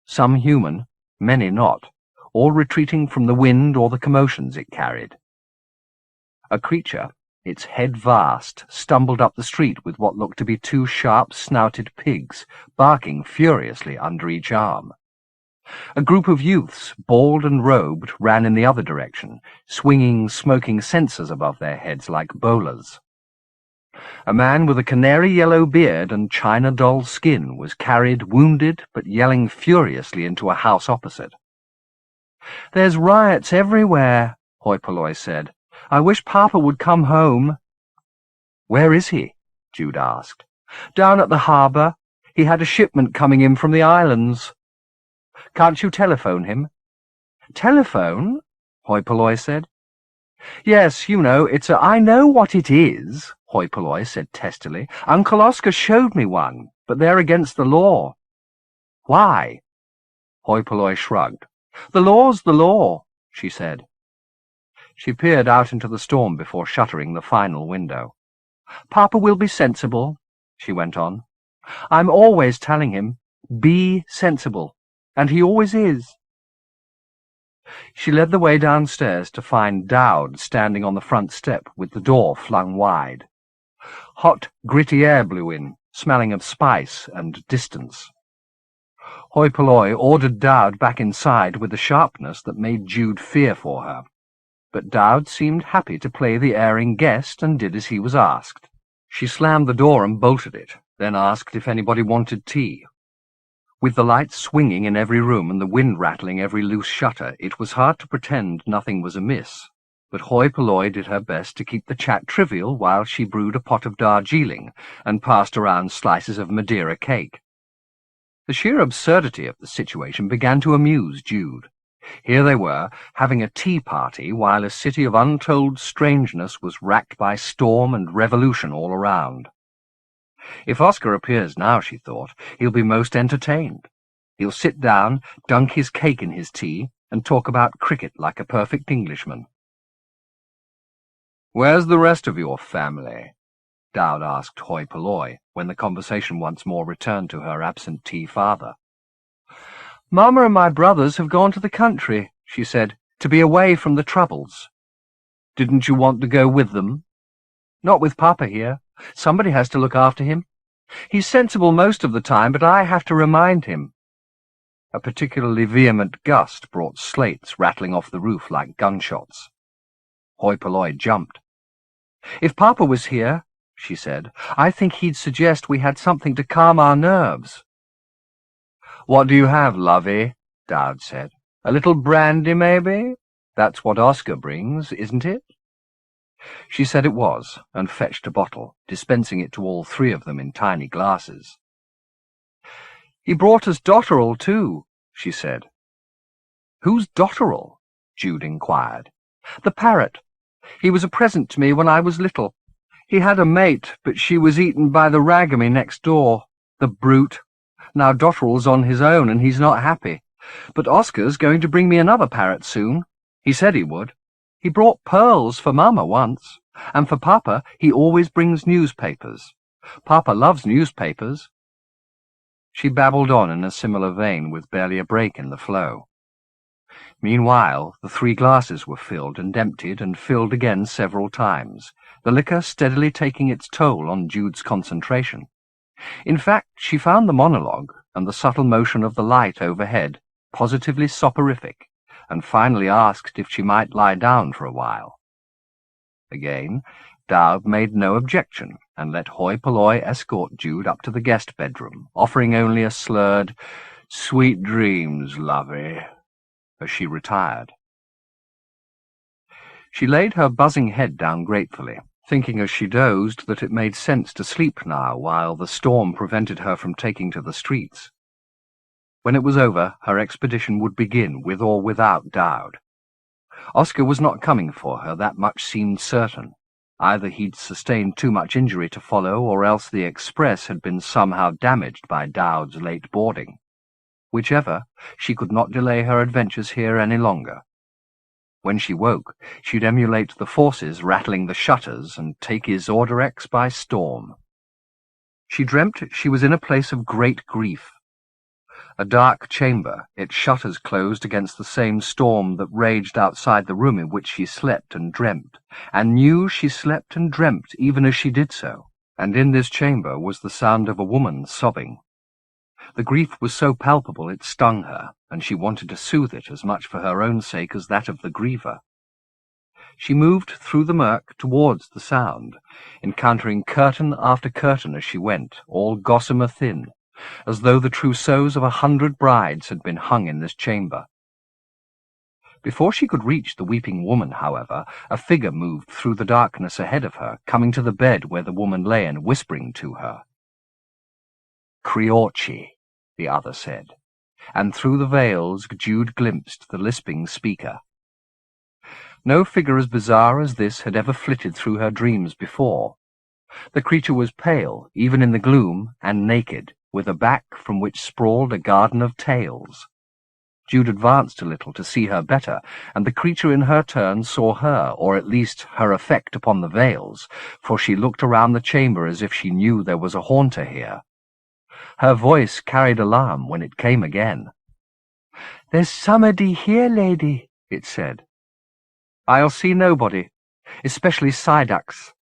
some human, many not, all retreating from the wind or the commotions it carried. A creature, its head vast, stumbled up the street with what looked to be two sharp-snouted pigs, barking furiously under each arm. A group of youths, bald and robed, ran in the other direction, swinging smoking censers above their heads like bowlers. A man with a canary-yellow beard and china doll skin was carried, wounded, but yelling furiously into a house opposite. "There's riots everywhere," hoi polloi said. "I wish Papa would come home." "Where is he?" Jude asked. "Down at the harbour. He had a shipment coming in from the islands." "Can't you telephone him?" "Telephone?" hoi polloi said. "Yes, you know, I know what it is," hoi polloi said testily. "Uncle Oscar showed me one, but they're against the law." "Why?" Hoi polloi shrugged. "The law's the law," she said. She peered out into the storm before shuttering the final window. "Papa will be sensible," she went on. "I'm always telling him, be sensible, and he always is." She led the way downstairs to find Dowd standing on the front step with the door flung wide. Hot, gritty air blew in, smelling of spice and distance. Hoi polloi ordered Dowd back inside with a sharpness that made Jude fear for her. But Dowd seemed happy to play the erring guest and did as he was asked. She slammed the door and bolted it, then asked if anybody wanted tea. With the lights swinging in every room and the wind rattling every loose shutter, it was hard to pretend nothing was amiss, but hoi polloi did her best to keep the chat trivial while she brewed a pot of Darjeeling and passed around slices of Madeira cake. The sheer absurdity of the situation began to amuse Jude. Here they were, having a tea party while a city of untold strangeness was racked by storm and revolution all around. If Oscar appears now, she thought, he'll be most entertained. He'll sit down, dunk his cake in his tea, and talk about cricket like a perfect Englishman. "Where's the rest of your family?" Dowd asked hoi polloi, when the conversation once more returned to her absentee father. "Mama and my brothers have gone to the country," she said, "to be away from the troubles." "Didn't you want to go with them?" "Not with Papa here. Somebody has to look after him. He's sensible most of the time, but I have to remind him." A particularly vehement gust brought slates rattling off the roof like gunshots. Hoi polloi jumped. "If Papa was here," she said, "I think he'd suggest we had something to calm our nerves." "What do you have, lovey?" Dowd said. "A little brandy, maybe? That's what Oscar brings, isn't it?" She said it was, and fetched a bottle, dispensing it to all three of them in tiny glasses. "He brought us dotterel, too," she said. "Who's dotterel?" Jude inquired. "The parrot. He was a present to me when I was little. He had a mate, but she was eaten by the ragamy next door. The brute. Now Dotterel's on his own, and he's not happy. But Oscar's going to bring me another parrot soon. He said he would. He brought pearls for Mama once, and for Papa he always brings newspapers. Papa loves newspapers." She babbled on in a similar vein, with barely a break in the flow. Meanwhile, the 3 glasses were filled and emptied and filled again several times, the liquor steadily taking its toll on Jude's concentration. In fact, she found the monologue and the subtle motion of the light overhead positively soporific, and finally asked if she might lie down for a while. Again, Dowd made no objection, and let hoi polloi escort Jude up to the guest bedroom, offering only a slurred, "Sweet dreams, lovey," as she retired. She laid her buzzing head down gratefully, thinking as she dozed that it made sense to sleep now while the storm prevented her from taking to the streets. When it was over, her expedition would begin, with or without Dowd. Oscar was not coming for her, that much seemed certain. Either he'd sustained too much injury to follow, or else the express had been somehow damaged by Dowd's late boarding. Whichever, she could not delay her adventures here any longer. When she woke, she'd emulate the forces rattling the shutters and take his Order X by storm. She dreamt she was in a place of great grief. A dark chamber, its shutters closed against the same storm that raged outside the room in which she slept and dreamt, and knew she slept and dreamt even as she did so, and in this chamber was the sound of a woman sobbing. The grief was so palpable it stung her, and she wanted to soothe it as much for her own sake as that of the griever. She moved through the murk towards the sound, encountering curtain after curtain as she went, all gossamer thin, as though the trousseaux of 100 brides had been hung in this chamber. Before she could reach the weeping woman, however, a figure moved through the darkness ahead of her, coming to the bed where the woman lay and whispering to her. "Criorci," the other said, and through the veils Jude glimpsed the lisping speaker. No figure as bizarre as this had ever flitted through her dreams before. The creature was pale, even in the gloom, and naked, with a back from which sprawled a garden of tails. Jude advanced a little to see her better, and the creature in her turn saw her, or at least her effect upon the veils, for she looked around the chamber as if she knew there was a haunter here. Her voice carried alarm when it came again. "There's somebody here, lady," it said. "I'll see nobody, especially Sydax."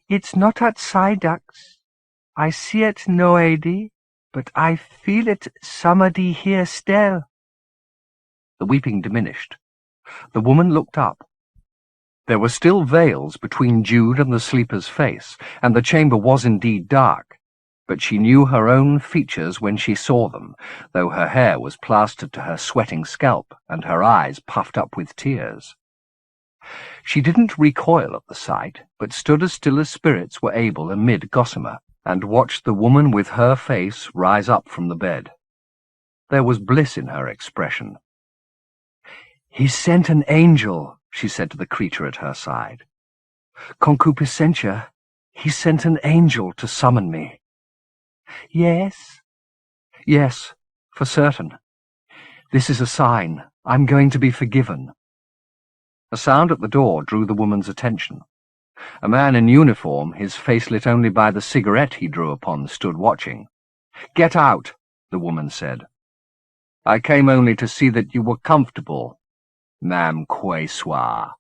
"It's not at Sydax. I see it no lady, but I feel it somebody here still." The weeping diminished. The woman looked up. There were still veils between Jude and the sleeper's face, and the chamber was indeed dark, but she knew her own features when she saw them, though her hair was plastered to her sweating scalp and her eyes puffed up with tears. She didn't recoil at the sight, but stood as still as spirits were able amid gossamer, and watched the woman with her face rise up from the bed. There was bliss in her expression. "He sent an angel," she said to the creature at her side. "Concupiscentia, he sent an angel to summon me." "Yes?" "Yes, for certain. This is a sign. I'm going to be forgiven." A sound at the door drew the woman's attention. A man in uniform, his face lit only by the cigarette he drew upon, stood watching. "Get out," the woman said. "I came only to see that you were comfortable, Ma'am Quayswa."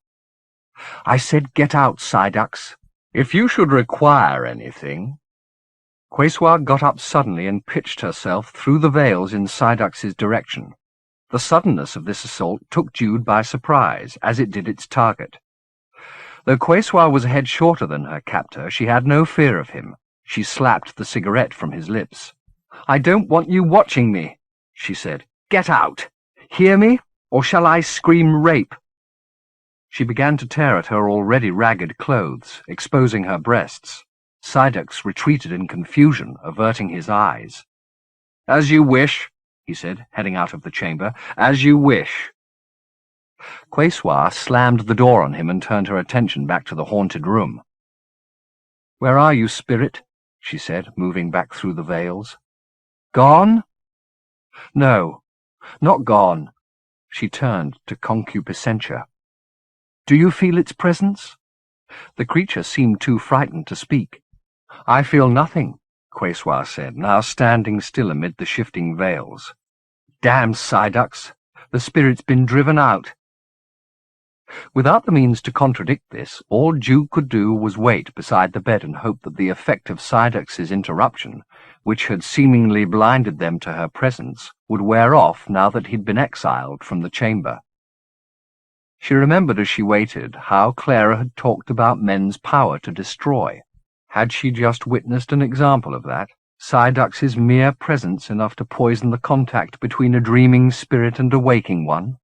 "I said get out, Sydax. If you should require anything—" Quayswa got up suddenly and pitched herself through the veils in Sydax's direction. The suddenness of this assault took Jude by surprise, as it did its target. Though Quayswa was a head shorter than her captor, she had no fear of him. She slapped the cigarette from his lips. "I don't want you watching me," she said. "Get out! Hear me, or shall I scream rape?" She began to tear at her already ragged clothes, exposing her breasts. Sydax retreated in confusion, averting his eyes. "As you wish," he said, heading out of the chamber. "As you wish." Quesoir slammed the door on him and turned her attention back to the haunted room. "Where are you, spirit?" she said, moving back through the veils. "Gone?" "No, not gone." She turned to Concupiscentia. "Do you feel its presence?" The creature seemed too frightened to speak. "I feel nothing," Quesoir said, now standing still amid the shifting veils. "Damn Psyducks! The spirit's been driven out." Without the means to contradict this, all Jude could do was wait beside the bed and hope that the effect of Psyducks's interruption, which had seemingly blinded them to her presence, would wear off now that he'd been exiled from the chamber. She remembered as she waited how Clara had talked about men's power to destroy. Had she just witnessed an example of that? Psyducks's mere presence enough to poison the contact between a dreaming spirit and a waking one?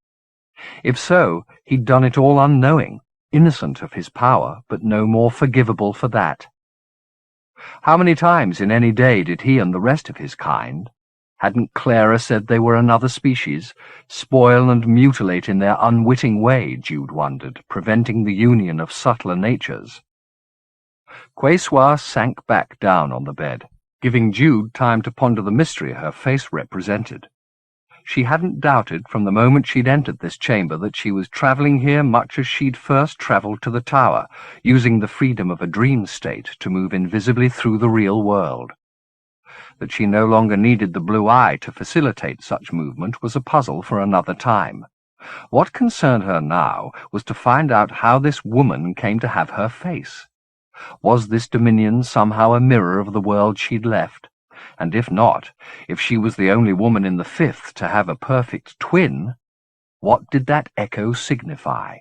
If so, he'd done it all unknowing, innocent of his power, but no more forgivable for that. How many times in any day did he and the rest of his kind, hadn't Clara said they were another species, spoil and mutilate in their unwitting way, Jude wondered, preventing the union of subtler natures? Quesoir sank back down on the bed, giving Jude time to ponder the mystery her face represented. She hadn't doubted from the moment she'd entered this chamber that she was travelling here much as she'd first travelled to the tower, using the freedom of a dream state to move invisibly through the real world. That she no longer needed the blue eye to facilitate such movement was a puzzle for another time. What concerned her now was to find out how this woman came to have her face. Was this dominion somehow a mirror of the world she'd left? And if not, if she was the only woman in the fifth to have a perfect twin, what did that echo signify?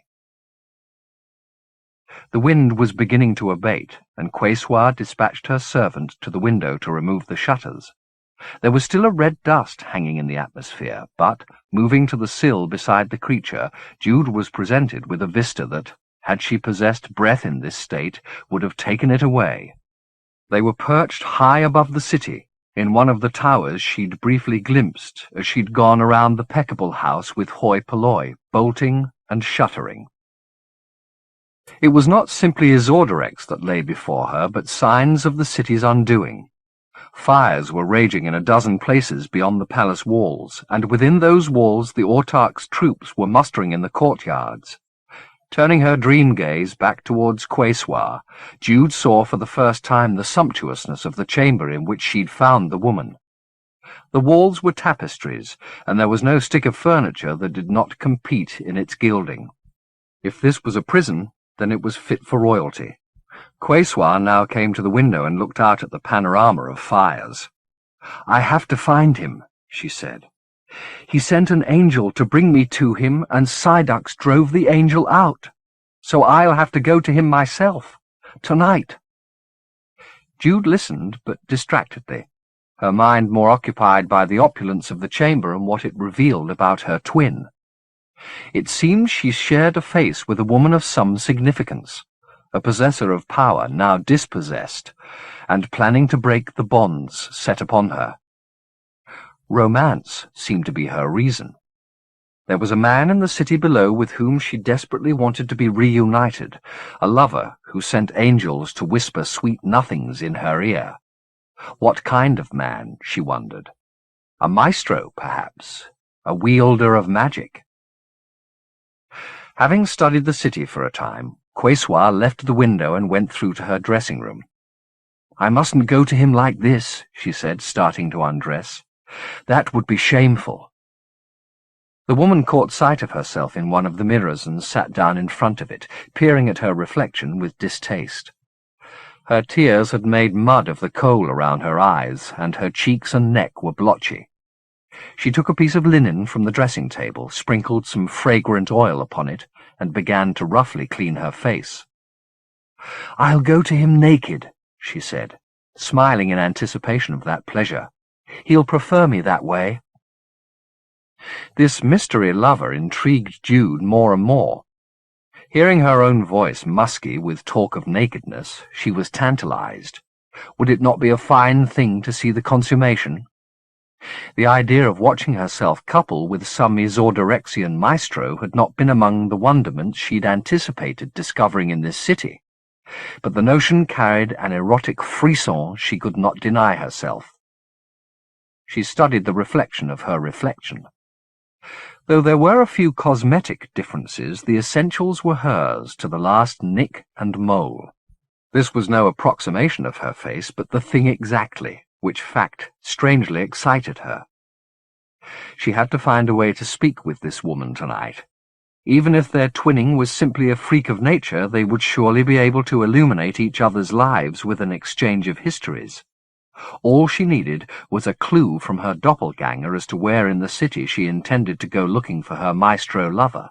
The wind was beginning to abate, and Quesoir dispatched her servant to the window to remove the shutters. There was still a red dust hanging in the atmosphere, but, moving to the sill beside the creature, Jude was presented with a vista that, had she possessed breath in this state, would have taken it away. They were perched high above the city, in one of the towers she'd briefly glimpsed as she'd gone around the Peccable house with hoi polloi, bolting and shuttering. It was not simply Isordarex that lay before her, but signs of the city's undoing. Fires were raging in a dozen places beyond the palace walls, and within those walls the Autarch's troops were mustering in the courtyards. Turning her dream gaze back towards Quesoir, Jude saw for the first time the sumptuousness of the chamber in which she'd found the woman. The walls were tapestries, and there was no stick of furniture that did not compete in its gilding. If this was a prison, then it was fit for royalty. Quesoir now came to the window and looked out at the panorama of fires. "I have to find him," she said. "He sent an angel to bring me to him, and Psyducks drove the angel out. So I'll have to go to him myself, tonight." Jude listened, but distractedly, her mind more occupied by the opulence of the chamber and what it revealed about her twin. It seemed she shared a face with a woman of some significance, a possessor of power now dispossessed, and planning to break the bonds set upon her. Romance seemed to be her reason. There was a man in the city below with whom she desperately wanted to be reunited, a lover who sent angels to whisper sweet nothings in her ear. What kind of man, she wondered? A maestro, perhaps? A wielder of magic? Having studied the city for a time, Quesoir left the window and went through to her dressing room. "I mustn't go to him like this," she said, starting to undress. "That would be shameful." The woman caught sight of herself in one of the mirrors and sat down in front of it, peering at her reflection with distaste. Her tears had made mud of the kohl around her eyes, and her cheeks and neck were blotchy. She took a piece of linen from the dressing table, sprinkled some fragrant oil upon it, and began to roughly clean her face. "I'll go to him naked," she said, smiling in anticipation of that pleasure. "He'll prefer me that way." This mystery lover intrigued Jude more and more. Hearing her own voice musky with talk of nakedness, she was tantalized. Would it not be a fine thing to see the consummation? The idea of watching herself couple with some Isordorexian maestro had not been among the wonderments she'd anticipated discovering in this city, but the notion carried an erotic frisson she could not deny herself. She studied the reflection of her reflection. Though there were a few cosmetic differences, the essentials were hers to the last nick and mole. This was no approximation of her face, but the thing exactly, which fact strangely excited her. She had to find a way to speak with this woman tonight. Even if their twinning was simply a freak of nature, they would surely be able to illuminate each other's lives with an exchange of histories. All she needed was a clue from her doppelganger as to where in the city she intended to go looking for her maestro lover.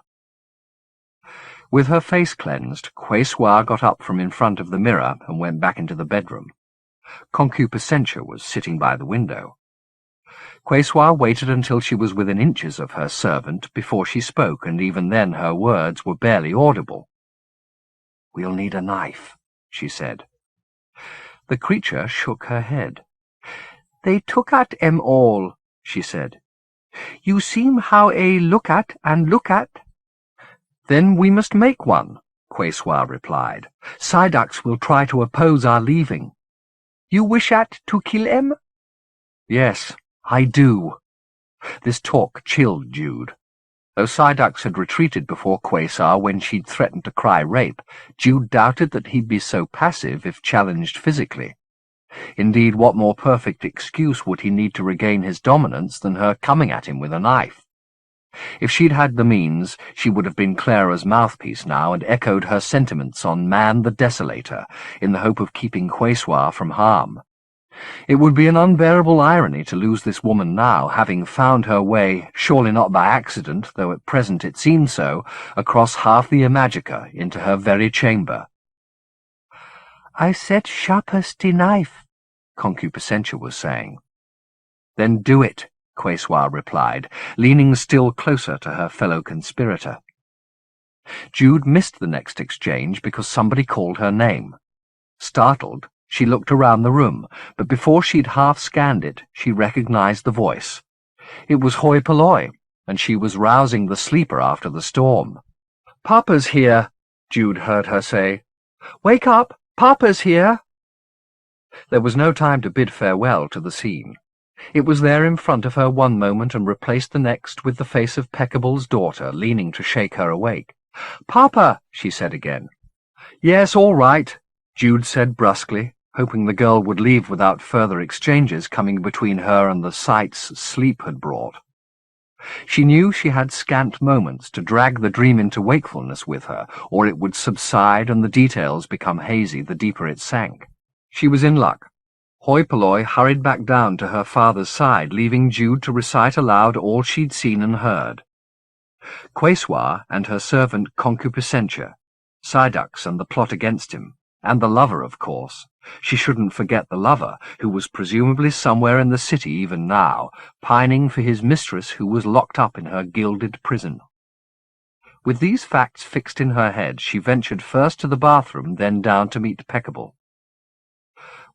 With her face cleansed, Quesoir got up from in front of the mirror and went back into the bedroom. Concupiscentia was sitting by the window. Quesoir waited until she was within inches of her servant before she spoke, and even then her words were barely audible. "We'll need a knife," she said. The creature shook her head. "They took at 'em all," she said. "You seem how a look at and look at." "Then we must make one," Quesoir replied. "Sydax will try to oppose our leaving." "You wish at to kill 'em?" "Yes, I do." This talk chilled Jude. Though Sydax had retreated before Quesoir when she'd threatened to cry rape, Jude doubted that he'd be so passive if challenged physically. Indeed, what more perfect excuse would he need to regain his dominance than her coming at him with a knife? If she'd had the means, she would have been Clara's mouthpiece now and echoed her sentiments on Man the Desolator in the hope of keeping Quesoir from harm. It would be an unbearable irony to lose this woman now, having found her way, surely not by accident, though at present it seemed so, across half the Imajica into her very chamber. "I set sharpest knife," Concupiscentia was saying. "Then do it," Quesoir replied, leaning still closer to her fellow conspirator. Jude missed the next exchange because somebody called her name. Startled, she looked around the room, but before she'd half scanned it, she recognized the voice. It was hoi polloi, and she was rousing the sleeper after the storm. "Papa's here," Jude heard her say. "Wake up! Papa's here!" There was no time to bid farewell to the scene. It was there in front of her one moment and replaced the next with the face of Peckable's daughter, leaning to shake her awake. "Papa," she said again. "Yes, all right," Jude said brusquely, hoping the girl would leave without further exchanges coming between her and the sights sleep had brought. She knew she had scant moments to drag the dream into wakefulness with her, or it would subside and the details become hazy the deeper it sank. She was in luck. Hoi polloi hurried back down to her father's side, leaving Jude to recite aloud all she'd seen and heard. Quesoir and her servant Concupiscentia, Sydax and the plot against him, and the lover, of course. She shouldn't forget the lover, who was presumably somewhere in the city even now, pining for his mistress who was locked up in her gilded prison. With these facts fixed in her head, she ventured first to the bathroom, then down to meet Peckable.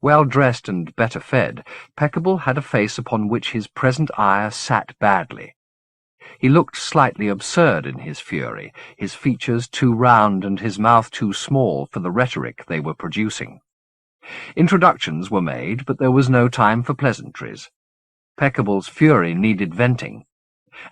Well-dressed and better fed, Peckable had a face upon which his present ire sat badly. He looked slightly absurd in his fury, his features too round and his mouth too small for the rhetoric they were producing. Introductions were made, but there was no time for pleasantries. Peckable's fury needed venting,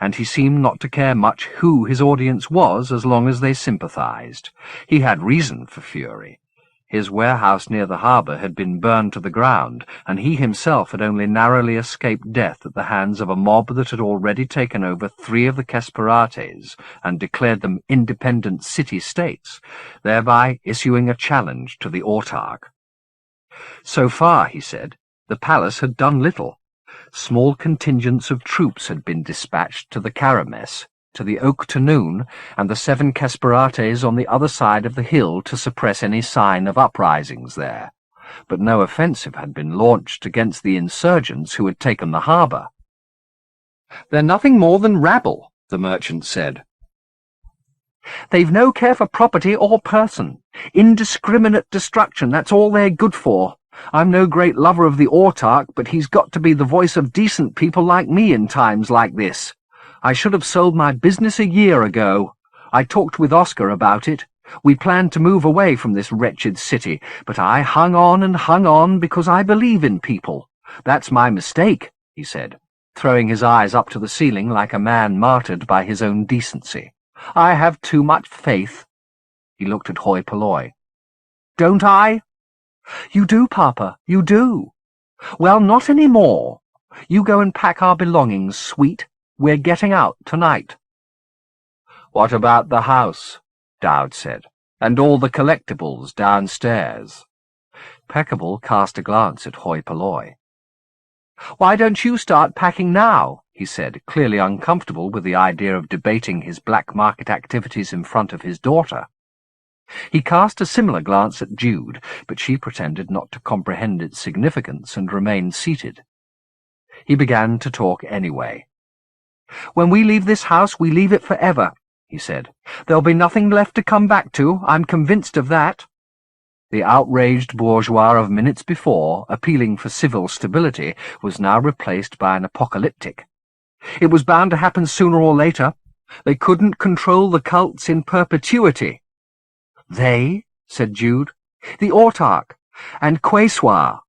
and he seemed not to care much who his audience was as long as they sympathized. He had reason for fury. His warehouse near the harbour had been burned to the ground, and he himself had only narrowly escaped death at the hands of a mob that had already taken over 3 of the Kesperates and declared them independent city-states, thereby issuing a challenge to the autarch. So far, he said, the palace had done little. Small contingents of troops had been dispatched to the Karames, to the Oak to Noon, and the 7 Kesperates on the other side of the hill to suppress any sign of uprisings there. But no offensive had been launched against the insurgents who had taken the harbour. "They're nothing more than rabble," the merchant said. "They've no care for property or person. Indiscriminate destruction, that's all they're good for. I'm no great lover of the autarch, but he's got to be the voice of decent people like me in times like this. I should have sold my business a year ago. I talked with Oscar about it. We planned to move away from this wretched city, but I hung on because I believe in people. That's my mistake, he said, throwing his eyes up to the ceiling like a man martyred by his own decency. I have too much faith. He looked at hoi polloi. Don't I? You do, Papa, you do. Well, not any more. You go and pack our belongings, sweet. We're getting out tonight. What about the house? Dowd said, and all the collectibles downstairs. Peckable cast a glance at hoi polloi. Why don't you start packing now? He said, clearly uncomfortable with the idea of debating his black market activities in front of his daughter. He cast a similar glance at Jude, but she pretended not to comprehend its significance and remained seated. He began to talk anyway. When we leave this house, we leave it forever, he said. There'll be nothing left to come back to, I'm convinced of that. The outraged bourgeois of minutes before, appealing for civil stability, was now replaced by an apocalyptic. It was bound to happen sooner or later. They couldn't control the cults in perpetuity. They, said Jude, the autarch, and Quayswa.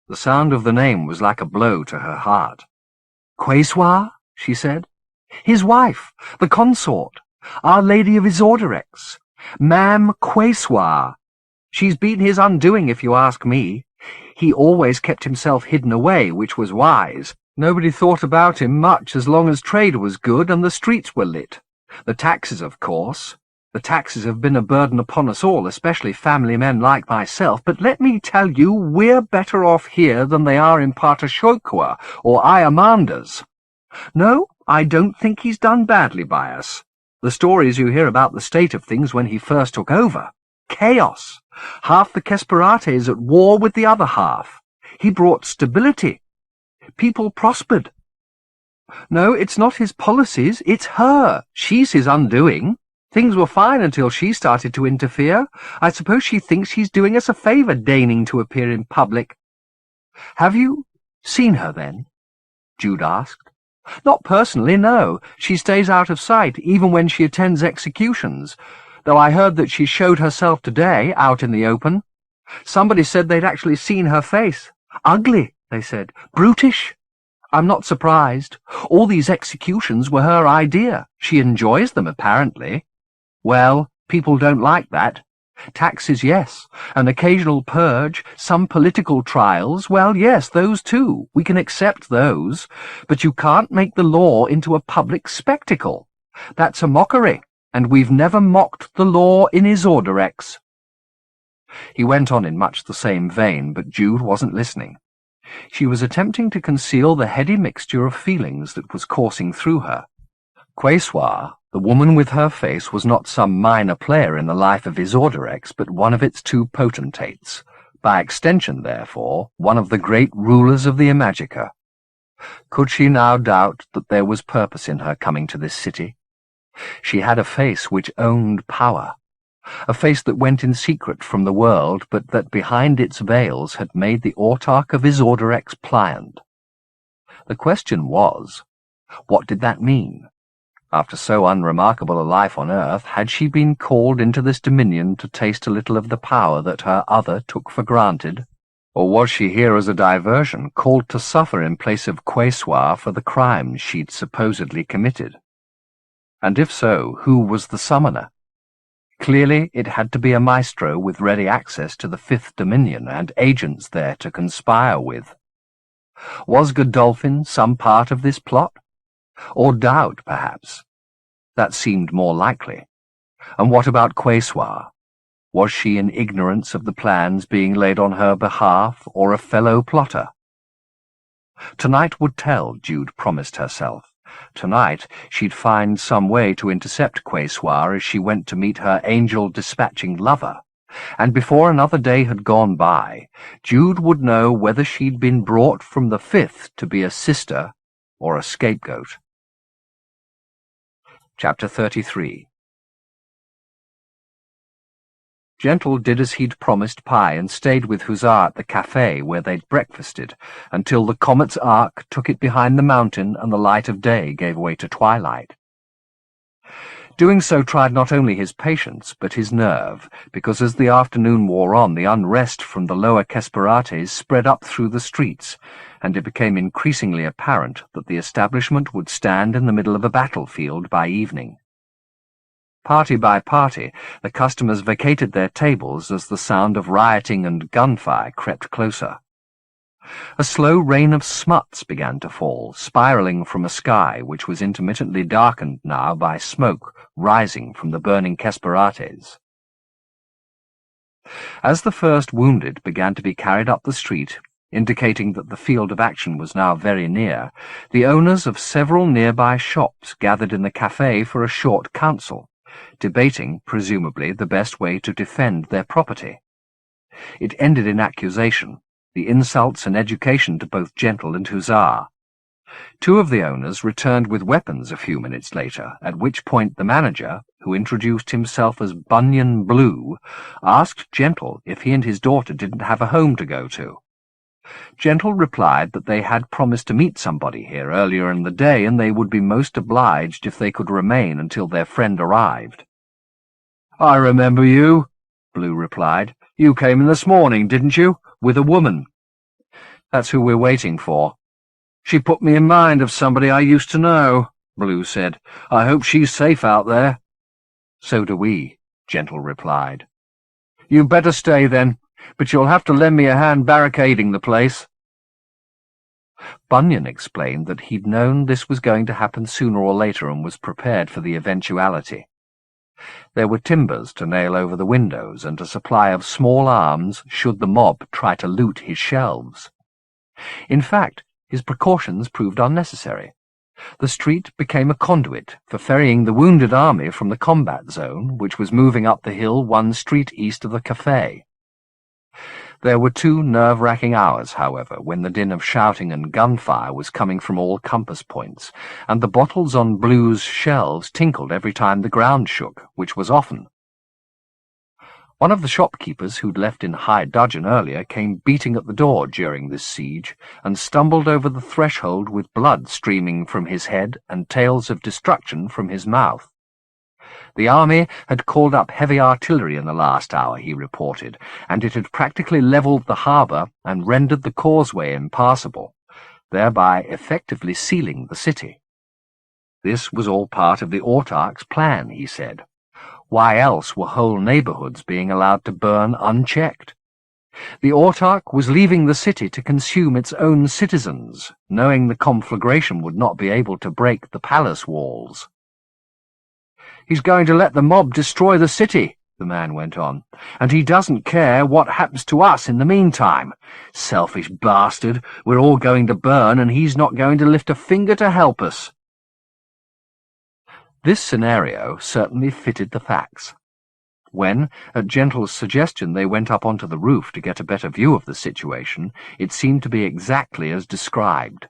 The sound of the name was like a blow to her heart. Quayswa, she said. His wife, the consort, Our Lady of Isorderex, Ma'am Quayswa. She's been his undoing, if you ask me. He always kept himself hidden away, which was wise. Nobody thought about him much as long as trade was good and the streets were lit. The taxes, of course. The taxes have been a burden upon us all, especially family men like myself, but let me tell you, we're better off here than they are in Partashokwa or Ayamandas. No, I don't think he's done badly by us. The stories you hear about the state of things when he first took over. Chaos. Half the Kesperates at war with the other half. He brought stability. People prospered. No, it's not his policies, it's her. She's his undoing. Things were fine until she started to interfere. I suppose she thinks she's doing us a favour deigning to appear in public. Have you seen her, then? Jude asked. Not personally, no. She stays out of sight, even when she attends executions, though I heard that she showed herself today, out in the open. Somebody said they'd actually seen her face. Ugly, they said. Brutish. I'm not surprised. All these executions were her idea. She enjoys them, apparently. Well, people don't like that. Taxes, yes. An occasional purge, some political trials, well, yes, those too. We can accept those. But you can't make the law into a public spectacle. That's a mockery, and we've never mocked the law in Isorderex. He went on in much the same vein, but Jude wasn't listening. She was attempting to conceal the heady mixture of feelings that was coursing through her. Quayswa, the woman with her face, was not some minor player in the life of Isorderex, but one of its two potentates. By extension, therefore, one of the great rulers of the Imajica. Could she now doubt that there was purpose in her coming to this city? She had a face which owned power, a face that went in secret from the world, but that behind its veils had made the autarch of Isorderex pliant. The question was, what did that mean? After so unremarkable a life on earth, had she been called into this dominion to taste a little of the power that her other took for granted? Or was she here as a diversion, called to suffer in place of Quayswa for the crimes she'd supposedly committed? And if so, who was the summoner? Clearly it had to be a maestro with ready access to the Fifth Dominion and agents there to conspire with. Was Godolphin some part of this plot? Or Dowd, perhaps? That seemed more likely. And what about Quayswa? Was she in ignorance of the plans being laid on her behalf, or a fellow plotter? Tonight would tell, Jude promised herself. Tonight she'd find some way to intercept Quayswa as she went to meet her angel-dispatching lover, and before another day had gone by, Jude would know whether she'd been brought from the Fifth to be a sister or a scapegoat. Chapter 33. Gentle did as he'd promised Pi and stayed with Hussar at the cafe where they'd breakfasted, until the comet's arc took it behind the mountain and the light of day gave way to twilight. Doing so tried not only his patience, but his nerve, because as the afternoon wore on, the unrest from the lower Kesperates spread up through the streets, and it became increasingly apparent that the establishment would stand in the middle of a battlefield by evening. Party by party, the customers vacated their tables as the sound of rioting and gunfire crept closer. A slow rain of smuts began to fall, spiralling from a sky which was intermittently darkened now by smoke rising from the burning Kesperates. As the first wounded began to be carried up the street, indicating that the field of action was now very near, the owners of several nearby shops gathered in the cafe for a short council, debating, presumably, the best way to defend their property. It ended in accusation, the insults and education to both Gentle and Hussar. Two of the owners returned with weapons a few minutes later, at which point the manager, who introduced himself as Bunyan Blue, asked Gentle if he and his daughter didn't have a home to go to. Gentle replied that they had promised to meet somebody here earlier in the day, and they would be most obliged if they could remain until their friend arrived. "I remember you," Blue replied. "You came in this morning, didn't you, with a woman?" "That's who we're waiting for." "She put me in mind of somebody I used to know," Blue said. "I hope she's safe out there." "So do we," Gentle replied. "You'd better stay then, but you'll have to lend me a hand barricading the place." Bunyan explained that he'd known this was going to happen sooner or later and was prepared for the eventuality. There were timbers to nail over the windows and a supply of small arms should the mob try to loot his shelves. In fact, his precautions proved unnecessary. The street became a conduit for ferrying the wounded army from the combat zone, which was moving up the hill one street east of the cafe. There were 2 nerve-wracking hours, however, when the din of shouting and gunfire was coming from all compass points, and the bottles on Blue's shelves tinkled every time the ground shook, which was often. One of the shopkeepers who'd left in high dudgeon earlier came beating at the door during this siege, and stumbled over the threshold with blood streaming from his head and tales of destruction from his mouth. The army had called up heavy artillery in the last hour, he reported, and it had practically levelled the harbour and rendered the causeway impassable, thereby effectively sealing the city. This was all part of the autarch's plan, he said. Why else were whole neighbourhoods being allowed to burn unchecked? The autarch was leaving the city to consume its own citizens, knowing the conflagration would not be able to break the palace walls. "He's going to let the mob destroy the city," the man went on, "and he doesn't care what happens to us in the meantime. Selfish bastard, we're all going to burn, and he's not going to lift a finger to help us." This scenario certainly fitted the facts. When, at Gentle's suggestion, they went up onto the roof to get a better view of the situation, it seemed to be exactly as described.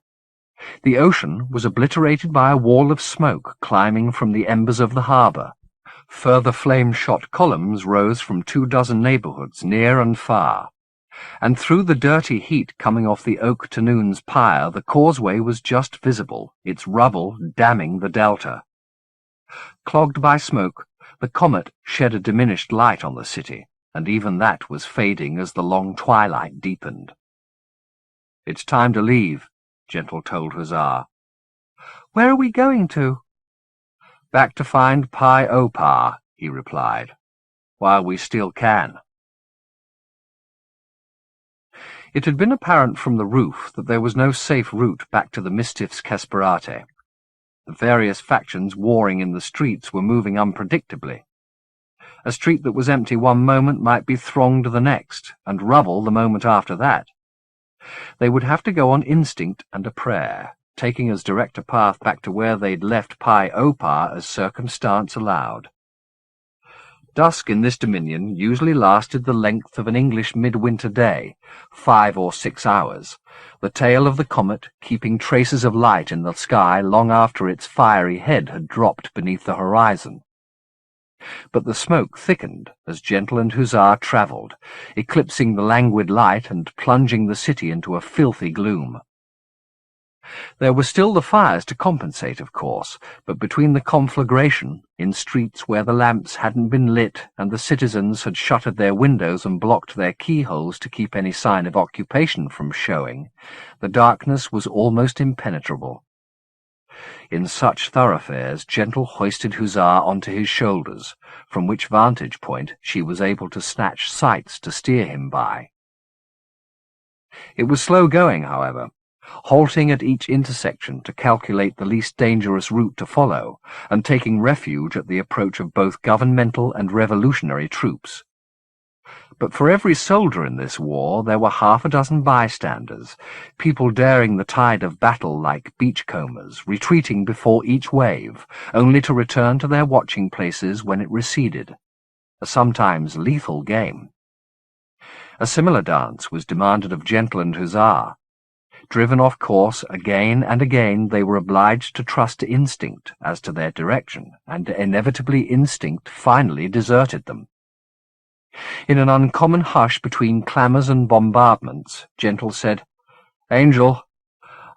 The ocean was obliterated by a wall of smoke climbing from the embers of the harbour. Further flame-shot columns rose from 24 neighbourhoods near and far, and through the dirty heat coming off the Oak to Noon's pyre the causeway was just visible, its rubble damming the delta. Clogged by smoke, the comet shed a diminished light on the city, and even that was fading as the long twilight deepened. "It's time to leave," Gentle told Hussar. "Where are we going to?" "Back to find Pi Opar," he replied, "while we still can." It had been apparent from the roof that there was no safe route back to the Mistiff's Kesperate. The various factions warring in the streets were moving unpredictably. A street that was empty one moment might be thronged the next, and rubble the moment after that. They would have to go on instinct and a prayer, taking as direct a path back to where they'd left Pi Opar as circumstance allowed. Dusk in this dominion usually lasted the length of an English midwinter day, 5 or 6 hours, the tail of the comet keeping traces of light in the sky long after its fiery head had dropped beneath the horizon. But the smoke thickened as Gentle and Hussar travelled, eclipsing the languid light and plunging the city into a filthy gloom. There were still the fires to compensate, of course, but between the conflagration, in streets where the lamps hadn't been lit and the citizens had shuttered their windows and blocked their keyholes to keep any sign of occupation from showing, the darkness was almost impenetrable. In such thoroughfares, Gentle hoisted Hussar onto his shoulders, from which vantage point she was able to snatch sights to steer him by. It was slow going, however, halting at each intersection to calculate the least dangerous route to follow, and taking refuge at the approach of both governmental and revolutionary troops. But for every soldier in this war there were half a dozen bystanders, people daring the tide of battle like beachcombers, retreating before each wave, only to return to their watching places when it receded, a sometimes lethal game. A similar dance was demanded of Gentle and Hussar. Driven off course again and again, they were obliged to trust to instinct as to their direction, and inevitably instinct finally deserted them. In an uncommon hush between clamours and bombardments, Gentle said, "Angel,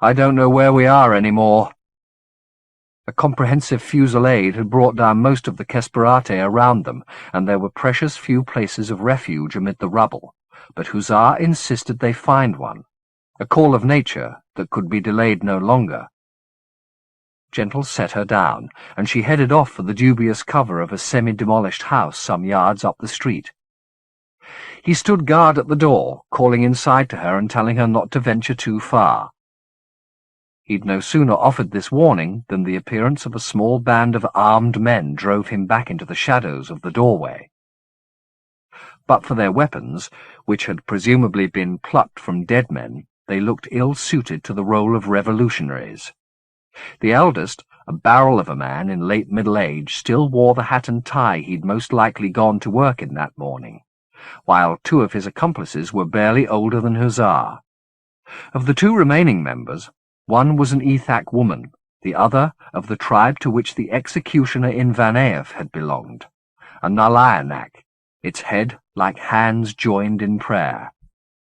I don't know where we are any more." A comprehensive fusillade had brought down most of the Kesperate around them, and there were precious few places of refuge amid the rubble, but Hussar insisted they find one, a call of nature that could be delayed no longer. Gentle set her down, and she headed off for the dubious cover of a semi-demolished house some yards up the street. He stood guard at the door, calling inside to her and telling her not to venture too far. He'd no sooner offered this warning than the appearance of a small band of armed men drove him back into the shadows of the doorway. But for their weapons, which had presumably been plucked from dead men, they looked ill-suited to the role of revolutionaries. The eldest, a barrel of a man in late middle age, still wore the hat and tie he'd most likely gone to work in that morning, while two of his accomplices were barely older than Hussar. Of the two remaining members, one was an Ethak woman, the other of the tribe to which the executioner in Vanaev had belonged, a Nalayanak, its head like hands joined in prayer.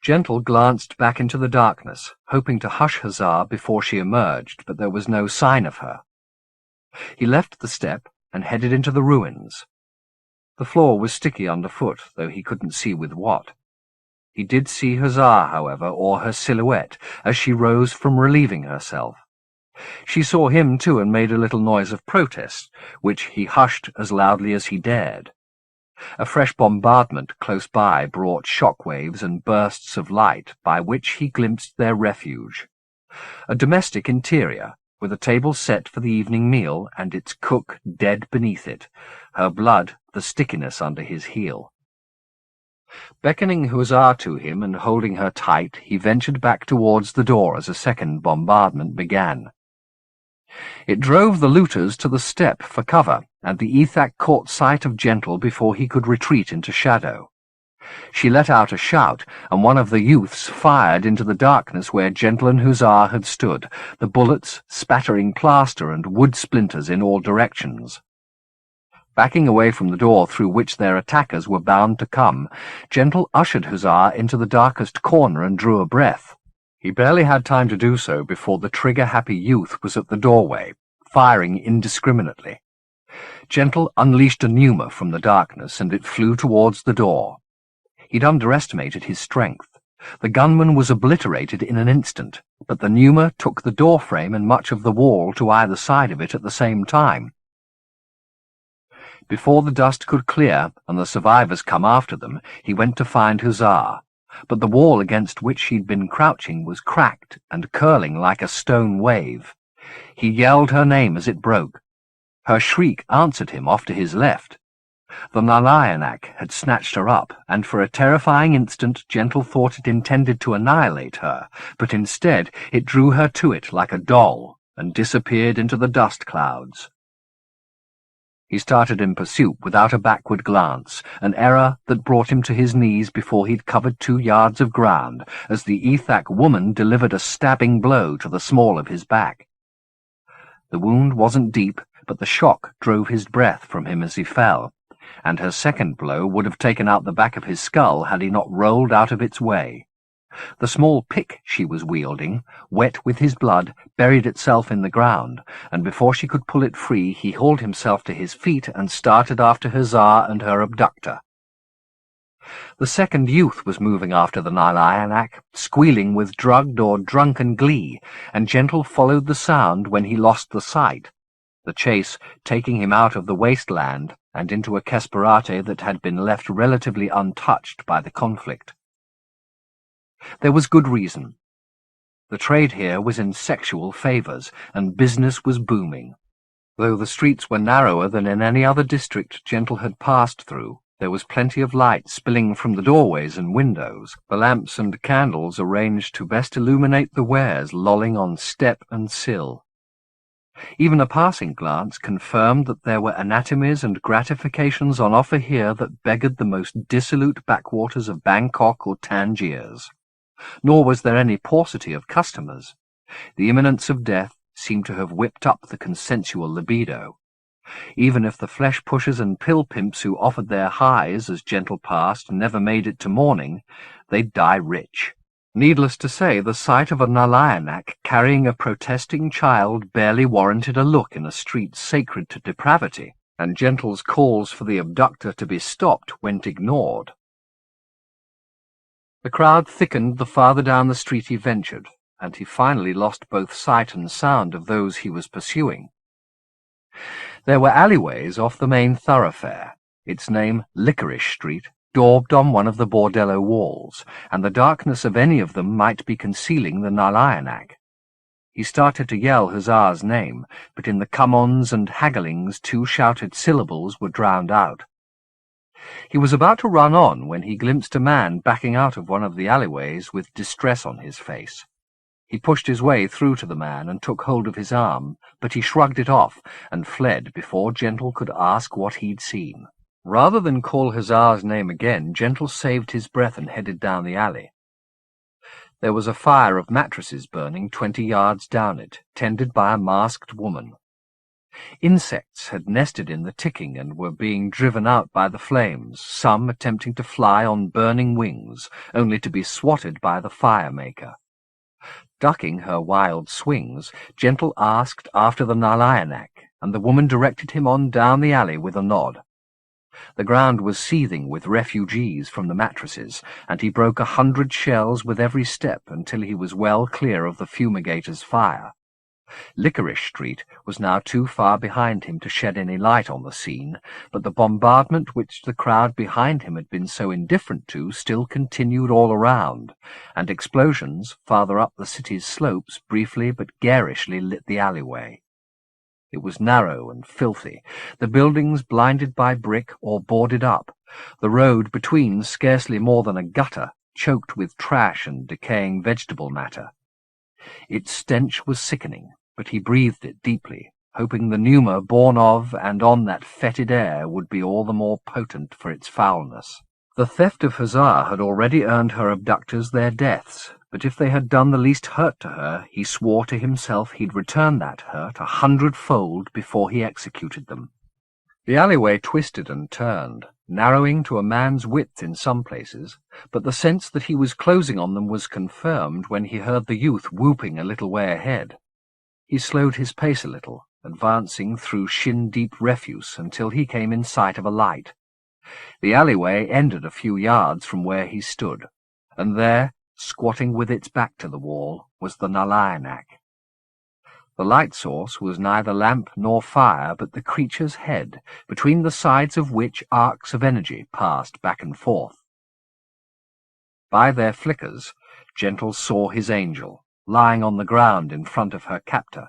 Gentle glanced back into the darkness, hoping to hush Hussar before she emerged, but there was no sign of her. He left the step and headed into the ruins. The floor was sticky underfoot, though he couldn't see with what. He did see Hussar, however, or her silhouette, as she rose from relieving herself. She saw him, too, and made a little noise of protest, which he hushed as loudly as he dared. A fresh bombardment close by brought shock-waves and bursts of light by which he glimpsed their refuge. A domestic interior, with a table set for the evening meal and its cook dead beneath it, her blood the stickiness under his heel. Beckoning Hussar to him and holding her tight, he ventured back towards the door as a second bombardment began. It drove the looters to the step for cover, and the Ethak caught sight of Gentle before he could retreat into shadow. She let out a shout, and one of the youths fired into the darkness where Gentle and Hussar had stood, the bullets spattering plaster and wood splinters in all directions. Backing away from the door through which their attackers were bound to come, Gentle ushered Hussar into the darkest corner and drew a breath. He barely had time to do so before the trigger-happy youth was at the doorway, firing indiscriminately. Gentle unleashed a pneuma from the darkness, and it flew towards the door. He'd underestimated his strength. The gunman was obliterated in an instant, but the pneuma took the doorframe and much of the wall to either side of it at the same time. Before the dust could clear and the survivors come after them, he went to find Hussar, but the wall against which he'd been crouching was cracked and curling like a stone wave. He yelled her name as it broke. Her shriek answered him off to his left. The Nalayanak had snatched her up, and for a terrifying instant Gentle thought it intended to annihilate her, but instead it drew her to it like a doll and disappeared into the dust clouds. He started in pursuit without a backward glance, an error that brought him to his knees before he'd covered 2 yards of ground, as the Ethak woman delivered a stabbing blow to the small of his back. The wound wasn't deep, but the shock drove his breath from him as he fell, and her second blow would have taken out the back of his skull had he not rolled out of its way. The small pick she was wielding, wet with his blood, buried itself in the ground, and before she could pull it free he hauled himself to his feet and started after Hussar and her abductor. The second youth was moving after the Nilyanak, squealing with drugged or drunken glee, and Gentle followed the sound when he lost the sight, the chase taking him out of the wasteland and into a Kesperate that had been left relatively untouched by the conflict. There was good reason. The trade here was in sexual favours, and business was booming. Though the streets were narrower than in any other district Gentle had passed through, there was plenty of light spilling from the doorways and windows, the lamps and candles arranged to best illuminate the wares lolling on step and sill. Even a passing glance confirmed that there were anatomies and gratifications on offer here that beggared the most dissolute backwaters of Bangkok or Tangiers. Nor was there any paucity of customers. The imminence of death seemed to have whipped up the consensual libido. Even if the flesh-pushers and pill-pimps who offered their highs as Gentle passed never made it to morning, they'd die rich. Needless to say, the sight of a Nilyanak carrying a protesting child barely warranted a look in a street sacred to depravity, and Gentle's calls for the abductor to be stopped went ignored. The crowd thickened the farther down the street he ventured, and he finally lost both sight and sound of those he was pursuing. There were alleyways off the main thoroughfare, its name Licorice Street, daubed on one of the bordello walls, and the darkness of any of them might be concealing the Nilyanak. He started to yell Hussar's name, but in the come-ons and hagglings 2 shouted syllables were drowned out. He was about to run on when he glimpsed a man backing out of one of the alleyways with distress on his face. He pushed his way through to the man and took hold of his arm, but he shrugged it off and fled before Gentle could ask what he'd seen. Rather than call Hussar's name again, Gentle saved his breath and headed down the alley. There was a fire of mattresses burning 20 yards down it, tended by a masked woman. Insects had nested in the ticking and were being driven out by the flames, some attempting to fly on burning wings, only to be swatted by the fire-maker. Ducking her wild swings, Gentle asked after the Nilyanak, and the woman directed him on down the alley with a nod. The ground was seething with refugees from the mattresses, and he broke 100 shells with every step until he was well clear of the fumigator's fire. Licorice Street was now too far behind him to shed any light on the scene, but the bombardment which the crowd behind him had been so indifferent to still continued all around, and explosions farther up the city's slopes briefly but garishly lit the alleyway. It was narrow and filthy, the buildings blinded by brick or boarded up, the road between scarcely more than a gutter, choked with trash and decaying vegetable matter. Its stench was sickening, but he breathed it deeply, hoping the pneuma born of and on that fetid air would be all the more potent for its foulness. The theft of Hussar had already earned her abductors their deaths, but if they had done the least hurt to her, he swore to himself he'd return that hurt 100-fold before he executed them. The alleyway twisted and turned, narrowing to a man's width in some places, but the sense that he was closing on them was confirmed when he heard the youth whooping a little way ahead. He slowed his pace a little, advancing through shin-deep refuse until he came in sight of a light. The alleyway ended a few yards from where he stood, and there, squatting with its back to the wall, was the Nilyanak. The light source was neither lamp nor fire, but the creature's head, between the sides of which arcs of energy passed back and forth. By their flickers, Gentle saw his angel, lying on the ground in front of her captor.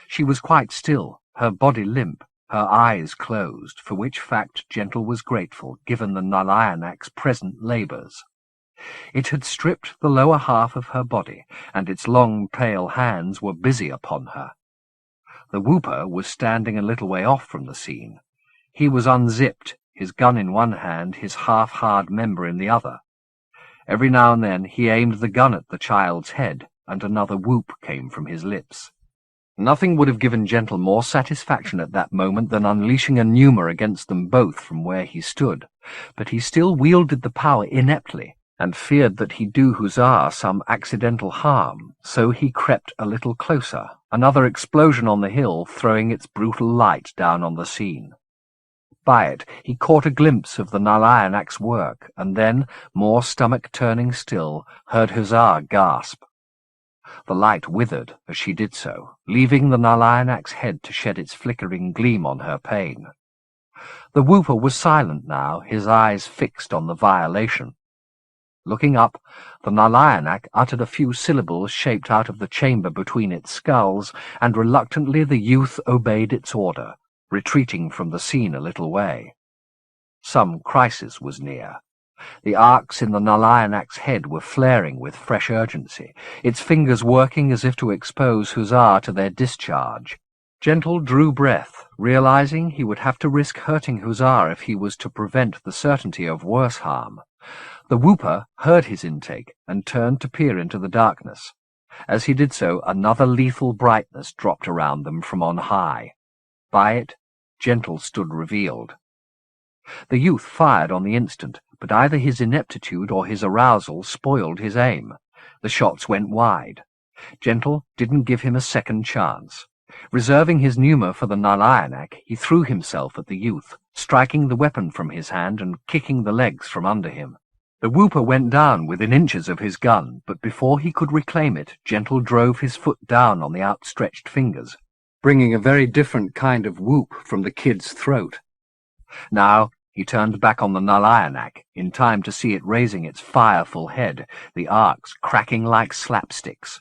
She was quite still, her body limp, her eyes closed, for which fact Gentle was grateful, given the Nilyanak's present labours. It had stripped the lower half of her body, and its long pale hands were busy upon her. The whooper was standing a little way off from the scene. He was unzipped, his gun in one hand, his half-hard member in the other. Every now and then he aimed the gun at the child's head, and another whoop came from his lips. Nothing would have given Gentle more satisfaction at that moment than unleashing a pneuma against them both from where he stood, but he still wielded the power ineptly, and feared that he'd do Hussar some accidental harm, so he crept a little closer, another explosion on the hill throwing its brutal light down on the scene. By it he caught a glimpse of the Nalayanak's work, and then, more stomach-turning still, heard Hussar gasp. The light withered as she did so, leaving the Nalayanak's head to shed its flickering gleam on her pane. The whooper was silent now, his eyes fixed on the violation. Looking up, the Nalayanak uttered a few syllables shaped out of the chamber between its skulls, and reluctantly the youth obeyed its order, retreating from the scene a little way. Some crisis was near. The arcs in the Nalayanak's head were flaring with fresh urgency, its fingers working as if to expose Hussar to their discharge. Gentle drew breath, realizing he would have to risk hurting Hussar if he was to prevent the certainty of worse harm. The whooper heard his intake and turned to peer into the darkness. As he did so, another lethal brightness dropped around them from on high. By it, Gentle stood revealed. The youth fired on the instant, but either his ineptitude or his arousal spoiled his aim. The shots went wide. Gentle didn't give him a second chance. Reserving his pneuma for the Nalayanak, he threw himself at the youth, striking the weapon from his hand and kicking the legs from under him. The whooper went down within inches of his gun, but before he could reclaim it, Gentle drove his foot down on the outstretched fingers, bringing a very different kind of whoop from the kid's throat. Now he turned back on the Nalayanak, in time to see it raising its fireful head, the arcs cracking like slapsticks.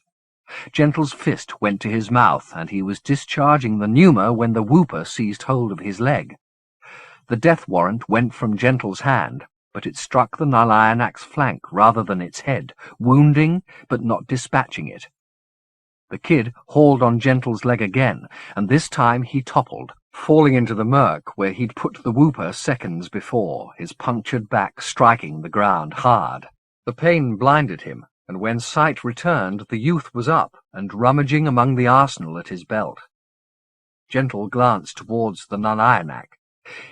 Gentle's fist went to his mouth, and he was discharging the pneuma when the whooper seized hold of his leg. The death warrant went from Gentle's hand, but it struck the Nalayanak's flank rather than its head, wounding but not dispatching it. The kid hauled on Gentle's leg again, and this time he toppled, falling into the murk where he'd put the whooper seconds before, his punctured back striking the ground hard. The pain blinded him, and when sight returned, the youth was up and rummaging among the arsenal at his belt. Gentle glanced towards the Nalayanak.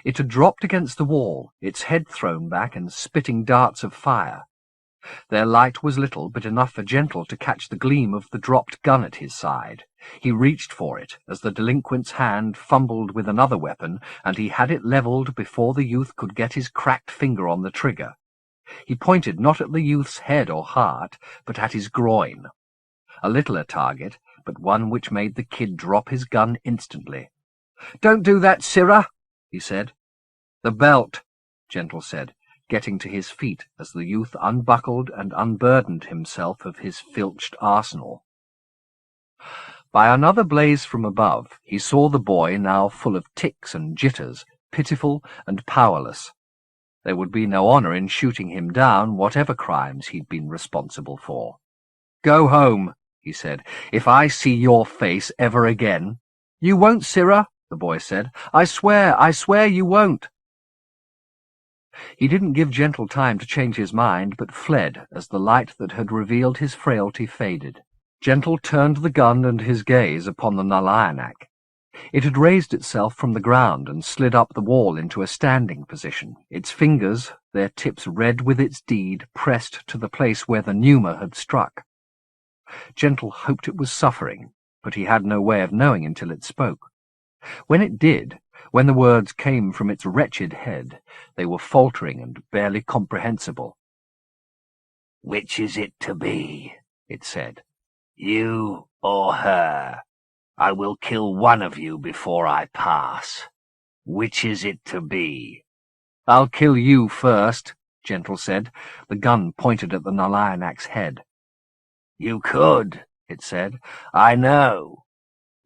It had dropped against the wall, its head thrown back and spitting darts of fire. Their light was little, but enough for Gentle to catch the gleam of the dropped gun at his side. He reached for it as the delinquent's hand fumbled with another weapon, and he had it levelled before the youth could get his cracked finger on the trigger. He pointed not at the youth's head or heart, but at his groin. A littler target, but one which made the kid drop his gun instantly. "Don't do that, Sirrah," he said. "The belt," Gentle said, getting to his feet as the youth unbuckled and unburdened himself of his filched arsenal. By another blaze from above, he saw the boy now full of tics and jitters, pitiful and powerless. There would be no honour in shooting him down, whatever crimes he'd been responsible for. "Go home," he said, "if I see your face ever again." "You won't, Sirrah," the boy said. I swear you won't." He didn't give Gentle time to change his mind, but fled as the light that had revealed his frailty faded. Gentle turned the gun and his gaze upon the Nalayanak. It had raised itself from the ground and slid up the wall into a standing position, its fingers, their tips red with its deed, pressed to the place where the pneuma had struck. Gentle hoped it was suffering, but he had no way of knowing until it spoke. When it did, when the words came from its wretched head, they were faltering and barely comprehensible. "Which is it to be?" it said. "You or her? I will kill one of you before I pass. Which is it to be?" "I'll kill you first," Gentle said. The gun pointed at the Nalayanak's head. "You could," it said. "I know.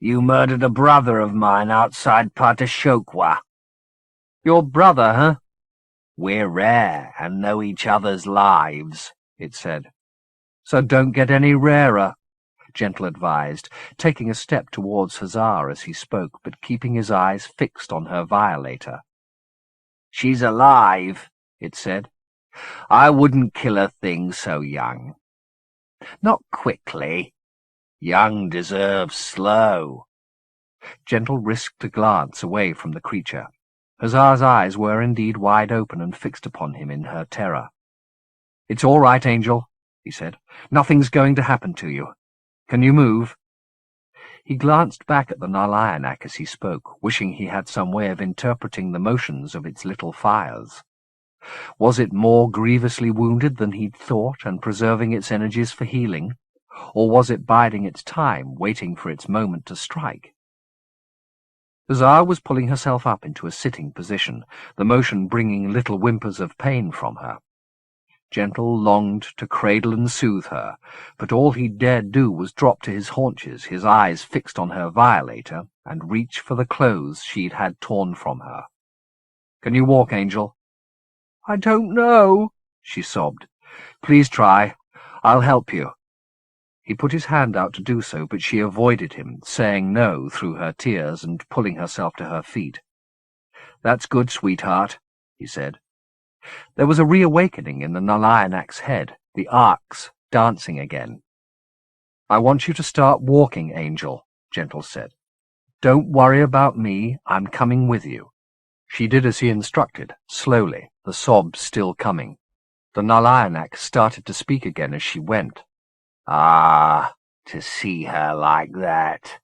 You murdered a brother of mine outside Patashokwa." "Your brother, huh?" "We're rare and know each other's lives," it said. "So don't get any rarer," Gentle advised, taking a step towards Hussar as he spoke, but keeping his eyes fixed on her violator. "She's alive," it said. "I wouldn't kill a thing so young. Not quickly. Young deserves slow. Gentle risked a glance away from the creature. Huzzar's eyes were indeed wide open and fixed upon him in her terror. "It's all right, Angel," he said. "Nothing's going to happen to you. Can you move?" He glanced back at the Nalayanak as he spoke, wishing he had some way of interpreting the motions of its little fires. Was it more grievously wounded than he'd thought and preserving its energies for healing? Or was it biding its time, waiting for its moment to strike? Huzzar was pulling herself up into a sitting position, the motion bringing little whimpers of pain from her. Gentle longed to cradle and soothe her, but all he dared do was drop to his haunches, his eyes fixed on her violator, and reach for the clothes she'd had torn from her. "Can you walk, Angel?" "I don't know," she sobbed. "Please try. I'll help you." He put his hand out to do so, but she avoided him, saying no through her tears and pulling herself to her feet. "That's good, sweetheart," he said. There was a reawakening in the Nalayanak's head, the arcs dancing again. "I want you to start walking, Angel," Gentle said. "Don't worry about me. I'm coming with you." She did as he instructed, slowly, the sobs still coming. The Nalayanak started to speak again as she went. "Ah, to see her like that.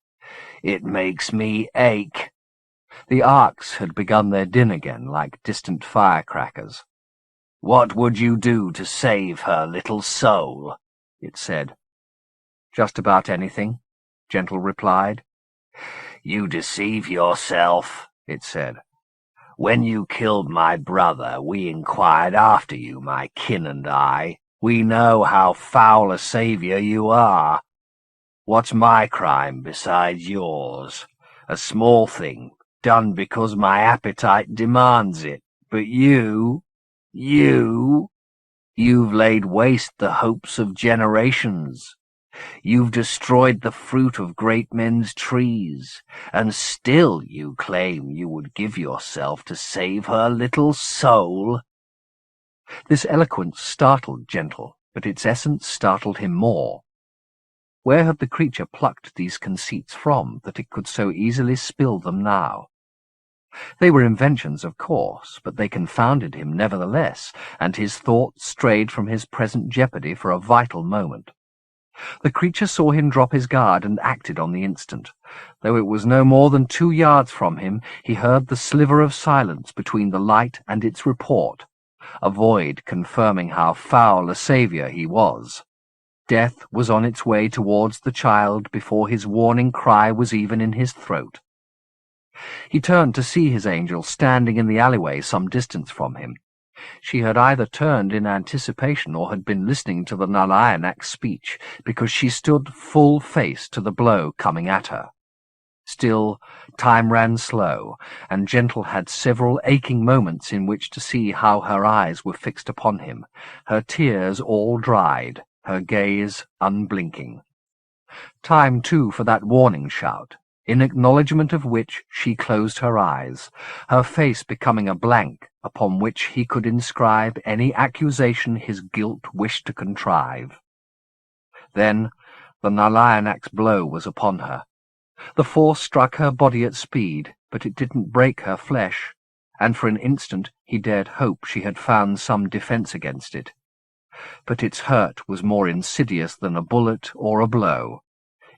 It makes me ache." The arcs had begun their din again, like distant firecrackers. "What would you do to save her little soul?" it said. "Just about anything," Gentle replied. "You deceive yourself," it said. "When you killed my brother, we inquired after you, my kin and I. We know how foul a saviour you are. What's my crime besides yours? A small thing, done because my appetite demands it. But you've laid waste the hopes of generations. You've destroyed the fruit of great men's trees, and still you claim you would give yourself to save her little soul." This eloquence startled Gentle, but its essence startled him more. Where had the creature plucked these conceits from, that it could so easily spill them now? They were inventions, of course, but they confounded him nevertheless, and his thoughts strayed from his present jeopardy for a vital moment. The creature saw him drop his guard and acted on the instant. Though it was no more than 2 yards from him, he heard the sliver of silence between the light and its report, a void confirming how foul a saviour he was. Death was on its way towards the child before his warning cry was even in his throat. He turned to see his Angel standing in the alleyway some distance from him. She had either turned in anticipation or had been listening to the Nalayanak's speech, because she stood full face to the blow coming at her. Still, time ran slow, and Gentle had several aching moments in which to see how her eyes were fixed upon him, her tears all dried, her gaze unblinking. Time, too, for that warning shout, in acknowledgment of which she closed her eyes, her face becoming a blank upon which he could inscribe any accusation his guilt wished to contrive. Then the Nalayanak's blow was upon her. The force struck her body at speed, but it didn't break her flesh, and for an instant he dared hope she had found some defence against it. But its hurt was more insidious than a bullet or a blow.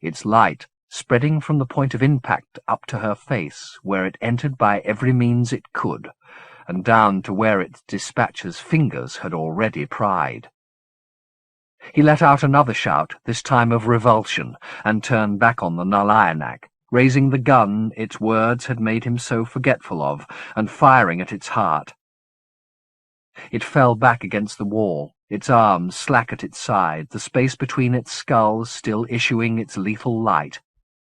Its light, spreading from the point of impact up to her face, where it entered by every means it could, and down to where its dispatcher's fingers had already pried. He let out another shout, this time of revulsion, and turned back on the Nalayanak, raising the gun its words had made him so forgetful of, and firing at its heart. It fell back against the wall, its arms slack at its side, the space between its skulls still issuing its lethal light.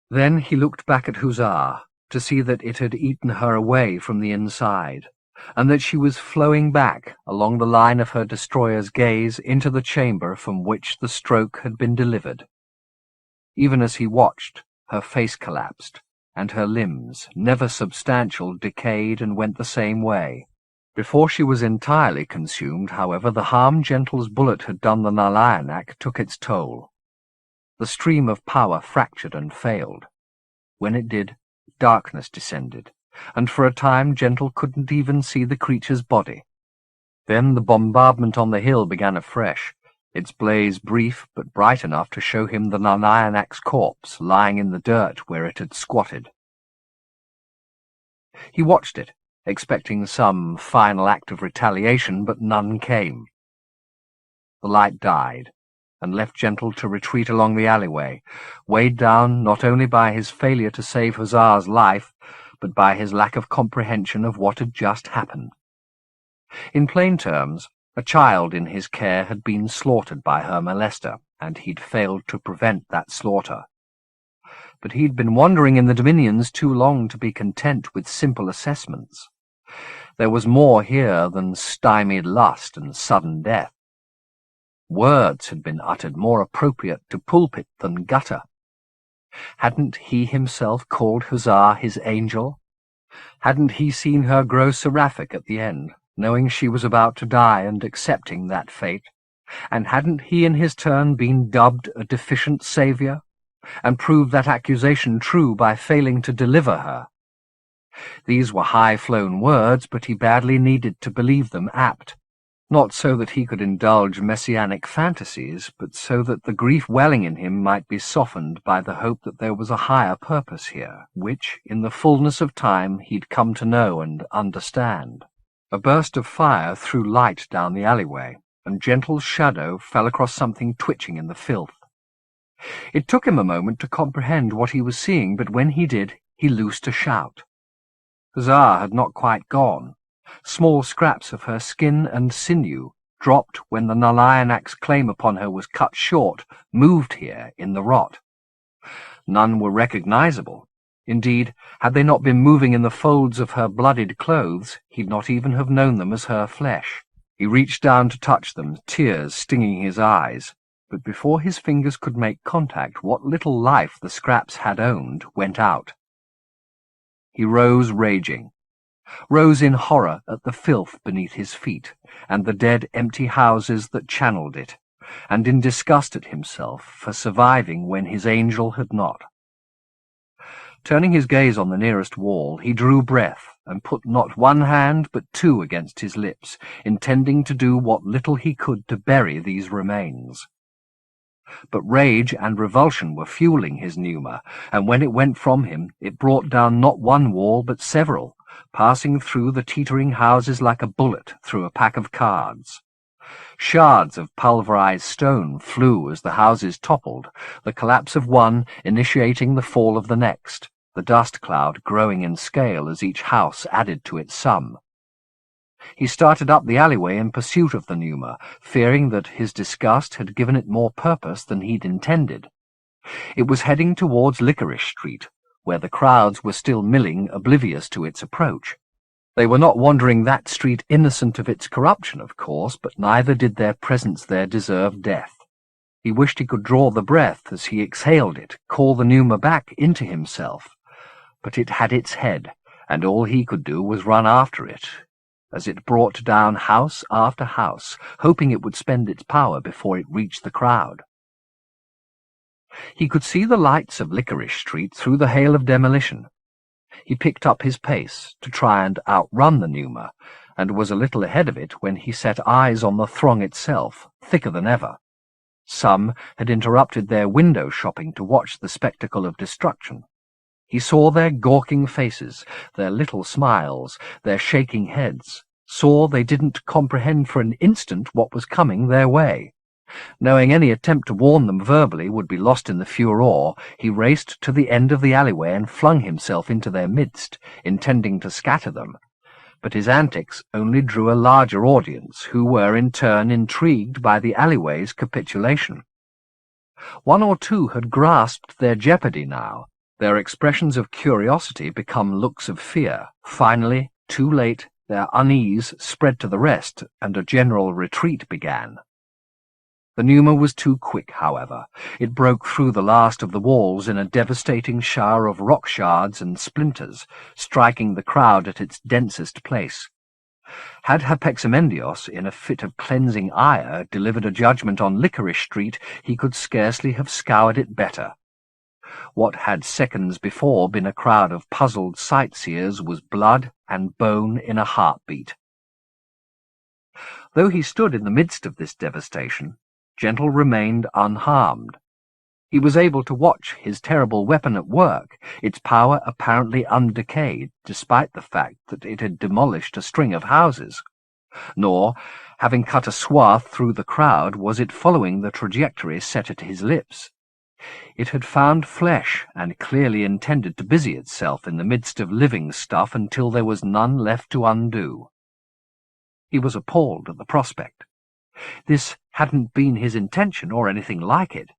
Then he looked back at Huzzar, to see that it had eaten her away from the inside, and that she was flowing back along the line of her destroyer's gaze into the chamber from which the stroke had been delivered. Even as he watched, her face collapsed, and her limbs, never substantial, decayed and went the same way. Before she was entirely consumed, however, the harm Gentle's bullet had done the Nalayanak took its toll. The stream of power fractured and failed. When it did, darkness descended, and for a time Gentle couldn't even see the creature's body. Then the bombardment on the hill began afresh, its blaze brief but bright enough to show him the Nanayanak's corpse lying in the dirt where it had squatted. He watched it, expecting some final act of retaliation, but none came. The light died, and left Gentle to retreat along the alleyway, weighed down not only by his failure to save Hussar's life, but by his lack of comprehension of what had just happened. In plain terms, a child in his care had been slaughtered by her molester, and he'd failed to prevent that slaughter. But he'd been wandering in the Dominions too long to be content with simple assessments. There was more here than stymied lust and sudden death. Words had been uttered more appropriate to pulpit than gutter. Hadn't he himself called Hussar his angel? Hadn't he seen her grow seraphic at the end, knowing she was about to die and accepting that fate? And hadn't he in his turn been dubbed a deficient saviour, and proved that accusation true by failing to deliver her? These were high-flown words, but he badly needed to believe them apt. Not so that he could indulge messianic fantasies, but so that the grief welling in him might be softened by the hope that there was a higher purpose here, which, in the fullness of time, he'd come to know and understand. A burst of fire threw light down the alleyway, and Gentle's shadow fell across something twitching in the filth. It took him a moment to comprehend what he was seeing, but when he did, he loosed a shout. Hussar had not quite gone. Small scraps of her skin and sinew, dropped when the Nanayanak's claim upon her was cut short, moved here in the rot. None were recognizable. Indeed, had they not been moving in the folds of her blooded clothes, he'd not even have known them as her flesh. He reached down to touch them, tears stinging his eyes, but before his fingers could make contact, what little life the scraps had owned went out. He rose raging, rose in horror at the filth beneath his feet, and the dead empty houses that channeled it, and in disgust at himself for surviving when his angel had not. Turning his gaze on the nearest wall, he drew breath, and put not one hand but two against his lips, intending to do what little he could to bury these remains. But rage and revulsion were fueling his pneuma, and when it went from him, it brought down not one wall but several, passing through the teetering houses like a bullet through a pack of cards. Shards of pulverized stone flew as the houses toppled, the collapse of one initiating the fall of the next, the dust cloud growing in scale as each house added to its sum. He started up the alleyway in pursuit of the pneuma, fearing that his disgust had given it more purpose than he'd intended. It was heading towards Licorice Street, where the crowds were still milling, oblivious to its approach. They were not wandering that street innocent of its corruption, of course, but neither did their presence there deserve death. He wished he could draw the breath as he exhaled it, call the pneuma back into himself. But it had its head, and all he could do was run after it, as it brought down house after house, hoping it would spend its power before it reached the crowd. He could see the lights of Licorice Street through the hail of demolition. He picked up his pace to try and outrun the pneuma, and was a little ahead of it when he set eyes on the throng itself, thicker than ever. Some had interrupted their window shopping to watch the spectacle of destruction. He saw their gawking faces, their little smiles, their shaking heads, saw they didn't comprehend for an instant what was coming their way. Knowing any attempt to warn them verbally would be lost in the furore, he raced to the end of the alleyway and flung himself into their midst, intending to scatter them. But his antics only drew a larger audience, who were in turn intrigued by the alleyway's capitulation. One or two had grasped their jeopardy now, their expressions of curiosity become looks of fear. Finally, too late, their unease spread to the rest, and a general retreat began. The pneuma was too quick, however. It broke through the last of the walls in a devastating shower of rock shards and splinters, striking the crowd at its densest place. Had Herpexamendios, in a fit of cleansing ire, delivered a judgment on Licorice Street, he could scarcely have scoured it better. What had seconds before been a crowd of puzzled sightseers was blood and bone in a heartbeat. Though he stood in the midst of this devastation, Gentle remained unharmed. He was able to watch his terrible weapon at work, its power apparently undecayed, despite the fact that it had demolished a string of houses. Nor, having cut a swath through the crowd, was it following the trajectory set at his lips. It had found flesh, and clearly intended to busy itself in the midst of living stuff until there was none left to undo. He was appalled at the prospect. This hadn't been his intention or anything like it.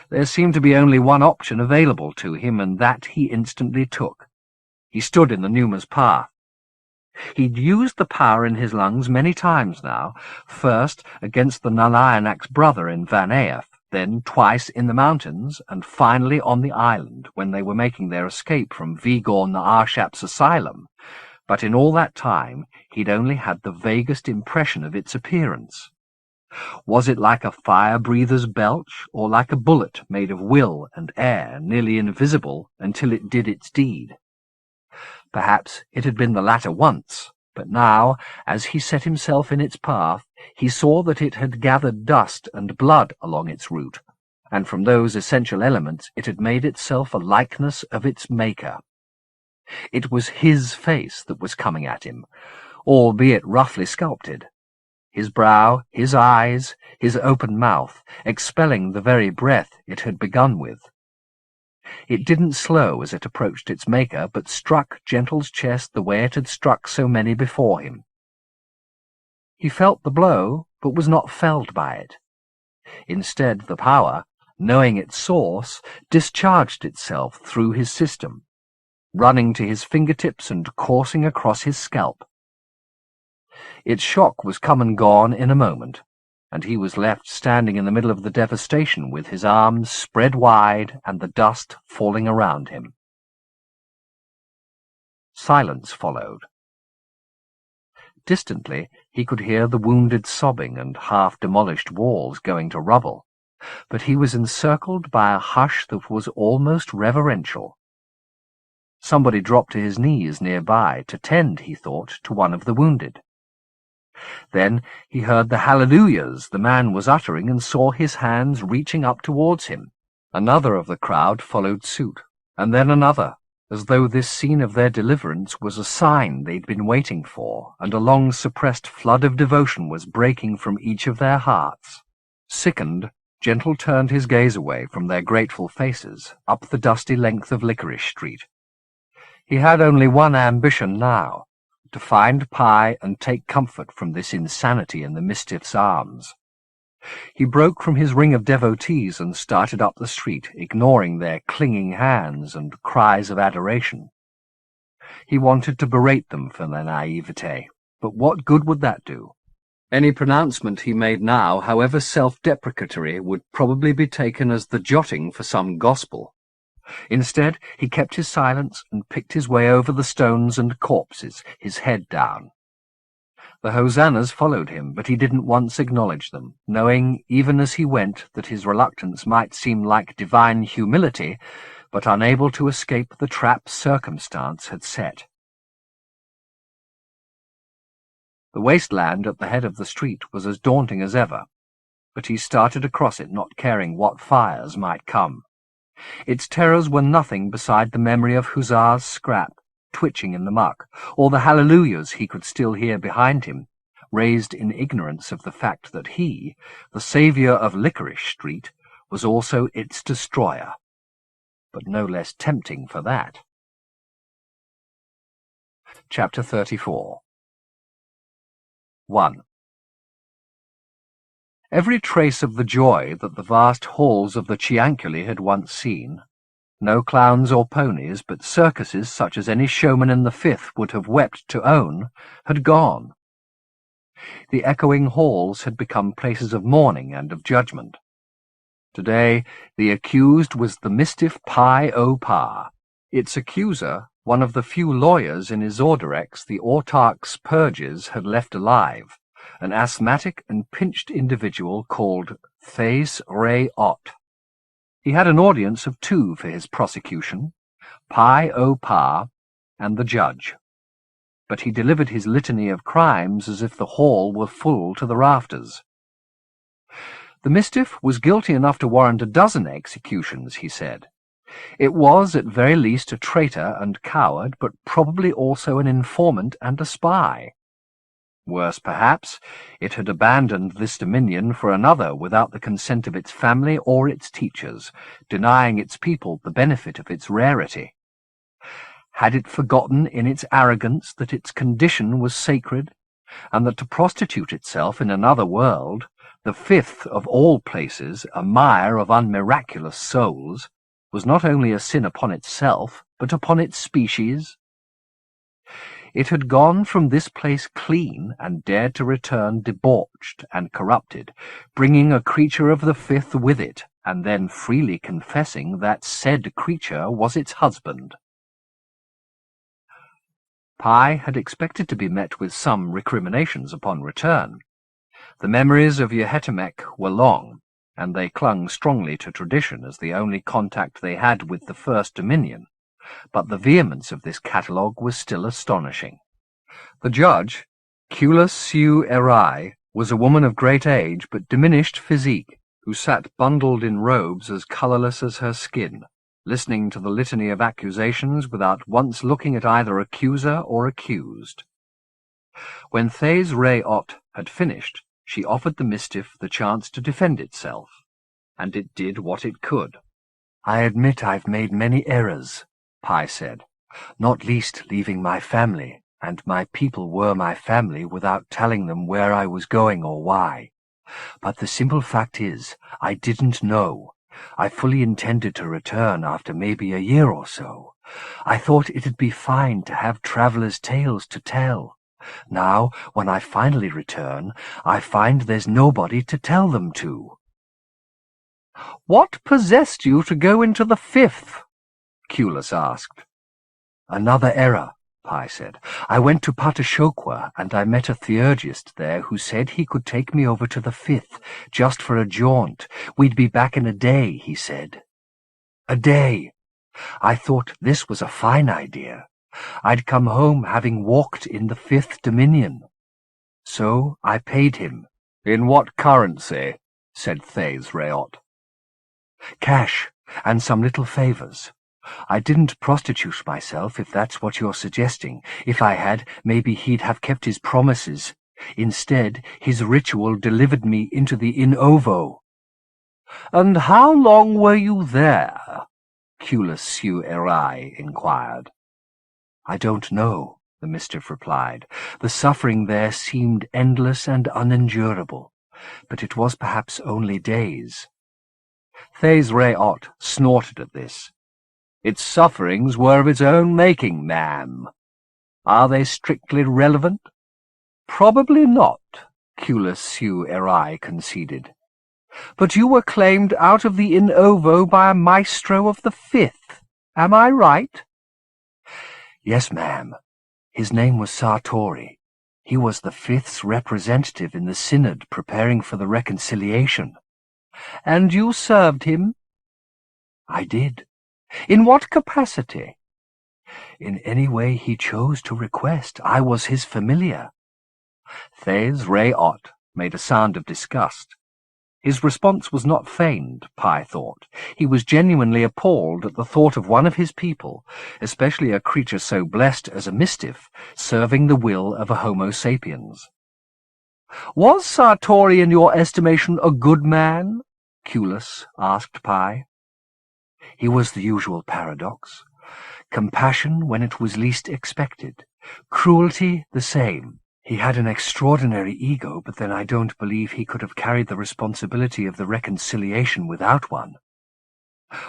There seemed to be only one option available to him, and that he instantly took. He stood in the Numa's path. He'd used the power in his lungs many times now, first against the Nanayanak's brother in Van Eef, then twice in the mountains, and finally on the island when they were making their escape from Vigor Naarshap's asylum. But in all that time he'd only had the vaguest impression of its appearance. Was it like a fire-breather's belch, or like a bullet made of will and air, nearly invisible until it did its deed? Perhaps it had been the latter once, but now, as he set himself in its path, he saw that it had gathered dust and blood along its route, and from those essential elements it had made itself a likeness of its maker. It was his face that was coming at him, albeit roughly sculpted. His brow, his eyes, his open mouth, expelling the very breath it had begun with. It didn't slow as it approached its maker, but struck Gentle's chest the way it had struck so many before him. He felt the blow, but was not felled by it. Instead, the power, knowing its source, discharged itself through his system, running to his fingertips and coursing across his scalp. Its shock was come and gone in a moment, and he was left standing in the middle of the devastation with his arms spread wide and the dust falling around him. Silence followed. Distantly, he could hear the wounded sobbing and half-demolished walls going to rubble, but he was encircled by a hush that was almost reverential. Somebody dropped to his knees nearby to tend, he thought, to one of the wounded. Then he heard the hallelujahs the man was uttering and saw his hands reaching up towards him. Another of the crowd followed suit, and then another, as though this scene of their deliverance was a sign they'd been waiting for, and a long-suppressed flood of devotion was breaking from each of their hearts. Sickened, Gentle turned his gaze away from their grateful faces, up the dusty length of Licorice Street. He had only one ambition now, to find Pi and take comfort from this insanity in the Mistiff's arms. He broke from his ring of devotees and started up the street, ignoring their clinging hands and cries of adoration. He wanted to berate them for their naivete, but what good would that do? Any pronouncement he made now, however self-deprecatory, would probably be taken as the jotting for some gospel. Instead, he kept his silence and picked his way over the stones and corpses, his head down. The hosannas followed him, but he didn't once acknowledge them, knowing, even as he went, that his reluctance might seem like divine humility, but unable to escape the trap circumstance had set. The wasteland at the head of the street was as daunting as ever, but he started across it not caring what fires might come. Its terrors were nothing beside the memory of Hussar's scrap, twitching in the muck, or the hallelujahs he could still hear behind him, raised in ignorance of the fact that he, the saviour of Licorice Street, was also its destroyer, but no less tempting for that. Chapter 34. 1. Every trace of the joy that the vast halls of the Cianculi had once seen, no clowns or ponies, but circuses such as any showman in the Fifth would have wept to own, had gone. The echoing halls had become places of mourning and of judgment. Today the accused was the Mistiff Pi O Pa. Its accuser, one of the few lawyers in Isorderex the Autarch's purges had left alive, an asthmatic and pinched individual called Thace Ray Ott. He had an audience of 2 for his prosecution, Pi o Pa and the judge. But he delivered his litany of crimes as if the hall were full to the rafters. The Mistiff was guilty enough to warrant a dozen executions, he said. It was, at very least, a traitor and coward, but probably also an informant and a spy. Worse, perhaps, it had abandoned this dominion for another without the consent of its family or its teachers, denying its people the benefit of its rarity. Had it forgotten in its arrogance that its condition was sacred, and that to prostitute itself in another world, the 5th of all places, a mire of unmiraculous souls, was not only a sin upon itself, but upon its species? It had gone from this place clean, and dared to return debauched and corrupted, bringing a creature of the 5th with it, and then freely confessing that said creature was its husband. Pi had expected to be met with some recriminations upon return. The memories of Yehetemek were long, and they clung strongly to tradition as the only contact they had with the First Dominion, but the vehemence of this catalogue was still astonishing. The judge, Culus Su Erai, was a woman of great age but diminished physique, who sat bundled in robes as colourless as her skin, listening to the litany of accusations without once looking at either accuser or accused. When Thays Ray Ott had finished, she offered the Mistiff the chance to defend itself, and it did what it could. "I admit I've made many errors," Pi said, "not least leaving my family, and my people were my family without telling them where I was going or why. But the simple fact is, I didn't know. I fully intended to return after maybe a year or so. I thought it'd be fine to have travelers' tales to tell. Now, when I finally return, I find there's nobody to tell them to." "What possessed you to go into the 5th?" Culus asked. "Another error," Pi said. "I went to Patashokwa, and I met a theurgist there who said he could take me over to the 5th, just for a jaunt. We'd be back in a day, he said. A day. I thought this was a fine idea. I'd come home having walked in the 5th Dominion. So I paid him." "In what currency?" said Thays Rayot. "Cash, and some little favours. I didn't prostitute myself, if that's what you're suggesting. If I had, maybe he'd have kept his promises. Instead, his ritual delivered me into the in ovo." "And how long were you there?" Culus Su Erai inquired. "I don't know," the Mistiff replied. "The suffering there seemed endless and unendurable, but it was perhaps only days." Thays Rayot snorted at this. "Its sufferings were of its own making, ma'am. Are they strictly relevant?" "Probably not," Culus Su Erai conceded. "But you were claimed out of the in ovo by a maestro of the 5th. Am I right?" "Yes, ma'am. His name was Sartori. He was the 5th's representative in the synod preparing for the reconciliation." "And you served him?" "I did." "In what capacity?" "In any way he chose to request. I was his familiar." Thays Rayot made a sound of disgust. His response was not feigned, Pi thought. He was genuinely appalled at the thought of one of his people, especially a creature so blessed as a Mistiff, serving the will of a Homo sapiens. "Was Sartori, in your estimation, a good man?" Culus asked Pi. "He was the usual paradox. Compassion when it was least expected. Cruelty the same. He had an extraordinary ego, but then I don't believe he could have carried the responsibility of the reconciliation without one."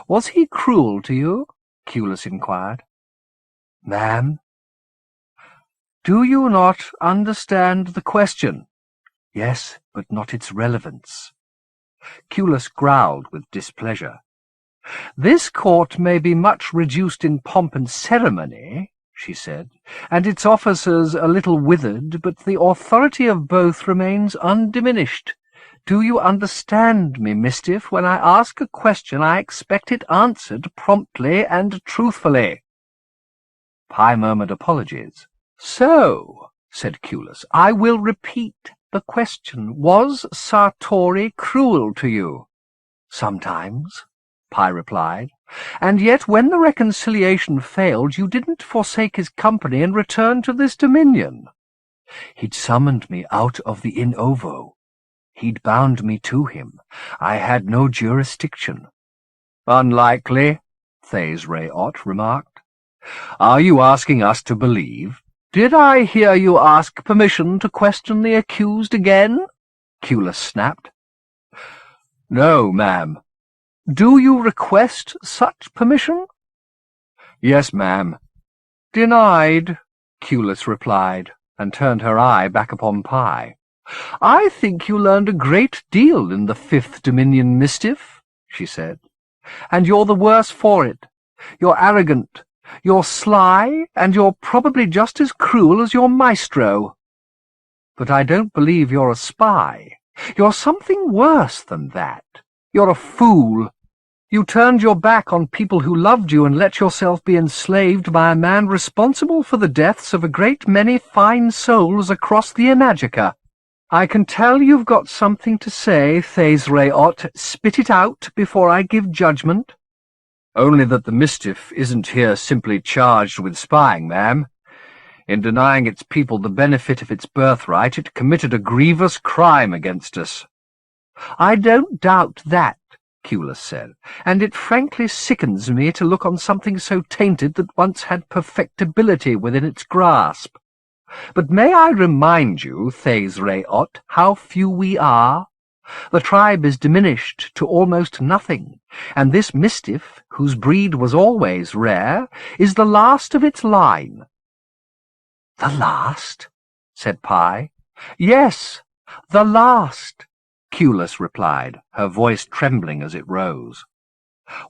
"Was he cruel to you?" Culus inquired. "Ma'am?" "Do you not understand the question?" "Yes, but not its relevance." Culus growled with displeasure. "This court may be much reduced in pomp and ceremony," she said, "and its officers a little withered, but the authority of both remains undiminished. Do you understand me, Mistiff? When I ask a question, I expect it answered promptly and truthfully. Pi murmured apologies. So, said Culus, I will repeat the question. Was Sartori cruel to you? Sometimes, Pi replied. And yet when the reconciliation failed, you didn't forsake his company and return to this dominion. He'd summoned me out of the in ovo. He'd bound me to him. I had no jurisdiction. Unlikely, Thays Ray-Ott remarked. Are you asking us to believe? Did I hear you ask permission to question the accused again? Culus snapped. No, ma'am. Do you request such permission? Yes, ma'am. Denied, Culus replied, and turned her eye back upon Pi. I think you learned a great deal in the Fifth Dominion, Mistiff, she said, and you're the worse for it. You're arrogant, you're sly, and you're probably just as cruel as your maestro. But I don't believe you're a spy. You're something worse than that. You're a fool. You turned your back on people who loved you and let yourself be enslaved by a man responsible for the deaths of a great many fine souls across the Imajica. I can tell you've got something to say, Thays Ray-Ott. Spit it out before I give judgment. Only that the Mistiff isn't here simply charged with spying, ma'am. In denying its people the benefit of its birthright, it committed a grievous crime against us. I don't doubt that, Culus said, and it frankly sickens me to look on something so tainted that once had perfectibility within its grasp. But may I remind you, Thays Ray-Ott, how few we are? The tribe is diminished to almost nothing, and this Mistiff, whose breed was always rare, is the last of its line. The last? Said Pi. Yes, the last, Culus replied, her voice trembling as it rose.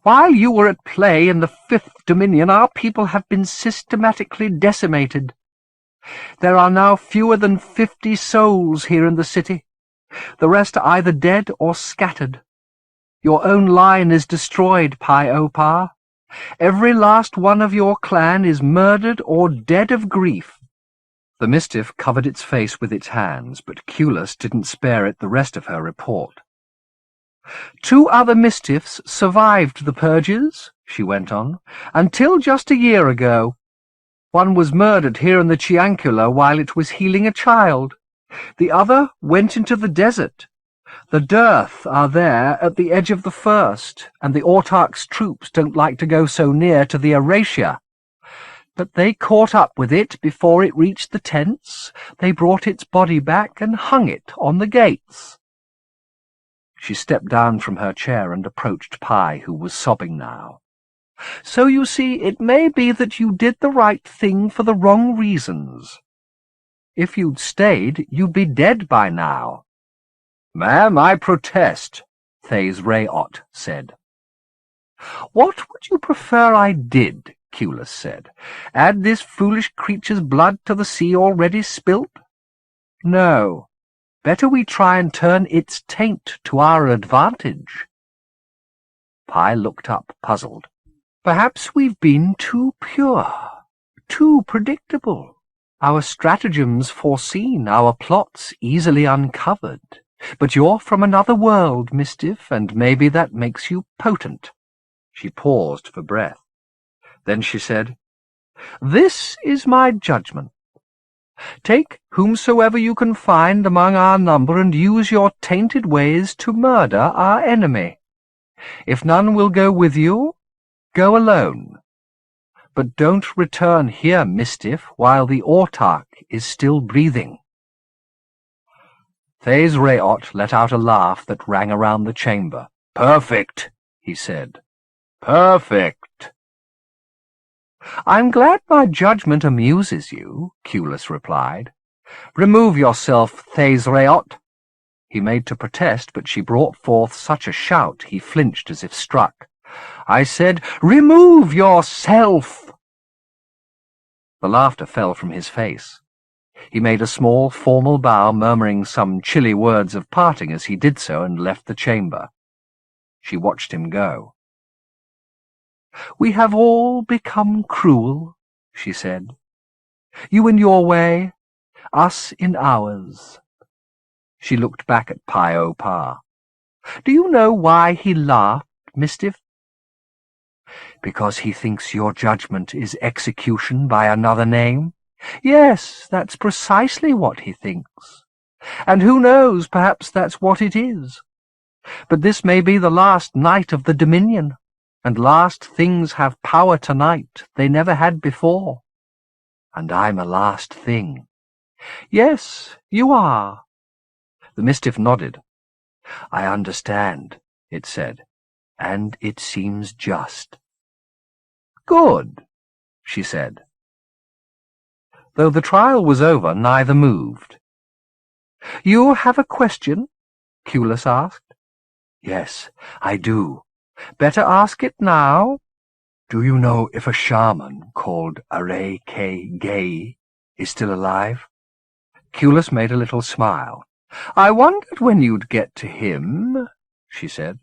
While you were at play in the Fifth Dominion, our people have been systematically decimated. There are now fewer than 50 souls here in the city. The rest are either dead or scattered. Your own line is destroyed, Pi-O-Pa. Every last one of your clan is murdered or dead of grief. The Mistiff covered its face with its hands, but Culus didn't spare it the rest of her report. 2 other Mistiffs survived the purges, she went on, until just a year ago. One was murdered here in the Ciancula while it was healing a child. The other went into the desert. The dearth are there at the edge of the first, and the Autarch's troops don't like to go so near to the Eratia. But they caught up with it before it reached the tents. They brought its body back and hung it on the gates. She stepped down from her chair and approached Pi, who was sobbing now. So you see, it may be that you did the right thing for the wrong reasons. If you'd stayed, you'd be dead by now. Ma'am, I protest, Thays Ray-Ott said. What would you prefer I did? Culus said. Add this foolish creature's blood to the sea already spilt? No. Better we try and turn its taint to our advantage. Pi looked up, puzzled. Perhaps we've been too pure, too predictable. Our stratagems foreseen, our plots easily uncovered. But you're from another world, Mistiff, and maybe that makes you potent. She paused for breath. Then she said, This is my judgment. Take whomsoever you can find among our number and use your tainted ways to murder our enemy. If none will go with you, go alone. But don't return here, Mistiff, while the Autarch is still breathing. Thays Ray-Ott let out a laugh that rang around the chamber. Perfect, he said. Perfect. I'm glad my judgment amuses you, Culus replied. Remove yourself, Thays Ray-Ott. He made to protest, but she brought forth such a shout he flinched as if struck. I said, Remove yourself! The laughter fell from his face. He made a small, formal bow, murmuring some chilly words of parting as he did so, and left the chamber. She watched him go. "We have all become cruel," she said. "You in your way, us in ours." She looked back at Pi-O-Pa. "Do you know why he laughed, Mistiff?" "Because he thinks your judgment is execution by another name?" "Yes, that's precisely what he thinks. And who knows, perhaps that's what it is. But this may be the last night of the Dominion, and last things have power tonight they never had before. And I'm a last thing." "Yes, you are." The Mistiff nodded. "I understand," it said, "and it seems just." "Good," she said. Though the trial was over, neither moved. "You have a question?" Culus asked. "Yes, I do. Better ask it now." "Do you know if a shaman called Array-K-Gay is still alive?" Culus made a little smile. "I wondered when you'd get to him," she said.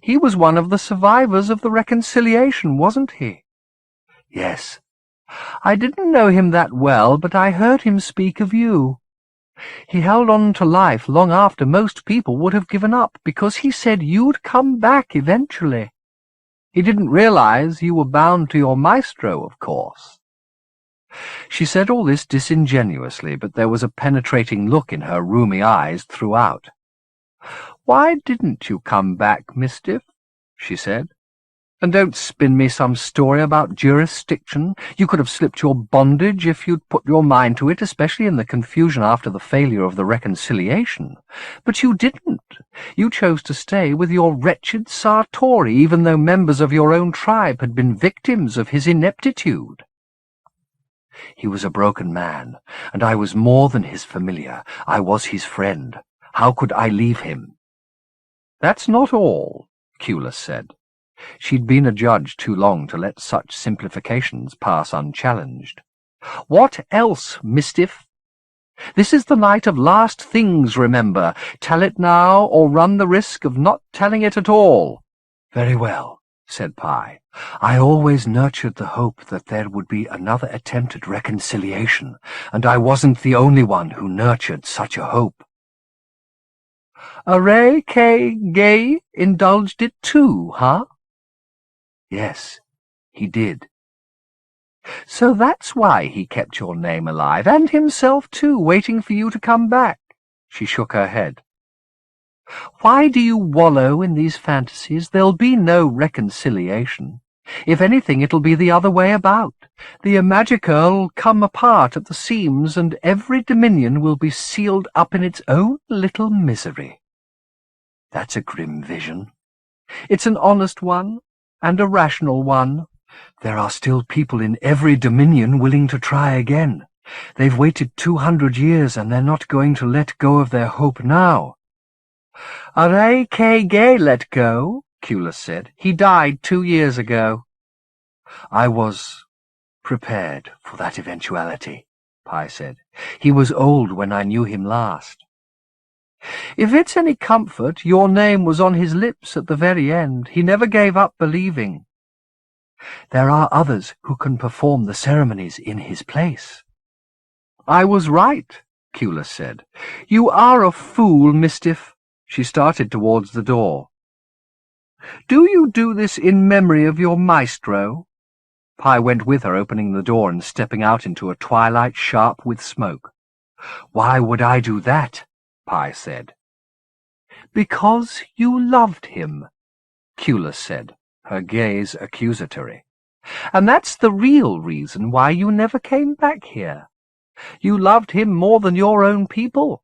"He was one of the survivors of the reconciliation, wasn't he?" "Yes." "I didn't know him that well, but I heard him speak of you. He held on to life long after most people would have given up, because he said you'd come back eventually. He didn't realize you were bound to your maestro, of course." She said all this disingenuously, but there was a penetrating look in her rheumy eyes throughout. "Why didn't you come back, Mistiff?" she said. "And don't spin me some story about jurisdiction. You could have slipped your bondage if you'd put your mind to it, especially in the confusion after the failure of the reconciliation. But you didn't. You chose to stay with your wretched Sartori, even though members of your own tribe had been victims of his ineptitude." "He was a broken man, and I was more than his familiar. I was his friend. How could I leave him?" "That's not all," Culus said. She'd been a judge too long to let such simplifications pass unchallenged. "What else, Mistiff? This is the night of last things, remember. Tell it now, or run the risk of not telling it at all." "Very well," said Pi. "I always nurtured the hope that there would be another attempt at reconciliation, and I wasn't the only one who nurtured such a hope." "Array-K-Gay indulged it too, huh?" "Yes, he did." "So that's why he kept your name alive, and himself too, waiting for you to come back." She shook her head. "Why do you wallow in these fantasies? There'll be no reconciliation. If anything, it'll be the other way about. The Imagica'll come apart at the seams, and every dominion will be sealed up in its own little misery." "That's a grim vision." "It's an honest one, and a rational one. There are still people in every dominion willing to try again. They've waited 200 years, and they're not going to let go of their hope now." "Array-K-Gay let go," Culus said. "He died 2 years ago." "I was prepared for that eventuality," Pi said. "He was old when I knew him last." "If it's any comfort, your name was on his lips at the very end. He never gave up believing." "There are others who can perform the ceremonies in his place." "I was right," Culus said. "You are a fool, Mistiff." She started towards the door. "Do you do this in memory of your maestro?" Pi went with her, opening the door and stepping out into a twilight sharp with smoke. "Why would I do that?" Pi said. "Because you loved him," Culus said, her gaze accusatory. "And that's the real reason why you never came back here. You loved him more than your own people."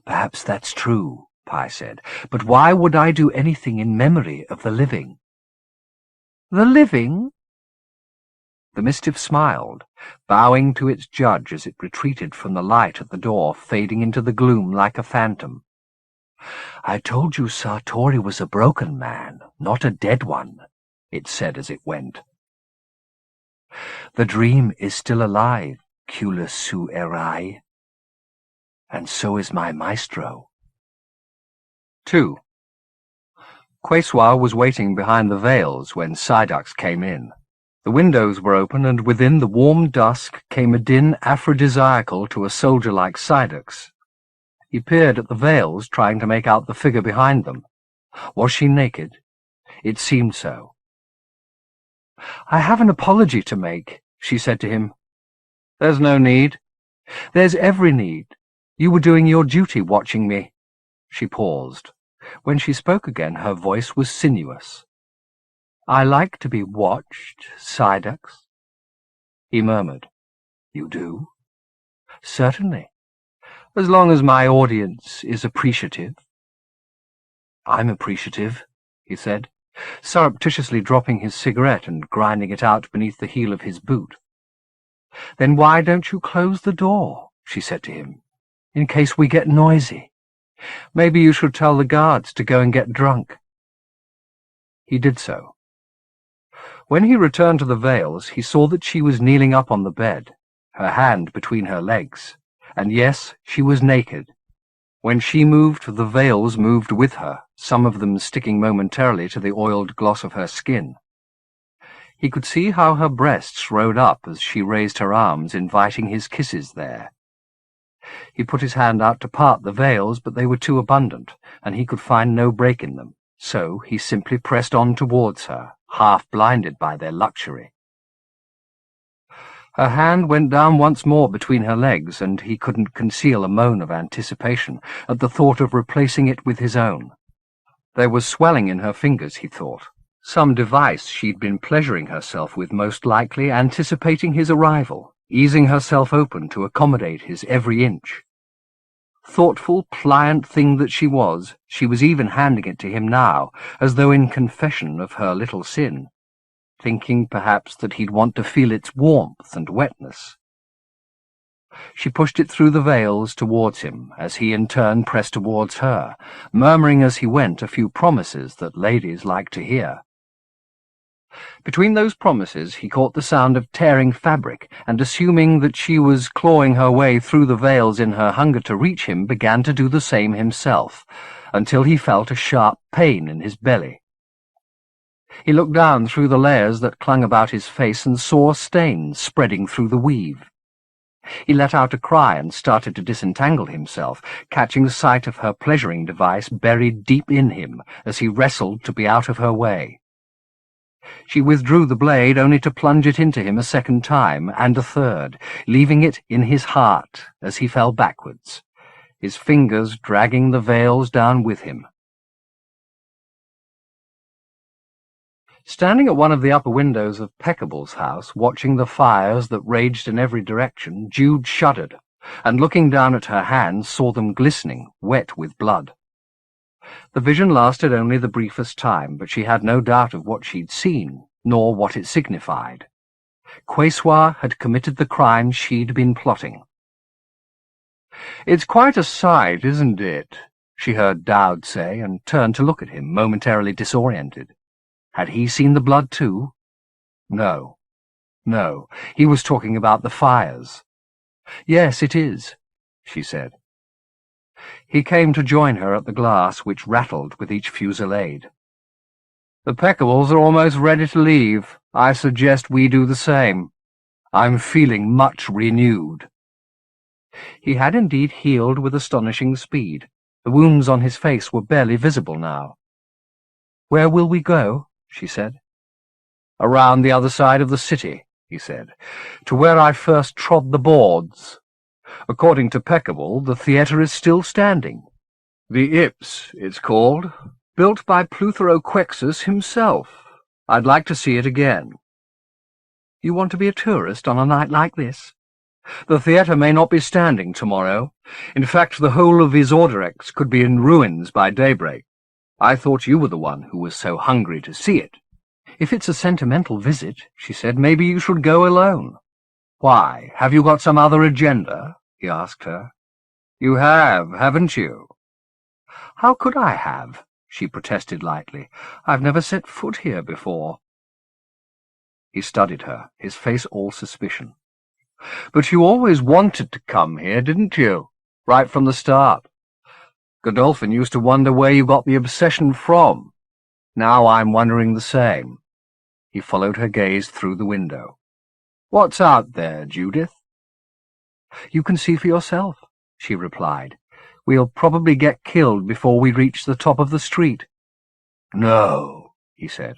"Perhaps that's true," Pi said, "but why would I do anything in memory of the living?" "The living?" The Mistiff smiled, bowing to its judge as it retreated from the light at the door, fading into the gloom like a phantom. "I told you Sartori was a broken man, not a dead one," it said as it went. "The dream is still alive," Culus su erai, and so is my maestro. 2. Quesoir was waiting behind the veils when Psyducks came in. The windows were open, and within the warm dusk came a din aphrodisiacal to a soldier like Psyducks. He peered at the veils, trying to make out the figure behind them. Was she naked? It seemed so. "I have an apology to make," she said to him. "There's no need." "There's every need. You were doing your duty watching me." She paused. When she spoke again, her voice was sinuous. "I like to be watched, Psyducks." He murmured. "You do?" "Certainly. As long as my audience is appreciative." "I'm appreciative," he said, surreptitiously dropping his cigarette and grinding it out beneath the heel of his boot. "Then why don't you close the door?" she said to him, "in case we get noisy. Maybe you should tell the guards to go and get drunk." He did so. When he returned to the veils, he saw that she was kneeling up on the bed, her hand between her legs, and yes, she was naked. When she moved, the veils moved with her, some of them sticking momentarily to the oiled gloss of her skin. He could see how her breasts rode up as she raised her arms, inviting his kisses there. He put his hand out to part the veils, but they were too abundant, and he could find no break in them, so he simply pressed on towards her, half blinded by their luxury. Her hand went down once more between her legs, and he couldn't conceal a moan of anticipation at the thought of replacing it with his own. There was swelling in her fingers, he thought. Some device she'd been pleasuring herself with, most likely, anticipating his arrival, easing herself open to accommodate his every inch. Thoughtful, pliant thing that she was even handing it to him now, as though in confession of her little sin, thinking perhaps that he'd want to feel its warmth and wetness. She pushed it through the veils towards him, as he in turn pressed towards her, murmuring as he went a few promises that ladies like to hear. Between those promises he caught the sound of tearing fabric, and assuming that she was clawing her way through the veils in her hunger to reach him, began to do the same himself, until he felt a sharp pain in his belly. He looked down through the layers that clung about his face and saw stains spreading through the weave. He let out a cry and started to disentangle himself, catching sight of her pleasuring device buried deep in him as he wrestled to be out of her way. She withdrew the blade only to plunge it into him a second time, and a third, leaving it in his heart as he fell backwards, his fingers dragging the veils down with him. Standing at one of the upper windows of Peckable's house, watching the fires that raged in every direction, Jude shuddered, and looking down at her hands saw them glistening, wet with blood. The vision lasted only the briefest time, but she had no doubt of what she'd seen, nor what it signified. Quesoir had committed the crime she'd been plotting. "It's quite a sight, isn't it?" she heard Dowd say, and turned to look at him, momentarily disoriented. Had he seen the blood too? No, he was talking about the fires. "Yes, it is," she said. He came to join her at the glass, which rattled with each fusillade. "The Peckables are almost ready to leave. I suggest we do the same. I'm feeling much renewed." He had indeed healed with astonishing speed. The wounds on his face were barely visible now. "Where will we go?" she said. "Around the other side of the city," he said, "to where I first trod the boards. According to Peckable, the theatre is still standing. The Ips, it's called, built by Pleuthoroquexus himself. I'd like to see it again." "You want to be a tourist on a night like this?" "The theatre may not be standing tomorrow. In fact, the whole of Isorderex could be in ruins by daybreak. I thought you were the one who was so hungry to see it." "If it's a sentimental visit," she said, "maybe you should go alone." "Why, have you got some other agenda?" he asked her. "You have, haven't you?" "How could I have?" she protested lightly. "I've never set foot here before." He studied her, his face all suspicion. But you always wanted to come here, didn't you? Right from the start. Godolphin used to wonder where you got the obsession from. Now I'm wondering the same. He followed her gaze through the window. What's out there, Judith? You can see for yourself, she replied. We'll probably get killed before we reach the top of the street. No, he said.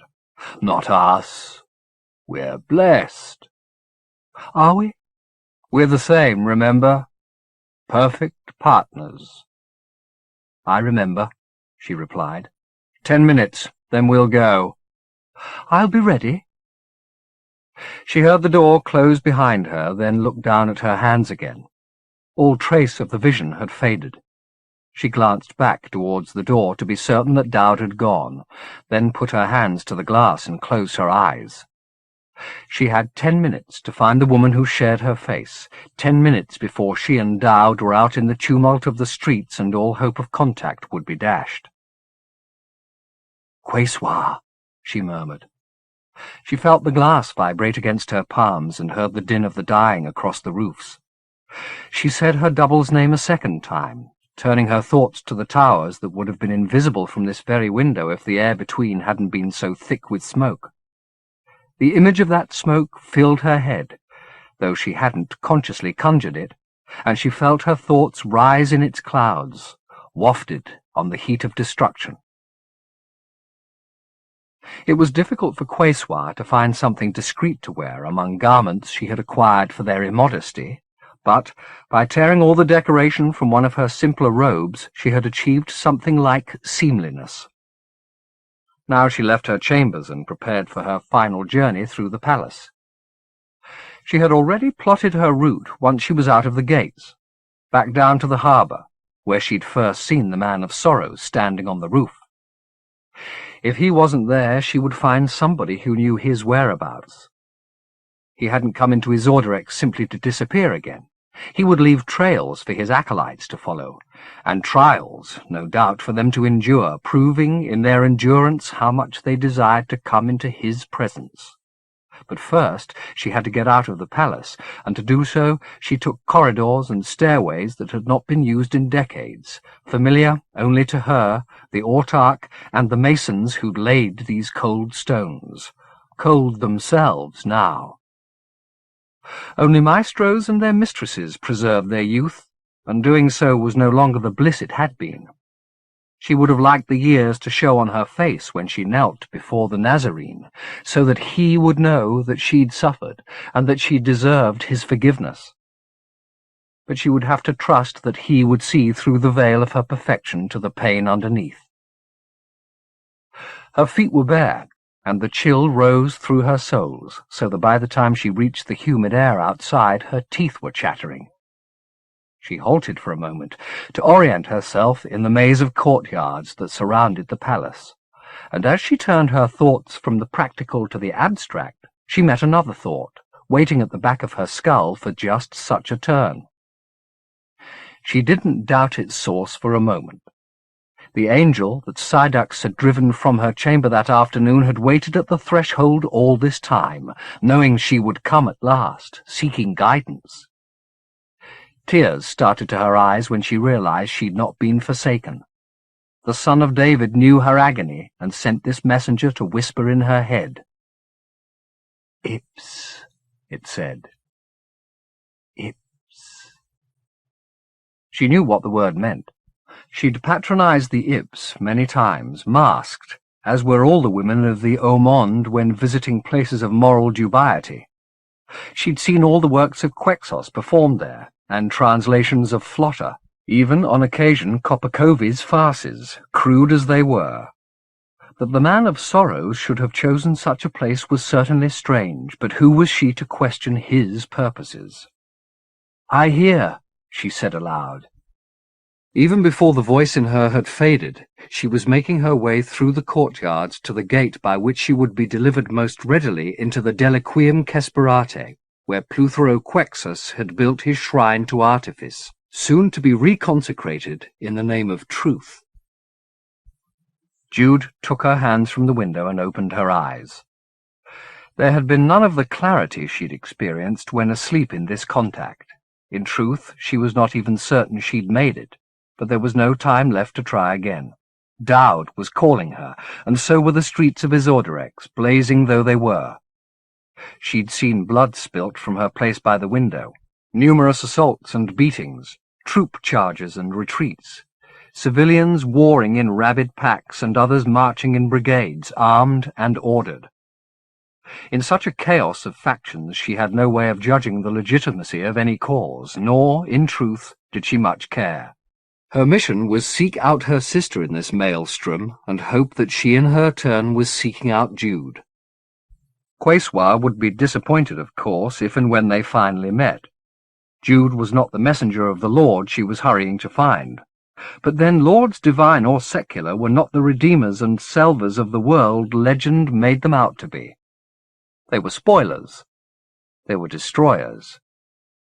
Not us. We're blessed. Are we? We're the same, remember? Perfect partners. I remember, she replied. 10 minutes, then we'll go. I'll be ready. She heard the door close behind her, then looked down at her hands again. All trace of the vision had faded. She glanced back towards the door to be certain that Dowd had gone, then put her hands to the glass and closed her eyes. She had 10 minutes to find the woman who shared her face, 10 minutes before she and Dowd were out in the tumult of the streets and all hope of contact would be dashed. "Quesoir," she murmured. She felt the glass vibrate against her palms and heard the din of the dying across the roofs. She said her double's name a second time, turning her thoughts to the towers that would have been invisible from this very window if the air between hadn't been so thick with smoke. The image of that smoke filled her head, though she hadn't consciously conjured it, and she felt her thoughts rise in its clouds, wafted on the heat of destruction. It was difficult for Quesoir to find something discreet to wear among garments she had acquired for their immodesty, but by tearing all the decoration from one of her simpler robes she had achieved something like seemliness. Now she left her chambers and prepared for her final journey through the palace. She had already plotted her route once she was out of the gates, back down to the harbour, where she'd first seen the Man of Sorrows standing on the roof. If he wasn't there, she would find somebody who knew his whereabouts. He hadn't come into Isorderex simply to disappear again. He would leave trails for his acolytes to follow, and trials, no doubt, for them to endure, proving in their endurance how much they desired to come into his presence. But first she had to get out of the palace, and to do so she took corridors and stairways that had not been used in decades, familiar only to her, the autarch, and the masons who'd laid these cold stones, cold themselves now. Only maestros and their mistresses preserved their youth, and doing so was no longer the bliss it had been. She would have liked the years to show on her face when she knelt before the Nazarene, so that he would know that she'd suffered, and that she deserved his forgiveness. But she would have to trust that he would see through the veil of her perfection to the pain underneath. Her feet were bare, and the chill rose through her soles, so that by the time she reached the humid air outside, her teeth were chattering. She halted for a moment to orient herself in the maze of courtyards that surrounded the palace, and as she turned her thoughts from the practical to the abstract, she met another thought, waiting at the back of her skull for just such a turn. She didn't doubt its source for a moment. The angel that Psydux had driven from her chamber that afternoon had waited at the threshold all this time, knowing she would come at last, seeking guidance. Tears started to her eyes when she realized she'd not been forsaken. The Son of David knew her agony and sent this messenger to whisper in her head. "Ips," it said. "Ips." She knew what the word meant. She'd patronized the Ips many times, masked, as were all the women of the Au Monde when visiting places of moral dubiety. She'd seen all the works of Quexos performed there, and translations of Flotta, even on occasion Kopakovi's farces, crude as they were. That the Man of Sorrows should have chosen such a place was certainly strange, but who was she to question his purposes? "I hear," she said aloud. Even before the voice in her had faded, she was making her way through the courtyards to the gate by which she would be delivered most readily into the Deliquium Kesperate, where Pluthero Quexus had built his shrine to Artifice, soon to be reconsecrated in the name of truth. Jude took her hands from the window and opened her eyes. There had been none of the clarity she'd experienced when asleep in this contact. In truth, she was not even certain she'd made it, but there was no time left to try again. Dowd was calling her, and so were the streets of Isorderex, blazing though they were. She'd seen blood spilt from her place by the window, numerous assaults and beatings, troop charges and retreats, civilians warring in rabid packs and others marching in brigades, armed and ordered. In such a chaos of factions she had no way of judging the legitimacy of any cause, nor, in truth, did she much care. Her mission was seek out her sister in this maelstrom, and hope that she in her turn was seeking out Jude. Quayswa would be disappointed, of course, if and when they finally met. Jude was not the messenger of the Lord she was hurrying to find. But then lords divine or secular were not the redeemers and salvers of the world legend made them out to be. They were spoilers. They were destroyers.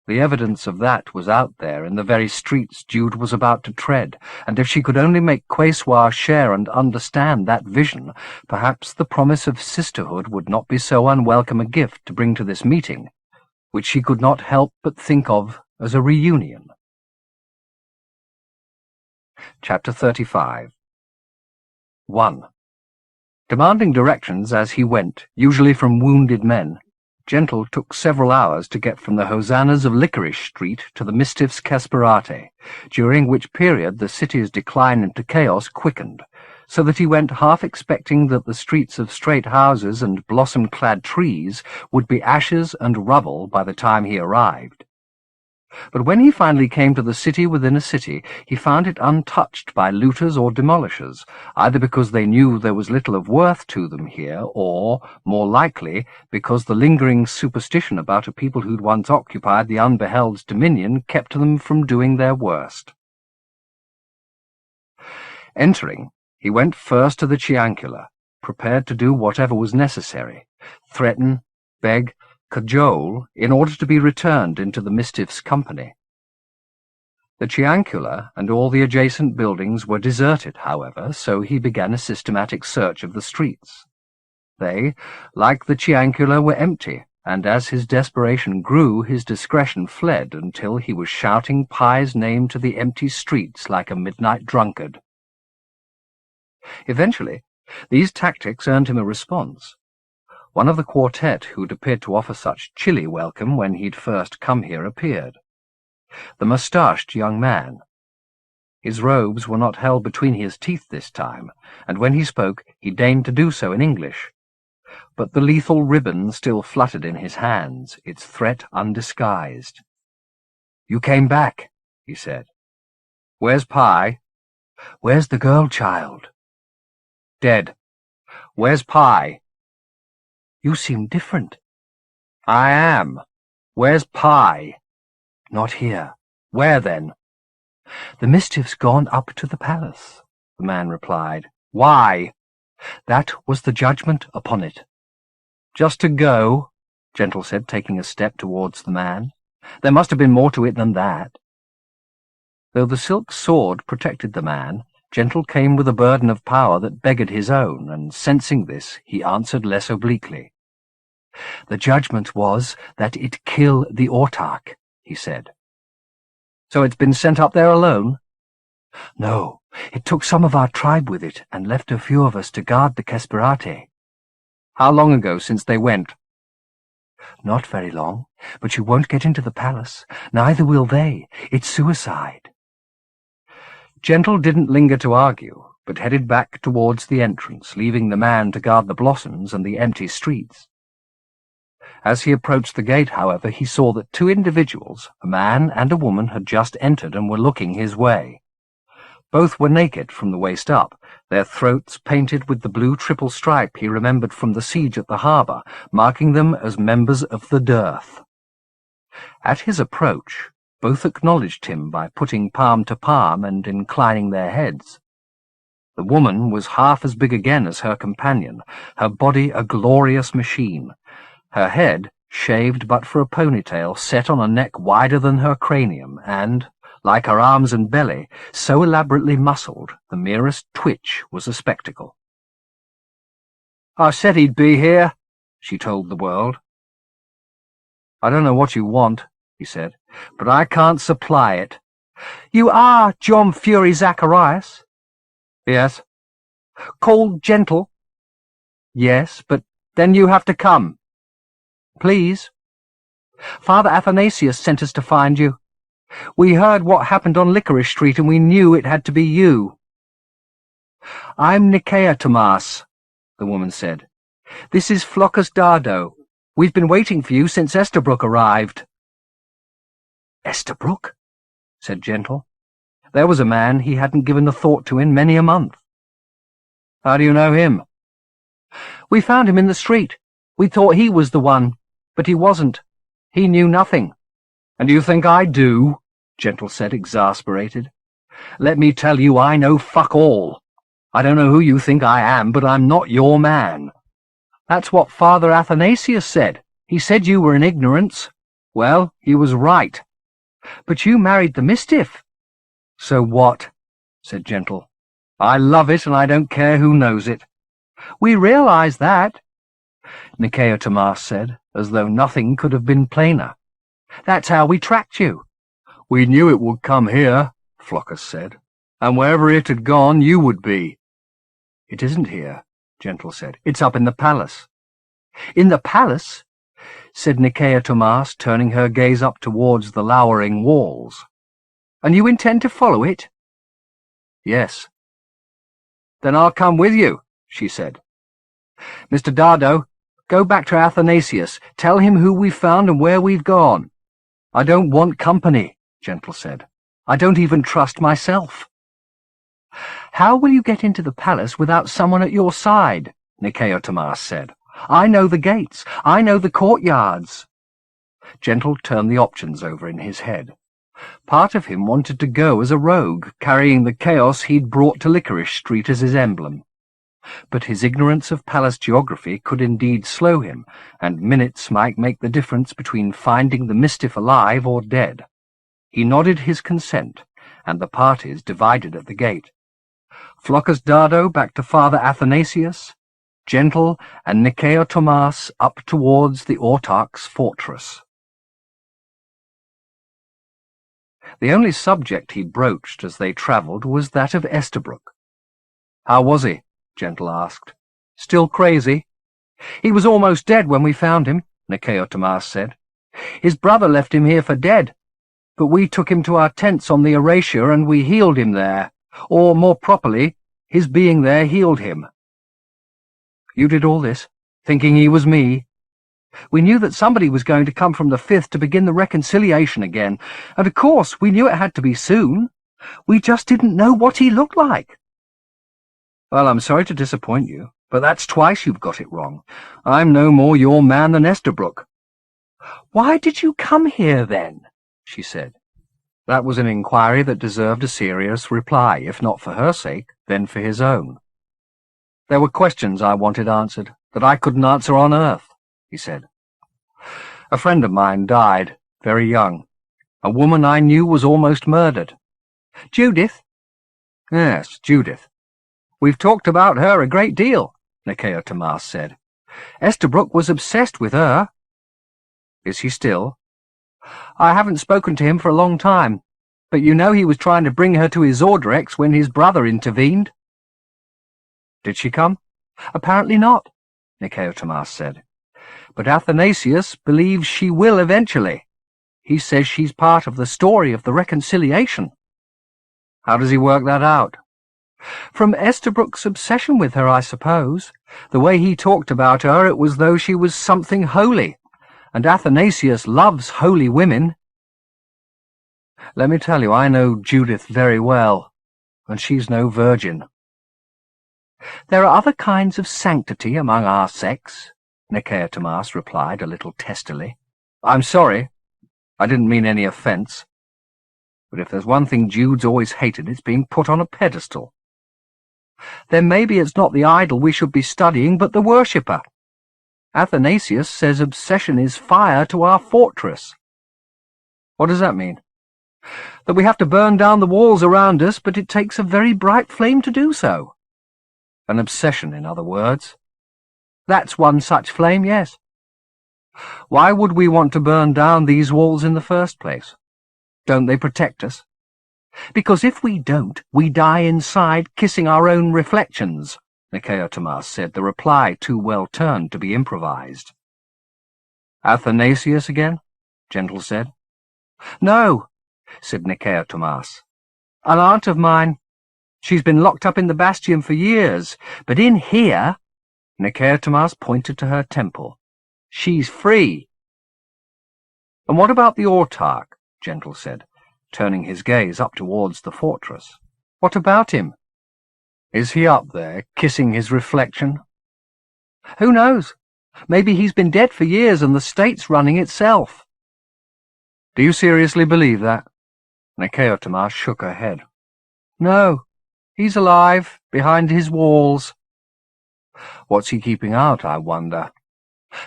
The evidence of that was out there in the very streets Jude was about to tread, and if she could only make Quayswa share and understand that vision, perhaps the promise of sisterhood would not be so unwelcome a gift to bring to this meeting, which she could not help but think of as a reunion. Chapter 35. 1. Demanding directions as he went, usually from wounded men, Gentle took several hours to get from the hosannas of Licorice Street to the Mistiff's Casperate, during which period the city's decline into chaos quickened, so that he went half expecting that the streets of straight houses and blossom-clad trees would be ashes and rubble by the time he arrived. But when he finally came to the city within a city, he found it untouched by looters or demolishers, either because they knew there was little of worth to them here, or, more likely, because the lingering superstition about a people who'd once occupied the unbeheld's dominion kept them from doing their worst. Entering, he went first to the Ciancula, prepared to do whatever was necessary, threaten, beg, cajole, in order to be returned into the Mistiff's company. The Ciancula and all the adjacent buildings were deserted, however, so he began a systematic search of the streets. They, like the Ciancula, were empty, and as his desperation grew, his discretion fled until he was shouting Pye's name to the empty streets like a midnight drunkard. Eventually, these tactics earned him a response. One of the quartet who'd appeared to offer such chilly welcome when he'd first come here appeared. The moustached young man. His robes were not held between his teeth this time, and when he spoke he deigned to do so in English. But the lethal ribbon still fluttered in his hands, its threat undisguised. "You came back," he said. "Where's Pye?" "Where's the girl child?" "Dead. Where's Pye?" "You seem different." "I am. Where's Pye?" "Not here." "Where, then?" "The Mistiff's gone up to the palace," the man replied. "Why?" "That was the judgment upon it." "Just to go?" Gentle said, taking a step towards the man. "There must have been more to it than that." Though the silk sword protected the man, Gentle came with a burden of power that beggared his own, and sensing this, he answered less obliquely. "The judgment was that it kill the autarch," he said. "So it's been sent up there alone?" "No, it took some of our tribe with it, and left a few of us to guard the Casperate." "How long ago since they went?" "Not very long, but you won't get into the palace. Neither will they. It's suicide." Gentle didn't linger to argue, but headed back towards the entrance, leaving the man to guard the blossoms and the empty streets. As he approached the gate, however, he saw that two individuals, a man and a woman, had just entered and were looking his way. Both were naked from the waist up, their throats painted with the blue triple stripe he remembered from the siege at the harbour, marking them as members of the dearth. At his approach, both acknowledged him by putting palm to palm and inclining their heads. The woman was half as big again as her companion, her body a glorious machine, her head shaved but for a ponytail set on a neck wider than her cranium, and, like her arms and belly, so elaborately muscled the merest twitch was a spectacle. "I said he'd be here," she told the world. I don't know what you want, he said, but I can't supply it. You are John Fury Zacharias? Yes. Called Gentle? Yes, but then you have to come. Please. Father Athanasius sent us to find you. We heard what happened on Licorice Street and we knew it had to be you. I'm Nicaea Tomas, the woman said. This is Flockus Dardo. We've been waiting for you since Estabrook arrived. Estabrook? Said Gentle. There was a man he hadn't given a thought to in many a month. How do you know him? We found him in the street. We thought he was the one, but he wasn't. He knew nothing. And you think I do? Gentle said, exasperated. Let me tell you, I know fuck all. I don't know who you think I am, but I'm not your man. That's what Father Athanasius said. He said you were in ignorance. Well, he was right. But you married the Mistiff. So what? Said Gentle. I love it, and I don't care who knows it. We realize that, Nicaea Tomas said, as though nothing could have been plainer. That's how we tracked you. We knew it would come here, Flockus said, and wherever it had gone, you would be. It isn't here, Gentle said. It's up in the palace. In the palace? Said Nicaea Tomas, turning her gaze up towards the lowering walls. And you intend to follow it? Yes. Then I'll come with you, she said. Mr. Dardo, go back to Athanasius. Tell him who we've found and where we've gone. I don't want company, Gentle said. I don't even trust myself. How will you get into the palace without someone at your side? Nicaea Tomas said. I know the gates. I know the courtyards. Gentle turned the options over in his head. Part of him wanted to go as a rogue, carrying the chaos he'd brought to Licorice Street as his emblem. But his ignorance of palace geography could indeed slow him, and minutes might make the difference between finding the Mistiff alive or dead. He nodded his consent, and the parties divided at the gate. Flockus Dardo back to Father Athanasius, Gentle and Nicaea Tomas up towards the autarch's fortress. The only subject he broached as they travelled was that of Estabrook. How was he? Gentle asked. Still crazy? He was almost dead when we found him, Nicaea Tomas said. His brother left him here for dead, but we took him to our tents on the Eratia and we healed him there, or more properly, his being there healed him. You did all this, thinking he was me? We knew that somebody was going to come from the Fifth to begin the reconciliation again, and of course we knew it had to be soon. We just didn't know what he looked like. Well, I'm sorry to disappoint you, but that's twice you've got it wrong. I'm no more your man than Estabrook. Why did you come here, then? She said. That was an inquiry that deserved a serious reply, if not for her sake, then for his own. There were questions I wanted answered that I couldn't answer on earth, he said. A friend of mine died, very young. A woman I knew was almost murdered. Judith? Yes, Judith. We've talked about her a great deal, Nicaea Tomas said. Estabrook was obsessed with her. Is he still? I haven't spoken to him for a long time, but you know he was trying to bring her to his Ordrex when his brother intervened. Did she come? Apparently not, Nicaea Tomas said. But Athanasius believes she will eventually. He says she's part of the story of the reconciliation. How does he work that out? From Estabrook's obsession with her, I suppose. The way he talked about her, it was as though she was something holy, and Athanasius loves holy women. Let me tell you, I know Judith very well, and she's no virgin. There are other kinds of sanctity among our sex, Nicaea Tomas replied a little testily. I'm sorry. I didn't mean any offence. But if there's one thing Jude's always hated, it's being put on a pedestal. Then maybe it's not the idol we should be studying, but the worshipper. Athanasius says obsession is fire to our fortress. What does that mean? That we have to burn down the walls around us, but it takes a very bright flame to do so. An obsession, in other words. That's one such flame, yes. Why would we want to burn down these walls in the first place? Don't they protect us? Because if we don't, we die inside kissing our own reflections, Nicodemus said, the reply too well turned to be improvised. Athanasius again? Gentle said. No, said Nicodemus. An aunt of mine. She's been locked up in the bastion for years, but in here, Nicodemus pointed to her temple, she's free. And what about the autarch? Gentle said, turning his gaze up towards the fortress. What about him? Is he up there, kissing his reflection? Who knows? Maybe he's been dead for years and the state's running itself. Do you seriously believe that? Nicodemus shook her head. No, he's alive, behind his walls. What's he keeping out, I wonder?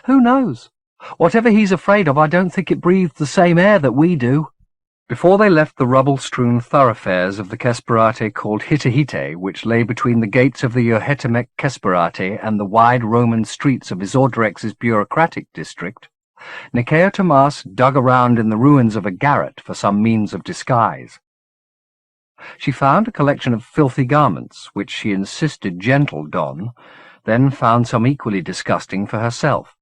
Who knows? Whatever he's afraid of, I don't think it breathes the same air that we do. Before they left the rubble-strewn thoroughfares of the Kesperate called Hitahite, which lay between the gates of the Johetemek Kesperate and the wide Roman streets of Isordrex's bureaucratic district, Nicodemus dug around in the ruins of a garret for some means of disguise. She found a collection of filthy garments, which she insisted Gentle don, then found some equally disgusting for herself.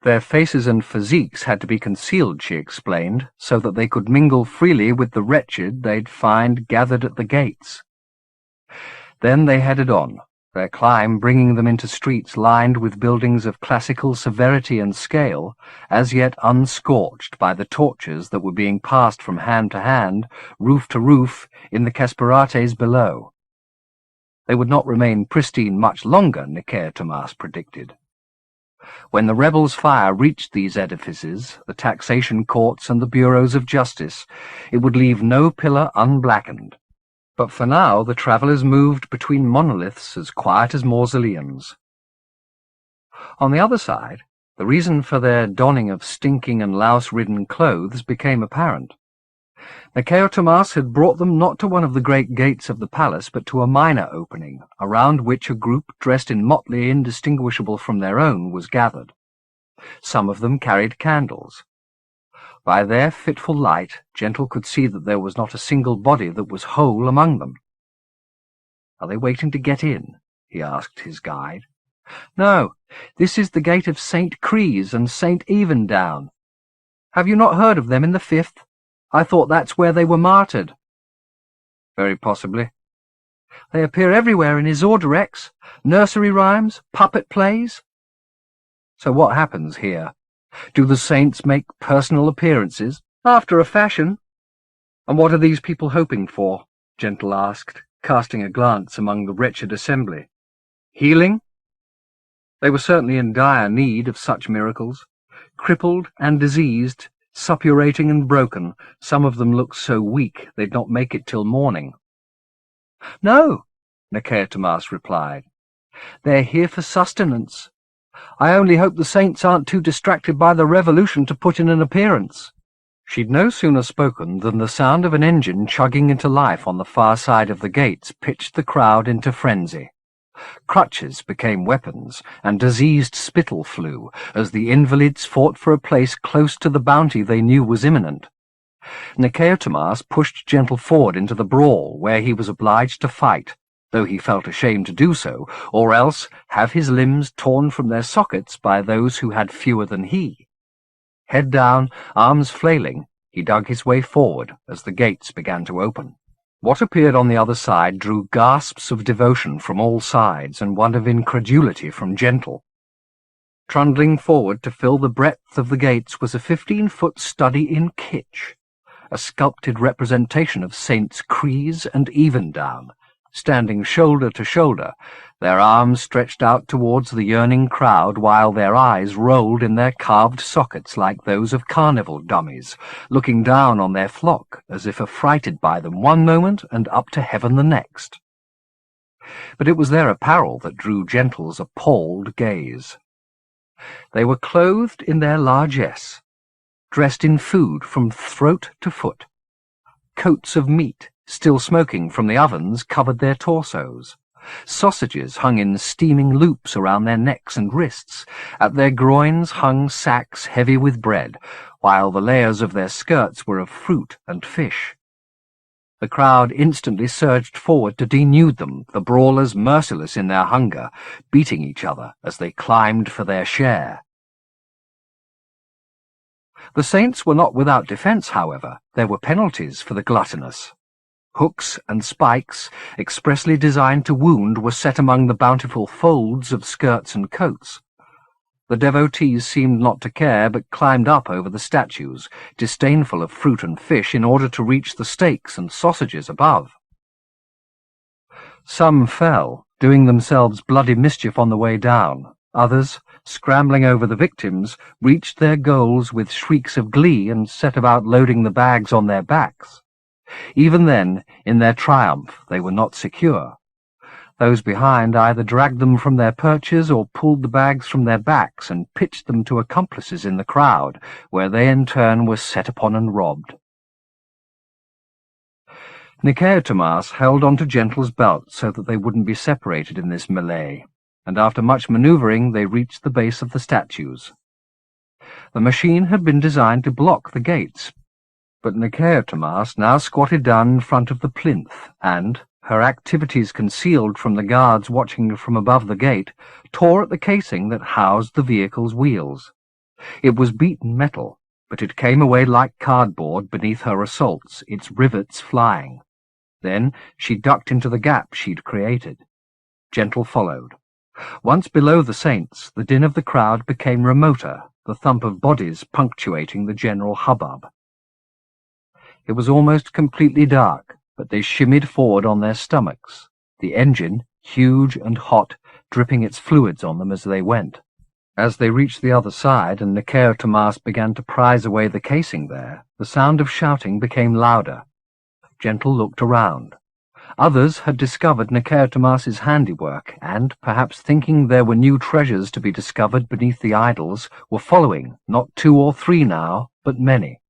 Their faces and physiques had to be concealed, she explained, so that they could mingle freely with the wretched they'd find gathered at the gates. Then they headed on, their climb bringing them into streets lined with buildings of classical severity and scale, as yet unscorched by the torches that were being passed from hand to hand, roof to roof, in the Kesperates below. They would not remain pristine much longer, Nicodemus predicted. When the rebels' fire reached these edifices, the taxation courts and the bureaus of justice, it would leave no pillar unblackened. But for now the travellers moved between monoliths as quiet as mausoleums. On the other side, the reason for their donning of stinking and louse-ridden clothes became apparent. Nicodemus had brought them not to one of the great gates of the palace, but to a minor opening, around which a group dressed in motley indistinguishable from their own was gathered. Some of them carried candles. By their fitful light, Gentle could see that there was not a single body that was whole among them. "Are they waiting to get in?" he asked his guide. "No, this is the gate of St. Crees and St. Evendown. Have you not heard of them in the 5th? I thought that's where they were martyred." "Very possibly." "They appear everywhere in Isordrex, nursery rhymes, puppet plays." "So what happens here? Do the saints make personal appearances?" "After a fashion." "And what are these people hoping for?" Gentle asked, casting a glance among the wretched assembly. "Healing?" They were certainly in dire need of such miracles. Crippled and diseased, suppurating and broken, some of them looked so weak they'd not make it till morning. "No," Nicodemus replied. "They're here for sustenance. I only hope the saints aren't too distracted by the revolution to put in an appearance." She'd no sooner spoken than the sound of an engine chugging into life on the far side of the gates pitched the crowd into frenzy. Crutches became weapons, and diseased spittle flew, as the invalids fought for a place close to the bounty they knew was imminent. Nicodemus pushed Gentle forward into the brawl, where he was obliged to fight, though he felt ashamed to do so, or else have his limbs torn from their sockets by those who had fewer than he. Head down, arms flailing, he dug his way forward as the gates began to open. What appeared on the other side drew gasps of devotion from all sides and one of incredulity from Gentle. Trundling forward to fill the breadth of the gates was a 15-foot study in kitsch, a sculpted representation of Saints Crees and Evendown, standing shoulder to shoulder, their arms stretched out towards the yearning crowd while their eyes rolled in their carved sockets like those of carnival dummies, looking down on their flock as if affrighted by them one moment and up to heaven the next. But it was their apparel that drew Gentle's appalled gaze. They were clothed in their largesse, dressed in food from throat to foot. Coats of meat, still smoking from the ovens, covered their torsos. Sausages hung in steaming loops around their necks and wrists. At their groins hung sacks heavy with bread, while the layers of their skirts were of fruit and fish. The crowd instantly surged forward to denude them, the brawlers merciless in their hunger, beating each other as they climbed for their share. The saints were not without defence, however. There were penalties for the gluttonous. Hooks and spikes, expressly designed to wound, were set among the bountiful folds of skirts and coats. The devotees seemed not to care, but climbed up over the statues, disdainful of fruit and fish, in order to reach the steaks and sausages above. Some fell, doing themselves bloody mischief on the way down. Others, scrambling over the victims, reached their goals with shrieks of glee and set about loading the bags on their backs. Even then, in their triumph, they were not secure. Those behind either dragged them from their perches or pulled the bags from their backs and pitched them to accomplices in the crowd, where they in turn were set upon and robbed. Nicodemus held on to Gentle's belt so that they wouldn't be separated in this melee, and after much manoeuvring they reached the base of the statues. The machine had been designed to block the gates, but Nicodemus now squatted down in front of the plinth and, her activities concealed from the guards watching from above the gate, tore at the casing that housed the vehicle's wheels. It was beaten metal, but it came away like cardboard beneath her assaults, its rivets flying. Then she ducked into the gap she'd created. Gentle followed. Once below the saints, the din of the crowd became remoter, the thump of bodies punctuating the general hubbub. It was almost completely dark, but they shimmied forward on their stomachs, the engine, huge and hot, dripping its fluids on them as they went. As they reached the other side and Nicodemus began to prise away the casing there, the sound of shouting became louder. Gentle looked around. Others had discovered Nicodemus's handiwork, and, perhaps thinking there were new treasures to be discovered beneath the idols, were following, not 2 or 3 now, but many.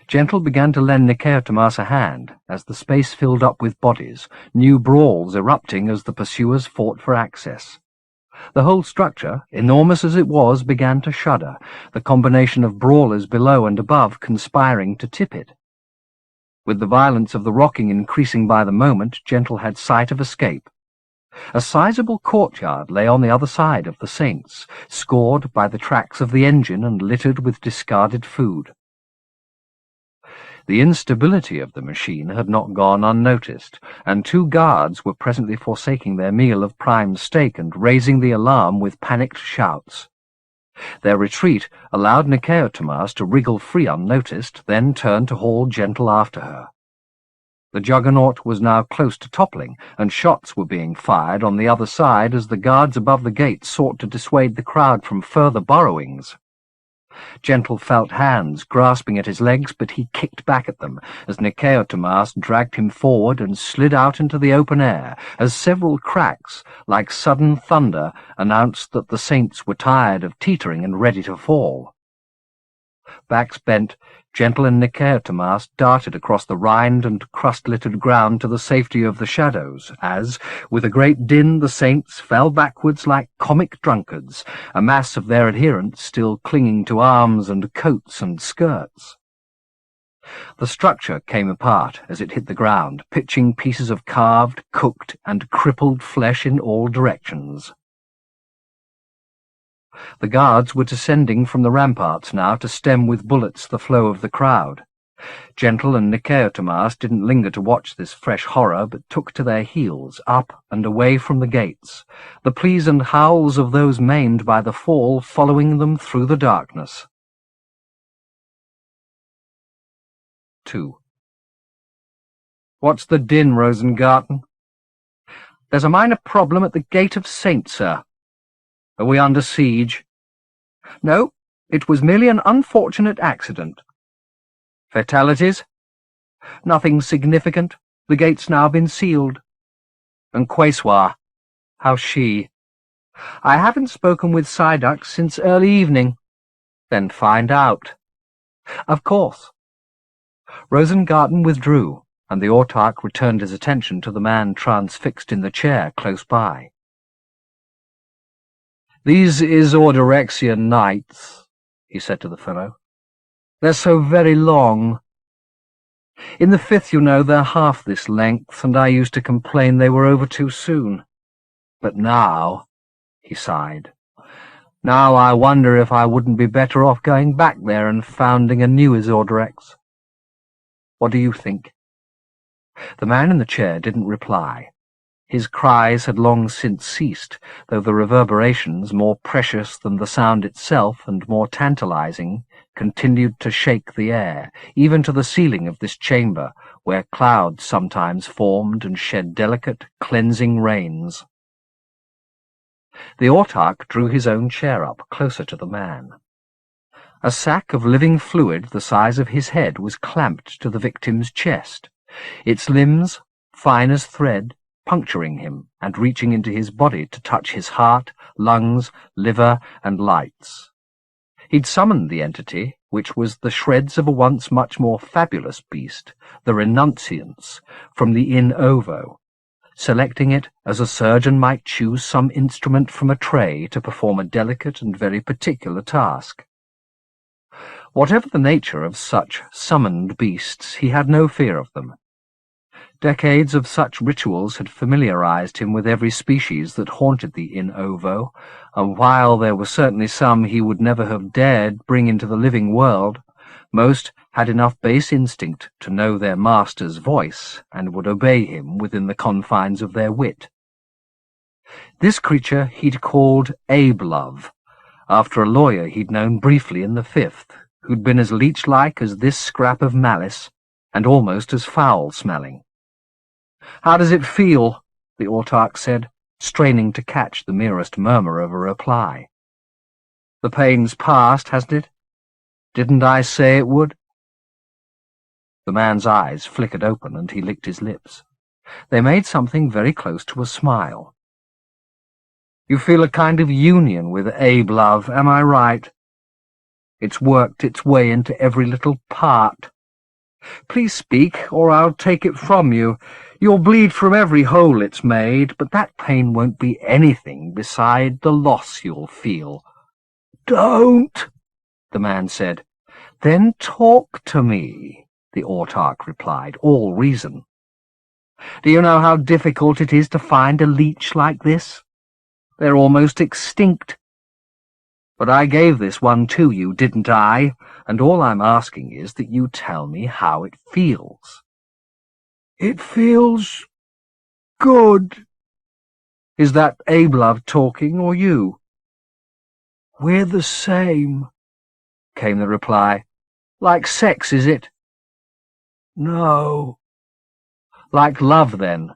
Gentle began to lend Nicodemus a hand, as the space filled up with bodies, new brawls erupting as the pursuers fought for access. The whole structure, enormous as it was, began to shudder, the combination of brawlers below and above conspiring to tip it. With the violence of the rocking increasing by the moment, Gentle had sight of escape. A sizable courtyard lay on the other side of the saints, scored by the tracks of the engine and littered with discarded food. The instability of the machine had not gone unnoticed, and 2 guards were presently forsaking their meal of prime steak and raising the alarm with panicked shouts. Their retreat allowed Nicodemus to wriggle free unnoticed, then turn to haul Gentle after her. The juggernaut was now close to toppling, and shots were being fired on the other side as the guards above the gate sought to dissuade the crowd from further burrowings. Gentle felt hands grasping at his legs, but he kicked back at them as Nicodemus dragged him forward and slid out into the open air, as several cracks, like sudden thunder, announced that the saints were tired of teetering and ready to fall. Backs bent, Gentle and Nicodemus darted across the rind and crust-littered ground to the safety of the shadows, as, with a great din, the saints fell backwards like comic drunkards, a mass of their adherents still clinging to arms and coats and skirts. The structure came apart as it hit the ground, pitching pieces of carved, cooked, and crippled flesh in all directions. The guards were descending from the ramparts now to stem with bullets the flow of the crowd. Gentle and Nicodemus didn't linger to watch this fresh horror, but took to their heels, up and away from the gates, the pleas and howls of those maimed by the fall following them through the darkness. 2. "What's the din, Rosengarten?" "There's a minor problem at the Gate of Saints, sir." "Are we under siege?" "No, it was merely an unfortunate accident." "Fatalities?" "Nothing significant. The gate's now been sealed." "And Quesoir? How's she?" "I haven't spoken with Psyduck since early evening." "Then find out." "Of course." Rosengarten withdrew, and the autarch returned his attention to the man transfixed in the chair close by. "These is Ordorexian nights," he said to the fellow. "They're so very long. In the 5th, you know, they're half this length, and I used to complain they were over too soon. But now," he sighed, "now I wonder if I wouldn't be better off going back there and founding a new Isordorex. What do you think?" The man in the chair didn't reply. His cries had long since ceased, though the reverberations, more precious than the sound itself and more tantalizing, continued to shake the air, even to the ceiling of this chamber, where clouds sometimes formed and shed delicate, cleansing rains. The autarch drew his own chair up closer to the man. A sack of living fluid the size of his head was clamped to the victim's chest, its limbs, fine as thread, puncturing him and reaching into his body to touch his heart, lungs, liver, and lights. He'd summoned the entity, which was the shreds of a once much more fabulous beast, the renunciants, from the in ovo, selecting it as a surgeon might choose some instrument from a tray to perform a delicate and very particular task. Whatever the nature of such summoned beasts, he had no fear of them. Decades of such rituals had familiarized him with every species that haunted the in ovo, and while there were certainly some he would never have dared bring into the living world, most had enough base instinct to know their master's voice and would obey him within the confines of their wit. This creature he'd called Abe-Love, after a lawyer he'd known briefly in the 5th, who'd been as leech-like as this scrap of malice, and almost as foul-smelling. "How does it feel?" the autarch said, straining to catch the merest murmur of a reply. "The pain's past, hasn't it? Didn't I say it would?" The man's eyes flickered open, and he licked his lips. They made something very close to a smile. "You feel a kind of union with Abe-Love, am I right? It's worked its way into every little part. Please speak, or I'll take it from you. You'll bleed from every hole it's made, but that pain won't be anything beside the loss you'll feel." "Don't," the man said. "Then talk to me," the autarch replied, all reason. "Do you know how difficult it is to find a leech like this? They're almost extinct. But I gave this one to you, didn't I? And all I'm asking is that you tell me how it feels." "It feels good." "Is that Abe-Love talking, or you?" "We're the same," came the reply. "Like sex, is it?" "No." "Like love, then?"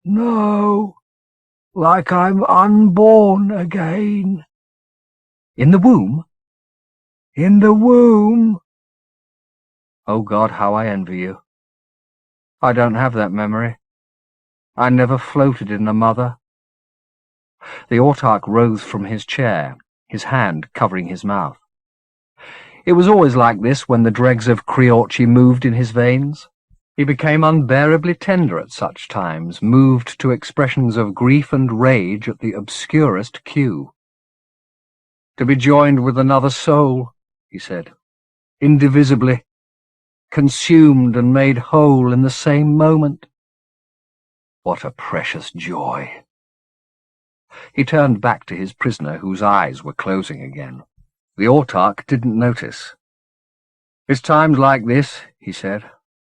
"No. Like I'm unborn again." "In the womb?" "In the womb." "Oh, God, how I envy you. I don't have that memory. I never floated in a mother." The autarch rose from his chair, his hand covering his mouth. It was always like this when the dregs of Criorci moved in his veins. He became unbearably tender at such times, moved to expressions of grief and rage at the obscurest cue. "To be joined with another soul," he said, "indivisibly, consumed and made whole in the same moment. What a precious joy!" He turned back to his prisoner, whose eyes were closing again. The autarch didn't notice. "It's times like this," he said,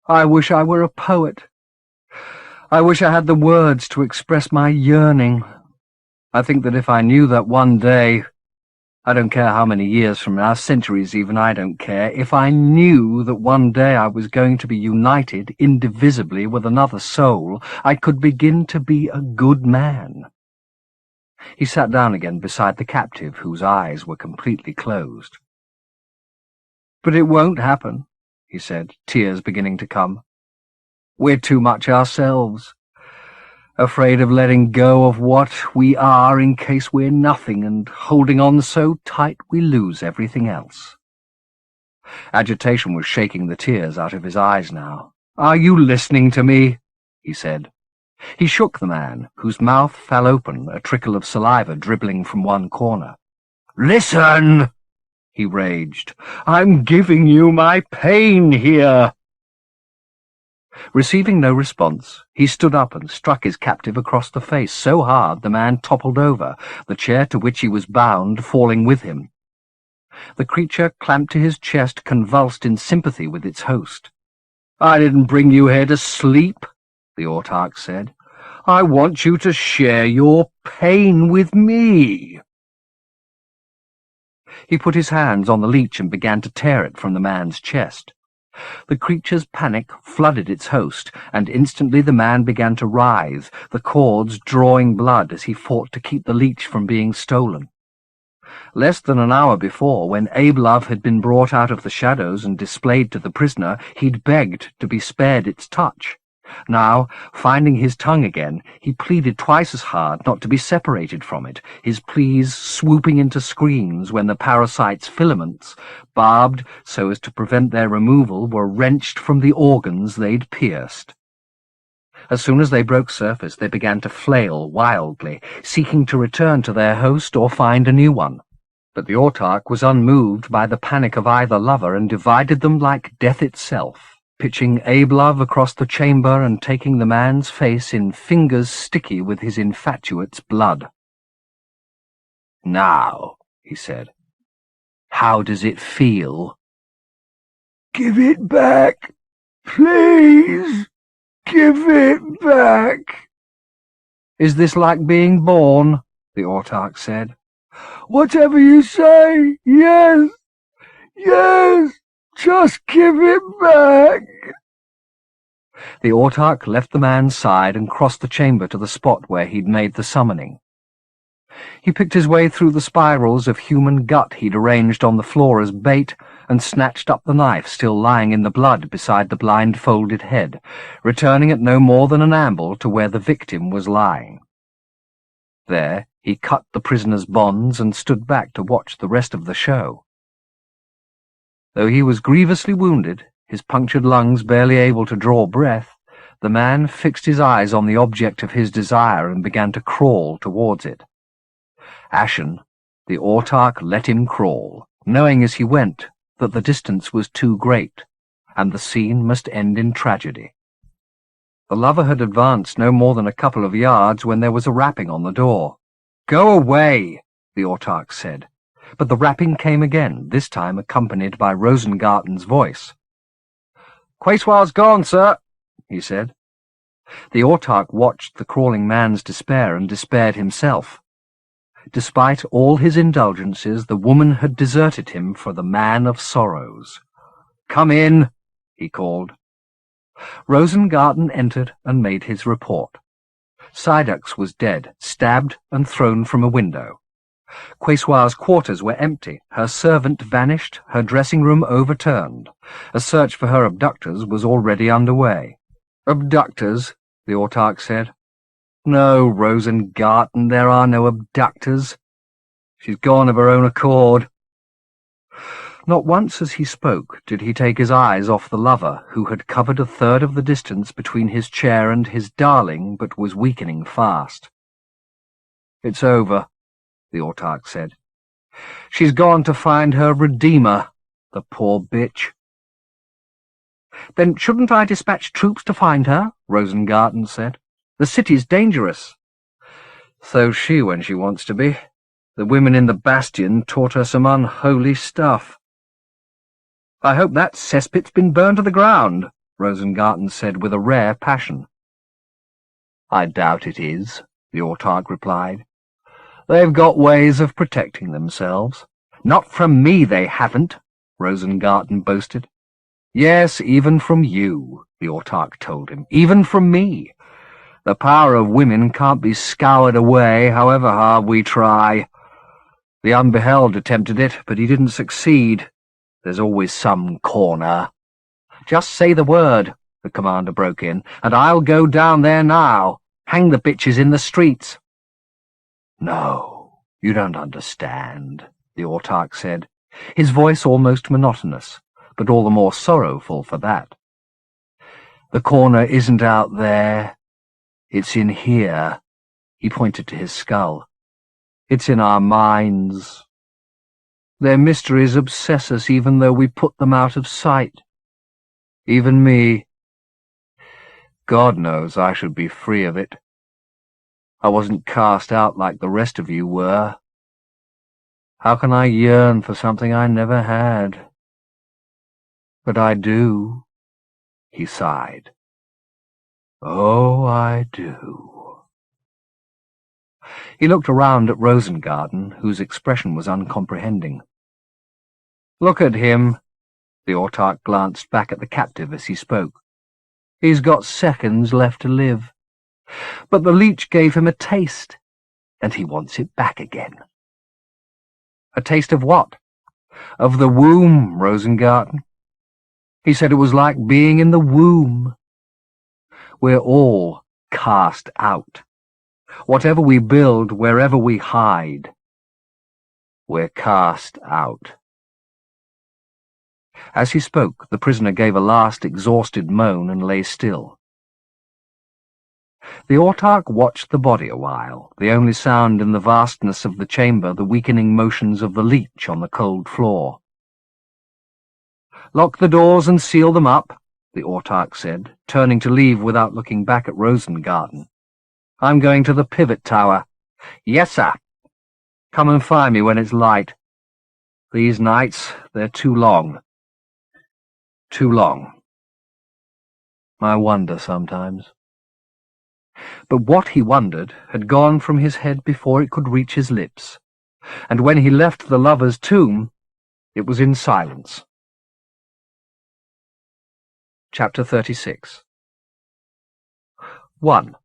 "I wish I were a poet. I wish I had the words to express my yearning. I think that if I knew that one day, I don't care how many years from now, centuries even, I don't care, if I knew that one day I was going to be united indivisibly with another soul, I could begin to be a good man." He sat down again beside the captive, whose eyes were completely closed. "But it won't happen," he said, tears beginning to come. "We're too much ourselves, afraid of letting go of what we are in case we're nothing, and holding on so tight we lose everything else." Agitation was shaking the tears out of his eyes now, "Are you listening to me?" he said. He shook the man, whose mouth fell open, a trickle of saliva dribbling from one corner. "Listen!" he raged. "I'm giving you my pain here." Receiving no response, he stood up and struck his captive across the face so hard the man toppled over, the chair to which he was bound falling with him. The creature clamped to his chest, convulsed in sympathy with its host. "I didn't bring you here to sleep," the autarch said. "I want you to share your pain with me." He put his hands on the leech and began to tear it from the man's chest. The creature's panic flooded its host, and instantly the man began to writhe, the cords drawing blood as he fought to keep the leech from being stolen. Less than an hour before, when Abe-Love had been brought out of the shadows and displayed to the prisoner, he'd begged to be spared its touch. Now, finding his tongue again, he pleaded twice as hard not to be separated from it, his pleas swooping into screams when the parasite's filaments, barbed so as to prevent their removal, were wrenched from the organs they'd pierced. As soon as they broke surface, they began to flail wildly, seeking to return to their host or find a new one. But the autarch was unmoved by the panic of either lover and divided them like death itself, pitching Abe-Love across the chamber and taking the man's face in fingers sticky with his infatuate's blood. "Now," he said, "how does it feel?" "Give it back, please. Give it back." "Is this like being born?" the autarch said. "Whatever you say, yes, yes. Just give it back." The autarch left the man's side and crossed the chamber to the spot where he'd made the summoning. He picked his way through the spirals of human gut he'd arranged on the floor as bait and snatched up the knife still lying in the blood beside the blindfolded head, returning at no more than an amble to where the victim was lying. There he cut the prisoner's bonds and stood back to watch the rest of the show. Though he was grievously wounded, his punctured lungs barely able to draw breath, the man fixed his eyes on the object of his desire and began to crawl towards it. Ashen, the autarch let him crawl, knowing as he went that the distance was too great, and the scene must end in tragedy. The lover had advanced no more than a couple of yards when there was a rapping on the door. "Go away," the autarch said. But the rapping came again, this time accompanied by Rosengarten's voice. "Quayswell's gone, sir," he said. The autarch watched the crawling man's despair and despaired himself. Despite all his indulgences, the woman had deserted him for the man of sorrows. "Come in," he called. Rosengarten entered and made his report. Sidux was dead, stabbed and thrown from a window. Quayswell's quarters were empty, her servant vanished, her dressing-room overturned. A search for her abductors was already underway. "Abductors?" the autarch said. "No, Rosengarten, there are no abductors. She's gone of her own accord." Not once as he spoke did he take his eyes off the lover, who had covered a third of the distance between his chair and his darling, but was weakening fast. "It's over," the autarch said. "She's gone to find her redeemer, the poor bitch." "Then shouldn't I dispatch troops to find her?" Rosengarten said. "The city's dangerous." "So's she when she wants to be. The women in the bastion taught her some unholy stuff." "I hope that cesspit's been burned to the ground," Rosengarten said with a rare passion. "I doubt it is," the autarch replied. "They've got ways of protecting themselves." "Not from me, they haven't," Rosengarten boasted. "Yes, even from you," the autarch told him. "Even from me. The power of women can't be scoured away, however hard we try. The Unbeheld attempted it, but he didn't succeed. There's always some corner." "Just say the word," the commander broke in, "and I'll go down there now. Hang the bitches in the streets." "No, you don't understand," the autarch said, his voice almost monotonous, but all the more sorrowful for that. The corner isn't out there. It's in here. He pointed to his skull. It's in our minds. Their mysteries obsess us even though we put them out of sight. Even me. God knows I should be free of it. I wasn't cast out like the rest of you were. How can I yearn for something I never had? But I do, he sighed. Oh, I do. He looked around at Rosengarten, whose expression was uncomprehending. Look at him. The autarch glanced back at the captive as he spoke. He's got seconds left to live. But the leech gave him a taste, and he wants it back again. A taste of what? Of the womb, Rosengarten. He said it was like being in the womb. We're all cast out. Whatever we build, wherever we hide, we're cast out. As he spoke, the prisoner gave a last exhausted moan and lay still. The autarch watched the body a while, the only sound in the vastness of the chamber the weakening motions of the leech on the cold floor. "Lock the doors and seal them up," the autarch said, turning to leave without looking back at Rosengarten. "I'm going to the pivot tower." "Yes, sir." "Come and find me when it's light. These nights, they're too long. Too long. I wonder sometimes." But what he wondered had gone from his head before it could reach his lips, and when he left the lover's tomb, it was in silence. Chapter 36. 1.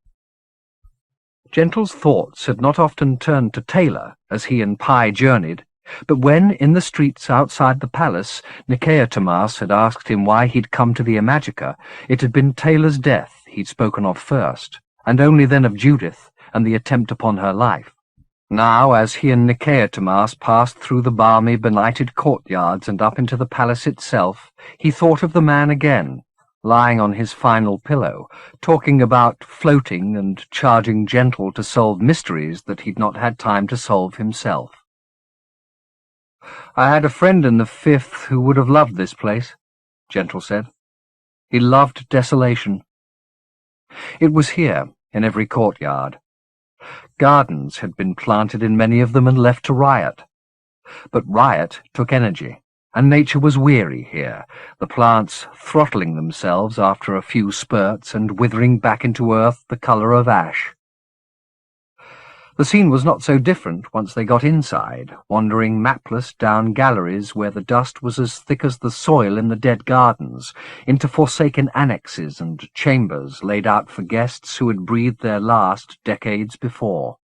Gentle's thoughts had not often turned to Taylor as he and Pi journeyed, but when, in the streets outside the palace, Niceatomas had asked him why he'd come to the Imajica, it had been Taylor's death he'd spoken of first, and only then of Judith and the attempt upon her life. Now, as he and Niceatomas passed through the balmy, benighted courtyards and up into the palace itself, he thought of the man again, lying on his final pillow, talking about floating and charging Gentle to solve mysteries that he'd not had time to solve himself. "I had a friend in the Fifth who would have loved this place," Gentle said. "He loved desolation." It was here, in every courtyard. Gardens had been planted in many of them and left to riot. But riot took energy, and nature was weary here, the plants throttling themselves after a few spurts and withering back into earth the colour of ash. The scene was not so different once they got inside, wandering mapless down galleries where the dust was as thick as the soil in the dead gardens, into forsaken annexes and chambers laid out for guests who had breathed their last decades before.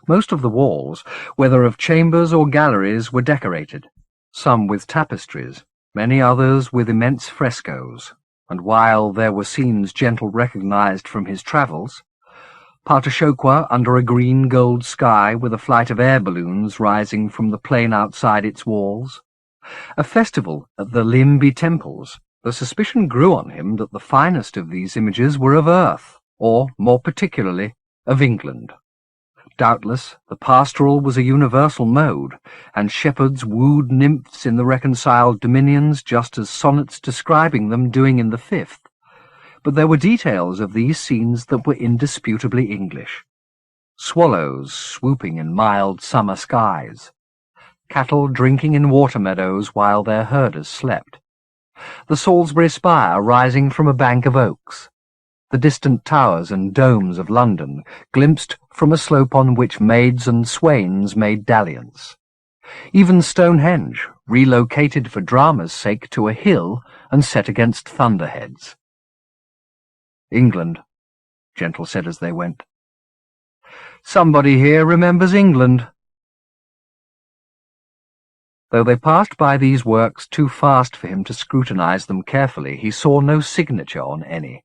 Most of the walls, whether of chambers or galleries, were decorated, some with tapestries, many others with immense frescoes, and while there were scenes Gentle recognized from his travels, Partashokwa under a green-gold sky with a flight of air balloons rising from the plain outside its walls, a festival at the Limbi temples, the suspicion grew on him that the finest of these images were of Earth, or, more particularly, of England. Doubtless, the pastoral was a universal mode, and shepherds wooed nymphs in the reconciled dominions just as sonnets describing them doing in the Fifth. But there were details of these scenes that were indisputably English. Swallows swooping in mild summer skies, cattle drinking in water meadows while their herders slept, the Salisbury spire rising from a bank of oaks, the distant towers and domes of London glimpsed from a slope on which maids and swains made dalliance. Even Stonehenge, relocated for drama's sake to a hill and set against thunderheads. "England," Gentle said as they went. "Somebody here remembers England." Though they passed by these works too fast for him to scrutinize them carefully, he saw no signature on any.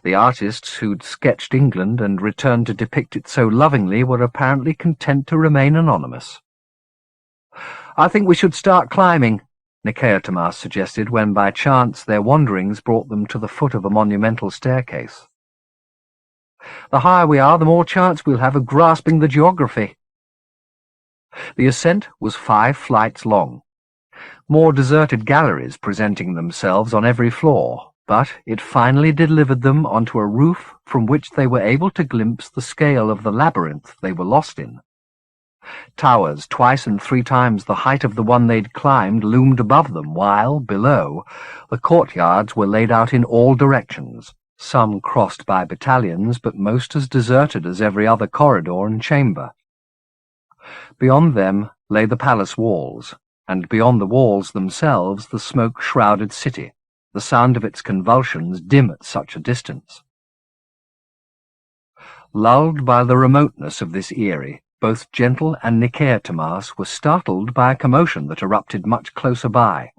The artists who'd sketched England and returned to depict it so lovingly were apparently content to remain anonymous. "I think we should start climbing," Nikeotimas suggested when by chance their wanderings brought them to the foot of a monumental staircase. The higher we are, the more chance we'll have of grasping the geography. The ascent was 5 flights long, more deserted galleries presenting themselves on every floor, but it finally delivered them onto a roof from which they were able to glimpse the scale of the labyrinth they were lost in. Towers 2 and 3 times the height of the one they'd climbed loomed above them, while, below, the courtyards were laid out in all directions, some crossed by battalions, but most as deserted as every other corridor and chamber. Beyond them lay the palace walls, and beyond the walls themselves the smoke-shrouded city, the sound of its convulsions dim at such a distance. Lulled by the remoteness of this eyrie, both Gentle and Nikeotimas were startled by a commotion that erupted much closer by.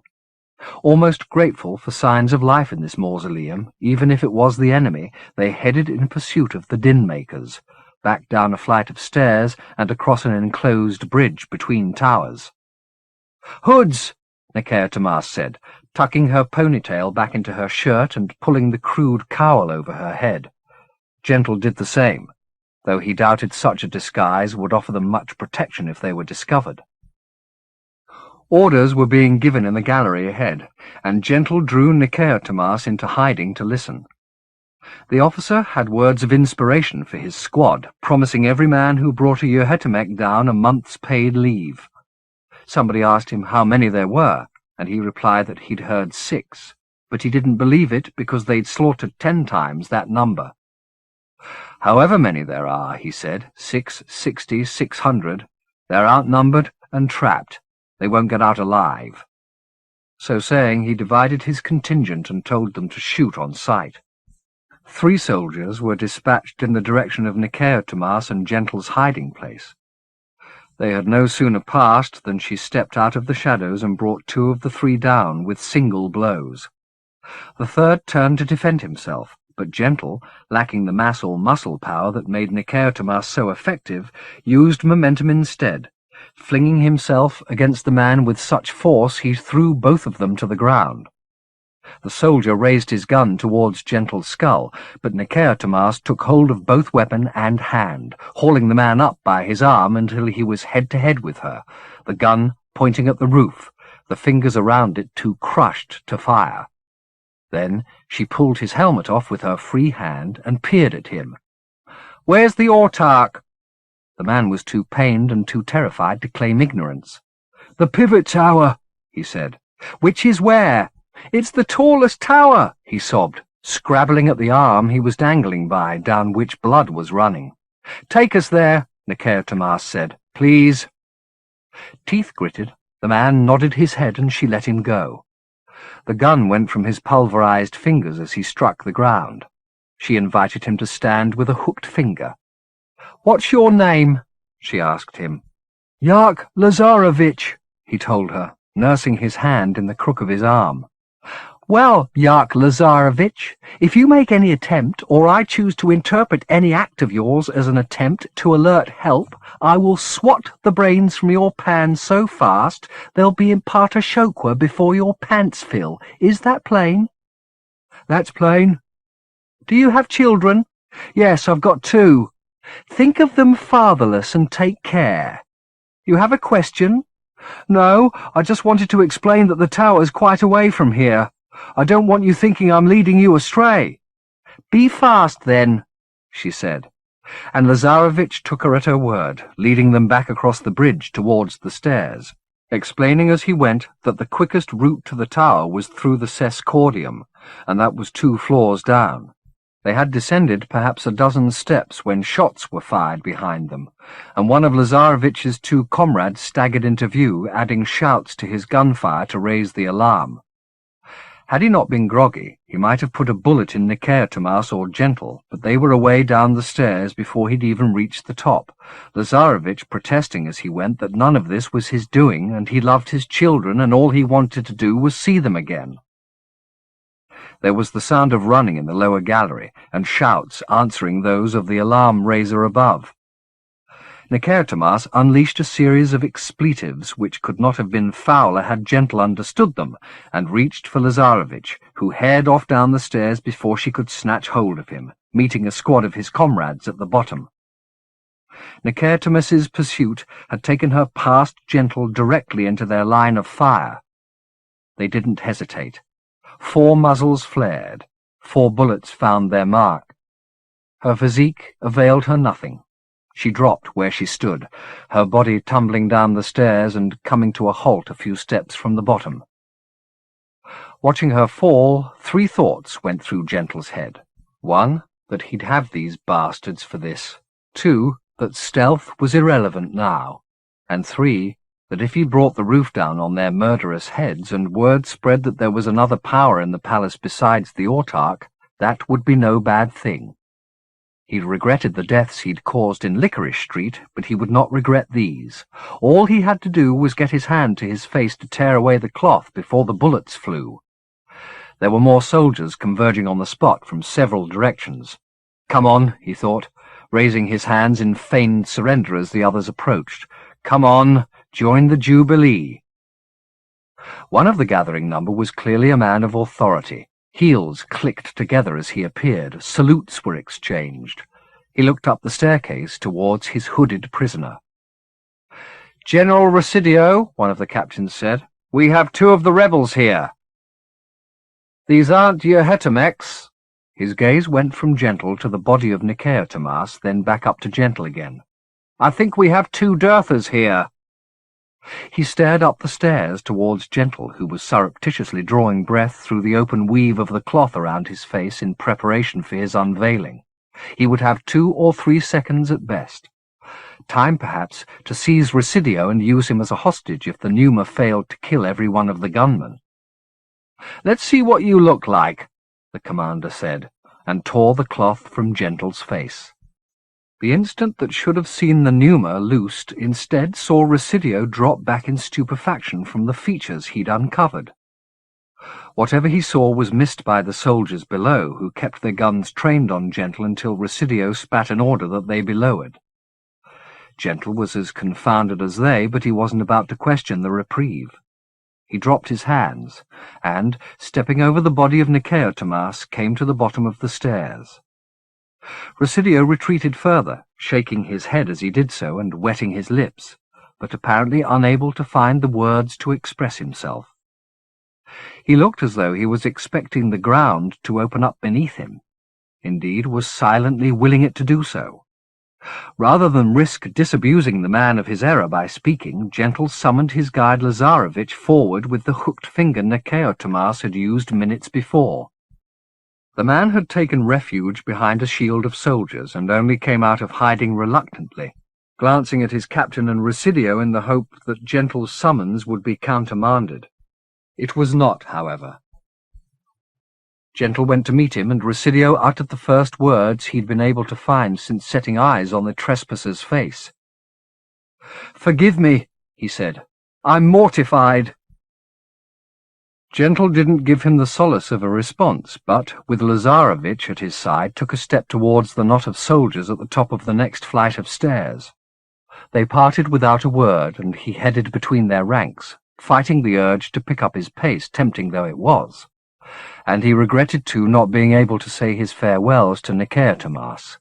Almost grateful for signs of life in this mausoleum, even if it was the enemy, they headed in pursuit of the din-makers, back down a flight of stairs and across an enclosed bridge between towers. "Hoods!" Nikeotimas said, tucking her ponytail back into her shirt and pulling the crude cowl over her head. Gentle did the same, though he doubted such a disguise would offer them much protection if they were discovered. Orders were being given in the gallery ahead, and Gentle drew Nikeotimas into hiding to listen. The officer had words of inspiration for his squad, promising every man who brought a Yerhetemek down a month's paid leave. Somebody asked him how many there were, and he replied that he'd heard 6, but he didn't believe it because they'd slaughtered 10 times that number. "However many there are," he said, 660, 600, "they're outnumbered and trapped. They won't get out alive." So saying, he divided his contingent and told them to shoot on sight. 3 soldiers were dispatched in the direction of Nikeotimas and Gentle's hiding place. They had no sooner passed than she stepped out of the shadows and brought 2 of the 3 down with single blows. The third turned to defend himself, but Gentle, lacking the mass or muscle power that made Nikeotimas so effective, used momentum instead, flinging himself against the man with such force he threw both of them to the ground. The soldier raised his gun towards Gentle's skull, but Nikeotimas took hold of both weapon and hand, hauling the man up by his arm until he was head-to-head with her, the gun pointing at the roof, the fingers around it too crushed to fire. Then she pulled his helmet off with her free hand and peered at him. "Where's the autarch?" The man was too pained and too terrified to claim ignorance. "The pivot tower," he said. "Which is where?" "It's the tallest tower," he sobbed, scrabbling at the arm he was dangling by, down which blood was running. "Take us there," Nikeotimas said. "Please." Teeth gritted, the man nodded his head and she let him go. The gun went from his pulverized fingers as he struck the ground. She invited him to stand with a hooked finger. "What's your name?" she asked him. "Yark Lazarovich," he told her, nursing his hand in the crook of his arm. "Well, Yark Lazarovich, if you make any attempt, or I choose to interpret any act of yours as an attempt to alert help, I will swat the brains from your pan so fast they'll be in Partashokwa before your pants fill. Is that plain?" "That's plain." "Do you have children?" "Yes, I've got 2. Think of them fatherless and take care. You have a question?" "No, I just wanted to explain that the tower's quite away from here. I don't want you thinking I'm leading you astray." "Be fast, then," she said, and Lazarovich took her at her word, leading them back across the bridge towards the stairs, explaining as he went that the quickest route to the tower was through the Sescordium, and that was 2 floors down. They had descended perhaps a dozen steps when shots were fired behind them, and one of Lazarovich's 2 comrades staggered into view, adding shouts to his gunfire to raise the alarm. Had he not been groggy, he might have put a bullet in Nikeotimas or Gentle, but they were away down the stairs before he'd even reached the top, Lazarovich protesting as he went that none of this was his doing, and he loved his children, and all he wanted to do was see them again. There was the sound of running in the lower gallery, and shouts answering those of the alarm-raiser above. Nicaetomas unleashed a series of expletives which could not have been fouler had Gentle understood them, and reached for Lazarevich, who hared off down the stairs before she could snatch hold of him, meeting a squad of his comrades at the bottom. Nicaetomas's pursuit had taken her past Gentle directly into their line of fire. They didn't hesitate. 4 muzzles flared. 4 bullets found their mark. Her physique availed her nothing. She dropped where she stood, her body tumbling down the stairs and coming to a halt a few steps from the bottom. Watching her fall, 3 thoughts went through Gentle's head. 1, that he'd have these bastards for this. 2, that stealth was irrelevant now. And 3, that if he brought the roof down on their murderous heads and word spread that there was another power in the palace besides the autarch, that would be no bad thing. He'd regretted the deaths he'd caused in Licorice Street, but he would not regret these. All he had to do was get his hand to his face to tear away the cloth before the bullets flew. There were more soldiers converging on the spot from several directions. "Come on," he thought, raising his hands in feigned surrender as the others approached. "Come on, join the Jubilee." One of the gathering number was clearly a man of authority. Heels clicked together as he appeared. Salutes were exchanged. He looked up the staircase towards his hooded prisoner. "General Residio," one of the captains said, "we have 2 of the rebels here." "These aren't your Hetemeks." His gaze went from Gentle to the body of Nicaetomas, then back up to Gentle again. "I think we have 2 Dirthas here." He stared up the stairs towards Gentle, who was surreptitiously drawing breath through the open weave of the cloth around his face in preparation for his unveiling. He would have 2 or 3 seconds at best. Time, perhaps, to seize Residio and use him as a hostage if the pneuma failed to kill every one of the gunmen. "Let's see what you look like," the commander said, and tore the cloth from Gentle's face. The instant that should have seen the pneuma loosed instead saw Residio drop back in stupefaction from the features he'd uncovered. Whatever he saw was missed by the soldiers below, who kept their guns trained on Gentle until Residio spat an order that they be lowered. Gentle was as confounded as they, but he wasn't about to question the reprieve. He dropped his hands, and, stepping over the body of Nicaetomas, came to the bottom of the stairs. Residio retreated further, shaking his head as he did so and wetting his lips, but apparently unable to find the words to express himself. He looked as though he was expecting the ground to open up beneath him, indeed was silently willing it to do so. Rather than risk disabusing the man of his error by speaking, Gentle summoned his guide Lazarevich forward with the hooked finger Nicaetomas had used minutes before. The man had taken refuge behind a shield of soldiers, and only came out of hiding reluctantly, glancing at his captain and Residio in the hope that Gentle's summons would be countermanded. It was not, however. Gentle went to meet him, and Residio uttered the first words he'd been able to find since setting eyes on the trespasser's face. "Forgive me," he said. "I'm mortified." Gentle didn't give him the solace of a response, but, with Lazarevich at his side, took a step towards the knot of soldiers at the top of the next flight of stairs. They parted without a word, and he headed between their ranks, fighting the urge to pick up his pace, tempting though it was. And he regretted, too, not being able to say his farewells to Nicaetomas.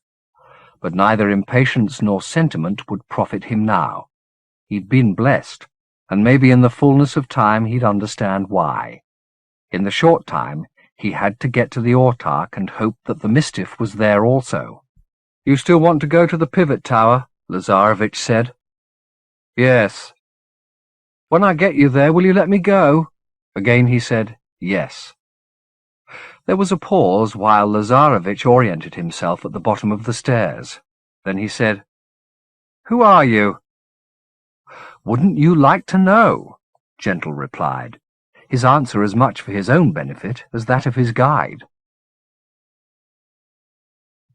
But neither impatience nor sentiment would profit him now. He'd been blessed, and maybe in the fullness of time he'd understand why. In the short time, he had to get to the autarch and hope that the mischief was there also. "You still want to go to the pivot tower?" Lazarevich said. "Yes." "When I get you there, will you let me go?" Again he said, "Yes." There was a pause while Lazarevich oriented himself at the bottom of the stairs. Then he said, "Who are you?" "Wouldn't you like to know?" Gentle replied, his answer as much for his own benefit as that of his guide.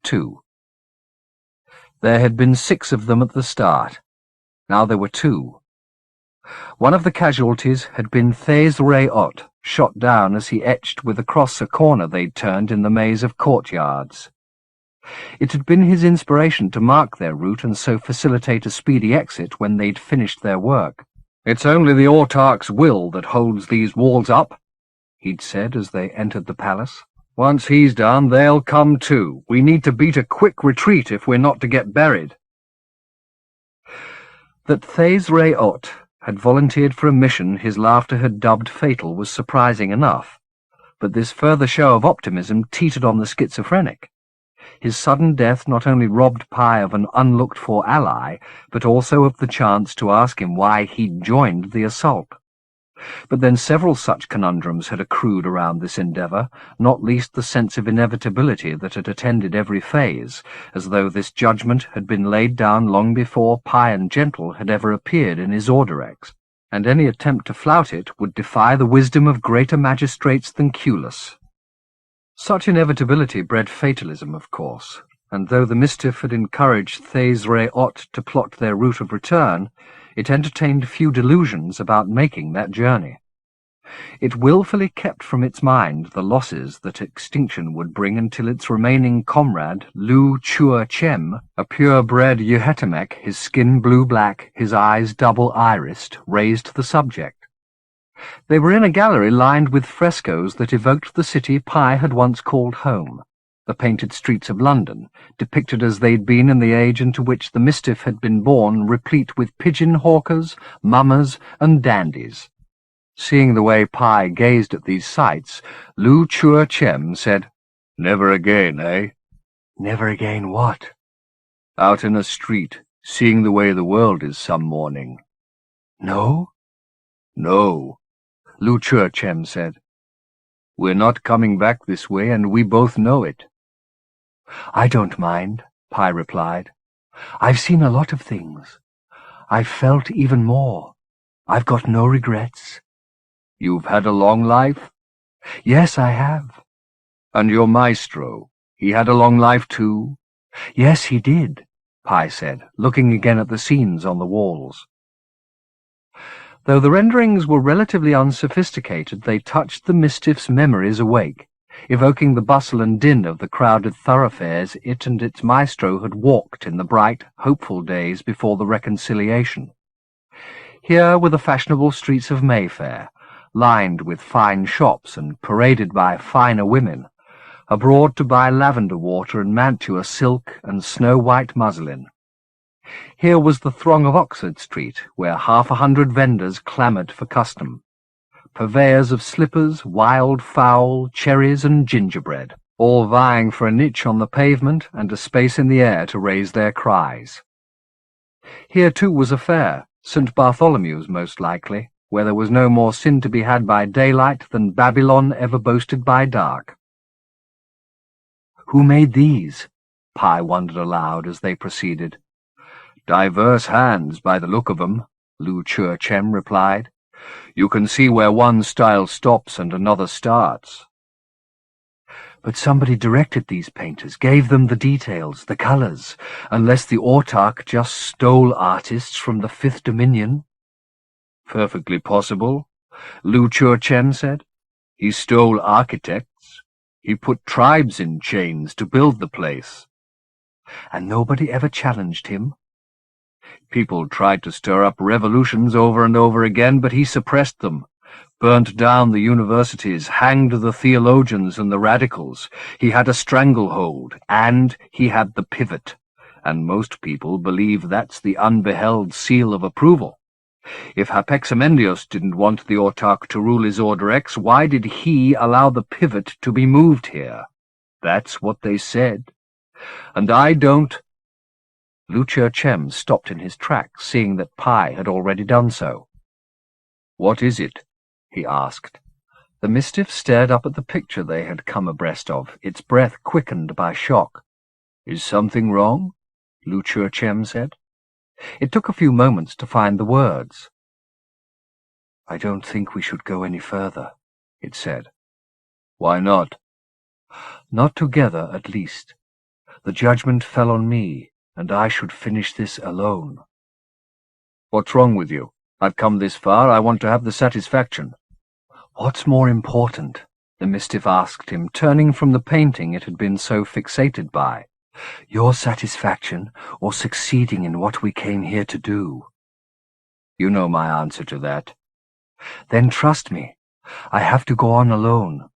2. There had been 6 of them at the start. Now there were 2. One of the casualties had been Thésre-Ot, shot down as he etched with a cross a corner they'd turned in the maze of courtyards. It had been his inspiration to mark their route and so facilitate a speedy exit when they'd finished their work. "It's only the Autarch's will that holds these walls up," he'd said as they entered the palace. "Once he's done, they'll come too. We need to beat a quick retreat if we're not to get buried." That Thays-Re-Ot had volunteered for a mission his laughter had dubbed fatal was surprising enough, but this further show of optimism teetered on the schizophrenic. His sudden death not only robbed Pi of an unlooked-for ally, but also of the chance to ask him why he'd joined the assault. But then several such conundrums had accrued around this endeavour, not least the sense of inevitability that had attended every phase, as though this judgment had been laid down long before Pi and Gentle had ever appeared in his Orderex, and any attempt to flout it would defy the wisdom of greater magistrates than Culus. Such inevitability bred fatalism, of course, and though the Mischief had encouraged Thays-Re-Ot to plot their route of return, it entertained few delusions about making that journey. It wilfully kept from its mind the losses that extinction would bring until its remaining comrade, Lu Chua-Chem, a pure-bred Yuhetemek, his skin blue-black, his eyes double-irised, raised the subject. They were in a gallery lined with frescoes that evoked the city Pi had once called home, the painted streets of London, depicted as they'd been in the age into which the Mischief had been born, replete with pigeon-hawkers, mummers, and dandies. Seeing the way Pi gazed at these sights, Lu Chua-Chem said, "Never again, eh?" "Never again what?" "Out in a street, seeing the way the world is some morning." "No?" "No," Lu Chua-Chem said. "We're not coming back this way, and we both know it." "I don't mind," Pi replied. "I've seen a lot of things. I've felt even more. I've got no regrets." "You've had a long life?" "Yes, I have." "And your maestro, he had a long life too?" "Yes, he did," Pi said, looking again at the scenes on the walls. Though the renderings were relatively unsophisticated, they touched the Mischief's memories awake, evoking the bustle and din of the crowded thoroughfares it and its maestro had walked in the bright, hopeful days before the reconciliation. Here were the fashionable streets of Mayfair, lined with fine shops and paraded by finer women, abroad to buy lavender water and Mantua silk and snow-white muslin. Here was the throng of Oxford Street, where 100 vendors clamoured for custom, purveyors of slippers, wild fowl, cherries, and gingerbread, all vying for a niche on the pavement and a space in the air to raise their cries. Here, too, was a fair, St. Bartholomew's most likely, where there was no more sin to be had by daylight than Babylon ever boasted by dark. "Who made these?" Pi wondered aloud as they proceeded. "Diverse hands, by the look of 'em," Lu Chua-Chem replied. "You can see where one style stops and another starts." "But somebody directed these painters, gave them the details, the colours, unless the Autarch just stole artists from the Fifth Dominion." "Perfectly possible," Lu Chua-Chem said. "He stole architects. He put tribes in chains to build the place." "And nobody ever challenged him?" "People tried to stir up revolutions over and over again, but he suppressed them, burnt down the universities, hanged the theologians and the radicals. He had a stranglehold, and he had the pivot, and most people believe that's the unbeheld seal of approval. If Hapexamendios didn't want the Autarch to rule his Orderex, why did he allow the pivot to be moved here? That's what they said. And I don't—" Lu Chua-Chem stopped in his tracks, seeing that Pi had already done so. "What is it?" he asked. The Mischief stared up at the picture they had come abreast of, its breath quickened by shock. "Is something wrong?" Lu Chua-Chem said. It took a few moments to find the words. "I don't think we should go any further," it said. "Why not?" "Not together, at least. The judgment fell on me, and I should finish this alone." "What's wrong with you? I've come this far. I want to have the satisfaction." "What's more important?" the Mischief asked him, turning from the painting it had been so fixated by. Your satisfaction, or succeeding in what we came here to do? You know my answer to that. Then trust me. I have to go on alone.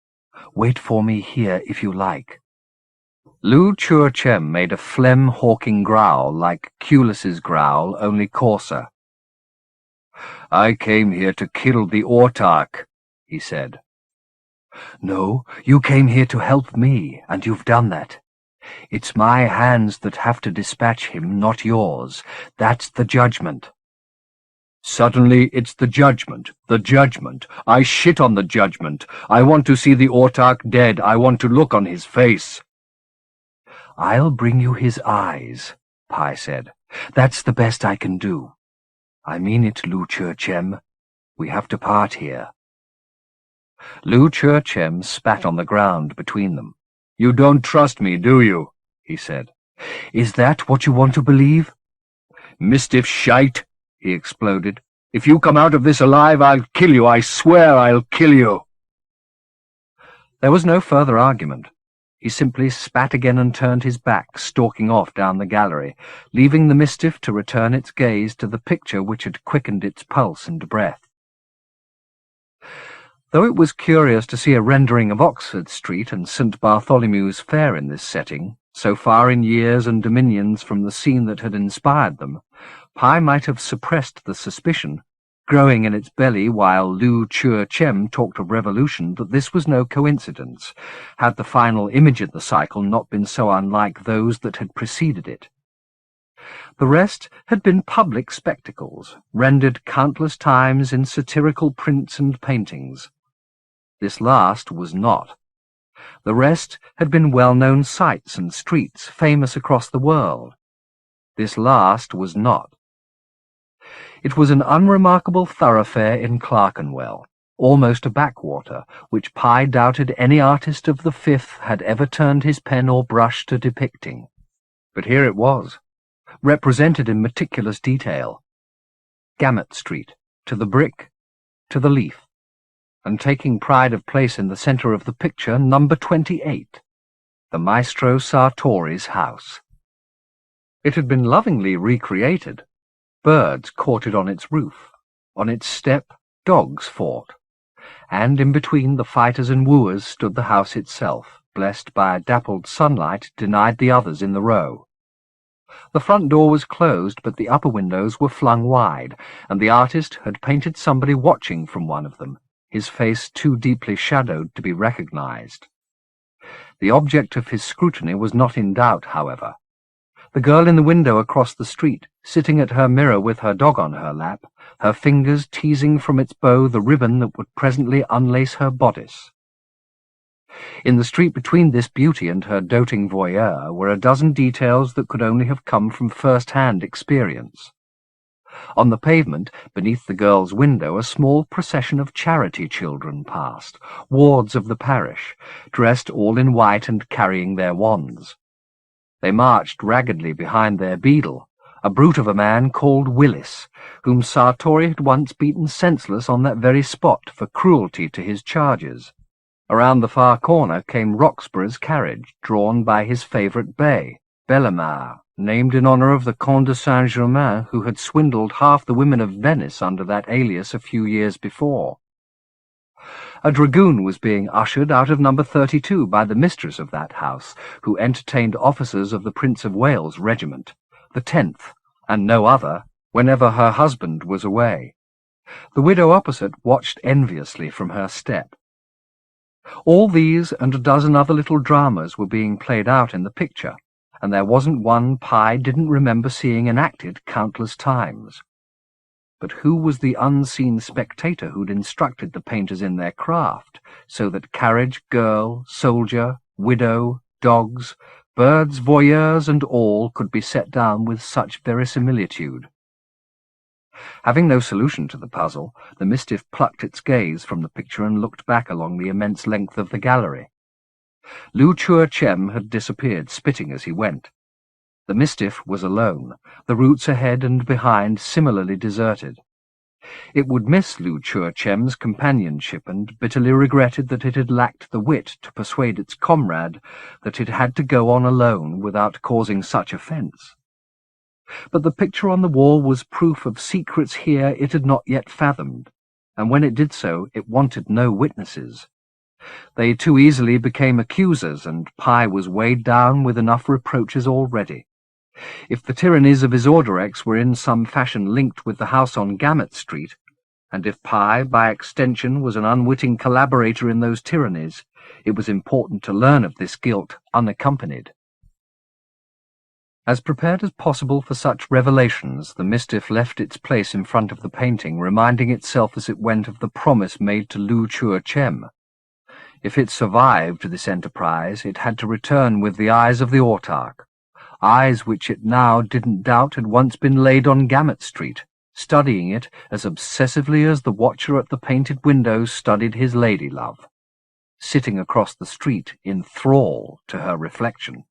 Wait for me here if you like. Lu Chur-Chem made a phlegm-hawking growl like Culis's growl, only coarser. I came here to kill the autarch, he said. No, you came here to help me, and you've done that. It's my hands that have to dispatch him, not yours. That's the judgment. Suddenly it's the judgment. The judgment. I shit on the judgment. I want to see the autarch dead. I want to look on his face. I'll bring you his eyes, Pai said. That's the best I can do. I mean it, Lu Chur-Chem. We have to part here. Lu Chur-Chem spat on the ground between them. You don't trust me, do you? He said. Is that what you want to believe? Mistiff shite, he exploded. If you come out of this alive, I'll kill you. I swear I'll kill you. There was no further argument. He simply spat again and turned his back, stalking off down the gallery, leaving the Mistiff to return its gaze to the picture which had quickened its pulse and breath. Though it was curious to see a rendering of Oxford Street and St. Bartholomew's Fair in this setting, so far in years and dominions from the scene that had inspired them, Pai might have suppressed the suspicion, growing in its belly while Lu Chur-Chem talked of revolution, that this was no coincidence, had the final image in the cycle not been so unlike those that had preceded it. The rest had been public spectacles, rendered countless times in satirical prints and paintings. This last was not. The rest had been well-known sights and streets, famous across the world. This last was not. It was an unremarkable thoroughfare in Clerkenwell, almost a backwater, which Pai doubted any artist of the Fifth had ever turned his pen or brush to depicting. But here it was, represented in meticulous detail. Gamut Street, to the brick, to the leaf, and taking pride of place in the centre of the picture, number 28, the Maestro Sartori's house. It had been lovingly recreated. Birds courted on its roof. On its step, dogs fought. And in between the fighters and wooers stood the house itself, blessed by a dappled sunlight denied the others in the row. The front door was closed, but the upper windows were flung wide, and the artist had painted somebody watching from one of them, his face too deeply shadowed to be recognized. The object of his scrutiny was not in doubt, however. The girl in the window across the street, sitting at her mirror with her dog on her lap, her fingers teasing from its bow the ribbon that would presently unlace her bodice. In the street between this beauty and her doting voyeur were a dozen details that could only have come from first-hand experience. On the pavement, beneath the girl's window, a small procession of charity children passed, wards of the parish, dressed all in white and carrying their wands. They marched raggedly behind their beadle, a brute of a man called Willis, whom Sartori had once beaten senseless on that very spot for cruelty to his charges. Around the far corner came Roxburgh's carriage, drawn by his favourite bay, Bellemare, named in honour of the Comte de Saint-Germain, who had swindled half the women of Venice under that alias a few years before. A dragoon was being ushered out of number 32 by the mistress of that house, who entertained officers of the Prince of Wales Regiment, the 10th, and no other, whenever her husband was away. The widow opposite watched enviously from her step. All these and a dozen other little dramas were being played out in the picture, and there wasn't one Pai didn't remember seeing enacted countless times. But who was the unseen spectator who'd instructed the painters in their craft, so that carriage, girl, soldier, widow, dogs, birds, voyeurs, and all could be set down with such verisimilitude? Having no solution to the puzzle, the Mistiff plucked its gaze from the picture and looked back along the immense length of the gallery. Lu Chur-Chem had disappeared, spitting as he went. The Mistiff was alone, the routes ahead and behind similarly deserted. It would miss Lu Chur-Chem's companionship and bitterly regretted that it had lacked the wit to persuade its comrade that it had to go on alone without causing such offence. But the picture on the wall was proof of secrets here it had not yet fathomed, and when it did so, it wanted no witnesses. They too easily became accusers, and Pi was weighed down with enough reproaches already. If the tyrannies of his Orderex were in some fashion linked with the house on Gamut Street, and if Pi, by extension, was an unwitting collaborator in those tyrannies, it was important to learn of this guilt unaccompanied. As prepared as possible for such revelations, the Mistiff left its place in front of the painting, reminding itself as it went of the promise made to Lu Chur-Chem. If it survived this enterprise, it had to return with the eyes of the Autarch, eyes which it now didn't doubt had once been laid on Gamut Street, studying it as obsessively as the watcher at the painted window studied his lady-love, sitting across the street in thrall to her reflection.